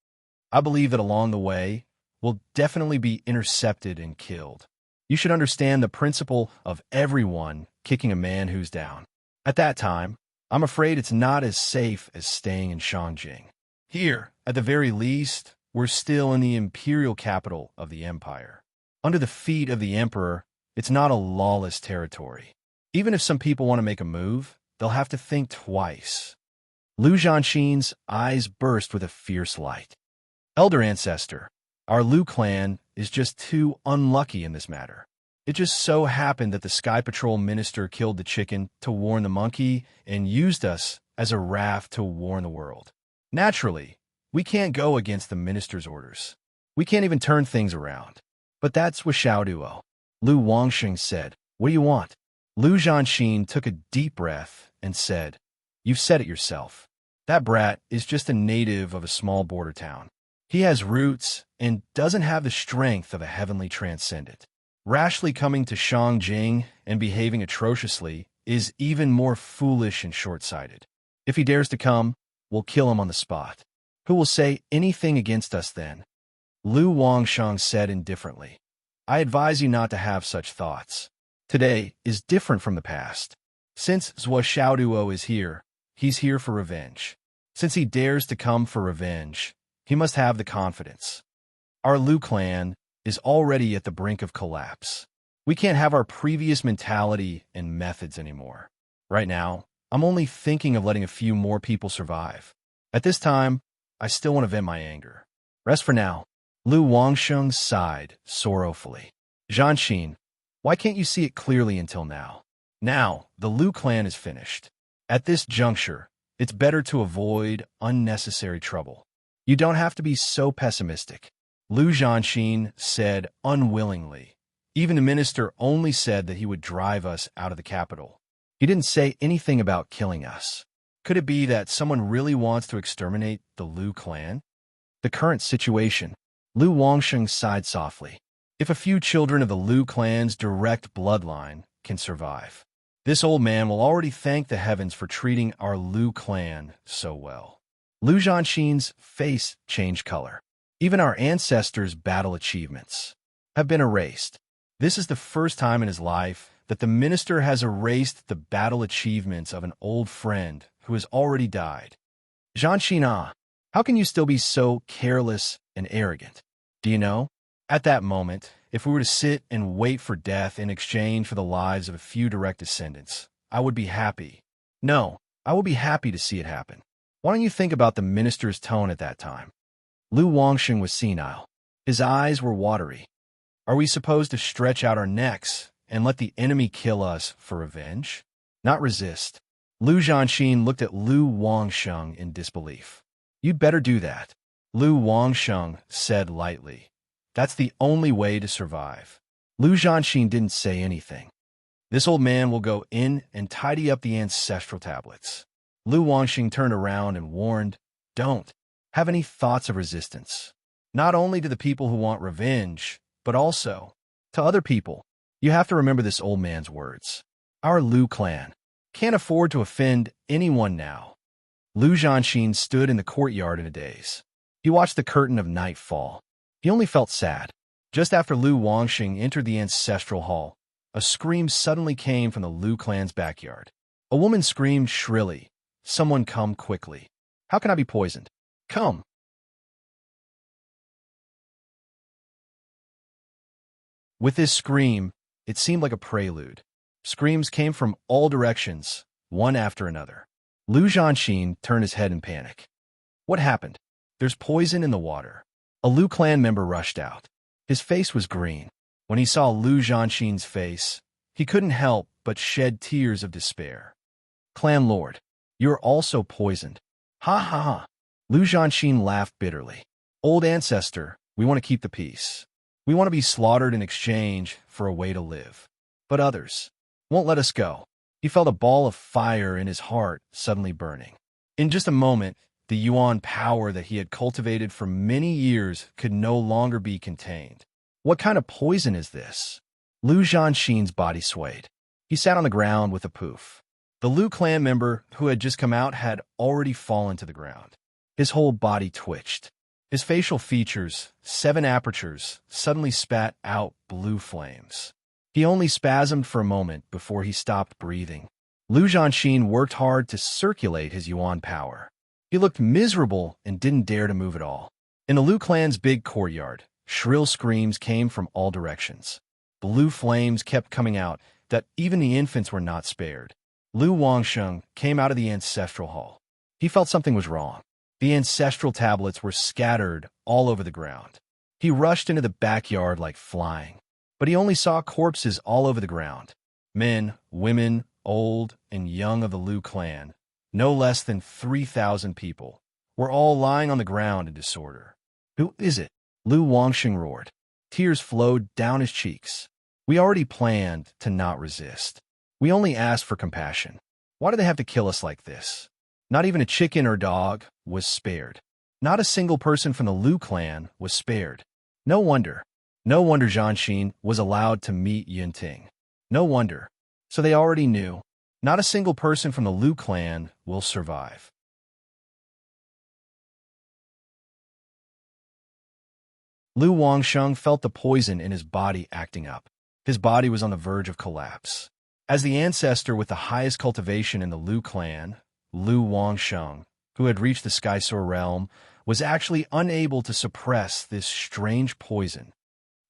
I believe that along the way, we'll definitely be intercepted and killed. You should understand the principle of everyone kicking a man who's down. At that time, I'm afraid it's not as safe as staying in Shangjing. Here, at the very least, we're still in the imperial capital of the empire. Under the feet of the emperor, it's not a lawless territory. Even if some people want to make a move, they'll have to think twice. Lu Zhanxin's eyes burst with a fierce light. Elder Ancestor, our Lu clan is just too unlucky in this matter. It just so happened that the Sky Patrol minister killed the chicken to warn the monkey and used us as a raft to warn the world. Naturally, we can't go against the minister's orders. We can't even turn things around. But that's with Xiaoduo. Lu Wangxing said, what do you want? Lu Zhanxin took a deep breath and said, you've said it yourself. That brat is just a native of a small border town. He has roots and doesn't have the strength of a heavenly transcendent. Rashly coming to Shangjing and behaving atrociously is even more foolish and short-sighted. If he dares to come, we'll kill him on the spot. Who will say anything against us then? Lu Wangsheng said indifferently, I advise you not to have such thoughts. today is different from the past. Since Zhou Xiaoduo is here, he's here for revenge. Since he dares to come for revenge, he must have the confidence. Our Lu clan is already at the brink of collapse. We can't have our previous mentality and methods anymore. Right now, I'm only thinking of letting a few more people survive. At this time, I still want to vent my anger. Rest for now. Lu Wangsheng sighed sorrowfully. Zhanxin, why can't you see it clearly until now? Now, the Lu clan is finished. At this juncture, it's better to avoid unnecessary trouble. You don't have to be so pessimistic. Lu Zhanxin said unwillingly. Even the minister only said that he would drive us out of the capital. He didn't say anything about killing us. Could it be that someone really wants to exterminate the Lu clan? The current situation. Lu Wangsheng sighed softly. If a few children of the Lu clan's direct bloodline can survive, this old man will already thank the heavens for treating our Lu clan so well. Lu Zhanxin's face changed color. Even our ancestors' battle achievements have been erased. This is the first time in his life that the minister has erased the battle achievements of an old friend who has already died. Zhanxin, how can you still be so careless and arrogant? Do you know? At that moment, if we were to sit and wait for death in exchange for the lives of a few direct descendants, I would be happy. No, I will be happy to see it happen. Why don't you think about the minister's tone at that time? Lu Wangsheng was senile. His eyes were watery. Are we supposed to stretch out our necks and let the enemy kill us for revenge? Not resist. Lu Zhanxin looked at Lu Wangsheng in disbelief. You'd better do that. Lu Wangsheng said lightly. That's the only way to survive. Lu Zhanxin didn't say anything. This old man will go in and tidy up the ancestral tablets. Lu Wangxing turned around and warned, don't have any thoughts of resistance. Not only to the people who want revenge, but also to other people. You have to remember this old man's words. Our Lu clan can't afford to offend anyone now. Lu Zhanxin stood in the courtyard in a daze. He watched the curtain of night fall. He only felt sad. Just after Lu Wangxing entered the ancestral hall, a scream suddenly came from the Lu clan's backyard. A woman screamed shrilly, someone come quickly. How can I be poisoned? Come. With this scream, it seemed like a prelude. Screams came from all directions, one after another. Lu Zhanxin turned his head in panic. What happened? There's poison in the water. A Lu clan member rushed out. His face was green. When he saw Lu Zhanxin's face, he couldn't help but shed tears of despair. Clan Lord, you're also poisoned. Ha ha ha. Lu Zhanxin laughed bitterly. Old ancestor, we want to keep the peace. We want to be slaughtered in exchange for a way to live. But others won't let us go. He felt a ball of fire in his heart suddenly burning. In just a moment, the Yuan power that he had cultivated for many years could no longer be contained. What kind of poison is this? Lu Zhanxin's body swayed. He sat on the ground with a poof. The Lu clan member who had just come out had already fallen to the ground. His whole body twitched. His facial features, 7 apertures, suddenly spat out blue flames. He only spasmed for a moment before he stopped breathing. Lu Zhanxin worked hard to circulate his Yuan power. He looked miserable and didn't dare to move at all. In the Lu clan's big courtyard, shrill screams came from all directions. Blue flames kept coming out that even the infants were not spared. Lu Wangsheng came out of the ancestral hall. He felt something was wrong. The ancestral tablets were scattered all over the ground. He rushed into the backyard like flying, but he only saw corpses all over the ground. Men, women, old and young of the Lu clan, no less than 3,000 people, were all lying on the ground in disorder. Who is it? Lu Wangsheng roared. Tears flowed down his cheeks. We already planned to not resist. We only asked for compassion. Why do they have to kill us like this? Not even a chicken or dog was spared. Not a single person from the Lu clan was spared. No wonder. No wonder Zhanxin was allowed to meet Yunting. No wonder. So they already knew. Not a single person from the Lu clan will survive. Lu Wangsheng felt the poison in his body acting up. His body was on the verge of collapse. As the ancestor with the highest cultivation in the Lu clan, Lu Wangsheng, who had reached the Skysoar realm, was actually unable to suppress this strange poison.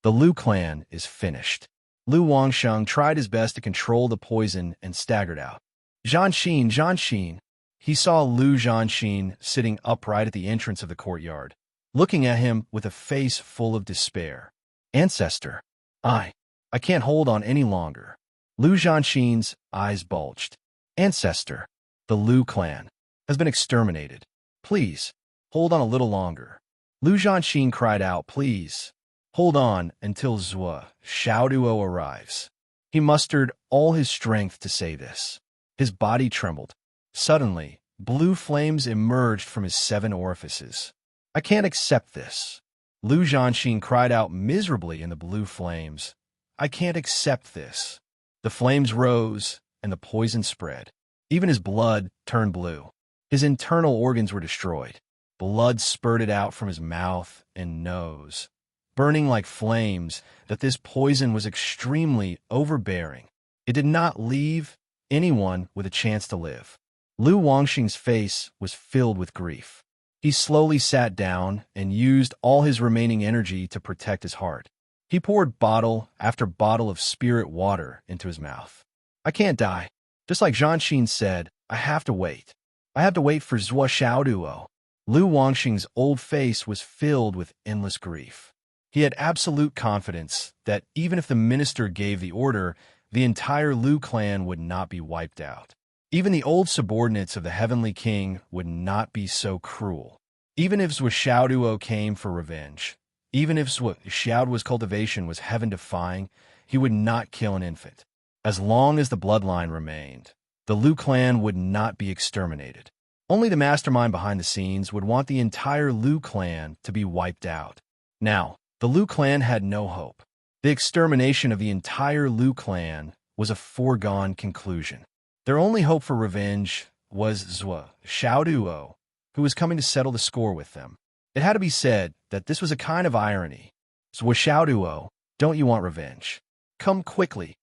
The Lu clan is finished. Lu Wangsheng tried his best to control the poison and staggered out. Zhanxin, Zhanxin. He saw Lu Zhanxin sitting upright at the entrance of the courtyard, looking at him with a face full of despair. Ancestor, I can't hold on any longer. Lu Zhanxin's eyes bulged. Ancestor, the Lu clan has been exterminated. Please, hold on a little longer. Lu Zhanxin cried out, please, hold on until Zhuo Xiaoduo arrives. He mustered all his strength to say this. His body trembled. Suddenly, blue flames emerged from his 7 orifices. I can't accept this. Lu Zhanxin cried out miserably in the blue flames. I can't accept this. The flames rose, and the poison spread. Even his blood turned blue. His internal organs were destroyed. Blood spurted out from his mouth and nose, burning like flames. That this poison was extremely overbearing. It did not leave anyone with a chance to live. Lu Wangxing's face was filled with grief. He slowly sat down and used all his remaining energy to protect his heart. He poured bottle after bottle of spirit water into his mouth. I can't die. Just like Zhanxin said, I have to wait. I have to wait for Zhuo Xiaoduo. Lu Wangxing's old face was filled with endless grief. He had absolute confidence that even if the minister gave the order, the entire Lu clan would not be wiped out. Even the old subordinates of the Heavenly King would not be so cruel. Even if Zhuo Xiaoduo came for revenge, even if Zhuo Xiaoduo's cultivation was heaven-defying, he would not kill an infant. As long as the bloodline remained, the Lu clan would not be exterminated. Only the mastermind behind the scenes would want the entire Lu clan to be wiped out. Now, the Lu clan had no hope. The extermination of the entire Lu clan was a foregone conclusion. Their only hope for revenge was Zhuo Xiaoduo, who was coming to settle the score with them. It had to be said that this was a kind of irony. Zhuo Xiaoduo, don't you want revenge? Come quickly.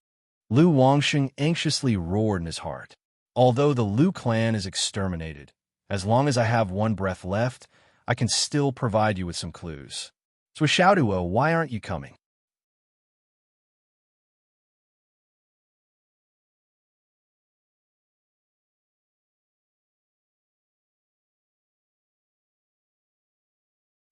Lu Wangxing anxiously roared in his heart. Although the Lu clan is exterminated, as long as I have one breath left, I can still provide you with some clues. Zhuo Xiaoduo, why aren't you coming?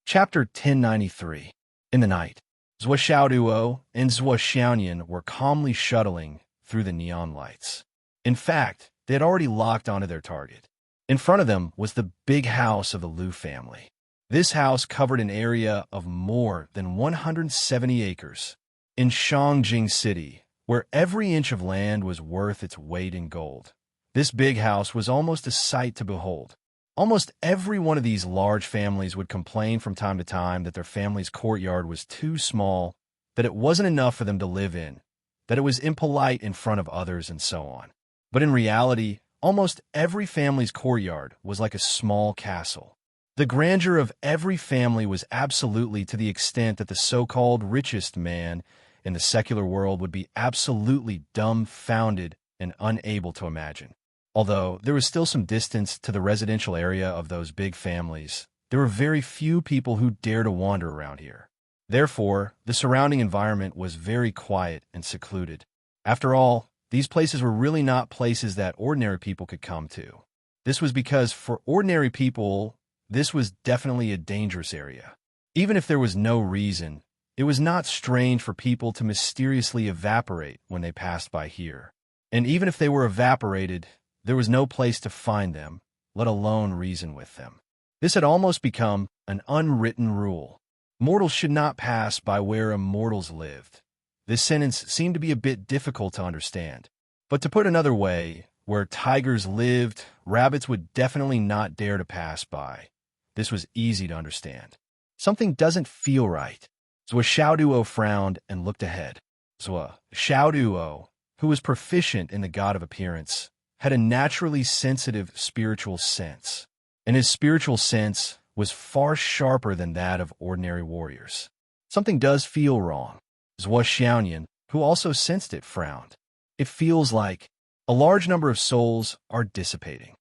Chapter 1093. In the night, Zhuo Xiaoduo and Zhuo Xiaonian were calmly shuttling through the neon lights. In fact, they had already locked onto their target. In front of them was the big house of the Lu family. This house covered an area of more than 170 acres. In Shangjing City, where every inch of land was worth its weight in gold, this big house was almost a sight to behold. Almost every one of these large families would complain from time to time that their family's courtyard was too small, that it wasn't enough for them to live in, that it was impolite in front of others, and so on. But in reality, almost every family's courtyard was like a small castle. The grandeur of every family was absolutely to the extent that the so-called richest man in the secular world would be absolutely dumbfounded and unable to imagine. Although there was still some distance to the residential area of those big families, there were very few people who dared to wander around here. Therefore, the surrounding environment was very quiet and secluded. After all, these places were really not places that ordinary people could come to. This was because for ordinary people, this was definitely a dangerous area. Even if there was no reason, it was not strange for people to mysteriously evaporate when they passed by here. And even if they were evaporated, there was no place to find them, let alone reason with them. This had almost become an unwritten rule. Mortals should not pass by where immortals lived. This sentence seemed to be a bit difficult to understand. But to put another way, where tigers lived, rabbits would definitely not dare to pass by. This was easy to understand. Something doesn't feel right. Zhuo Xiaoduo frowned and looked ahead. Zhuo Xiaoduo, who was proficient in the god of appearance, had a naturally sensitive spiritual sense, and his spiritual sense was far sharper than that of ordinary warriors. Something does feel wrong. Zhuo Xiaonian, who also sensed it, frowned. It feels like a large number of souls are dissipating.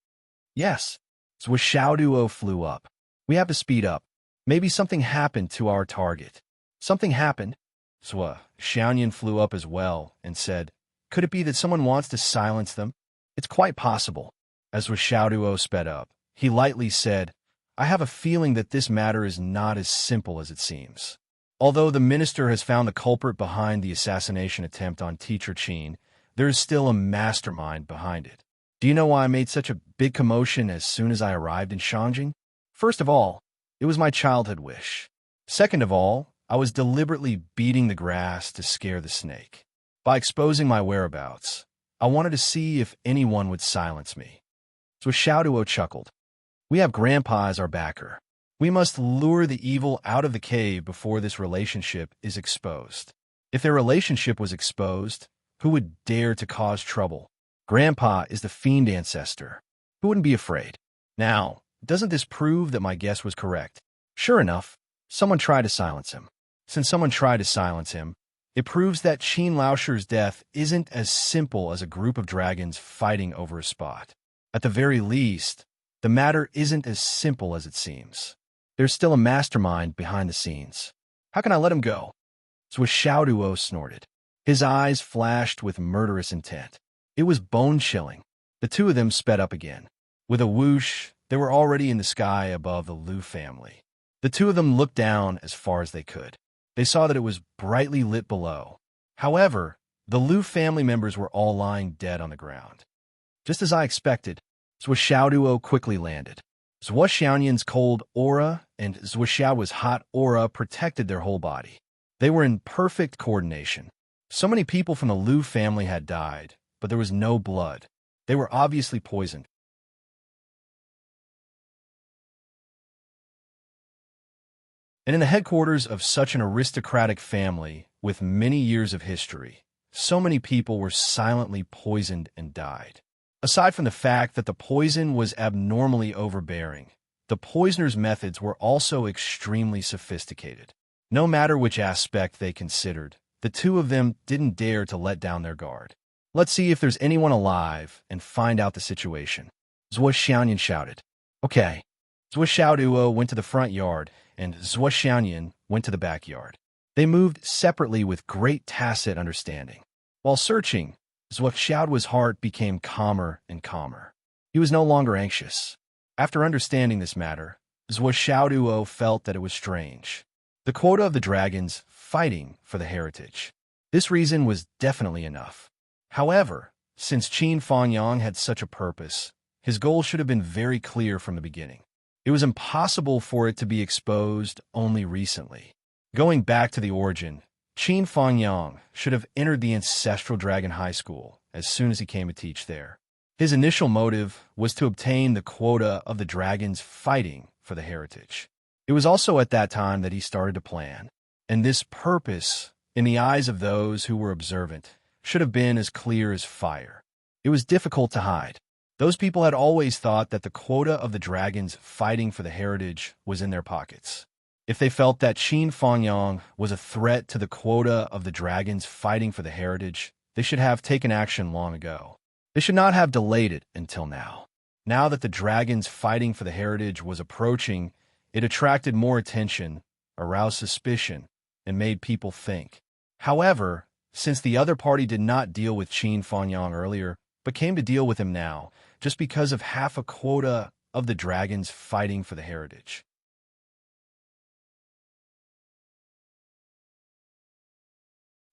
Yes, Duo flew up. We have to speed up. Maybe something happened to our target. Something happened. Xiaoyan flew up as well and said, could it be that someone wants to silence them? It's quite possible. As Duo sped up, he lightly said, I have a feeling that this matter is not as simple as it seems. Although the minister has found the culprit behind the assassination attempt on teacher Qin, there is still a mastermind behind it. Do you know why I made such a big commotion as soon as I arrived in Shangjing? First of all, it was my childhood wish. Second of all, I was deliberately beating the grass to scare the snake. By exposing my whereabouts, I wanted to see if anyone would silence me. So Duo chuckled. We have Grandpa as our backer. We must lure the evil out of the cave before this relationship is exposed. If their relationship was exposed, who would dare to cause trouble? Grandpa is the fiend ancestor. Who wouldn't be afraid? Now, doesn't this prove that my guess was correct? Sure enough, someone tried to silence him. Since someone tried to silence him, it proves that Qin Laosher's death isn't as simple as a group of dragons fighting over a spot. At the very least, the matter isn't as simple as it seems. There's still a mastermind behind the scenes. How can I let him go? Duo snorted. His eyes flashed with murderous intent. It was bone-chilling. The two of them sped up again. With a whoosh, they were already in the sky above the Liu family. The two of them looked down as far as they could. They saw that it was brightly lit below. However, the Liu family members were all lying dead on the ground. Just as I expected, Duo quickly landed. Xiaoyan's cold aura and Xiao's hot aura protected their whole body. They were in perfect coordination. So many people from the Liu family had died, but there was no blood. They were obviously poisoned. And in the headquarters of such an aristocratic family with many years of history, so many people were silently poisoned and died. Aside from the fact that the poison was abnormally overbearing, the poisoner's methods were also extremely sophisticated. No matter which aspect they considered, the two of them didn't dare to let down their guard. Let's see if there's anyone alive and find out the situation. Xiaoyan shouted. Okay. Duo went to the front yard, and Xiaoyan went to the backyard. They moved separately with great tacit understanding. While searching, Xiao's heart became calmer and calmer. He was no longer anxious. After understanding this matter, Duo felt that it was strange. The quota of the dragons fighting for the heritage. This reason was definitely enough. However, since Qin Fangyang had such a purpose, his goal should have been very clear from the beginning. It was impossible for it to be exposed only recently. Going back to the origin, Qin Fangyang should have entered the Ancestral Dragon High School as soon as he came to teach there. His initial motive was to obtain the quota of the dragons fighting for the heritage. It was also at that time that he started to plan, and this purpose, in the eyes of those who were observant, should have been as clear as fire. It was difficult to hide. Those people had always thought that the quota of the dragons fighting for the heritage was in their pockets. If they felt that Qin Fangyang was a threat to the quota of the dragons fighting for the heritage, they should have taken action long ago. They should not have delayed it until now. Now that the dragons fighting for the heritage was approaching, it attracted more attention, aroused suspicion, and made people think. However, since the other party did not deal with Qin Fangyang earlier, but came to deal with him now, just because of half a quota of the dragons fighting for the heritage.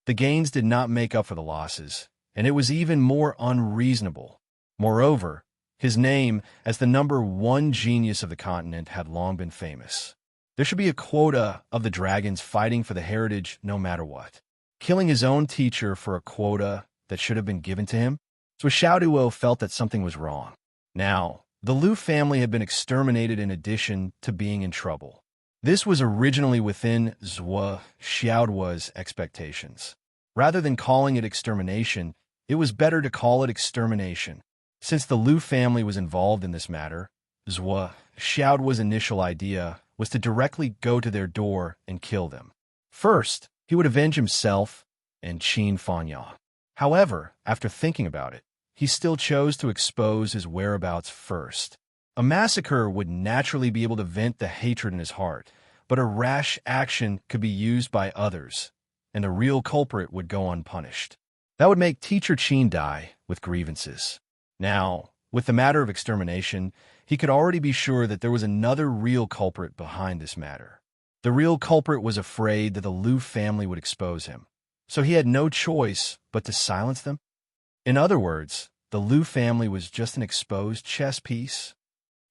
The gains did not make up for the losses, and it was even more unreasonable. Moreover, his name, as the #1 genius of the continent, had long been famous. There should be a quota of the dragons fighting for the heritage no matter what. Killing his own teacher for a quota that should have been given to him? So Duo felt that something was wrong. Now, the Liu family had been exterminated in addition to being in trouble. This was originally within Xiao's expectations. Rather than calling it extermination, it was better to call it extermination. Since the Liu family was involved in this matter, Xiao's initial idea was to directly go to their door and kill them. First, he would avenge himself, and Qin Fanyang. However, after thinking about it, he still chose to expose his whereabouts first. A massacre would naturally be able to vent the hatred in his heart, but a rash action could be used by others, and the real culprit would go unpunished. That would make Teacher Qin die with grievances. Now, with the matter of extermination, he could already be sure that there was another real culprit behind this matter. The real culprit was afraid that the Liu family would expose him, so he had no choice but to silence them. In other words, the Liu family was just an exposed chess piece.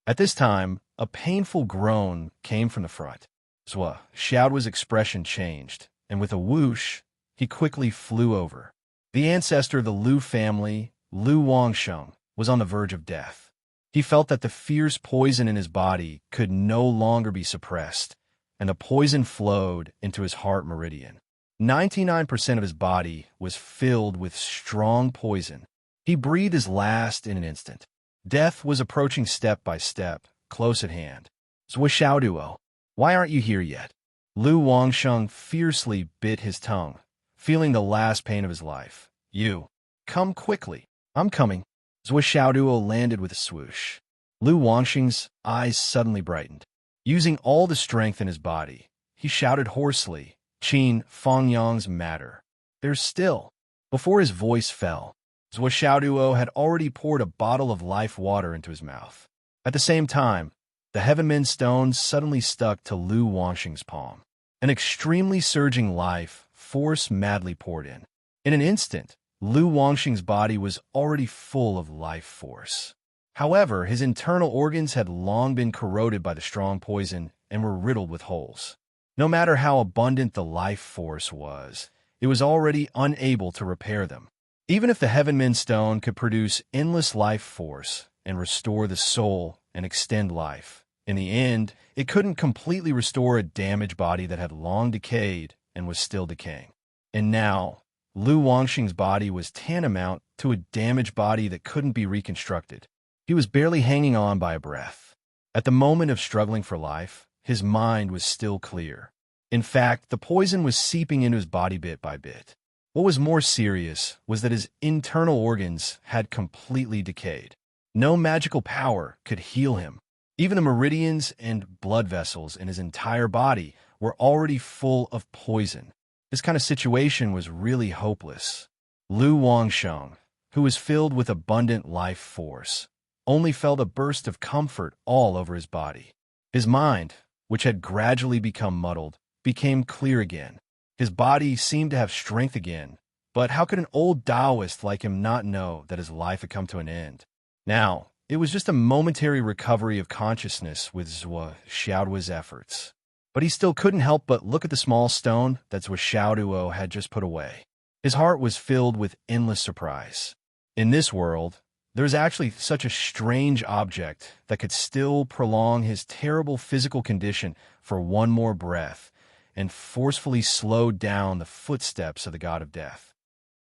At this time, a painful groan came from the front. Zhou Xiaoduo's expression changed, and with a whoosh, he quickly flew over. The ancestor of the Liu family, Liu Wangsheng, was on the verge of death. He felt that the fierce poison in his body could no longer be suppressed, and the poison flowed into his heart meridian. 99% of his body was filled with strong poison. He breathed his last in an instant. Death was approaching step by step, close at hand. Zhou Xiaoduo, why aren't you here yet? Liu Wangsheng fiercely bit his tongue, feeling the last pain of his life. You, come quickly. I'm coming. Zhou Xiaoduo landed with a swoosh. Liu Wangsheng's eyes suddenly brightened. Using all the strength in his body, he shouted hoarsely, Qin Fangyang's matter. There's still. Before his voice fell, Zhou Xiaoduo had already poured a bottle of life water into his mouth. At the same time, the Heavenmin stone suddenly stuck to Liu Wangsheng's palm. An extremely surging life force madly poured in. In an instant, Liu Wangsheng's body was already full of life force. However, his internal organs had long been corroded by the strong poison and were riddled with holes. No matter how abundant the life force was, it was already unable to repair them. Even if the Heavenmin stone could produce endless life force and restore the soul and extend life, in the end, it couldn't completely restore a damaged body that had long decayed and was still decaying. And now, Liu Wangsheng's body was tantamount to a damaged body that couldn't be reconstructed. He was barely hanging on by a breath. At the moment of struggling for life, his mind was still clear. In fact, the poison was seeping into his body bit by bit. What was more serious was that his internal organs had completely decayed. No magical power could heal him. Even the meridians and blood vessels in his entire body were already full of poison. This kind of situation was really hopeless. Liu Wangsheng, who was filled with abundant life force, only felt a burst of comfort all over his body. His mind, which had gradually become muddled, became clear again. His body seemed to have strength again, but how could an old Taoist like him not know that his life had come to an end? Now, it was just a momentary recovery of consciousness with Zhou Xiaoduo's efforts. But he still couldn't help but look at the small stone that Zhou Xiaoduo had just put away. His heart was filled with endless surprise. In this world, there's actually such a strange object that could still prolong his terrible physical condition for one more breath and forcefully slow down the footsteps of the god of death.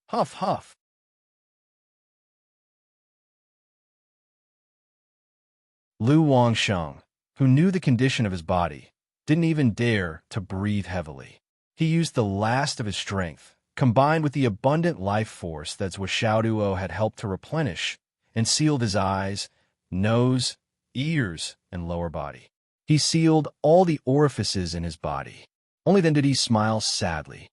Huff, huff. Liu Wangsheng, who knew the condition of his body, didn't even dare to breathe heavily. He used the last of his strength, combined with the abundant life force that Zhou Xiaoduo had helped to replenish, and sealed his eyes, nose, ears, and lower body. He sealed all the orifices in his body. Only then did he smile sadly.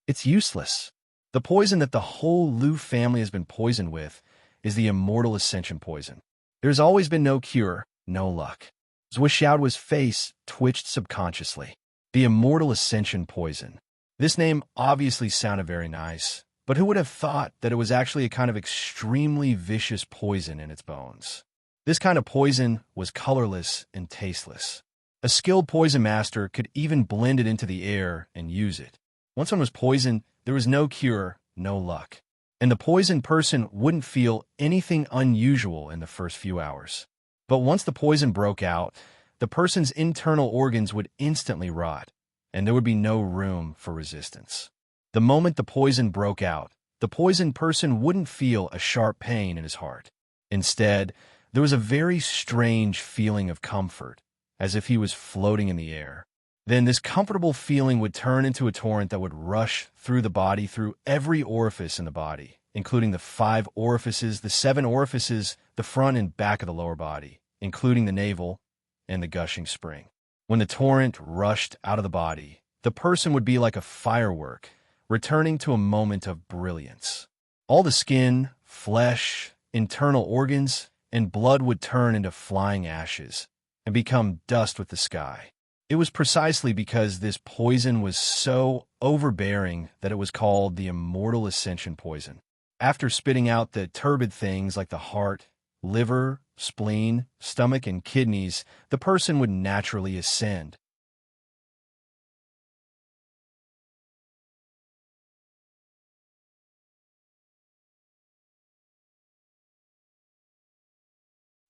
It's useless. The poison that the whole Liu family has been poisoned with is the immortal ascension poison. There's always been no cure, no luck. Zhou Xiaoduo's face twitched subconsciously. The immortal ascension poison. This name obviously sounded very nice, but who would have thought that it was actually a kind of extremely vicious poison in its bones? This kind of poison was colorless and tasteless. A skilled poison master could even blend it into the air and use it. Once one was poisoned, there was no cure, no luck. And the poisoned person wouldn't feel anything unusual in the first few hours. But once the poison broke out, the person's internal organs would instantly rot, and there would be no room for resistance. The moment the poison broke out, the poisoned person wouldn't feel a sharp pain in his heart. Instead, there was a very strange feeling of comfort, as if he was floating in the air. Then this comfortable feeling would turn into a torrent that would rush through the body, through every orifice in the body, including the 5 orifices, the 7 orifices, the front and back of the lower body, including the navel and the gushing spring. When the torrent rushed out of the body, the person would be like a firework, returning to a moment of brilliance. All the skin, flesh, internal organs, and blood would turn into flying ashes and become dust with the sky. It was precisely because this poison was so overbearing that it was called the immortal ascension poison. After spitting out the turbid things like the heart, liver, spleen, stomach, and kidneys, the person would naturally ascend.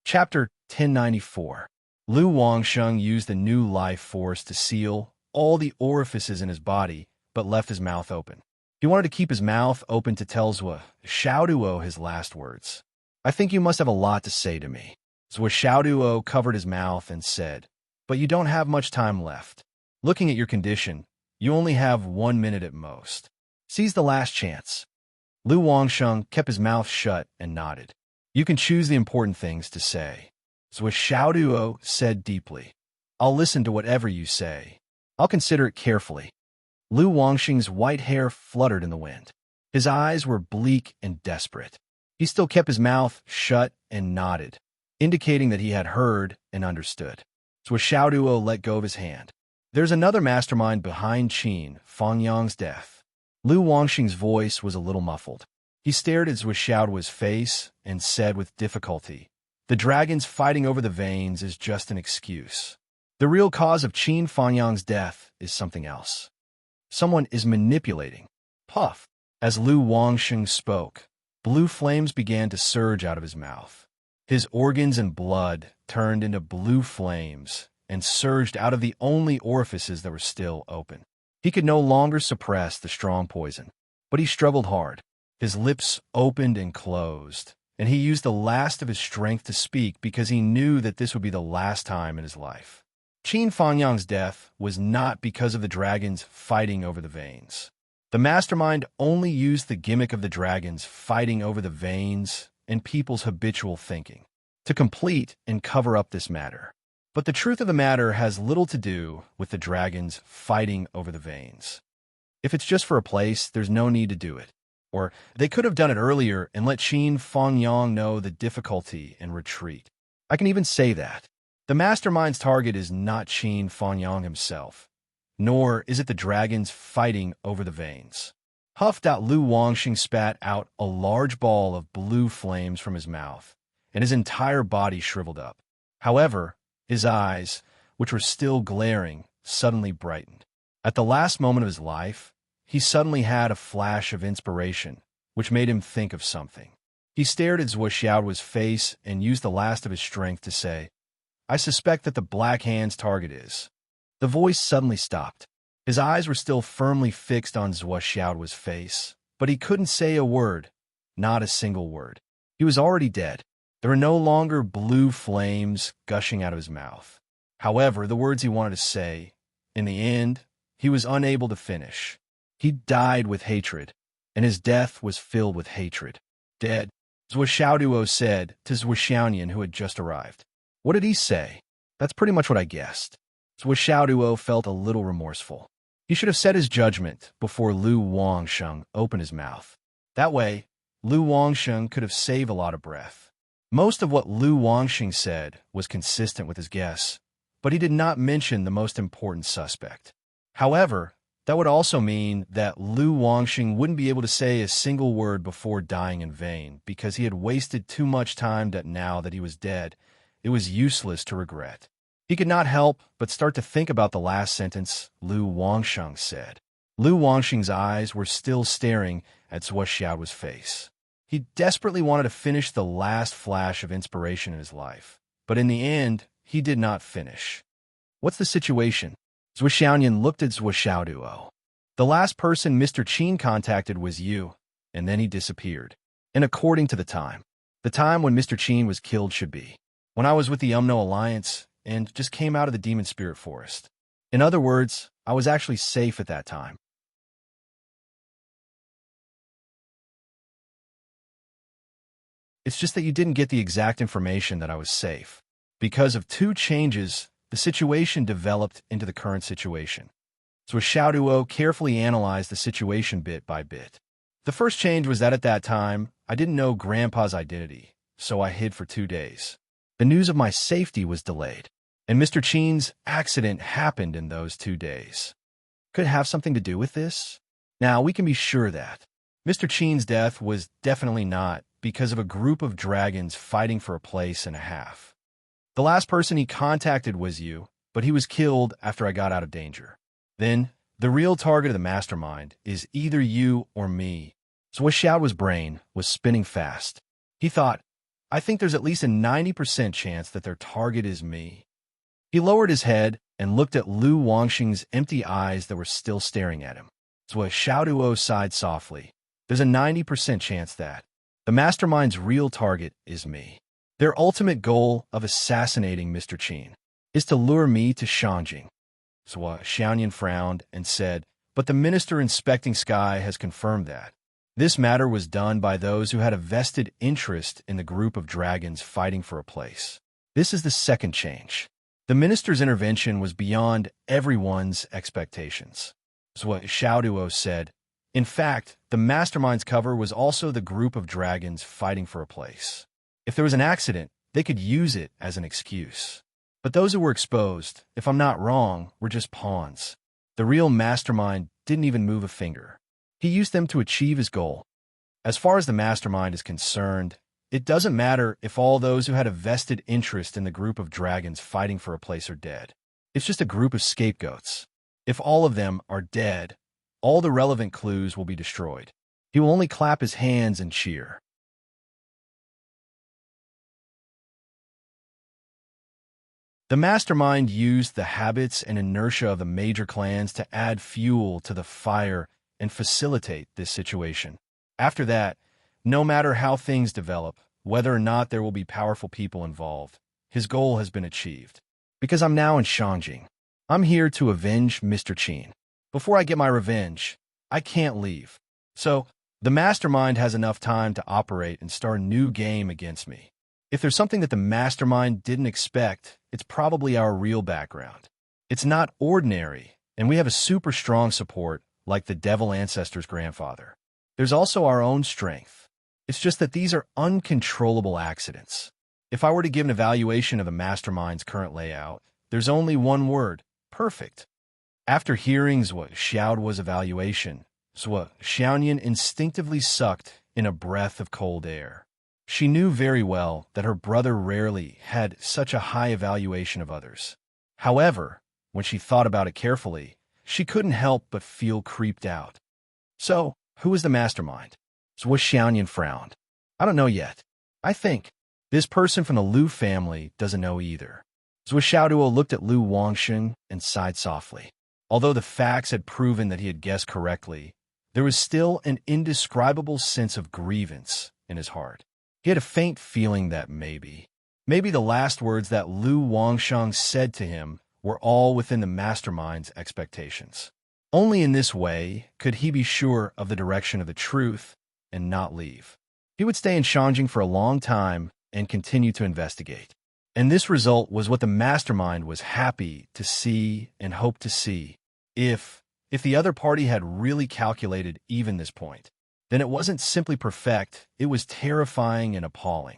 Chapter 1094. Lu Wangsheng used the new life force to seal all the orifices in his body, but left his mouth open. He wanted to keep his mouth open to tell Zhou Xiaoduo his last words. "I think you must have a lot to say to me." Zhou Xiaoduo covered his mouth and said, "But you don't have much time left. Looking at your condition, you only have 1 minute at most. Seize the last chance." Lu Wangsheng kept his mouth shut and nodded. "You can choose the important things to say." Zhou Xiaoduo said deeply, "I'll listen to whatever you say. I'll consider it carefully." Lu Wangxing's white hair fluttered in the wind. His eyes were bleak and desperate. He still kept his mouth shut and nodded, indicating that he had heard and understood. Zhou Xiaoduo let go of his hand. "There's another mastermind behind Qin Fangyang's death." Lu Wangxing's voice was a little muffled. He stared at Zhou Xiaoduo's face and said with difficulty, "The dragons fighting over the veins is just an excuse. The real cause of Qin Fangyang's death is something else. Someone is manipulating." Puff. As Lu Wangxing spoke, blue flames began to surge out of his mouth. His organs and blood turned into blue flames and surged out of the only orifices that were still open. He could no longer suppress the strong poison, but he struggled hard. His lips opened and closed, and he used the last of his strength to speak because he knew that this would be the last time in his life. Qin Fangyang's death was not because of the dragons fighting over the veins. The mastermind only used the gimmick of the dragons fighting over the veins and people's habitual thinking to complete and cover up this matter. But the truth of the matter has little to do with the dragons fighting over the veins. If it's just for a place, there's no need to do it. Or they could have done it earlier and let Qin Fangyang know the difficulty and retreat. I can even say that. The mastermind's target is not Qin Fangyang himself, nor is it the dragons fighting over the veins. Huffed out, Lu Wangxing spat out a large ball of blue flames from his mouth, and his entire body shriveled up. However, his eyes, which were still glaring, suddenly brightened. At the last moment of his life, he suddenly had a flash of inspiration, which made him think of something. He stared at Zhou Xiaoduo's face and used the last of his strength to say, "I suspect that the Black Hand's target is." The voice suddenly stopped. His eyes were still firmly fixed on Zhou Xiaoduo's face, but he couldn't say a word, not a single word. He was already dead. There were no longer blue flames gushing out of his mouth. However, the words he wanted to say, in the end, he was unable to finish. He died with hatred, and his death was filled with hatred. "Dead," Zhou Xiaoduo said to Zhou Xiaonian, who had just arrived. "What did he say?" "That's pretty much what I guessed." Zhou Xiaoduo felt a little remorseful. He should have said his judgment before Lu Wangsheng opened his mouth. That way, Lu Wangsheng could have saved a lot of breath. Most of what Lu Wangxing said was consistent with his guess, but he did not mention the most important suspect. However, that would also mean that Lu Wangxing wouldn't be able to say a single word before dying in vain, because he had wasted too much time that now that he was dead, it was useless to regret. He could not help but start to think about the last sentence Lu Wangsheng said. Lu Wangxing's eyes were still staring at Zhou Xiaoduo's face. He desperately wanted to finish the last flash of inspiration in his life, but in the end, he did not finish. "What's the situation?" Zhou Xiaonian looked at Zhou Xiaoduo. "The last person Mr. Qin contacted was you, and then he disappeared. And according to the time when Mr. Qin was killed should be when I was with the Umno Alliance and just came out of the Demon Spirit Forest. In other words, I was actually safe at that time. It's just that you didn't get the exact information that I was safe. Because of two changes, the situation developed into the current situation. So Xiaoduo carefully analyzed the situation bit by bit. The first change was that at that time, I didn't know Grandpa's identity, so I hid for 2 days. The news of my safety was delayed, and Mr. Chen's accident happened in those 2 days. Could it have something to do with this? Now, we can be sure that Mr. Chen's death was definitely not because of a group of dragons fighting for a place and a half. The last person he contacted was you, but he was killed after I got out of danger. Then, the real target of the mastermind is either you or me. So Xiaoduo's brain was spinning fast. He thought, I think there's at least a 90% chance that their target is me. He lowered his head and looked at Lu Wangxing's empty eyes that were still staring at him. So Xiaoduo sighed softly. There's a 90% chance that the mastermind's real target is me. Their ultimate goal of assassinating Mr. Chen is to lure me to Shanjing. So Xiaoyan frowned and said, but the minister inspecting Sky has confirmed that this matter was done by those who had a vested interest in the group of dragons fighting for a place. This is the second change. The minister's intervention was beyond everyone's expectations. So Xiaoduo said, in fact, the mastermind's cover was also the group of dragons fighting for a place. If there was an accident, they could use it as an excuse. But those who were exposed, if I'm not wrong, were just pawns. The real mastermind didn't even move a finger. He used them to achieve his goal. As far as the mastermind is concerned, it doesn't matter if all those who had a vested interest in the group of dragons fighting for a place are dead. It's just a group of scapegoats. If all of them are dead, all the relevant clues will be destroyed. He will only clap his hands and cheer. The mastermind used the habits and inertia of the major clans to add fuel to the fire and facilitate this situation. After that, no matter how things develop, whether or not there will be powerful people involved, his goal has been achieved. Because I'm now in Shanjing. I'm here to avenge Mr. Chen. Before I get my revenge, I can't leave. So, the mastermind has enough time to operate and start a new game against me. If there's something that the mastermind didn't expect, it's probably our real background. It's not ordinary, and we have a super strong support like the Devil Ancestor's grandfather. There's also our own strength. It's just that these are uncontrollable accidents. If I were to give an evaluation of the mastermind's current layout, there's only one word: perfect. After hearing Xiaoduo's evaluation, Xiaoyan instinctively sucked in a breath of cold air. She knew very well that her brother rarely had such a high evaluation of others. However, when she thought about it carefully, she couldn't help but feel creeped out. So, who is the mastermind? Xiaoyan frowned. I don't know yet. I think this person from the Lu family doesn't know either. Xiaoduo looked at Lu Wangxing and sighed softly. Although the facts had proven that he had guessed correctly, there was still an indescribable sense of grievance in his heart. He had a faint feeling that maybe the last words that Lu Wangxing said to him were all within the mastermind's expectations. Only in this way could he be sure of the direction of the truth and not leave. He would stay in Shanjing for a long time and continue to investigate. And this result was what the mastermind was happy to see and hoped to see. If the other party had really calculated even this point, then it wasn't simply perfect, it was terrifying and appalling.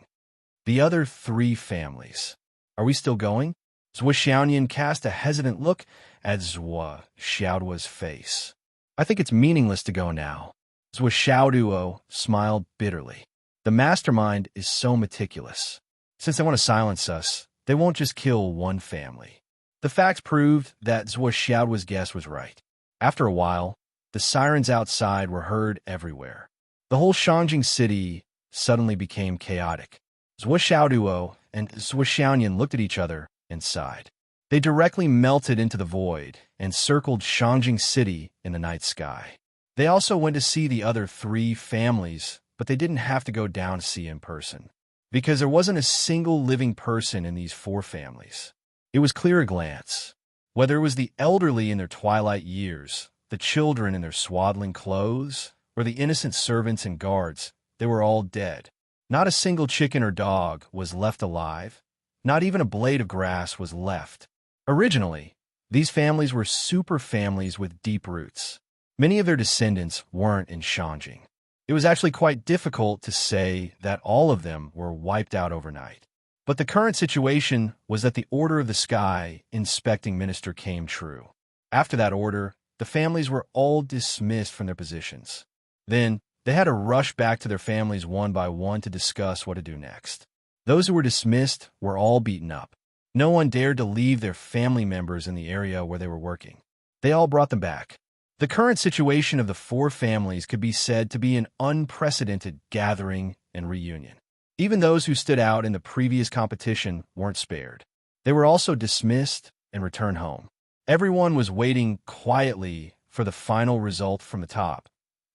The other 3 families. Are we still going? Xiaoyan cast a hesitant look at Xiaoduo's face. I think it's meaningless to go now. Xiaoduo smiled bitterly. The mastermind is so meticulous. Since they want to silence us, they won't just kill one family. The facts proved that Xiaoduo's guess was right. After a while, the sirens outside were heard everywhere. The whole Shanjing city suddenly became chaotic. Xiaoduo and Xiaoyan looked at each other and sighed. They directly melted into the void and circled Shanjing city in the night sky. They also went to see the other 3 families, but they didn't have to go down to see in person, because there wasn't a single living person in these 4 families. It was clear at a glance. Whether it was the elderly in their twilight years, the children in their swaddling clothes, or the innocent servants and guards, they were all dead. Not a single chicken or dog was left alive. Not even a blade of grass was left. Originally, these families were super families with deep roots. Many of their descendants weren't in Shanjing. It was actually quite difficult to say that all of them were wiped out overnight. But the current situation was that the order of the sky inspecting minister came true. After that order, the families were all dismissed from their positions. Then, they had to rush back to their families one by one to discuss what to do next. Those who were dismissed were all beaten up. No one dared to leave their family members in the area where they were working. They all brought them back. The current situation of the four families could be said to be an unprecedented gathering and reunion. Even those who stood out in the previous competition weren't spared. They were also dismissed and returned home. Everyone was waiting quietly for the final result from the top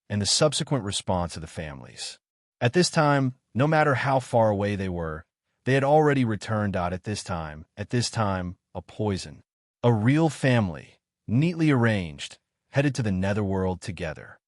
and the subsequent response of the families. At this time, no matter how far away they were, they had already returned at this time, a poison. A real family, neatly arranged, headed to the netherworld together.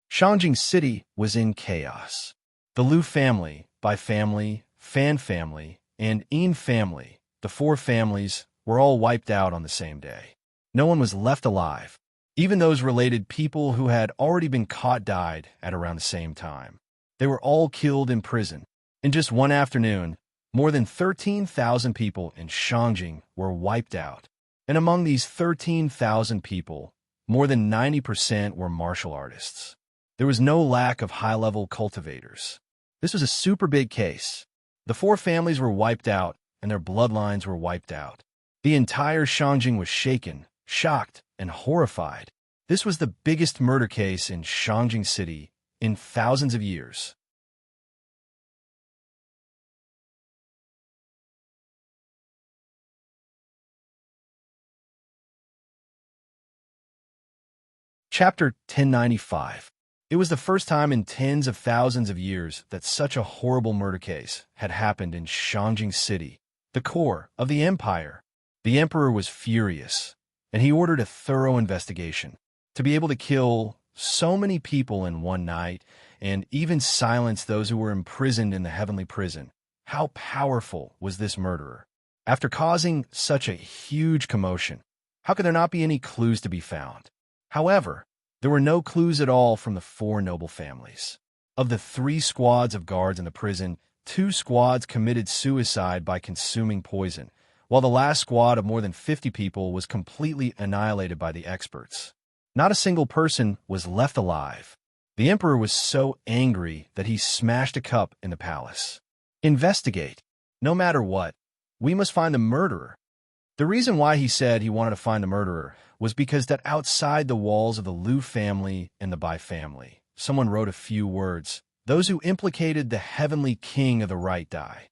Shanjing City was in chaos. The Liu family, Bai family, Fan family, and Yin family, the four families, were all wiped out on the same day. No one was left alive. Even those related people who had already been caught died at around the same time. They were all killed in prison. In just one afternoon, more than 13,000 people in Shanjing were wiped out. And among these 13,000 people, more than 90% were martial artists. There was no lack of high-level cultivators. This was a super big case. The four families were wiped out, and their bloodlines were wiped out. The entire Shanjing was shaken, shocked, and horrified. This was the biggest murder case in Shanjing City in thousands of years. Chapter 1095. It was the first time in tens of thousands of years that such a horrible murder case had happened in Shanjing City, the core of the empire. The emperor was furious, and he ordered a thorough investigation. To be able to kill so many people in one night and even silence those who were imprisoned in the heavenly prison, how powerful was this murderer? After causing such a huge commotion, how could there not be any clues to be found? However, there were no clues at all from the four noble families. Of the 3 squads of guards in the prison, 2 squads committed suicide by consuming poison, while the last squad of more than 50 people was completely annihilated by the experts. Not a single person was left alive. The emperor was so angry that he smashed a cup in the palace. Investigate. No matter what, we must find the murderer. The reason why he said he wanted to find the murderer was because that outside the walls of the Liu family and the Bai family, someone wrote a few words. Those who implicated the heavenly king of the right die.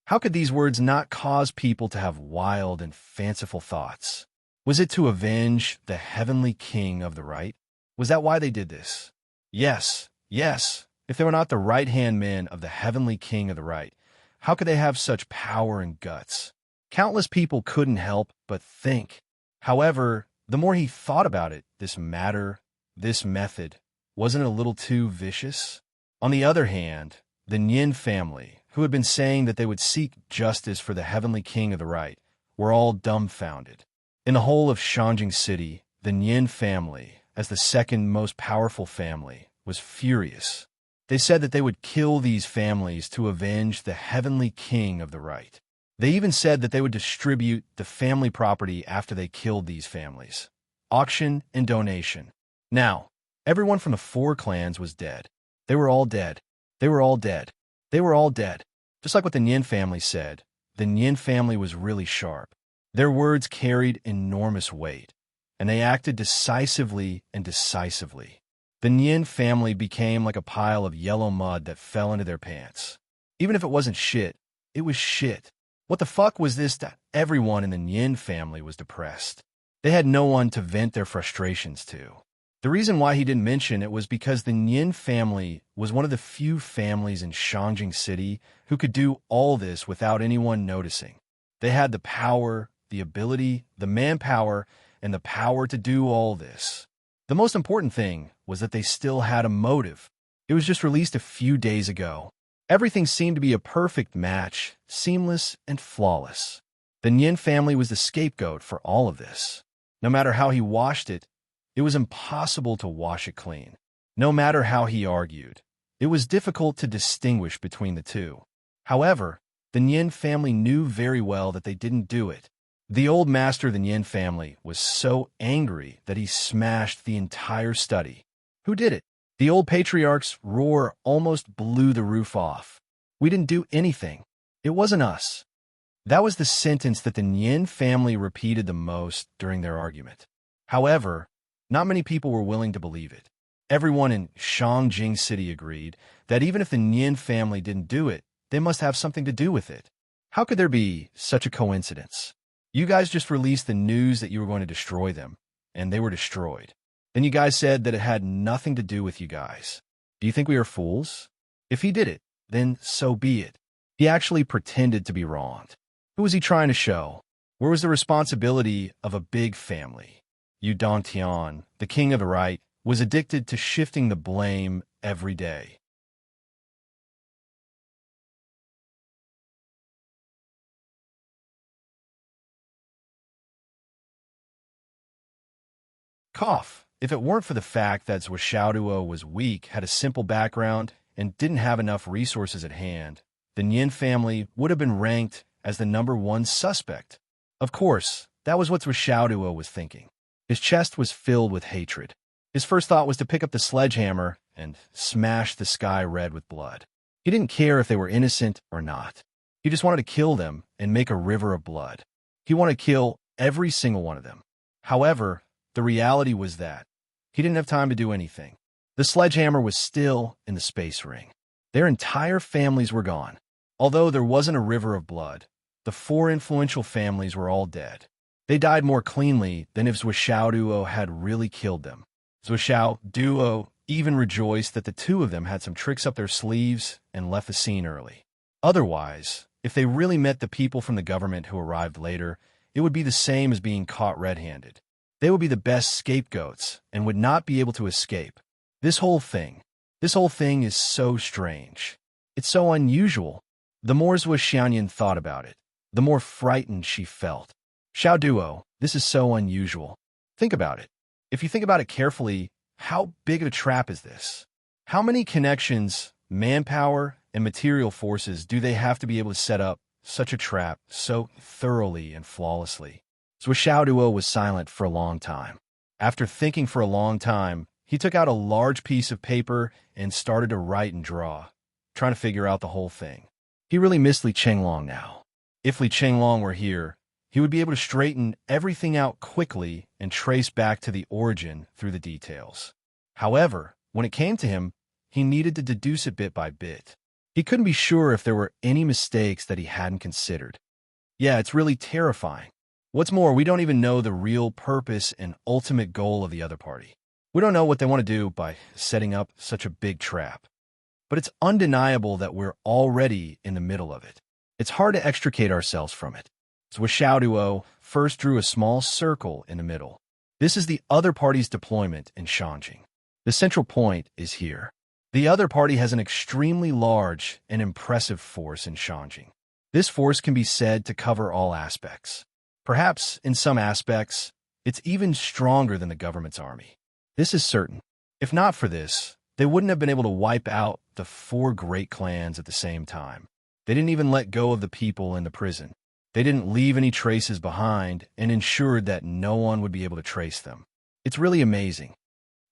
How could these words not cause people to have wild and fanciful thoughts? Was it to avenge the heavenly king of the right? Was that why they did this? Yes, yes. If they were not the right-hand men of the heavenly king of the right, how could they have such power and guts? Countless people couldn't help but think. However, the more he thought about it, this method, wasn't it a little too vicious? On the other hand, the Yin family, who had been saying that they would seek justice for the heavenly king of the right, were all dumbfounded. In the whole of Shanjing City, the Yin family, as the second most powerful family, was furious. They said that they would kill these families to avenge the heavenly king of the right. They even said that they would distribute the family property after they killed these families. Auction and donation. Now, everyone from the 4 clans was dead. They were all dead. They were all dead. They were all dead. Just like what the Yin family said, the Yin family was really sharp. Their words carried enormous weight, and they acted decisively and decisively. The Yin family became like a pile of yellow mud that fell into their pants. Even if it wasn't shit, it was shit. What the fuck was this that everyone in the Yin family was depressed? They had no one to vent their frustrations to. The reason why he didn't mention it was because the Yin family was one of the few families in Shangjing City who could do all this without anyone noticing. They had the power, the ability, the manpower, and the power to do all this. The most important thing was that they still had a motive. It was just released a few days ago. Everything seemed to be a perfect match, seamless and flawless. The Yin family was the scapegoat for all of this. No matter how he washed it, it was impossible to wash it clean. No matter how he argued, it was difficult to distinguish between the two. However, the Yin family knew very well that they didn't do it. The old master of the Yin family was so angry that he smashed the entire study. Who did it? The old patriarch's roar almost blew the roof off. We didn't do anything. It wasn't us. That was the sentence that the Yin family repeated the most during their argument. However, not many people were willing to believe it. Everyone in Shangjing City agreed that even if the Yin family didn't do it, they must have something to do with it. How could there be such a coincidence? You guys just released the news that you were going to destroy them, and they were destroyed. Then you guys said that it had nothing to do with you guys. Do you think we are fools? If he did it, then so be it. He actually pretended to be wronged. Who was he trying to show? Where was the responsibility of a big family? Yu Dongtian, the king of the right, was addicted to shifting the blame every day. Cough. If it weren't for the fact that Zhuo was weak, had a simple background, and didn't have enough resources at hand, the Yin family would have been ranked as the #1 suspect. Of course, that was what Zhuo was thinking. His chest was filled with hatred. His first thought was to pick up the sledgehammer and smash the sky red with blood. He didn't care if they were innocent or not. He just wanted to kill them and make a river of blood. He wanted to kill every single one of them. However, the reality was that he didn't have time to do anything. The sledgehammer was still in the space ring. Their entire families were gone. Although there wasn't a river of blood, the 4 influential families were all dead. They died more cleanly than if Zhuo had really killed them. Zhuo even rejoiced that the 2 of them had some tricks up their sleeves and left the scene early. Otherwise, if they really met the people from the government who arrived later, it would be the same as being caught red-handed. They would be the best scapegoats and would not be able to escape. This whole thing is so strange. It's so unusual. The more Zhuo thought about it, the more frightened she felt. Xiao, this is so unusual. Think about it. If you think about it carefully, how big of a trap is this? How many connections, manpower, and material forces do they have to be able to set up such a trap so thoroughly and flawlessly? Zhuo was silent for a long time. After thinking for a long time, he took out a large piece of paper and started to write and draw, trying to figure out the whole thing. He really missed Li Chenglong now. If Li Chenglong were here, he would be able to straighten everything out quickly and trace back to the origin through the details. However, when it came to him, he needed to deduce it bit by bit. He couldn't be sure if there were any mistakes that he hadn't considered. Yeah, it's really terrifying. What's more, we don't even know the real purpose and ultimate goal of the other party. We don't know what they want to do by setting up such a big trap. But it's undeniable that we're already in the middle of it. It's hard to extricate ourselves from it. Zhuo first drew a small circle in the middle. This is the other party's deployment in Shangjing. The central point is here. The other party has an extremely large and impressive force in Shangjing. This force can be said to cover all aspects. Perhaps, in some aspects, it's even stronger than the government's army. This is certain. If not for this, they wouldn't have been able to wipe out the 4 great clans at the same time. They didn't even let go of the people in the prison. They didn't leave any traces behind and ensured that no one would be able to trace them. It's really amazing.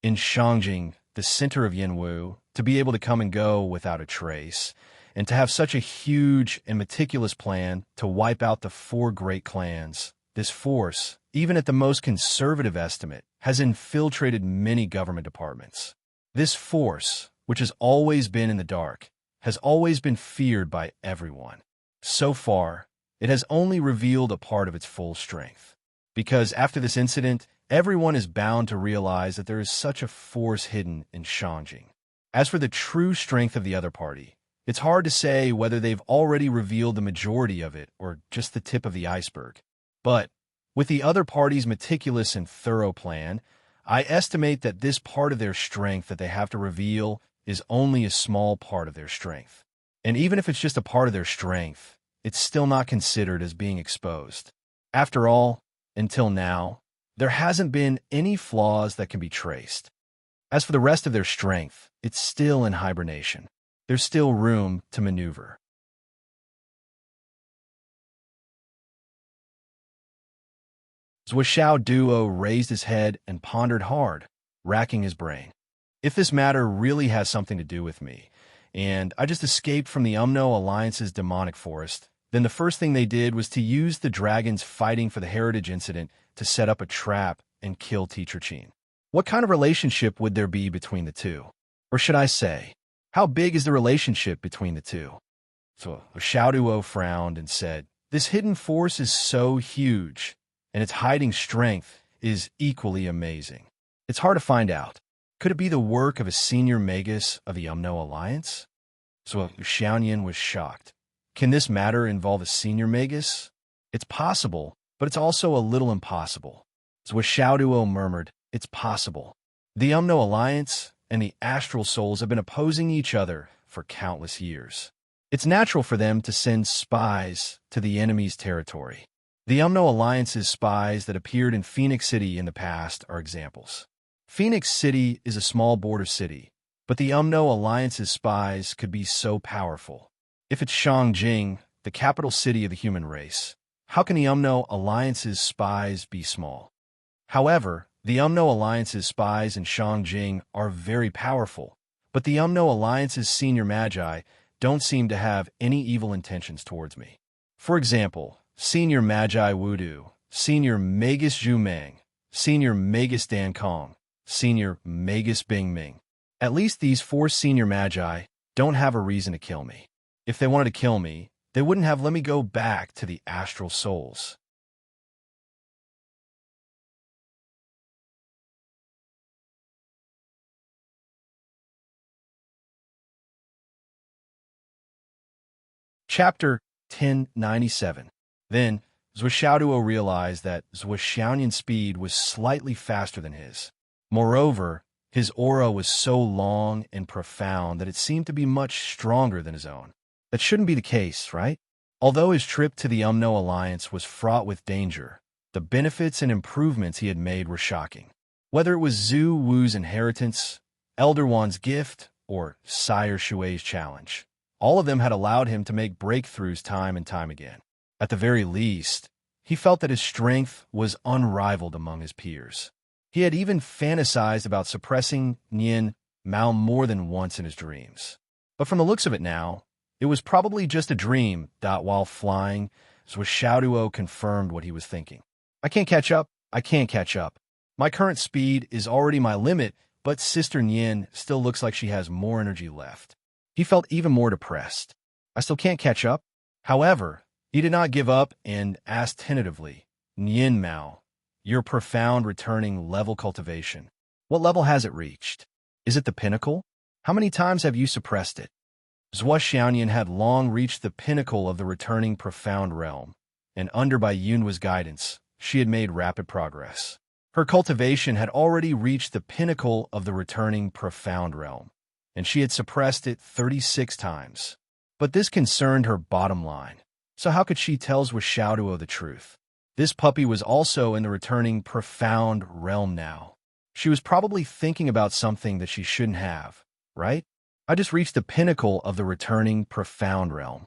In Shangjing, the center of Yanwu, to be able to come and go without a trace, and to have such a huge and meticulous plan to wipe out the 4 great clans, this force, even at the most conservative estimate, has infiltrated many government departments. This force, which has always been in the dark, has always been feared by everyone. So far, it has only revealed a part of its full strength. Because after this incident, everyone is bound to realize that there is such a force hidden in enchanting. As for the true strength of the other party, it's hard to say whether they've already revealed the majority of it or just the tip of the iceberg. But with the other party's meticulous and thorough plan, I estimate that this part of their strength that they have to reveal is only a small part of their strength. And even if it's just a part of their strength, it's still not considered as being exposed. After all, until now, there hasn't been any flaws that can be traced. As for the rest of their strength, it's still in hibernation. There's still room to maneuver. Zhuoxiao Duo raised his head and pondered hard, racking his brain. If this matter really has something to do with me, and I just escaped from the Umno Alliance's demonic forest, then the first thing they did was to use the dragons fighting for the heritage incident to set up a trap and kill Teacher Qin. What kind of relationship would there be between the two? Or should I say, how big is the relationship between the two? So Xiao Duo frowned and said, "This hidden force is so huge, and its hiding strength is equally amazing. It's hard to find out. Could it be the work of a senior magus of the Umno Alliance?" So Xiaoyan was shocked. Can this matter involve a senior magus? It's possible, but it's also a little impossible. So Xiao Duo murmured, "It's possible. The Umno Alliance and the astral souls have been opposing each other for countless years. It's natural for them to send spies to the enemy's territory. The Umno Alliance's spies that appeared in Phoenix City in the past are examples. Phoenix City is a small border city, but the Umno Alliance's spies could be so powerful. If it's Shangjing, the capital city of the human race, how can the Umno Alliance's spies be small? However, the Umno Alliance's spies in Shangjing are very powerful, but the Umno Alliance's senior magi don't seem to have any evil intentions towards me. For example, Senior Magi Wudu, Senior Magus Zhu Meng, Senior Magus Dan Kong, Senior Magus Bing Ming. At least these 4 senior magi don't have a reason to kill me. If they wanted to kill me, they wouldn't have let me go back to the astral souls. Chapter 1097. Then, Zhuoxiaoduo realized that Zhuoxiaoyan's speed was slightly faster than his. Moreover, his aura was so long and profound that it seemed to be much stronger than his own. That shouldn't be the case, right? Although his trip to the Umno Alliance was fraught with danger, the benefits and improvements he had made were shocking. Whether it was Zhu Wu's inheritance, Elder Wan's gift, or Sire Shui's challenge, all of them had allowed him to make breakthroughs time and time again. At the very least, he felt that his strength was unrivaled among his peers. He had even fantasized about suppressing Nian Mao more than once in his dreams. But from the looks of it now, it was probably just a dream. While flying, Zhuoxiaoduo confirmed what he was thinking. I can't catch up. I can't catch up. My current speed is already my limit, but Sister Nian still looks like she has more energy left. He felt even more depressed. I still can't catch up. However, he did not give up and asked tentatively, "Nian Mao, your profound returning level cultivation. What level has it reached? Is it the pinnacle? How many times have you suppressed it?" Zhuoxiaoyan had long reached the pinnacle of the returning profound realm, and under Bai Yunhua's guidance, she had made rapid progress. Her cultivation had already reached the pinnacle of the returning profound realm, and she had suppressed it 36 times. But this concerned her bottom line. So how could she tell Zhuoxiaoduo the truth? This puppy was also in the returning profound realm now. She was probably thinking about something that she shouldn't have, right? I just reached the pinnacle of the returning profound realm.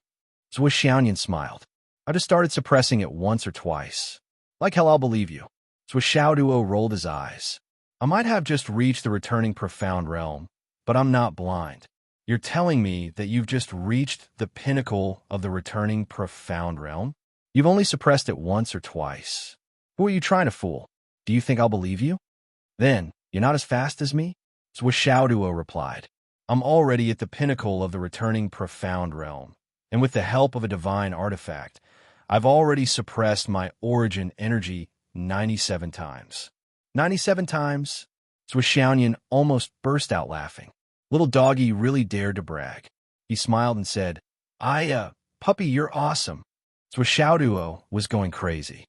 Zhuoxiaoyan smiled. I just started suppressing it once or twice. Like hell I'll believe you. Zhuoxiaoduo rolled his eyes. I might have just reached the returning profound realm, but I'm not blind. You're telling me that you've just reached the pinnacle of the returning profound realm? You've only suppressed it once or twice. Who are you trying to fool? Do you think I'll believe you? Then, you're not as fast as me? Zhuoxiaoduo replied. I'm already at the pinnacle of the returning profound realm, and with the help of a divine artifact, I've already suppressed my origin energy 97 times. 97 times. Xiaonian almost burst out laughing. Little doggy really dared to brag. He smiled and said, puppy, you're awesome. Xiaoduo was going crazy.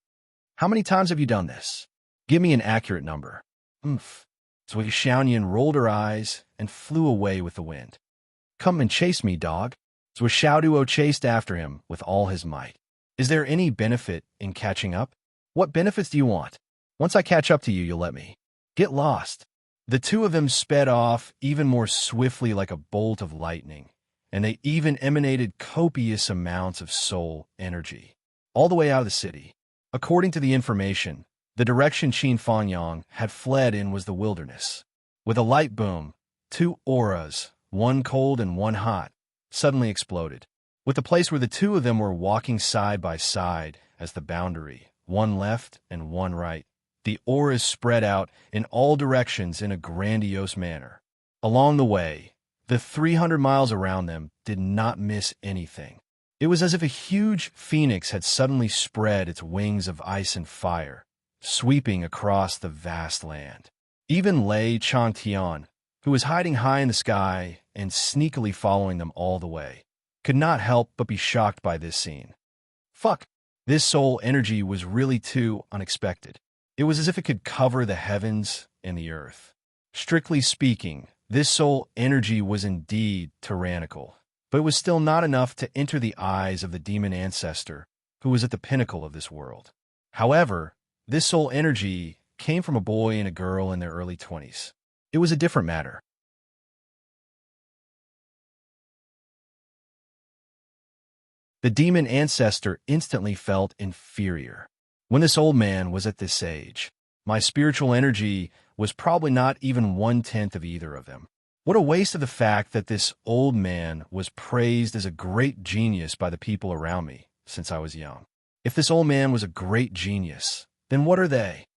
How many times have you done this? Give me an accurate number. Oomph. Xiaonian rolled her eyes and flew away with the wind. Come and chase me, dog. Xiaoduo chased after him with all his might. Is there any benefit in catching up? What benefits do you want? Once I catch up to you, you'll let me. Get lost. The two of them sped off even more swiftly like a bolt of lightning, and they even emanated copious amounts of soul energy, all the way out of the city. According to the information, the direction Qin Fangyang had fled in was the wilderness. With a light boom, two auras, one cold and one hot, suddenly exploded, with the place where the two of them were walking side by side as the boundary, one left and one right. The auras spread out in all directions in a grandiose manner. Along the way, the 300 miles around them did not miss anything. It was as if a huge phoenix had suddenly spread its wings of ice and fire, sweeping across the vast land. Even Lei Changtian, who was hiding high in the sky and sneakily following them all the way, could not help but be shocked by this scene. Fuck! This soul energy was really too unexpected. It was as if it could cover the heavens and the earth. Strictly speaking, this soul energy was indeed tyrannical, but it was still not enough to enter the eyes of the demon ancestor who was at the pinnacle of this world. However, this soul energy came from a boy and a girl in their early 20s. It was a different matter. The demon ancestor instantly felt inferior. When this old man was at this age, my spiritual energy was probably not even 1/10 of either of them. What a waste of the fact that this old man was praised as a great genius by the people around me since I was young. If this old man was a great genius, then what are they?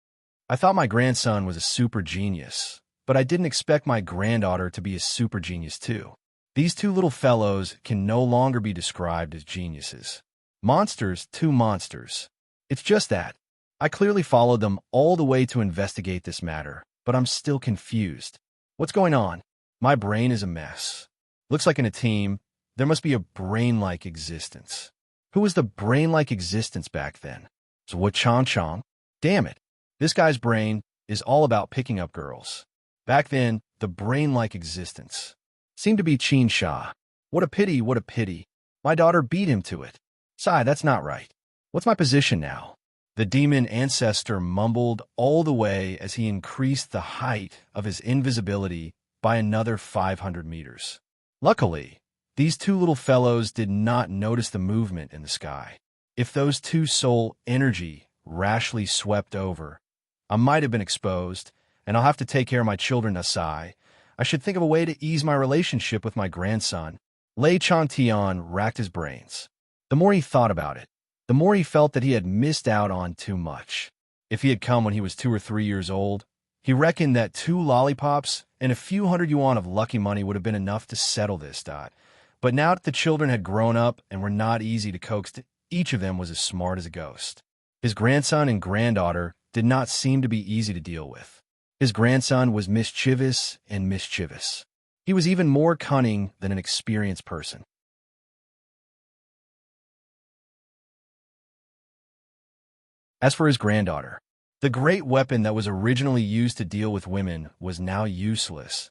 I thought my grandson was a super genius, but I didn't expect my granddaughter to be a super genius too. These two little fellows can no longer be described as geniuses. Monsters, two monsters. It's just that. I clearly followed them all the way to investigate this matter, but I'm still confused. What's going on? My brain is a mess. Looks like in a team, there must be a brain-like existence. Who was the brain-like existence back then? So what Chong? Damn it. This guy's brain is all about picking up girls. Back then, the brain-like existence seemed to be Qin Sha. What a pity, what a pity. My daughter beat him to it. Sai, that's not right. What's my position now? The demon ancestor mumbled all the way as he increased the height of his invisibility by another 500 meters. Luckily, these two little fellows did not notice the movement in the sky. If those two soul energy rashly swept over, I might have been exposed, and I'll have to take care of my children, Asai. I should think of a way to ease my relationship with my grandson. Lei Changtian racked his brains. The more he thought about it, the more he felt that he had missed out on too much. If he had come when he was 2 or 3 years old, he reckoned that 2 lollipops and a few hundred yuan of lucky money would have been enough to settle this. But now that the children had grown up and were not easy to coax, each of them was as smart as a ghost. His grandson and granddaughter did not seem to be easy to deal with. His grandson was mischievous and mischievous. He was even more cunning than an experienced person. As for his granddaughter, the great weapon that was originally used to deal with women was now useless.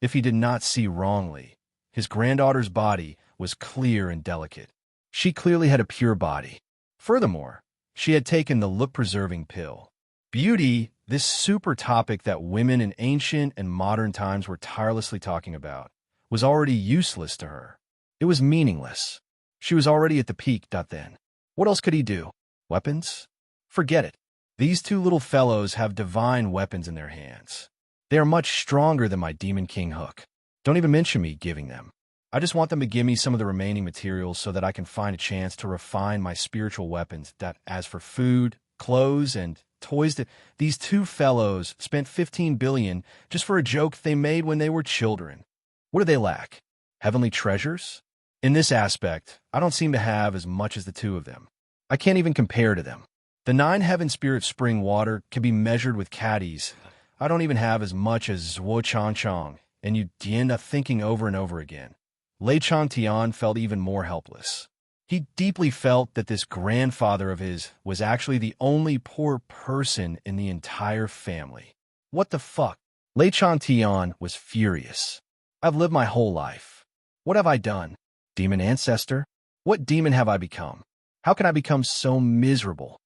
If he did not see wrongly, his granddaughter's body was clear and delicate. She clearly had a pure body. Furthermore, she had taken the look-preserving pill. Beauty, this super topic that women in ancient and modern times were tirelessly talking about, was already useless to her. It was meaningless. She was already at the peak. Then, what else could he do? Weapons? Forget it. These two little fellows have divine weapons in their hands. They are much stronger than my Demon King hook. Don't even mention me giving them. I just want them to give me some of the remaining materials so that I can find a chance to refine my spiritual weapons. As for food, clothes, and toys, these two fellows spent 15 billion just for a joke they made when they were children. What do they lack? Heavenly treasures? In this aspect, I don't seem to have as much as the two of them. I can't even compare to them. The 9 heaven spirit spring water can be measured with caddies. I don't even have as much as Zhuo Changchang, and you end up thinking over and over again. Lei Changtian felt even more helpless. He deeply felt that this grandfather of his was actually the only poor person in the entire family. What the fuck? Lei Changtian was furious. I've lived my whole life. What have I done? Demon ancestor? What demon have I become? How can I become so miserable?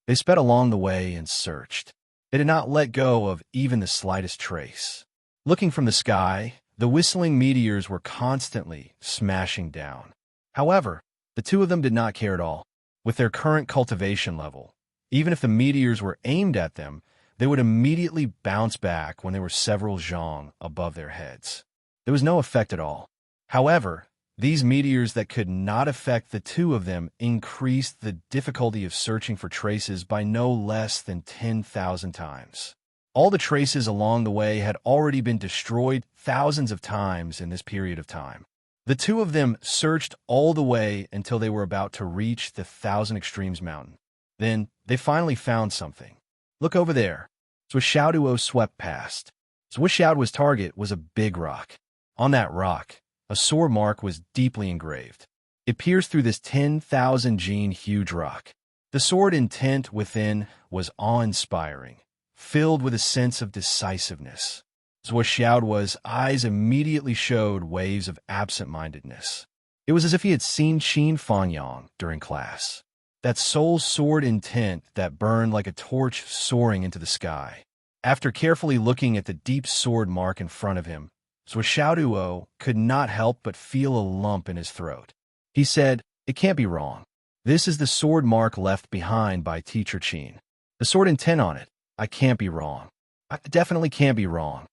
They sped along the way and searched. They did not let go of even the slightest trace. Looking from the sky, the whistling meteors were constantly smashing down. However, the two of them did not care at all. With their current cultivation level, even if the meteors were aimed at them, they would immediately bounce back when they were several zhang above their heads. There was no effect at all. However, these meteors that could not affect the two of them increased the difficulty of searching for traces by no less than 10,000 times. All the traces along the way had already been destroyed thousands of times in this period of time. The two of them searched all the way until they were about to reach the Thousand Extremes Mountain. Then they finally found something. Look over there. Zhuo swept past. Zhuo's target was a big rock. On that rock, a sword mark was deeply engraved. It pierced through this 10,000 gene huge rock. The sword intent within was awe-inspiring, filled with a sense of decisiveness. Zhuo's eyes immediately showed waves of absent-mindedness. It was as if he had seen Qin Fangyang during class. That soul sword intent that burned like a torch soaring into the sky. After carefully looking at the deep sword mark in front of him, Zhuo could not help but feel a lump in his throat. He said, "It can't be wrong. This is the sword mark left behind by Teacher Qin. The sword intent on it. I can't be wrong. I definitely can't be wrong."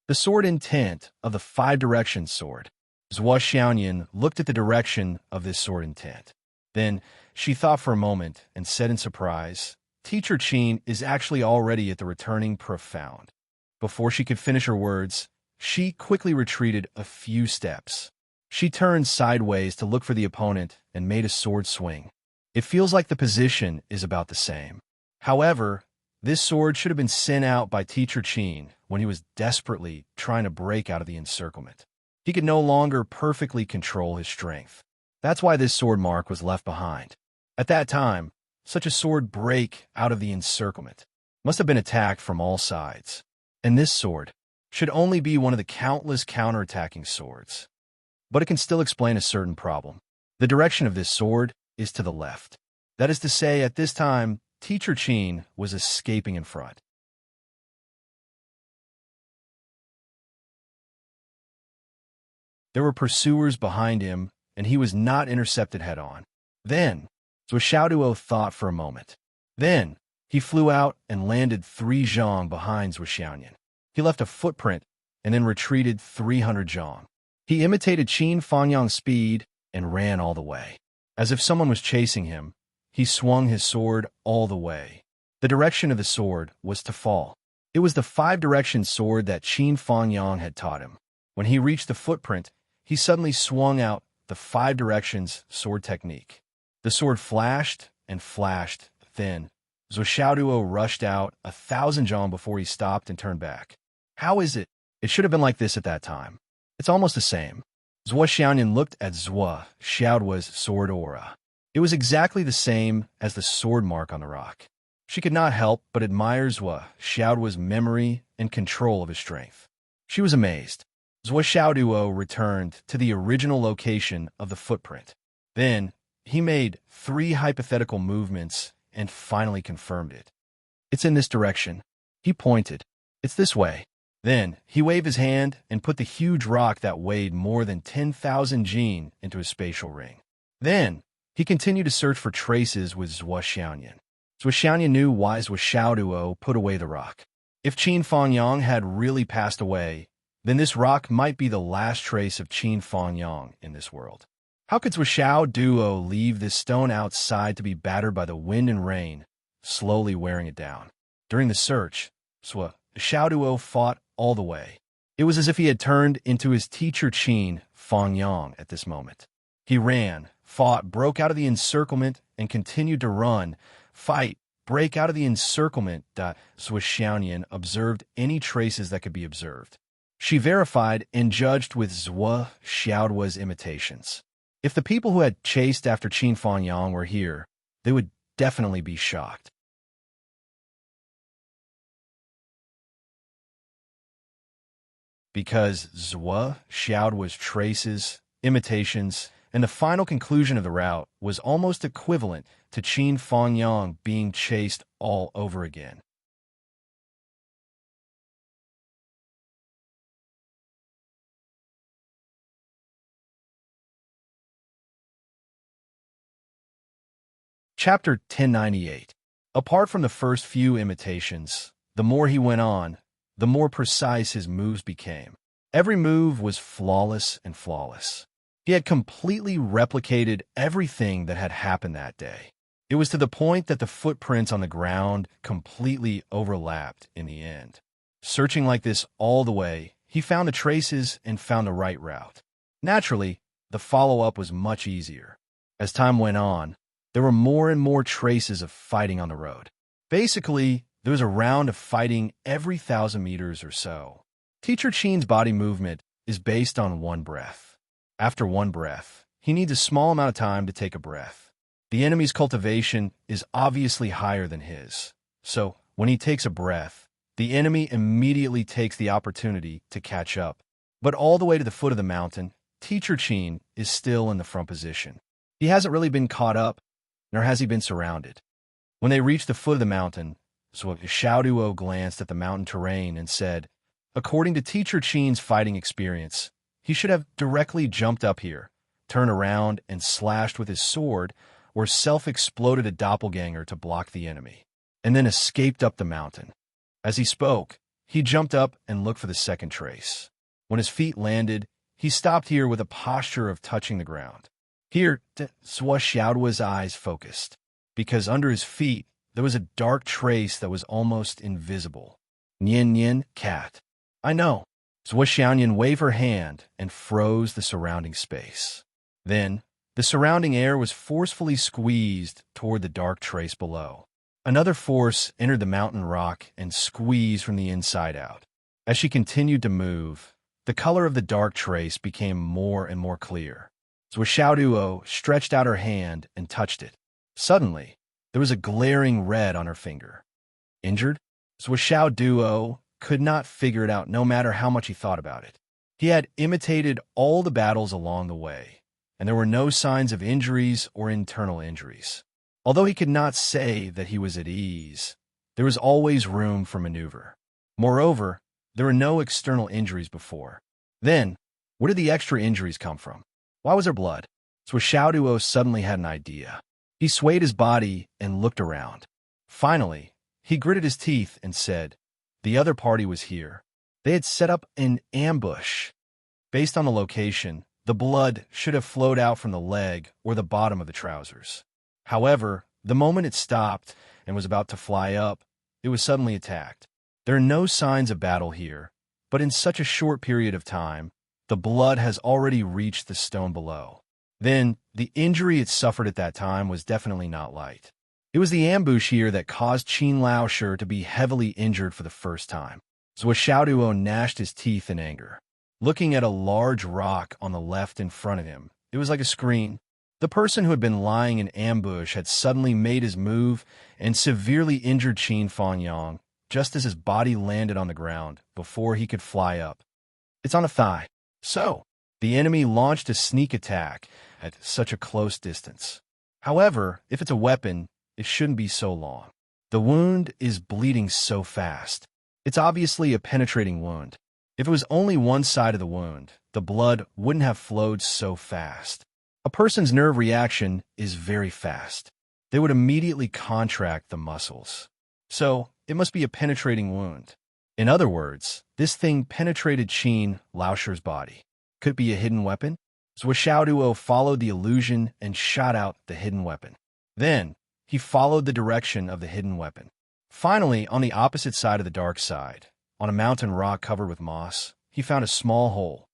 The sword intent of the 5 directions sword. Zhuo Xiaoyan looked at the direction of this sword intent. Then she thought for a moment and said in surprise, "Teacher Qin is actually already at the returning profound." Before she could finish her words, she quickly retreated a few steps. She turned sideways to look for the opponent and made a sword swing. It feels like the position is about the same. However, this sword should have been sent out by Teacher Qin when he was desperately trying to break out of the encirclement. He could no longer perfectly control his strength. That's why this sword mark was left behind. At that time, such a sword break out of the encirclement must have been attacked from all sides. And this sword should only be one of the countless counterattacking swords. But it can still explain a certain problem. The direction of this sword is to the left. That is to say, at this time, Teacher Qin was escaping in front. There were pursuers behind him, and he was not intercepted head-on. Then, Zhuo thought for a moment. Then, he flew out and landed 3 zhang behind Zhuo. He left a footprint and then retreated 300 zhang. He imitated Qin Fangyang's speed and ran all the way. As if someone was chasing him, he swung his sword all the way. The direction of the sword was to fall. It was the 5-direction sword that Qin Fangyang had taught him. When he reached the footprint, he suddenly swung out the 5 directions sword technique. The sword flashed and flashed. Then, Zhuo rushed out 1,000 zhang before he stopped and turned back. How is it? It should have been like this at that time. It's almost the same. Zhuo Xiaoyan looked at Zhuo's sword aura. It was exactly the same as the sword mark on the rock. She could not help but admire Zhuo's memory and control of his strength. She was amazed. Zhuo returned to the original location of the footprint. Then, he made 3 hypothetical movements and finally confirmed it. "It's in this direction." He pointed. "It's this way." Then, he waved his hand and put the huge rock that weighed more than 10,000 jin into his spatial ring. Then, he continued to search for traces with Zhuo Xiaoyan. Zhuo Xiaoyan knew why Zhuo put away the rock. If Qin Fangyang had really passed away, then this rock might be the last trace of Qin Fangyang in this world. How could Zhuo leave this stone outside to be battered by the wind and rain, slowly wearing it down? During the search, Zhuo fought all the way. It was as if he had turned into his teacher Qin Fangyang at this moment. He ran, fought, broke out of the encirclement, and continued to run, fight, break out of the encirclement. Zhuo Xiaoyan observed any traces that could be observed. She verified and judged with Zhuo Xiaoduo's imitations. If the people who had chased after Qin Fangyang were here, they would definitely be shocked. Because Zhuo Xiaoduo's traces, imitations, and the final conclusion of the route was almost equivalent to Qin Fangyang being chased all over again. Chapter 1098. Apart from the first few imitations, the more he went on, the more precise his moves became. Every move was flawless and flawless. He had completely replicated everything that had happened that day. It was to the point that the footprints on the ground completely overlapped in the end. Searching like this all the way, he found the traces and found the right route. Naturally, the follow-up was much easier. As time went on, there were more and more traces of fighting on the road. Basically, there was a round of fighting every 1,000 meters or so. Teacher Qin's body movement is based on one breath. After one breath, he needs a small amount of time to take a breath. The enemy's cultivation is obviously higher than his. So, when he takes a breath, the enemy immediately takes the opportunity to catch up. But all the way to the foot of the mountain, Teacher Qin is still in the front position. He hasn't really been caught up, nor has he been surrounded. When they reached the foot of the mountain, Xiaoduo glanced at the mountain terrain and said, according to Teacher Qin's fighting experience, he should have directly jumped up here, turned around and slashed with his sword, or self-exploded a doppelganger to block the enemy, and then escaped up the mountain. As he spoke, he jumped up and looked for the second trace. When his feet landed, he stopped here with a posture of touching the ground. Here, Zhuo Xiaoduo's eyes focused, because under his feet there was a dark trace that was almost invisible. Nian Nian, cat. I know. Zhuo Xiaoyan waved her hand and froze the surrounding space. Then, the surrounding air was forcefully squeezed toward the dark trace below. Another force entered the mountain rock and squeezed from the inside out. As she continued to move, the color of the dark trace became more and more clear. Zhuo Xiaoduo stretched out her hand and touched it. Suddenly, there was a glaring red on her finger. Injured? Zhuo Xiaoduo could not figure it out no matter how much he thought about it. He had imitated all the battles along the way, and there were no signs of injuries or internal injuries. Although he could not say that he was at ease, there was always room for maneuver. Moreover, there were no external injuries before. Then, where did the extra injuries come from? Why was there blood? Zhuo Xiaoduo suddenly had an idea. He swayed his body and looked around. Finally, he gritted his teeth and said, the other party was here. They had set up an ambush. Based on the location, the blood should have flowed out from the leg or the bottom of the trousers. However, the moment it stopped and was about to fly up, it was suddenly attacked. There are no signs of battle here, but in such a short period of time, the blood has already reached the stone below. Then, the injury it suffered at that time was definitely not light. It was the ambush here that caused Qin Laoshi to be heavily injured for the first time. Zhuo Xiaoduo gnashed his teeth in anger. Looking at a large rock on the left in front of him, it was like a screen. The person who had been lying in ambush had suddenly made his move and severely injured Qin Fangyang just as his body landed on the ground before he could fly up. It's on a thigh. So, the enemy launched a sneak attack at such a close distance. However, if it's a weapon, it shouldn't be so long. The wound is bleeding so fast. It's obviously a penetrating wound. If it was only one side of the wound, the blood wouldn't have flowed so fast. A person's nerve reaction is very fast. They would immediately contract the muscles. So, it must be a penetrating wound. In other words, this thing penetrated Qin Laoshi's body. Could it be a hidden weapon? Zhuo Xiaoduo followed the illusion and shot out the hidden weapon. Then, he followed the direction of the hidden weapon. Finally, on the opposite side of the dark side, on a mountain rock covered with moss, he found a small hole.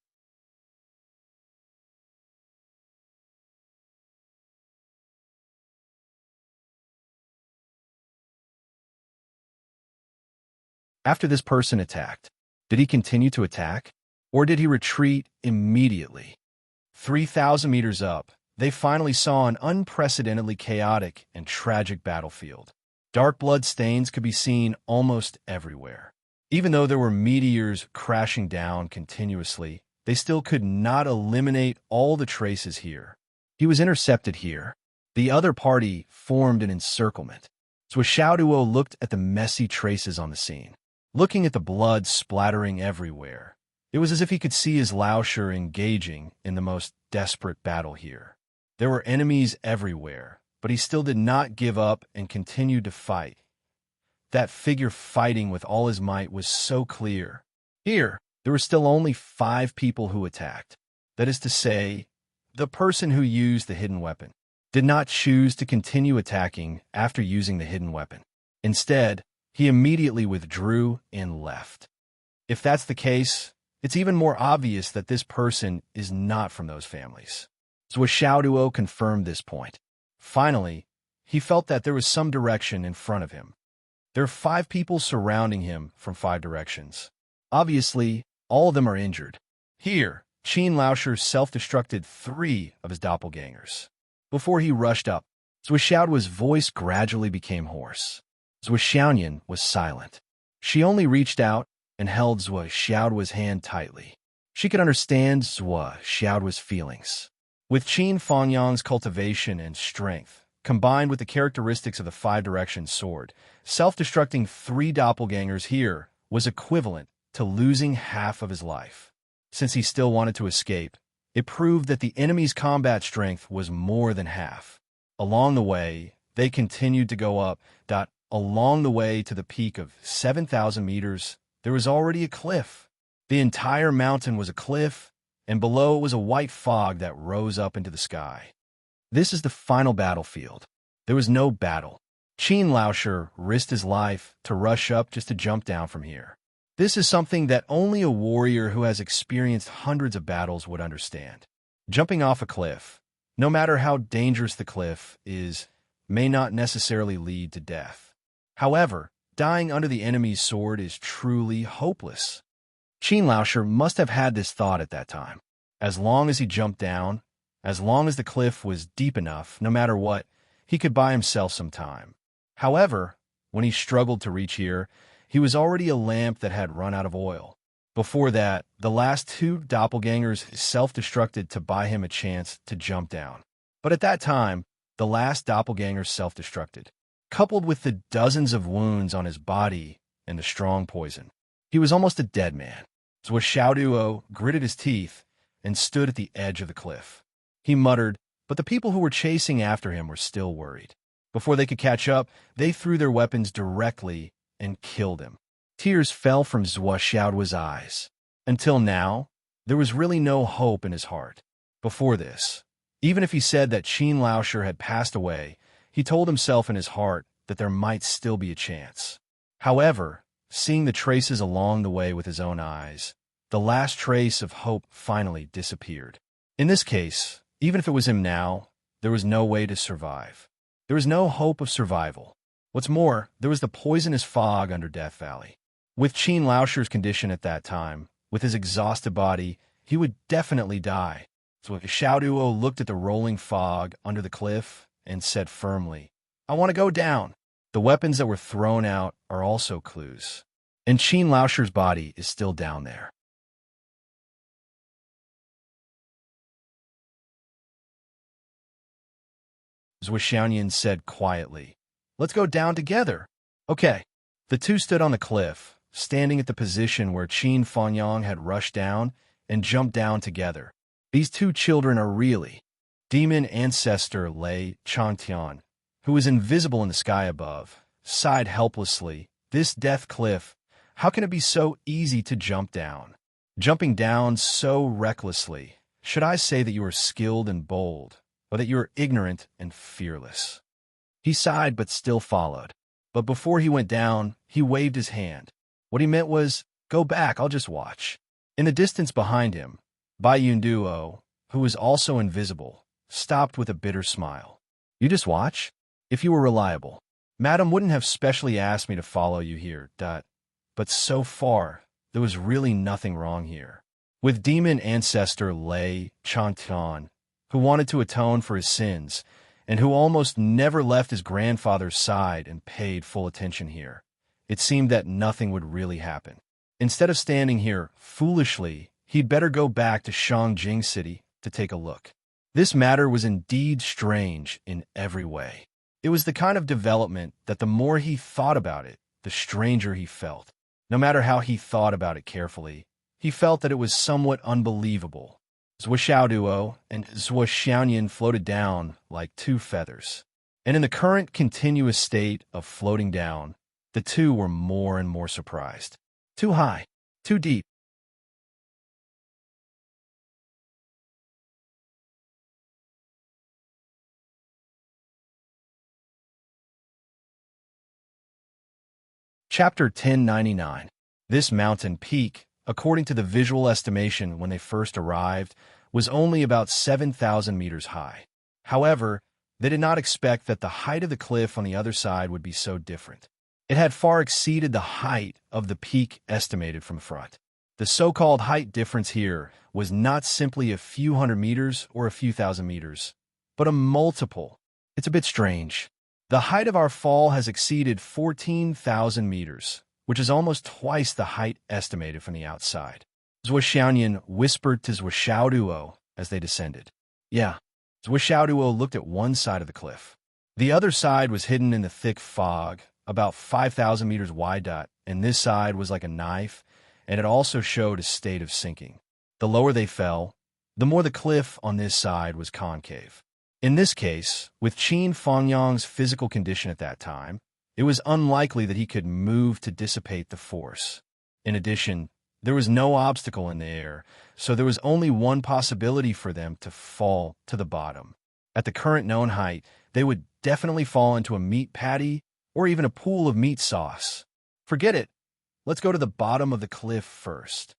After this person attacked, did he continue to attack? Or did he retreat immediately? 3,000 meters up, they finally saw an unprecedentedly chaotic and tragic battlefield. Dark blood stains could be seen almost everywhere. Even though there were meteors crashing down continuously, they still could not eliminate all the traces here. He was intercepted here. The other party formed an encirclement. So Xiaoduo looked at the messy traces on the scene. Looking at the blood splattering everywhere, it was as if he could see his Laoshi engaging in the most desperate battle here. There were enemies everywhere, but he still did not give up and continued to fight. That figure fighting with all his might was so clear. Here, there were still only 5 people who attacked. That is to say, the person who used the hidden weapon did not choose to continue attacking after using the hidden weapon. Instead, he immediately withdrew and left. If that's the case, it's even more obvious that this person is not from those families. So Xiaoduo confirmed this point. Finally, he felt that there was some direction in front of him. There are 5 people surrounding him from 5 directions. Obviously, all of them are injured. Here, Qin Laoshi self-destructed 3 of his doppelgangers. Before he rushed up, Zhuo Xiaoduo's voice gradually became hoarse. Zhuo Xiaoyan was silent. She only reached out and held Zhuo Xiaoduo's hand tightly. She could understand Zhuo Xiaoduo's feelings. With Qin Fangyang's cultivation and strength, combined with the characteristics of the 5-direction sword, self-destructing 3 doppelgangers here was equivalent to losing half of his life. Since he still wanted to escape, it proved that the enemy's combat strength was more than half. Along the way, they continued to go up. Along the way to the peak of 7,000 meters, there was already a cliff. The entire mountain was a cliff, and below it was a white fog that rose up into the sky. This is the final battlefield. There was no battle. Qin Laoshi risked his life to rush up just to jump down from here. This is something that only a warrior who has experienced hundreds of battles would understand. Jumping off a cliff, no matter how dangerous the cliff is, may not necessarily lead to death. However, dying under the enemy's sword is truly hopeless. Qin Laoshi must have had this thought at that time. As long as he jumped down, as long as the cliff was deep enough, no matter what, he could buy himself some time. However, when he struggled to reach here, he was already a lamp that had run out of oil. Before that, the last 2 doppelgangers self-destructed to buy him a chance to jump down. But at that time, the last doppelganger self-destructed, coupled with the dozens of wounds on his body and the strong poison. He was almost a dead man. So Xiaoduo gritted his teeth and stood at the edge of the cliff. He muttered, but the people who were chasing after him were still worried. Before they could catch up, they threw their weapons directly and killed him. Tears fell from Zhuo Xiaoduo's eyes. Until now, there was really no hope in his heart. Before this, even if he said that Qin Laoshi had passed away, he told himself in his heart that there might still be a chance. However, seeing the traces along the way with his own eyes, the last trace of hope finally disappeared. In this case, even if it was him now, there was no way to survive. There was no hope of survival. What's more, there was the poisonous fog under Death Valley. With Qin Laoshi's condition at that time, with his exhausted body, he would definitely die. So Xiaoduo looked at the rolling fog under the cliff and said firmly, I want to go down. The weapons that were thrown out are also clues. And Qin Laoshi's body is still down there. Zhuo Xiaoyan said quietly, Let's go down together. Okay. The 2 stood on the cliff, standing at the position where Qin Fangyang had rushed down and jumped down together. These 2 children are really demon ancestor Lei Changtian, who was invisible in the sky above, sighed helplessly. This death cliff, how can it be so easy to jump down? Jumping down so recklessly. Should I say that you are skilled and bold, or that you are ignorant and fearless? He sighed but still followed. But before he went down, he waved his hand. What he meant was, go back, I'll just watch. In the distance behind him, Bai Yunduo, who was also invisible, stopped with a bitter smile. You just watch? If you were reliable, Madam wouldn't have specially asked me to follow you here. but so far, there was really nothing wrong here. With demon ancestor Lei Chantan, who wanted to atone for his sins, and who almost never left his grandfather's side and paid full attention here, it seemed that nothing would really happen. Instead of standing here foolishly, he'd better go back to Shangjing City to take a look. This matter was indeed strange in every way. It was the kind of development that the more he thought about it, the stranger he felt. No matter how he thought about it carefully, he felt that it was somewhat unbelievable. Zhuoxiaoduo and Zhuoxianyan floated down like two feathers. And in the current continuous state of floating down, the two were more and more surprised. Too high, too deep. Chapter 1099. This mountain peak, according to the visual estimation when they first arrived, was only about 7,000 meters high. However, they did not expect that the height of the cliff on the other side would be so different. It had far exceeded the height of the peak estimated from front. The so-called height difference here was not simply a few hundred meters or a few thousand meters, but a multiple. It's a bit strange. The height of our fall has exceeded 14,000 meters, which is almost twice the height estimated from the outside. Zhuoxianyan whispered to Zhuoxiaoduo as they descended. Yeah. Zhuoxiaoduo looked at one side of the cliff. The other side was hidden in the thick fog, about 5,000 meters wide, and this side was like a knife, and it also showed a state of sinking. The lower they fell, the more the cliff on this side was concave. In this case, with Qin Fangyang's physical condition at that time, it was unlikely that he could move to dissipate the force. In addition, there was no obstacle in the air, so there was only one possibility for them to fall to the bottom. At the current known height, they would definitely fall into a meat patty or even a pool of meat sauce. Forget it. Let's go to the bottom of the cliff first.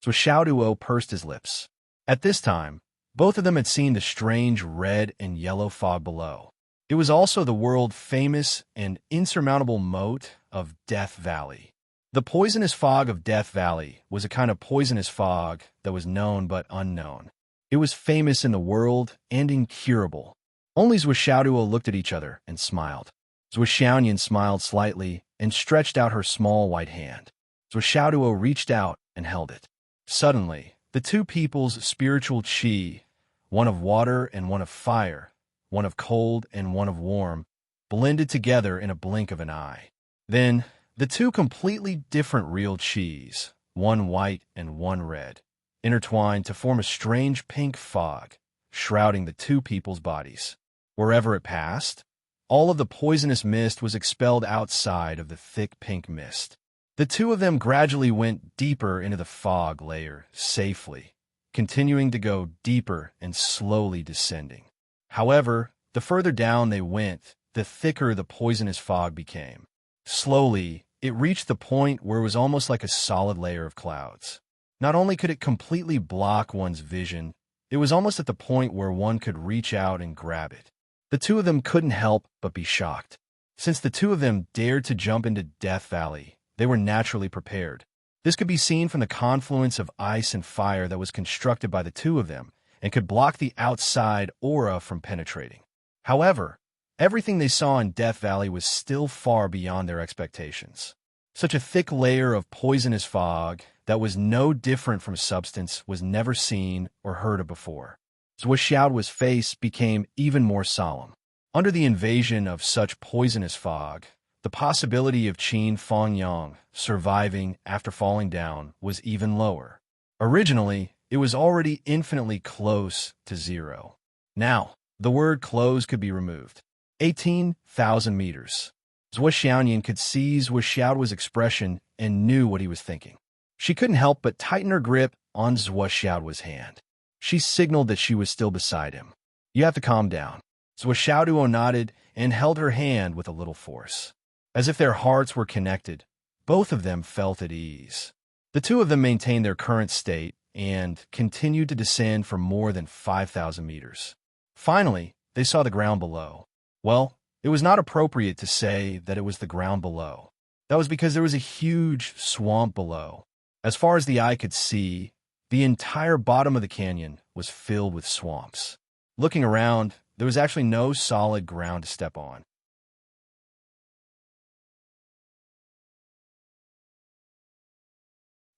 So Xiaoduo pursed his lips. At this time, both of them had seen the strange red and yellow fog below. It was also the world-famous and insurmountable moat of Death Valley. The poisonous fog of Death Valley was a kind of poisonous fog that was known but unknown. It was famous in the world and incurable. Only Zhuoxiaoduo looked at each other and smiled. Zhuoxianyan smiled slightly and stretched out her small white hand. Zhuoxiaoduo reached out and held it. Suddenly, the two people's spiritual qi, one of water and one of fire, one of cold and one of warm, blended together in a blink of an eye. Then, the two completely different real qis, one white and one red, intertwined to form a strange pink fog, shrouding the two people's bodies. Wherever it passed, all of the poisonous mist was expelled outside of the thick pink mist. The two of them gradually went deeper into the fog layer, safely, continuing to go deeper and slowly descending. However, the further down they went, the thicker the poisonous fog became. Slowly, it reached the point where it was almost like a solid layer of clouds. Not only could it completely block one's vision, it was almost at the point where one could reach out and grab it. The two of them couldn't help but be shocked. Since the two of them dared to jump into Death Valley, they were naturally prepared. This could be seen from the confluence of ice and fire that was constructed by the two of them and could block the outside aura from penetrating. However, everything they saw in Death Valley was still far beyond their expectations. Such a thick layer of poisonous fog that was no different from substance was never seen or heard of before. Zhuoxiaoduo's face became even more solemn. Under the invasion of such poisonous fog, the possibility of Qin Fangyang surviving after falling down was even lower. Originally, it was already infinitely close to zero. Now, the word close could be removed. 18,000 meters. Zhuoxianyan could see Zhuoxiaoduo's expression and knew what he was thinking. She couldn't help but tighten her grip on Zhuoxiaoduo's hand. She signaled that she was still beside him. You have to calm down. Zhuoxiaoduo nodded and held her hand with a little force. As if their hearts were connected, both of them felt at ease. The two of them maintained their current state and continued to descend for more than 5,000 meters. Finally, they saw the ground below. Well, it was not appropriate to say that it was the ground below. That was because there was a huge swamp below. As far as the eye could see, the entire bottom of the canyon was filled with swamps. Looking around, there was actually no solid ground to step on.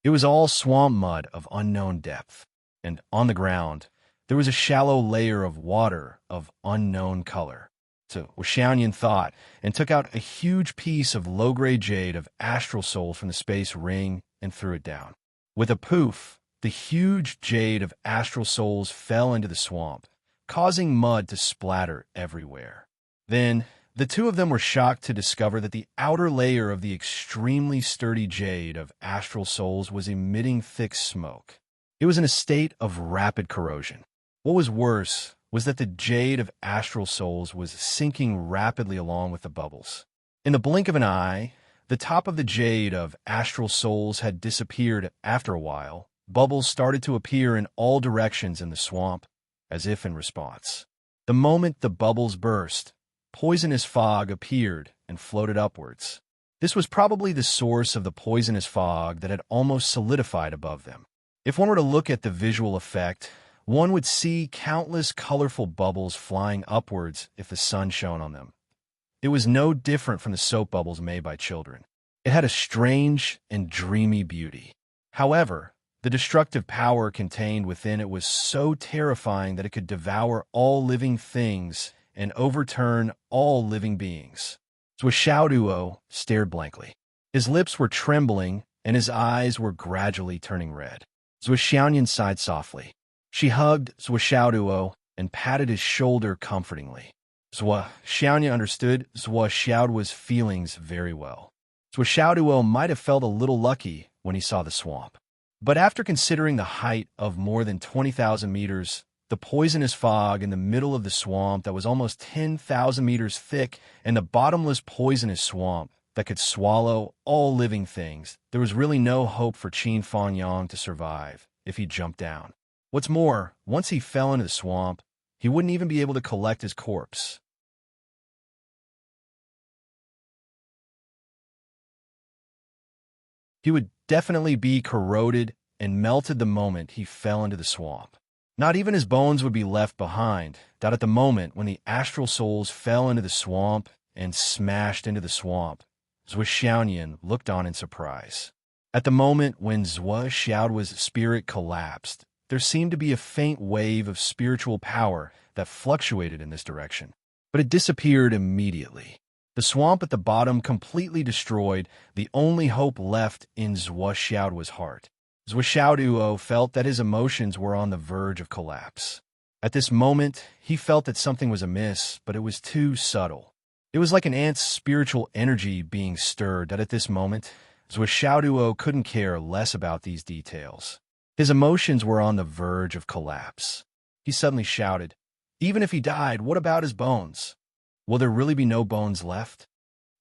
It was all swamp mud of unknown depth, and on the ground, there was a shallow layer of water of unknown color. So Xiaoyan thought and took out a huge piece of low-grade jade of astral soul from the space ring and threw it down. With a poof, the huge jade of astral souls fell into the swamp, causing mud to splatter everywhere. Then, the two of them were shocked to discover that the outer layer of the extremely sturdy jade of astral souls was emitting thick smoke. It was in a state of rapid corrosion. What was worse was that the jade of astral souls was sinking rapidly along with the bubbles. In the blink of an eye, the top of the jade of astral souls had disappeared. After a while, bubbles started to appear in all directions in the swamp, as if in response. The moment the bubbles burst, poisonous fog appeared and floated upwards. This was probably the source of the poisonous fog that had almost solidified above them. If one were to look at the visual effect, one would see countless colorful bubbles flying upwards if the sun shone on them. It was no different from the soap bubbles made by children. It had a strange and dreamy beauty. However, the destructive power contained within it was so terrifying that it could devour all living things and overturn all living beings. Xiaoduo stared blankly. His lips were trembling and his eyes were gradually turning red. Xiaoyan sighed softly. She hugged Xiaoduo and patted his shoulder comfortingly. Xiaoyan understood Xiaoduo's feelings very well. Xiaoduo might have felt a little lucky when he saw the swamp. But after considering the height of more than 20,000 meters, the poisonous fog in the middle of the swamp that was almost 10,000 meters thick, and the bottomless poisonous swamp that could swallow all living things, there was really no hope for Qin Fangyang to survive if he jumped down. What's more, once he fell into the swamp, he wouldn't even be able to collect his corpse. He would definitely be corroded and melted the moment he fell into the swamp. Not even his bones would be left behind, that at the moment when the astral souls fell into the swamp and smashed into the swamp, Zhuo Xiaoyan looked on in surprise. At the moment when Zhuo Xiaoduo's spirit collapsed, there seemed to be a faint wave of spiritual power that fluctuated in this direction, but it disappeared immediately. The swamp at the bottom completely destroyed, the only hope left in Zhuo Xiaoduo's heart. Zhuo Xiaoduo felt that his emotions were on the verge of collapse. At this moment, he felt that something was amiss, but it was too subtle. It was like an ant's spiritual energy being stirred that at this moment, Zhuo Xiaoduo couldn't care less about these details. His emotions were on the verge of collapse. He suddenly shouted, "Even if he died, what about his bones? Will there really be no bones left?"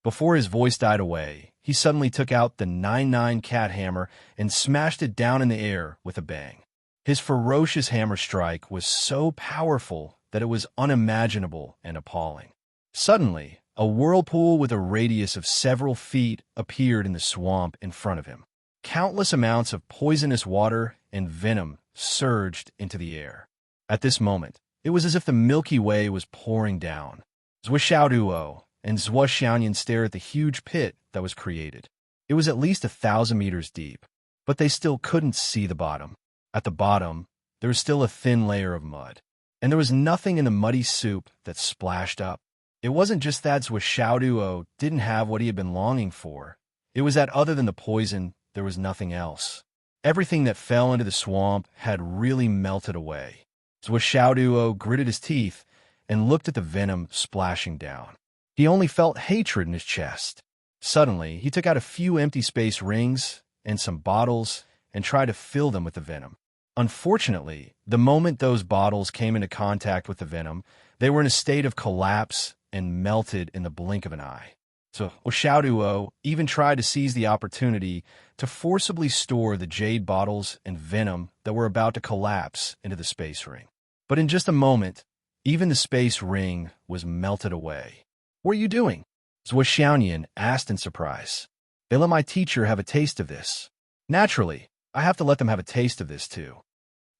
Before his voice died away, he suddenly took out the 9-9 cat hammer and smashed it down in the air with a bang. His ferocious hammer strike was so powerful that it was unimaginable and appalling. Suddenly, a whirlpool with a radius of several feet appeared in the swamp in front of him. Countless amounts of poisonous water and venom surged into the air. At this moment, it was as if the Milky Way was pouring down. Zhuo Xiaoduo and Zhuo Xiaoyan stared at the huge pit that was created. It was at least 1,000 meters deep, but they still couldn't see the bottom. At the bottom, there was still a thin layer of mud, and there was nothing in the muddy soup that splashed up. It wasn't just that Zhuo Xiaoduo didn't have what he had been longing for. It was that other than the poison, there was nothing else. Everything that fell into the swamp had really melted away. Zhuo Xiaoduo gritted his teeth and looked at the venom splashing down. He only felt hatred in his chest. Suddenly, he took out a few empty space rings and some bottles and tried to fill them with the venom. Unfortunately, the moment those bottles came into contact with the venom, they were in a state of collapse and melted in the blink of an eye. So Xiaoduo even tried to seize the opportunity to forcibly store the jade bottles and venom that were about to collapse into the space ring. But in just a moment, even the space ring was melted away. "What are you doing?" Zhuo Xiaoyan asked in surprise. They let my teacher have a taste of this. Naturally, I have to let them have a taste of this too.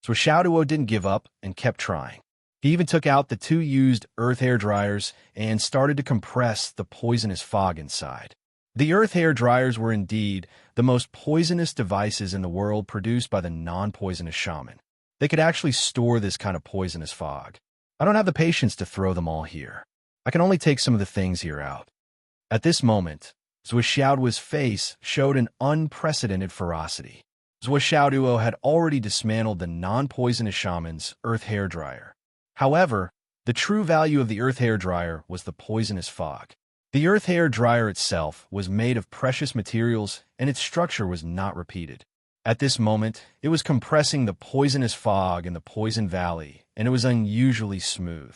So Xiaoduo didn't give up and kept trying. He even took out the 2 used earth hair dryers and started to compress the poisonous fog inside. The earth hair dryers were indeed the most poisonous devices in the world produced by the non-poisonous shaman. They could actually store this kind of poisonous fog. I don't have the patience to throw them all here. I can only take some of the things here out. At this moment, Zhuo Xiaoduo's face showed an unprecedented ferocity. Zhuo Xiaoduo had already dismantled the non-poisonous shaman's earth hair dryer. However, the true value of the earth hair dryer was the poisonous fog. The earth hair dryer itself was made of precious materials and its structure was not repeated. At this moment, it was compressing the poisonous fog in the poison valley, and it was unusually smooth.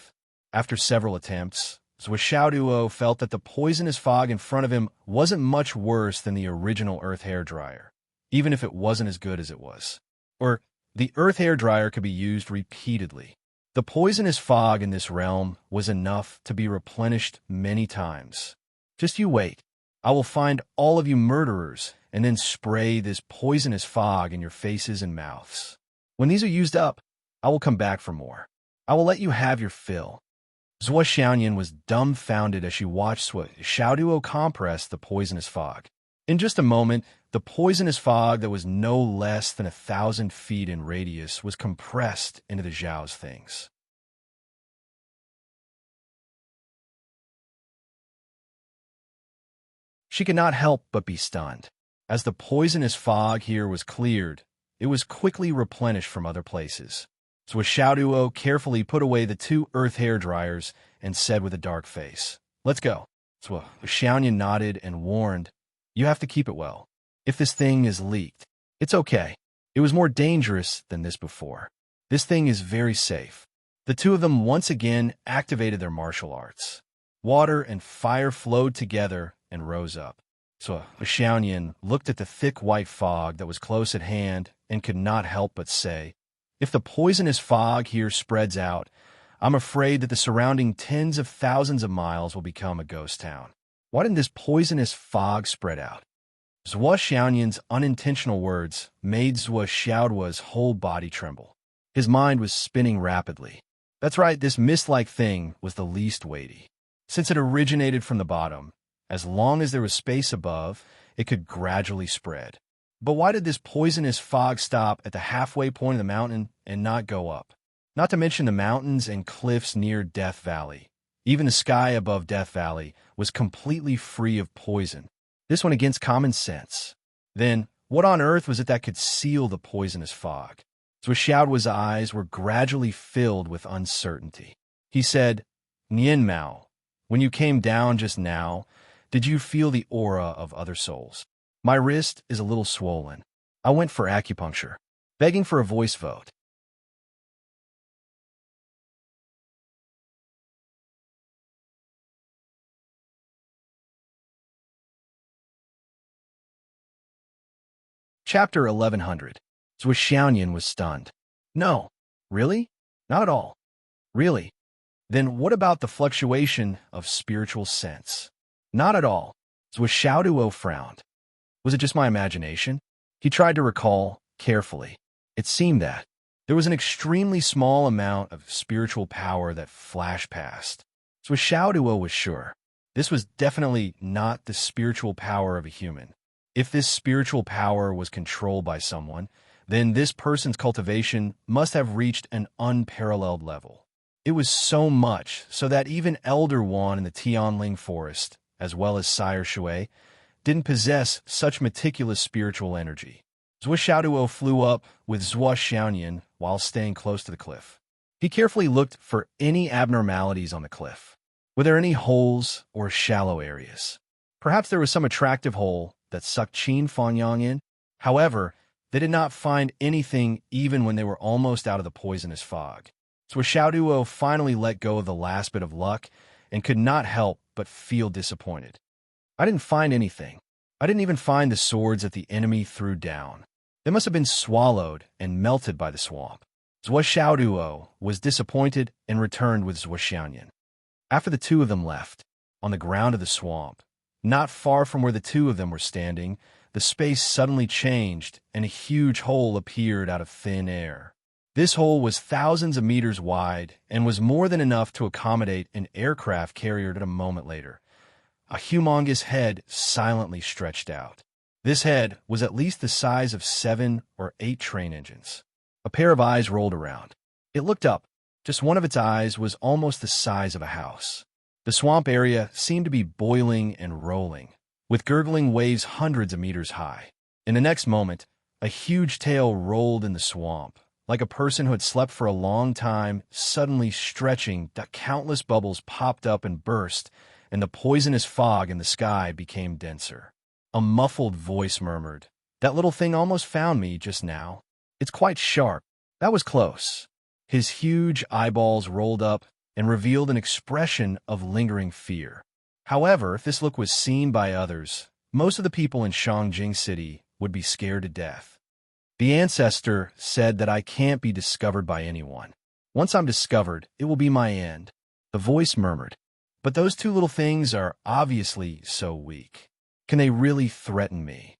After several attempts, Zhuo Xiaoduo felt that the poisonous fog in front of him wasn't much worse than the original earth hair dryer, even if it wasn't as good as it was. Or, the earth hair dryer could be used repeatedly. The poisonous fog in this realm was enough to be replenished many times. Just you wait. I will find all of you murderers and then spray this poisonous fog in your faces and mouths. When these are used up, I will come back for more. I will let you have your fill. Zhuo Xiaoyan was dumbfounded as she watched Xiaoduo compress the poisonous fog. In just a moment, the poisonous fog that was no less than 1,000 feet in radius was compressed into the Zhao's things. She could not help but be stunned. As the poisonous fog here was cleared, it was quickly replenished from other places. So Xiaoduo carefully put away the 2 earth hair dryers and said with a dark face, "Let's go." So Xiaoyan nodded and warned, "You have to keep it well. If this thing is leaked, it's okay. It was more dangerous than this before. This thing is very safe." The 2 of them once again activated their martial arts. Water and fire flowed together and rose up. So Xiaoyan looked at the thick white fog that was close at hand and could not help but say, "If the poisonous fog here spreads out, I'm afraid that the surrounding tens of thousands of miles will become a ghost town." Why didn't this poisonous fog spread out? Zhuo Xiaoyan's unintentional words made Zhuo Xiaoduo's whole body tremble. His mind was spinning rapidly. That's right, this mist-like thing was the least weighty. Since it originated from the bottom, as long as there was space above, it could gradually spread. But why did this poisonous fog stop at the halfway point of the mountain and not go up? Not to mention the mountains and cliffs near Death Valley. Even the sky above Death Valley was completely free of poison. This went against common sense. Then, what on earth was it that could seal the poisonous fog? So Xiaoduo's eyes were gradually filled with uncertainty. He said, "Nian Mao, when you came down just now, did you feel the aura of other souls? My wrist is a little swollen. I went for acupuncture." Begging for a voice vote. Chapter 1100. Zhuo Xiaoyan was stunned. "No. Really? Not at all. Really? Then what about the fluctuation of spiritual sense?" "Not at all." Zhuo Xiaoduo frowned. Was it just my imagination? He tried to recall carefully. It seemed that there was an extremely small amount of spiritual power that flashed past. Zhuo Xiaoduo was sure. This was definitely not the spiritual power of a human. If this spiritual power was controlled by someone, then this person's cultivation must have reached an unparalleled level. It was so much so that even Elder Wan in the Tianling Forest, as well as Sire Shui, didn't possess such meticulous spiritual energy. Zhuo Xiaoduo flew up with Zhuo Xiaoyan while staying close to the cliff. He carefully looked for any abnormalities on the cliff. Were there any holes or shallow areas? Perhaps there was some attractive hole that sucked Qin Fangyang in. However, they did not find anything even when they were almost out of the poisonous fog. So Xiaoduo finally let go of the last bit of luck and could not help but feel disappointed. "I didn't find anything. I didn't even find the swords that the enemy threw down. They must have been swallowed and melted by the swamp." Zhuo Xiaoduo was disappointed and returned with Zhuo Xiaoyan. After the 2 of them left, on the ground of the swamp, Not far from where the two of them were standing, the space suddenly changed, and a huge hole appeared out of thin air. This hole was thousands of meters wide and was more than enough to accommodate an aircraft carrier at a moment later. A humongous head silently stretched out. This head was at least the size of 7 or 8 train engines. A pair of eyes rolled around. It looked up. Just one of its eyes was almost the size of a house. The swamp area seemed to be boiling and rolling, with gurgling waves hundreds of meters high. In the next moment, a huge tail rolled in the swamp, like a person who had slept for a long time, suddenly stretching. Countless bubbles popped up and burst, and the poisonous fog in the sky became denser. A muffled voice murmured, "That little thing almost found me just now. It's quite sharp." That was close. His huge eyeballs rolled up and revealed an expression of lingering fear. However, if this look was seen by others, most of the people in Shangjing City would be scared to death. The ancestor said that I can't be discovered by anyone. Once I'm discovered, it will be my end. The voice murmured, "But those two little things are obviously so weak. Can they really threaten me?"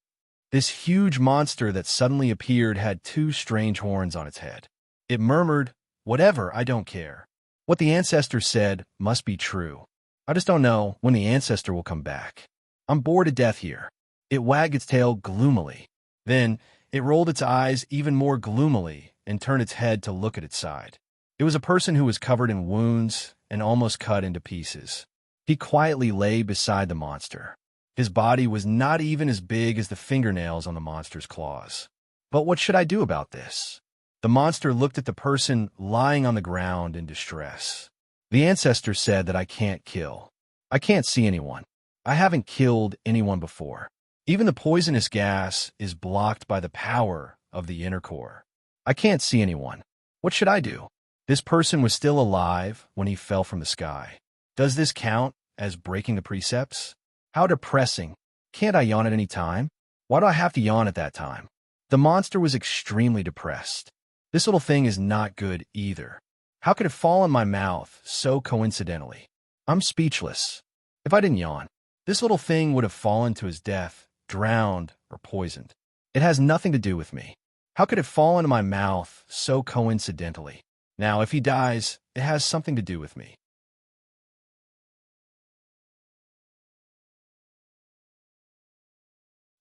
This huge monster that suddenly appeared had 2 strange horns on its head. It murmured, "Whatever, I don't care." What the ancestor said must be true. I just don't know when the ancestor will come back. I'm bored to death here. It wagged its tail gloomily. Then it rolled its eyes even more gloomily and turned its head to look at its side. It was a person who was covered in wounds and almost cut into pieces. He quietly lay beside the monster. His body was not even as big as the fingernails on the monster's claws. But what should I do about this? The monster looked at the person lying on the ground in distress. The ancestor said that I can't kill. I can't see anyone. I haven't killed anyone before. Even the poisonous gas is blocked by the power of the inner core. I can't see anyone. What should I do? This person was still alive when he fell from the sky. Does this count as breaking the precepts? How depressing. Can't I yawn at any time? Why do I have to yawn at that time? The monster was extremely depressed. This little thing is not good either. How could it fall in my mouth so coincidentally? I'm speechless. If I didn't yawn, this little thing would have fallen to his death, drowned, or poisoned. It has nothing to do with me. How could it fall into my mouth so coincidentally? Now, if he dies, it has something to do with me.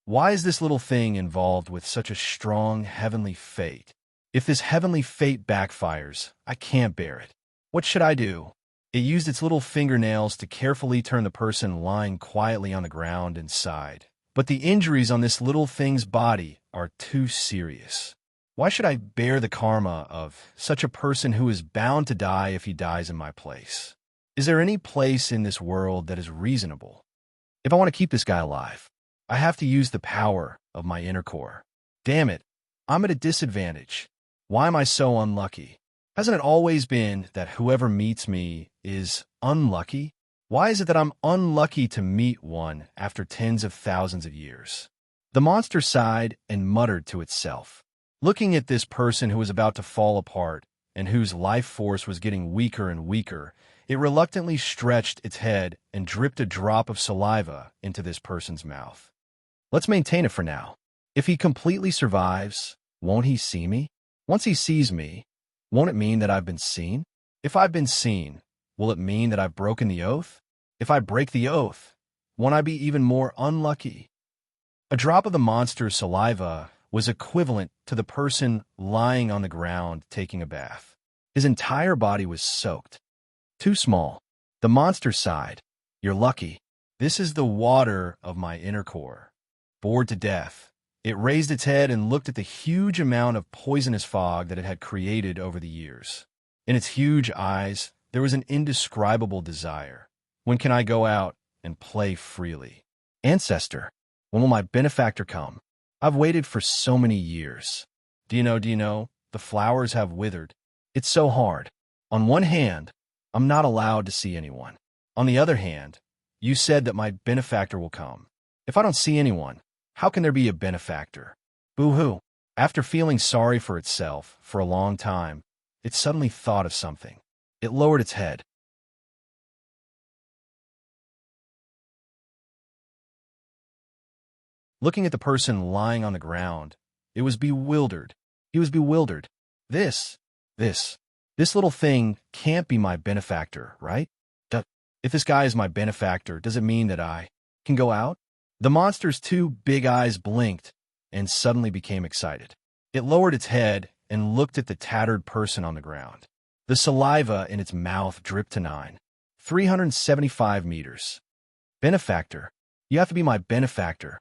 Why is this little thing involved with such a strong heavenly fate? If this heavenly fate backfires, I can't bear it. What should I do? It used its little fingernails to carefully turn the person lying quietly on the ground inside. But the injuries on this little thing's body are too serious. Why should I bear the karma of such a person who is bound to die if he dies in my place? Is there any place in this world that is reasonable? If I want to keep this guy alive, I have to use the power of my inner core. Damn it, I'm at a disadvantage. Why am I so unlucky? Hasn't it always been that whoever meets me is unlucky? Why is it that I'm unlucky to meet one after tens of thousands of years? The monster sighed and muttered to itself. Looking at this person who was about to fall apart and whose life force was getting weaker and weaker, it reluctantly stretched its head and dripped a drop of saliva into this person's mouth. Let's maintain it for now. If he completely survives, won't he see me? Once he sees me, won't it mean that I've been seen? If I've been seen, will it mean that I've broken the oath? If I break the oath, won't I be even more unlucky? A drop of the monster's saliva was equivalent to the person lying on the ground taking a bath. His entire body was soaked. Too small. The monster sighed. You're lucky. This is the water of my inner core. Bored to death, it raised its head and looked at the huge amount of poisonous fog that it had created over the years. In its huge eyes, there was an indescribable desire. When can I go out and play freely? Ancestor, when will my benefactor come? I've waited for so many years. Do you know, the flowers have withered. It's so hard. On one hand, I'm not allowed to see anyone. On the other hand, you said that my benefactor will come. If I don't see anyone, how can there be a benefactor? Boo-hoo. After feeling sorry for itself for a long time, it suddenly thought of something. It lowered its head. Looking at the person lying on the ground, it was bewildered. He was bewildered. This, this, this little thing can't be my benefactor, right? If this guy is my benefactor, does it mean that I can go out? The monster's two big eyes blinked and suddenly became excited. It lowered its head and looked at the tattered person on the ground. The saliva in its mouth dripped to 375 meters. Benefactor. You have to be my benefactor.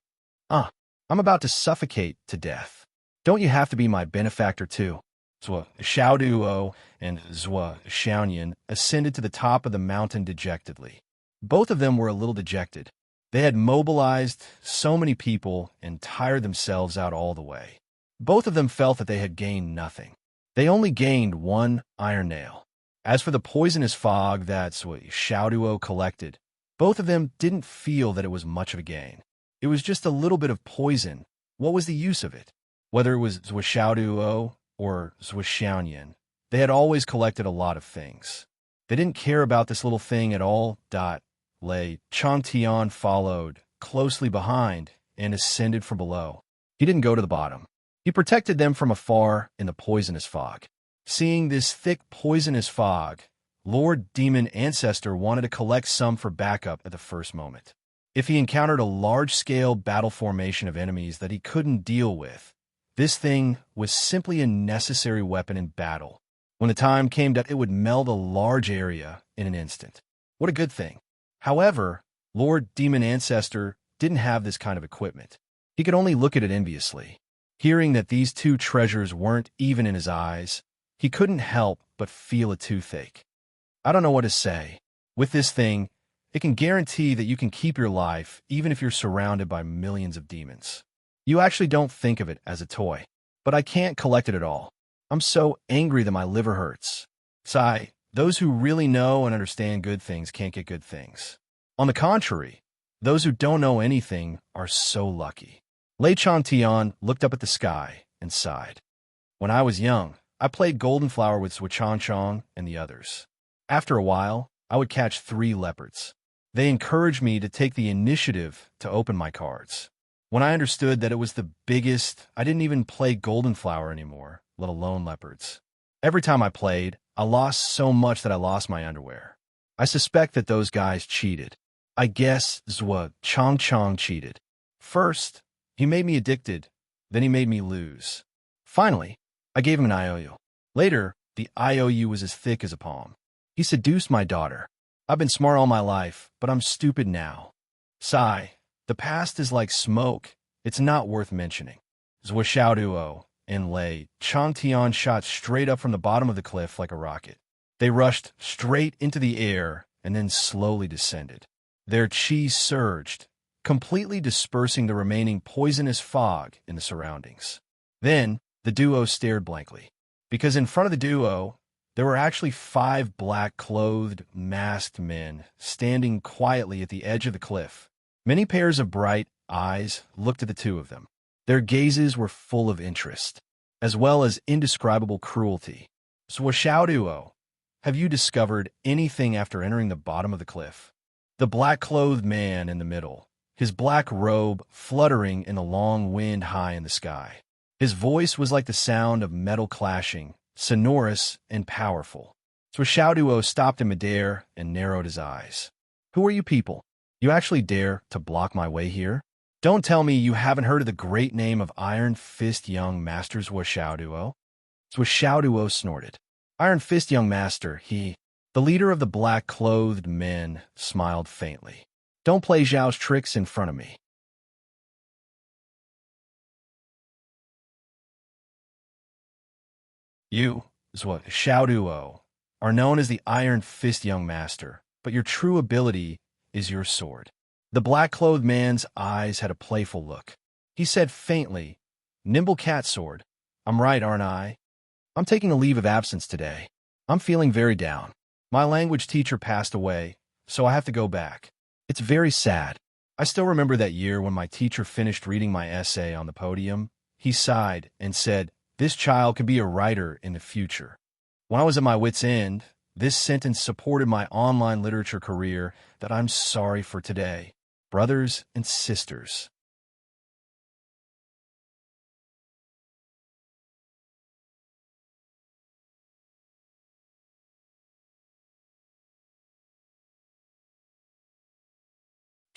I'm about to suffocate to death. Don't you have to be my benefactor too? Zwa Xiaoduo and Zwa Xiaoyan ascended to the top of the mountain dejectedly. Both of them were a little dejected. They had mobilized so many people and tired themselves out all the way. Both of them felt that they had gained nothing. They only gained one iron nail. As for the poisonous fog that Xiaoduo collected, both of them didn't feel that it was much of a gain. It was just a little bit of poison. What was the use of it? Whether it was Zwa Xiaoduo or Zwa Xiaoyan, they had always collected a lot of things. They didn't care about this little thing at all. Lei Changtian followed closely behind and ascended from below. He didn't go to the bottom. He protected them from afar in the poisonous fog. Seeing this thick poisonous fog, Lord Demon Ancestor wanted to collect some for backup at the first moment. If he encountered a large-scale battle formation of enemies that he couldn't deal with, this thing was simply a necessary weapon in battle. When the time came that it would meld a large area in an instant. What a good thing. However, Lord Demon Ancestor didn't have this kind of equipment. He could only look at it enviously. Hearing that these two treasures weren't even in his eyes, he couldn't help but feel a toothache. I don't know what to say. With this thing, it can guarantee that you can keep your life even if you're surrounded by millions of demons. You actually don't think of it as a toy. But I can't collect it at all. I'm so angry that my liver hurts. Sigh, those who really know and understand good things can't get good things. On the contrary, those who don't know anything are so lucky. Lei Changtian looked up at the sky and sighed. When I was young, I played Golden Flower with Zwa Changchong and the others. After a while, I would catch 3 leopards. They encouraged me to take the initiative to open my cards. When I understood that it was the biggest, I didn't even play Golden Flower anymore, let alone leopards. Every time I played, I lost so much that I lost my underwear. I suspect that those guys cheated. I guess Zwa Changchong cheated. First, he made me addicted, then he made me lose. Finally, I gave him an IOU. Later, the IOU was as thick as a palm. He seduced my daughter. I've been smart all my life, but I'm stupid now. Sigh, the past is like smoke. It's not worth mentioning. Zwa Xiaoduo and Lei Changtian shot straight up from the bottom of the cliff like a rocket. They rushed straight into the air and then slowly descended. Their chi surged, completely dispersing the remaining poisonous fog in the surroundings. Then, the duo stared blankly, because in front of the duo, there were actually 5 black-clothed, masked men standing quietly at the edge of the cliff. Many pairs of bright eyes looked at the two of them. Their gazes were full of interest, as well as indescribable cruelty. Zwa Xiaoduo, have you discovered anything after entering the bottom of the cliff? The black-clothed man in the middle, his black robe fluttering in the long wind high in the sky. His voice was like the sound of metal clashing, sonorous and powerful. Zwa Xiaoduo stopped in midair and narrowed his eyes. Who are you people? You actually dare to block my way here? Don't tell me you haven't heard of the great name of Iron Fist Young Master Zwa Xiaoduo? Zwa Xiaoduo snorted. Iron Fist Young Master, he... The leader of the black-clothed men smiled faintly. Don't play Zhao's tricks in front of me. You, Zwa Xiaoduo, are known as the Iron Fist Young Master, but your true ability is your sword. The black-clothed man's eyes had a playful look. He said faintly, Nimble Cat Sword, I'm right, aren't I? I'm taking a leave of absence today. I'm feeling very down. My language teacher passed away, so I have to go back. It's very sad. I still remember that year when my teacher finished reading my essay on the podium. He sighed and said, this child could be a writer in the future. When I was at my wit's end, this sentence supported my online literature career that I'm sorry for today. Brothers and sisters,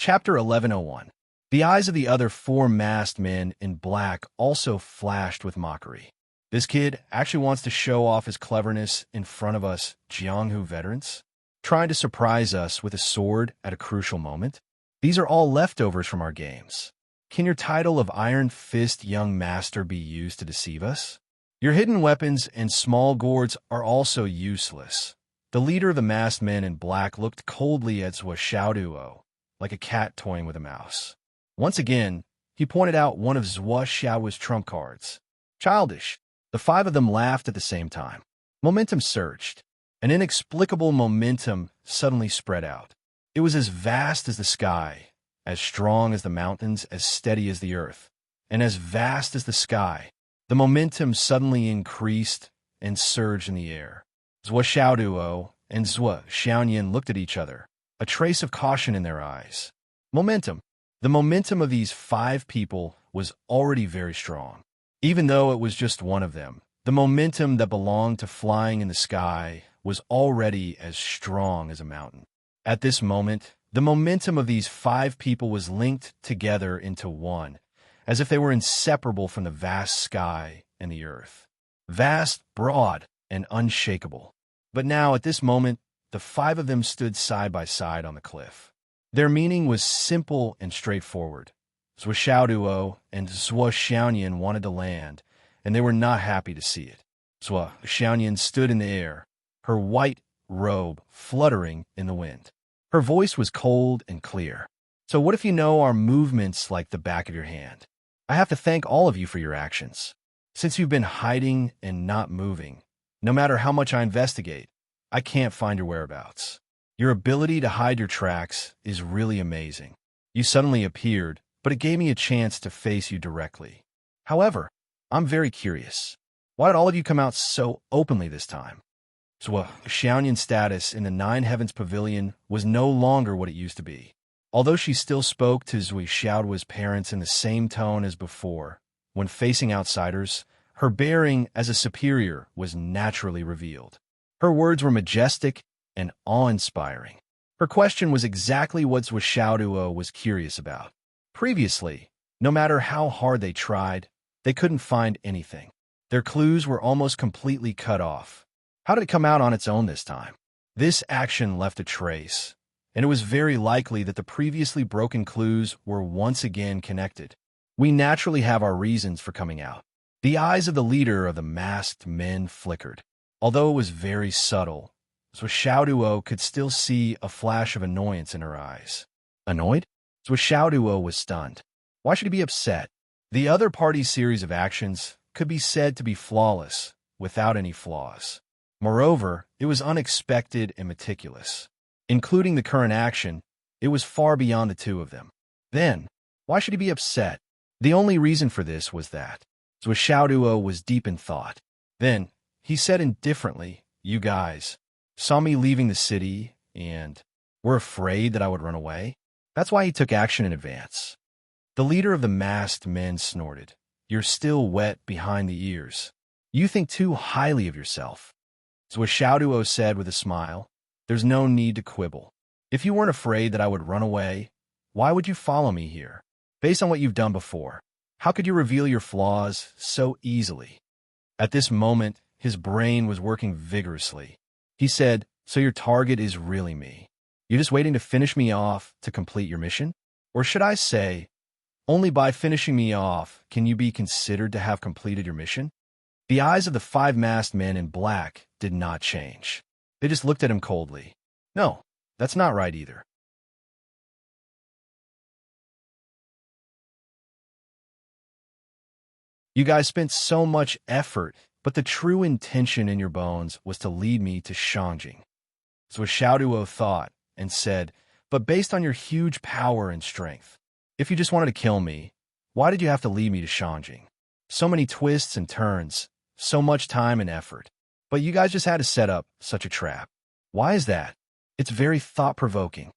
Chapter 1101. The eyes of the other four masked men in black also flashed with mockery. This kid actually wants to show off his cleverness in front of us Jianghu veterans, trying to surprise us with a sword at a crucial moment. These are all leftovers from our games. Can your title of Iron Fist Young Master be used to deceive us? Your hidden weapons and small gourds are also useless. The leader of the masked men in black looked coldly at Zhuo Xiaoduo, like a cat toying with a mouse. Once again, he pointed out one of Zhuo Xiaoduo's trump cards. Childish. The five of them laughed at the same time. Momentum surged. An inexplicable momentum suddenly spread out. It was as vast as the sky, as strong as the mountains, as steady as the earth, and as vast as the sky. The momentum suddenly increased and surged in the air. Zhuo Xiaoduo and Zhuo Xiaoyan looked at each other, a trace of caution in their eyes. Momentum. The momentum of these five people was already very strong. Even though it was just one of them, the momentum that belonged to flying in the sky was already as strong as a mountain. At this moment, the momentum of these five people was linked together into one, as if they were inseparable from the vast sky and the earth. Vast, broad, and unshakable. But now, at this moment, the five of them stood side by side on the cliff. Their meaning was simple and straightforward. Zhuo Xiaoduo and Zhuo Xiaoyan wanted to land, and they were not happy to see it. Zhuo Xiaoyan stood in the air, her white robe fluttering in the wind. Her voice was cold and clear. So what if you know our movements like the back of your hand? I have to thank all of you for your actions. Since you've been hiding and not moving, no matter how much I investigate, I can't find your whereabouts. Your ability to hide your tracks is really amazing. You suddenly appeared, but it gave me a chance to face you directly. However, I'm very curious. Why did all of you come out so openly this time? Zhuo Xiaoyan's status in the Nine Heavens Pavilion was no longer what it used to be. Although she still spoke to Zhuo Xiaoduo's parents in the same tone as before, when facing outsiders, her bearing as a superior was naturally revealed. Her words were majestic and awe-inspiring. Her question was exactly what Zhuo Xiaoduo was curious about. Previously, no matter how hard they tried, they couldn't find anything. Their clues were almost completely cut off. How did it come out on its own this time? This action left a trace, and it was very likely that the previously broken clues were once again connected. We naturally have our reasons for coming out. The eyes of the leader of the masked men flickered. Although it was very subtle, Zhuo Xiaoduo could still see a flash of annoyance in her eyes. Annoyed? Zhuo Xiaoduo was stunned. Why should he be upset? The other party's series of actions could be said to be flawless, without any flaws. Moreover, it was unexpected and meticulous. Including the current action, it was far beyond the two of them. Then, why should he be upset? The only reason for this was that Zhuo Xiaoduo was deep in thought. Then, he said indifferently, "You guys saw me leaving the city and were afraid that I would run away? That's why he took action in advance." The leader of the masked men snorted. "You're still wet behind the ears. You think too highly of yourself." Zhuo Xiaoduo said with a smile, "There's no need to quibble. If you weren't afraid that I would run away, why would you follow me here? Based on what you've done before, how could you reveal your flaws so easily?" At this moment, his brain was working vigorously. He said, "So your target is really me. You're just waiting to finish me off to complete your mission? Or should I say, only by finishing me off can you be considered to have completed your mission?" The eyes of the five masked men in black did not change. They just looked at him coldly. "No, that's not right either. You guys spent so much effort, but the true intention in your bones was to lead me to Shangjing." So Xiaoduo thought and said, "But based on your huge power and strength, if you just wanted to kill me, why did you have to lead me to Shangjing? So many twists and turns, so much time and effort. But you guys just had to set up such a trap. Why is that? It's very thought-provoking.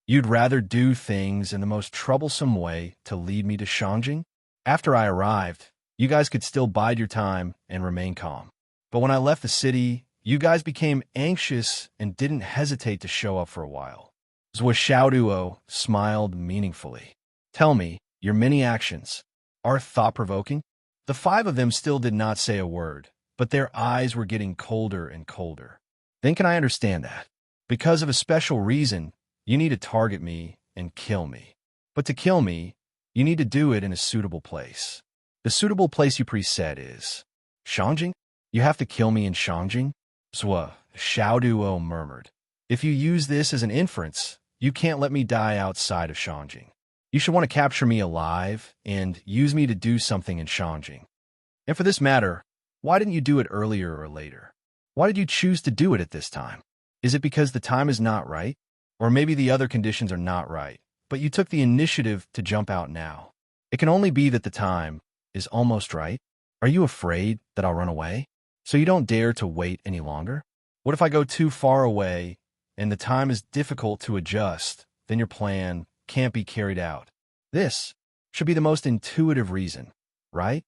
You'd rather do things in the most troublesome way to lead me to Shangjing? After I arrived, you guys could still bide your time and remain calm. But when I left the city, you guys became anxious and didn't hesitate to show up for a while. Zhuo smiled meaningfully. Tell me, your many actions are thought-provoking? The five of them still did not say a word, but their eyes were getting colder and colder. Then can I understand that? Because of a special reason, you need to target me and kill me. But to kill me, you need to do it in a suitable place. The suitable place you said is Shangjing? You have to kill me in Shangjing? Zhuo murmured. If you use this as an inference, you can't let me die outside of Shangjing. You should want to capture me alive and use me to do something in Shangjing. And for this matter, why didn't you do it earlier or later? Why did you choose to do it at this time? Is it because the time is not right? Or maybe the other conditions are not right, but you took the initiative to jump out now. It can only be that the time is almost right. Are you afraid that I'll run away? So you don't dare to wait any longer? What if I go too far away and the time is difficult to adjust? Then your plan can't be carried out. This should be the most intuitive reason, right?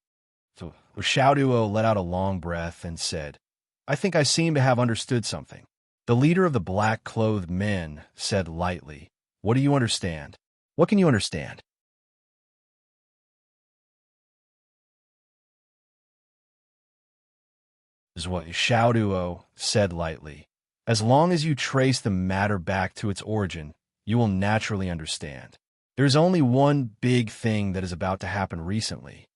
So Zhuo let out a long breath and said, I think I seem to have understood something. The leader of the black-clothed men said lightly, What do you understand? What can you understand? Is what Zhuo said lightly. As long as you trace the matter back to its origin, you will naturally understand. There's only one big thing that is about to happen recently.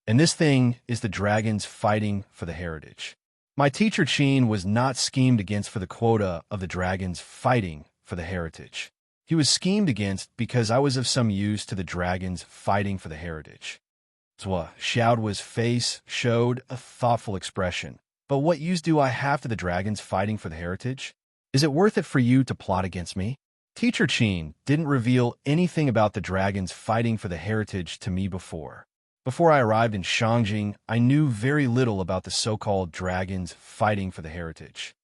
And this thing is the dragons fighting for the heritage. My teacher Qin was not schemed against for the quota of the dragons fighting for the heritage. He was schemed against because I was of some use to the dragons fighting for the heritage. Zhuo's face showed a thoughtful expression. But what use do I have to the dragons fighting for the heritage? Is it worth it for you to plot against me? Teacher Qin didn't reveal anything about the dragons fighting for the heritage to me before. Before I arrived in Shangjing, I knew very little about the so-called dragons fighting for the heritage.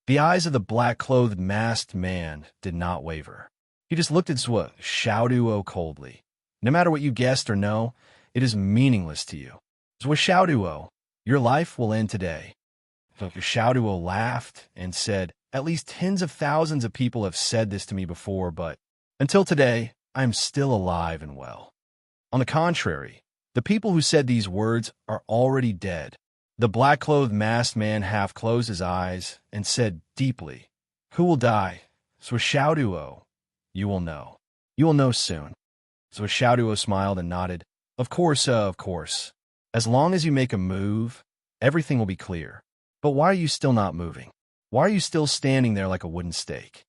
The eyes of the black-clothed masked man did not waver. He just looked at Zhuo coldly. No matter what you guessed or know, it is meaningless to you. Zhuo, your life will end today. Zhuo laughed and said, At least tens of thousands of people have said this to me before, but until today, I am still alive and well. On the contrary, the people who said these words are already dead. The black-clothed masked man half closed his eyes and said deeply, Who will die? Zhuo, you will know. You will know soon. Zhuo smiled and nodded. Of course. As long as you make a move, everything will be clear. But why are you still not moving? Why are you still standing there like a wooden stake?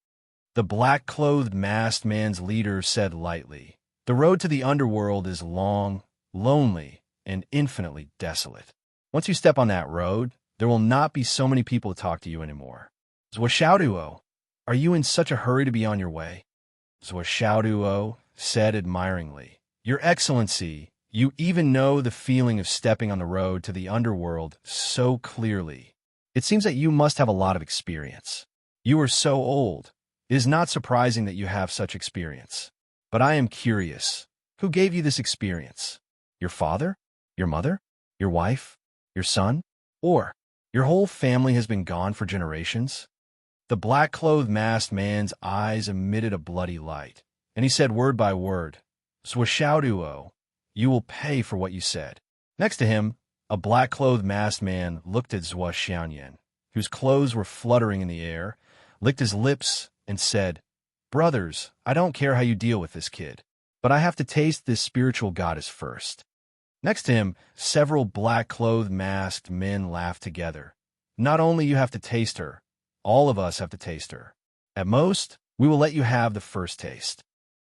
The black-clothed masked man's leader said lightly, The road to the underworld is long, lonely, and infinitely desolate. Once you step on that road, there will not be so many people to talk to you anymore. Zhuo, are you in such a hurry to be on your way? Zhuo said admiringly, Your Excellency, you even know the feeling of stepping on the road to the underworld so clearly. It seems that you must have a lot of experience. You are so old. It is not surprising that you have such experience. But I am curious. Who gave you this experience? Your father? Your mother? Your wife? Your son? Or your whole family has been gone for generations? The black-clothed masked man's eyes emitted a bloody light, and he said word by word, Zhuo, you will pay for what you said. Next to him, a black-clothed masked man looked at Zhuo, whose clothes were fluttering in the air, licked his lips, and said, Brothers, I don't care how you deal with this kid, but I have to taste this spiritual goddess first. Next to him, several black-clothed masked men laughed together. Not only you have to taste her, all of us have to taste her. At most, we will let you have the first taste.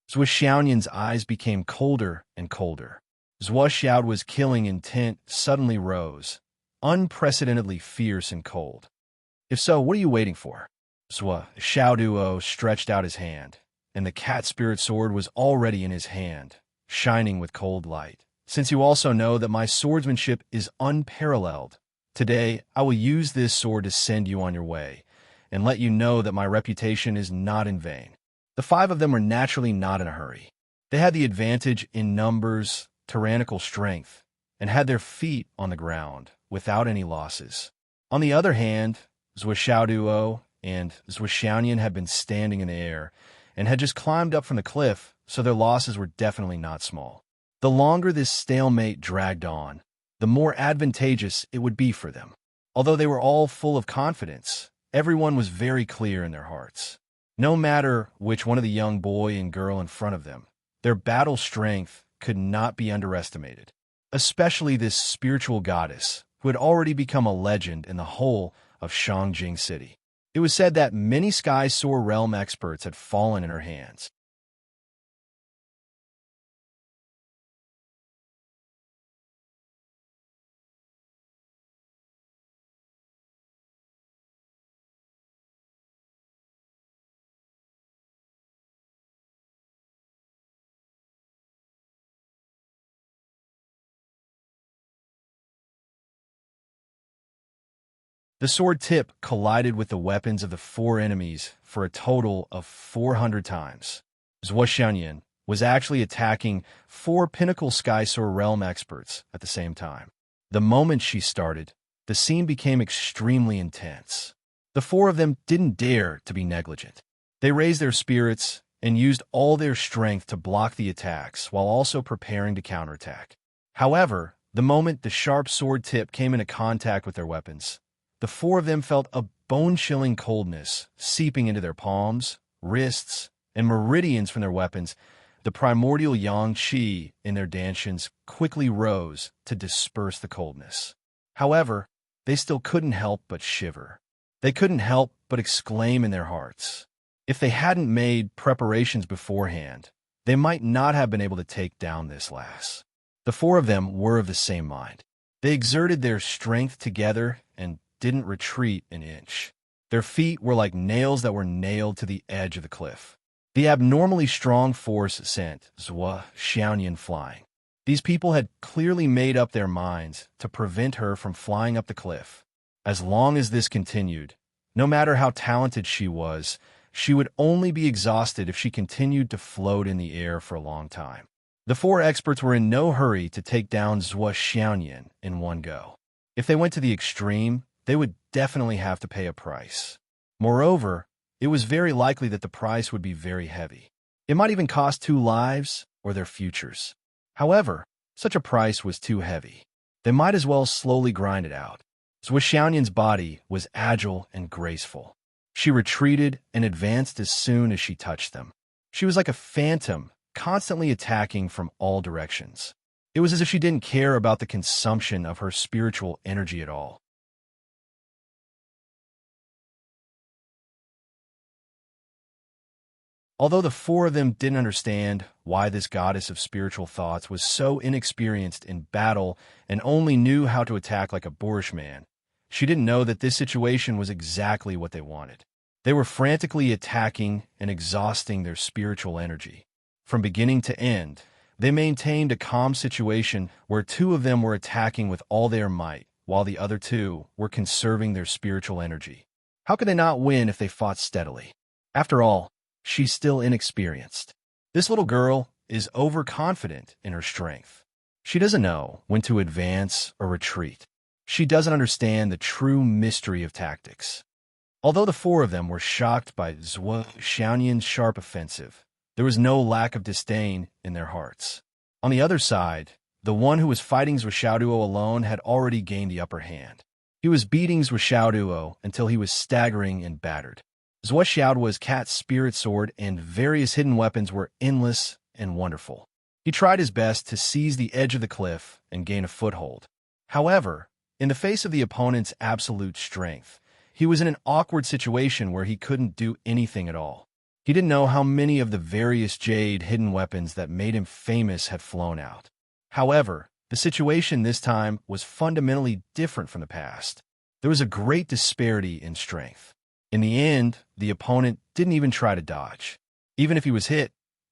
Zhuo's eyes became colder and colder. Zhuo's killing intent suddenly rose, unprecedentedly fierce and cold. If so, what are you waiting for? Zhuo stretched out his hand, and the cat spirit sword was already in his hand, shining with cold light. Since you also know that my swordsmanship is unparalleled, today I will use this sword to send you on your way, and let you know that my reputation is not in vain. The five of them were naturally not in a hurry. They had the advantage in numbers, tyrannical strength, and had their feet on the ground without any losses. On the other hand, Zhuo and Zhuo had been standing in the air, and had just climbed up from the cliff, so their losses were definitely not small. The longer this stalemate dragged on, the more advantageous it would be for them. Although they were all full of confidence, everyone was very clear in their hearts. No matter which one of the young boy and girl in front of them, their battle strength could not be underestimated, especially this spiritual goddess who had already become a legend in the whole of Shangjing City. It was said that many Sky Soar Realm experts had fallen in her hands. The sword tip collided with the weapons of the four enemies for a total of 400 times. Zhuo Xianyan was actually attacking four pinnacle Sky Soar Realm experts at the same time. The moment she started, the scene became extremely intense. The four of them didn't dare to be negligent. They raised their spirits and used all their strength to block the attacks while also preparing to counterattack. However, the moment the sharp sword tip came into contact with their weapons, the four of them felt a bone-chilling coldness seeping into their palms, wrists, and meridians from their weapons. The primordial yang qi in their dantians quickly rose to disperse the coldness. However, they still couldn't help but shiver. They couldn't help but exclaim in their hearts. If they hadn't made preparations beforehand, they might not have been able to take down this lass. The four of them were of the same mind. They exerted their strength together and didn't retreat an inch. Their feet were like nails that were nailed to the edge of the cliff. The abnormally strong force sent Zhuo Xianyan flying. These people had clearly made up their minds to prevent her from flying up the cliff. As long as this continued, no matter how talented she was, she would only be exhausted if she continued to float in the air for a long time. The four experts were in no hurry to take down Zhuo Xianyan in one go. If they went to the extreme, they would definitely have to pay a price. Moreover, it was very likely that the price would be very heavy. It might even cost 2 lives or their futures. However, such a price was too heavy. They might as well slowly grind it out. Zhuo Xianyan's body was agile and graceful. She retreated and advanced as soon as she touched them. She was like a phantom, constantly attacking from all directions. It was as if she didn't care about the consumption of her spiritual energy at all. Although the four of them didn't understand why this goddess of spiritual thoughts was so inexperienced in battle and only knew how to attack like a boorish man, she didn't know that this situation was exactly what they wanted. They were frantically attacking and exhausting their spiritual energy. From beginning to end, they maintained a calm situation where 2 of them were attacking with all their might, while the other 2 were conserving their spiritual energy. How could they not win if they fought steadily? After all, she's still inexperienced. This little girl is overconfident in her strength. She doesn't know when to advance or retreat. She doesn't understand the true mystery of tactics. Although the 4 of them were shocked by Zhuo Xianyan's sharp offensive, there was no lack of disdain in their hearts. On the other side, the one who was fighting Zhuo Xiaoduo alone had already gained the upper hand. He was beating Zhuo Xiaoduo until he was staggering and battered. Zhuo Xiaoduo's cat spirit sword and various hidden weapons were endless and wonderful. He tried his best to seize the edge of the cliff and gain a foothold. However, in the face of the opponent's absolute strength, he was in an awkward situation where he couldn't do anything at all. He didn't know how many of the various jade hidden weapons that made him famous had flown out. However, the situation this time was fundamentally different from the past. There was a great disparity in strength. In the end, the opponent didn't even try to dodge. Even if he was hit,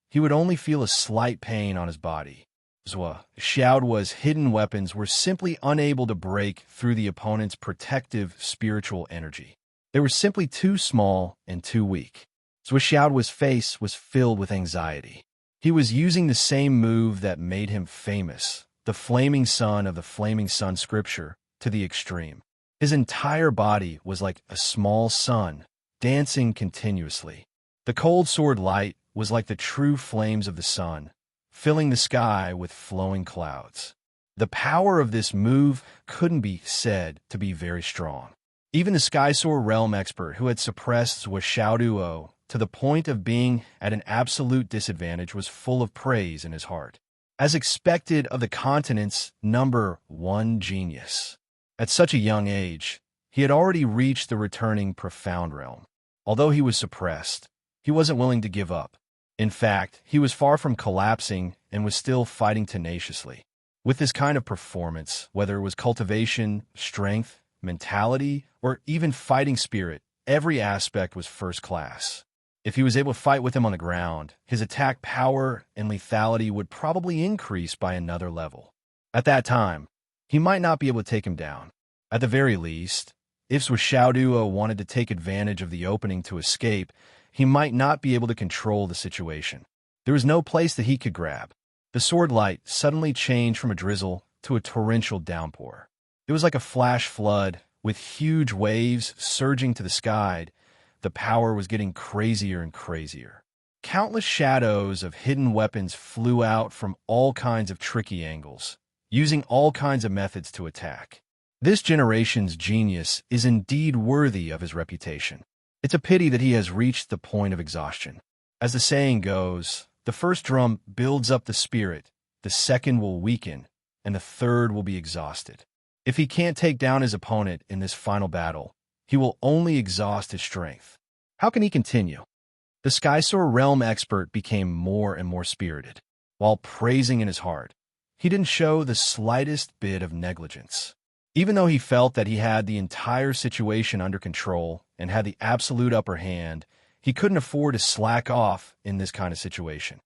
he would only feel a slight pain on his body. Zhuo Xiaoduo's hidden weapons were simply unable to break through the opponent's protective spiritual energy. They were simply too small and too weak. Zhuo Xiaoduo's face was filled with anxiety. He was using the same move that made him famous, the flaming sun of the flaming sun scripture, to the extreme. His entire body was like a small sun, dancing continuously. The cold sword light was like the true flames of the sun, filling the sky with flowing clouds. The power of this move couldn't be said to be very strong. Even the Skysword realm expert who had suppressed Xiaoduo to the point of being at an absolute disadvantage was full of praise in his heart. As expected of the continent's #1 genius. At such a young age, he had already reached the returning profound realm. Although he was suppressed, he wasn't willing to give up. In fact, he was far from collapsing and was still fighting tenaciously. With this kind of performance, whether it was cultivation, strength, mentality, or even fighting spirit, every aspect was first class. If he was able to fight with him on the ground, his attack power and lethality would probably increase by another level. At that time, he might not be able to take him down. At the very least, if Xiaoduo wanted to take advantage of the opening to escape, he might not be able to control the situation. There was no place that he could grab. The sword light suddenly changed from a drizzle to a torrential downpour. It was like a flash flood, with huge waves surging to the sky. The power was getting crazier and crazier. Countless shadows of hidden weapons flew out from all kinds of tricky angles, using all kinds of methods to attack. This generation's genius is indeed worthy of his reputation. It's a pity that he has reached the point of exhaustion. As the saying goes, the first drum builds up the spirit, the second will weaken, and the third will be exhausted. If he can't take down his opponent in this final battle, he will only exhaust his strength. How can he continue? The Skysword realm expert became more and more spirited. While praising in his heart, he didn't show the slightest bit of negligence. Even though he felt that he had the entire situation under control and had the absolute upper hand, he couldn't afford to slack off in this kind of situation.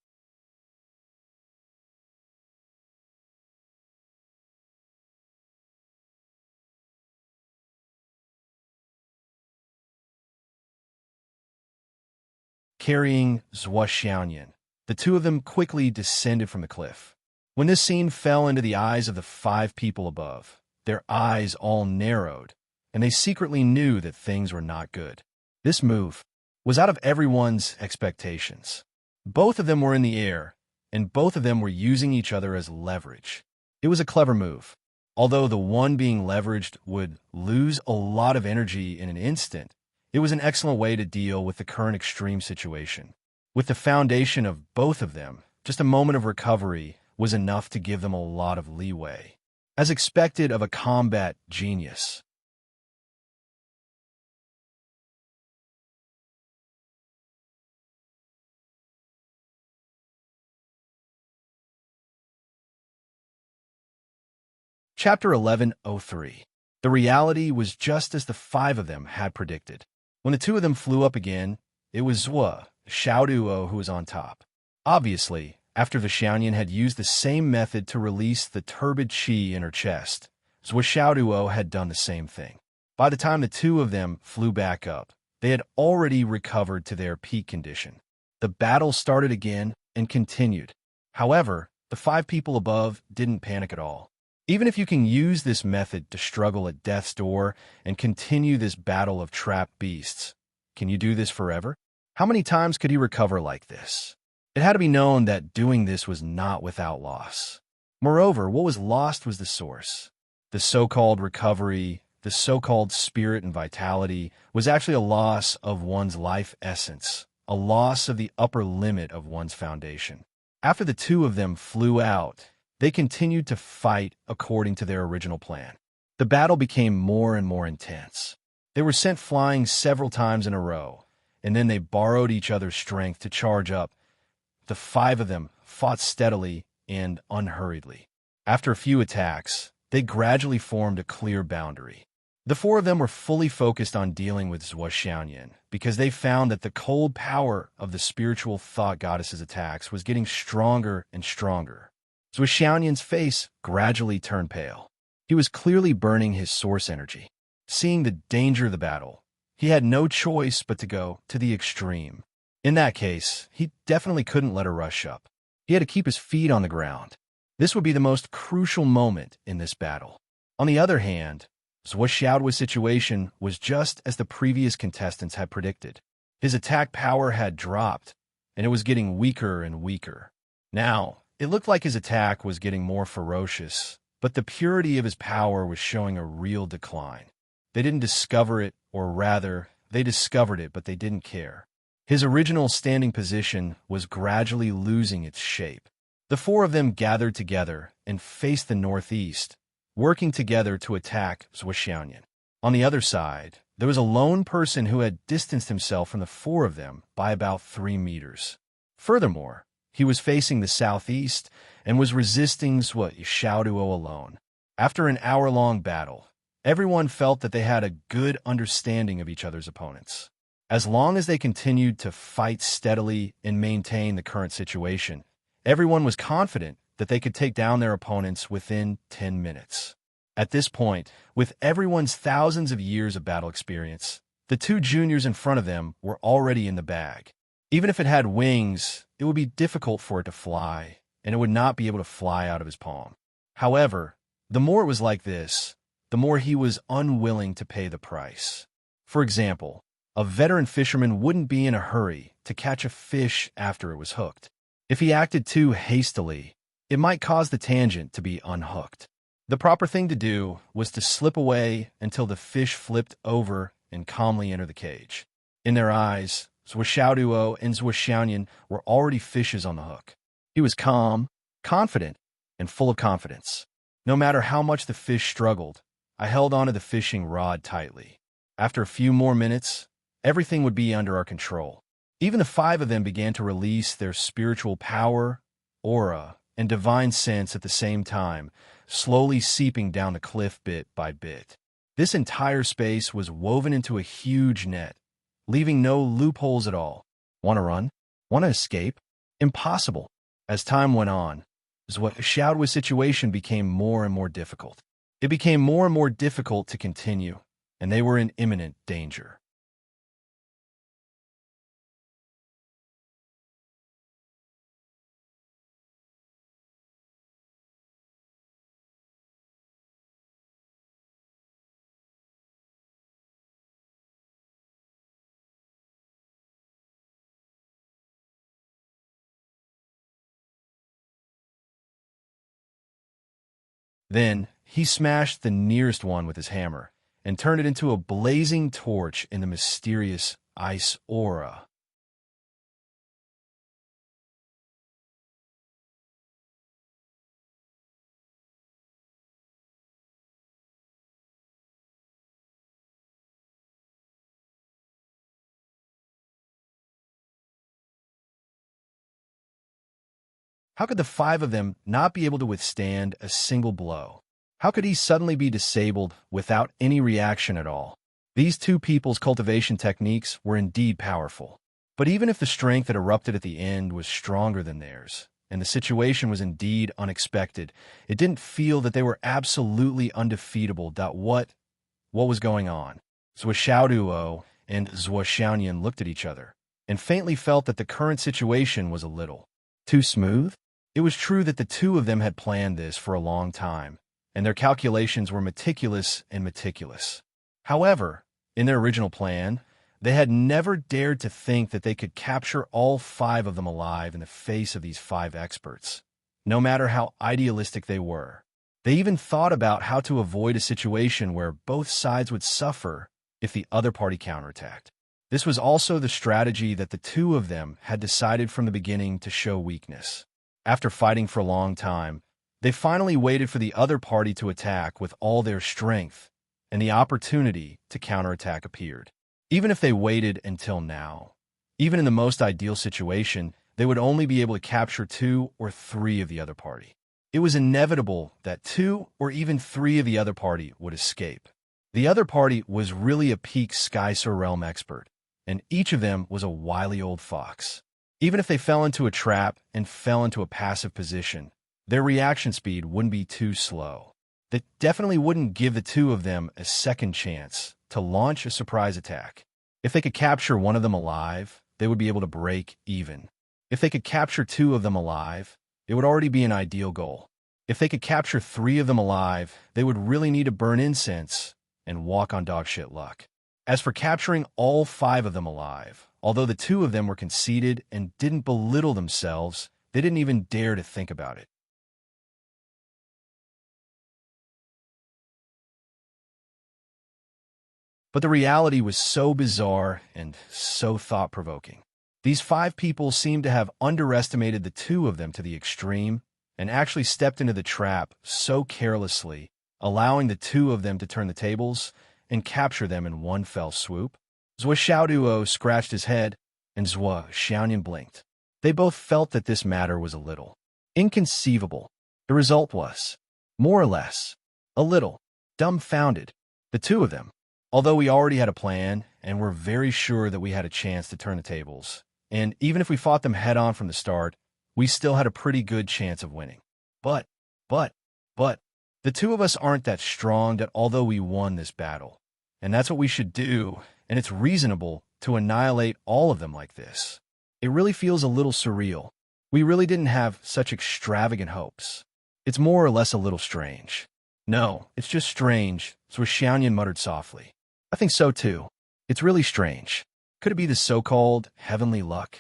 Carrying Zhuo Xiaoyan, the two of them quickly descended from the cliff. When this scene fell into the eyes of the 5 people above, their eyes all narrowed, and they secretly knew that things were not good. This move was out of everyone's expectations. Both of them were in the air, and both of them were using each other as leverage. It was a clever move. Although the one being leveraged would lose a lot of energy in an instant, it was an excellent way to deal with the current extreme situation. With the foundation of both of them, just a moment of recovery was enough to give them a lot of leeway. As expected of a combat genius. Chapter 1103. The reality was just as the 5 of them had predicted. When the 2 of them flew up again, it was Xiaoduo who was on top. Obviously, after Xiaoyan had used the same method to release the turbid qi in her chest, Xiaoduo had done the same thing. By the time the 2 of them flew back up, they had already recovered to their peak condition. The battle started again and continued. However, the 5 people above didn't panic at all. Even if you can use this method to struggle at death's door and continue this battle of trapped beasts, can you do this forever? How many times could he recover like this? It had to be known that doing this was not without loss. Moreover, what was lost was the source. The so-called recovery, the so-called spirit and vitality, was actually a loss of one's life essence, a loss of the upper limit of one's foundation. After the 2 of them flew out, they continued to fight according to their original plan. The battle became more and more intense. They were sent flying several times in a row, and then they borrowed each other's strength to charge up. The 5 of them fought steadily and unhurriedly. After a few attacks, they gradually formed a clear boundary. The 4 of them were fully focused on dealing with Zhuo Xiaoyan because they found that the cold power of the spiritual thought goddess's attacks was getting stronger and stronger. Zhuo Xiaoyan's face gradually turned pale. He was clearly burning his source energy. Seeing the danger of the battle, he had no choice but to go to the extreme. In that case, he definitely couldn't let her rush up. He had to keep his feet on the ground. This would be the most crucial moment in this battle. On the other hand, Zhuo Xiaoduo's situation was just as the previous contestants had predicted. His attack power had dropped, and it was getting weaker and weaker. Now, it looked like his attack was getting more ferocious, but the purity of his power was showing a real decline. They didn't discover it, or rather, they discovered it, but they didn't care. His original standing position was gradually losing its shape. The four of them gathered together and faced the northeast, working together to attack Zhuoxianyan. On the other side, there was a lone person who had distanced himself from the four of them by about 3 meters. Furthermore, he was facing the southeast and was resisting Zhuoxiaoduo alone. After an hour-long battle, everyone felt that they had a good understanding of each other's opponents. As long as they continued to fight steadily and maintain the current situation, everyone was confident that they could take down their opponents within 10 minutes. At this point, with everyone's thousands of years of battle experience, the two juniors in front of them were already in the bag. Even if it had wings, it would be difficult for it to fly, and it would not be able to fly out of his palm. However, the more it was like this, the more he was unwilling to pay the price. For example, a veteran fisherman wouldn't be in a hurry to catch a fish after it was hooked. If he acted too hastily, it might cause the tangent to be unhooked. The proper thing to do was to slip away until the fish flipped over and calmly enter the cage. In their eyes, Zhuoxiaoduo and Zhuoxianyan were already fishes on the hook. He was calm, confident, and full of confidence. No matter how much the fish struggled, I held onto the fishing rod tightly. After a few more minutes, everything would be under our control. Even the five of them began to release their spiritual power, aura, and divine sense at the same time, slowly seeping down the cliff bit by bit. This entire space was woven into a huge net, leaving no loopholes at all. Want to run? Want to escape? Impossible. As time went on, Zhuoxiaoduo's situation became more and more difficult. It became more and more difficult to continue, and they were in imminent danger. Then, he smashed the nearest one with his hammer and turned it into a blazing torch in the mysterious ice aura. How could the five of them not be able to withstand a single blow? How could he suddenly be disabled without any reaction at all? These two people's cultivation techniques were indeed powerful. But even if the strength that erupted at the end was stronger than theirs, and the situation was indeed unexpected, it didn't feel that they were absolutely undefeatable. What was going on? Zhuoxiaoduo and Zhuoxianyan looked at each other, and faintly felt that the current situation was a little too smooth. It was true that the two of them had planned this for a long time, and their calculations were meticulous and meticulous. However, in their original plan, they had never dared to think that they could capture all five of them alive in the face of these five experts, no matter how idealistic they were. They even thought about how to avoid a situation where both sides would suffer if the other party counterattacked. This was also the strategy that the two of them had decided from the beginning to show weakness. After fighting for a long time, they finally waited for the other party to attack with all their strength, and the opportunity to counterattack appeared. Even if they waited until now, even in the most ideal situation, they would only be able to capture 2 or 3 of the other party. It was inevitable that 2 or even 3 of the other party would escape. The other party was really a peak Sky Sur Realm expert, and each of them was a wily old fox. Even if they fell into a trap and fell into a passive position, their reaction speed wouldn't be too slow. That definitely wouldn't give the two of them a second chance to launch a surprise attack. If they could capture one of them alive, they would be able to break even. If they could capture 2 of them alive, it would already be an ideal goal. If they could capture 3 of them alive, they would really need to burn incense and walk on dogshit luck. As for capturing all 5 of them alive, Although the two of them were conceited and didn't belittle themselves, they didn't even dare to think about it. But the reality was so bizarre and so thought-provoking. These 5 people seemed to have underestimated the two of them to the extreme and actually stepped into the trap so carelessly, allowing the two of them to turn the tables and capture them in one fell swoop. Zhou Xiaoduo scratched his head, and Zhou Xiaoyan blinked. They both felt that this matter was a little inconceivable. The result was, more or less, a little dumbfounded. The two of them, although we already had a plan and were very sure that we had a chance to turn the tables, and even if we fought them head-on from the start, we still had a pretty good chance of winning. But, the two of us aren't that strong that although we won this battle, and that's what we should do, and it's reasonable to annihilate all of them like this. It really feels a little surreal. We really didn't have such extravagant hopes. It's more or less a little strange. No, it's just strange, Zhou Xiaoyan muttered softly. I think so too. It's really strange. Could it be the so-called heavenly luck?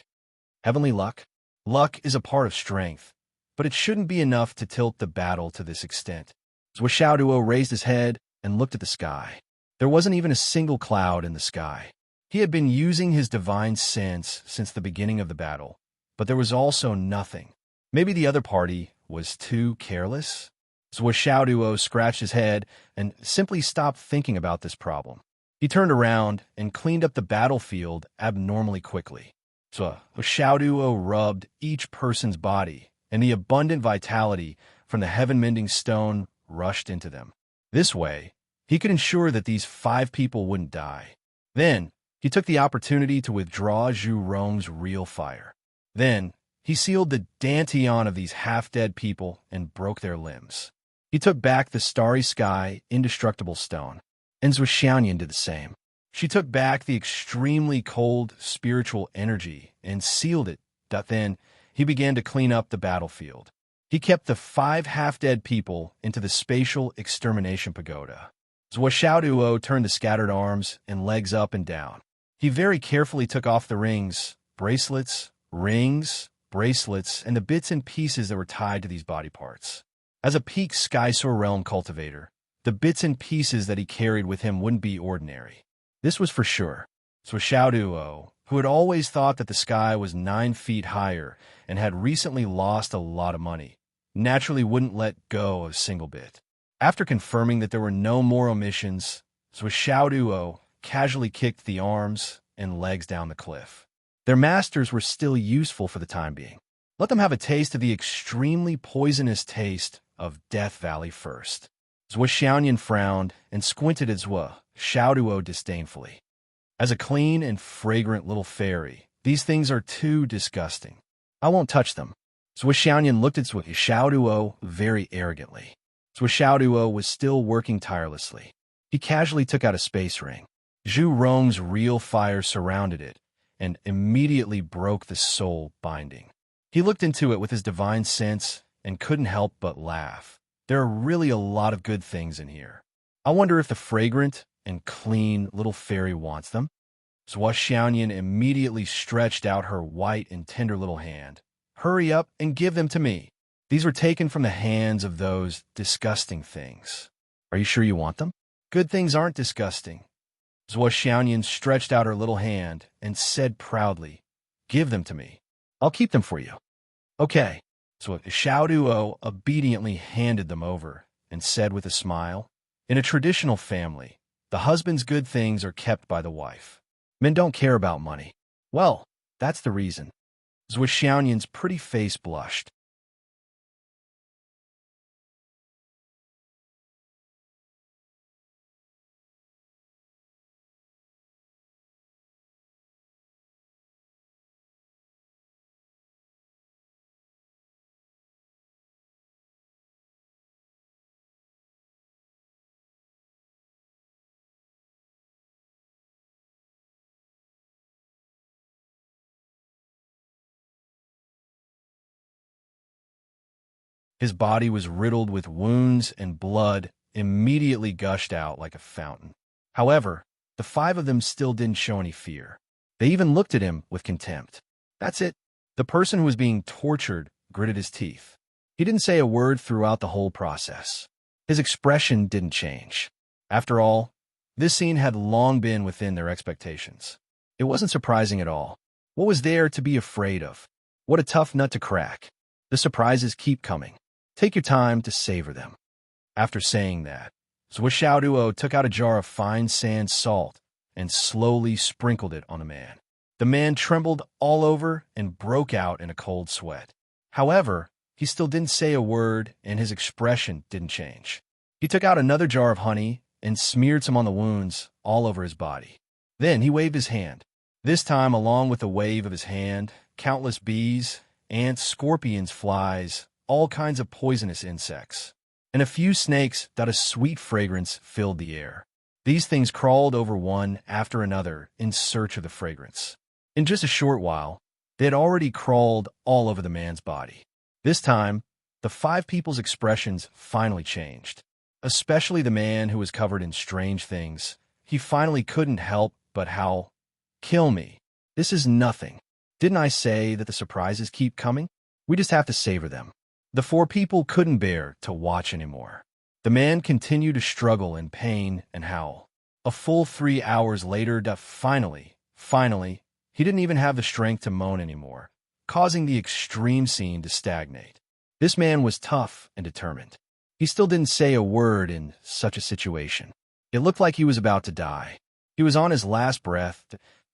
Heavenly luck? Luck is a part of strength, but it shouldn't be enough to tilt the battle to this extent. Zhou Xiaoduo raised his head and looked at the sky. There wasn't even a single cloud in the sky. He had been using his divine sense since the beginning of the battle, but there was also nothing. Maybe the other party was too careless? Zhou Xiaoduo scratched his head and simply stopped thinking about this problem. He turned around and cleaned up the battlefield abnormally quickly. Zhou Xiaoduo rubbed each person's body, and the abundant vitality from the heaven-mending stone rushed into them. This way, he could ensure that these 5 people wouldn't die. Then, he took the opportunity to withdraw Zhu Rong's real fire. Then, he sealed the dantian of these half-dead people and broke their limbs. He took back the starry sky, indestructible stone, and Zhou Xiaoyan did the same. She took back the extremely cold spiritual energy and sealed it. Then, he began to clean up the battlefield. He kept the 5 half-dead people into the spatial extermination pagoda. Zhou Xiaoduo turned the scattered arms and legs up and down. He very carefully took off the rings, bracelets, and the bits and pieces that were tied to these body parts. As a peak Skysoar realm cultivator, the bits and pieces that he carried with him wouldn't be ordinary. This was for sure. Zhou Xiaoduo, who had always thought that the sky was 9 feet higher and had recently lost a lot of money, naturally wouldn't let go of a single bit. After confirming that there were no more omissions, Zhou Xiaoduo casually kicked the arms and legs down the cliff. Their masters were still useful for the time being. Let them have a taste of the extremely poisonous taste of Death Valley first. Zhou Xiaoyan frowned and squinted at Zhou Xiaoduo disdainfully. As a clean and fragrant little fairy, these things are too disgusting. I won't touch them. Zhou Xiaoyan looked at Zhou Xiaoduo very arrogantly. Zhou Xiaoduo was still working tirelessly. He casually took out a space ring. Zhu Rong's real fire surrounded it and immediately broke the soul binding. He looked into it with his divine sense and couldn't help but laugh. There are really a lot of good things in here. I wonder if the fragrant and clean little fairy wants them. Zhou Xiaoyan immediately stretched out her white and tender little hand. Hurry up and give them to me. These were taken from the hands of those disgusting things. Are you sure you want them? Good things aren't disgusting. Zhou Xiaoyan stretched out her little hand and said proudly, "Give them to me. I'll keep them for you." Okay. So Xiaoduo obediently handed them over and said with a smile, "In a traditional family, the husband's good things are kept by the wife. Men don't care about money." Well, that's the reason. Zhou Xiaoyan's pretty face blushed. His body was riddled with wounds and blood immediately gushed out like a fountain. However, the 5 of them still didn't show any fear. They even looked at him with contempt. That's it. The person who was being tortured gritted his teeth. He didn't say a word throughout the whole process. His expression didn't change. After all, this scene had long been within their expectations. It wasn't surprising at all. What was there to be afraid of? What a tough nut to crack. The surprises keep coming. Take your time to savor them. After saying that, Zhuo took out a jar of fine sand salt and slowly sprinkled it on the man. The man trembled all over and broke out in a cold sweat. However, he still didn't say a word, and his expression didn't change. He took out another jar of honey and smeared some on the wounds all over his body. Then he waved his hand. This time, along with the wave of his hand, countless bees, ants, scorpions, flies, all kinds of poisonous insects, and a few snakes that a sweet fragrance filled the air. These things crawled over one after another in search of the fragrance. In just a short while, they had already crawled all over the man's body. This time, the 5 people's expressions finally changed, especially the man who was covered in strange things. He finally couldn't help but howl, "Kill me. This is nothing. Didn't I say that the surprises keep coming? We just have to savor them." The 4 people couldn't bear to watch anymore. The man continued to struggle in pain and howl. A full 3 hours later, finally, he didn't even have the strength to moan anymore, causing the extreme scene to stagnate. This man was tough and determined. He still didn't say a word in such a situation. It looked like he was about to die. He was on his last breath.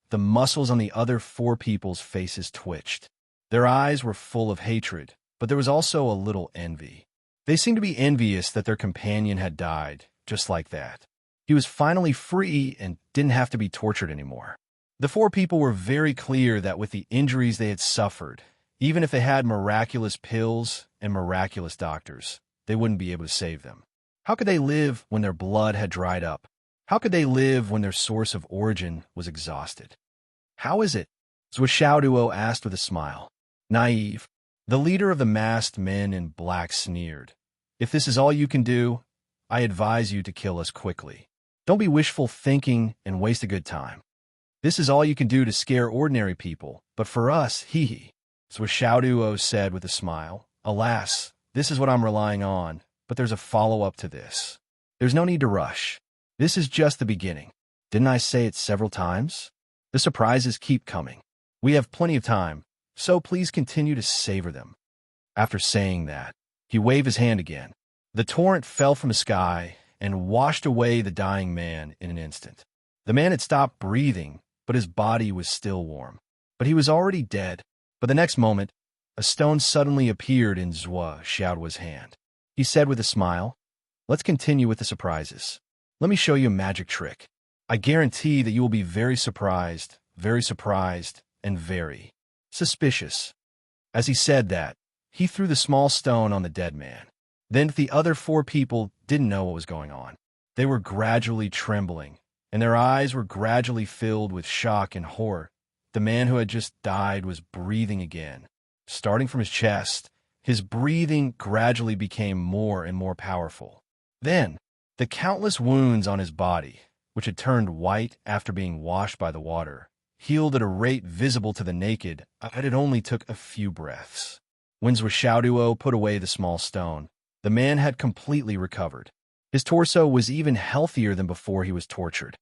The muscles on the other 4 people's faces twitched. Their eyes were full of hatred, but there was also a little envy. They seemed to be envious that their companion had died, just like that. He was finally free and didn't have to be tortured anymore. The 4 people were very clear that with the injuries they had suffered, even if they had miraculous pills and miraculous doctors, they wouldn't be able to save them. How could they live when their blood had dried up? How could they live when their source of origin was exhausted? "How is it?" Zhuo asked with a smile. Naive. The leader of the masked men in black sneered. "If this is all you can do, I advise you to kill us quickly. Don't be wishful thinking and waste a good time. This is all you can do to scare ordinary people, but for us, hee-hee," Zhuo said with a smile. "Alas, this is what I'm relying on, but there's a follow-up to this. There's no need to rush. This is just the beginning. Didn't I say it several times? The surprises keep coming. We have plenty of time, so please continue to savor them." After saying that, he waved his hand again. The torrent fell from the sky and washed away the dying man in an instant. The man had stopped breathing, but his body was still warm. But he was already dead. But the next moment, a stone suddenly appeared in Zhuo's hand. He said with a smile, "Let's continue with the surprises. Let me show you a magic trick. I guarantee that you will be very surprised, and very suspicious." As he said that, he threw the small stone on the dead man. Then the other 4 people didn't know what was going on. They were gradually trembling, and their eyes were gradually filled with shock and horror. The man who had just died was breathing again. Starting from his chest, his breathing gradually became more and more powerful. Then, the countless wounds on his body, which had turned white after being washed by the water, healed at a rate visible to the naked, and it only took a few breaths. When Zhuo put away the small stone, the man had completely recovered. His torso was even healthier than before he was tortured.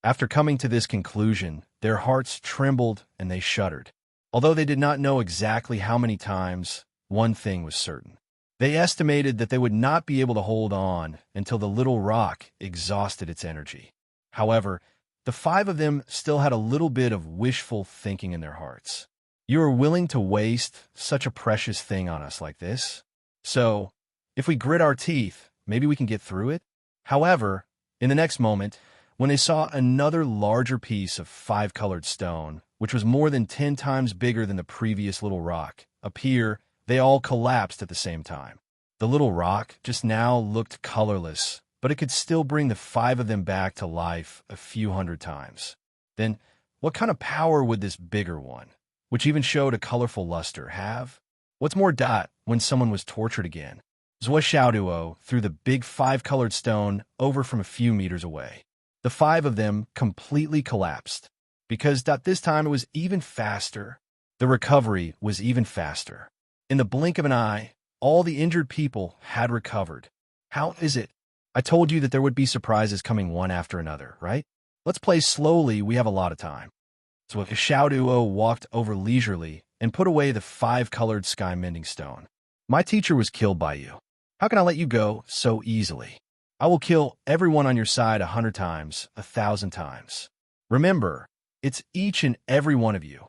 After coming to this conclusion, their hearts trembled and they shuddered. Although they did not know exactly how many times, one thing was certain. They estimated that they would not be able to hold on until the little rock exhausted its energy. However, the 5 of them still had a little bit of wishful thinking in their hearts. "You are willing to waste such a precious thing on us like this? So, if we grit our teeth, maybe we can get through it?" However, in the next moment, when they saw another larger piece of 5-colored stone, which was more than 10 times bigger than the previous little rock, appear, They all collapsed at the same time. The little rock just now looked colorless, but it could still bring the 5 of them back to life a few hundred times. Then, what kind of power would this bigger one, which even showed a colorful luster, have? What's more, when someone was tortured again, Zhuo threw the big 5-colored stone over from a few meters away. The 5 of them completely collapsed. Because this time it was even faster. The recovery was even faster. In the blink of an eye, all the injured people had recovered. How is it? I told you that there would be surprises coming one after another, right? Let's play slowly, we have a lot of time. So Xiaoduo walked over leisurely and put away the 5-colored sky-mending stone. My teacher was killed by you. How can I let you go so easily? I will kill everyone on your side 100 times, 1,000 times. Remember, it's each and every one of you.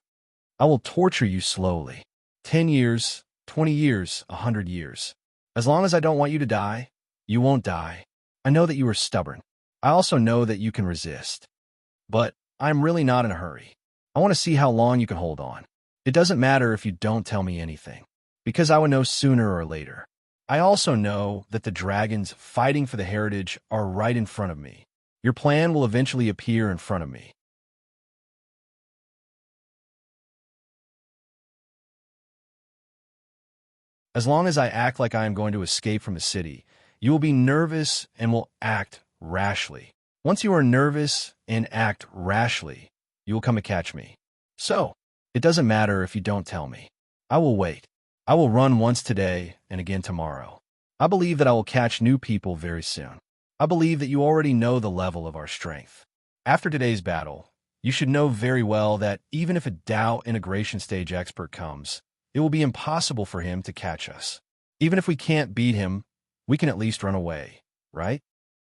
I will torture you slowly. 10 years, 20 years, 100 years. As long as I don't want you to die, you won't die. I know that you are stubborn. I also know that you can resist. But I'm really not in a hurry. I want to see how long you can hold on. It doesn't matter if you don't tell me anything, because I will know sooner or later. I also know that the dragons fighting for the heritage are right in front of me. Your plan will eventually appear in front of me. As long as I act like I am going to escape from the city, you will be nervous and will act rashly. Once you are nervous and act rashly, you will come and catch me. So, it doesn't matter if you don't tell me. I will wait. I will run once today and again tomorrow. I believe that I will catch new people very soon. I believe that you already know the level of our strength. After today's battle, you should know very well that even if a Dao integration stage expert comes, it will be impossible for him to catch us. Even if we can't beat him, we can at least run away, right?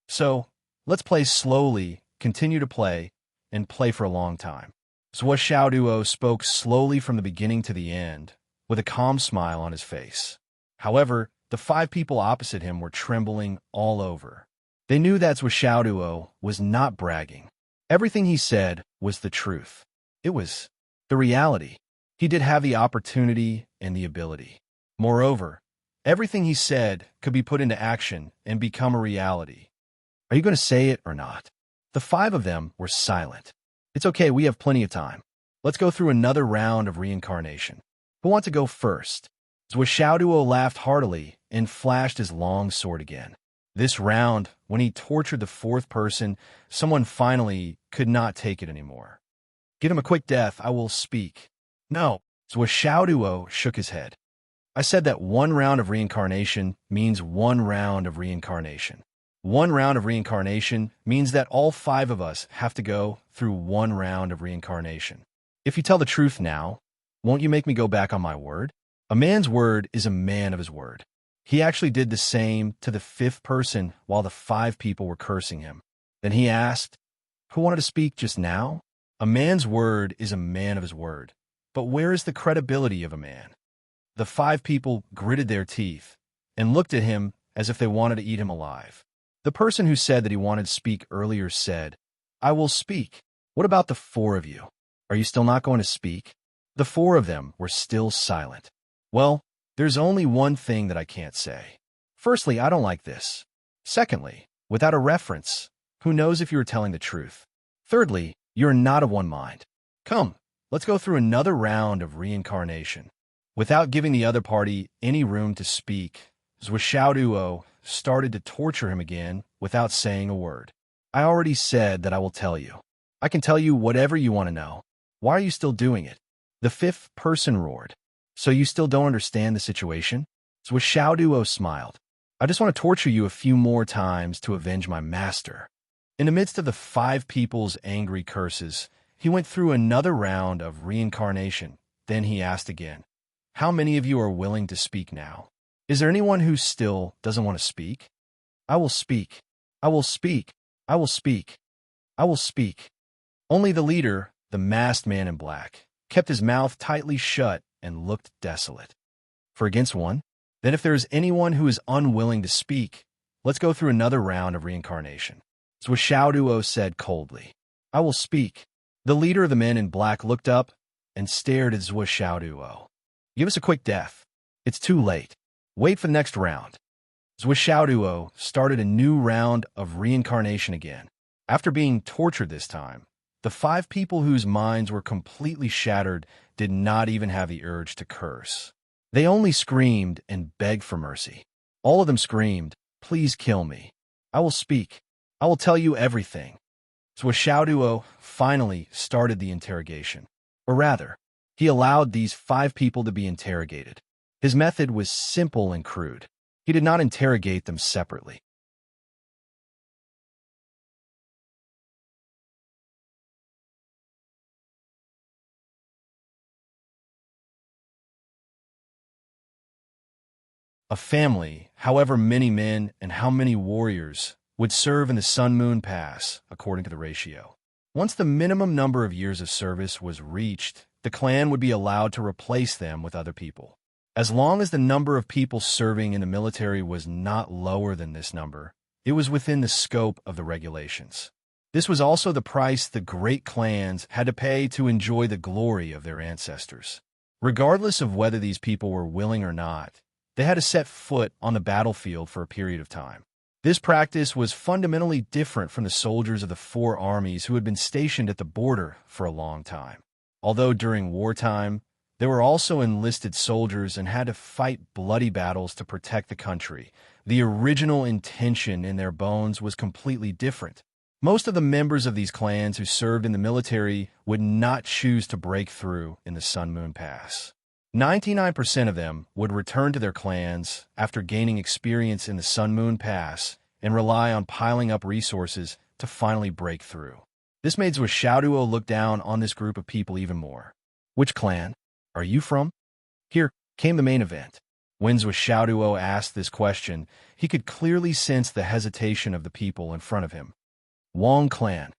So, let's play slowly, continue to play, and play for a long time. Zhuo Xiaoduo spoke slowly from the beginning to the end, with a calm smile on his face. However, the 5 people opposite him were trembling all over. They knew that Zhuo Xiaoduo was not bragging. Everything he said was the truth. It was the reality. He did have the opportunity and the ability. Moreover, everything he said could be put into action and become a reality. Are you going to say it or not? The 5 of them were silent. It's okay, we have plenty of time. Let's go through another round of reincarnation. Who wants to go first? Zhuo Xiaoduo laughed heartily and flashed his long sword again. This round, when he tortured the 4th person, someone finally could not take it anymore. Give him a quick death, I will speak. No, Zhuo Xiaoduo shook his head. I said that 1 round of reincarnation means 1 round of reincarnation. 1 round of reincarnation means that all 5 of us have to go through 1 round of reincarnation. If you tell the truth now, won't you make me go back on my word? A man's word is a man of his word. He actually did the same to the 5th person while the 5 people were cursing him. Then he asked, who wanted to speak just now? A man's word is a man of his word. But where is the credibility of a man? The 5 people gritted their teeth and looked at him as if they wanted to eat him alive. The person who said that he wanted to speak earlier said, I will speak. What about the 4 of you? Are you still not going to speak? The 4 of them were still silent. Well, there's only one thing that I can't say. Firstly, I don't like this. Secondly, without a reference, who knows if you are telling the truth? Thirdly, you're not of one mind. Come, let's go through another round of reincarnation. Without giving the other party any room to speak, Zhuo Xiaoduo started to torture him again without saying a word. I already said that I will tell you. I can tell you whatever you want to know. Why are you still doing it? The 5th person roared. So you still don't understand the situation? Zhuo Xiaoduo smiled. I just want to torture you a few more times to avenge my master. In the midst of the 5 people's angry curses, he went through another round of reincarnation. Then he asked again, how many of you are willing to speak now? Is there anyone who still doesn't want to speak? I will speak. I will speak. I will speak. I will speak. Only the leader, the masked man in black, kept his mouth tightly shut and looked desolate. For against 1? Then if there is anyone who is unwilling to speak, let's go through another round of reincarnation. Zhuo Xiaoduo said coldly, I will speak. The leader of the men in black looked up and stared at Zhuo Xiaoduo. Give us a quick death. It's too late. Wait for the next round. Zwishaoduo started a new round of reincarnation again. After being tortured this time, the 5 people whose minds were completely shattered did not even have the urge to curse. They only screamed and begged for mercy. All of them screamed, "Please kill me. I will speak. I will tell you everything." Zwishaoduo finally started the interrogation. Or rather, he allowed these 5 people to be interrogated. His method was simple and crude. He did not interrogate them separately. A family, however many men and how many warriors, would serve in the Sun-Moon Pass, according to the ratio. Once the minimum number of years of service was reached, the clan would be allowed to replace them with other people. As long as the number of people serving in the military was not lower than this number, it was within the scope of the regulations. This was also the price the great clans had to pay to enjoy the glory of their ancestors. Regardless of whether these people were willing or not, they had to set foot on the battlefield for a period of time. This practice was fundamentally different from the soldiers of the 4 armies who had been stationed at the border for a long time. Although during wartime, they were also enlisted soldiers and had to fight bloody battles to protect the country, the original intention in their bones was completely different. Most of the members of these clans who served in the military would not choose to break through in the Sun-Moon Pass. 99% of them would return to their clans after gaining experience in the Sun-Moon Pass and rely on piling up resources to finally break through. This made Zwishaoduo look down on this group of people even more. "Which clan are you from?" Here came the main event. When Zwishaoduo asked this question, he could clearly sense the hesitation of the people in front of him. "Wong clan.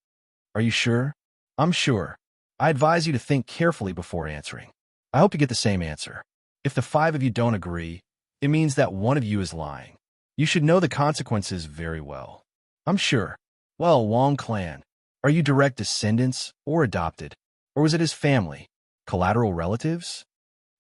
Are you sure?" "I'm sure. I advise you to think carefully before answering. I hope you get the same answer. If the 5 of you don't agree, it means that one of you is lying. You should know the consequences very well." "I'm sure." "Well, Wong clan, are you direct descendants or adopted? Or was it his family? Collateral relatives?"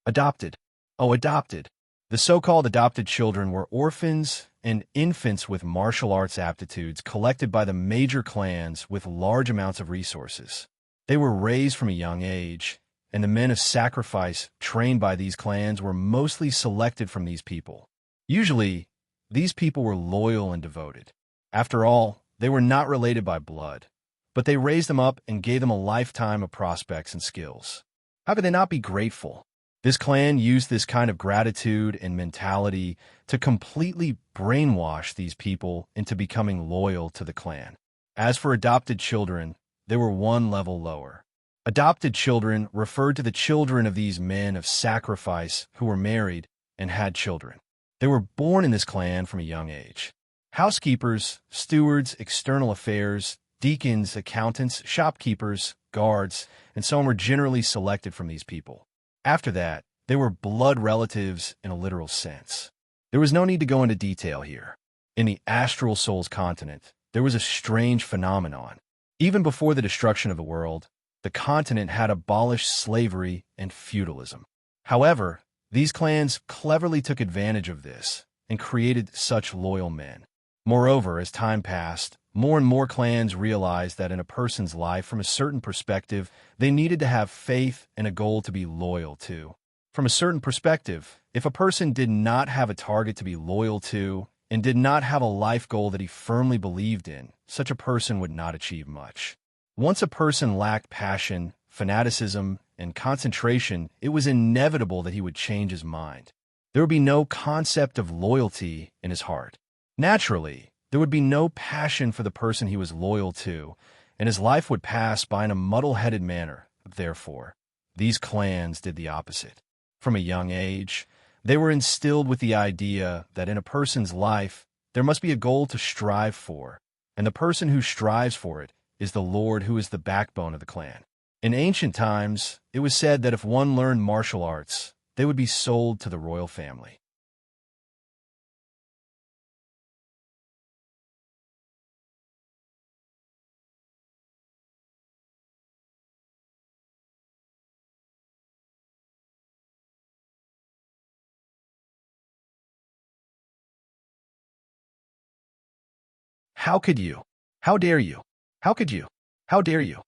"Adopted." "Oh, adopted." The so-called adopted children were orphans and infants with martial arts aptitudes collected by the major clans with large amounts of resources. They were raised from a young age, and the men of sacrifice trained by these clans were mostly selected from these people. Usually, these people were loyal and devoted. After all, they were not related by blood, but they raised them up and gave them a lifetime of prospects and skills. How could they not be grateful? This clan used this kind of gratitude and mentality to completely brainwash these people into becoming loyal to the clan. As for adopted children, they were one level lower. Adopted children referred to the children of these men of sacrifice who were married and had children. They were born in this clan from a young age. Housekeepers, stewards, external affairs, deacons, accountants, shopkeepers, guards, and so on were generally selected from these people. After that, they were blood relatives in a literal sense. There was no need to go into detail here. In the Astral Souls continent, there was a strange phenomenon. Even before the destruction of the world, the continent had abolished slavery and feudalism. However, these clans cleverly took advantage of this and created such loyal men. Moreover, as time passed, more and more clans realized that in a person's life, from a certain perspective, they needed to have faith and a goal to be loyal to. From a certain perspective, if a person did not have a target to be loyal to and did not have a life goal that he firmly believed in, such a person would not achieve much. Once a person lacked passion, fanaticism, and concentration, it was inevitable that he would change his mind. There would be no concept of loyalty in his heart. Naturally, there would be no passion for the person he was loyal to, and his life would pass by in a muddle-headed manner. Therefore, these clans did the opposite. From a young age, they were instilled with the idea that in a person's life, there must be a goal to strive for, and the person who strives for it is the Lord who is the backbone of the clan. In ancient times, it was said that if one learned martial arts, they would be sold to the royal family. How could you? How dare you? How could you? How dare you?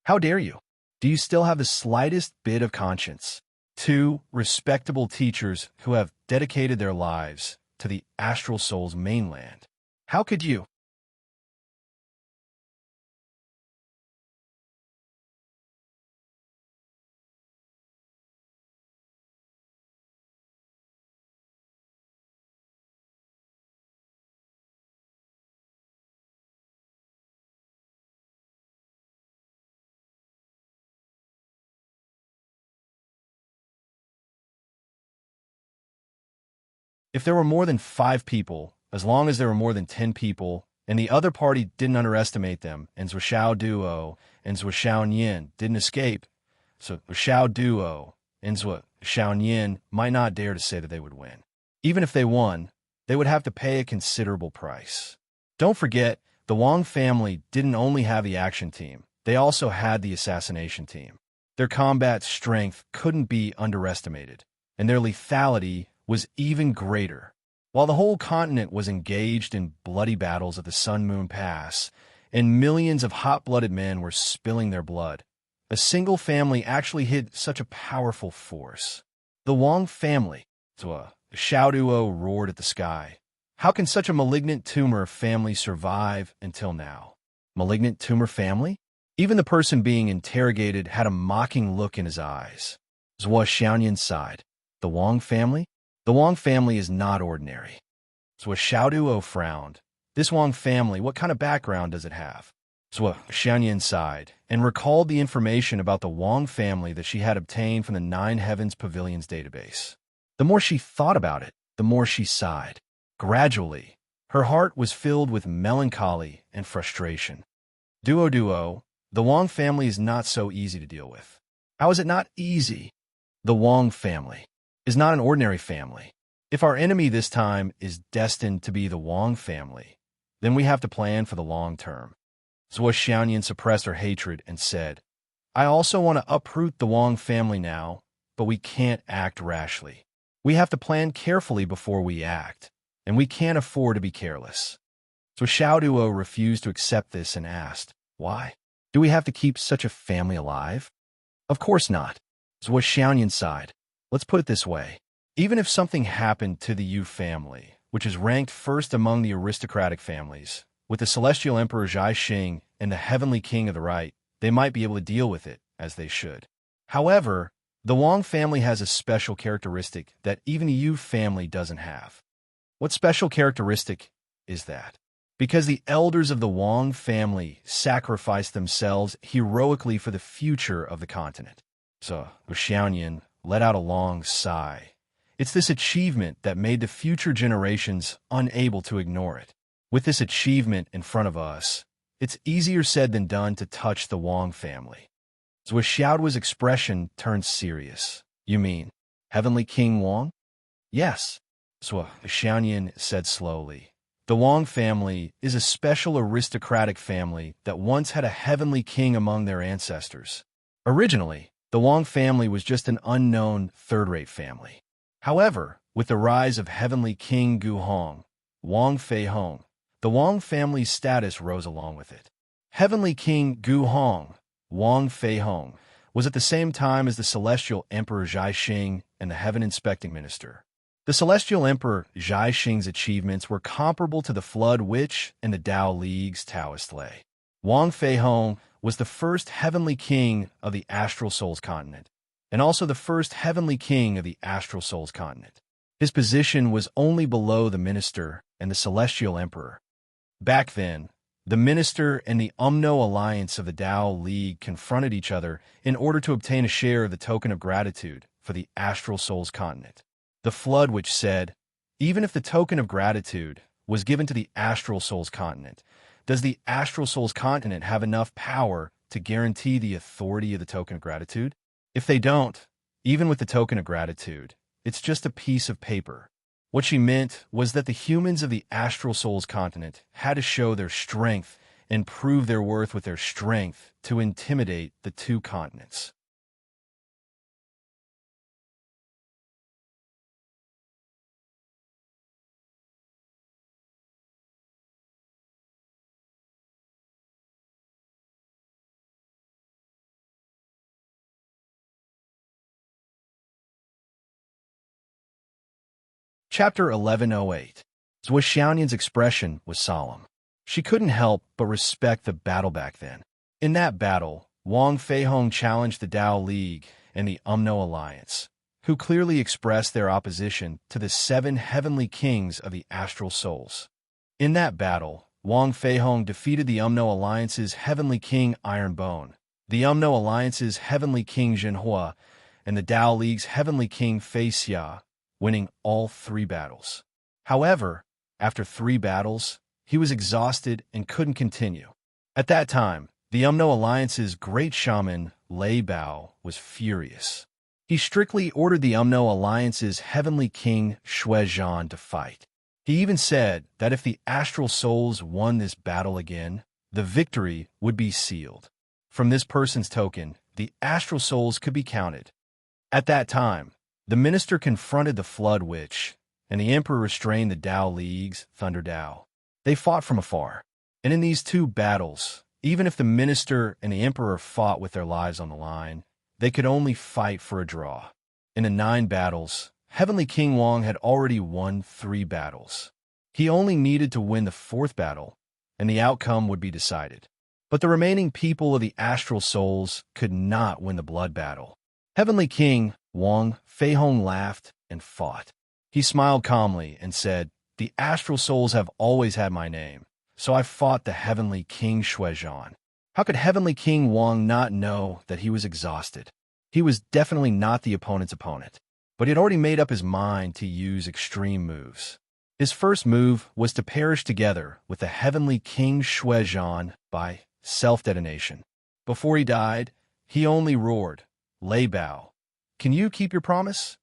How dare you? Do you still have the slightest bit of conscience? Two respectable teachers who have dedicated their lives to the astral soul's mainland. How could you? If there were more than 5 people, as long as there were more than 10 people, and the other party didn't underestimate them, and Zhuo Duo and Zhuo Yin didn't escape, so Zhuo Duo and Zhuo Yin might not dare to say that they would win. Even if they won, they would have to pay a considerable price. Don't forget, the Wang family didn't only have the action team, they also had the assassination team. Their combat strength couldn't be underestimated, and their lethality was even greater. While the whole continent was engaged in bloody battles at the Sun Moon Pass, and millions of hot-blooded men were spilling their blood, a single family actually hid such a powerful force. The Wang family. The Duo roared at the sky. How can such a malignant tumor family survive until now? Malignant tumor family? Even the person being interrogated had a mocking look in his eyes. Zhuo Xiaoyan sighed. The Wang family? The Wang family is not ordinary. Zhuo Duo frowned. This Wang family, what kind of background does it have? Zhuo Xiaoyan sighed and recalled the information about the Wang family that she had obtained from the Nine Heavens Pavilions database. The more she thought about it, the more she sighed. Gradually, her heart was filled with melancholy and frustration. Duo, the Wang family is not so easy to deal with. How is it not easy? The Wang family is not an ordinary family. If our enemy this time is destined to be the Wang family, then we have to plan for the long term. Zhuo Xiaoyan suppressed her hatred and said, I also want to uproot the Wang family now, but we can't act rashly. We have to plan carefully before we act, and we can't afford to be careless. Zhuo Duo refused to accept this and asked, why? Do we have to keep such a family alive? Of course not. Zhuo Xiaoyan sighed. Let's put it this way. Even if something happened to the Yu family, which is ranked first among the aristocratic families, with the celestial emperor Zhai Xing and the heavenly king of the right, they might be able to deal with it as they should. However, the Wang family has a special characteristic that even the Yu family doesn't have. What special characteristic is that? Because the elders of the Wang family sacrificed themselves heroically for the future of the continent. So, Xiaoyan let out a long sigh. It's this achievement that made the future generations unable to ignore it. With this achievement in front of us, it's easier said than done to touch the Wang family. Zhuo Xiaoduo's expression turned serious. You mean, Heavenly King Wang? Yes, Zhuo Xiaoyan said slowly. The Wang family is a special aristocratic family that once had a heavenly king among their ancestors. Originally, the Wang family was just an unknown third-rate family. However, with the rise of heavenly King Gu Hong, Wang Fei Hong, the Wang family's status rose along with it. Heavenly King Gu Hong, Wang Fei Hong, was at the same time as the celestial emperor Zhai Xing and the heaven inspecting minister. The celestial emperor Zhai Xing's achievements were comparable to the Flood Witch and the Tao League's Taoist Lei. Wang Fei Hong was the first heavenly king of the Astral Souls continent, and also the first heavenly king of the Astral Souls continent. His position was only below the minister and the celestial emperor. Back then, the minister and the Umno alliance of the Tao League confronted each other in order to obtain a share of the token of gratitude for the Astral Souls continent. The Flood Witch said, even if the token of gratitude was given to the Astral Souls continent, does the Astral Souls continent have enough power to guarantee the authority of the token of gratitude? If they don't, even with the token of gratitude, it's just a piece of paper. What she meant was that the humans of the Astral Souls continent had to show their strength and prove their worth with their strength to intimidate the two continents. Chapter 1108. Zhou Xiaoyan's expression was solemn. She couldn't help but respect the battle back then. In that battle, Wang Feihong challenged the Dao League and the Umno Alliance, who clearly expressed their opposition to the 7 heavenly kings of the astral souls. In that battle, Wang Feihong defeated the Umno Alliance's heavenly king Ironbone, the Umno Alliance's heavenly king Jinhua, and the Dao League's heavenly king Fei Xia, winning all 3 battles. However, after 3 battles, he was exhausted and couldn't continue. At that time, the Umno Alliance's great shaman, Lei Bao, was furious. He strictly ordered the Umno Alliance's heavenly king, Shui Zhan, to fight. He even said that if the astral souls won this battle again, the victory would be sealed. From this person's token, the astral souls could be counted. At that time, the minister confronted the Flood Witch, and the emperor restrained the Dao League's Thunder Dao. They fought from afar. And in these 2 battles, even if the minister and the emperor fought with their lives on the line, they could only fight for a draw. In the 9 battles, Heavenly King Wang had already won 3 battles. He only needed to win the 4th battle, and the outcome would be decided. But the remaining people of the astral souls could not win the blood battle. Heavenly King Wang Feihong laughed and fought. He smiled calmly and said, "The astral souls have always had my name, so I fought the heavenly King Shui Zhan." How could Heavenly King Wang not know that he was exhausted? He was definitely not the opponent's opponent, but he had already made up his mind to use extreme moves. His first move was to perish together with the heavenly King Shui Zhan by self-detonation. Before he died, he only roared, "Lei Bao, can you keep your promise?"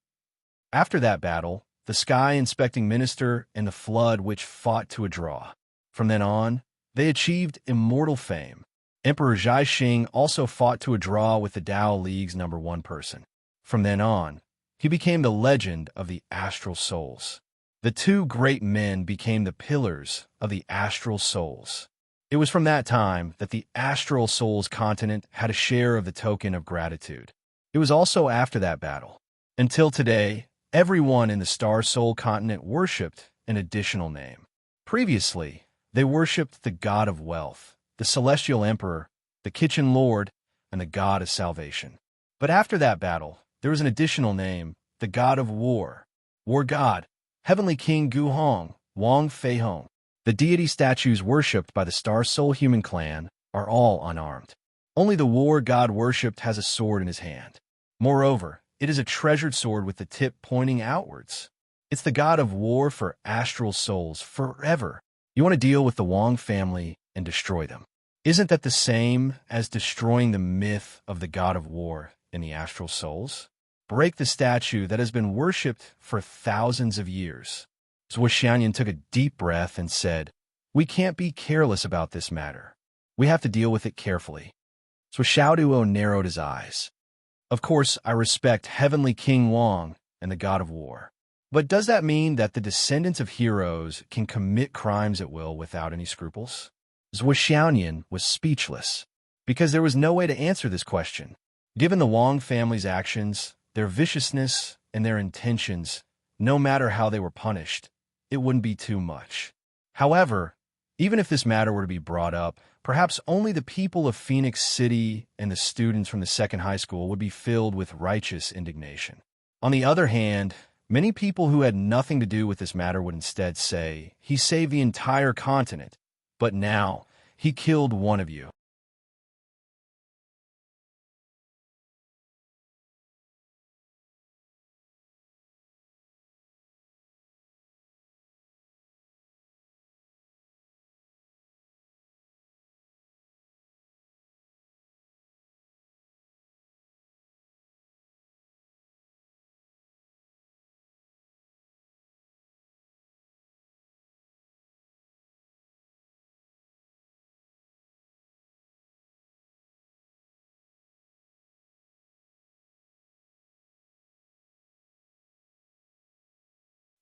After that battle, the sky-inspecting minister and the Flood Witch fought to a draw. From then on, they achieved immortal fame. Emperor Zhai Xing also fought to a draw with the Dao League's #1 person. From then on, he became the legend of the astral souls. The 2 great men became the pillars of the astral souls. It was from that time that the astral souls continent had a share of the token of gratitude. It was also after that battle. Until today, everyone in the Star Soul continent worshipped an additional name. Previously, they worshipped the god of wealth, the celestial emperor, the kitchen lord, and the god of salvation. But after that battle, there was an additional name, the god of war, war god, heavenly king Gu Hong, Wang Feihong. The deity statues worshipped by the Star Soul human clan are all unarmed. Only the war god worshipped has a sword in his hand. Moreover, it is a treasured sword with the tip pointing outwards. It's the god of war for astral souls forever. You want to deal with the Wang family and destroy them. Isn't that the same as destroying the myth of the god of war in the astral souls? Break the statue that has been worshipped for thousands of years. Zhou Xiaoyan took a deep breath and said, "We can't be careless about this matter. We have to deal with it carefully." Zhou Xiaoduo narrowed his eyes. "Of course, I respect Heavenly King Wang and the god of war. But does that mean that the descendants of heroes can commit crimes at will without any scruples?" Zhou Xiaoyan was speechless, because there was no way to answer this question. Given the Wang family's actions, their viciousness, and their intentions, no matter how they were punished, it wouldn't be too much. However, even if this matter were to be brought up, perhaps only the people of Phoenix City and the students from the second high school would be filled with righteous indignation. On the other hand, many people who had nothing to do with this matter would instead say, "He saved the entire continent, but now he killed one of you."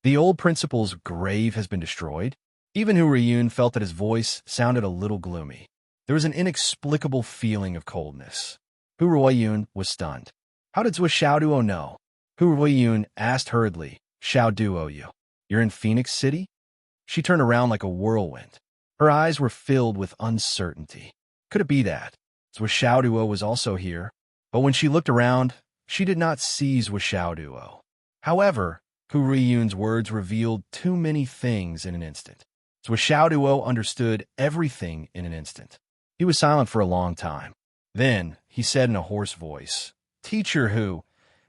The old principal's grave has been destroyed? Even Hu Riyun felt that his voice sounded a little gloomy. There was an inexplicable feeling of coldness. Hu Riyun was stunned. How did Zhou Xiaoduo know? Hu Riyun asked hurriedly, "Xiaoduo you. You're in Phoenix City? She turned around like a whirlwind. Her eyes were filled with uncertainty. Could it be that Zhuo was also here? But when she looked around, she did not see Zhuo. However, Hu Ruiyun's words revealed too many things in an instant. Zhuo understood everything in an instant. He was silent for a long time. Then, he said in a hoarse voice, "Teacher Hu,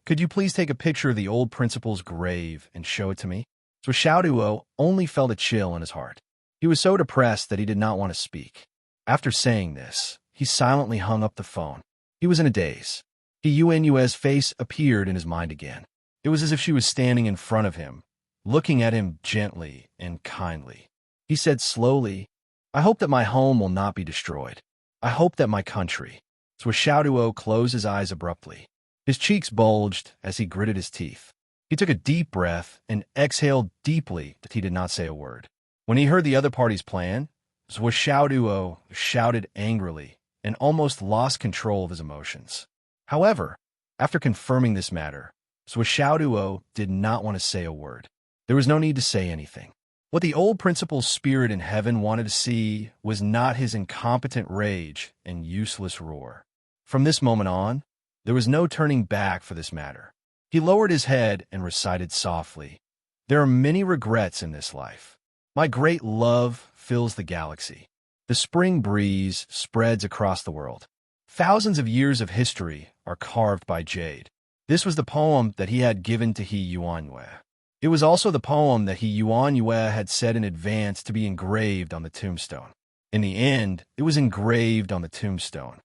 could you please take a picture of the old principal's grave and show it to me?" Zhuo only felt a chill in his heart. He was so depressed that he did not want to speak. After saying this, he silently hung up the phone. He was in a daze. Yuan's face appeared in his mind again. It was as if she was standing in front of him, looking at him gently and kindly. He said slowly, "I hope that my home will not be destroyed. I hope that my country." Zhuo closed his eyes abruptly. His cheeks bulged as he gritted his teeth. He took a deep breath and exhaled deeply, but he did not say a word. When he heard the other party's plan, Zhuo shouted angrily and almost lost control of his emotions. However, after confirming this matter, Zhuo did not want to say a word. There was no need to say anything. What the old principal's spirit in heaven wanted to see was not his incompetent rage and useless roar. From this moment on, there was no turning back for this matter. He lowered his head and recited softly, "There are many regrets in this life. My great love fills the galaxy. The spring breeze spreads across the world. Thousands of years of history are carved by jade." This was the poem that he had given to Yuanyue. It was also the poem that Yuanyue had said in advance to be engraved on the tombstone. In the end, it was engraved on the tombstone.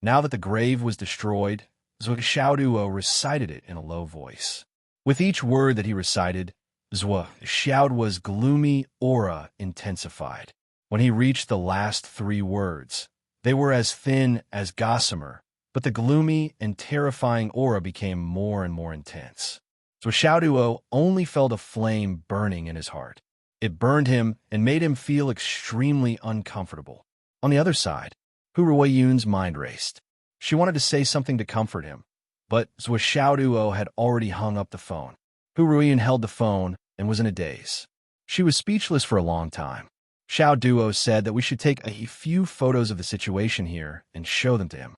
Now that the grave was destroyed, Zhuo recited it in a low voice. With each word that he recited, Zhuo's gloomy aura intensified. When he reached the last three words, they were as thin as gossamer, but the gloomy and terrifying aura became more and more intense. Zhuo only felt a flame burning in his heart. It burned him and made him feel extremely uncomfortable. On the other side, Hu Ruiyun's mind raced. She wanted to say something to comfort him, but Zhuo had already hung up the phone. Hu Ruiyun held the phone and was in a daze. She was speechless for a long time. Xiao Duo said that we should take a few photos of the situation here and show them to him.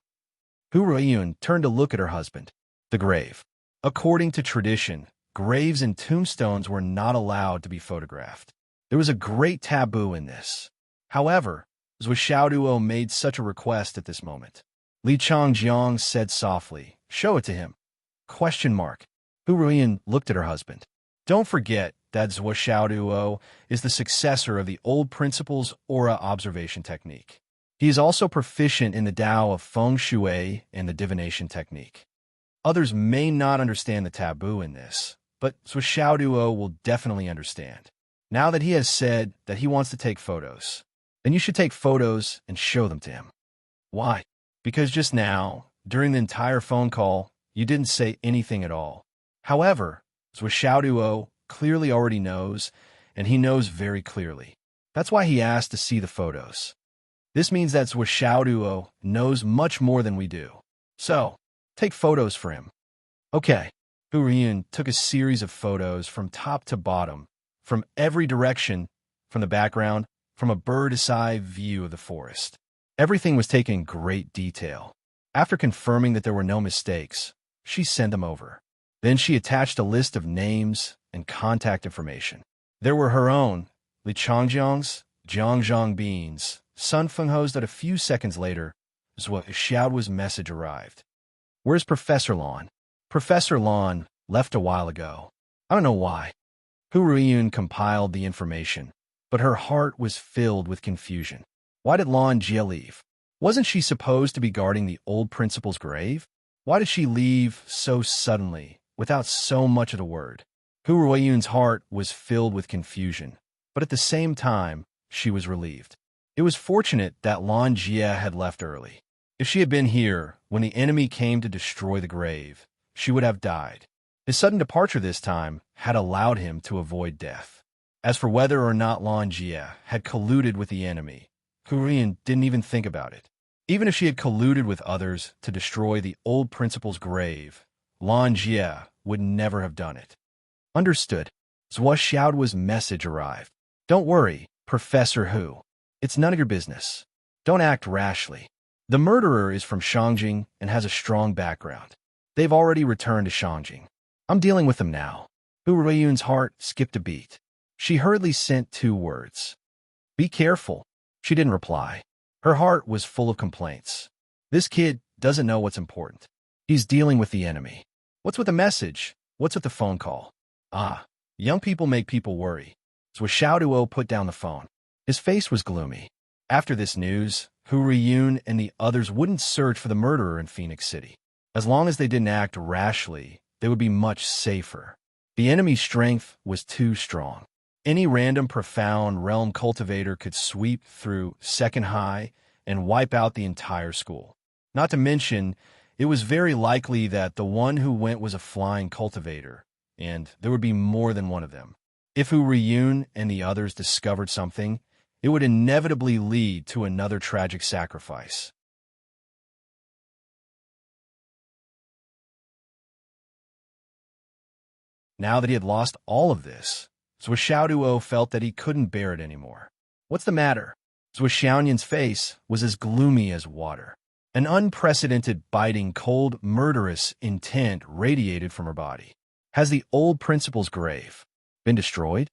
Hu Ruiyun turned to look at her husband. The grave. According to tradition, graves and tombstones were not allowed to be photographed. There was a great taboo in this. However, Xiao Duo made such a request at this moment. Li Changjiang said softly, "Show it to him." Question mark. Hu Ruiyun looked at her husband. Don't forget that Xiao Duo is the successor of the old principal's aura observation technique. He is also proficient in the Tao of Feng Shui and the divination technique. Others may not understand the taboo in this, but Xiao Duo will definitely understand. Now that he has said that he wants to take photos, then you should take photos and show them to him. Why? Because just now, during the entire phone call, you didn't say anything at all. However, Xiao Duo clearly already knows, and he knows very clearly. That's why he asked to see the photos. This means that Xiao Duo knows much more than we do. So, take photos for him. Okay. Hu Ruiyun took a series of photos from top to bottom, from every direction, from the background, from a bird's-eye view of the forest. Everything was taken in great detail. After confirming that there were no mistakes, she sent them over. Then she attached a list of names and contact information. There were her own, Li Changjiang's, Jiang Zhangbi's, Sun Fengho's. That a few seconds later, Xiao's message arrived. "Where's Professor Lan?" "Professor Lan left a while ago. I don't know why." Hu Ruiyun compiled the information, but her heart was filled with confusion. Why did Lan Jie leave? Wasn't she supposed to be guarding the old principal's grave? Why did she leave so suddenly, without so much of a word? Hu Ruiyun's heart was filled with confusion, but at the same time, she was relieved. It was fortunate that Lan Jie had left early. If she had been here when the enemy came to destroy the grave, she would have died. His sudden departure this time had allowed him to avoid death. As for whether or not Lan Jie had colluded with the enemy, Hu Ruiyun didn't even think about it. Even if she had colluded with others to destroy the old principal's grave, Lan Jie would never have done it. Understood. Zhuo Xiaoduo's message arrived. Don't worry, Professor Hu. It's none of your business. Don't act rashly. The murderer is from Shangjing and has a strong background. They've already returned to Shangjing. I'm dealing with them now. Hu Ruiyun's heart skipped a beat. She hurriedly sent 2 words. Be careful. She didn't reply. Her heart was full of complaints. This kid doesn't know what's important. He's dealing with the enemy. What's with the message? What's with the phone call? Ah, young people make people worry. So Xiaoduo put down the phone. His face was gloomy. After this news, Hu Ruiyun and the others wouldn't search for the murderer in Phoenix City. As long as they didn't act rashly, they would be much safer. The enemy's strength was too strong. Any random profound realm cultivator could sweep through second high and wipe out the entire school. Not to mention, it was very likely that the one who went was a flying cultivator, and there would be more than one of them. If Hu Ruiyun and the others discovered something, it would inevitably lead to another tragic sacrifice. Now that he had lost all of this, Zhuo Xiaoduo felt that he couldn't bear it anymore. What's the matter? Zhuo Xiaoyan's face was as gloomy as water. An unprecedented, biting, cold, murderous intent radiated from her body. Has the old principal's grave been destroyed?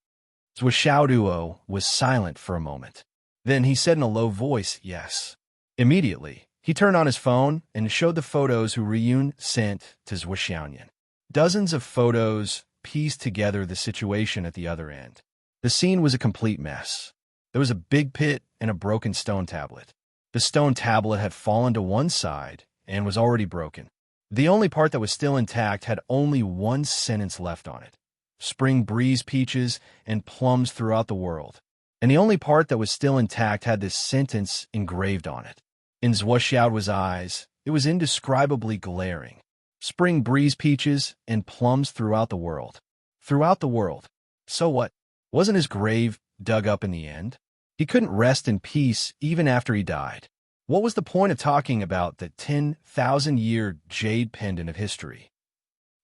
Zhuo Xiaoduo was silent for a moment. Then he said in a low voice, yes. Immediately, he turned on his phone and showed the photos Hu Ruiyun sent to Zhuo Xiaoyan. Dozens of photos pieced together the situation at the other end. The scene was a complete mess. There was a big pit and a broken stone tablet. The stone tablet had fallen to one side and was already broken. The only part that was still intact had only one sentence left on it. Spring breeze peaches and plums throughout the world. And the only part that was still intact had this sentence engraved on it. In Zhuo Xiaoduo's eyes, it was indescribably glaring. Spring breeze peaches and plums throughout the world. Throughout the world. So what? Wasn't his grave dug up in the end? He couldn't rest in peace even after he died. What was the point of talking about the 10,000-year jade pendant of history?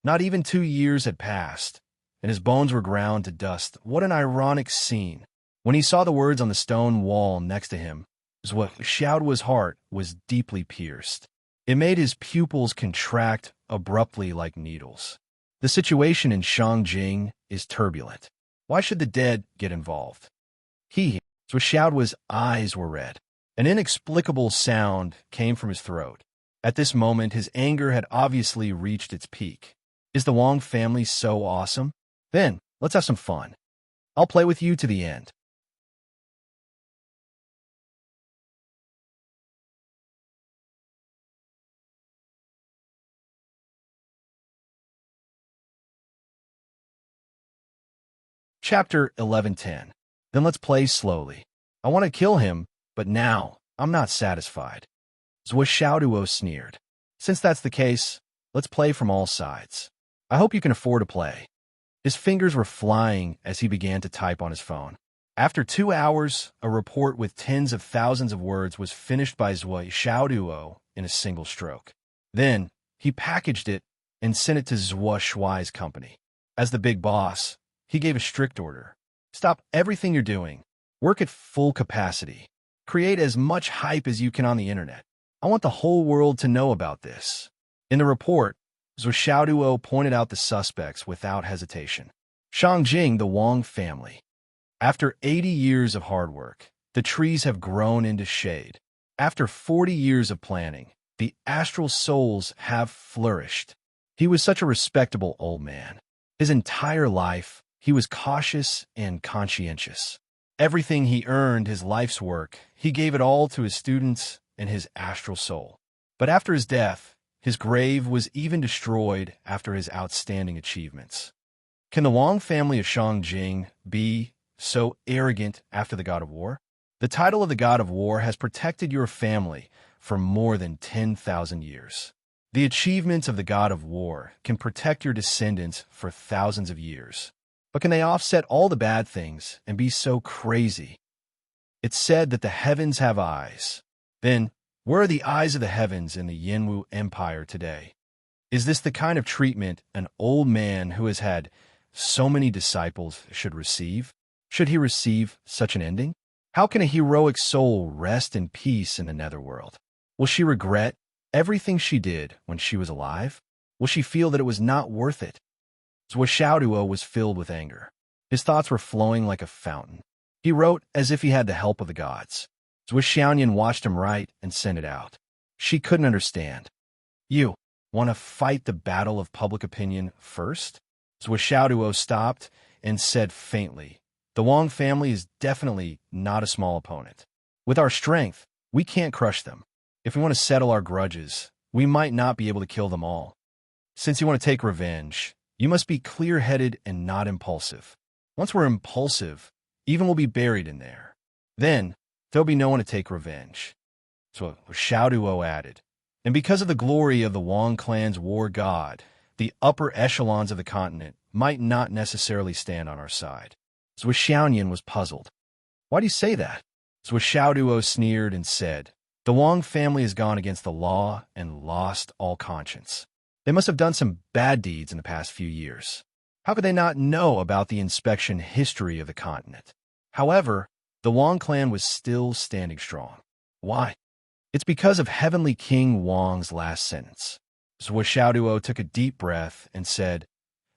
Not even 2 years had passed, and his bones were ground to dust. What an ironic scene. When he saw the words on the stone wall next to him, Zhuo Xiaoduo's heart was deeply pierced. It made his pupils contract abruptly like needles. The situation in Shangjing is turbulent. Why should the dead get involved? Zhuo Xiaoduo's eyes were red. An inexplicable sound came from his throat. At this moment, his anger had obviously reached its peak. Is the Wang family so awesome? Then, let's have some fun. I'll play with you to the end. Chapter 11:10. Then let's play slowly. I want to kill him, but now I'm not satisfied. Zhuo Xiaoduo sneered. Since that's the case, let's play from all sides. I hope you can afford to play. His fingers were flying as he began to type on his phone. After 2 hours, a report with tens of thousands of words was finished by Zhuo Xiaoduo in a single stroke. Then, he packaged it and sent it to Zhuo Shuai's company. As the big boss, he gave a strict order. Stop everything you're doing. Work at full capacity. Create as much hype as you can on the internet. I want the whole world to know about this. In the report, Zhuo Xiaoduo pointed out the suspects without hesitation. Shangjing, the Wang family. After 80 years of hard work, the trees have grown into shade. After 40 years of planning, the astral souls have flourished. He was such a respectable old man. His entire life, he was cautious and conscientious. Everything he earned, his life's work, he gave it all to his students and his astral soul. But after his death, his grave was even destroyed after his outstanding achievements. Can the Wang family of Shangjing be so arrogant after the God of War? The title of the God of War has protected your family for more than 10,000 years. The achievements of the God of War can protect your descendants for thousands of years. But can they offset all the bad things and be so crazy? It's said that the heavens have eyes. Then, Where are the eyes of the heavens in the Yenwu Empire today? Is this the kind of treatment an old man who has had so many disciples should receive? Should he receive such an ending? How can a heroic soul rest in peace in the netherworld? Will she regret everything she did when she was alive? Will she feel that it was not worth it? Zhuo Xiaoduo was filled with anger. His thoughts were flowing like a fountain. He wrote as if he had the help of the gods. Zhuo Xiaoyan watched him write and sent it out. She couldn't understand. You want to fight the battle of public opinion first? Zhuo Xiaoduo stopped and said faintly, the Wang family is definitely not a small opponent. With our strength, we can't crush them. If we want to settle our grudges, we might not be able to kill them all. Since you want to take revenge, you must be clear-headed and not impulsive. Once we're impulsive, even we'll be buried in there. Then, there'll be no one to take revenge. So Xiaoduo added, and because of the glory of the Wang clan's war god, the upper echelons of the continent might not necessarily stand on our side. Zhuo Xiaoyan was puzzled. Why do you say that? Zhuo Xiaoduo sneered and said, the Wang family has gone against the law and lost all conscience. They must have done some bad deeds in the past few years. How could they not know about the inspection history of the continent? However, the Wang clan was still standing strong. Why? It's because of Heavenly King Wang's last sentence. Zhuo Xiaoduo took a deep breath and said,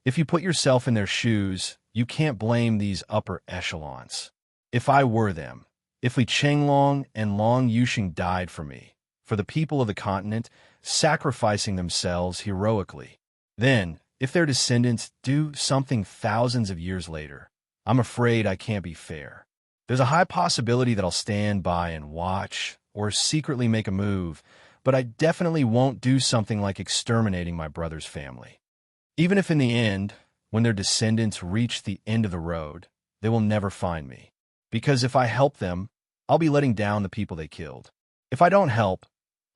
if you put yourself in their shoes, you can't blame these upper echelons. If I were them, if Li Chenglong and Long Yuxing died for me, for the people of the continent, sacrificing themselves heroically, then, if their descendants do something thousands of years later, I'm afraid I can't be fair. There's a high possibility that I'll stand by and watch, or secretly make a move, but I definitely won't do something like exterminating my brother's family. Even if in the end, when their descendants reach the end of the road, they will never find me. Because if I help them, I'll be letting down the people they killed. If I don't help,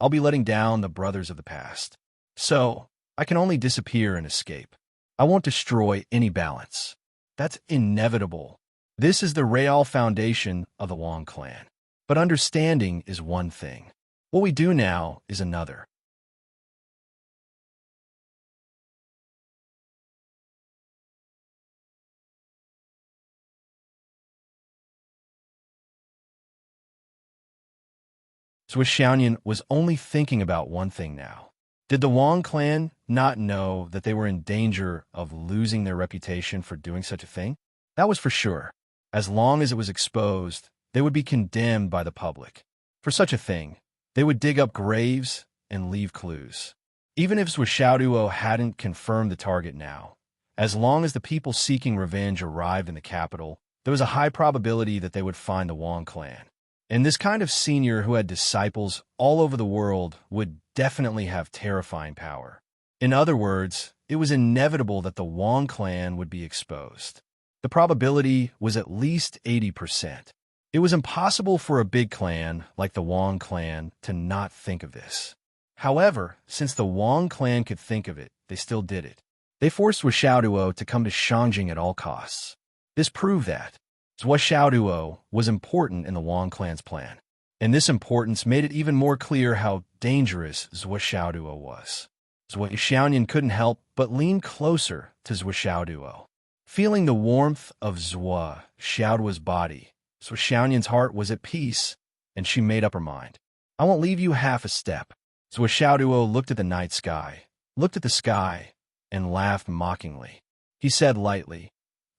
I'll be letting down the brothers of the past. So, I can only disappear and escape. I won't destroy any balance. That's inevitable. This is the real foundation of the Wang clan. But understanding is one thing. What we do now is another. Zhuo Xiaoyan was only thinking about one thing now. Did the Wang clan not know that they were in danger of losing their reputation for doing such a thing? That was for sure. As long as it was exposed, they would be condemned by the public. For such a thing, they would dig up graves and leave clues. Even if Zhuo Xiaoduo hadn't confirmed the target now, as long as the people seeking revenge arrived in the capital, there was a high probability that they would find the Wang clan. And this kind of senior who had disciples all over the world would definitely have terrifying power. In other words, it was inevitable that the Wang clan would be exposed. The probability was at least 80%. It was impossible for a big clan like the Wang clan to not think of this. However, since the Wang clan could think of it, they still did it. They forced Zhuo Xiaoduo to come to Shangjing at all costs. This proved that Zhuo Xiaoduo was important in the Wang clan's plan, and this importance made it even more clear how dangerous Zhuo Xiaoduo was. Zhuo Xiaoyan couldn't help but lean closer to Zhuo Xiaoduo. Feeling the warmth of Zhuo Xiaoduo's body, Zhuo Xiaoyan's heart was at peace, and she made up her mind. I won't leave you half a step. Zhuo Xiaoduo looked at the night sky, looked at the sky, and laughed mockingly. He said lightly,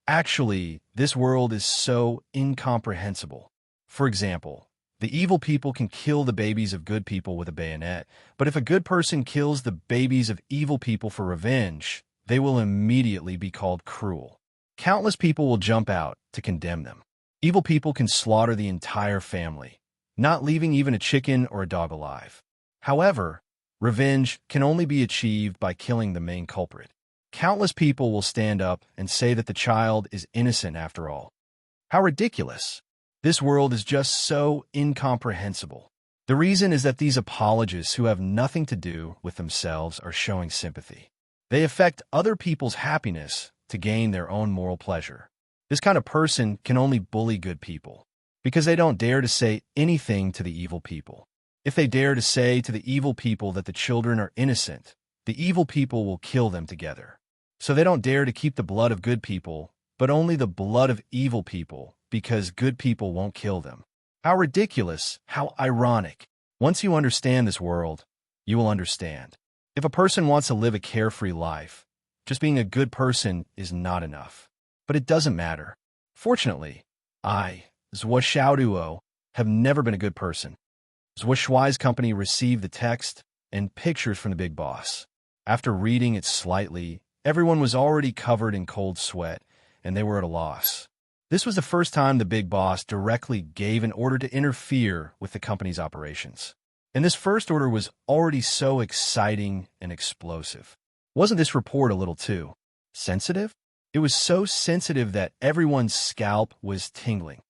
actually, this world is so incomprehensible. For example, the evil people can kill the babies of good people with a bayonet, but if a good person kills the babies of evil people for revenge, they will immediately be called cruel. Countless people will jump out to condemn them. Evil people can slaughter the entire family, not leaving even a chicken or a dog alive. However, revenge can only be achieved by killing the main culprit. Countless people will stand up and say that the child is innocent after all. How ridiculous! This world is just so incomprehensible. The reason is that these apologists who have nothing to do with themselves are showing sympathy. They affect other people's happiness to gain their own moral pleasure. This kind of person can only bully good people, because they don't dare to say anything to the evil people. If they dare to say to the evil people that the children are innocent, the evil people will kill them together. So they don't dare to keep the blood of good people, but only the blood of evil people, because good people won't kill them. How ridiculous, how ironic. Once you understand this world, you will understand. If a person wants to live a carefree life, just being a good person is not enough. But it doesn't matter. Fortunately, I, Zhuo Xiaoduo, have never been a good person. Zhuo Shuai's company received the text and pictures from the big boss. After reading it slightly, everyone was already covered in cold sweat, and they were at a loss. This was the first time the big boss directly gave an order to interfere with the company's operations. And this first order was already so exciting and explosive. Wasn't this report a little too sensitive? It was so sensitive that everyone's scalp was tingling.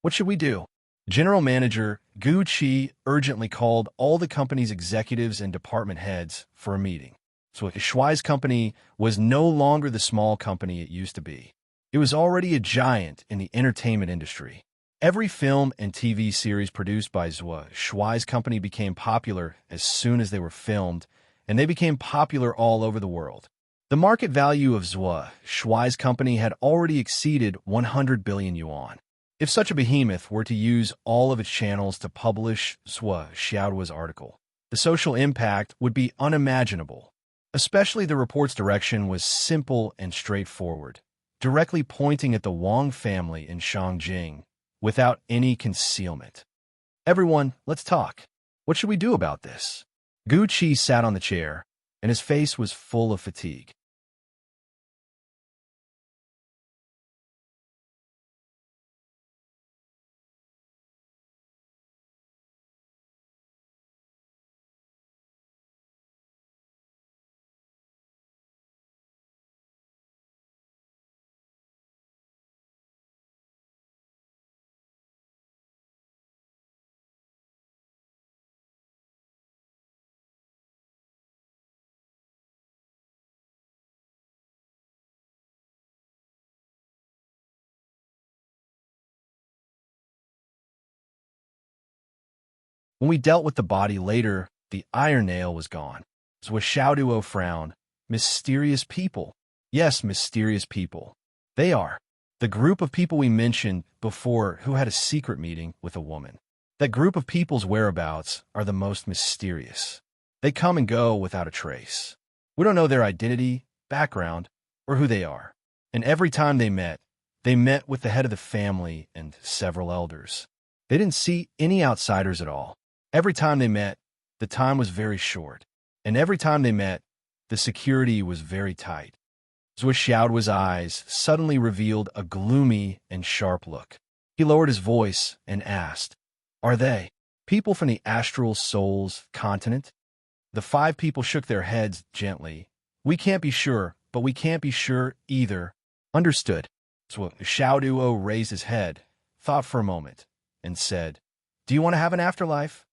What should we do? General Manager Gu Qi urgently called all the company's executives and department heads for a meeting. So Shuai's company was no longer the small company it used to be. It was already a giant in the entertainment industry. Every film and TV series produced by Zhuo Shuai's company became popular as soon as they were filmed, and they became popular all over the world. The market value of Zhuo Shuai's company had already exceeded 100 billion yuan. If such a behemoth were to use all of its channels to publish Zhuo Xiaoduo's article, the social impact would be unimaginable. Especially the report's direction was simple and straightforward, directly pointing at the Wang family in Shangjing, without any concealment. Everyone, let's talk. What should we do about this? Gu Qi sat on the chair, and his face was full of fatigue. When we dealt with the body later, the iron nail was gone. So with Xiaoduo frowned. Mysterious people. Yes, mysterious people. They are. The group of people we mentioned before who had a secret meeting with a woman. That group of people's whereabouts are the most mysterious. They come and go without a trace. We don't know their identity, background, or who they are. And every time they met with the head of the family and several elders. They didn't see any outsiders at all. Every time they met, the time was very short. And every time they met, the security was very tight. Zhuo Xiaoduo's eyes suddenly revealed a gloomy and sharp look. He lowered his voice and asked, "Are they people from the astral soul's continent?" The 5 people shook their heads gently. "We can't be sure, but we can't be sure either." Understood. So Xiaoduo raised his head, thought for a moment, and said, "Do you want to have an afterlife?"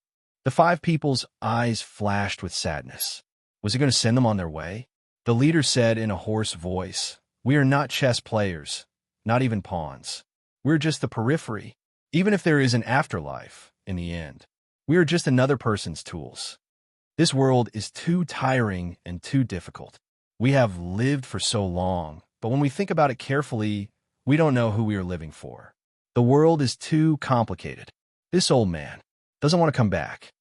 The 5 people's eyes flashed with sadness. Was he going to send them on their way? The leader said in a hoarse voice, "We are not chess players, not even pawns. We're just the periphery. Even if there is an afterlife, in the end, we are just another person's tools. This world is too tiring and too difficult. We have lived for so long, but when we think about it carefully, we don't know who we are living for. The world is too complicated. This old man doesn't want to come back."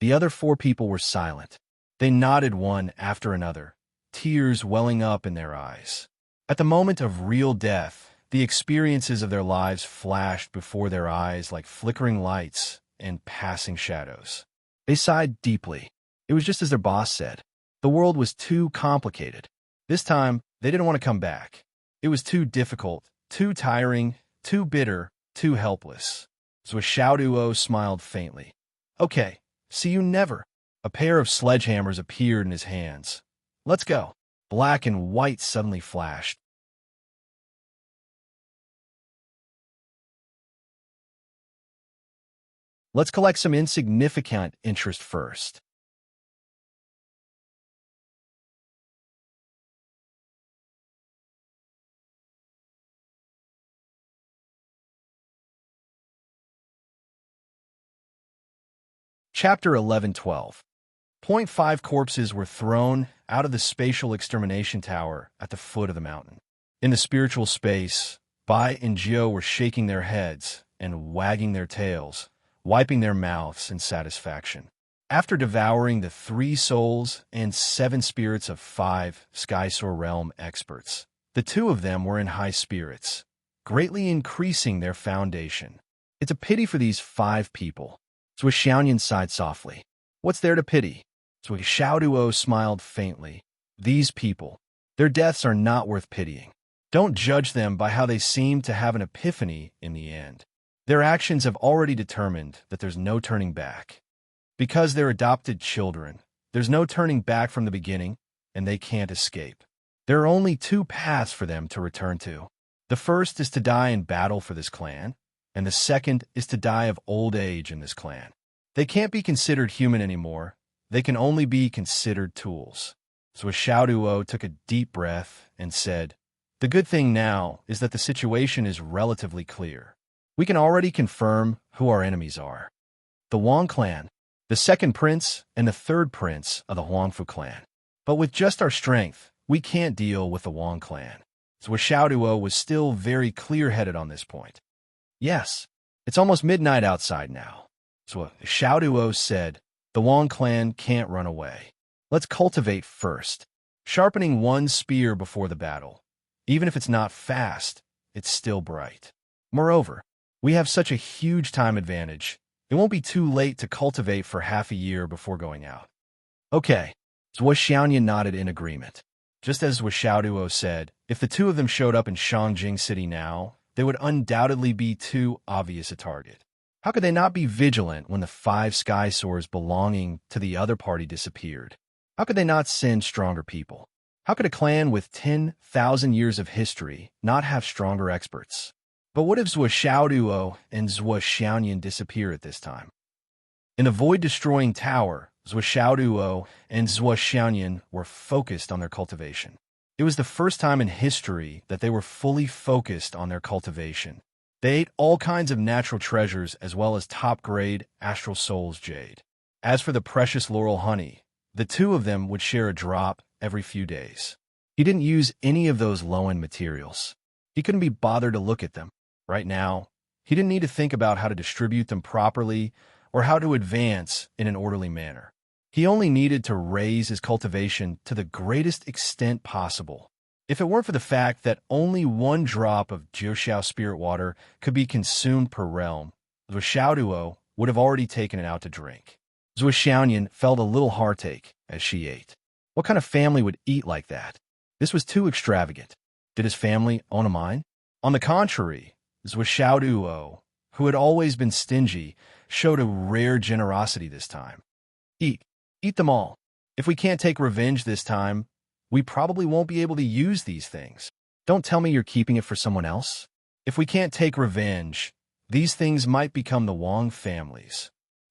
The other 4 people were silent. They nodded one after another, tears welling up in their eyes. At the moment of real death, the experiences of their lives flashed before their eyes like flickering lights and passing shadows. They sighed deeply. It was just as their boss said. The world was too complicated. This time, they didn't want to come back. It was too difficult, too tiring, too bitter, too helpless. So Xiaoduo smiled faintly. "Okay, see you never." A pair of sledgehammers appeared in his hands. "Let's go." Black and white suddenly flashed. Let's collect some insignificant interest first. Chapter 11:12. Point 5 corpses were thrown out of the spatial extermination tower at the foot of the mountain. In the spiritual space, Bai and Jiu were shaking their heads and wagging their tails, wiping their mouths in satisfaction. After devouring the 3 souls and 7 spirits of 5 Skysoar Realm experts, the 2 of them were in high spirits, greatly increasing their foundation. It's a pity for these 5 people. Zhuo Xiaoyan sighed softly. What's there to pity? Zhuo Xiaoduo smiled faintly. These people, their deaths are not worth pitying. Don't judge them by how they seem to have an epiphany in the end. Their actions have already determined that there's no turning back. Because they're adopted children, there's no turning back from the beginning, and they can't escape. There are only 2 paths for them to return to. The first is to die in battle for this clan, and the second is to die of old age in this clan. They can't be considered human anymore. They can only be considered tools. So Xiaoduo took a deep breath and said, "The good thing now is that the situation is relatively clear. We can already confirm who our enemies are. The Wang clan, the second prince, and the third prince of the Huangfu clan. But with just our strength, we can't deal with the Wang clan." So Xiaoduo was still very clear-headed on this point. Yes, it's almost midnight outside now. So Xiaoduo said, the Wang clan can't run away. Let's cultivate first, sharpening one spear before the battle. Even if it's not fast, it's still bright. Moreover, we have such a huge time advantage. It won't be too late to cultivate for half a year before going out. Okay, Zhuo Xiaoyan nodded in agreement. Just as Xiaoduo said, if the 2 of them showed up in Shangjing City now, they would undoubtedly be too obvious a target. How could they not be vigilant when the 5 Skysoars belonging to the other party disappeared? How could they not send stronger people? How could a clan with 10,000 years of history not have stronger experts? But what if Zhuo Xiaoduo and Zhuo Xiaoyan disappear at this time? In the void-destroying tower, Zhuo Xiaoduo and Zhuo Xiaoyan were focused on their cultivation. It was the first time in history that they were fully focused on their cultivation. They ate all kinds of natural treasures as well as top-grade Astral Soul's jade. As for the precious laurel honey, the 2 of them would share a drop every few days. He didn't use any of those low-end materials. He couldn't be bothered to look at them. Right now, he didn't need to think about how to distribute them properly or how to advance in an orderly manner. He only needed to raise his cultivation to the greatest extent possible. If it weren't for the fact that only 1 drop of Jiuxiao spirit water could be consumed per realm, Zhuo Xiaoduo would have already taken it out to drink. Zhuo Xiaoyan felt a little heartache as she ate. What kind of family would eat like that? This was too extravagant. Did his family own a mine? On the contrary, Zhuo Xiaoduo, who had always been stingy, showed a rare generosity this time. Eat them all. If we can't take revenge this time, we probably won't be able to use these things. Don't tell me you're keeping it for someone else. If we can't take revenge, these things might become the Wang family's.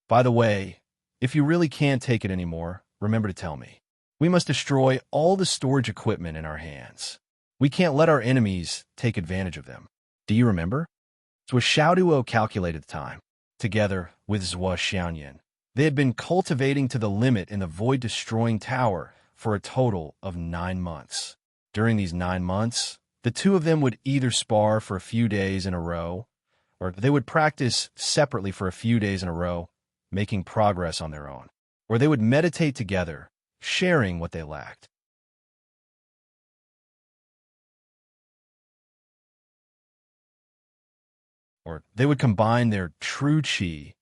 By the way, if you really can't take it anymore, remember to tell me. We must destroy all the storage equipment in our hands. We can't let our enemies take advantage of them. Do you remember? Zhuo Xiaoduo calculated the time. Together with Zhuo Xiaoyan, they had been cultivating to the limit in the void-destroying tower for a total of 9 months. During these 9 months, the 2 of them would either spar for a few days in a row, or they would practice separately for a few days in a row, making progress on their own, or they would meditate together, sharing what they lacked. Or they would combine their true chi,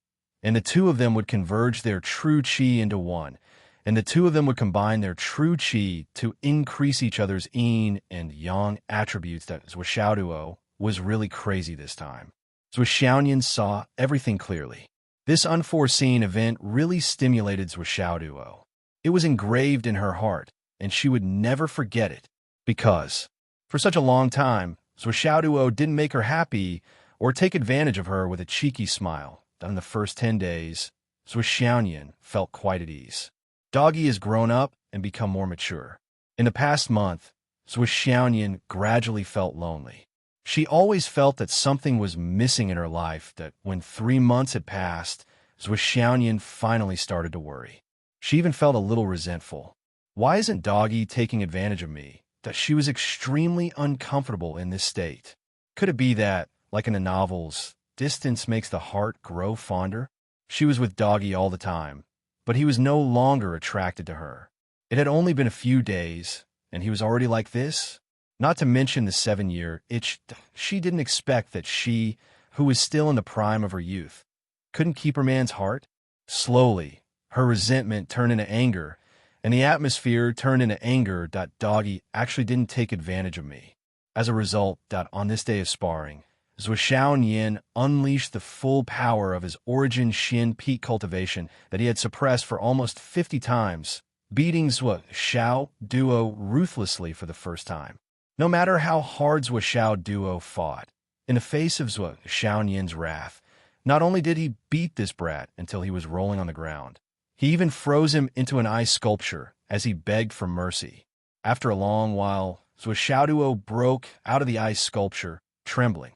and the 2 of them would converge their true chi into one, and the 2 of them would combine their true chi to increase each other's yin and yang attributes. That Zhuo Xiaoduo was really crazy this time. Zhuo Xiaoyan saw everything clearly. This unforeseen event really stimulated Zhuo Xiaoduo. It was engraved in her heart, and she would never forget it, because, for such a long time, Zhuo Xiaoduo didn't make her happy or take advantage of her with a cheeky smile. In the first 10 days, Zhuo Xiaoyan felt quite at ease. Doggy has grown up and become more mature. In the past month, Zhuo Xiaoyan gradually felt lonely. She always felt that something was missing in her life, that when 3 months had passed, Zhuo Xiaoyan finally started to worry. She even felt a little resentful. Why isn't Doggy taking advantage of me? That she was extremely uncomfortable in this state. Could it be that, like in the novels, distance makes the heart grow fonder? She was with Doggy all the time, but he was no longer attracted to her. It had only been a few days, and he was already like this? Not to mention the 7-year itch. She didn't expect that she, who was still in the prime of her youth, couldn't keep her man's heart? Slowly, her resentment turned into anger, and the atmosphere turned into anger. Doggy actually didn't take advantage of me. As a result, on this day of sparring, Zhuo Xiaoyan unleashed the full power of his origin Xin peak cultivation that he had suppressed for almost 50 times, beating Zhuo Xiao Duo ruthlessly for the first time. No matter how hard Zhuo Xiao Duo fought, in the face of Zhuo Xiaoyan's wrath, not only did he beat this brat until he was rolling on the ground, he even froze him into an ice sculpture as he begged for mercy. After a long while, Zhuo Xiaoduo broke out of the ice sculpture, trembling.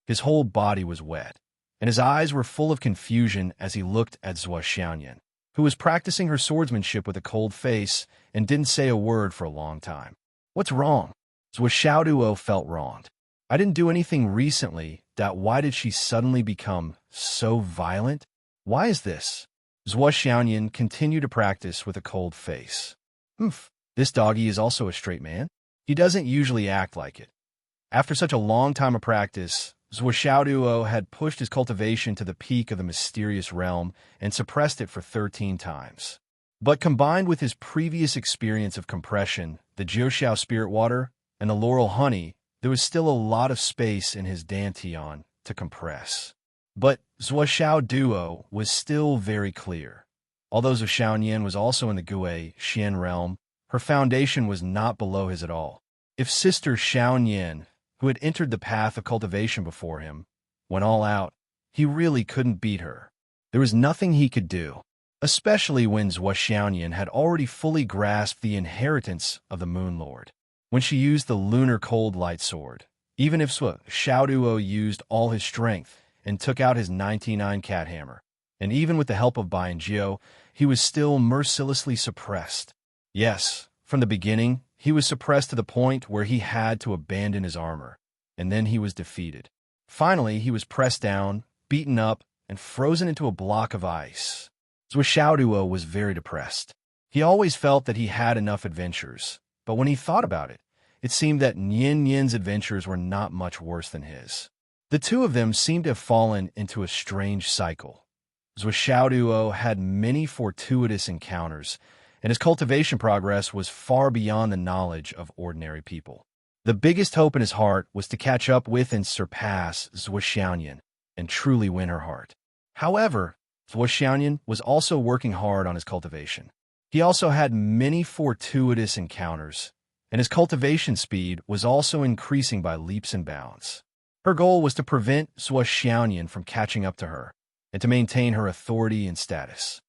His whole body was wet, and his eyes were full of confusion as he looked at Zhuo Xiaoyan, who was practicing her swordsmanship with a cold face and didn't say a word for a long time. What's wrong? Zhuo Xiaoduo felt wronged. I didn't do anything recently. Why did she suddenly become so violent? Why is this? Zhuo Xiaoyan continued to practice with a cold face. This doggy is also a straight man. He doesn't usually act like it. After such a long time of practice, Zhuo Xiaoduo had pushed his cultivation to the peak of the mysterious realm and suppressed it for 13 times. But combined with his previous experience of compression, the Jiuxiao spirit water, and the laurel honey, there was still a lot of space in his dantian to compress. But Zhuo Xiaoduo was still very clear. Although Zhuo Xiaoyan was also in the Gui Xian realm, her foundation was not below his at all. If Sister Xiaoyan, who had entered the path of cultivation before him, went all out, he really couldn't beat her. There was nothing he could do, especially when Zhuo Xiaoyan had already fully grasped the inheritance of the Moon Lord. When she used the lunar cold light sword, even if Zhuo Xiaoduo used all his strength and took out his 99 cat hammer, and even with the help of Bianjiu, he was still mercilessly suppressed. Yes, from the beginning, he was suppressed to the point where he had to abandon his armor, and then he was defeated. Finally, he was pressed down, beaten up, and frozen into a block of ice. Zhuo Xiaoduo was very depressed. He always felt that he had enough adventures, but when he thought about it, it seemed that Nian Yin's adventures were not much worse than his. The two of them seemed to have fallen into a strange cycle. Zhuo Xiaoduo had many fortuitous encounters, and his cultivation progress was far beyond the knowledge of ordinary people. The biggest hope in his heart was to catch up with and surpass Zhuo Xiaoyan and truly win her heart. However, Zhuo Xiaoyan was also working hard on his cultivation. He also had many fortuitous encounters, and his cultivation speed was also increasing by leaps and bounds. Her goal was to prevent Zhuo Xiaoyan from catching up to her and to maintain her authority and status.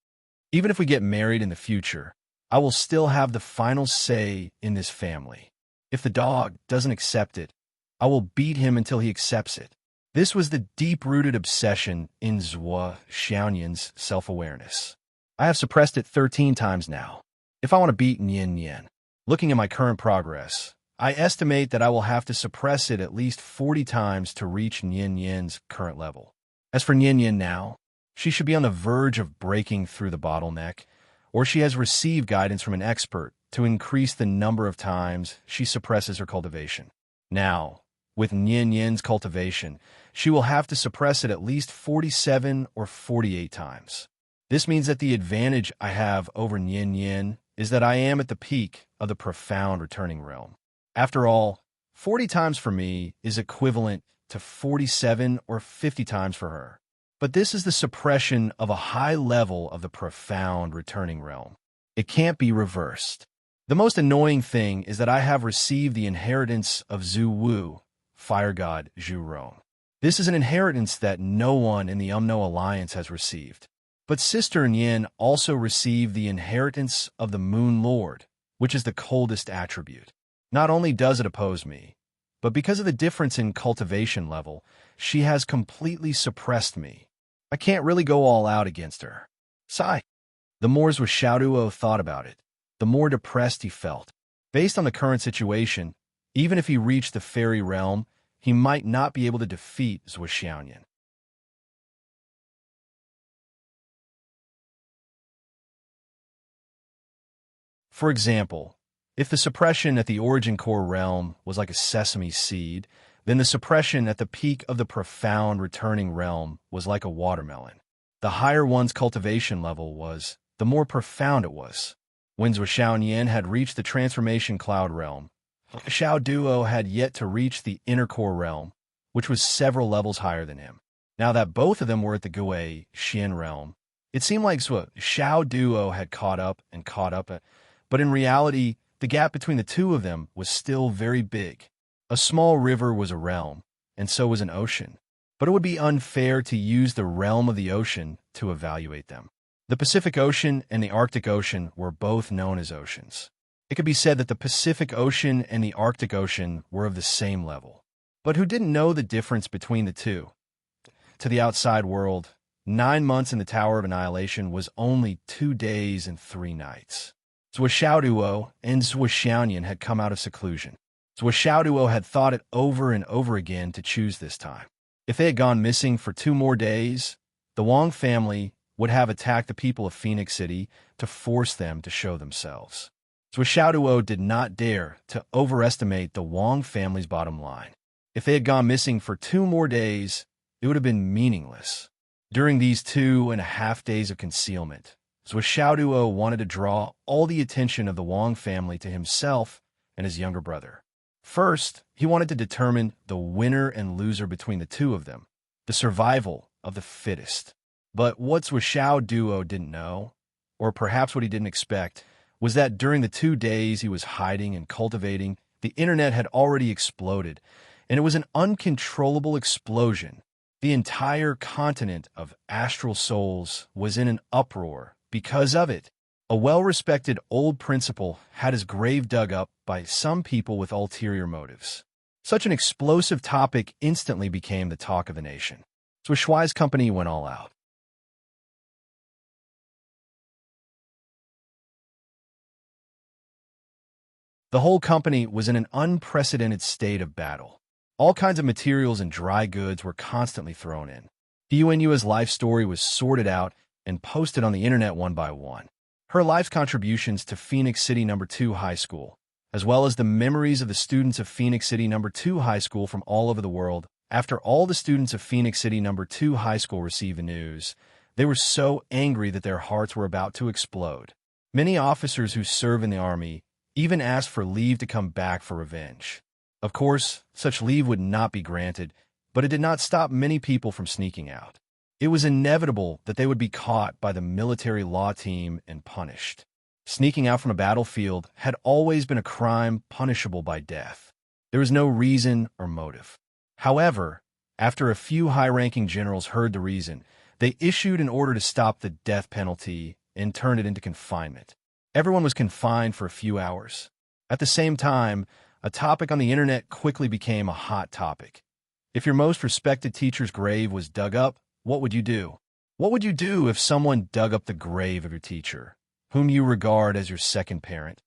Even if we get married in the future, I will still have the final say in this family. If the dog doesn't accept it, I will beat him until he accepts it. This was the deep-rooted obsession in Zhuo Xiaoyan's self-awareness. I have suppressed it 13 times now. If I want to beat Nian Yan, looking at my current progress, I estimate that I will have to suppress it at least 40 times to reach Nian Yan's current level. As for Nian Yan now, she should be on the verge of breaking through the bottleneck, or she has received guidance from an expert to increase the number of times she suppresses her cultivation. Now, with Nian Yan's cultivation, she will have to suppress it at least 47 or 48 times. This means that the advantage I have over Nian Yan is that I am at the peak of the profound returning realm. After all, 40 times for me is equivalent to 47 or 50 times for her. But this is the suppression of a high level of the profound returning realm. It can't be reversed. The most annoying thing is that I have received the inheritance of Zhu Wu, fire god Zhu Rong. This is an inheritance that no one in the Umno Alliance has received. But Sister Yin also received the inheritance of the Moon Lord, which is the coldest attribute. Not only does it oppose me, but because of the difference in cultivation level, she has completely suppressed me. I can't really go all out against her. Sigh. The more Xiaoduo thought about it, the more depressed he felt. Based on the current situation, even if he reached the fairy realm, he might not be able to defeat Xiaoyan. For example, if the suppression at the origin core realm was like a sesame seed, then the suppression at the peak of the profound returning realm was like a watermelon. The higher one's cultivation level was, the more profound it was. When Xiaoyan had reached the transformation cloud realm, Xiaoduo had yet to reach the inner core realm, which was several levels higher than him. Now that both of them were at the Gui Xian realm, it seemed like Xiaoduo had caught up, but in reality, the gap between the two of them was still very big. A small river was a realm, and so was an ocean. But it would be unfair to use the realm of the ocean to evaluate them. The Pacific Ocean and the Arctic Ocean were both known as oceans. It could be said that the Pacific Ocean and the Arctic Ocean were of the same level. But who didn't know the difference between the two? To the outside world, 9 months in the Tower of Annihilation was only 2 days and 3 nights. Xiaoduo and Xiaoyan had come out of seclusion. Xiaoduo had thought it over and over again to choose this time. If they had gone missing for 2 more days, the Wang family would have attacked the people of Phoenix City to force them to show themselves. Xiaoduo did not dare to overestimate the Wang family's bottom line. If they had gone missing for 2 more days, it would have been meaningless. During these 2.5 days of concealment, Xiaoduo wanted to draw all the attention of the Wang family to himself and his younger brother. First, he wanted to determine the winner and loser between the two of them, the survival of the fittest. But what Xiaoduo didn't know, or perhaps what he didn't expect, was that during the 2 days he was hiding and cultivating, the internet had already exploded, and it was an uncontrollable explosion. The entire continent of astral souls was in an uproar because of it. A well-respected old principal had his grave dug up by some people with ulterior motives. Such an explosive topic instantly became the talk of the nation. So Shuai's company went all out. The whole company was in an unprecedented state of battle. All kinds of materials and dry goods were constantly thrown in. Yuanyua's life story was sorted out and posted on the internet one by one. Her life's contributions to Phoenix City No. 2 High School, as well as the memories of the students of Phoenix City No. 2 High School from all over the world. After all the students of Phoenix City No. 2 High School received the news, they were so angry that their hearts were about to explode. Many officers who serve in the army even asked for leave to come back for revenge. Of course, such leave would not be granted, but it did not stop many people from sneaking out. It was inevitable that they would be caught by the military law team and punished. Sneaking out from a battlefield had always been a crime punishable by death. There was no reason or motive. However, after a few high-ranking generals heard the reason, they issued an order to stop the death penalty and turn it into confinement. Everyone was confined for a few hours. At the same time, a topic on the internet quickly became a hot topic. If your most respected teacher's grave was dug up, what would you do? What would you do if someone dug up the grave of your teacher, whom you regard as your second parent,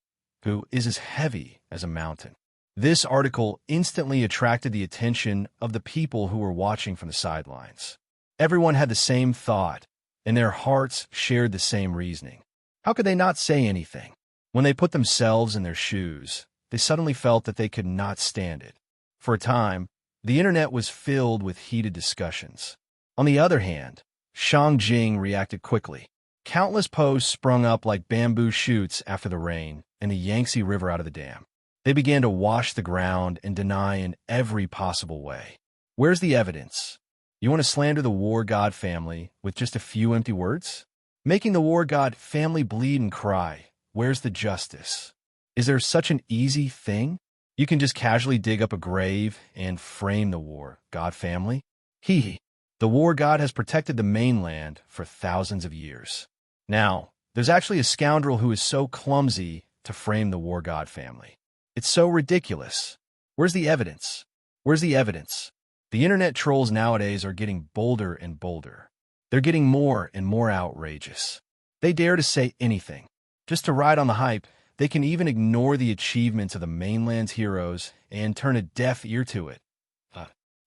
who is as heavy as a mountain? This article instantly attracted the attention of the people who were watching from the sidelines. Everyone had the same thought, and their hearts shared the same reasoning. How could they not say anything? When they put themselves in their shoes, they suddenly felt that they could not stand it. For a time, the internet was filled with heated discussions. On the other hand, Shang Jing reacted quickly. Countless posts sprung up like bamboo shoots after the rain and the Yangtze River out of the dam. They began to wash the ground and deny in every possible way. Where's the evidence? You want to slander the war god family with just a few empty words? Making the war god family bleed and cry. Where's the justice? Is there such an easy thing? You can just casually dig up a grave and frame the war god family? Hee hee. The war god has protected the mainland for thousands of years. Now, there's actually a scoundrel who is so clumsy to frame the war god family. It's so ridiculous. Where's the evidence? Where's the evidence? The internet trolls nowadays are getting bolder and bolder. They're getting more and more outrageous. They dare to say anything. Just to ride on the hype, they can even ignore the achievements of the mainland's heroes and turn a deaf ear to it.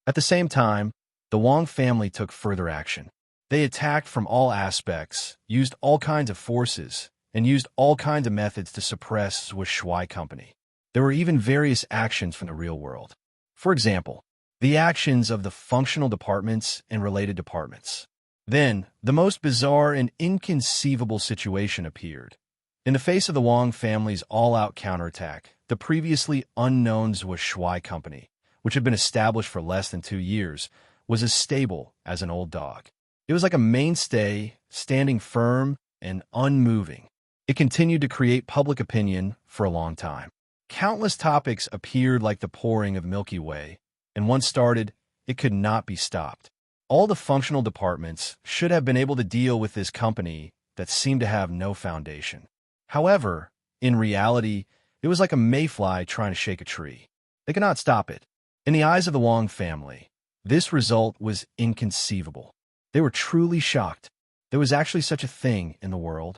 At the same time, the Wong family took further action. They attacked from all aspects, used all kinds of forces, and used all kinds of methods to suppress Zhuo Shuai Company. There were even various actions from the real world. For example, the actions of the functional departments and related departments. Then, the most bizarre and inconceivable situation appeared. In the face of the Wong family's all-out counterattack, the previously unknown Zhuo Shuai Company, which had been established for less than 2 years, was as stable as an old dog. It was like a mainstay, standing firm and unmoving. It continued to create public opinion for a long time. Countless topics appeared like the pouring of Milky Way, and once started, it could not be stopped. All the functional departments should have been able to deal with this company that seemed to have no foundation. However, in reality, it was like a mayfly trying to shake a tree. They could not stop it. In the eyes of the Wong family, this result was inconceivable. They were truly shocked. There was actually such a thing in the world.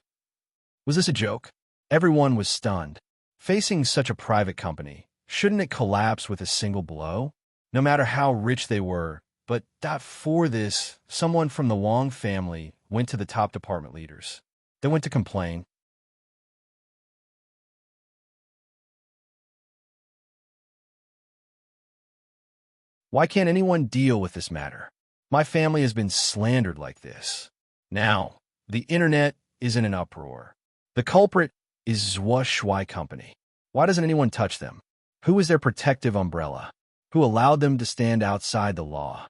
Was this a joke? Everyone was stunned. Facing such a private company, shouldn't it collapse with a single blow? No matter how rich they were, but for this, someone from the Wong family went to the top department leaders. They went to complain. Why can't anyone deal with this matter? My family has been slandered like this. Now, the internet is in an uproar. The culprit is Zhuo Shuai Company. Why doesn't anyone touch them? Who is their protective umbrella? Who allowed them to stand outside the law?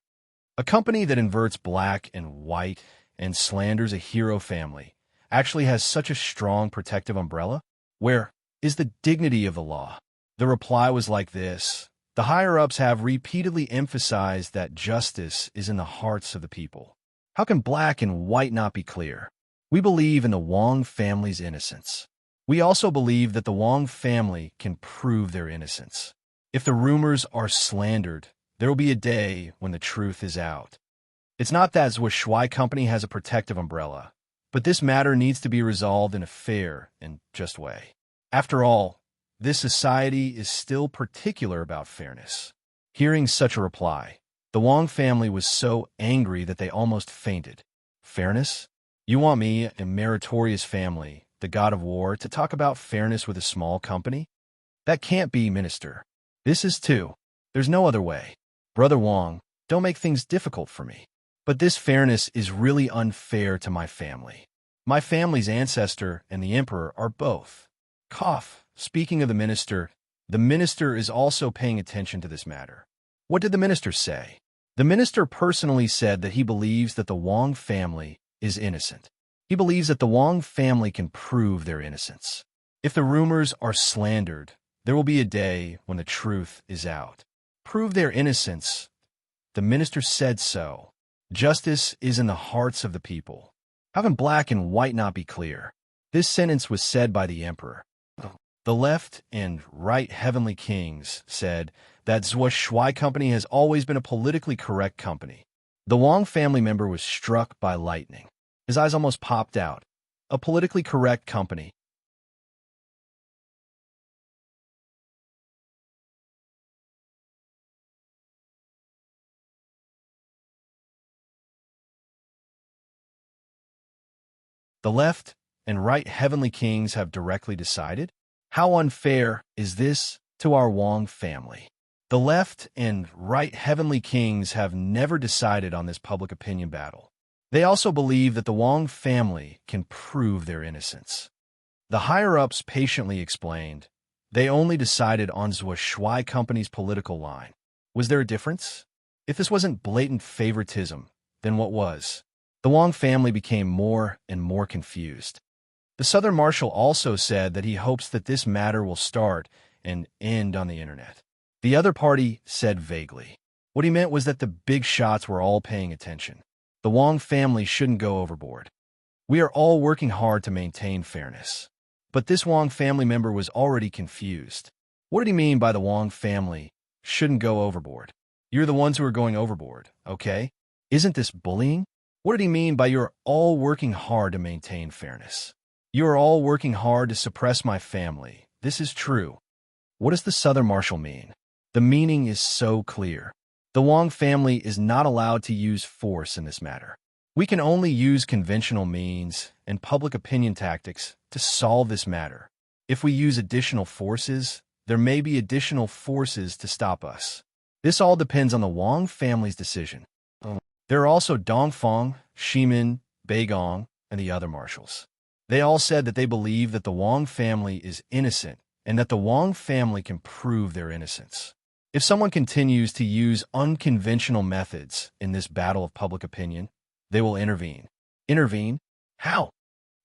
A company that inverts black and white and slanders a hero family actually has such a strong protective umbrella? Where is the dignity of the law? The reply was like this. The higher-ups have repeatedly emphasized that justice is in the hearts of the people. How can black and white not be clear? We believe in the Wong family's innocence. We also believe that the Wong family can prove their innocence. If the rumors are slandered, there will be a day when the truth is out. It's not that Zhuo Shuai Company has a protective umbrella, but this matter needs to be resolved in a fair and just way. After all, this society is still particular about fairness. Hearing such a reply, the Wong family was so angry that they almost fainted. Fairness? You want me, a meritorious family, the god of war, to talk about fairness with a small company? That can't be, Minister. This is too. There's no other way. Brother Wong, don't make things difficult for me. But this fairness is really unfair to my family. My family's ancestor and the emperor are both. Cough. Speaking of the minister is also paying attention to this matter. What did the minister say? The minister personally said that he believes that the Wong family is innocent. He believes that the Wong family can prove their innocence. If the rumors are slandered, there will be a day when the truth is out. Prove their innocence. The minister said so. Justice is in the hearts of the people. How can black and white not be clear? This sentence was said by the emperor. The left and right heavenly kings said that Zhuo Shuai Company has always been a politically correct company. The Wong family member was struck by lightning. His eyes almost popped out. A politically correct company. The left and right heavenly kings have directly decided? How unfair is this to our Wong family? The left and right heavenly kings have never decided on this public opinion battle. They also believe that the Wong family can prove their innocence. The higher-ups patiently explained, they only decided on Zhuo Shuai Company's political line. Was there a difference? If this wasn't blatant favoritism, then what was? The Wong family became more and more confused. The Southern Marshal also said that he hopes that this matter will start and end on the internet. The other party said vaguely, What he meant was that the big shots were all paying attention. The Wong family shouldn't go overboard. We are all working hard to maintain fairness. But this Wong family member was already confused. What did he mean by the Wong family shouldn't go overboard? You're the ones who are going overboard, okay? Isn't this bullying? What did he mean by you're all working hard to maintain fairness? You are all working hard to suppress my family. This is true. What does the Southern Marshal mean? The meaning is so clear. The Wong family is not allowed to use force in this matter. We can only use conventional means and public opinion tactics to solve this matter. If we use additional forces, there may be additional forces to stop us. This all depends on the Wong family's decision. There are also Dongfang, Shimin, Beigong, and the other marshals. They all said that they believe that the Wong family is innocent and that the Wong family can prove their innocence. If someone continues to use unconventional methods in this battle of public opinion, they will intervene. Intervene? How?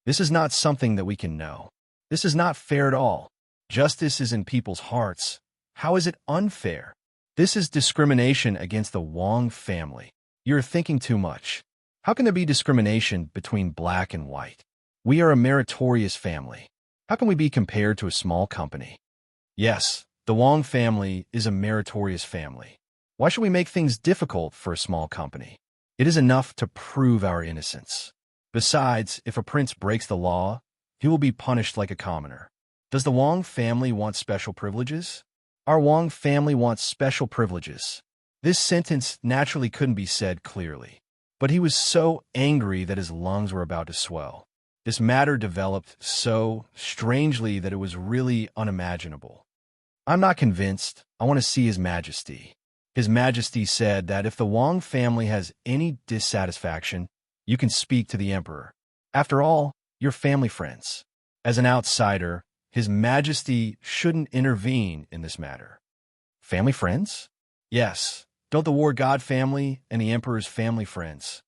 This is not something that we can know. This is not fair at all. Justice is in people's hearts. How is it unfair? This is discrimination against the Wong family. You're thinking too much. How can there be discrimination between black and white? We are a meritorious family. How can we be compared to a small company? Yes, the Wong family is a meritorious family. Why should we make things difficult for a small company? It is enough to prove our innocence. Besides, if a prince breaks the law, he will be punished like a commoner. Does the Wong family want special privileges? Our Wong family wants special privileges. This sentence naturally couldn't be said clearly, but he was so angry that his lungs were about to swell. This matter developed so strangely that it was really unimaginable. I'm not convinced. I want to see His Majesty. His Majesty said that if the Wong family has any dissatisfaction, you can speak to the Emperor. After all, you're family friends. As an outsider, His Majesty shouldn't intervene in this matter. Family friends? Yes. Don't the war god family and the Emperor's family friends?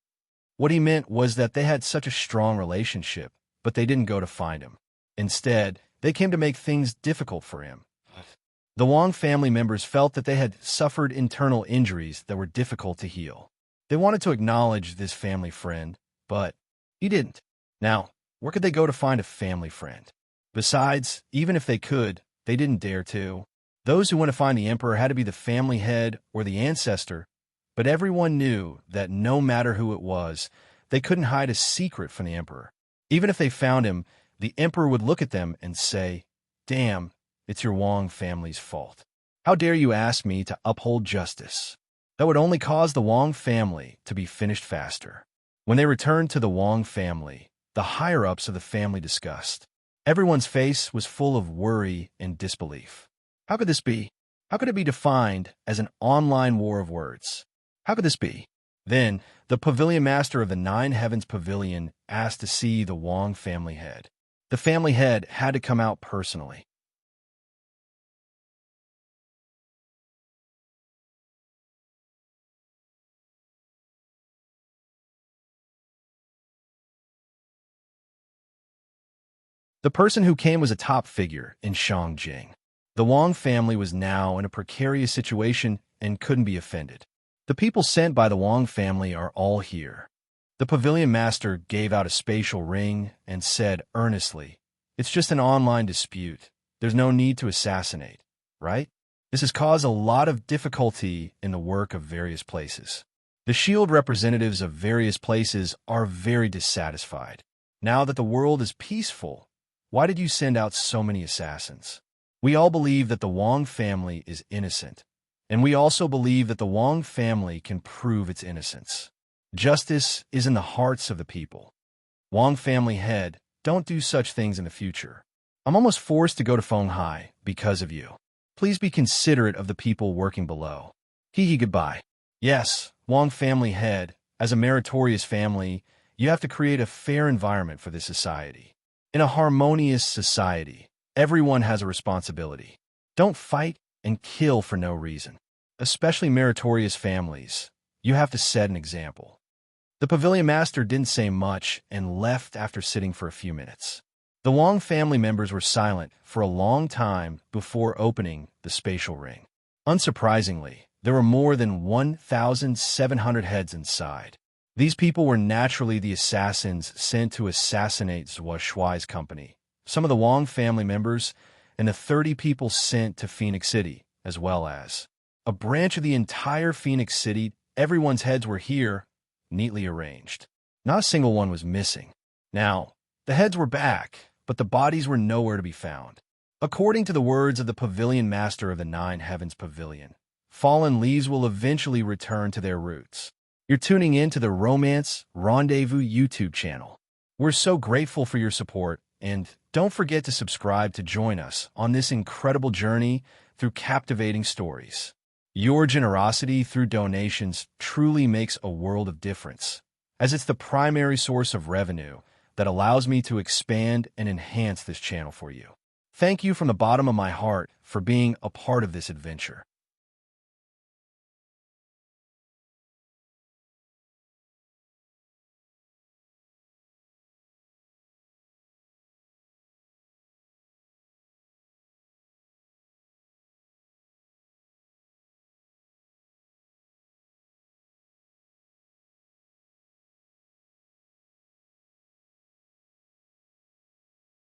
What he meant was that they had such a strong relationship, but they didn't go to find him. Instead, they came to make things difficult for him. The Wong family members felt that they had suffered internal injuries that were difficult to heal. They wanted to acknowledge this family friend, but he didn't. Now, where could they go to find a family friend? Besides, even if they could, they didn't dare to. Those who went to find the Emperor had to be the family head or the ancestor, but everyone knew that no matter who it was, they couldn't hide a secret from the Emperor. Even if they found him, the Emperor would look at them and say, "Damn, it's your Wong family's fault. How dare you ask me to uphold justice?" That would only cause the Wong family to be finished faster. When they returned to the Wong family, the higher-ups of the family discussed. Everyone's face was full of worry and disbelief. How could this be? How could it be defined as an online war of words? How could this be? Then, the pavilion master of the Nine Heavens Pavilion asked to see the Wong family head. The family head had to come out personally. The person who came was a top figure in Shangjing. The Wong family was now in a precarious situation and couldn't be offended. The people sent by the Wong family are all here. The pavilion master gave out a spatial ring and said earnestly, "It's just an online dispute. There's no need to assassinate, right? This has caused a lot of difficulty in the work of various places. The shield representatives of various places are very dissatisfied. Now that the world is peaceful, why did you send out so many assassins? We all believe that the Wong family is innocent, and we also believe that the Wong family can prove its innocence. Justice is in the hearts of the people. Wong family head, don't do such things in the future. I'm almost forced to go to Fenghai because of you. Please be considerate of the people working below. Hee goodbye." Yes, Wong family head, as a meritorious family, you have to create a fair environment for this society. In a harmonious society, everyone has a responsibility. Don't fight and kill for no reason. Especially meritorious families, you have to set an example. The pavilion master didn't say much and left after sitting for a few minutes. The Wong family members were silent for a long time before opening the spatial ring. Unsurprisingly, There were more than 1,700 heads inside. These people were naturally the assassins sent to assassinate Zhua Shuai's company, some of the Wang family members, and the 30 people sent to Phoenix City, as well as a branch of the entire Phoenix City. Everyone's heads were here, neatly arranged. Not a single one was missing. Now, the heads were back, but the bodies were nowhere to be found. According to the words of the pavilion master of the Nine Heavens Pavilion, fallen leaves will eventually return to their roots. You're tuning in to the Romance Rendezvous YouTube channel. We're so grateful for your support, and don't forget to subscribe to join us on this incredible journey through captivating stories. Your generosity through donations truly makes a world of difference, as it's the primary source of revenue that allows me to expand and enhance this channel for you. Thank you from the bottom of my heart for being a part of this adventure.